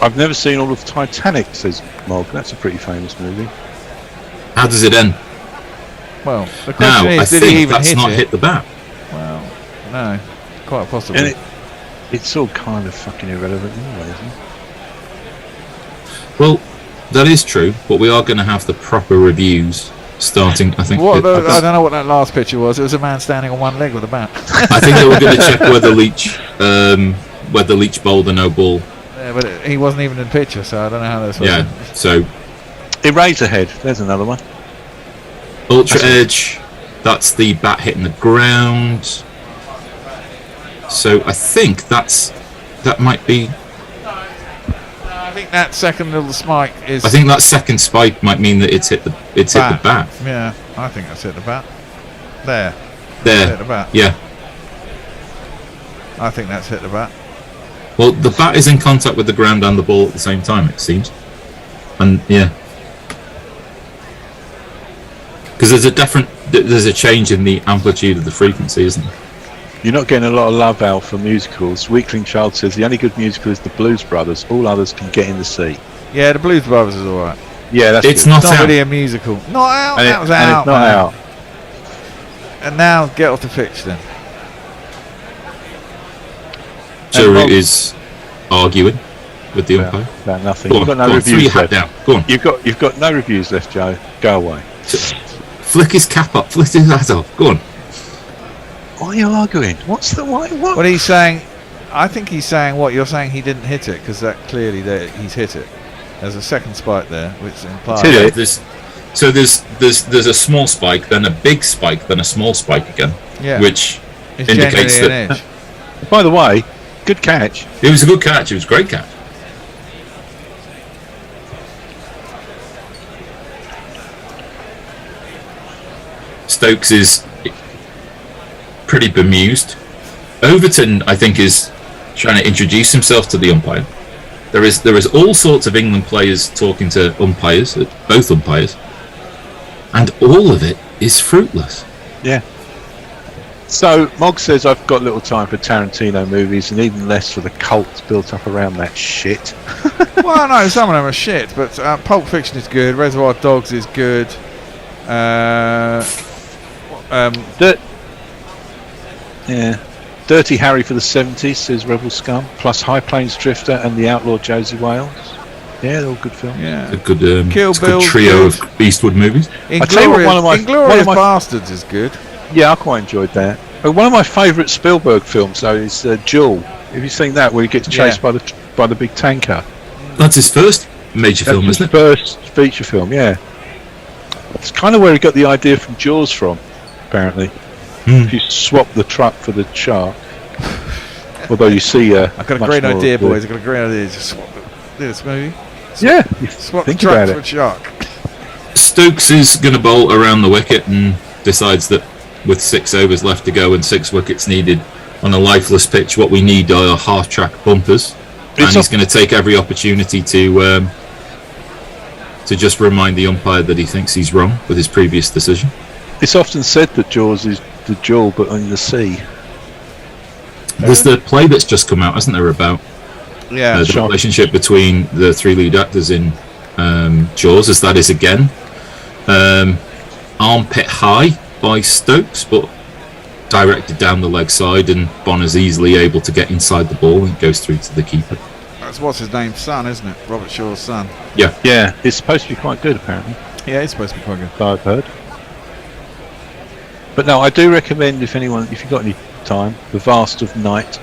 A: I've never seen all of Titanic, says Mog. That's a pretty famous movie.
O: How does it end?
B: Well, the
O: Now,
B: question
O: I
B: is, did he
O: think
B: even
O: that's
B: hit
O: not
B: it?
O: hit the bat.
B: Well, no, quite possibly.
A: And it's all kind of fucking irrelevant anyway, isn't it?
O: Well, that is true, but we are going to have the proper reviews starting, I think.
B: I don't know what that last picture was. It was a man standing on one leg with a bat.
O: I think they were going to check whether Leach bowled or no ball.
B: Yeah, but he wasn't even in the picture, so I don't know how that's working.
O: Yeah, so
A: Eraserhead, there's another one.
O: Ultra Edge, that's the bat hitting the ground. So I think that might be.
B: I think that second little spike is.
O: I think that second spike might mean that it's hit the bat.
B: Yeah, I think that's hit the bat. There.
O: There.
B: Hit the bat.
O: Yeah.
B: I think that's hit the bat.
O: Well, the bat is in contact with the ground and the ball at the same time, it seems. And yeah. Because there's a change in the amplitude of the frequency, isn't there?
A: You're not getting a lot of love out for musicals. Weakling Child says the only good musical is the Blues Brothers. All others can get in the sea.
B: Yeah, the Blues Brothers is alright.
A: Yeah, that's
O: it's
A: good.
O: not
B: It's not
O: out.
B: really a musical. Not out.
A: And
B: That was out.
A: it's not
B: man.
A: out.
B: And now get off the pitch then.
O: Jury is arguing with the umpire.
A: About nothing.
O: Go
A: You've
O: on,
A: got no
O: go on,
A: reviews
O: throw your hat
A: left.
O: down. Go on.
A: You've got no reviews left, Joe. Go away.
O: Flick his cap up. Flick his hat off. Go on.
A: Why are you arguing? What's the why? What?
B: What he's saying, I think he's saying what you're saying. He didn't hit it because that clearly he's hit it. There's a second spike there, which implies.
O: Yeah, there's a small spike, then a big spike, then a small spike again.
B: Yeah.
O: Which
B: It's
O: indicates
B: generally an
O: that.
B: edge.
A: By the way, good catch.
O: It was a good catch. It was a great catch. Stokes is pretty bemused. Overton, I think, is trying to introduce himself to the umpire. There is all sorts of England players talking to umpires, both umpires, and all of it is fruitless.
A: Yeah. So Mog says I've got little time for Tarantino movies and even less for the cults built up around that shit.
B: Well, no, some of them are shit, but Pulp Fiction is good. Reservoir Dogs is good.
A: Dirty Harry for the 70s, says Rebel Scum, plus High Plains Drifter and The Outlaw Josie Wales. Yeah, they're all good films.
B: Yeah.
O: A good,
B: Kill
O: it's a
B: Bill,
O: good trio
B: good.
O: of Eastwood movies.
A: I tell you what,
B: Inglourious Bastards is good.
A: Yeah, I quite enjoyed that. One of my favourite Spielberg films, though, is Jewel. Have you seen that, where he gets chased by the big tanker?
O: That's his first major film,
A: That's
O: isn't
A: his
O: it?
A: first feature film, yeah. It's kind of where he got the idea from Jaws from, apparently. If you swap the truck for the shark. Although you see...
B: I've got a great idea, boys. I've got a great idea. Just swap this movie.
A: Yeah,
B: Swap
A: think
B: the truck
A: about
B: for
A: it.
B: a shark.
O: Stokes is going to bowl around the wicket and decides that with 6 overs left to go and 6 wickets needed on a lifeless pitch, what we need are half-track bumpers. And he's going to take every opportunity to just remind the umpire that he thinks he's wrong with his previous decision.
A: It's often said that Jaws is the jewel, but on the sea.
O: There's the play that's just come out, hasn't there, about the relationship between the 3 lead actors in Jaws, as that is again armpit high by Stokes, but directed down the leg side, and Bonner's easily able to get inside the ball and it goes through to the keeper.
B: That's what's his name's son, isn't it? Robert Shaw's son.
O: Yeah.
A: Yeah, it's supposed to be quite good, apparently.
B: Yeah, it's supposed to be quite good.
A: I've heard. But no, I do recommend if you've got any time, The Vast of Night.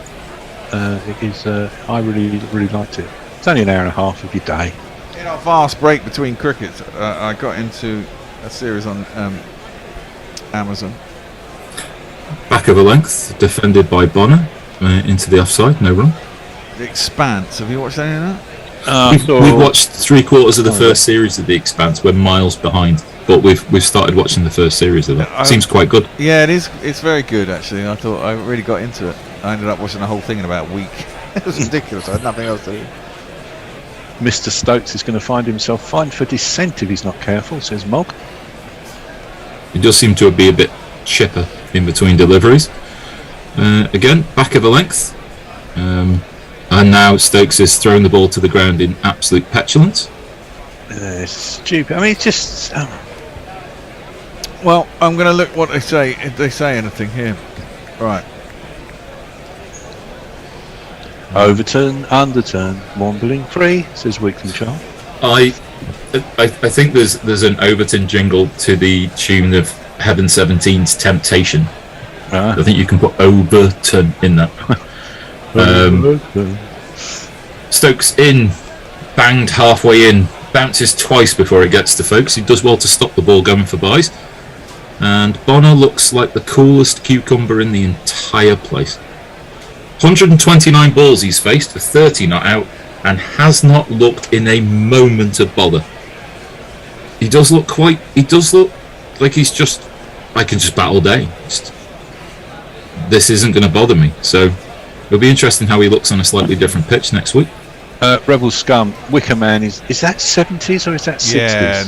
A: It is. I really liked it. It's only an hour and a half of your day.
B: In our vast break between crickets, I got into a series on Amazon.
O: Back of a length, defended by Bonner, into the offside, no run.
B: The Expanse. Have you watched any of that?
O: We've watched 3/4 of the first series of The Expanse. We're miles behind, but we've started watching the first series of that. Seems quite good.
B: Yeah, it is. It's very good actually. I thought I really got into it. I ended up watching the whole thing in about a week. It was ridiculous. I had nothing else to do.
A: Mr. Stokes is going to find himself fined for dissent if he's not careful, says Mog.
O: He does seem to be a bit chipper in between deliveries. Again, back of a length. And now Stokes is throwing the ball to the ground in absolute petulance.
A: It's stupid. I mean, it's just...
B: Well, I'm going to look what they say, if they say anything here. Right.
A: Overturn, underturn, wambling free, says Weekly Child.
O: I think there's an Overton jingle to the tune of Heaven 17's Temptation. I think you can put Overton in that. Stokes in, banged halfway in, bounces twice before it gets to folks. He does well to stop the ball going for buys. And Bonner looks like the coolest cucumber in the entire place. 129 balls he's faced for 30 not out, and has not looked in a moment of bother. He does look like he's just, I can just bat all day. This isn't going to bother me. So it'll be interesting how he looks on a slightly different pitch next week.
A: Rebel Scum, Wicker Man, is that 70s or is that 60s?
B: Yeah,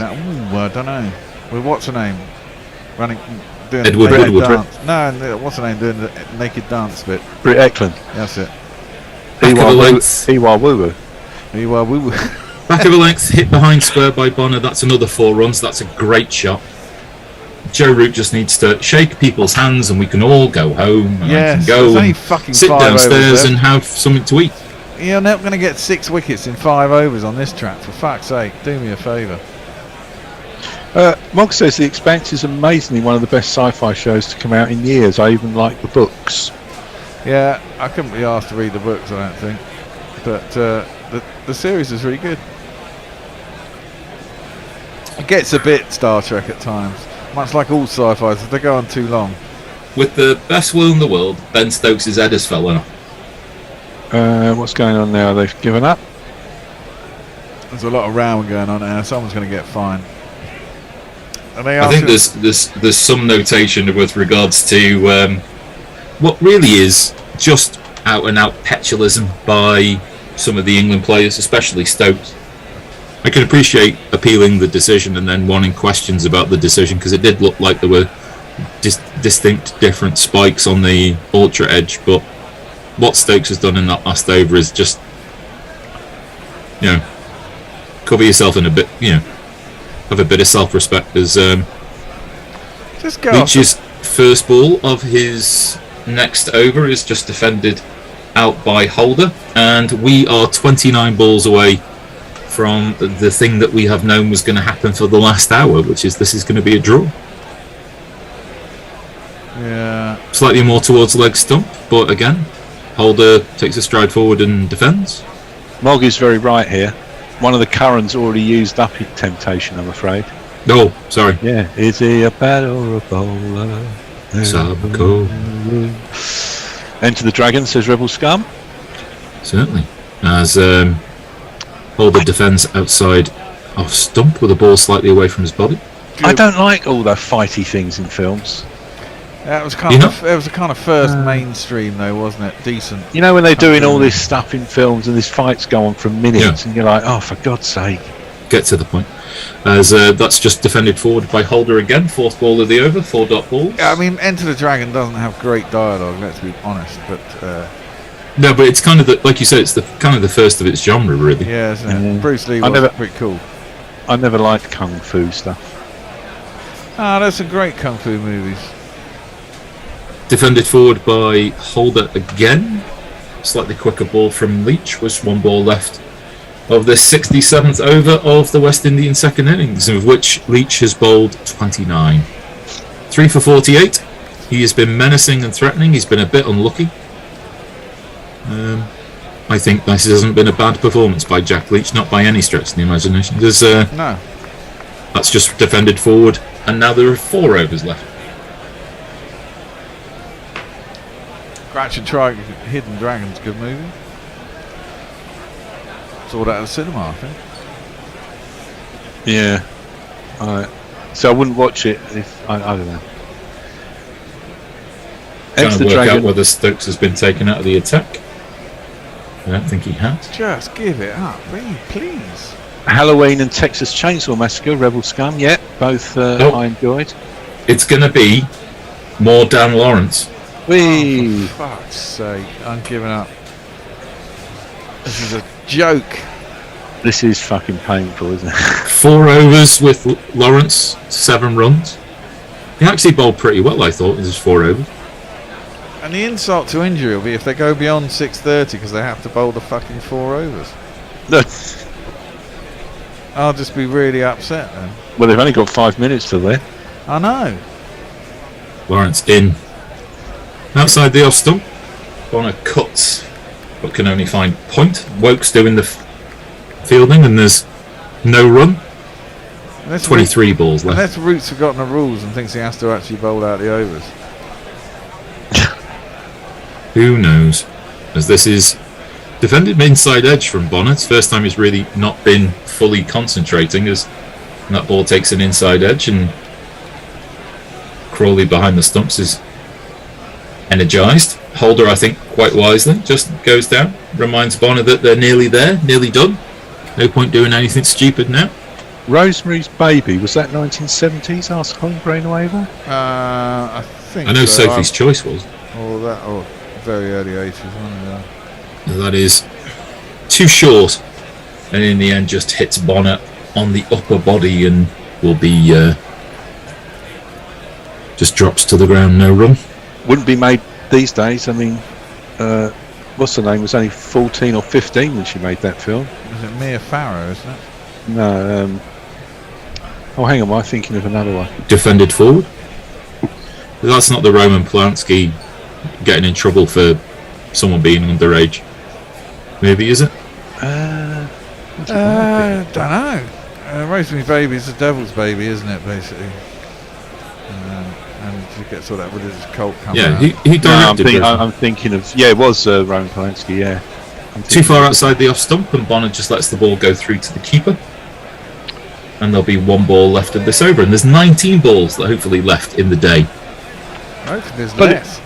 B: I don't know. Well, what's her name? Doing
O: Edward
B: the naked
O: Woodward.
B: dance. No, what's her name doing the naked dance bit?
A: Britt Eklund.
B: That's it.
A: Iwa Woo Woo.
O: Back of a length, hit behind square by Bonner. That's another 4 runs. That's a great shot. Joe Root just needs to shake people's hands and we can all go home. And I can go and sit downstairs and have something to eat.
B: You're not going to get 6 wickets in 5 overs on this track, for fuck's sake. Do me a favour.
A: Mog says The Expanse is amazingly one of the best sci-fi shows to come out in years. I even like the books.
B: Yeah, I couldn't be asked to read the books, I don't think. But the series is really good. It gets a bit Star Trek at times, much like all sci-fis, if they go on too long.
O: With the best will in the world, Ben Stokes' head has fallen off.
A: What's going on now? They've given up?
B: There's a lot of round going on now. Someone's going to get fined.
O: I think there's some notation with regards to what really is just out and out petulism by some of the England players, especially Stokes. I can appreciate appealing the decision and then wanting questions about the decision, because it did look like there were distinct different spikes on the ultra edge, but what Stokes has done in that last over is just, cover yourself in a bit, have a bit of self-respect. As Leach's first ball of his next over is just defended out by Holder, and we are 29 balls away from the thing that we have known was going to happen for the last hour, which is this is going to be a draw.
B: Yeah.
O: Slightly more towards leg stump, but again, Holder takes a stride forward and defends.
A: Mog is very right here. One of the Currans already used up his temptation, I'm afraid.
O: Oh, sorry.
A: Yeah. Is he a bat or a bowler?
O: Subco.
A: Enter the Dragon, says Rebel Scum.
O: Certainly. As Holder defends outside off stump with the ball slightly away from his body.
A: I don't like all the fighty things in films.
B: That was kind of it was a kind of first mainstream though, wasn't it? Decent.
A: You know when they're doing all this stuff in films and these fights go on for minutes and you're like, oh, for God's sake.
O: Get to the point. As that's just defended forward by Holder again. 4th ball of the over, 4 dot balls.
B: Yeah, I mean, Enter the Dragon doesn't have great dialogue, let's be honest, but
O: no, but it's kind of like you said, it's the kind of the first of its genre, really.
B: Yeah, isn't it? Bruce Lee was pretty cool.
A: I never liked kung fu stuff.
B: There's some great kung fu movies.
O: Defended forward by Holder again. Slightly quicker ball from Leach. Was 1 ball left of the 67th over of the West Indian second innings, of which Leach has bowled 29. 3 for 48. He has been menacing and threatening. He's been a bit unlucky. I think this hasn't been a bad performance by Jack Leach, not by any stretch of the imagination. There's
B: No.
O: That's just defended forward, and now there are 4 overs left.
B: Crouch and Try Hidden Dragon's a good movie. Saw that at the cinema, I think.
A: Yeah. So I wouldn't watch it if I don't know.
O: Trying to work out whether Stokes has been taken out of the attack. I don't think he has.
B: Just give it up, please.
A: Halloween and Texas Chainsaw Massacre, Rebel Scum. Yeah, both I enjoyed.
O: It's going to be more Dan Lawrence.
A: Whee!
B: For fuck's sake, I'm giving up. This is a joke.
A: This is fucking painful, isn't it?
O: 4 overs with Lawrence, 7 runs. He actually bowled pretty well, I thought, in his 4 overs.
B: And the insult to injury will be if they go beyond 6:30 because they have to bowl the fucking 4 overs. I'll just be really upset then.
A: Well, they've only got 5 minutes till then.
B: I know.
O: Lawrence in. Outside the off stump. Bonner cuts, but can only find point. Woke's doing the fielding, and there's no run. 23 balls left.
B: Unless Root's forgotten the rules and thinks he has to actually bowl out the overs.
O: Who knows? As this is defended inside edge from Bonner. It's the first time he's really not been fully concentrating as that ball takes an inside edge, and Crawley behind the stumps is energised. Holder, I think, quite wisely, just goes down. Reminds Bonner that they're nearly there, nearly done. No point doing anything stupid now.
A: Rosemary's Baby, was that 1970s? Asked Holmgren waiver?
B: I think
O: I know
B: so.
O: Sophie's Choice was.
B: Or very early 80s, wasn't it?
O: That is too short, and in the end just hits Bonner on the upper body and will be just drops to the ground, no run.
A: Wouldn't be made these days. I mean, what's her name? Was only 14 or 15 when she made that film.
B: Is it Mia Farrow, isn't it?
A: No. Oh, hang on, am I thinking of another one?
O: Defended forward. That's not the Roman Polanski getting in trouble for someone being underage. Maybe, is it?
B: Don't know. Rosemary's Baby is the devil's baby, isn't it, basically? And you get sort of that religious cult coming out.
O: He directed.
A: I'm thinking of... Yeah, it was Roman Polanski, yeah.
O: Too far outside the off stump, and Bonner just lets the ball go through to the keeper. And there'll be 1 ball left of this over, and there's 19 balls that hopefully left in the day.
B: Hopefully there's less.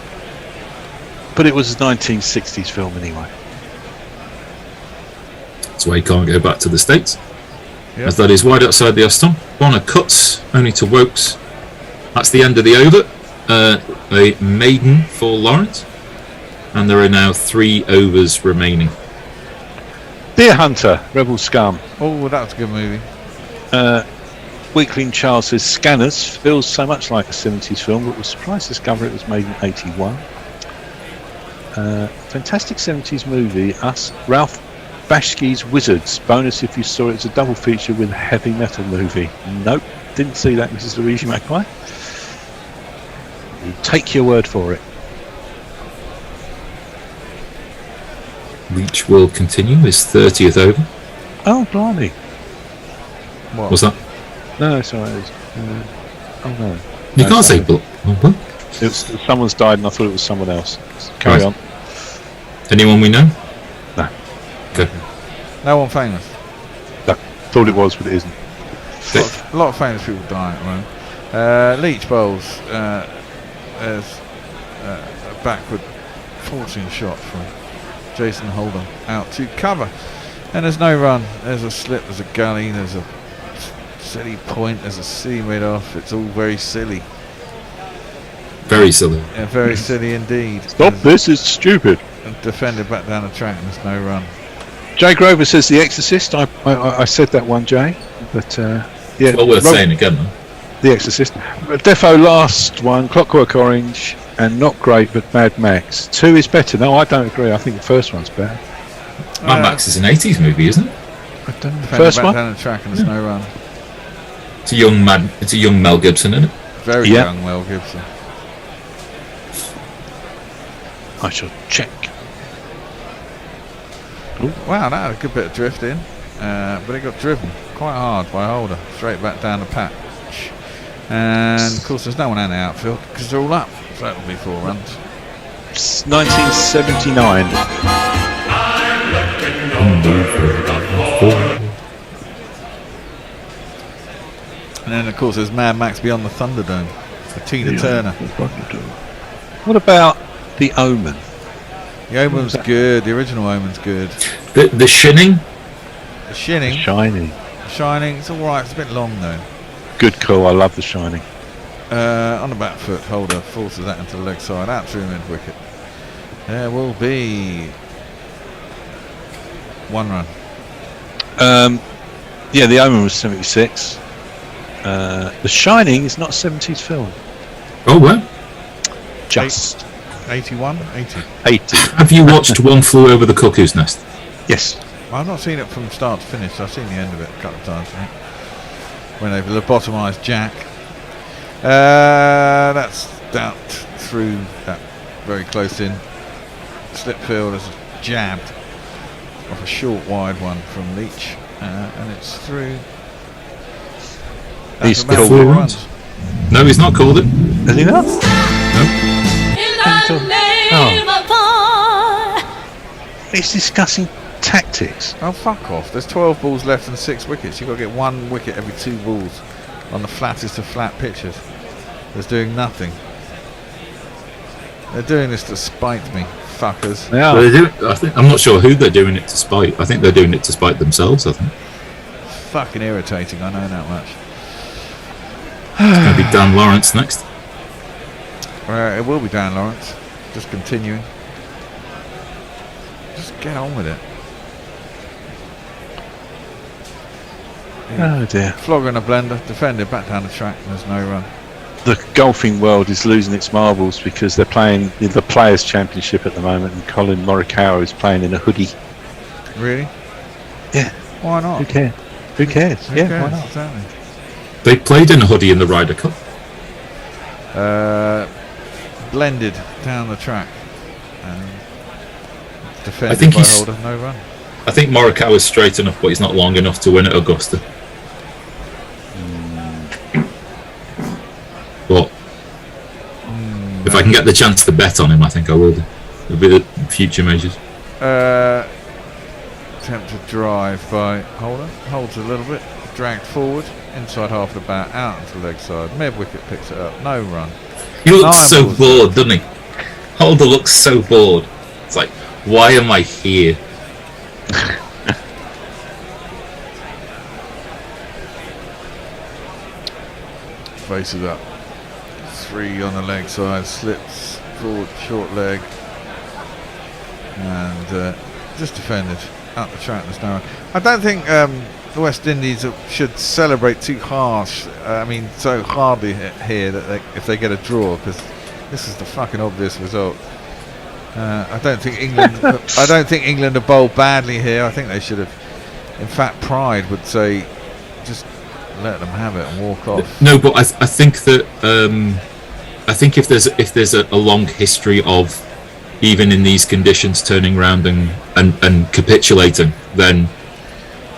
A: But it was a 1960s film anyway.
O: That's why he can't go back to the States.
B: Yep.
O: As that is wide outside the off stump. Bonner cuts only to Wokes. That's the end of the over. A maiden for Lawrence. And there are now 3 overs remaining.
A: Deer Hunter, Rebel Scum.
B: Oh, that was a good movie.
A: Weakling Charles says Scanners feels so much like a 70s film, but was surprised to discover it was made in 81. Fantastic 70s movie, Ralph Bashki's Wizards. Bonus if you saw it as a double feature with a heavy metal movie. Nope, didn't see that, Mrs. Luigi Magpie. We'll take your word for it.
O: Leach will continue his 30th over.
A: Oh, blimey.
B: What?
O: What's that?
A: No, sorry. Oh, no.
O: You can't say...
A: Someone's died and I thought it was someone else. Carry on.
O: Anyone we know?
A: No.
O: Okay.
B: No one famous?
A: No. Thought it was, but it isn't.
B: A lot of famous people die at the moment. Leach bowls. There's a backward forcing shot from Jason Holder out to cover. And there's no run. There's a slip, there's a gully, there's a silly point, there's a silly mid-off. It's all very silly.
O: Very silly.
B: Yeah, very silly indeed.
A: Stop this, it's stupid.
B: Defended back down the track and there's no run.
A: Jay Grover says The Exorcist. I said that one, Jay. But yeah,
O: well worth saying again, though.
A: The Exorcist. Defo last one, Clockwork Orange, and not great, but Mad Max. 2 is better. No, I don't agree. I think the first one's better.
O: Mad Max is an 80s movie, isn't it?
A: First one?
B: Down the track and there's no run.
O: It's a young Mel Gibson, isn't it?
B: Very young Mel Gibson.
A: I shall check.
B: Wow, that had a good bit of drift in, but it got driven quite hard by Holder, straight back down the patch. And of course, there's no one in the outfield because they're all up, so that'll be 4 runs.
A: It's 1979.
B: And then, of course, there's Mad Max Beyond the Thunderdome for Tina Turner.
A: What about The Omen?
B: The Omen's good. The original Omen's good.
O: The Shining?
B: The Shining.
A: Shining.
B: The Shining. It's all right. It's a bit long though.
A: Good call. I love The Shining.
B: On the back foot, Holder forces that into the leg side, out through mid wicket. There will be 1 run.
A: Yeah, The Omen was 76. The Shining is not a 70s film.
O: Oh, well.
A: Just
B: 81, 80.
A: 80.
O: Have you watched One Flew Over the Cuckoo's Nest?
A: Yes.
B: I've not seen it from start to finish. I've seen the end of it a couple of times, I think. When they've lobotomised Jack. That's down through that very close in. Slip field has jabbed off a short wide one from Leach, and it's through.
A: He's
B: about
A: called
B: 4
A: it.
B: runs.
O: No, he's not called it.
A: Has he not?
O: No.
A: He's discussing tactics.
B: Oh, fuck off. There's 12 balls left and 6 wickets. You've got to get 1 wicket every 2 balls on the flattest of flat pitches. There's doing nothing. They're doing this to spite me, fuckers.
A: They are.
O: Well, I'm not sure who they're doing it to spite. I think they're doing it to spite themselves, I think.
B: Fucking irritating, I know that much.
O: It's going to be Dan Lawrence next.
B: It will be Dan Lawrence. Just continuing. Just get on with it.
A: Oh dear.
B: Flogger and a blender, defended back down the track, and there's no run.
A: The golfing world is losing its marbles because they're playing the Players' Championship at the moment, and Colin Morikawa is playing in a hoodie.
B: Really?
A: Yeah.
B: Why not?
A: Who cares? Who cares?
B: Who
A: Yeah,
B: cares?
A: why not?
B: Exactly.
O: They played in a hoodie in the Ryder Cup.
B: Blended down the track. And defended
O: I think
B: by
O: he's-
B: Holder, no run.
O: I think Morikawa's straight enough, but he's not long enough to win at Augusta. But if I can get the chance to bet on him, I think I will do. It'll be the future majors.
B: Attempted drive by Holder. Holds a little bit. Dragged forward. Inside half of the bat. Out into the leg side. Mid wicket picks it up. No run.
O: He looks
B: 9
O: so
B: balls.
O: bored, doesn't he? Holder looks so bored. It's like, why am I here?
B: Faces up. 3 on the leg side. Slips forward. Short leg. And just defended. Out the track. There's no run. I don't think the West Indies should celebrate too harsh. So hardly here that if they get a draw, because this is the fucking obvious result. I don't think England. I don't think England have bowled badly here. I think they should have. In fact, Pride would say, just let them have it and walk off.
O: No, but I think that I think if there's a long history of even in these conditions turning around and capitulating, then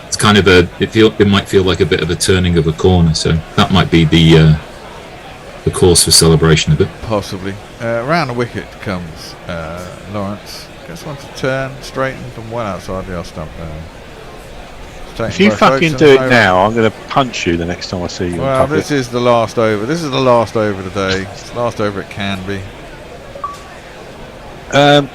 O: it's kind of it might feel like a bit of a turning of a corner. So that might be the course for celebration of it.
B: Possibly. Round the wicket comes Lawrence. Gets one to turn, straighten from well outside the off stump.
A: If you fucking do it now, I'm going to punch you the next time I see you.
B: Well,
A: in public.
B: this is the last over. This is the last over today. It's the last over it can be.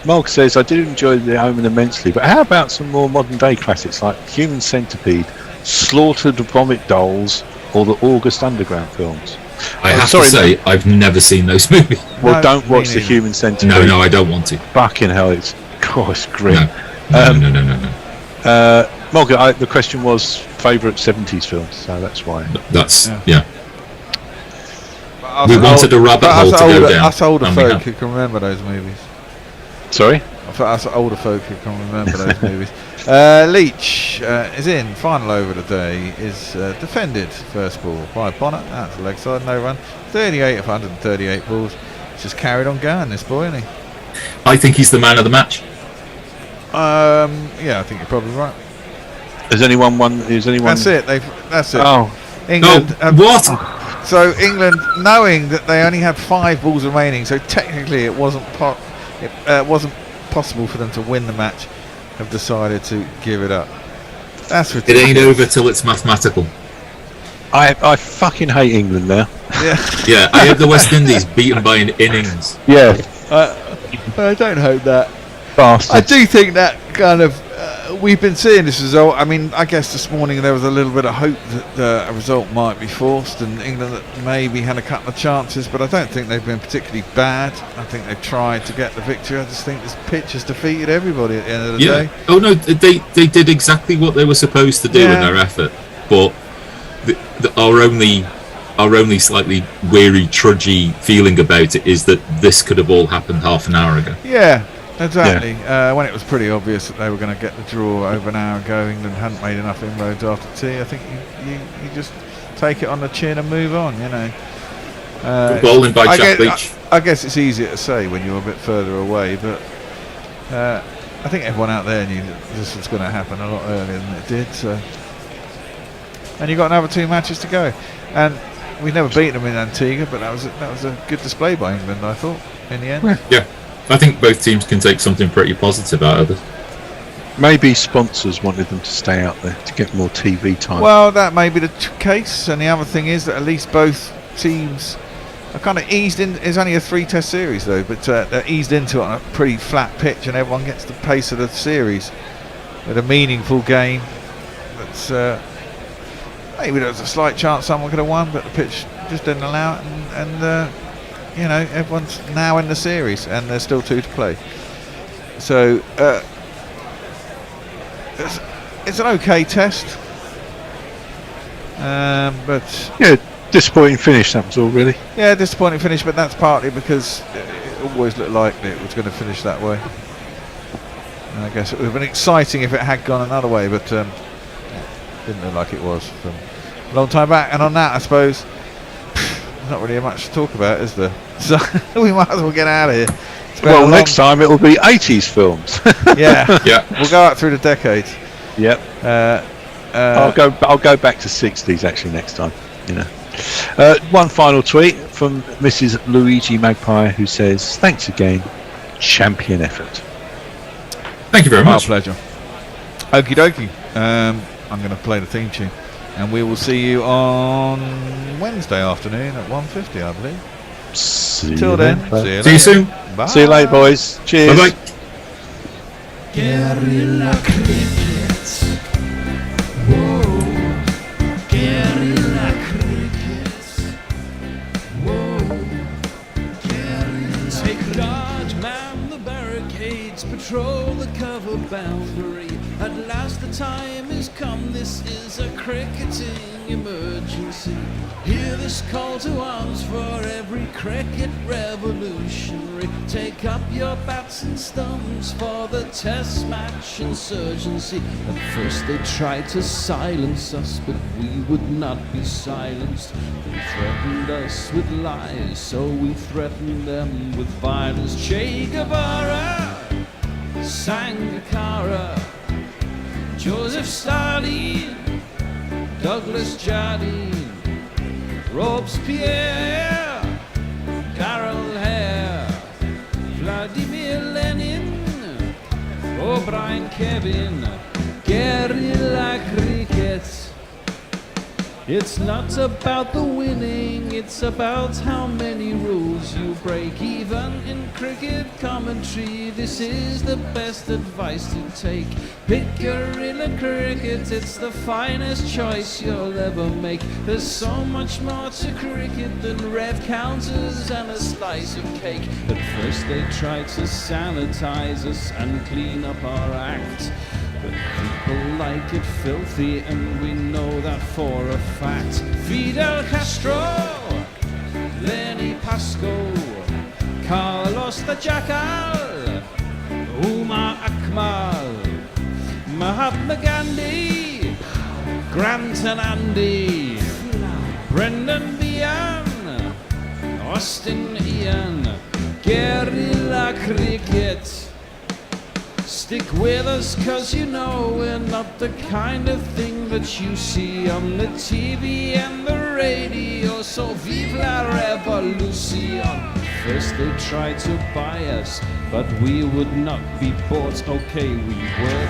A: Mark says, I did enjoy The Omen immensely, but how about some more modern day classics like Human Centipede, Slaughtered Vomit Dolls, or the August Underground films?
O: I have to say, I've never seen those movies.
A: Well, don't watch The Human Centipede.
O: No, I don't want to.
A: Fucking hell, it's grim.
O: No.
A: Margaret, the question was favourite 70s films, so that's why.
O: That's yeah. We wanted a rabbit hole to go down.
B: Us older
O: and we
B: folk
O: have.
B: who can remember those movies.
A: Sorry?
B: I thought us older folk who can remember those movies. Leach is in. Final over today is defended. First ball by Bonner. That's the leg side. No run. 38 of 138 balls. Just carried on going, this boy, isn't he?
O: I think he's the man of the match.
B: Yeah, I think you're probably right.
A: Has anyone won? Is anyone?
B: That's it. That's it.
A: Oh,
B: England.
O: what?
B: So England, knowing that they only had 5 balls remaining, so technically it wasn't possible for them to win the match, have decided to give it up. That's ridiculous.
O: It ain't over till it's mathematical.
A: I fucking hate England now.
B: Yeah.
O: Yeah, I have the West Indies beaten by an innings.
A: Yeah.
B: I don't hope that.
A: Bastards.
B: I do think that kind of we've been seeing this result. I mean, I guess this morning there was a little bit of hope that a result might be forced, and England maybe had a couple of chances, but I don't think they've been particularly bad. I think they've tried to get the victory. I just think this pitch has defeated everybody at the end of the day.
O: Oh no, they did exactly what they were supposed to do in their effort, but our only slightly weary, trudgy feeling about it is that this could have all happened half an hour ago.
B: Yeah. Exactly. When it was pretty obvious that they were going to get the draw over an hour ago, England hadn't made enough inroads after tea. I think you just take it on the chin and move on, you know.
O: Bowling by Jack Leach.
B: I guess it's easier to say when you're a bit further away, but I think everyone out there knew that this was going to happen a lot earlier than it did. So, and you've got another 2 matches to go, and we've never beaten them in Antigua, but that was a good display by England, I thought, in the end.
O: Yeah. I think both teams can take something pretty positive out of this.
A: Maybe sponsors wanted them to stay out there to get more TV time.
B: Well, that may be the case, and the other thing is that at least both teams are kind of eased in. It's only a 3-test series though, but they're eased into it on a pretty flat pitch, and everyone gets the pace of the series with a meaningful game. That's maybe there was a slight chance someone could have won, but the pitch just didn't allow it, and you know, everyone's now in the series, and there's still 2 to play. So it's an okay test, but
A: yeah, disappointing finish. That was all really.
B: Yeah, disappointing finish, but that's partly because it always looked like it was going to finish that way. And I guess it would have been exciting if it had gone another way, but didn't look like it was from a long time back. And on that, I suppose. There's not really much to talk about, is there? So we might as well get out of here.
A: Well, next time it will be 80s films.
B: Yeah,
O: yeah.
B: We'll go out through the decades.
A: Yep. I'll go back to 60s actually next time. You know. One final tweet from Mrs. Luigi Magpie, who says, "Thanks again, champion effort."
O: Thank you very much.
B: My pleasure. Okie dokie. I'm going to play the theme tune. And we will see you on Wednesday afternoon at 1:50, I believe. Till then,
O: see you soon.
B: Bye.
A: See you later, boys. Cheers.
O: Bye bye.
S: Guerrilla crickets. Whoa. Guerrilla crickets. Whoa. Guerrilla. Take guard, man the barricades, patrol the cover boundary. At last the time has come, this is a cricketing emergency. Hear this call to arms for every cricket revolutionary. Take up your bats and stumps for the test match insurgency. At first they tried to silence us, but we would not be silenced. They threatened us with lies, so we threatened them with violence. Che Guevara, Sangakkara, Joseph Stalin, Douglas Jardine, Robespierre, Carol Hare, Vladimir Lenin, O'Brien Kevin, guerrilla cricket. It's not about the winning, it's about how many rules you break. Even in cricket commentary, this is the best advice to take. Pick guerrilla cricket, it's the finest choice you'll ever make. There's so much more to cricket than red counters and a slice of cake. At first they tried to sanitize us and clean up our act, but people like it filthy, and we know that for a fact. Fidel Castro, Lenny Pascoe, Carlos the Jackal, Umar Akmal, Mahatma Gandhi, Grant and Andy, Brendan Behan, Austin Ian, guerrilla cricket. Stick with us, cause you know we're not the kind of thing that you see on the TV and the radio. So vive la revolution. First they tried to buy us, but we would not be bought. Okay, we were the